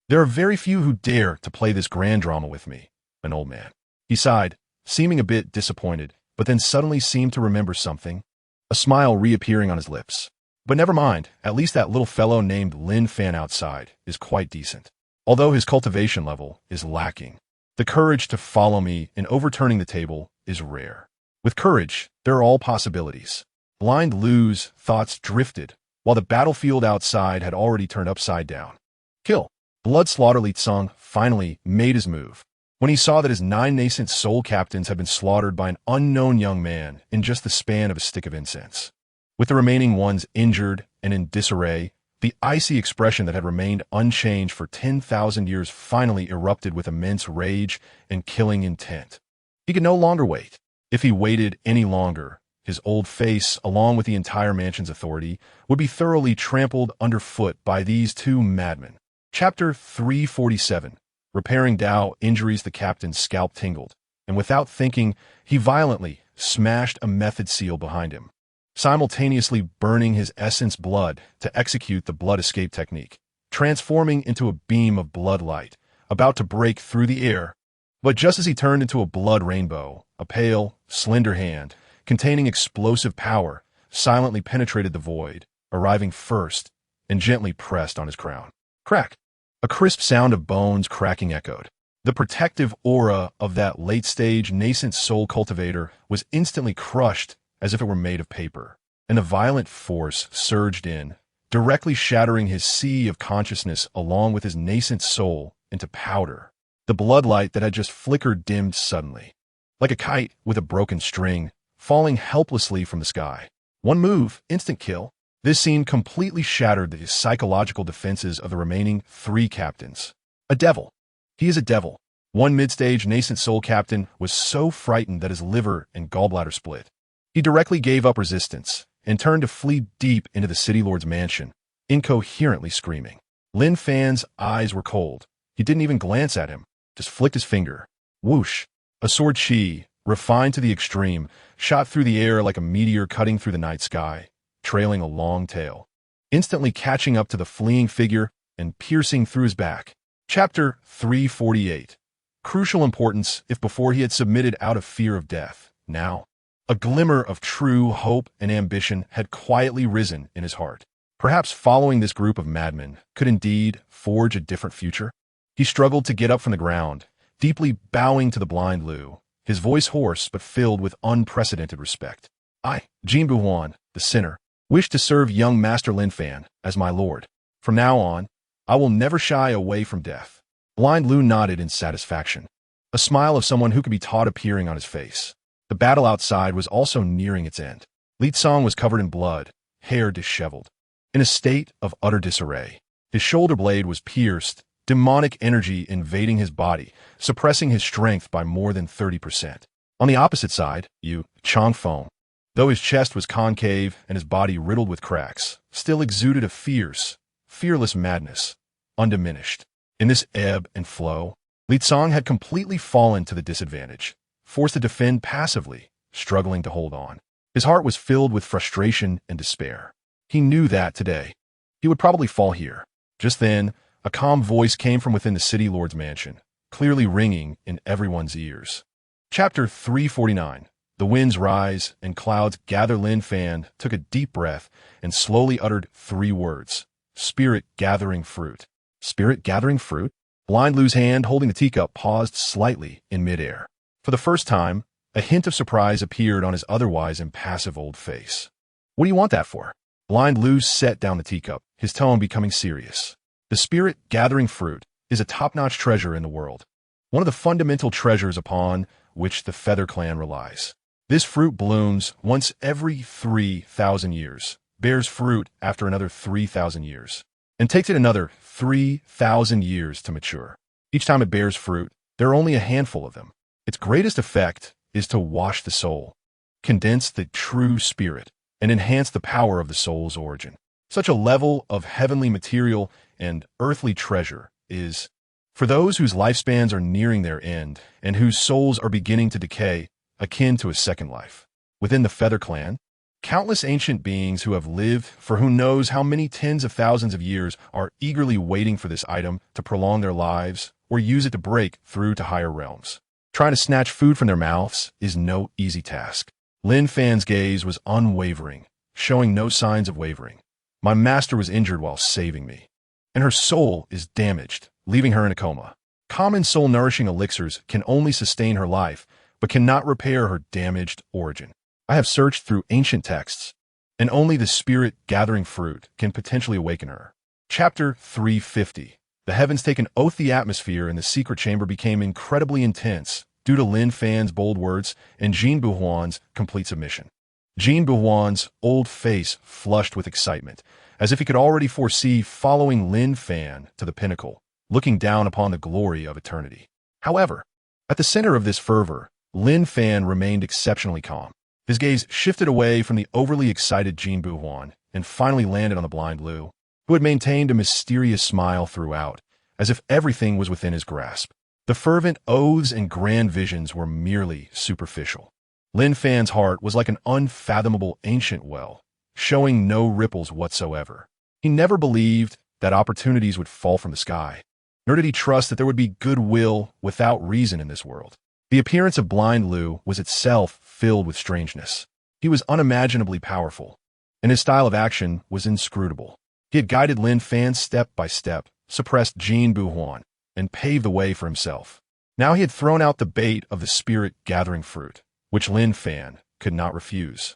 there are very few who dare to play this grand drama with me, an old man. He sighed, seeming a bit disappointed, but then suddenly seemed to remember something, a smile reappearing on his lips. But never mind, at least that little fellow named Lin Fan outside is quite decent, although his cultivation level is lacking. The courage to follow me in overturning the table is rare. With courage, there are all possibilities. Blind Lu's thoughts drifted, while the battlefield outside had already turned upside down. Kill. Blood Slaughter Li Tsung finally made his move. When he saw that his 9 nascent soul captains had been slaughtered by an unknown young man in just the span of a stick of incense. With the remaining ones injured and in disarray, the icy expression that had remained unchanged for 10,000 years finally erupted with immense rage and killing intent. He could no longer wait. If he waited any longer, his old face, along with the entire mansion's authority, would be thoroughly trampled underfoot by these 2 madmen. Chapter 347. Repairing Dao injuries. The captain's scalp tingled, and without thinking, he violently smashed a method seal behind him, simultaneously burning his essence blood to execute the blood escape technique, transforming into a beam of blood light, about to break through the air. But just as he turned into a blood rainbow, a pale, slender hand, containing explosive power, silently penetrated the void, arriving first, and gently pressed on his crown. Crack! A crisp sound of bones cracking echoed. The protective aura of that late-stage nascent soul cultivator was instantly crushed as if it were made of paper, and a violent force surged in, directly shattering his sea of consciousness along with his nascent soul into powder. The bloodlight that had just flickered dimmed suddenly. like a kite with a broken string, falling helplessly from the sky. One move, instant kill. This scene completely shattered the psychological defenses of the remaining 3 captains. A devil. He is a devil. One mid-stage nascent soul captain was so frightened that his liver and gallbladder split. He directly gave up resistance and turned to flee deep into the city lord's mansion, incoherently screaming. Lin Fan's eyes were cold. He didn't even glance at him, just flicked his finger. Whoosh! A sword chi, refined to the extreme, shot through the air like a meteor cutting through the night sky, trailing a long tail, instantly catching up to the fleeing figure and piercing through his back. Chapter 348. Crucial importance if before he had submitted out of fear of death. Now, a glimmer of true hope and ambition had quietly risen in his heart. Perhaps following this group of madmen could indeed forge a different future. He struggled to get up from the ground, deeply bowing to the blind Lu, his voice hoarse but filled with unprecedented respect. I, Jin Buhuan, the sinner, wish to serve young Master Lin Fan as my lord. From now on, I will never shy away from death. Blind Lu nodded in satisfaction, a smile of someone who could be taught appearing on his face. The battle outside was also nearing its end. Li Tsong was covered in blood, hair disheveled, in a state of utter disarray. His shoulder blade was pierced, demonic energy invading his body, suppressing his strength by more than 30%. On the opposite side, Yu Changfeng, though his chest was concave and his body riddled with cracks, still exuded a fierce, fearless madness, undiminished. In this ebb and flow, Li Tsong had completely fallen to the disadvantage, forced to defend passively, struggling to hold on. His heart was filled with frustration and despair. He knew that today he would probably fall here. Just then, a calm voice came from within the city lord's mansion, clearly ringing in everyone's ears. Chapter 349. The winds rise and clouds gather. Lin Fan took a deep breath and slowly uttered 3 words. Spirit gathering fruit. Spirit gathering fruit? Blind Lu's hand holding the teacup paused slightly in midair. For the first time, a hint of surprise appeared on his otherwise impassive old face. What do you want that for? Blind Lu set down the teacup, his tone becoming serious. The spirit gathering fruit is a top-notch treasure in the world, one of the fundamental treasures upon which the Feather Clan relies. This fruit blooms once every 3,000 years, bears fruit after another 3,000 years, and takes it another 3,000 years to mature. Each time it bears fruit, there are only a handful of them. Its greatest effect is to wash the soul, condense the true spirit, and enhance the power of the soul's origin. Such a level of heavenly material and earthly treasure is, for those whose lifespans are nearing their end and whose souls are beginning to decay, akin to a second life. Within the Feather Clan, countless ancient beings who have lived for who knows how many tens of thousands of years are eagerly waiting for this item to prolong their lives or use it to break through to higher realms. Trying to snatch food from their mouths is no easy task. Lin Fan's gaze was unwavering, showing no signs of wavering. My master was injured while saving me, and her soul is damaged, leaving her in a coma. Common soul-nourishing elixirs can only sustain her life, but cannot repair her damaged origin. I have searched through ancient texts, and only the spirit gathering fruit can potentially awaken her. Chapter 350. The heavens take an oath. The atmosphere in the secret chamber became incredibly intense due to Lin Fan's bold words and Jin Buhuan's complete submission. Jin Buhuan's old face flushed with excitement, as if he could already foresee following Lin Fan to the pinnacle, looking down upon the glory of eternity. However, at the center of this fervor, Lin Fan remained exceptionally calm. His gaze shifted away from the overly excited Jin Buhuan and finally landed on the blind Lu, who had maintained a mysterious smile throughout, as if everything was within his grasp. The fervent oaths and grand visions were merely superficial. Lin Fan's heart was like an unfathomable ancient well, showing no ripples whatsoever. He never believed that opportunities would fall from the sky, nor did he trust that there would be goodwill without reason in this world. The appearance of blind Lu was itself filled with strangeness. He was unimaginably powerful, and his style of action was inscrutable. He had guided Lin Fan step by step, suppressed Jin Buhuan, and paved the way for himself. Now he had thrown out the bait of the spirit gathering fruit, which Lin Fan could not refuse,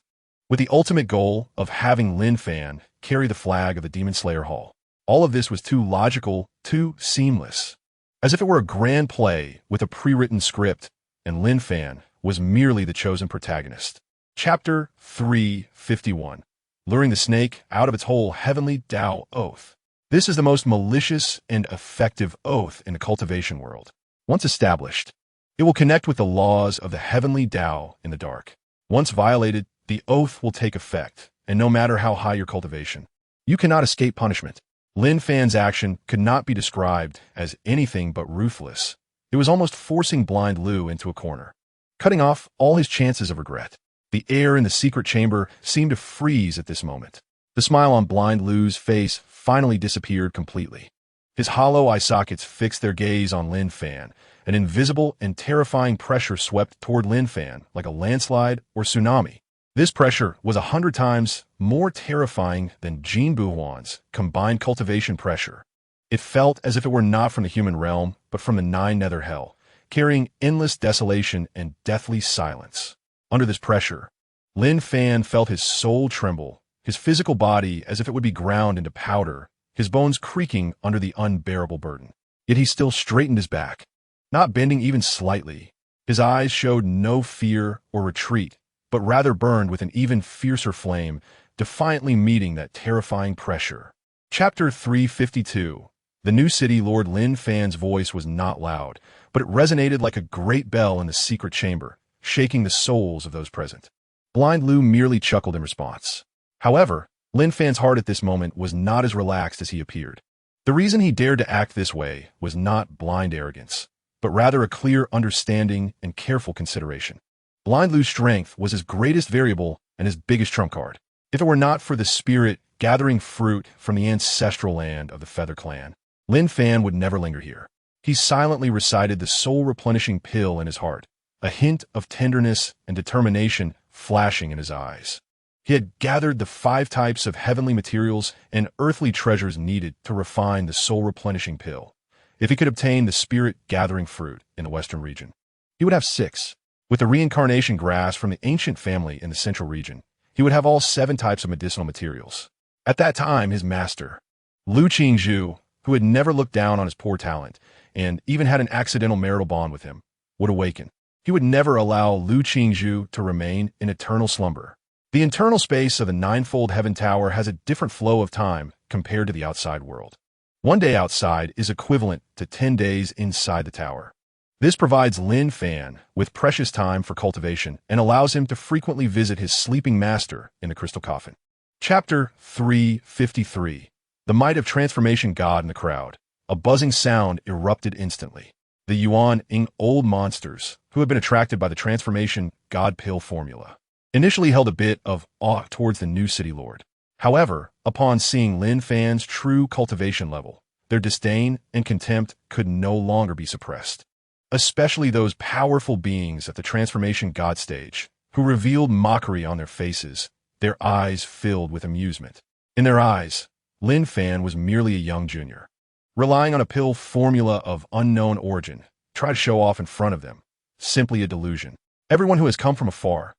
with the ultimate goal of having Lin Fan carry the flag of the Demon Slayer Hall. All of this was too logical, too seamless, as if it were a grand play with a pre-written script, and Lin Fan was merely the chosen protagonist. Chapter 351. Luring the snake out of its hole, heavenly Tao oath. This is the most malicious and effective oath in the cultivation world. Once established, it will connect with the laws of the heavenly Tao in the dark. Once violated, the oath will take effect, and no matter how high your cultivation, you cannot escape punishment. Lin Fan's action could not be described as anything but ruthless. It was almost forcing Blind Lu into a corner, cutting off all his chances of regret. The air in the secret chamber seemed to freeze at this moment. The smile on Blind Lu's face finally disappeared completely. His hollow eye sockets fixed their gaze on Lin Fan. An invisible and terrifying pressure swept toward Lin Fan like a landslide or tsunami. This pressure was 100 times more terrifying than Jin Buhuan's combined cultivation pressure. It felt as if it were not from the human realm, but from the nine nether hell, carrying endless desolation and deathly silence. Under this pressure, Lin Fan felt his soul tremble, his physical body as if it would be ground into powder, his bones creaking under the unbearable burden. Yet he still straightened his back, not bending even slightly. His eyes showed no fear or retreat, but rather burned with an even fiercer flame, defiantly meeting that terrifying pressure. Chapter 352. The new city Lord Lin Fan's voice was not loud, but it resonated like a great bell in the secret chamber, shaking the souls of those present. Blind Lu merely chuckled in response. However, Lin Fan's heart at this moment was not as relaxed as he appeared. The reason he dared to act this way was not blind arrogance, but rather a clear understanding and careful consideration. Blind Lu's strength was his greatest variable and his biggest trump card. If it were not for the spirit gathering fruit from the ancestral land of the Feather Clan, Lin Fan would never linger here. He silently recited the soul-replenishing pill in his heart, a hint of tenderness and determination flashing in his eyes. He had gathered the 5 types of heavenly materials and earthly treasures needed to refine the soul-replenishing pill. If he could obtain the spirit-gathering fruit in the western region, he would have 6. With the reincarnation grass from the ancient family in the central region, he would have all 7 types of medicinal materials. At that time, his master, Lu Qingzhu, who had never looked down on his poor talent and even had an accidental marital bond with him, would awaken. He would never allow Lu Qingzhu to remain in eternal slumber. The internal space of the ninefold heaven tower has a different flow of time compared to the outside world. 1 day outside is equivalent to 10 days inside the tower. This provides Lin Fan with precious time for cultivation and allows him to frequently visit his sleeping master in the crystal coffin. Chapter 353. The might of transformation God in the crowd. A buzzing sound erupted instantly. The Yuan Ing old monsters, who had been attracted by the transformation God pill formula, initially held a bit of awe towards the new city lord. However, upon seeing Lin Fan's true cultivation level, their disdain and contempt could no longer be suppressed. Especially those powerful beings at the transformation God stage, who revealed mockery on their faces, their eyes filled with amusement. In their eyes, Lin Fan was merely a young junior, relying on a pill formula of unknown origin, try to show off in front of them. Simply a delusion. Everyone who has come from afar,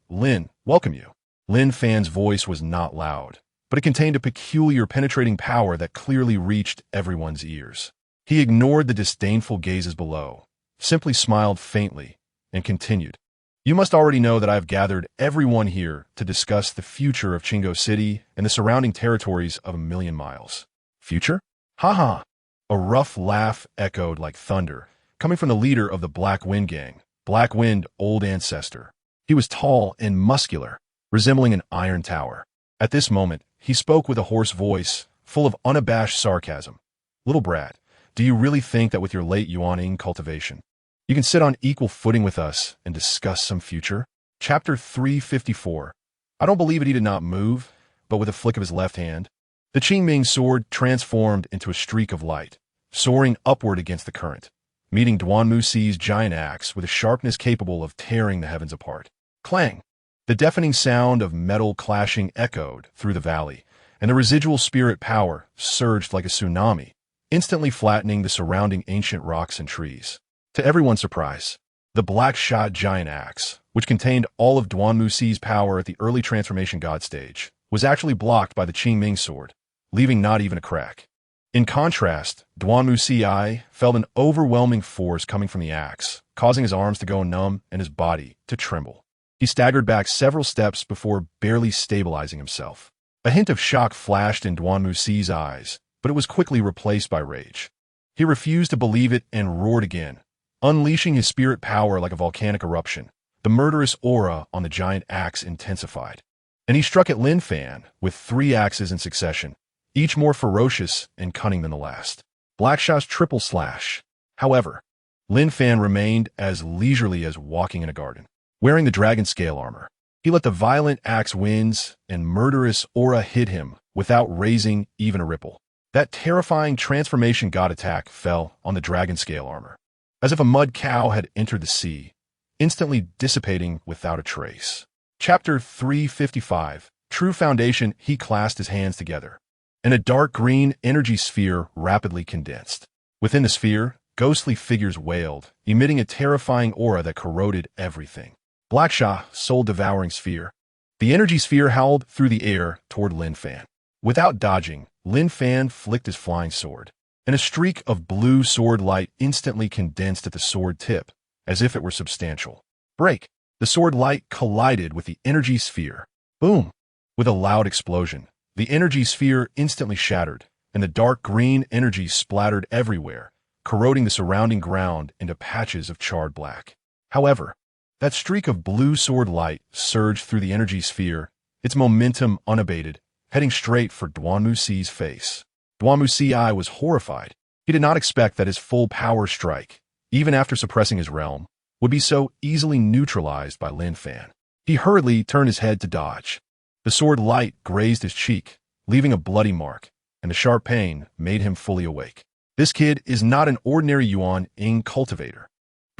Lin, welcome you. Lin Fan's voice was not loud, but it contained a peculiar penetrating power that clearly reached everyone's ears. He ignored the disdainful gazes below, simply smiled faintly, and continued. You must already know that I have gathered everyone here to discuss the future of Chingo City and the surrounding territories of 1,000,000 miles. Future? Ha ha! A rough laugh echoed like thunder, coming from the leader of the Black Wind Gang, Black Wind Old Ancestor. He was tall and muscular, resembling an iron tower. At this moment, he spoke with a hoarse voice, full of unabashed sarcasm. Little brat, do you really think that with your late Yuaning cultivation, you can sit on equal footing with us and discuss some future? Chapter 354. I don't believe it. He did not move, but with a flick of his left hand, the Qingming sword transformed into a streak of light, soaring upward against the current, meeting Duanmu Si's giant axe with a sharpness capable of tearing the heavens apart. Clang! The deafening sound of metal clashing echoed through the valley, and the residual spirit power surged like a tsunami, instantly flattening the surrounding ancient rocks and trees. To everyone's surprise, the black-shot giant axe, which contained all of Duanmu Si's power at the early transformation god stage, was actually blocked by the Qingming sword, leaving not even a crack. In contrast, Duanmu Si felt an overwhelming force coming from the axe, causing his arms to go numb and his body to tremble. He staggered back several steps before barely stabilizing himself. A hint of shock flashed in Duanmuxi's eyes, but it was quickly replaced by rage. He refused to believe it and roared again, unleashing his spirit power like a volcanic eruption. The murderous aura on the giant axe intensified, and he struck at Lin Fan with 3 axes in succession, each more ferocious and cunning than the last. Blackshaw's triple slash. However, Lin Fan remained as leisurely as walking in a garden. Wearing the dragon scale armor, he let the violent axe winds and murderous aura hit him without raising even a ripple. That terrifying transformation god attack fell on the dragon scale armor, as if a mud cow had entered the sea, instantly dissipating without a trace. Chapter 355, True Foundation. He clasped his hands together, and a dark green energy sphere rapidly condensed. Within the sphere, ghostly figures wailed, emitting a terrifying aura that corroded everything. Blackshaw, soul-devouring sphere. The energy sphere howled through the air toward Lin Fan. Without dodging, Lin Fan flicked his flying sword, and a streak of blue sword light instantly condensed at the sword tip, as if it were substantial. Break! The sword light collided with the energy sphere. Boom! With a loud explosion, the energy sphere instantly shattered, and the dark green energy splattered everywhere, corroding the surrounding ground into patches of charred black. However, that streak of blue sword light surged through the energy sphere, its momentum unabated, heading straight for Duanmuxi's face. Duanmuxi's was horrified. He did not expect that his full power strike, even after suppressing his realm, would be so easily neutralized by Lin Fan. He hurriedly turned his head to dodge. The sword light grazed his cheek, leaving a bloody mark, and the sharp pain made him fully awake. This kid is not an ordinary yuan-ing cultivator.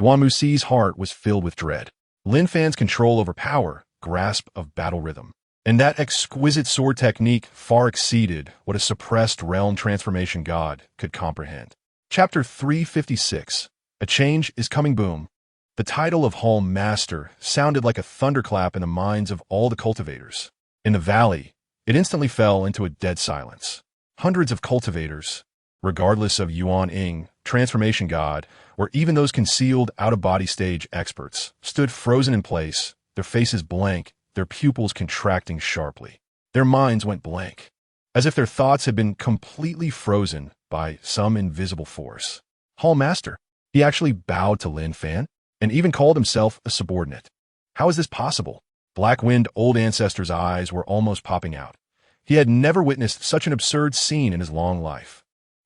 Duanmuxi's heart was filled with dread. Lin Fan's control over power, grasp of battle rhythm, and that exquisite sword technique far exceeded what a suppressed realm transformation god could comprehend. Chapter 356, A Change is Coming. Boom. The title of Hall Master sounded like a thunderclap in the minds of all the cultivators. In the valley, it instantly fell into a dead silence. Hundreds of cultivators, regardless of yuan-ing, transformation god, or even those concealed out-of-body stage experts, stood frozen in place, their faces blank, their pupils contracting sharply. Their minds went blank, as if their thoughts had been completely frozen by some invisible force. Hall Master. He actually bowed to Lin Fan, and even called himself a subordinate. How is this possible? Black-Wind Old Ancestor's eyes were almost popping out. He had never witnessed such an absurd scene in his long life.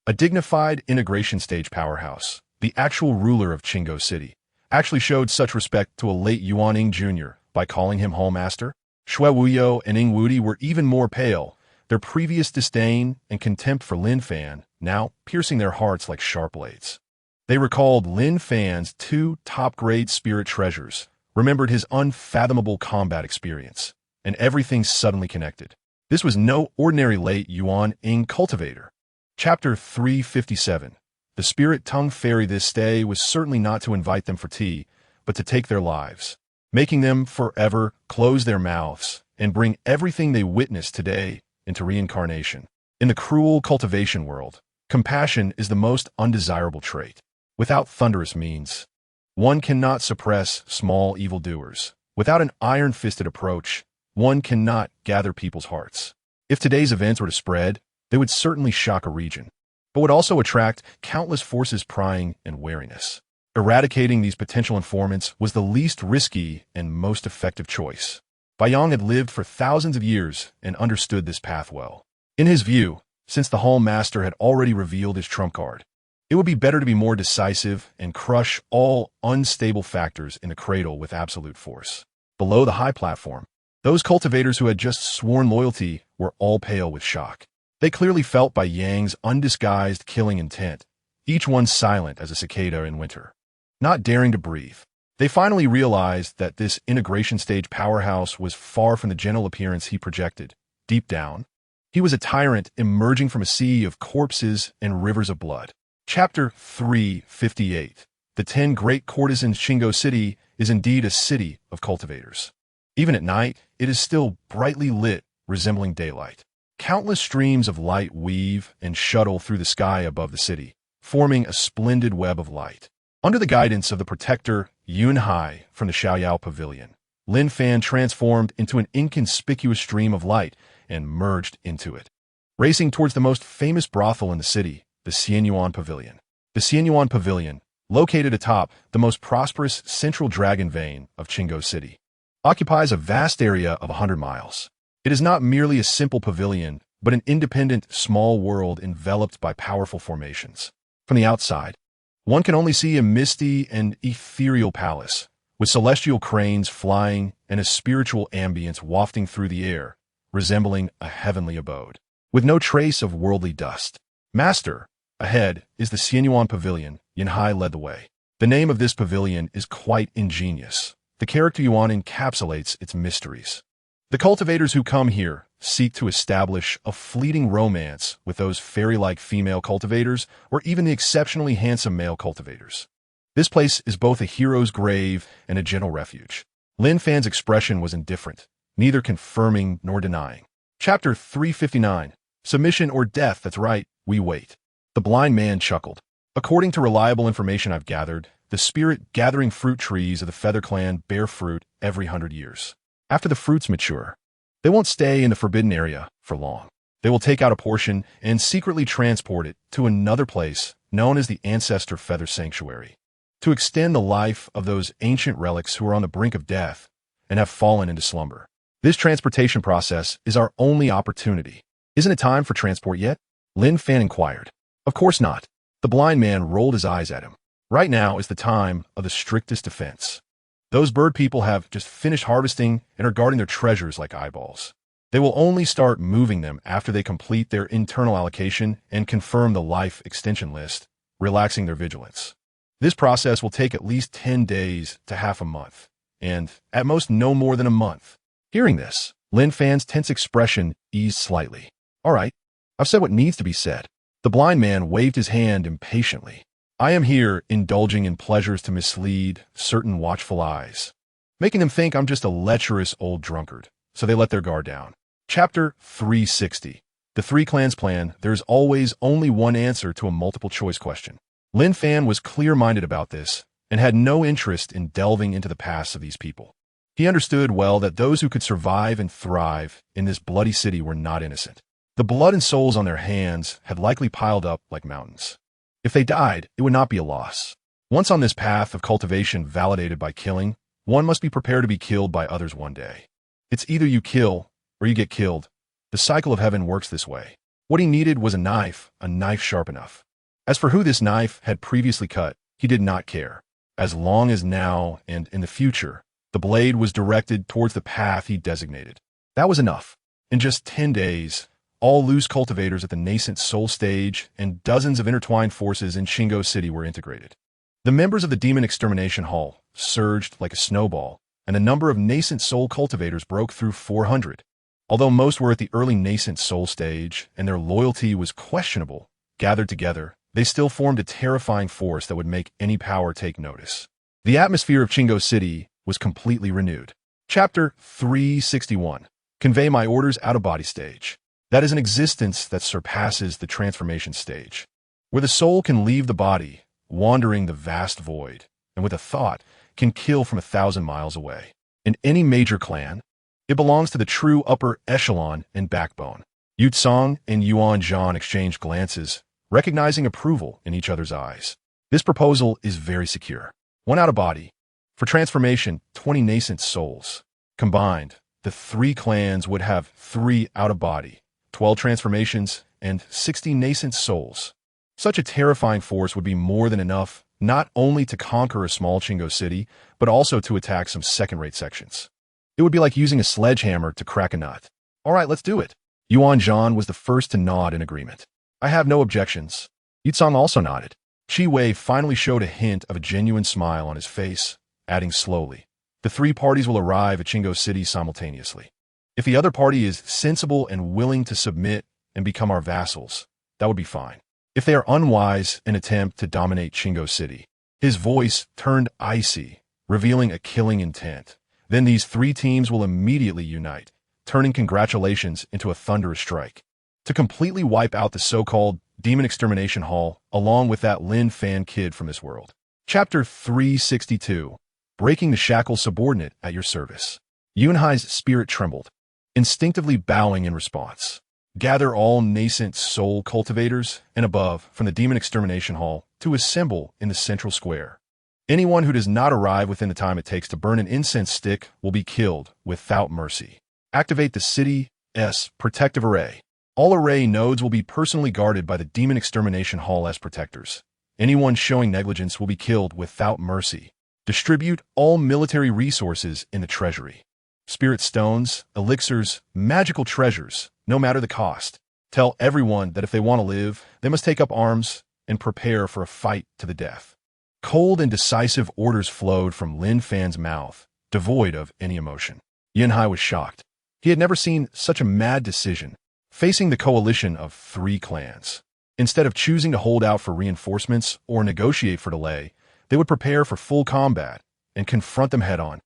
A dignified integration stage powerhouse, the actual ruler of Qinggo City, actually showed such respect to a late Yuan-ing Jr. by calling him Hall Master. Xue Wuyo and Ing Wudi were even more pale, their previous disdain and contempt for Lin Fan now piercing their hearts like sharp blades. They recalled Lin Fan's 2 top-grade spirit treasures, remembered his unfathomable combat experience, and everything suddenly connected. This was no ordinary late Yuan-ing cultivator. Chapter 357. The spirit tongue fairy. This stay was certainly not to invite them for tea, but to take their lives, making them forever close their mouths and bring everything they witnessed today into reincarnation. In the cruel cultivation world, compassion is the most undesirable trait. Without thunderous means, one cannot suppress small evildoers. Without an iron-fisted approach, one cannot gather people's hearts. If today's events were to spread, they would certainly shock a region, but would also attract countless forces prying and wariness. Eradicating these potential informants was the least risky and most effective choice. Baiyang had lived for thousands of years and understood this path well. In his view, since the Hall Master had already revealed his trump card, it would be better to be more decisive and crush all unstable factors in the cradle with absolute force. Below the high platform, those cultivators who had just sworn loyalty were all pale with shock. They clearly felt Baiyang's undisguised killing intent, each one silent as a cicada in winter, not daring to breathe. They finally realized that this integration stage powerhouse was far from the gentle appearance he projected. Deep down, he was a tyrant emerging from a sea of corpses and rivers of blood. Chapter 358. The 10 Great Courtesans. Qinggo City is indeed a city of cultivators. Even at night, it is still brightly lit, resembling daylight. Countless streams of light weave and shuttle through the sky above the city, forming a splendid web of light. Under the guidance of the protector Yun Hai from the Xiaoyao Pavilion, Lin Fan transformed into an inconspicuous stream of light and merged into it, racing towards the most famous brothel in the city, the Xianyuan Pavilion. The Xianyuan Pavilion, located atop the most prosperous central dragon vein of Qinggo City, occupies a vast area of 100 miles. It is not merely a simple pavilion, but an independent, small world enveloped by powerful formations. From the outside, one can only see a misty and ethereal palace, with celestial cranes flying and a spiritual ambience wafting through the air, resembling a heavenly abode, with no trace of worldly dust. Master, ahead is the Xianyuan Pavilion. Yunhai led the way. The name of this pavilion is quite ingenious. The character Yuan encapsulates its mysteries. The cultivators who come here seek to establish a fleeting romance with those fairy-like female cultivators or even the exceptionally handsome male cultivators. This place is both a hero's grave and a gentle refuge. Lin Fan's expression was indifferent, neither confirming nor denying. Chapter 359. Submission or death. That's right, we wait. The blind man chuckled. According to reliable information I've gathered, the spirit-gathering fruit trees of the Feather Clan bear fruit every 100 years. After the fruits mature, they won't stay in the forbidden area for long. They will take out a portion and secretly transport it to another place known as the Ancestor Feather Sanctuary, to extend the life of those ancient relics who are on the brink of death and have fallen into slumber. This transportation process is our only opportunity. Isn't it time for transport yet? Lin Fan inquired. Of course not. The blind man rolled his eyes at him. Right now is the time of the strictest defense. Those bird people have just finished harvesting and are guarding their treasures like eyeballs. They will only start moving them after they complete their internal allocation and confirm the life extension list, relaxing their vigilance. This process will take at least 10 days to half a month, and at most no more than a month. Hearing this, Lin Fan's tense expression eased slightly. All right, I've said what needs to be said. The blind man waved his hand impatiently. I am here indulging in pleasures to mislead certain watchful eyes, making them think I'm just a lecherous old drunkard, so they let their guard down. Chapter 360. The Three Clans Plan. There's always only one answer to a multiple-choice question. Lin Fan was clear-minded about this and had no interest in delving into the past of these people. He understood well that those who could survive and thrive in this bloody city were not innocent. The blood and souls on their hands had likely piled up like mountains. If they died, it would not be a loss. Once on this path of cultivation validated by killing, one must be prepared to be killed by others one day. It's either you kill or you get killed. The cycle of heaven works this way. What he needed was a knife sharp enough. As for who this knife had previously cut, he did not care. As long as now and in the future, the blade was directed towards the path he designated. That was enough. In just 10 days, all loose cultivators at the nascent soul stage and dozens of intertwined forces in Qinggo City were integrated. The members of the Demon Extermination Hall surged like a snowball, and the number of nascent soul cultivators broke through 400. Although most were at the early nascent soul stage and their loyalty was questionable, gathered together, they still formed a terrifying force that would make any power take notice. The atmosphere of Qinggo City was completely renewed. Chapter 361. Convey my orders out-of-body stage. That is an existence that surpasses the transformation stage, where the soul can leave the body, wandering the vast void, and with a thought can kill from 1,000 miles away. In any major clan, it belongs to the true upper echelon and backbone. Yu Tsang and Yuan Zhan exchanged glances, recognizing approval in each other's eyes. This proposal is very secure. One out-of-body. For transformation, 20 nascent souls. Combined, the three clans would have 3 out-of-body, 12 transformations, and 60 nascent souls. Such a terrifying force would be more than enough not only to conquer a small Qinggo city, but also to attack some second-rate sections. It would be like using a sledgehammer to crack a nut. All right, let's do it. Yuan Zhan was the first to nod in agreement. I have no objections. Yuzong also nodded. Qi Wei finally showed a hint of a genuine smile on his face, adding slowly, the 3 parties will arrive at Qinggo City simultaneously. If the other party is sensible and willing to submit and become our vassals, that would be fine. If they are unwise and attempt to dominate Qinggo City, his voice turned icy, revealing a killing intent, then these 3 teams will immediately unite, turning congratulations into a thunderous strike, to completely wipe out the so-called Demon Extermination Hall along with that Lin Fan kid from this world. Chapter 362. Breaking the shackles subordinate at your service. Yunhai's spirit trembled, instinctively bowing in response. Gather all nascent soul cultivators and above from the demon extermination hall to assemble in the central square. Anyone who does not arrive within the time it takes to burn an incense stick will be killed without mercy. Activate the city's protective array. All array nodes will be personally guarded by the demon extermination hall as protectors. Anyone showing negligence will be killed without mercy. Distribute all military resources in the treasury. Spirit stones, elixirs, magical treasures, no matter the cost. Tell everyone that if they want to live, they must take up arms and prepare for a fight to the death. Cold and decisive orders flowed from Lin Fan's mouth, devoid of any emotion. Yunhai was shocked. He had never seen such a mad decision, facing the coalition of 3 clans. Instead of choosing to hold out for reinforcements or negotiate for delay, they would prepare for full combat and confront them head-on.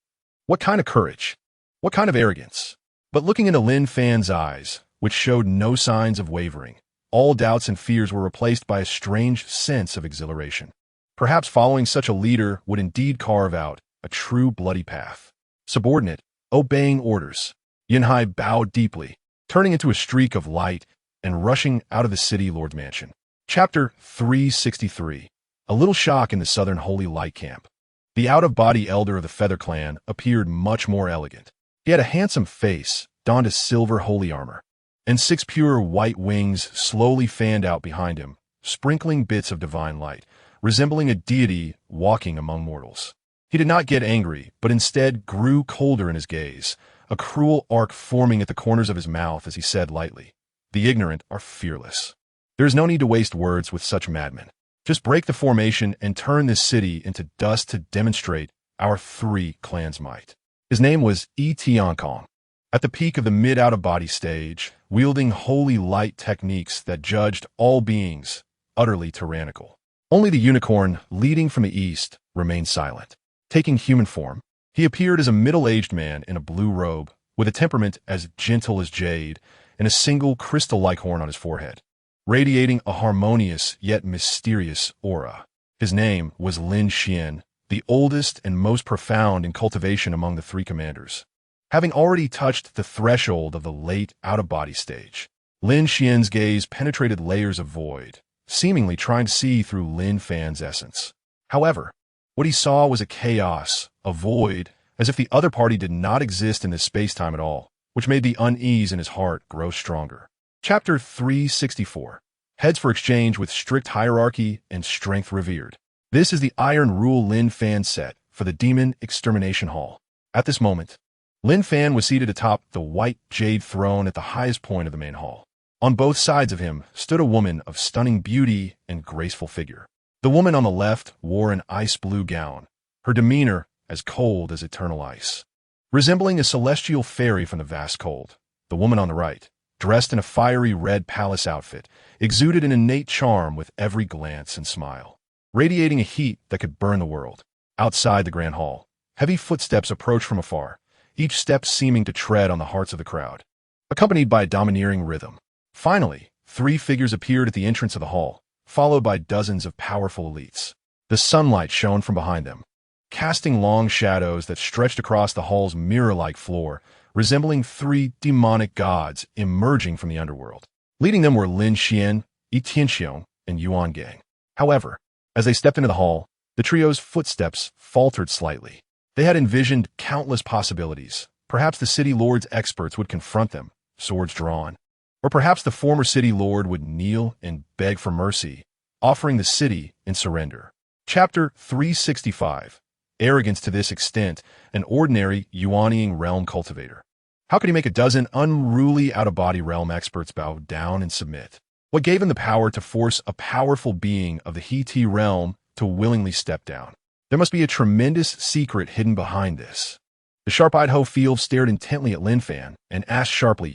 What kind of courage? What kind of arrogance? But looking into Lin Fan's eyes, which showed no signs of wavering, all doubts and fears were replaced by a strange sense of exhilaration. Perhaps following such a leader would indeed carve out a true bloody path. Subordinate, obeying orders. Yunhai bowed deeply, turning into a streak of light and rushing out of the city lord's mansion. Chapter 363. A little shock in the southern Holy Light camp. The out-of-body elder of the Feather Clan appeared much more elegant. He had a handsome face, donned a silver holy armor, and 6 pure white wings slowly fanned out behind him, sprinkling bits of divine light, resembling a deity walking among mortals. He did not get angry, but instead grew colder in his gaze, a cruel arc forming at the corners of his mouth as he said lightly, "The ignorant are fearless." There is no need to waste words with such madmen. Just break the formation and turn this city into dust to demonstrate our 3 clans' might. His name was Tiankong. At the peak of the mid-out-of-body stage, wielding holy light techniques that judged all beings utterly tyrannical. Only the unicorn, leading from the east, remained silent. Taking human form, he appeared as a middle-aged man in a blue robe, with a temperament as gentle as jade, and a single crystal-like horn on his forehead, radiating a harmonious yet mysterious aura. His name was Lin Xian, the oldest and most profound in cultivation among the 3 commanders. Having already touched the threshold of the late out-of-body stage, Lin Xian's gaze penetrated layers of void, seemingly trying to see through Lin Fan's essence. However, what he saw was a chaos, a void, as if the other party did not exist in this space-time at all, which made the unease in his heart grow stronger. Chapter 364. Heads for exchange with strict hierarchy and strength revered. This is the Iron Rule Lin Fan set for the Demon Extermination Hall. At this moment, Lin Fan was seated atop the white jade throne at the highest point of the main hall. On both sides of him stood a woman of stunning beauty and graceful figure. The woman on the left wore an ice-blue gown, her demeanor as cold as eternal ice. Resembling a celestial fairy from the vast cold, the woman on the right, dressed in a fiery red palace outfit, exuded an innate charm with every glance and smile, radiating a heat that could burn the world. Outside the grand hall, heavy footsteps approached from afar, each step seeming to tread on the hearts of the crowd, accompanied by a domineering rhythm. Finally, 3 figures appeared at the entrance of the hall, followed by dozens of powerful elites. The sunlight shone from behind them, casting long shadows that stretched across the hall's mirror-like floor, resembling 3 demonic gods emerging from the underworld. Leading them were Lin Xian, Yi Tianxiong, and Yuan Gang. However, as they stepped into the hall, the trio's footsteps faltered slightly. They had envisioned countless possibilities. Perhaps the city lord's experts would confront them, swords drawn. Or perhaps the former city lord would kneel and beg for mercy, offering the city in surrender. Chapter 365. Arrogance to this extent, an ordinary Yuaniing realm cultivator. How could he make a dozen unruly out-of-body realm experts bow down and submit? What gave him the power to force a powerful being of the He-Ti realm to willingly step down? There must be a tremendous secret hidden behind this. The sharp-eyed Ho Field stared intently at Lin Fan and asked sharply,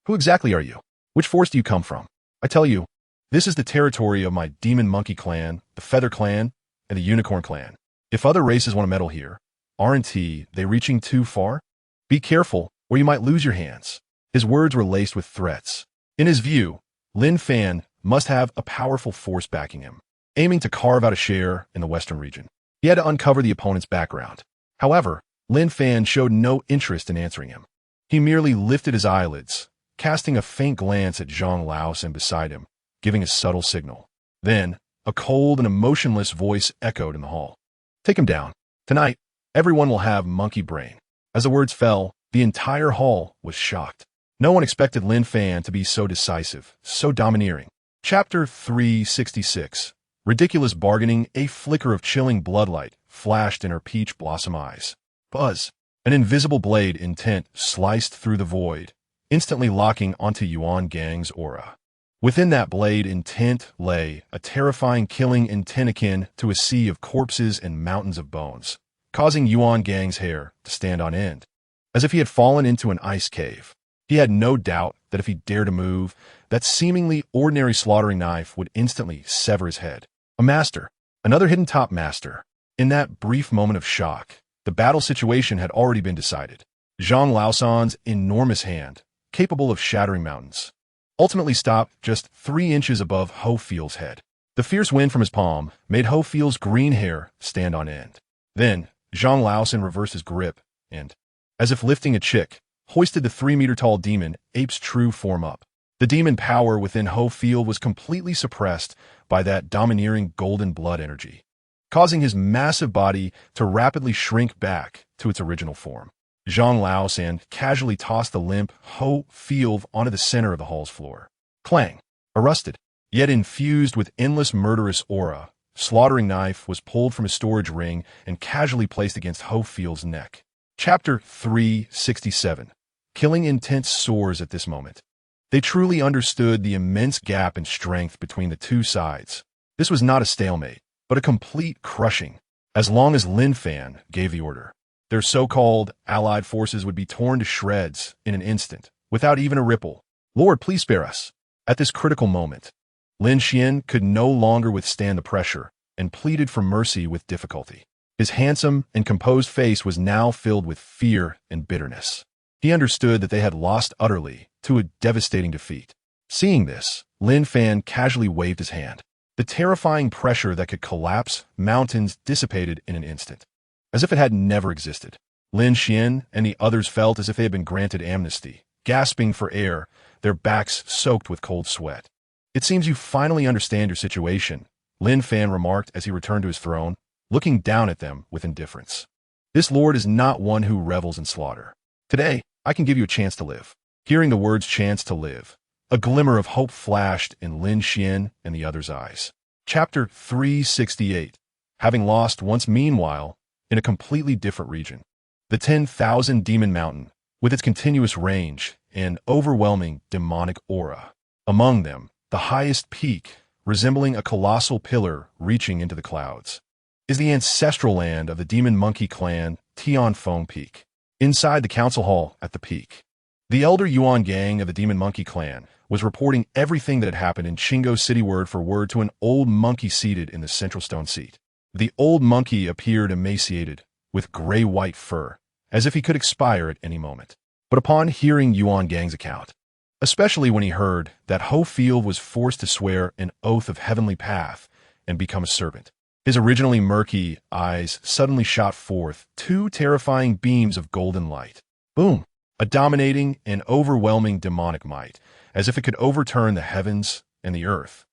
Who exactly are you? Which force do you come from? I tell you, this is the territory of my Demon Monkey Clan, the Feather Clan, and the Unicorn Clan. If other races want to meddle here, aren't they reaching too far? Be careful, or you might lose your hands. His words were laced with threats. In his view, Lin Fan must have a powerful force backing him, aiming to carve out a share in the western region. He had to uncover the opponent's background. However, Lin Fan showed no interest in answering him. He merely lifted his eyelids, casting a faint glance at Zhang Laosan beside him, giving a subtle signal. Then, a cold and emotionless voice echoed in the hall. "Take him down. Tonight, everyone will have monkey brain." As the words fell, the entire hall was shocked. No one expected Lin Fan to be so decisive, so domineering. Chapter 366. Ridiculous bargaining. A flicker of chilling bloodlight flashed in her peach blossom eyes. Buzz. An invisible blade intent sliced through the void, instantly locking onto Yuan Gang's aura. Within that blade intent lay a terrifying killing intent akin to a sea of corpses and mountains of bones, causing Yuan Gang's hair to stand on end, as if he had fallen into an ice cave. He had no doubt that if he dared to move, that seemingly ordinary slaughtering knife would instantly sever his head. A master, another hidden top master. In that brief moment of shock, the battle situation had already been decided. Zhang Laosan's enormous hand, capable of shattering mountains, ultimately stopped just 3 inches above Ho Fiel's head. The fierce wind from his palm made Ho Fiel's green hair stand on end. Then, Zhang Laosan reversed his grip and, as if lifting a chick, hoisted the 3-meter-tall demon ape's true form up. The demon power within Ho Fiel was completely suppressed by that domineering golden blood energy, causing his massive body to rapidly shrink back to its original form. Zhang Laosan casually tossed the limp Ho Fiel onto the center of the hall's floor. Clang! A rusted, yet infused with endless murderous aura, slaughtering knife was pulled from his storage ring and casually placed against Ho Fiel's neck. Chapter 367. Killing intent soars at this moment. They truly understood the immense gap in strength between the two sides. This was not a stalemate, but a complete crushing. As long as Lin Fan gave the order, their so-called allied forces would be torn to shreds in an instant, without even a ripple. "Lord, please spare us." At this critical moment, Lin Xian could no longer withstand the pressure and pleaded for mercy with difficulty. His handsome and composed face was now filled with fear and bitterness. He understood that they had lost utterly to a devastating defeat. Seeing this, Lin Fan casually waved his hand. The terrifying pressure that could collapse mountains dissipated in an instant, as if it had never existed. Lin Xian and the others felt as if they had been granted amnesty, gasping for air, their backs soaked with cold sweat. "It seems you finally understand your situation," Lin Fan remarked as he returned to his throne, looking down at them with indifference. "This lord is not one who revels in slaughter. Today, I can give you a chance to live." Hearing the words "chance to live," a glimmer of hope flashed in Lin Xian and the others' eyes. Chapter 368. Having lost once. Meanwhile, in a completely different region, the 10,000 Demon Mountain, with its continuous range and overwhelming demonic aura. Among them, the highest peak, resembling a colossal pillar reaching into the clouds, is the ancestral land of the Demon Monkey Clan, Tianfeng Peak. Inside the council hall at the peak, the elder Yuan Gang of the Demon Monkey Clan was reporting everything that had happened in Qinggo City word for word to an old monkey seated in the central stone seat. The old monkey appeared emaciated, with gray-white fur, as if he could expire at any moment. But upon hearing Yuan Gang's account, especially when he heard that Ho Fiel was forced to swear an oath of heavenly path and become a servant, his originally murky eyes suddenly shot forth 2 terrifying beams of golden light. Boom! A dominating and overwhelming demonic might, as if it could overturn the heavens and the earth,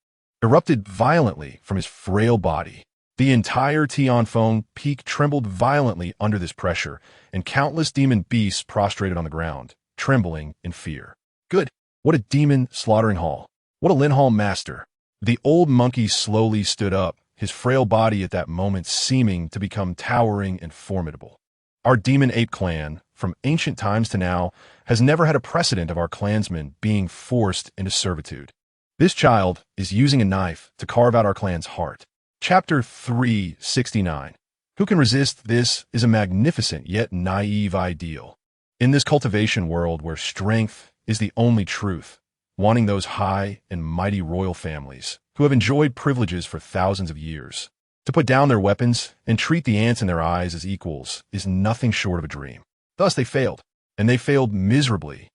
erupted violently from his frail body. The entire Tianfeng Peak trembled violently under this pressure, and countless demon beasts prostrated on the ground, trembling in fear. Good! What a demon slaughtering hall! What a Lin Hall master! The old monkey slowly stood up, his frail body at that moment seeming to become towering and formidable. Our Demon Ape clan, from ancient times to now, has never had a precedent of our clansmen being forced into servitude. This child is using a knife to carve out our clan's heart. Chapter 369. Who can resist? This is a magnificent yet naive ideal. In this cultivation world where strength is the only truth, wanting those high and mighty royal families who have enjoyed privileges for thousands of years to put down their weapons and treat the ants in their eyes as equals is nothing short of a dream. Thus they failed, and they failed miserably,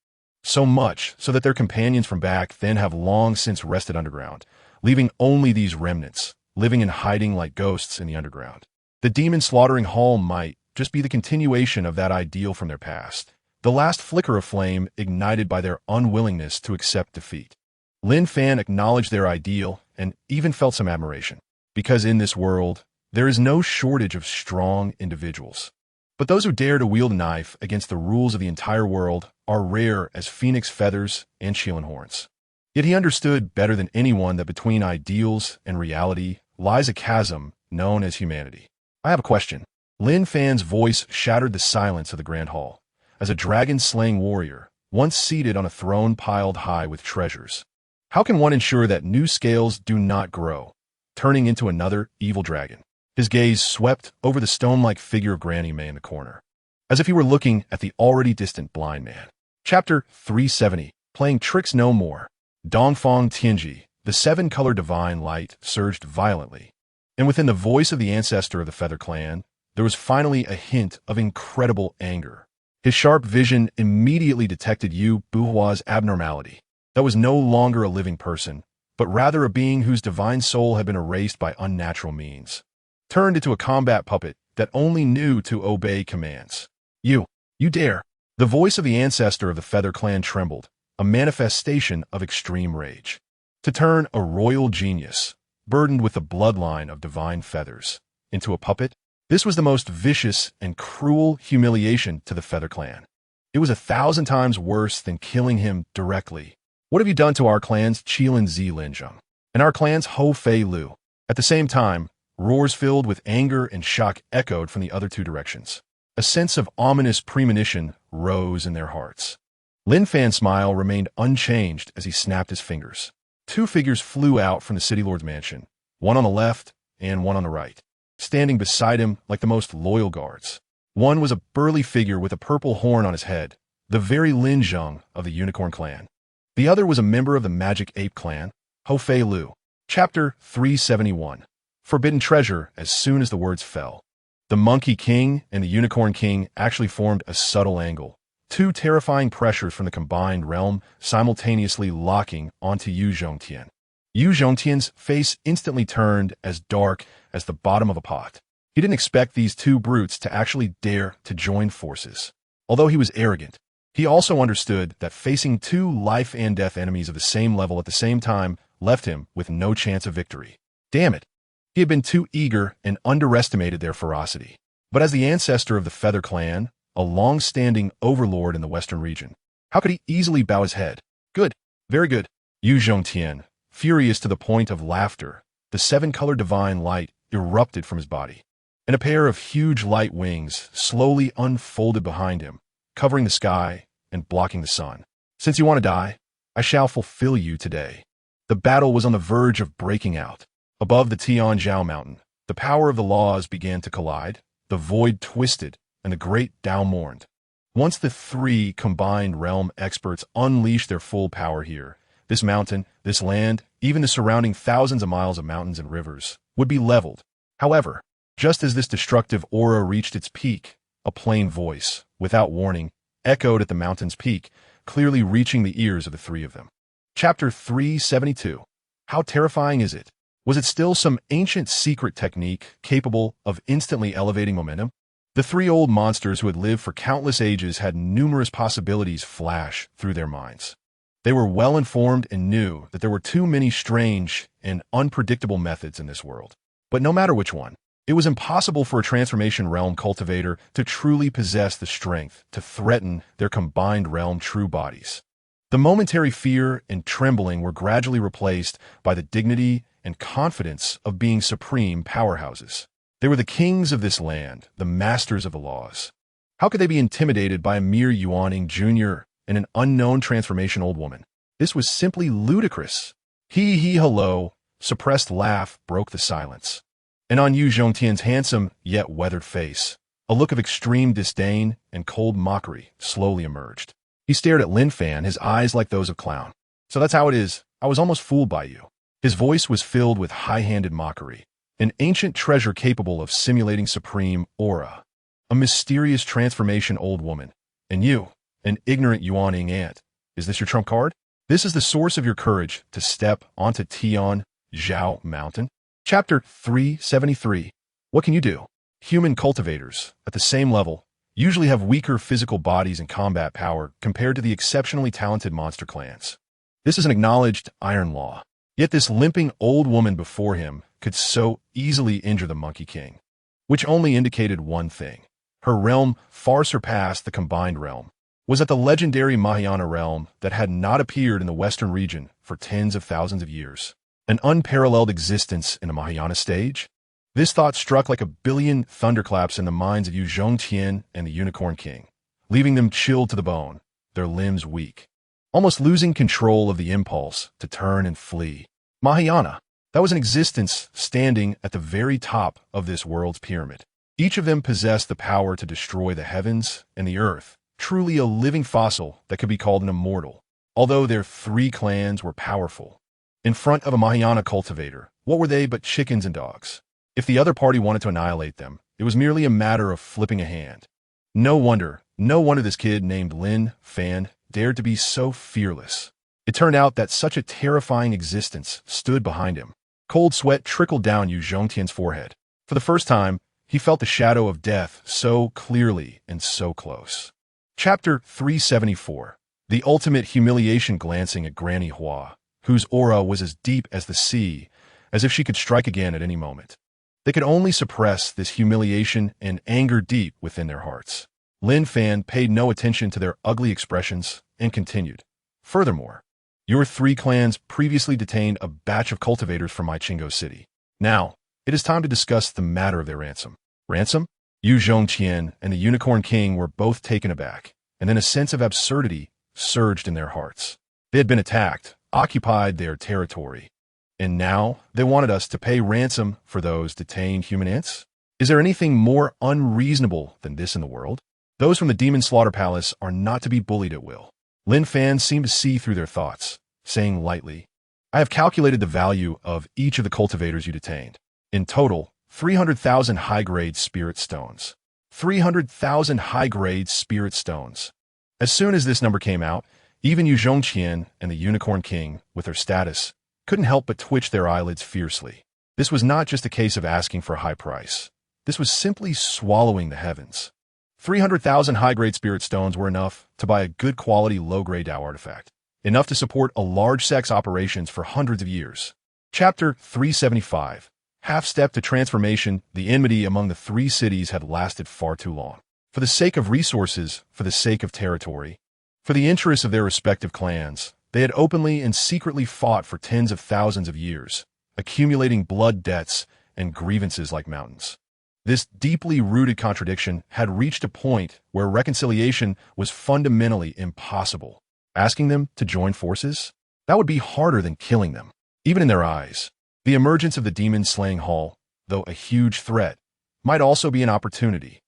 so much so that their companions from back then have long since rested underground, leaving only these remnants, living and hiding like ghosts in the underground. The demon-slaughtering hall might just be the continuation of that ideal from their past, the last flicker of flame ignited by their unwillingness to accept defeat. Lin Fan acknowledged their ideal and even felt some admiration, because in this world, there is no shortage of strong individuals. But those who dare to wield a knife against the rules of the entire world are rare as phoenix feathers and Sheelan horns. Yet he understood better than anyone that between ideals and reality lies a chasm known as humanity. I have a question. Lin Fan's voice shattered the silence of the Grand Hall, as a dragon-slaying warrior, once seated on a throne piled high with treasures. How can one ensure that new scales do not grow, turning into another evil dragon? His gaze swept over the stone-like figure of Granny May in the corner, as if he were looking at the already distant blind man. Chapter 370, Playing Tricks No More. Dongfang Tianji, the seven-color divine light, surged violently, and within the voice of the ancestor of the Feather Clan, there was finally a hint of incredible anger. His sharp vision immediately detected Yu Buhua's abnormality. That was no longer a living person, but rather a being whose divine soul had been erased by unnatural means, turned into a combat puppet that only knew to obey commands. You dare. The voice of the ancestor of the Feather Clan trembled, a manifestation of extreme rage. To turn a royal genius, burdened with the bloodline of divine feathers, into a puppet? This was the most vicious and cruel humiliation to the Feather Clan. It was 1,000 times worse than killing him directly. What have you done to our clan's Qilin Zi Linzheng and our clan's Ho Fei Lu? At the same time, roars filled with anger and shock echoed from the other two directions. A sense of ominous premonition rose in their hearts. Lin Fan's smile remained unchanged as he snapped his fingers. Two figures flew out from the city lord's mansion, one on the left and one on the right, standing beside him like the most loyal guards. One was a burly figure with a purple horn on his head, the very Lin Zheng of the Unicorn Clan. The other was a member of the Magic Ape Clan, Ho Fei Lu. Chapter 371. Forbidden Treasure. As soon as the words fell, the Monkey King and the Unicorn King actually formed a subtle angle, two terrifying pressures from the combined realm simultaneously locking onto Yu Zhongtian. Yu Zhongtian's face instantly turned as dark as the bottom of a pot. He didn't expect these two brutes to actually dare to join forces. Although he was arrogant, he also understood that facing two life-and-death enemies of the same level at the same time left him with no chance of victory. Damn it! He had been too eager and underestimated their ferocity. But as the ancestor of the Feather Clan, a long-standing overlord in the western region, how could he easily bow his head? Good. Very good. Yu Zhongtian, furious to the point of laughter, the seven-colored divine light erupted from his body, and a pair of huge light wings slowly unfolded behind him, covering the sky and blocking the sun. Since you want to die, I shall fulfill you today. The battle was on the verge of breaking out. Above the Tianzhao mountain, the power of the laws began to collide, the void twisted, and the great Tao mourned. Once the three combined realm experts unleashed their full power here, this mountain, this land, even the surrounding thousands of miles of mountains and rivers, would be leveled. However, just as this destructive aura reached its peak, a plain voice, without warning, echoed at the mountain's peak, clearly reaching the ears of the three of them. Chapter 372. How terrifying is it? Was it still some ancient secret technique capable of instantly elevating momentum? The three old monsters who had lived for countless ages had numerous possibilities flash through their minds. They were well-informed and knew that there were too many strange and unpredictable methods in this world. But no matter which one, it was impossible for a transformation realm cultivator to truly possess the strength to threaten their combined realm true bodies. The momentary fear and trembling were gradually replaced by the dignity and confidence of being supreme powerhouses. They were the kings of this land, the masters of the laws. How could they be intimidated by a mere Yuaning junior and an unknown transformation old woman? This was simply ludicrous. Hello, suppressed laugh broke the silence. And on Yu Zhongtian's handsome yet weathered face, a look of extreme disdain and cold mockery slowly emerged. He stared at Lin Fan, his eyes like those of clown. So that's how it is. I was almost fooled by you. His voice was filled with high-handed mockery, an ancient treasure capable of simulating supreme aura. A mysterious transformation old woman. And you, an ignorant Yuaning ant. Is this your trump card? This is the source of your courage to step onto Tianzhao Mountain? Chapter 373. What can you do? Human cultivators, at the same level, usually have weaker physical bodies and combat power compared to the exceptionally talented monster clans. This is an acknowledged iron law. Yet this limping old woman before him could so easily injure the Monkey King, which only indicated one thing. Her realm far surpassed the combined realm, was at the legendary Mahayana realm that had not appeared in the western region for tens of thousands of years. An unparalleled existence in the Mahayana stage? This thought struck like a billion thunderclaps in the minds of Yu Zhongtian and the Unicorn King, leaving them chilled to the bone, their limbs weak, almost losing control of the impulse to turn and flee. Mahayana, that was an existence standing at the very top of this world's pyramid. Each of them possessed the power to destroy the heavens and the earth, truly a living fossil that could be called an immortal. Although their three clans were powerful, in front of a Mahayana cultivator, what were they but chickens and dogs? If the other party wanted to annihilate them, it was merely a matter of flipping a hand. No wonder this kid named Lin Fan dared to be so fearless. It turned out that such a terrifying existence stood behind him. Cold sweat trickled down Yu Zhongtian's forehead. For the first time, he felt the shadow of death so clearly and so close. Chapter 374. The ultimate humiliation. Glancing at Granny Hua, whose aura was as deep as the sea, as if she could strike again at any moment. They could only suppress this humiliation and anger deep within their hearts. Lin Fan paid no attention to their ugly expressions and continued. Furthermore, your three clans previously detained a batch of cultivators from my Qinggo city. Now, it is time to discuss the matter of their ransom. Ransom? Yu Zhongtian and the Unicorn King were both taken aback, and then a sense of absurdity surged in their hearts. They had been attacked, occupied their territory, and now they wanted us to pay ransom for those detained human ants? Is there anything more unreasonable than this in the world? Those from the Demon Slaughter Palace are not to be bullied at will. Lin Fan seemed to see through their thoughts, saying lightly, I have calculated the value of each of the cultivators you detained. In total, 300,000 high-grade spirit stones. 300,000 high-grade spirit stones. As soon as this number came out, even Yu Zhongtian and the Unicorn King, with their status, couldn't help but twitch their eyelids fiercely. This was not just a case of asking for a high price. This was simply swallowing the heavens. 300,000 high-grade spirit stones were enough to buy a good-quality low-grade Dao artifact, enough to support a large sex operations for hundreds of years. Chapter 375. Half-step to transformation. The enmity among the three cities had lasted far too long. For the sake of resources, for the sake of territory, for the interests of their respective clans, they had openly and secretly fought for tens of thousands of years, accumulating blood debts and grievances like mountains. This deeply rooted contradiction had reached a point where reconciliation was fundamentally impossible. Asking them to join forces? That would be harder than killing them. Even in their eyes, the emergence of the demon-slaying hall, though a huge threat, might also be an opportunity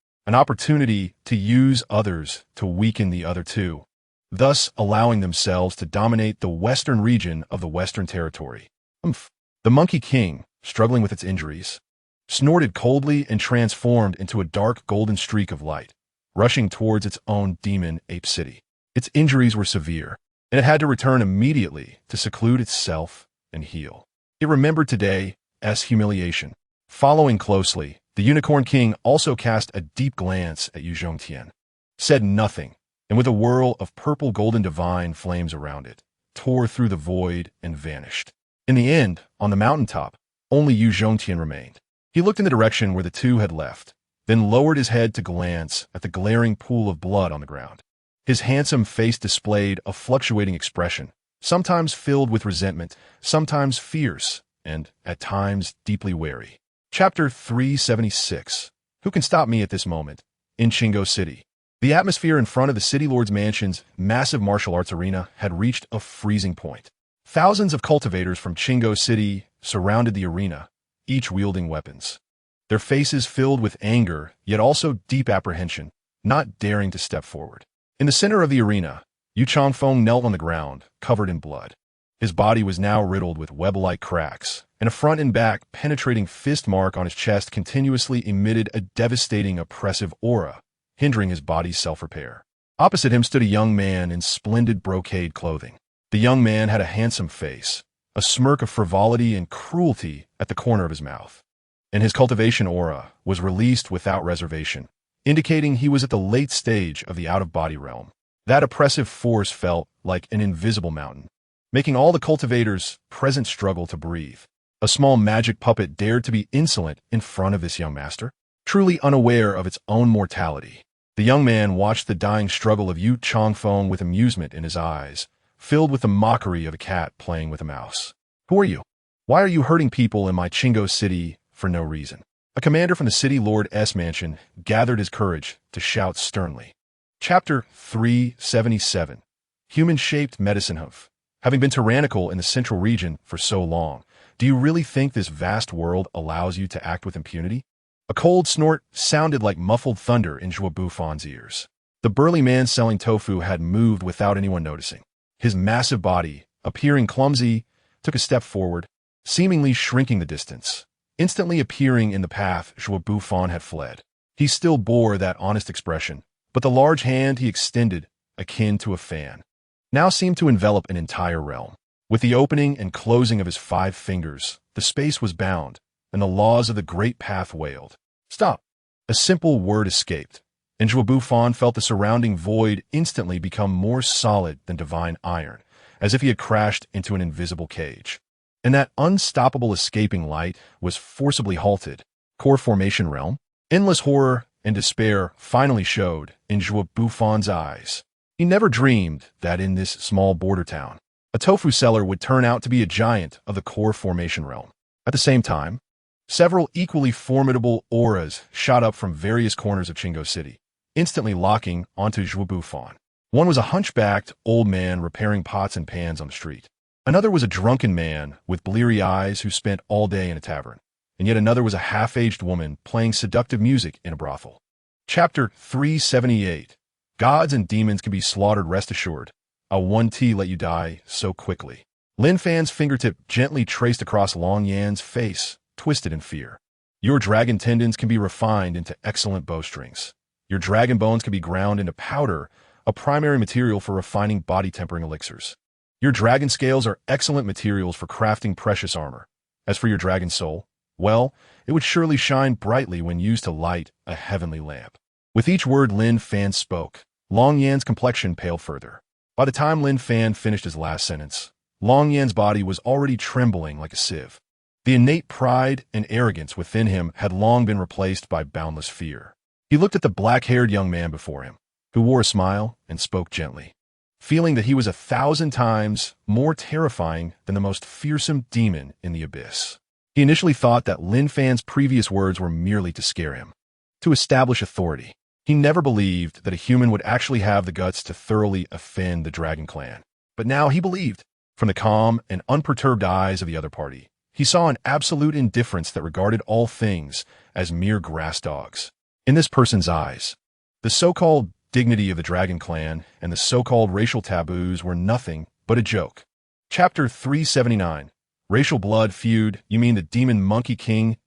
to use others to weaken the other two, thus allowing themselves to dominate the western region of the Western Territory. The Monkey King, struggling with its injuries, snorted coldly and transformed into a dark golden streak of light, rushing towards its own demon ape city. Its injuries were severe, and it had to return immediately to seclude itself and heal. It remembered today as humiliation. Following closely, the Unicorn King also cast a deep glance at Yu Zhongtian, said nothing, and with a whirl of purple golden divine flames around it, tore through the void and vanished. In the end, on the mountaintop, only Yu Zhongtian remained. He looked in the direction where the two had left, then lowered his head to glance at the glaring pool of blood on the ground. His handsome face displayed a fluctuating expression, sometimes filled with resentment, sometimes fierce, and, at times, deeply wary. Chapter 376. Who can stop me at this moment? In Qinggo City. The atmosphere in front of the City Lord's mansion's massive martial arts arena had reached a freezing point. Thousands of cultivators from Qinggo City surrounded the arena, each wielding weapons. Their faces filled with anger, yet also deep apprehension, not daring to step forward. In the center of the arena, Yu Changfeng knelt on the ground, covered in blood. His body was now riddled with web-like cracks, and a front and back penetrating fist mark on his chest continuously emitted a devastating, oppressive aura, hindering his body's self-repair. Opposite him stood a young man in splendid brocade clothing. The young man had a handsome face, a smirk of frivolity and cruelty at the corner of his mouth. and his cultivation aura was released without reservation, indicating he was at the late stage of the out-of-body realm. That oppressive force felt like an invisible mountain, making all the cultivators present struggle to breathe. A small magic puppet dared to be insolent in front of this young master, truly unaware of its own mortality. The young man watched the dying struggle of Yu Chongfeng with amusement in his eyes, filled with the mockery of a cat playing with a mouse. Who are you? Why are you hurting people in my Chingo city for no reason? A commander from the city lord's mansion gathered his courage to shout sternly. Chapter 377. Human-shaped medicine hoof. Having been tyrannical in the central region for so long, do you really think this vast world allows you to act with impunity? A cold snort sounded like muffled thunder in Zhuo Bufon's ears. The burly man selling tofu had moved without anyone noticing. His massive body, appearing clumsy, took a step forward, seemingly shrinking the distance. Instantly appearing in the path Zhuo Bufon had fled. He still bore that honest expression, but the large hand he extended, akin to a fan, now seemed to envelop an entire realm. With the opening and closing of his 5 fingers, the space was bound, and the laws of the great path wailed. Stop! A simple word escaped, and Zhuo Bufon felt the surrounding void instantly become more solid than divine iron, as if he had crashed into an invisible cage. And that unstoppable escaping light was forcibly halted. Core formation realm? Endless horror and despair finally showed in Zhuo Bufon's eyes. He never dreamed that in this small border town, a tofu seller would turn out to be a giant of the core formation realm. At the same time, several equally formidable auras shot up from various corners of Chingo City, instantly locking onto Zhuo Bufon. One was a hunchbacked old man repairing pots and pans on the street. Another was a drunken man with bleary eyes who spent all day in a tavern. And yet another was a half-aged woman playing seductive music in a brothel. Chapter 378. Gods and demons can be slaughtered, rest assured. I'll 1T let you die so quickly. Lin Fan's fingertip gently traced across Long Yan's face, twisted in fear. Your dragon tendons can be refined into excellent bowstrings. Your dragon bones can be ground into powder, a primary material for refining body-tempering elixirs. Your dragon scales are excellent materials for crafting precious armor. As for your dragon soul, well, it would surely shine brightly when used to light a heavenly lamp. With each word Lin Fan spoke, Long Yan's complexion paled further. By the time Lin Fan finished his last sentence, Long Yan's body was already trembling like a sieve. The innate pride and arrogance within him had long been replaced by boundless fear. He looked at the black-haired young man before him, who wore a smile and spoke gently, feeling that he was 1,000 times more terrifying than the most fearsome demon in the abyss. He initially thought that Lin Fan's previous words were merely to scare him, to establish authority. He never believed that a human would actually have the guts to thoroughly offend the Dragon Clan. But now he believed. From the calm and unperturbed eyes of the other party, he saw an absolute indifference that regarded all things as mere grass dogs. In this person's eyes, the so-called dignity of the Dragon Clan and the so-called racial taboos were nothing but a joke. Chapter 379. Racial blood feud, you mean the demon Monkey King's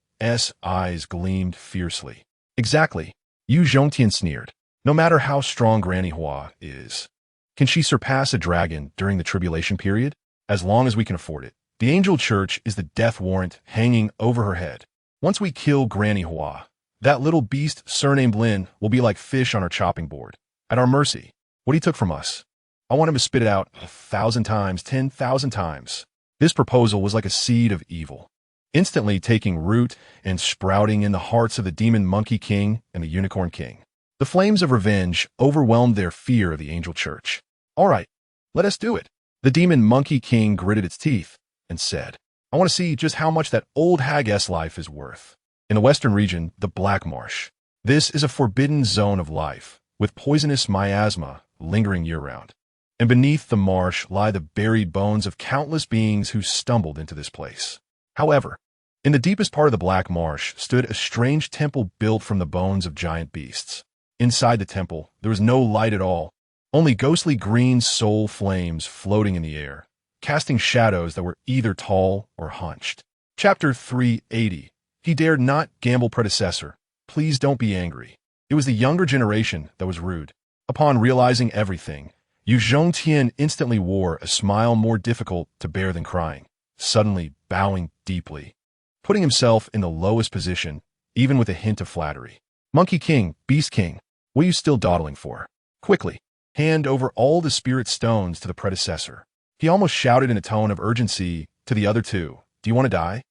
eyes gleamed fiercely. Exactly. Yu Zhongtian sneered. No matter how strong Granny Hua is, can she surpass a dragon during the tribulation period? As long as we can afford it. The Angel Church is the death warrant hanging over her head. Once we kill Granny Hua, that little beast surnamed Lin will be like fish on our chopping board, at our mercy. What he took from us, I want him to spit it out 1,000 times, 10,000 times. This proposal was like a seed of evil, instantly taking root and sprouting in the hearts of the Demon Monkey King and the Unicorn King. The flames of revenge overwhelmed their fear of the Angel Church. All right, let us do it. The Demon Monkey King gritted its teeth and said, I want to see just how much that old hag's life is worth. In the western region, the Black Marsh. This is a forbidden zone of life, with poisonous miasma lingering year-round. And beneath the marsh lie the buried bones of countless beings who stumbled into this place. However, in the deepest part of the Black Marsh stood a strange temple built from the bones of giant beasts. Inside the temple, there was no light at all, only ghostly green soul flames floating in the air, casting shadows that were either tall or hunched. Chapter 380. He dared not gamble predecessor. Please don't be angry. It was the younger generation that was rude. Upon realizing everything, Yu Zhongtian instantly wore a smile more difficult to bear than crying, suddenly bowing deeply. putting himself in the lowest position, even with a hint of flattery. Monkey King, Beast King, what are you still dawdling for? Quickly, hand over all the spirit stones to the predecessor. He almost shouted in a tone of urgency to the other two, do you want to die?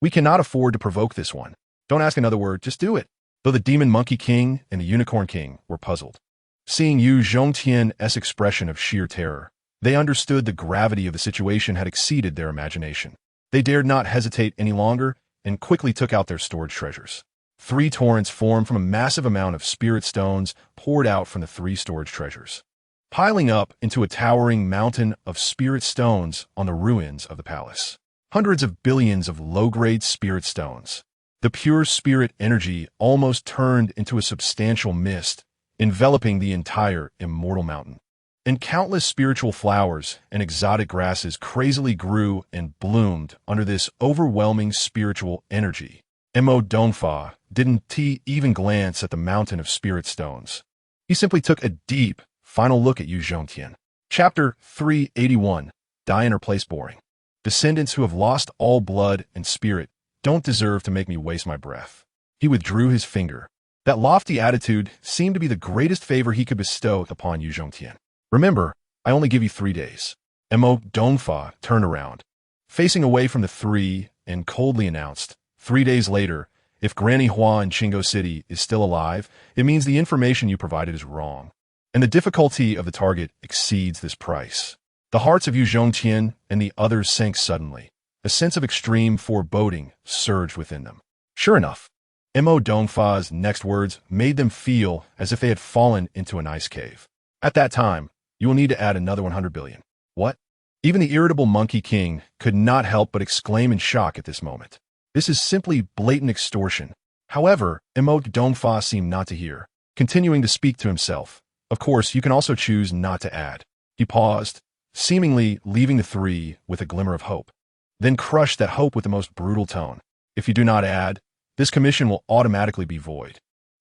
We cannot afford to provoke this one. Don't ask another word, just do it. Though the Demon Monkey King and the Unicorn King were puzzled. Seeing Yu Zhongtian's expression of sheer terror, they understood the gravity of the situation had exceeded their imagination. They dared not hesitate any longer and quickly took out their stored treasures. 3 torrents formed from a massive amount of spirit stones poured out from the 3 storage treasures, piling up into a towering mountain of spirit stones on the ruins of the palace. Hundreds of billions of low-grade spirit stones. The pure spirit energy almost turned into a substantial mist, enveloping the entire immortal mountain. And countless spiritual flowers and exotic grasses crazily grew and bloomed under this overwhelming spiritual energy. Mo Dongfa didn't even glance at the mountain of spirit stones. He simply took a deep, final look at Yu Zhongtian. Chapter 381. Die in or place boring. Descendants who have lost all blood and spirit don't deserve to make me waste my breath. He withdrew his finger. That lofty attitude seemed to be the greatest favor he could bestow upon Yu Zhongtian. Remember, I only give you 3 days. Mo Dongfa turned around, facing away from the 3, and coldly announced, 3 days later, if Granny Hua in Qinggo City is still alive, it means the information you provided is wrong, and the difficulty of the target exceeds this price. The hearts of Yu Zhongtian and the others sank suddenly. A sense of extreme foreboding surged within them. Sure enough, Mo Dongfa's next words made them feel as if they had fallen into an ice cave. At that time, you will need to add another 100 billion. What? Even the irritable Monkey King could not help but exclaim in shock at this moment. This is simply blatant extortion. However, Mo Dongfa seemed not to hear, continuing to speak to himself. Of course, you can also choose not to add. He paused, seemingly leaving the 3 with a glimmer of hope, then crushed that hope with the most brutal tone. If you do not add, this commission will automatically be void,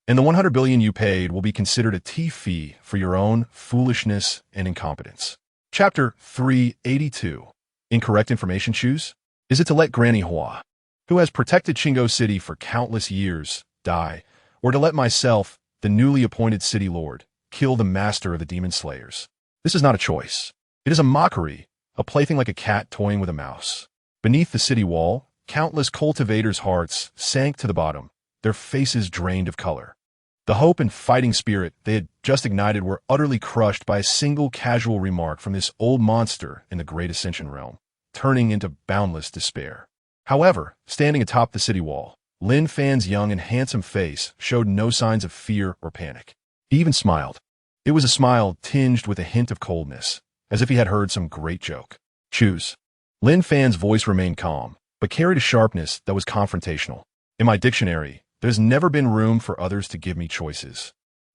and the 100 billion you paid will be considered a fee for your own foolishness and incompetence. Chapter 382. Incorrect information choose? Is it to let Granny Hua, who has protected Qinggo City for countless years, die, or to let myself, the newly appointed city lord, kill the master of the demon slayers? This is not a choice. It is a mockery, a plaything like a cat toying with a mouse. Beneath the city wall, countless cultivators' hearts sank to the bottom, their faces drained of color. The hope and fighting spirit they had just ignited were utterly crushed by a single casual remark from this old monster in the Great Ascension realm, turning into boundless despair. However, standing atop the city wall, Lin Fan's young and handsome face showed no signs of fear or panic. He even smiled. It was a smile tinged with a hint of coldness, as if he had heard some great joke. Choose. Lin Fan's voice remained calm, but carried a sharpness that was confrontational. In my dictionary, there's never been room for others to give me choices.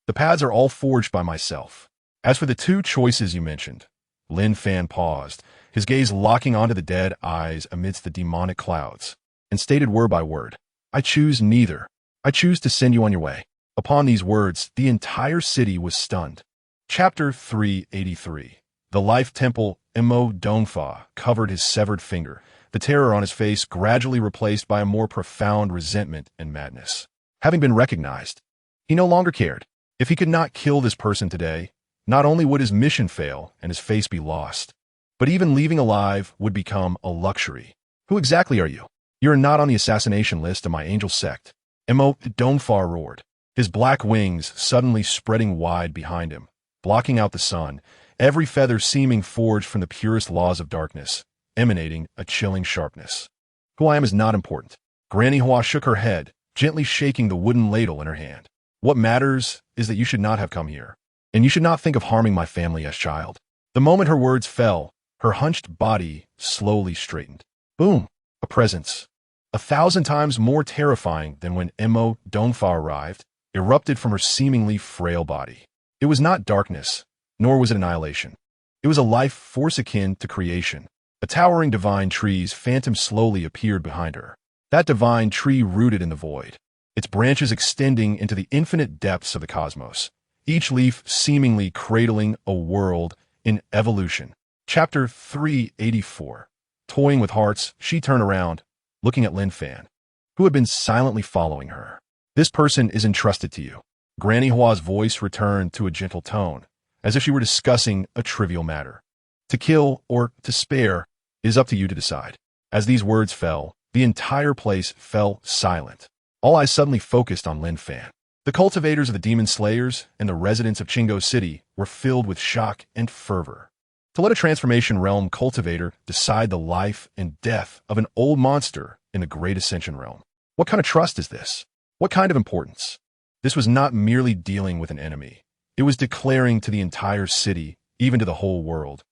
The paths are all forged by myself. As for the 2 choices you mentioned, Lin Fan paused, his gaze locking onto the dead eyes amidst the demonic clouds, and stated word by word, I choose neither. I choose to send you on your way. Upon these words, the entire city was stunned. Chapter 383. The Life Temple. Mo Dongfa covered his severed finger, the terror on his face gradually replaced by a more profound resentment and madness. Having been recognized, he no longer cared. If he could not kill this person today, not only would his mission fail and his face be lost, but even leaving alive would become a luxury. Who exactly are you? You're not on the assassination list of my angel sect. Mo Dongfa roared, his black wings suddenly spreading wide behind him, blocking out the sun, every feather seeming forged from the purest laws of darkness, emanating a chilling sharpness. Who I am is not important. Granny Hua shook her head, gently shaking the wooden ladle in her hand. What matters is that you should not have come here, and you should not think of harming my family as child. The moment her words fell, her hunched body slowly straightened. Boom! A presence, 1,000 times more terrifying than when Mo Dongfa arrived, erupted from her seemingly frail body. It was not darkness, nor was it annihilation. It was a life force akin to creation. A towering divine tree's phantom slowly appeared behind her. That divine tree rooted in the void, its branches extending into the infinite depths of the cosmos, each leaf seemingly cradling a world in evolution. Chapter 384. Toying with hearts, she turned around, looking at Lin Fan. who had been silently following her. This person is entrusted to you. Granny Hua's voice returned to a gentle tone, as if she were discussing a trivial matter. To kill or to spare is up to you to decide. As these words fell, the entire place fell silent. All eyes suddenly focused on Lin Fan. The cultivators of the demon slayers and the residents of Qinggo City were filled with shock and fervor. To let a transformation realm cultivator decide the life and death of an old monster in the Great Ascension realm. What kind of trust is this? What kind of importance? This was not merely dealing with an enemy. It was declaring to the entire city, even to the whole world,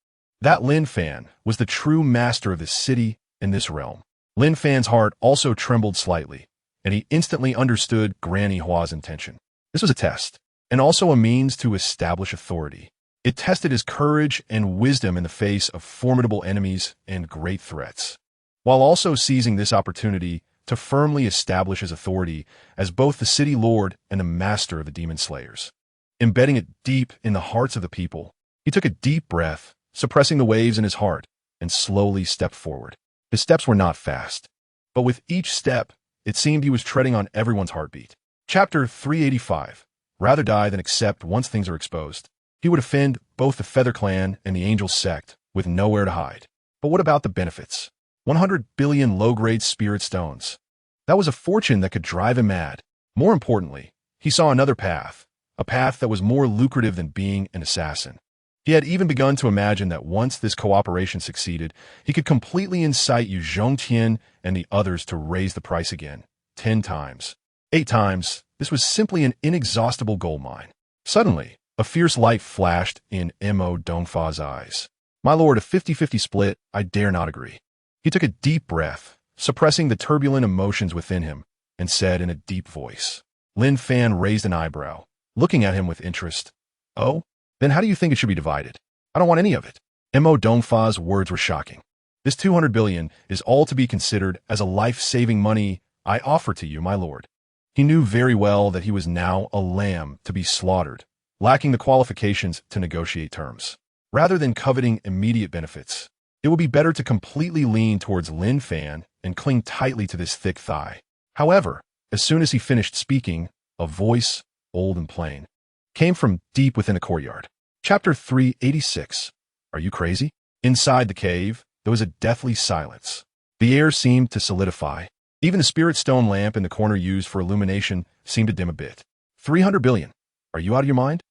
that Lin Fan was the true master of this city and this realm. Lin Fan's heart also trembled slightly, and he instantly understood Granny Hua's intention. This was a test, and also a means to establish authority. It tested his courage and wisdom in the face of formidable enemies and great threats, while also seizing this opportunity to firmly establish his authority as both the city lord and the master of the demon slayers. Embedding it deep in the hearts of the people, he took a deep breath, suppressing the waves in his heart, and slowly stepped forward. His steps were not fast, but with each step, it seemed he was treading on everyone's heartbeat. Chapter 385. Rather die than accept once things are exposed. He would offend both the Feather Clan and the Angel Sect with nowhere to hide. But what about the benefits? 100 billion low-grade spirit stones. That was a fortune that could drive him mad. More importantly, he saw another path, a path that was more lucrative than being an assassin. He had even begun to imagine that once this cooperation succeeded, he could completely incite Yu Zhongtian and the others to raise the price again, 10 times, 8 times. This was simply an inexhaustible gold mine. Suddenly, a fierce light flashed in Mo Dongfa's eyes. My lord, a 50-50 split, I dare not agree. He took a deep breath, suppressing the turbulent emotions within him, and said in a deep voice. Lin Fan raised an eyebrow, looking at him with interest. Oh? Then how do you think it should be divided? I don't want any of it. Mo Dongfa's words were shocking. This 200 billion is all to be considered as a life-saving money I offer to you, my lord. He knew very well that he was now a lamb to be slaughtered, lacking the qualifications to negotiate terms. Rather than coveting immediate benefits, it would be better to completely lean towards Lin Fan and cling tightly to this thick thigh. However, as soon as he finished speaking, a voice, old and plain, came from deep within the courtyard. Chapter 386. Are you crazy? Inside the cave, there was a deathly silence. The air seemed to solidify. Even the spirit stone lamp in the corner used for illumination seemed to dim a bit. 300 billion. Are you out of your mind?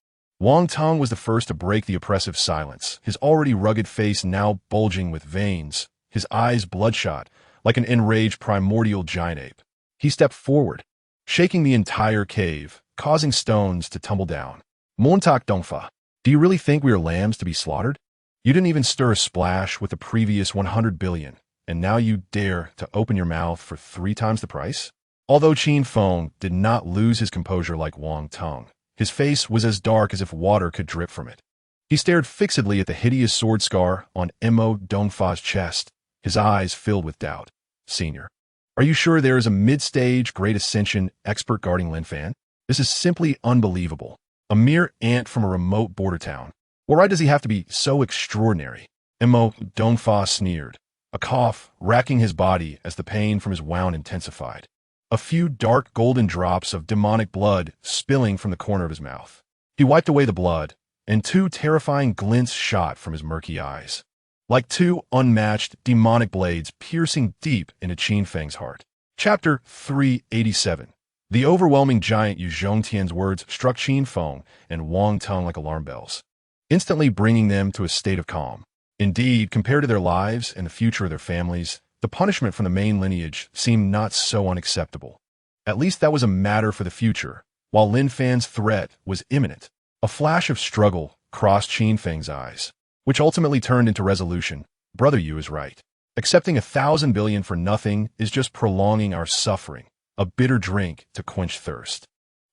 Wang Tong was the first to break the oppressive silence, his already rugged face now bulging with veins, his eyes bloodshot, like an enraged primordial giant ape. He stepped forward, shaking the entire cave, causing stones to tumble down. Montak Dongfa, do you really think we are lambs to be slaughtered? You didn't even stir a splash with the previous 100 billion, and now you dare to open your mouth for 3 times the price? Although Qin Feng did not lose his composure like Wang Tong, his face was as dark as if water could drip from it. He stared fixedly at the hideous sword scar on Mo Dongfa's chest, his eyes filled with doubt. Senior, are you sure there is a mid-stage Great Ascension expert guarding Lin Fan? This is simply unbelievable. A mere ant from a remote border town. Well, why does he have to be so extraordinary? Mo Dongfa sneered, a cough racking his body as the pain from his wound intensified. A few dark golden drops of demonic blood spilling from the corner of his mouth. He wiped away the blood, and 2 terrifying glints shot from his murky eyes, like 2 unmatched demonic blades piercing deep into Qin Feng's heart. Chapter 387. The overwhelming giant Yu Zhongtian's words struck Qin Feng and Wang Tong like alarm bells, instantly bringing them to a state of calm. Indeed, compared to their lives and the future of their families, the punishment from the main lineage seemed not so unacceptable. At least that was a matter for the future, while Lin Fan's threat was imminent. A flash of struggle crossed Qin Feng's eyes, which ultimately turned into resolution. Brother Yu is right. Accepting 1,000 billion for nothing is just prolonging our suffering, a bitter drink to quench thirst.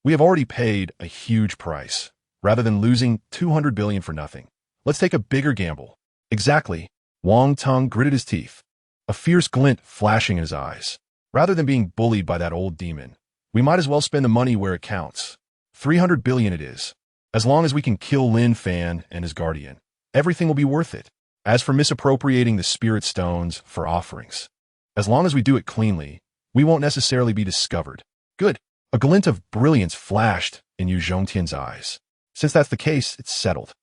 We have already paid a huge price. Rather than losing 200 billion for nothing, let's take a bigger gamble. Exactly. Wang Tong gritted his teeth, a fierce glint flashing in his eyes. Rather than being bullied by that old demon, we might as well spend the money where it counts. 300 billion it is. As long as we can kill Lin Fan and his guardian, everything will be worth it. As for misappropriating the spirit stones for offerings, as long as we do it cleanly, we won't necessarily be discovered. Good. A glint of brilliance flashed in Yu Zhongtian's eyes. Since that's the case, it's settled.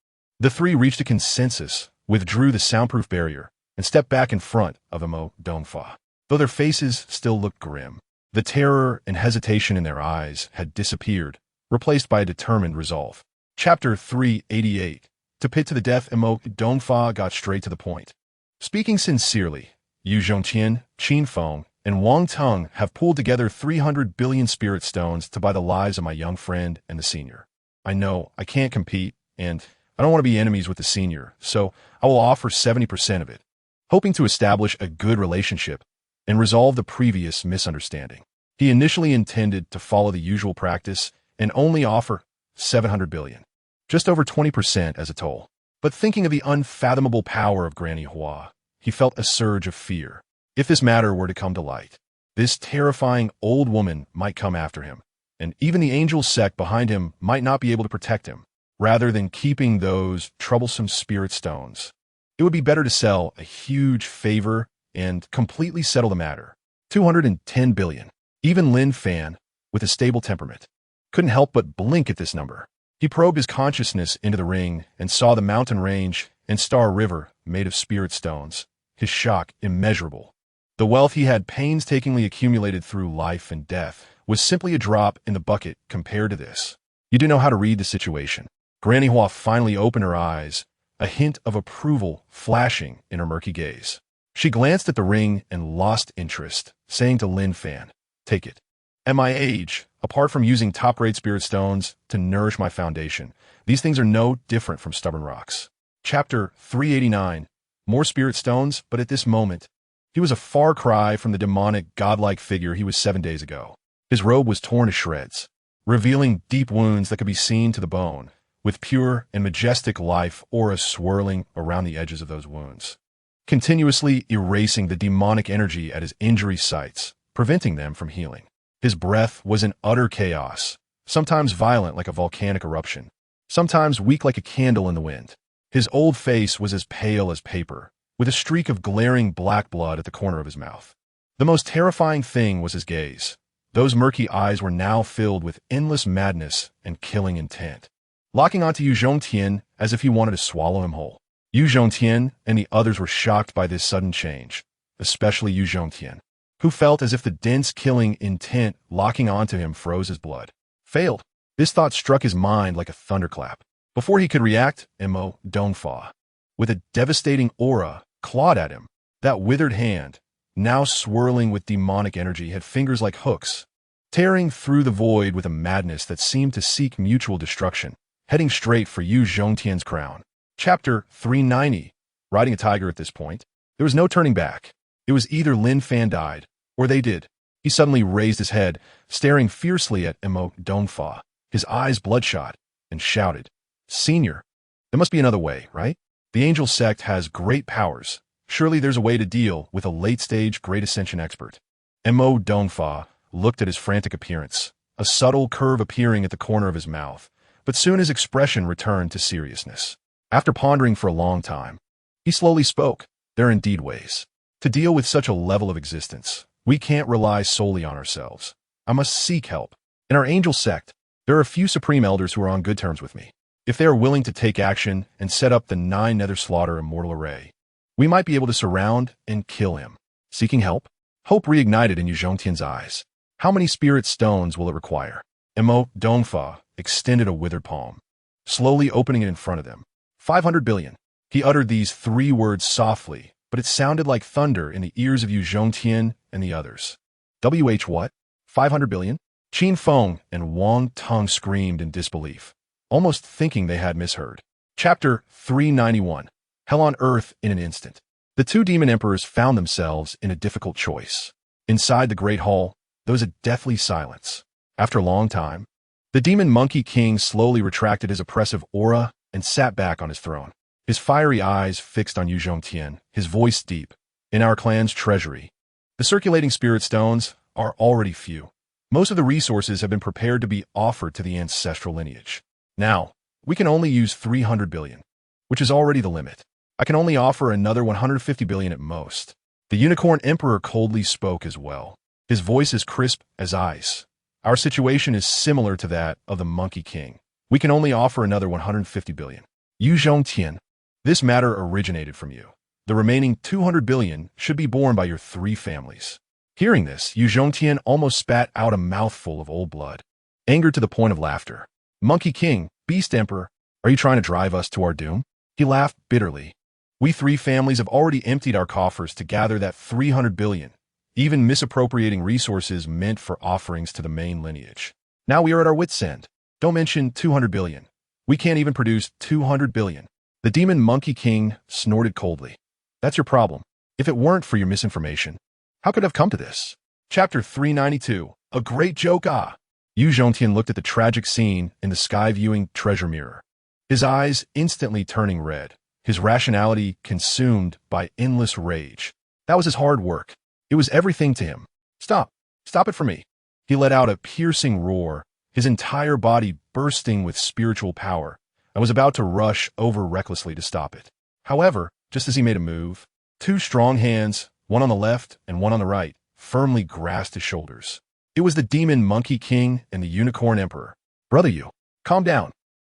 The three reached a consensus, withdrew the soundproof barrier, and stepped back in front of Emo Dongfa. Though their faces still looked grim, the terror and hesitation in their eyes had disappeared, replaced by a determined resolve. Chapter 388. To pit to the death, Emo Dongfa got straight to the point. Speaking sincerely, Yu Zhongtian, Qin Feng, and Wang Teng have pulled together 300 billion spirit stones to buy the lives of my young friend and the senior. I know I can't compete, and I don't want to be enemies with the senior, so I will offer 70% of it, hoping to establish a good relationship and resolve the previous misunderstanding. He initially intended to follow the usual practice and only offer 700 billion, just over 20% as a toll. But thinking of the unfathomable power of Granny Hua, he felt a surge of fear. If this matter were to come to light, this terrifying old woman might come after him, and even the angel sect behind him might not be able to protect him. Rather than keeping those troublesome spirit stones, it would be better to sell a huge favor and completely settle the matter. 210 billion. Even Lin Fan, with a stable temperament, couldn't help but blink at this number. He probed his consciousness into the ring and saw the mountain range and Star River made of spirit stones, his shock immeasurable. The wealth he had painstakingly accumulated through life and death was simply a drop in the bucket compared to this. You didn't know how to read the situation. Granny Hua finally opened her eyes, a hint of approval flashing in her murky gaze. She glanced at the ring and lost interest, saying to Lin Fan, "Take it. At my age, apart from using top-grade spirit stones to nourish my foundation, these things are no different from stubborn rocks." Chapter 389. More spirit stones, but at this moment, he was a far cry from the demonic, godlike figure he was 7 days ago. His robe was torn to shreds, revealing deep wounds that could be seen to the bone, with pure and majestic life auras swirling around the edges of those wounds, continuously erasing the demonic energy at his injury sites, preventing them from healing. His breath was in utter chaos, sometimes violent like a volcanic eruption, sometimes weak like a candle in the wind. His old face was as pale as paper, with a streak of glaring black blood at the corner of his mouth. The most terrifying thing was his gaze. Those murky eyes were now filled with endless madness and killing intent, locking onto Yu Zhongtian as if he wanted to swallow him whole. Yu Zhongtian and the others were shocked by this sudden change, especially Yu Zhongtian, who felt as if the dense killing intent locking onto him froze his blood. Failed. This thought struck his mind like a thunderclap. Before he could react, Emo Dongfa, with a devastating aura, clawed at him. That withered hand, now swirling with demonic energy, had fingers like hooks, tearing through the void with a madness that seemed to seek mutual destruction, heading straight for Yu Zhongtian's crown. Chapter 390. Riding a tiger at this point, there was no turning back. It was either Lin Fan died, or they did. He suddenly raised his head, staring fiercely at Emo Dongfa, his eyes bloodshot, and shouted, "Senior, there must be another way, right? The angel sect has great powers. Surely there's a way to deal with a late-stage Great Ascension expert." Emo Dongfa looked at his frantic appearance, a subtle curve appearing at the corner of his mouth, but soon his expression returned to seriousness. After pondering for a long time, he slowly spoke. "There are indeed ways. To deal with such a level of existence, we can't rely solely on ourselves. I must seek help. In our angel sect, there are a few supreme elders who are on good terms with me. If they are willing to take action and set up the 9 Nether Slaughter immortal array, we might be able to surround and kill him." Seeking help? Hope reignited in Yu Zhongtian's eyes. How many spirit stones will it require? Emo Dongfa extended a withered palm, slowly opening it in front of them. 500 billion. He uttered these 3 words softly, but it sounded like thunder in the ears of Yu Zhongtian and the others. What? 500 billion? Qin Feng and Wang Teng screamed in disbelief, almost thinking they had misheard. Chapter 391. Hell on Earth in an instant. The 2 demon emperors found themselves in a difficult choice. Inside the Great Hall, there was a deathly silence. After a long time, the demon monkey king slowly retracted his oppressive aura and sat back on his throne, his fiery eyes fixed on Yu Zhongtian, his voice deep. "In our clan's treasury, the circulating spirit stones are already few. Most of the resources have been prepared to be offered to the ancestral lineage. Now, we can only use 300 billion, which is already the limit. I can only offer another 150 billion at most." The Unicorn Emperor coldly spoke as well. His voice is crisp as ice. Our situation is similar to that of the Monkey King. We can only offer another 150 billion. Yu Zhongtian, this matter originated from you. The remaining 200 billion should be borne by your 3 families. Hearing this, Yu Zhongtian almost spat out a mouthful of old blood. Angered to the point of laughter. Monkey King, Beast Emperor, are you trying to drive us to our doom? He laughed bitterly. We 3 families have already emptied our coffers to gather that 300 billion, even misappropriating resources meant for offerings to the main lineage. Now we are at our wits' end. Don't mention 200 billion. We can't even produce 200 billion. The demon Monkey King snorted coldly. That's your problem. If it weren't for your misinformation, how could it have come to this? Chapter 392. A Great Joke. Yu Zhongtian looked at the tragic scene in the sky-viewing treasure mirror. His eyes instantly turning red, his rationality consumed by endless rage. That was his hard work. It was everything to him. Stop. Stop it for me. He let out a piercing roar, his entire body bursting with spiritual power, and was about to rush over recklessly to stop it. However, just as he made a move, 2 strong hands, one on the left and one on the right, firmly grasped his shoulders. It was the demon Monkey King and the Unicorn Emperor. Brother Yu, calm down.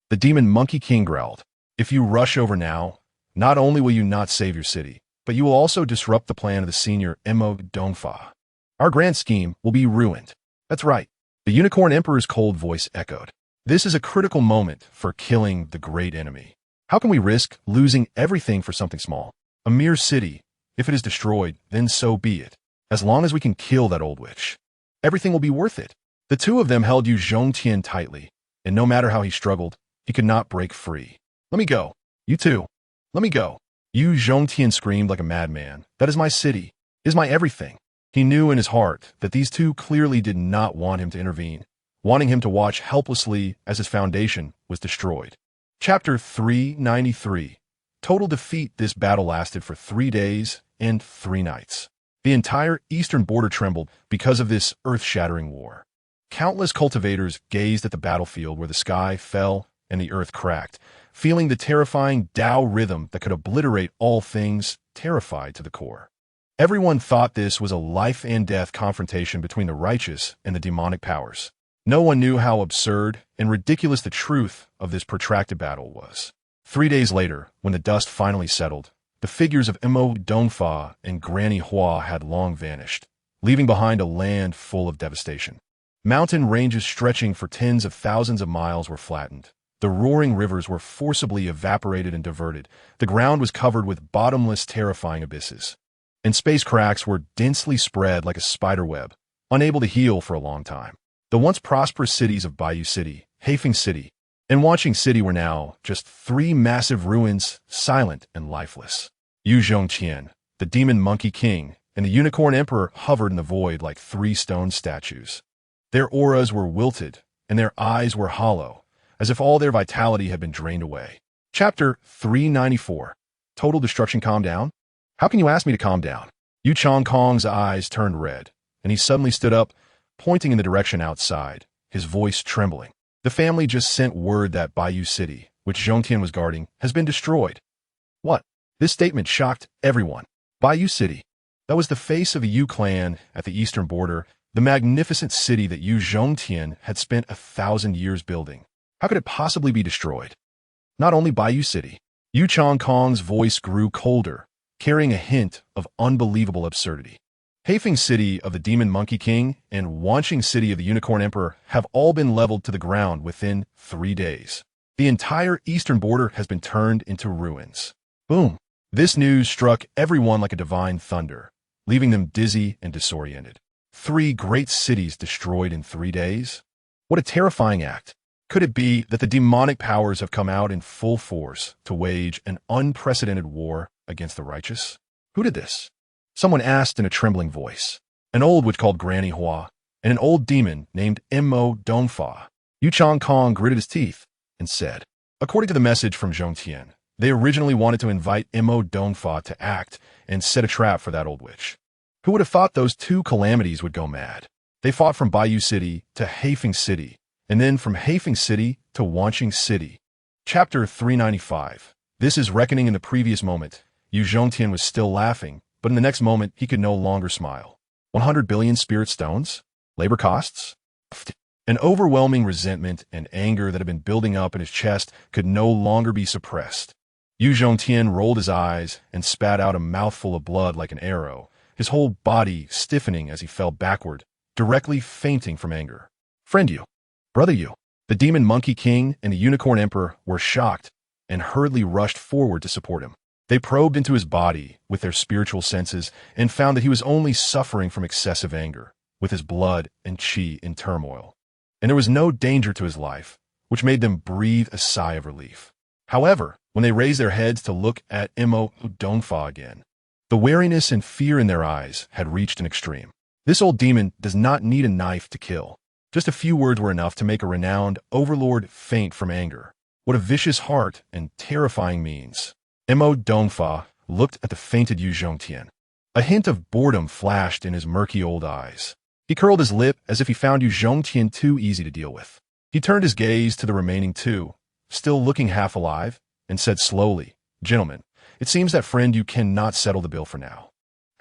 The demon Monkey King growled. If you rush over now, not only will you not save your city, but you will also disrupt the plan of the senior Mo-Dongfa. Our grand scheme will be ruined. That's right. The Unicorn Emperor's cold voice echoed. This is a critical moment for killing the great enemy. How can we risk losing everything for something small? A mere city. If it is destroyed, then so be it. As long as we can kill that old witch, everything will be worth it. The 2 of them held Yu Zhongtian tightly, and no matter how he struggled, he could not break free. Let me go. You too. Let me go. Yu Zhongtian screamed like a madman. That is my city. Is my everything. He knew in his heart that these 2 clearly did not want him to intervene, wanting him to watch helplessly as his foundation was destroyed. Chapter 393. Total defeat. This battle lasted for 3 days and 3 nights. The entire eastern border trembled because of this earth-shattering war. Countless cultivators gazed at the battlefield where the sky fell and the earth cracked, feeling the terrifying Tao rhythm that could obliterate all things, terrified to the core. Everyone thought this was a life-and-death confrontation between the righteous and the demonic powers. No one knew how absurd and ridiculous the truth of this protracted battle was. 3 days later, when the dust finally settled, the figures of Mo-Dongfa and Granny Hua had long vanished, leaving behind a land full of devastation. Mountain ranges stretching for tens of thousands of miles were flattened. The roaring rivers were forcibly evaporated and diverted. The ground was covered with bottomless, terrifying abysses. And space cracks were densely spread like a spider web, unable to heal for a long time. The once prosperous cities of Bayou City, Haifeng City, and Wanqing City were now just 3 massive ruins, silent and lifeless. Yu Zhongtian, the demon Monkey King, and the Unicorn Emperor hovered in the void like 3 stone statues. Their auras were wilted, and their eyes were hollow, as if all their vitality had been drained away. Chapter 394. Total destruction. Calm down? How can you ask me to calm down? Yu Chongkong's eyes turned red, and he suddenly stood up, pointing in the direction outside, his voice trembling. The family just sent word that Bayou City, which Zhongtian was guarding, has been destroyed. What? This statement shocked everyone. Bayou City. That was the face of the Yu clan at the eastern border, the magnificent city that Yu Zhongtian had spent 1,000 years building. How could it possibly be destroyed? Not only Bayou City. Yu Chongkong's voice grew colder, carrying a hint of unbelievable absurdity. Haifeng City of the Demon Monkey King and Wanqing City of the Unicorn Emperor have all been leveled to the ground within 3 days. The entire eastern border has been turned into ruins. Boom! This news struck everyone like a divine thunder, leaving them dizzy and disoriented. 3 great cities destroyed in 3 days? What a terrifying act. Could it be that the demonic powers have come out in full force to wage an unprecedented war against the righteous? Who did this? Someone asked in a trembling voice. An old witch called Granny Hua, and an old demon named Mo-Dongfa. Yu Chongkong gritted his teeth and said, according to the message from Zhongtian, they originally wanted to invite Mo-Dongfa to act and set a trap for that old witch. Who would have thought those 2 calamities would go mad? They fought from Bayou City to Haifeng City, and then from Haifeng City to Wanqing City. Chapter 395. This is reckoning. In the previous moment, Yu Zhongtian was still laughing, but in the next moment he could no longer smile. 100 billion spirit stones? Labor costs? An overwhelming resentment and anger that had been building up in his chest could no longer be suppressed. Yu Zhongtian rolled his eyes and spat out a mouthful of blood like an arrow, his whole body stiffening as he fell backward, directly fainting from anger. Friend Yu, brother Yu, the demon monkey king and the unicorn emperor were shocked and hurriedly rushed forward to support him. They probed into his body with their spiritual senses and found that he was only suffering from excessive anger, with his blood and qi in turmoil. And there was no danger to his life, which made them breathe a sigh of relief. However, when they raised their heads to look at Imo Dongfa again, the wariness and fear in their eyes had reached an extreme. This old demon does not need a knife to kill. Just a few words were enough to make a renowned overlord faint from anger. What a vicious heart and terrifying means. Imo Dongfa looked at the fainted Yu Zhongtian. A hint of boredom flashed in his murky old eyes. He curled his lip as if he found Yu Zhongtian too easy to deal with. He turned his gaze to the remaining two, still looking half alive, and said slowly, "Gentlemen, it seems that friend you cannot settle the bill for now.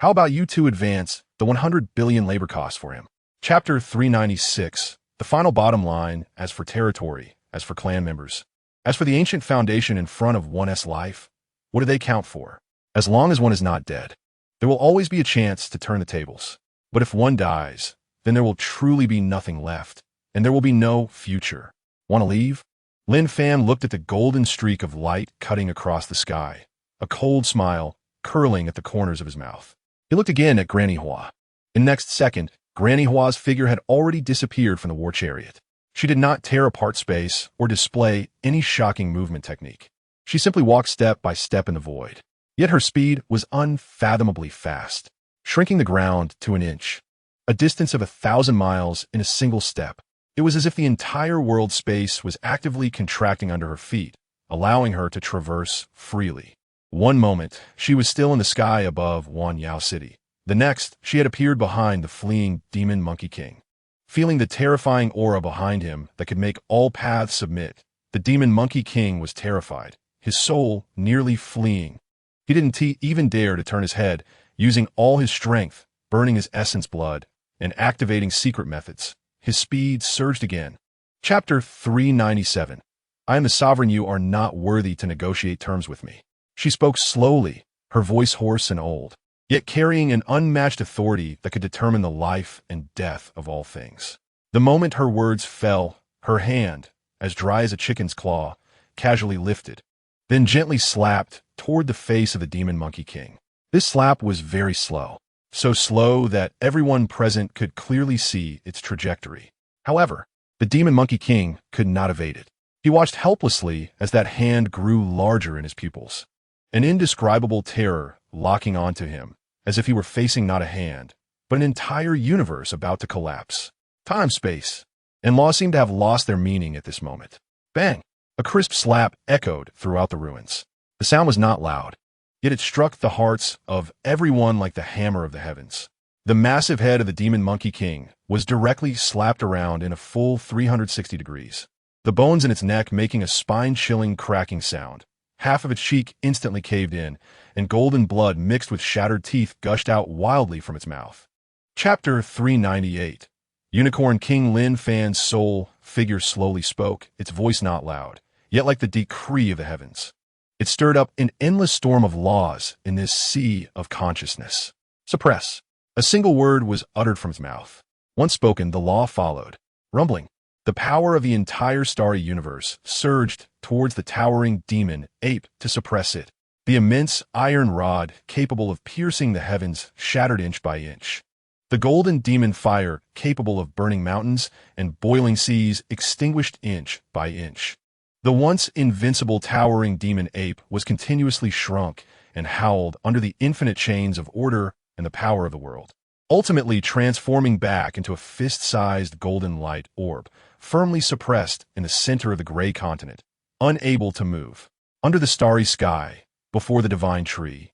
How about you two advance the 100 billion labor costs for him?" Chapter 396, the final bottom line, as for territory, as for clan members, as for the ancient foundation in front of one's life, what do they count for? As long as one is not dead, there will always be a chance to turn the tables. But if one dies, then there will truly be nothing left, and there will be no future. Want to leave? Lin Fan looked at the golden streak of light cutting across the sky, a cold smile curling at the corners of his mouth. He looked again at Granny Hua. In the next second, Granny Hua's figure had already disappeared from the war chariot. She did not tear apart space or display any shocking movement technique. She simply walked step by step in the void. Yet her speed was unfathomably fast, shrinking the ground to an inch, a distance of 1,000 miles in a single step. It was as if the entire world space was actively contracting under her feet, allowing her to traverse freely. One moment, she was still in the sky above Wanyao City. The next, she had appeared behind the fleeing demon monkey king. Feeling the terrifying aura behind him that could make all paths submit, the demon monkey king was terrified, his soul nearly fleeing. He didn't even dare to turn his head, using all his strength, burning his essence blood, and activating secret methods. His speed surged again. Chapter 397. I am the sovereign. You are not worthy to negotiate terms with me. She spoke slowly, her voice hoarse and old, yet carrying an unmatched authority that could determine the life and death of all things. The moment her words fell, her hand, as dry as a chicken's claw, casually lifted, then gently slapped toward the face of the demon monkey king. This slap was very slow, so slow that everyone present could clearly see its trajectory. However, the demon monkey king could not evade it. He watched helplessly as that hand grew larger in his pupils, an indescribable terror locking onto him, as if he were facing not a hand, but an entire universe about to collapse. Time, space, and law seemed to have lost their meaning at this moment. Bang! A crisp slap echoed throughout the ruins. The sound was not loud, yet it struck the hearts of everyone like the hammer of the heavens. The massive head of the demon monkey king was directly slapped around in a full 360 degrees, the bones in its neck making a spine-chilling cracking sound. Half of its cheek instantly caved in, and golden blood mixed with shattered teeth gushed out wildly from its mouth. Chapter 398. Unicorn King Lin Fan's soul figure slowly spoke, its voice not loud, yet like the decree of the heavens. It stirred up an endless storm of laws in this sea of consciousness. Suppress. A single word was uttered from its mouth. Once spoken, the law followed. Rumbling. The power of the entire starry universe surged towards the towering demon ape to suppress it. The immense iron rod, capable of piercing the heavens, shattered inch by inch. The golden demon fire, capable of burning mountains and boiling seas, extinguished inch by inch. The once invincible towering demon ape was continuously shrunk and howled under the infinite chains of order and the power of the world, ultimately transforming back into a fist-sized golden light orb, firmly suppressed in the center of the gray continent, unable to move. Under the starry sky, before the divine tree,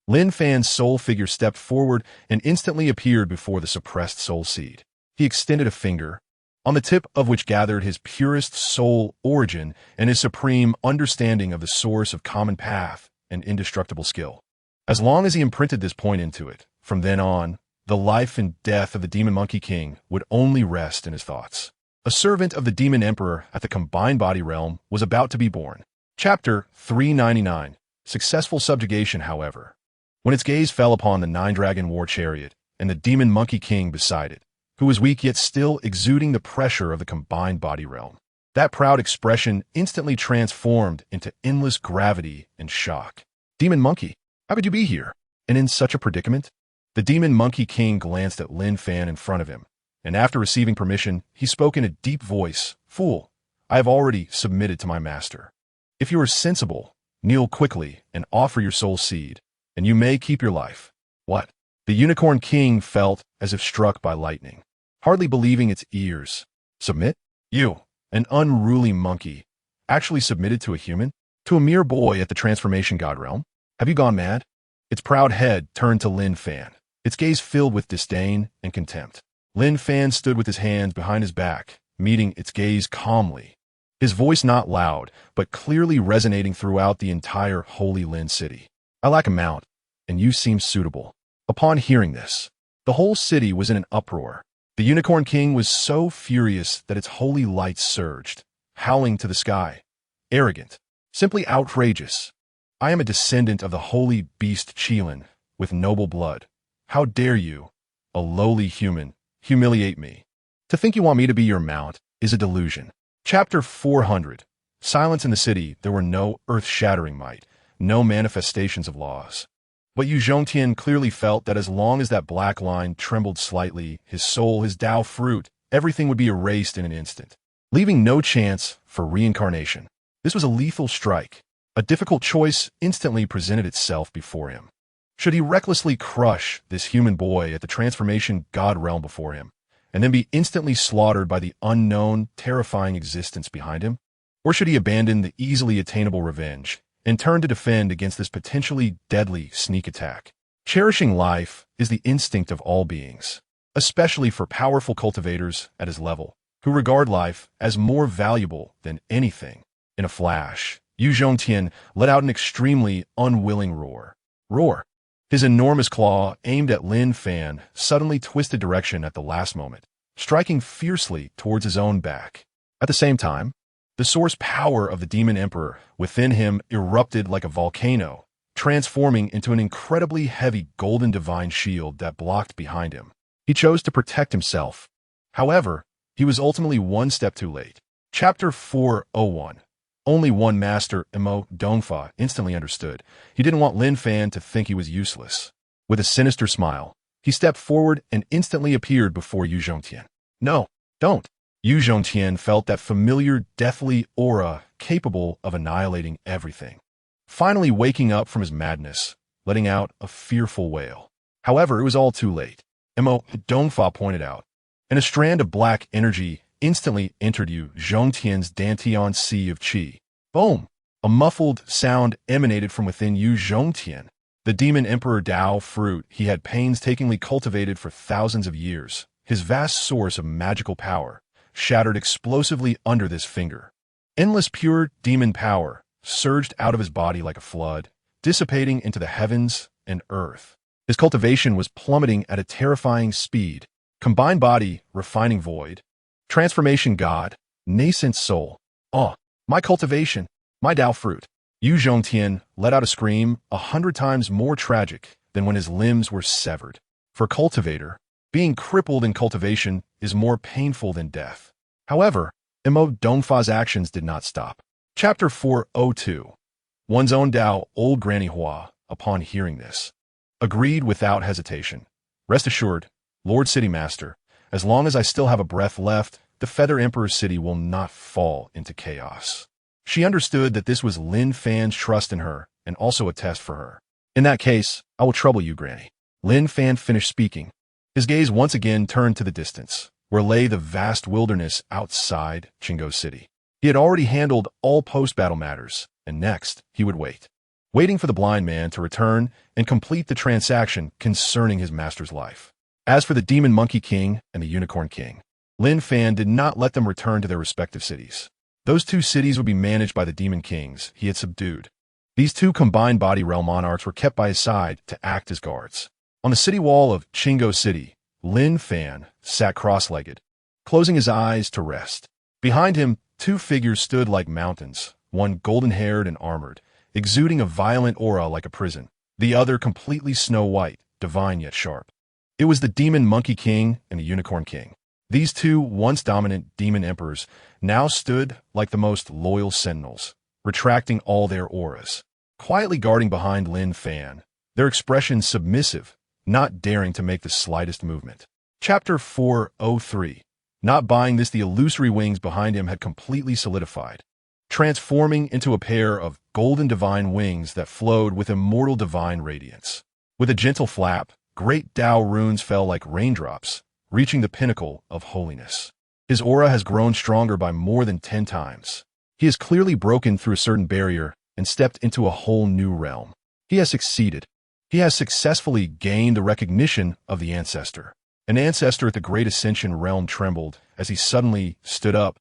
Lin Fan's soul figure stepped forward and instantly appeared before the suppressed soul seed. He extended a finger, on the tip of which gathered his purest soul origin and his supreme understanding of the source of common path and indestructible skill. As long as he imprinted this point into it, from then on, The life and death of the Demon Monkey King would only rest in his thoughts. A servant of the Demon Emperor at the combined body realm was about to be born. Chapter 399. Successful subjugation, however. When its gaze fell upon the nine-dragon war chariot and the Demon Monkey King beside it, who was weak yet still exuding the pressure of the combined body realm, that proud expression instantly transformed into endless gravity and shock. Demon Monkey, how could you be here? And in such a predicament? The Demon Monkey King glanced at Lin Fan in front of him, and after receiving permission, he spoke in a deep voice. Fool, I have already submitted to my master. If you are sensible, kneel quickly and offer your soul seed, and you may keep your life. What? The Unicorn King felt as if struck by lightning, hardly believing its ears. Submit? You, an unruly monkey, actually submitted to a human? To a mere boy at the transformation god realm? Have you gone mad? Its proud head turned to Lin Fan, its gaze filled with disdain and contempt. Lin Fan stood with his hands behind his back, meeting its gaze calmly, his voice not loud, but clearly resonating throughout the entire Holy Lin city. I lack a mount, and you seem suitable. Upon hearing this, the whole city was in an uproar. The Unicorn King was so furious that its holy lights surged, howling to the sky. Arrogant, simply outrageous. I am a descendant of the holy beast Qilin, with noble blood. How dare you, a lowly human, humiliate me? To think you want me to be your mount is a delusion. Chapter 400. Silence in the city. There were no earth-shattering might, no manifestations of laws. But Yu Zhongtian clearly felt that as long as that black line trembled slightly, his soul, his Tao fruit, everything would be erased in an instant, leaving no chance for reincarnation. This was a lethal strike. A difficult choice instantly presented itself before him. Should he recklessly crush this human boy at the transformation god realm before him, and then be instantly slaughtered by the unknown, terrifying existence behind him? Or should he abandon the easily attainable revenge and turn to defend against this potentially deadly sneak attack? Cherishing life is the instinct of all beings, especially for powerful cultivators at his level, who regard life as more valuable than anything. In a flash, Yu Zhongtian let out an extremely unwilling roar. His enormous claw, aimed at Lin Fan, suddenly twisted direction at the last moment, striking fiercely towards his own back. At the same time, the source power of the Demon Emperor within him erupted like a volcano, transforming into an incredibly heavy golden divine shield that blocked behind him. He chose to protect himself. However, he was ultimately one step too late. Chapter 401. Only one master, Emo Dongfa, instantly understood. He didn't want Lin Fan to think he was useless. With a sinister smile, he stepped forward and instantly appeared before Yu Zhongtian. No, don't. Yu Zhongtian felt that familiar, deathly aura capable of annihilating everything. Finally waking up from his madness, letting out a fearful wail. However, it was all too late. Emo Dongfa pointed out, and a strand of black energy instantly entered Yu Zhongtian's Dantian Sea of Qi. Boom! A muffled sound emanated from within Yu Zhongtian, the Demon Emperor Tao fruit he had painstakingly cultivated for thousands of years. His vast source of magical power shattered explosively under this finger. Endless pure demon power surged out of his body like a flood, dissipating into the heavens and earth. His cultivation was plummeting at a terrifying speed. Combined body, refining void, transformation god, nascent soul. Oh, my cultivation, my Tao fruit. Yu Zhongtian let out a scream 100 times more tragic than when his limbs were severed. For cultivator, being crippled in cultivation is more painful than death. However, Emo Dongfa's actions did not stop. Chapter 402. One's own Tao, old Granny Hua, upon hearing this, agreed without hesitation. Rest assured, Lord City Master, as long as I still have a breath left, the Feather Emperor's city will not fall into chaos. She understood that this was Lin Fan's trust in her and also a test for her. In that case, I will trouble you, Granny. Lin Fan finished speaking. His gaze once again turned to the distance, where lay the vast wilderness outside Qinggo City. He had already handled all post-battle matters, and next, he would wait. Waiting for the blind man to return and complete the transaction concerning his master's life. As for the Demon Monkey King and the Unicorn King, Lin Fan did not let them return to their respective cities. Those two cities would be managed by the Demon Kings he had subdued. These two combined body realm monarchs were kept by his side to act as guards. On the city wall of Chingo City, Lin Fan sat cross-legged, closing his eyes to rest. Behind him, two figures stood like mountains, one golden-haired and armored, exuding a violent aura like a prison, the other completely snow-white, divine yet sharp. It was the Demon Monkey King and the Unicorn King. These two once dominant demon emperors now stood like the most loyal sentinels, retracting all their auras, quietly guarding behind Lin Fan, their expressions submissive, not daring to make the slightest movement. Chapter 403. Not buying this, the illusory wings behind him had completely solidified, transforming into a pair of golden divine wings that flowed with immortal divine radiance. With a gentle flap, great Tao runes fell like raindrops, reaching the pinnacle of holiness. His aura has grown stronger by more than 10 times. He has clearly broken through a certain barrier and stepped into a whole new realm. He has succeeded. He has successfully gained the recognition of the ancestor. An ancestor at the Great Ascension realm trembled as he suddenly stood up,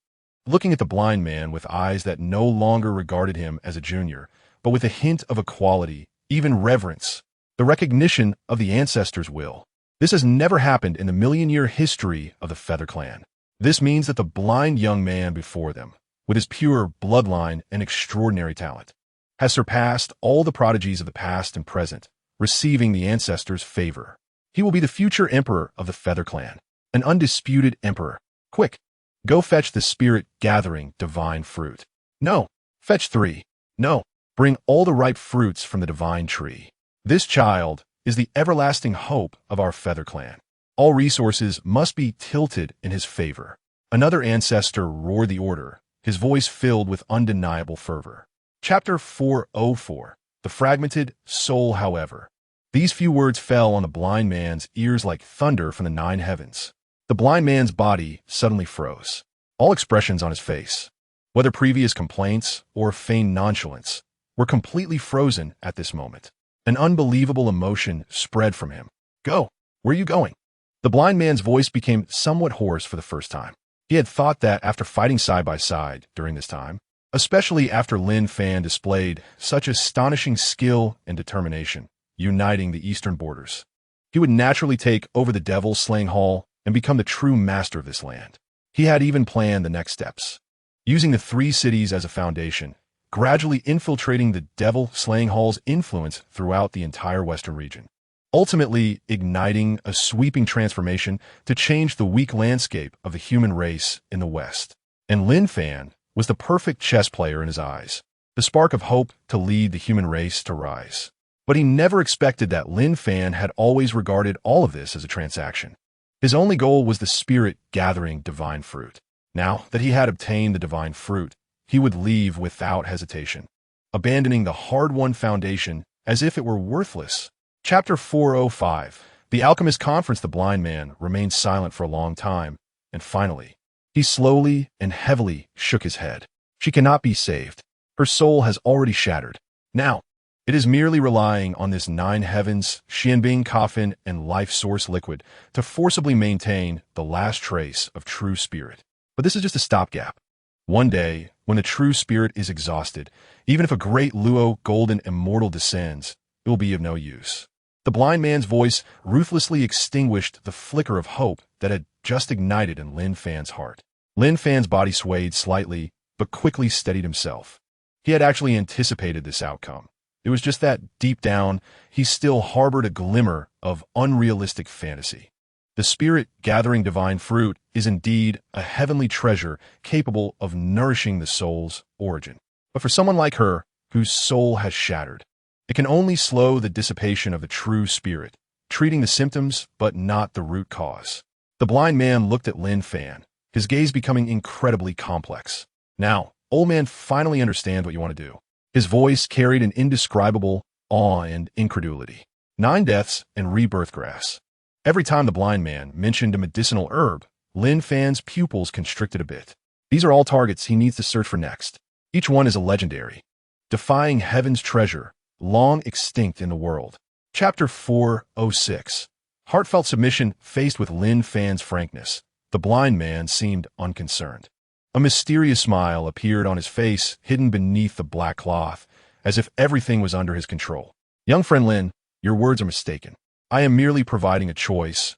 looking at the blind man with eyes that no longer regarded him as a junior, but with a hint of equality, even reverence, the recognition of the ancestor's will. This has never happened in the million-year history of the Feather Clan. This means that the blind young man before them, with his pure bloodline and extraordinary talent, has surpassed all the prodigies of the past and present, receiving the ancestor's favor. He will be the future emperor of the Feather Clan, an undisputed emperor. Quick, go fetch the spirit-gathering divine fruit. No, fetch 3. No, bring all the ripe fruits from the divine tree. This child is the everlasting hope of our Feather Clan. All resources must be tilted in his favor. Another ancestor roared the order, his voice filled with undeniable fervor. Chapter 404. The Fragmented Soul, however. These few words fell on the blind man's ears like thunder from the 9 heavens. The blind man's body suddenly froze. All expressions on his face, whether previous complaints or feigned nonchalance, were completely frozen at this moment. An unbelievable emotion spread from him. Go, where are you going? The blind man's voice became somewhat hoarse for the first time. He had thought that after fighting side by side during this time, especially after Lin Fan displayed such astonishing skill and determination, uniting the eastern borders, he would naturally take over the Devil's Slaying Hall and become the true master of this land. He had even planned the next steps, using the 3 cities as a foundation, gradually infiltrating the Devil Slaying Hall's influence throughout the entire western region, ultimately igniting a sweeping transformation to change the weak landscape of the human race in the West. And Lin Fan was the perfect chess player in his eyes, the spark of hope to lead the human race to rise. But he never expected that Lin Fan had always regarded all of this as a transaction. His only goal was the spirit-gathering divine fruit. Now that he had obtained the divine fruit, he would leave without hesitation, abandoning the hard-won foundation as if it were worthless. Chapter 405. The Alchemist Conference. The blind man remained silent for a long time, and finally, he slowly and heavily shook his head. She cannot be saved. Her soul has already shattered. Now, it is merely relying on this 9 heavens, Xianbing coffin, and life source liquid to forcibly maintain the last trace of true spirit. But this is just a stopgap. One day, when the true spirit is exhausted, even if a great Luo golden immortal descends, it will be of no use. The blind man's voice ruthlessly extinguished the flicker of hope that had just ignited in Lin Fan's heart. Lin Fan's body swayed slightly, but quickly steadied himself. He had actually anticipated this outcome. It was just that, deep down, he still harbored a glimmer of unrealistic fantasy. The spirit-gathering divine fruit is indeed a heavenly treasure capable of nourishing the soul's origin. But for someone like her, whose soul has shattered, it can only slow the dissipation of the true spirit, treating the symptoms but not the root cause. The blind man looked at Lin Fan, his gaze becoming incredibly complex. Now, old man, finally understand what you want to do. His voice carried an indescribable awe and incredulity. 9 deaths and rebirth grass. Every time the blind man mentioned a medicinal herb, Lin Fan's pupils constricted a bit. These are all targets he needs to search for next. Each one is a legendary, defying heaven's treasure, long extinct in the world. Chapter 406. Heartfelt submission. Faced with Lin Fan's frankness, the blind man seemed unconcerned. A mysterious smile appeared on his face, hidden beneath the black cloth, as if everything was under his control. Young friend Lin, your words are mistaken. I am merely providing a choice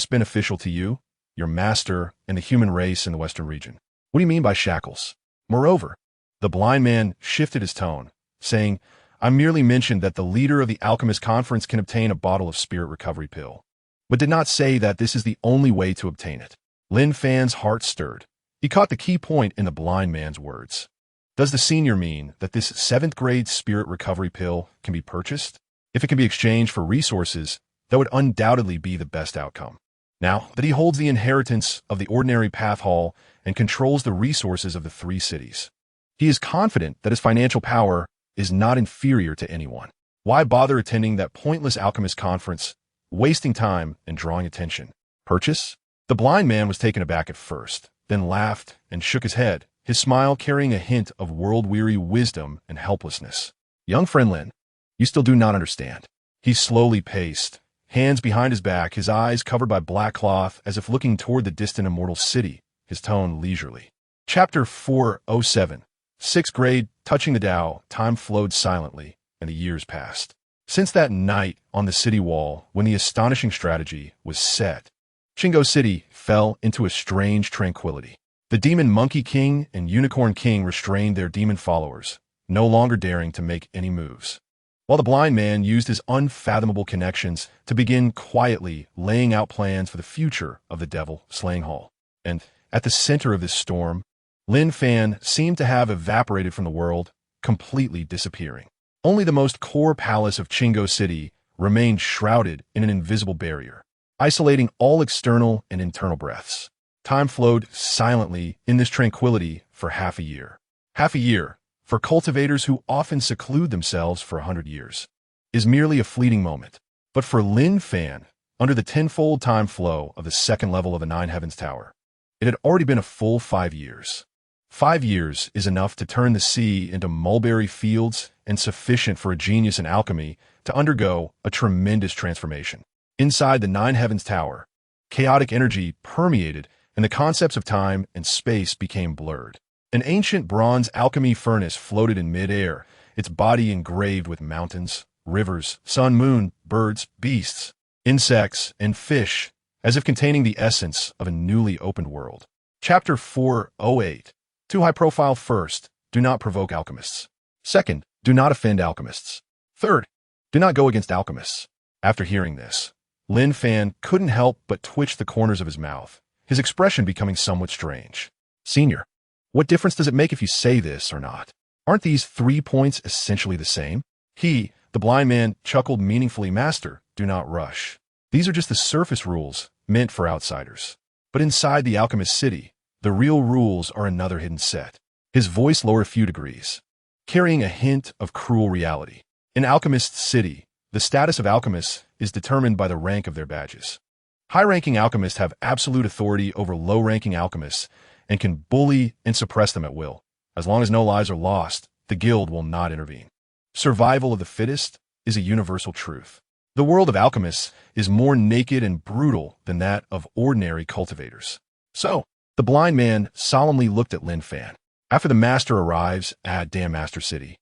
beneficial to you, your master, and the human race in the Western region. What do you mean by shackles? Moreover, the blind man shifted his tone, saying, I merely mentioned that the leader of the Alchemist Conference can obtain a bottle of spirit recovery pill, but did not say that this is the only way to obtain it. Lin Fan's heart stirred. He caught the key point in the blind man's words. Does the senior mean that this 7th grade spirit recovery pill can be purchased? If it can be exchanged for resources, that would undoubtedly be the best outcome. Now that he holds the inheritance of the ordinary path hall and controls the resources of the 3 cities, he is confident that his financial power is not inferior to anyone. Why bother attending that pointless alchemist conference, wasting time and drawing attention? Purchase? The blind man was taken aback at first, then laughed and shook his head, his smile carrying a hint of world-weary wisdom and helplessness. Young friend Lin, you still do not understand. He slowly paced, hands behind his back, his eyes covered by black cloth as if looking toward the distant immortal city, his tone leisurely. Chapter 407. 6th grade, touching the Tao, time flowed silently, and the years passed. Since that night on the city wall, when the astonishing strategy was set, Chingo City fell into a strange tranquility. The Demon Monkey King and Unicorn King restrained their demon followers, no longer daring to make any moves, while the blind man used his unfathomable connections to begin quietly laying out plans for the future of the Devil Slaying Hall. And at the center of this storm, Lin Fan seemed to have evaporated from the world, completely disappearing. Only the most core palace of Chingo City remained shrouded in an invisible barrier, isolating all external and internal breaths. Time flowed silently in this tranquility for half a year. Half a year, for cultivators who often seclude themselves for 100 years, is merely a fleeting moment. But for Lin Fan, under the tenfold time flow of the 2nd level of the 9 Heavens Tower, it had already been a full 5 years. 5 years is enough to turn the sea into mulberry fields and sufficient for a genius in alchemy to undergo a tremendous transformation. Inside the 9 Heavens Tower, chaotic energy permeated and the concepts of time and space became blurred. An ancient bronze alchemy furnace floated in mid-air, its body engraved with mountains, rivers, sun, moon, birds, beasts, insects, and fish, as if containing the essence of a newly opened world. Chapter 408. Too high profile. First, do not provoke alchemists. Second, do not offend alchemists. Third, do not go against alchemists. After hearing this, Lin Fan couldn't help but twitch the corners of his mouth, his expression becoming somewhat strange. Senior, what difference does it make if you say this or not? Aren't these 3 points essentially the same? The blind man, chuckled meaningfully. Master, do not rush. These are just the surface rules meant for outsiders. But inside the alchemist city, the real rules are another hidden set. His voice lowered a few degrees, carrying a hint of cruel reality. In Alchemist City, the status of alchemists is determined by the rank of their badges. High-ranking alchemists have absolute authority over low-ranking alchemists and can bully and suppress them at will. As long as no lives are lost, the guild will not intervene. Survival of the fittest is a universal truth. The world of alchemists is more naked and brutal than that of ordinary cultivators. So, the blind man solemnly looked at Lin Fan. After the master arrives at Dan Master City,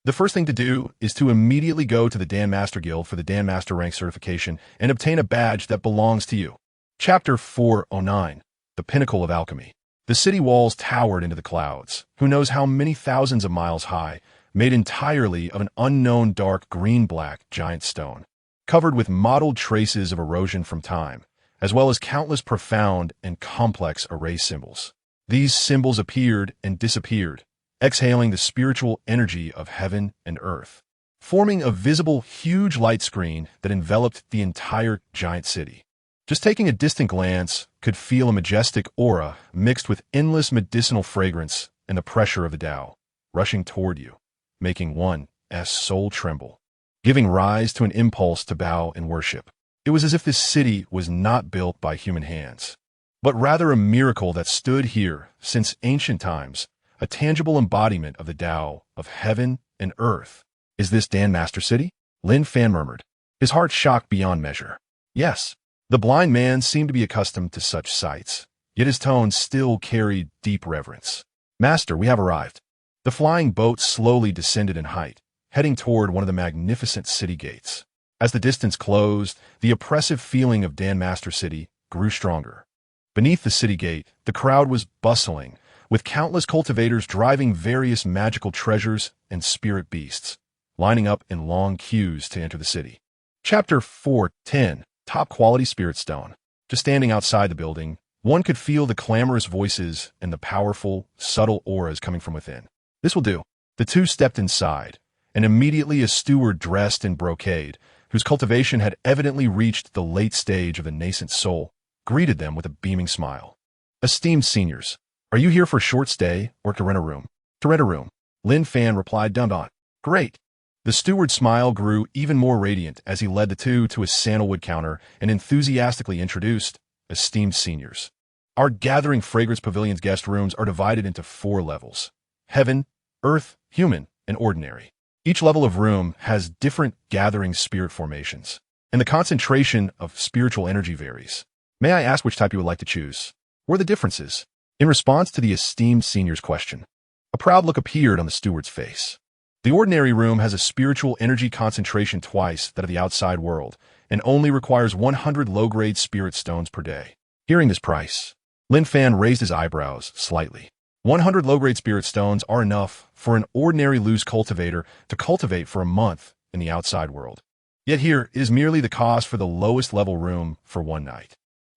the first thing to do is to immediately go to the Dan Master Guild for the Dan Master rank certification and obtain a badge that belongs to you. Chapter 409. The Pinnacle of Alchemy. The city walls towered into the clouds, who knows how many thousands of miles high, made entirely of an unknown dark green-black giant stone, covered with mottled traces of erosion from time, as well as countless profound and complex array symbols. These symbols appeared and disappeared, exhaling the spiritual energy of heaven and earth, forming a visible huge light screen that enveloped the entire giant city. Just taking a distant glance could feel a majestic aura mixed with endless medicinal fragrance and the pressure of the Tao, rushing toward you, making one's soul tremble, giving rise to an impulse to bow in worship. It was as if this city was not built by human hands, but rather a miracle that stood here since ancient times, a tangible embodiment of the Tao of heaven and earth. Is this Dan Master City? Lin Fan murmured, his heart shocked beyond measure. Yes. The blind man seemed to be accustomed to such sights, yet his tone still carried deep reverence. Master, we have arrived. The flying boat slowly descended in height, heading toward one of the magnificent city gates. As the distance closed, the oppressive feeling of Dan Master City grew stronger. Beneath the city gate, the crowd was bustling, with countless cultivators driving various magical treasures and spirit beasts, lining up in long queues to enter the city. Chapter 4:10, Top-Quality Spirit Stone. Just standing outside the building, one could feel the clamorous voices and the powerful, subtle auras coming from within. This will do. The two stepped inside, and immediately a steward dressed in brocade, whose cultivation had evidently reached the late stage of a nascent soul, greeted them with a beaming smile. Esteemed seniors, are you here for a short stay or to rent a room? To rent a room. Lin Fan replied, "Done. Great." The steward's smile grew even more radiant as he led the two to a sandalwood counter and enthusiastically introduced, "Esteemed seniors, our Gathering Fragrance Pavilion's guest rooms are divided into 4 levels: heaven, earth, human, and ordinary. Each level of room has different gathering spirit formations, and the concentration of spiritual energy varies. May I ask which type you would like to choose? What are the differences?" In response to the esteemed senior's question, a proud look appeared on the steward's face. The ordinary room has a spiritual energy concentration twice that of the outside world, and only requires 100 low-grade spirit stones per day. Hearing this price, Lin Fan raised his eyebrows slightly. 100 low-grade spirit stones are enough for an ordinary loose cultivator to cultivate for a month in the outside world. Yet here is merely the cost for the lowest level room for one night.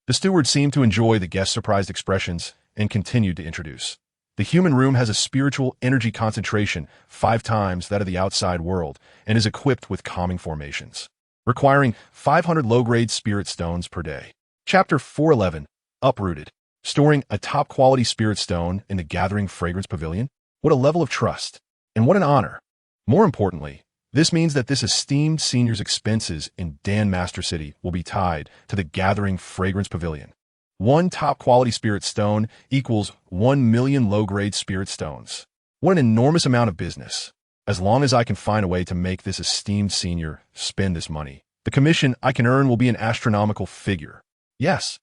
The steward seemed to enjoy the guest's surprised expressions and continued to introduce. The human room has a spiritual energy concentration 5 times that of the outside world and is equipped with calming formations, requiring 500 low-grade spirit stones per day. Chapter 4:11, Uprooted. Storing a top-quality spirit stone in the Gathering Fragrance Pavilion? What a level of trust, and what an honor. More importantly, this means that this esteemed senior's expenses in Dan Master City will be tied to the Gathering Fragrance Pavilion. 1 top-quality spirit stone equals 1 million low-grade spirit stones. What an enormous amount of business. As long as I can find a way to make this esteemed senior spend this money, the commission I can earn will be an astronomical figure. Yes,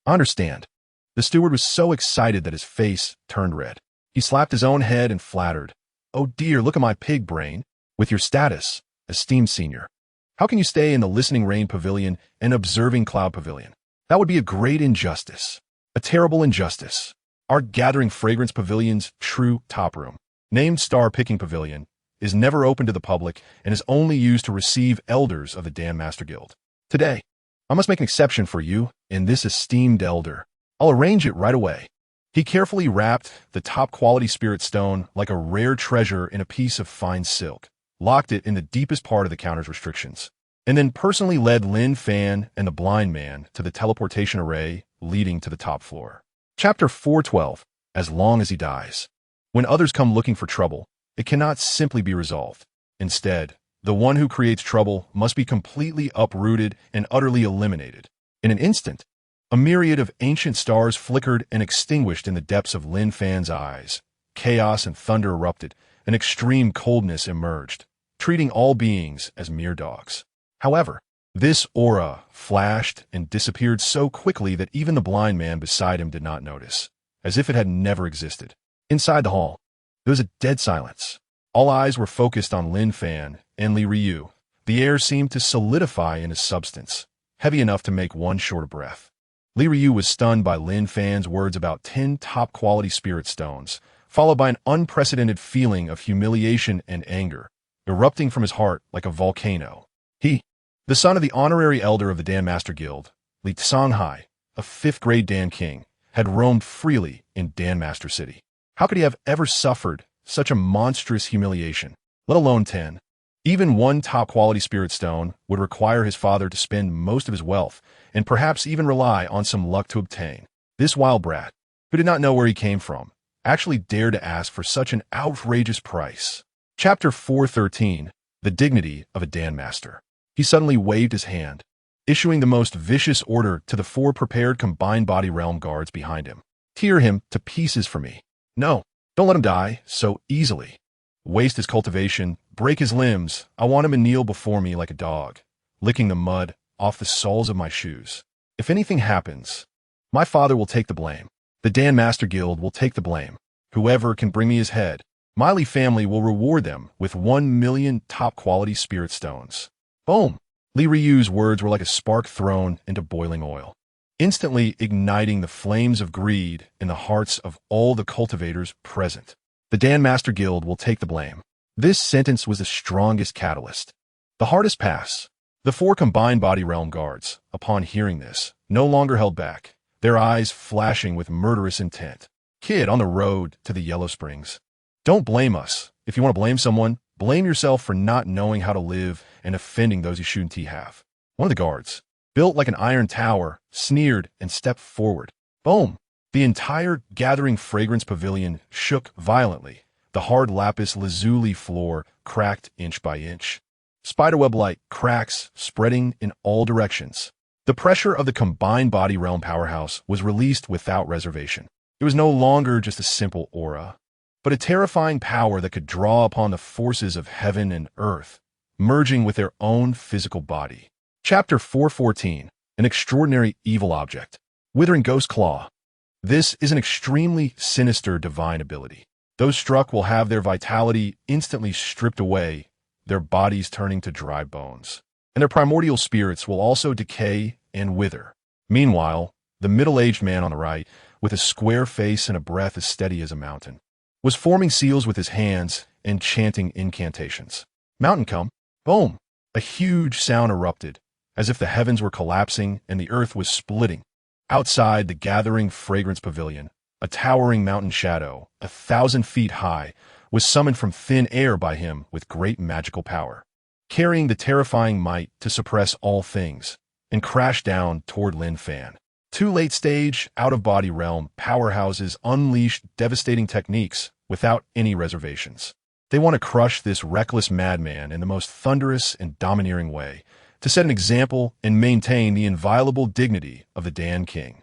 I understand. The steward was so excited that his face turned red. He slapped his own head and flattered, "Oh dear, look at my pig brain. With your status, esteemed senior, how can you stay in the Listening Rain Pavilion and Observing Cloud Pavilion? That would be a great injustice. A terrible injustice. Our Gathering Fragrance Pavilion's true top room, named Star Picking Pavilion, is never open to the public and is only used to receive elders of the Dan Master Guild. Today, I must make an exception for you and this esteemed elder. I'll arrange it right away." He carefully wrapped the top-quality spirit stone like a rare treasure in a piece of fine silk, locked it in the deepest part of the counter's restrictions, and then personally led Lin Fan and the blind man to the teleportation array leading to the top floor. Chapter 4:12, As Long as He Dies. When others come looking for trouble, it cannot simply be resolved. Instead, the one who creates trouble must be completely uprooted and utterly eliminated. In an instant, a myriad of ancient stars flickered and extinguished in the depths of Lin Fan's eyes. Chaos and thunder erupted, and extreme coldness emerged, treating all beings as mere dogs. However, this aura flashed and disappeared so quickly that even the blind man beside him did not notice, as if it had never existed. Inside the hall, there was a dead silence. All eyes were focused on Lin Fan and Li Ryu. The air seemed to solidify in his substance, heavy enough to make one short of breath. Li Ryu was stunned by Lin Fan's words about 10 top-quality spirit stones, followed by an unprecedented feeling of humiliation and anger, erupting from his heart like a volcano. He, the son of the honorary elder of the Dan Master Guild, Li Tsanghai, a 5th-grade Dan King, had roamed freely in Dan Master City. How could he have ever suffered such a monstrous humiliation, let alone 10? Even 1 top-quality spirit stone would require his father to spend most of his wealth, and perhaps even rely on some luck to obtain. This wild brat, who did not know where he came from, actually dared to ask for such an outrageous price. Chapter 4:13, The Dignity of a Dan Master. He suddenly waved his hand, issuing the most vicious order to the 4 prepared combined body realm guards behind him. "Tear him to pieces for me. No, don't let him die so easily. Waste his cultivation, break his limbs. I want him to kneel before me like a dog, licking the mud off the soles of my shoes. If anything happens, my father will take the blame. The Dan Master Guild will take the blame. Whoever can bring me his head, my Li family will reward them with 1 million top-quality spirit stones." Boom! Li Ryu's words were like a spark thrown into boiling oil, instantly igniting the flames of greed in the hearts of all the cultivators present. The Dan Master Guild will take the blame. This sentence was the strongest catalyst. The hardest pass. The four combined body realm guards, upon hearing this, no longer held back, their eyes flashing with murderous intent. Kid on the road to the Yellow Springs. Don't blame us. If you want to blame someone, blame yourself for not knowing how to live and offending those you shouldn't have. One of the guards, built like an iron tower, sneered and stepped forward. Boom! The entire gathering fragrance pavilion shook violently. The hard lapis lazuli floor cracked inch by inch. Spiderweb-like cracks spreading in all directions. The pressure of the combined body realm powerhouse was released without reservation. It was no longer just a simple aura, but a terrifying power that could draw upon the forces of heaven and earth, merging with their own physical body. Chapter 414, An Extraordinary Evil Object. Withering Ghost Claw. This is an extremely sinister divine ability. Those struck will have their vitality instantly stripped away, their bodies turning to dry bones, and their primordial spirits will also decay and wither. Meanwhile, the middle-aged man on the right, with a square face and a breath as steady as a mountain, was forming seals with his hands and chanting incantations. Mountain come. Boom! A huge sound erupted, as if the heavens were collapsing and the earth was splitting. Outside the gathering fragrance pavilion, a towering mountain shadow, 1,000 feet high, was summoned from thin air by him with great magical power, carrying the terrifying might to suppress all things, and crash down toward Lin Fan. Two late-stage, out-of-body realm powerhouses unleashed devastating techniques without any reservations. They want to crush this reckless madman in the most thunderous and domineering way, to set an example and maintain the inviolable dignity of the Dan King.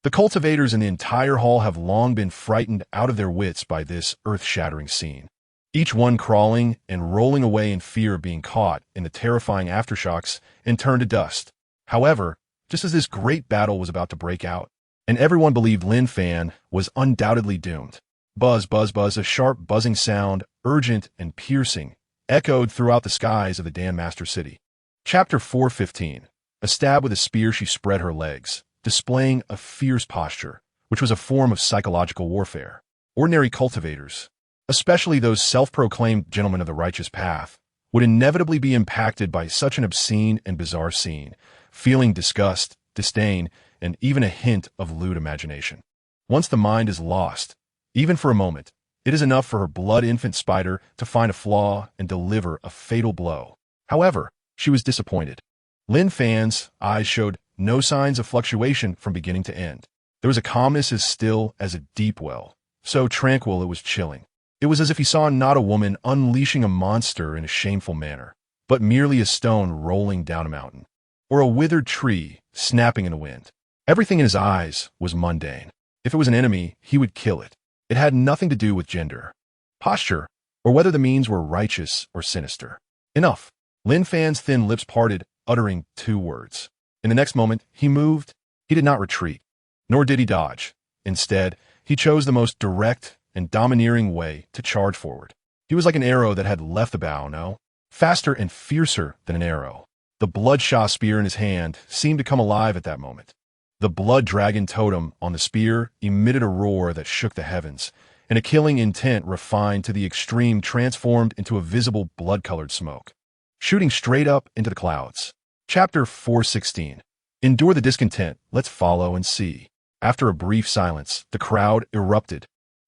The cultivators in the entire hall have long been frightened out of their wits by this earth-shattering scene, each one crawling and rolling away in fear of being caught in the terrifying aftershocks and turned to dust. However, just as this great battle was about to break out, and everyone believed Lin Fan was undoubtedly doomed, buzz, buzz, buzz, a sharp buzzing sound, urgent and piercing, echoed throughout the skies of the Dan Master City. Chapter 415. A stab with a spear, she spread her legs, displaying a fierce posture, which was a form of psychological warfare. Ordinary cultivators, especially those self-proclaimed gentlemen of the righteous path, would inevitably be impacted by such an obscene and bizarre scene, feeling disgust, disdain, and even a hint of lewd imagination. Once the mind is lost, even for a moment, it is enough for her blood-infant spider to find a flaw and deliver a fatal blow. However, she was disappointed. Lin Fan's eyes showed no signs of fluctuation from beginning to end. There was a calmness as still as a deep well, so tranquil it was chilling. It was as if he saw not a woman unleashing a monster in a shameful manner, but merely a stone rolling down a mountain, or a withered tree snapping in the wind. Everything in his eyes was mundane. If it was an enemy, he would kill it. It had nothing to do with gender, posture, or whether the means were righteous or sinister. Enough. Lin Fan's thin lips parted, uttering two words. In the next moment, he moved. He did not retreat, nor did he dodge. Instead, he chose the most direct and domineering way to charge forward. He was like an arrow that had left the bow, no? Faster and fiercer than an arrow. The bloodshot spear in his hand seemed to come alive at that moment. The blood dragon totem on the spear emitted a roar that shook the heavens, and a killing intent refined to the extreme transformed into a visible blood-colored smoke, shooting straight up into the clouds. Chapter 416. Endure the discontent, let's follow and see. After a brief silence, the crowd erupted.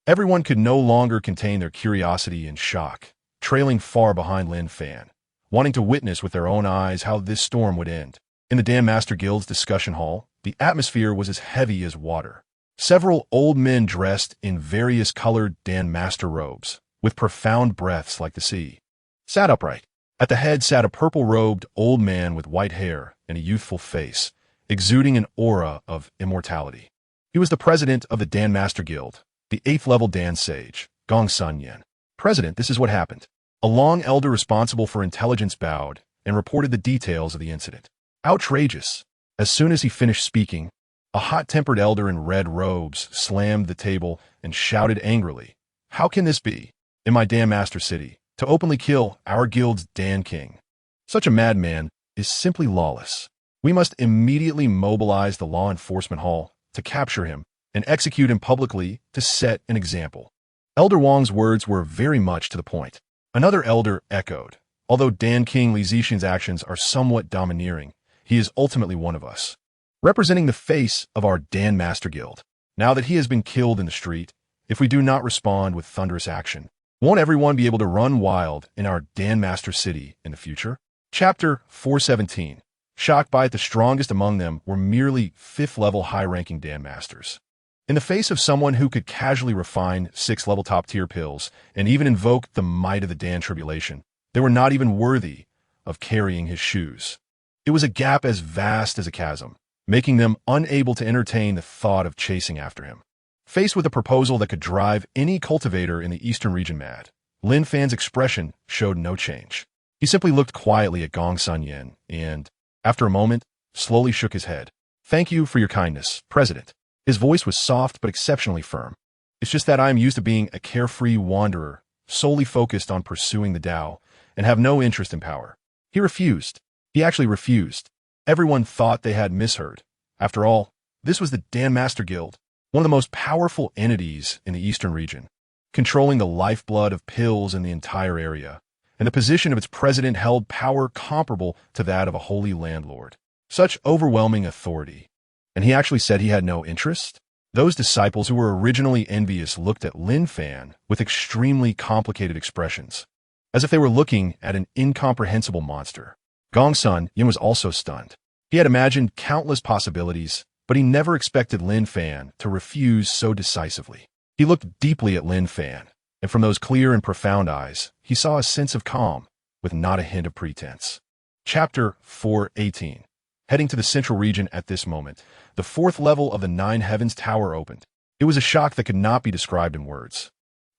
Everyone could no longer contain their curiosity and shock, trailing far behind Lin Fan, wanting to witness with their own eyes how this storm would end. In the Dan Master Guild's discussion hall, the atmosphere was as heavy as water. Several old men dressed in various colored Dan Master robes, with profound breaths like the sea, sat upright. At the head sat a purple-robed old man with white hair and a youthful face, exuding an aura of immortality. He was the president of the Dan Master Guild, the 8th-level Dan Sage, Gong Sun Yen. President, this is what happened. A long elder responsible for intelligence bowed and reported the details of the incident. Outrageous. As soon as he finished speaking, a hot-tempered elder in red robes slammed the table and shouted angrily, "How can this be? In my Dan Master City, to openly kill our guild's Dan King? Such a madman is simply lawless. We must immediately mobilize the law enforcement hall to capture him and execute him publicly to set an example. Elder Wang's words were very much to the point. Another elder echoed, although Dan King Li Zixin's actions are somewhat domineering, he is ultimately one of us, representing the face of our Dan Master Guild. Now that he has been killed in the street, if we do not respond with thunderous action, won't everyone be able to run wild in our Dan Master City in the future? Chapter 417. Shocked by it, the strongest among them were merely 5th-level high-ranking Dan Masters. In the face of someone who could casually refine 6th-level top-tier pills and even invoke the might of the Dan Tribulation, they were not even worthy of carrying his shoes. It was a gap as vast as a chasm, making them unable to entertain the thought of chasing after him. Faced with a proposal that could drive any cultivator in the eastern region mad, Lin Fan's expression showed no change. He simply looked quietly at Gong Sun Yin and, after a moment, slowly shook his head. "Thank you for your kindness, President." His voice was soft but exceptionally firm. "It's just that I am used to being a carefree wanderer, solely focused on pursuing the Tao, and have no interest in power." He refused. He actually refused. Everyone thought they had misheard. After all, this was the Dan Master Guild, one of the most powerful entities in the eastern region, controlling the lifeblood of pills in the entire area, and the position of its president held power comparable to that of a holy landlord. Such overwhelming authority. And he actually said he had no interest? Those disciples who were originally envious looked at Lin Fan with extremely complicated expressions, as if they were looking at an incomprehensible monster. Gong Sun Yin was also stunned. He had imagined countless possibilities, but he never expected Lin Fan to refuse so decisively. He looked deeply at Lin Fan, and from those clear and profound eyes, he saw a sense of calm, with not a hint of pretense. Chapter 418. Heading to the central region at this moment, the 4th level of the 9 Heavens Tower opened. It was a shock that could not be described in words.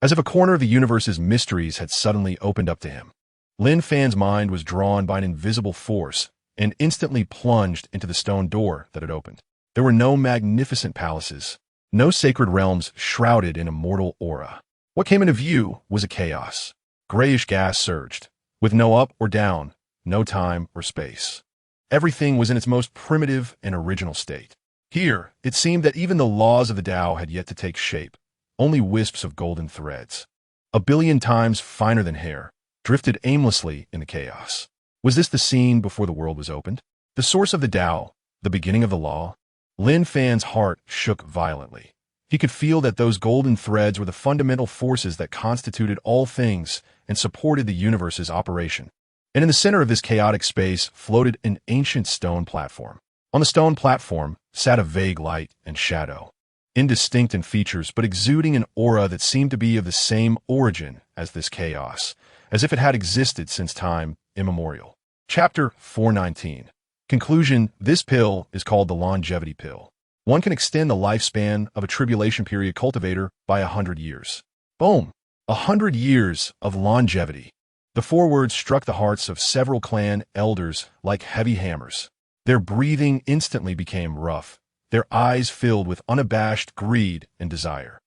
As if a corner of the universe's mysteries had suddenly opened up to him. Lin Fan's mind was drawn by an invisible force and instantly plunged into the stone door that had opened. There were no magnificent palaces, no sacred realms shrouded in immortal aura. What came into view was a chaos. Grayish gas surged, with no up or down, no time or space. Everything was in its most primitive and original state. Here, it seemed that even the laws of the Tao had yet to take shape. Only wisps of golden threads, 1,000,000,000 times finer than hair, drifted aimlessly in the chaos. Was this the scene before the world was opened? The source of the Tao, the beginning of the law? Lin Fan's heart shook violently. He could feel that those golden threads were the fundamental forces that constituted all things and supported the universe's operation. And in the center of this chaotic space floated an ancient stone platform. On the stone platform sat a vague light and shadow, indistinct in features but exuding an aura that seemed to be of the same origin as this chaos, as if it had existed since time immemorial. Chapter 419. Conclusion. This pill is called the longevity pill. One can extend the lifespan of a tribulation period cultivator by 100 years. Boom! 100 years of longevity. The 4 words struck the hearts of several clan elders like heavy hammers. Their breathing instantly became rough, their eyes filled with unabashed greed and desire.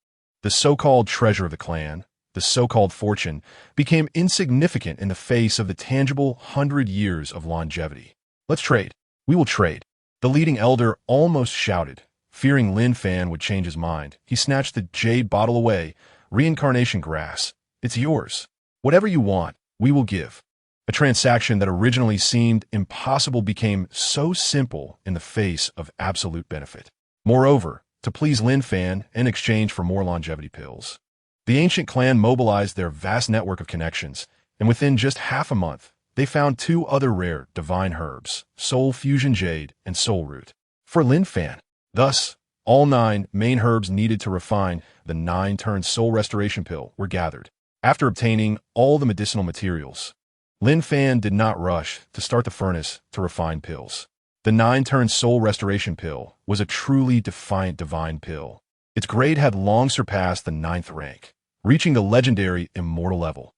The so-called treasure of the clan, the so-called fortune, became insignificant in the face of the tangible 100 years of longevity. "Let's trade. We will trade." The leading elder almost shouted. Fearing Lin Fan would change his mind, he snatched the jade bottle away. "Reincarnation grass. It's yours. Whatever you want, we will give." A transaction that originally seemed impossible became so simple in the face of absolute benefit. Moreover, to please Lin Fan in exchange for more longevity pills, the ancient clan mobilized their vast network of connections, and within just half a month, they found 2 other rare divine herbs, Soul Fusion Jade and Soul Root, for Lin Fan. Thus, all 9 main herbs needed to refine the 9-turn soul restoration pill were gathered. After obtaining all the medicinal materials, Lin Fan did not rush to start the furnace to refine pills. The 9-turn soul restoration pill was a truly defiant divine pill. Its grade had long surpassed the 9th rank, reaching the legendary immortal level.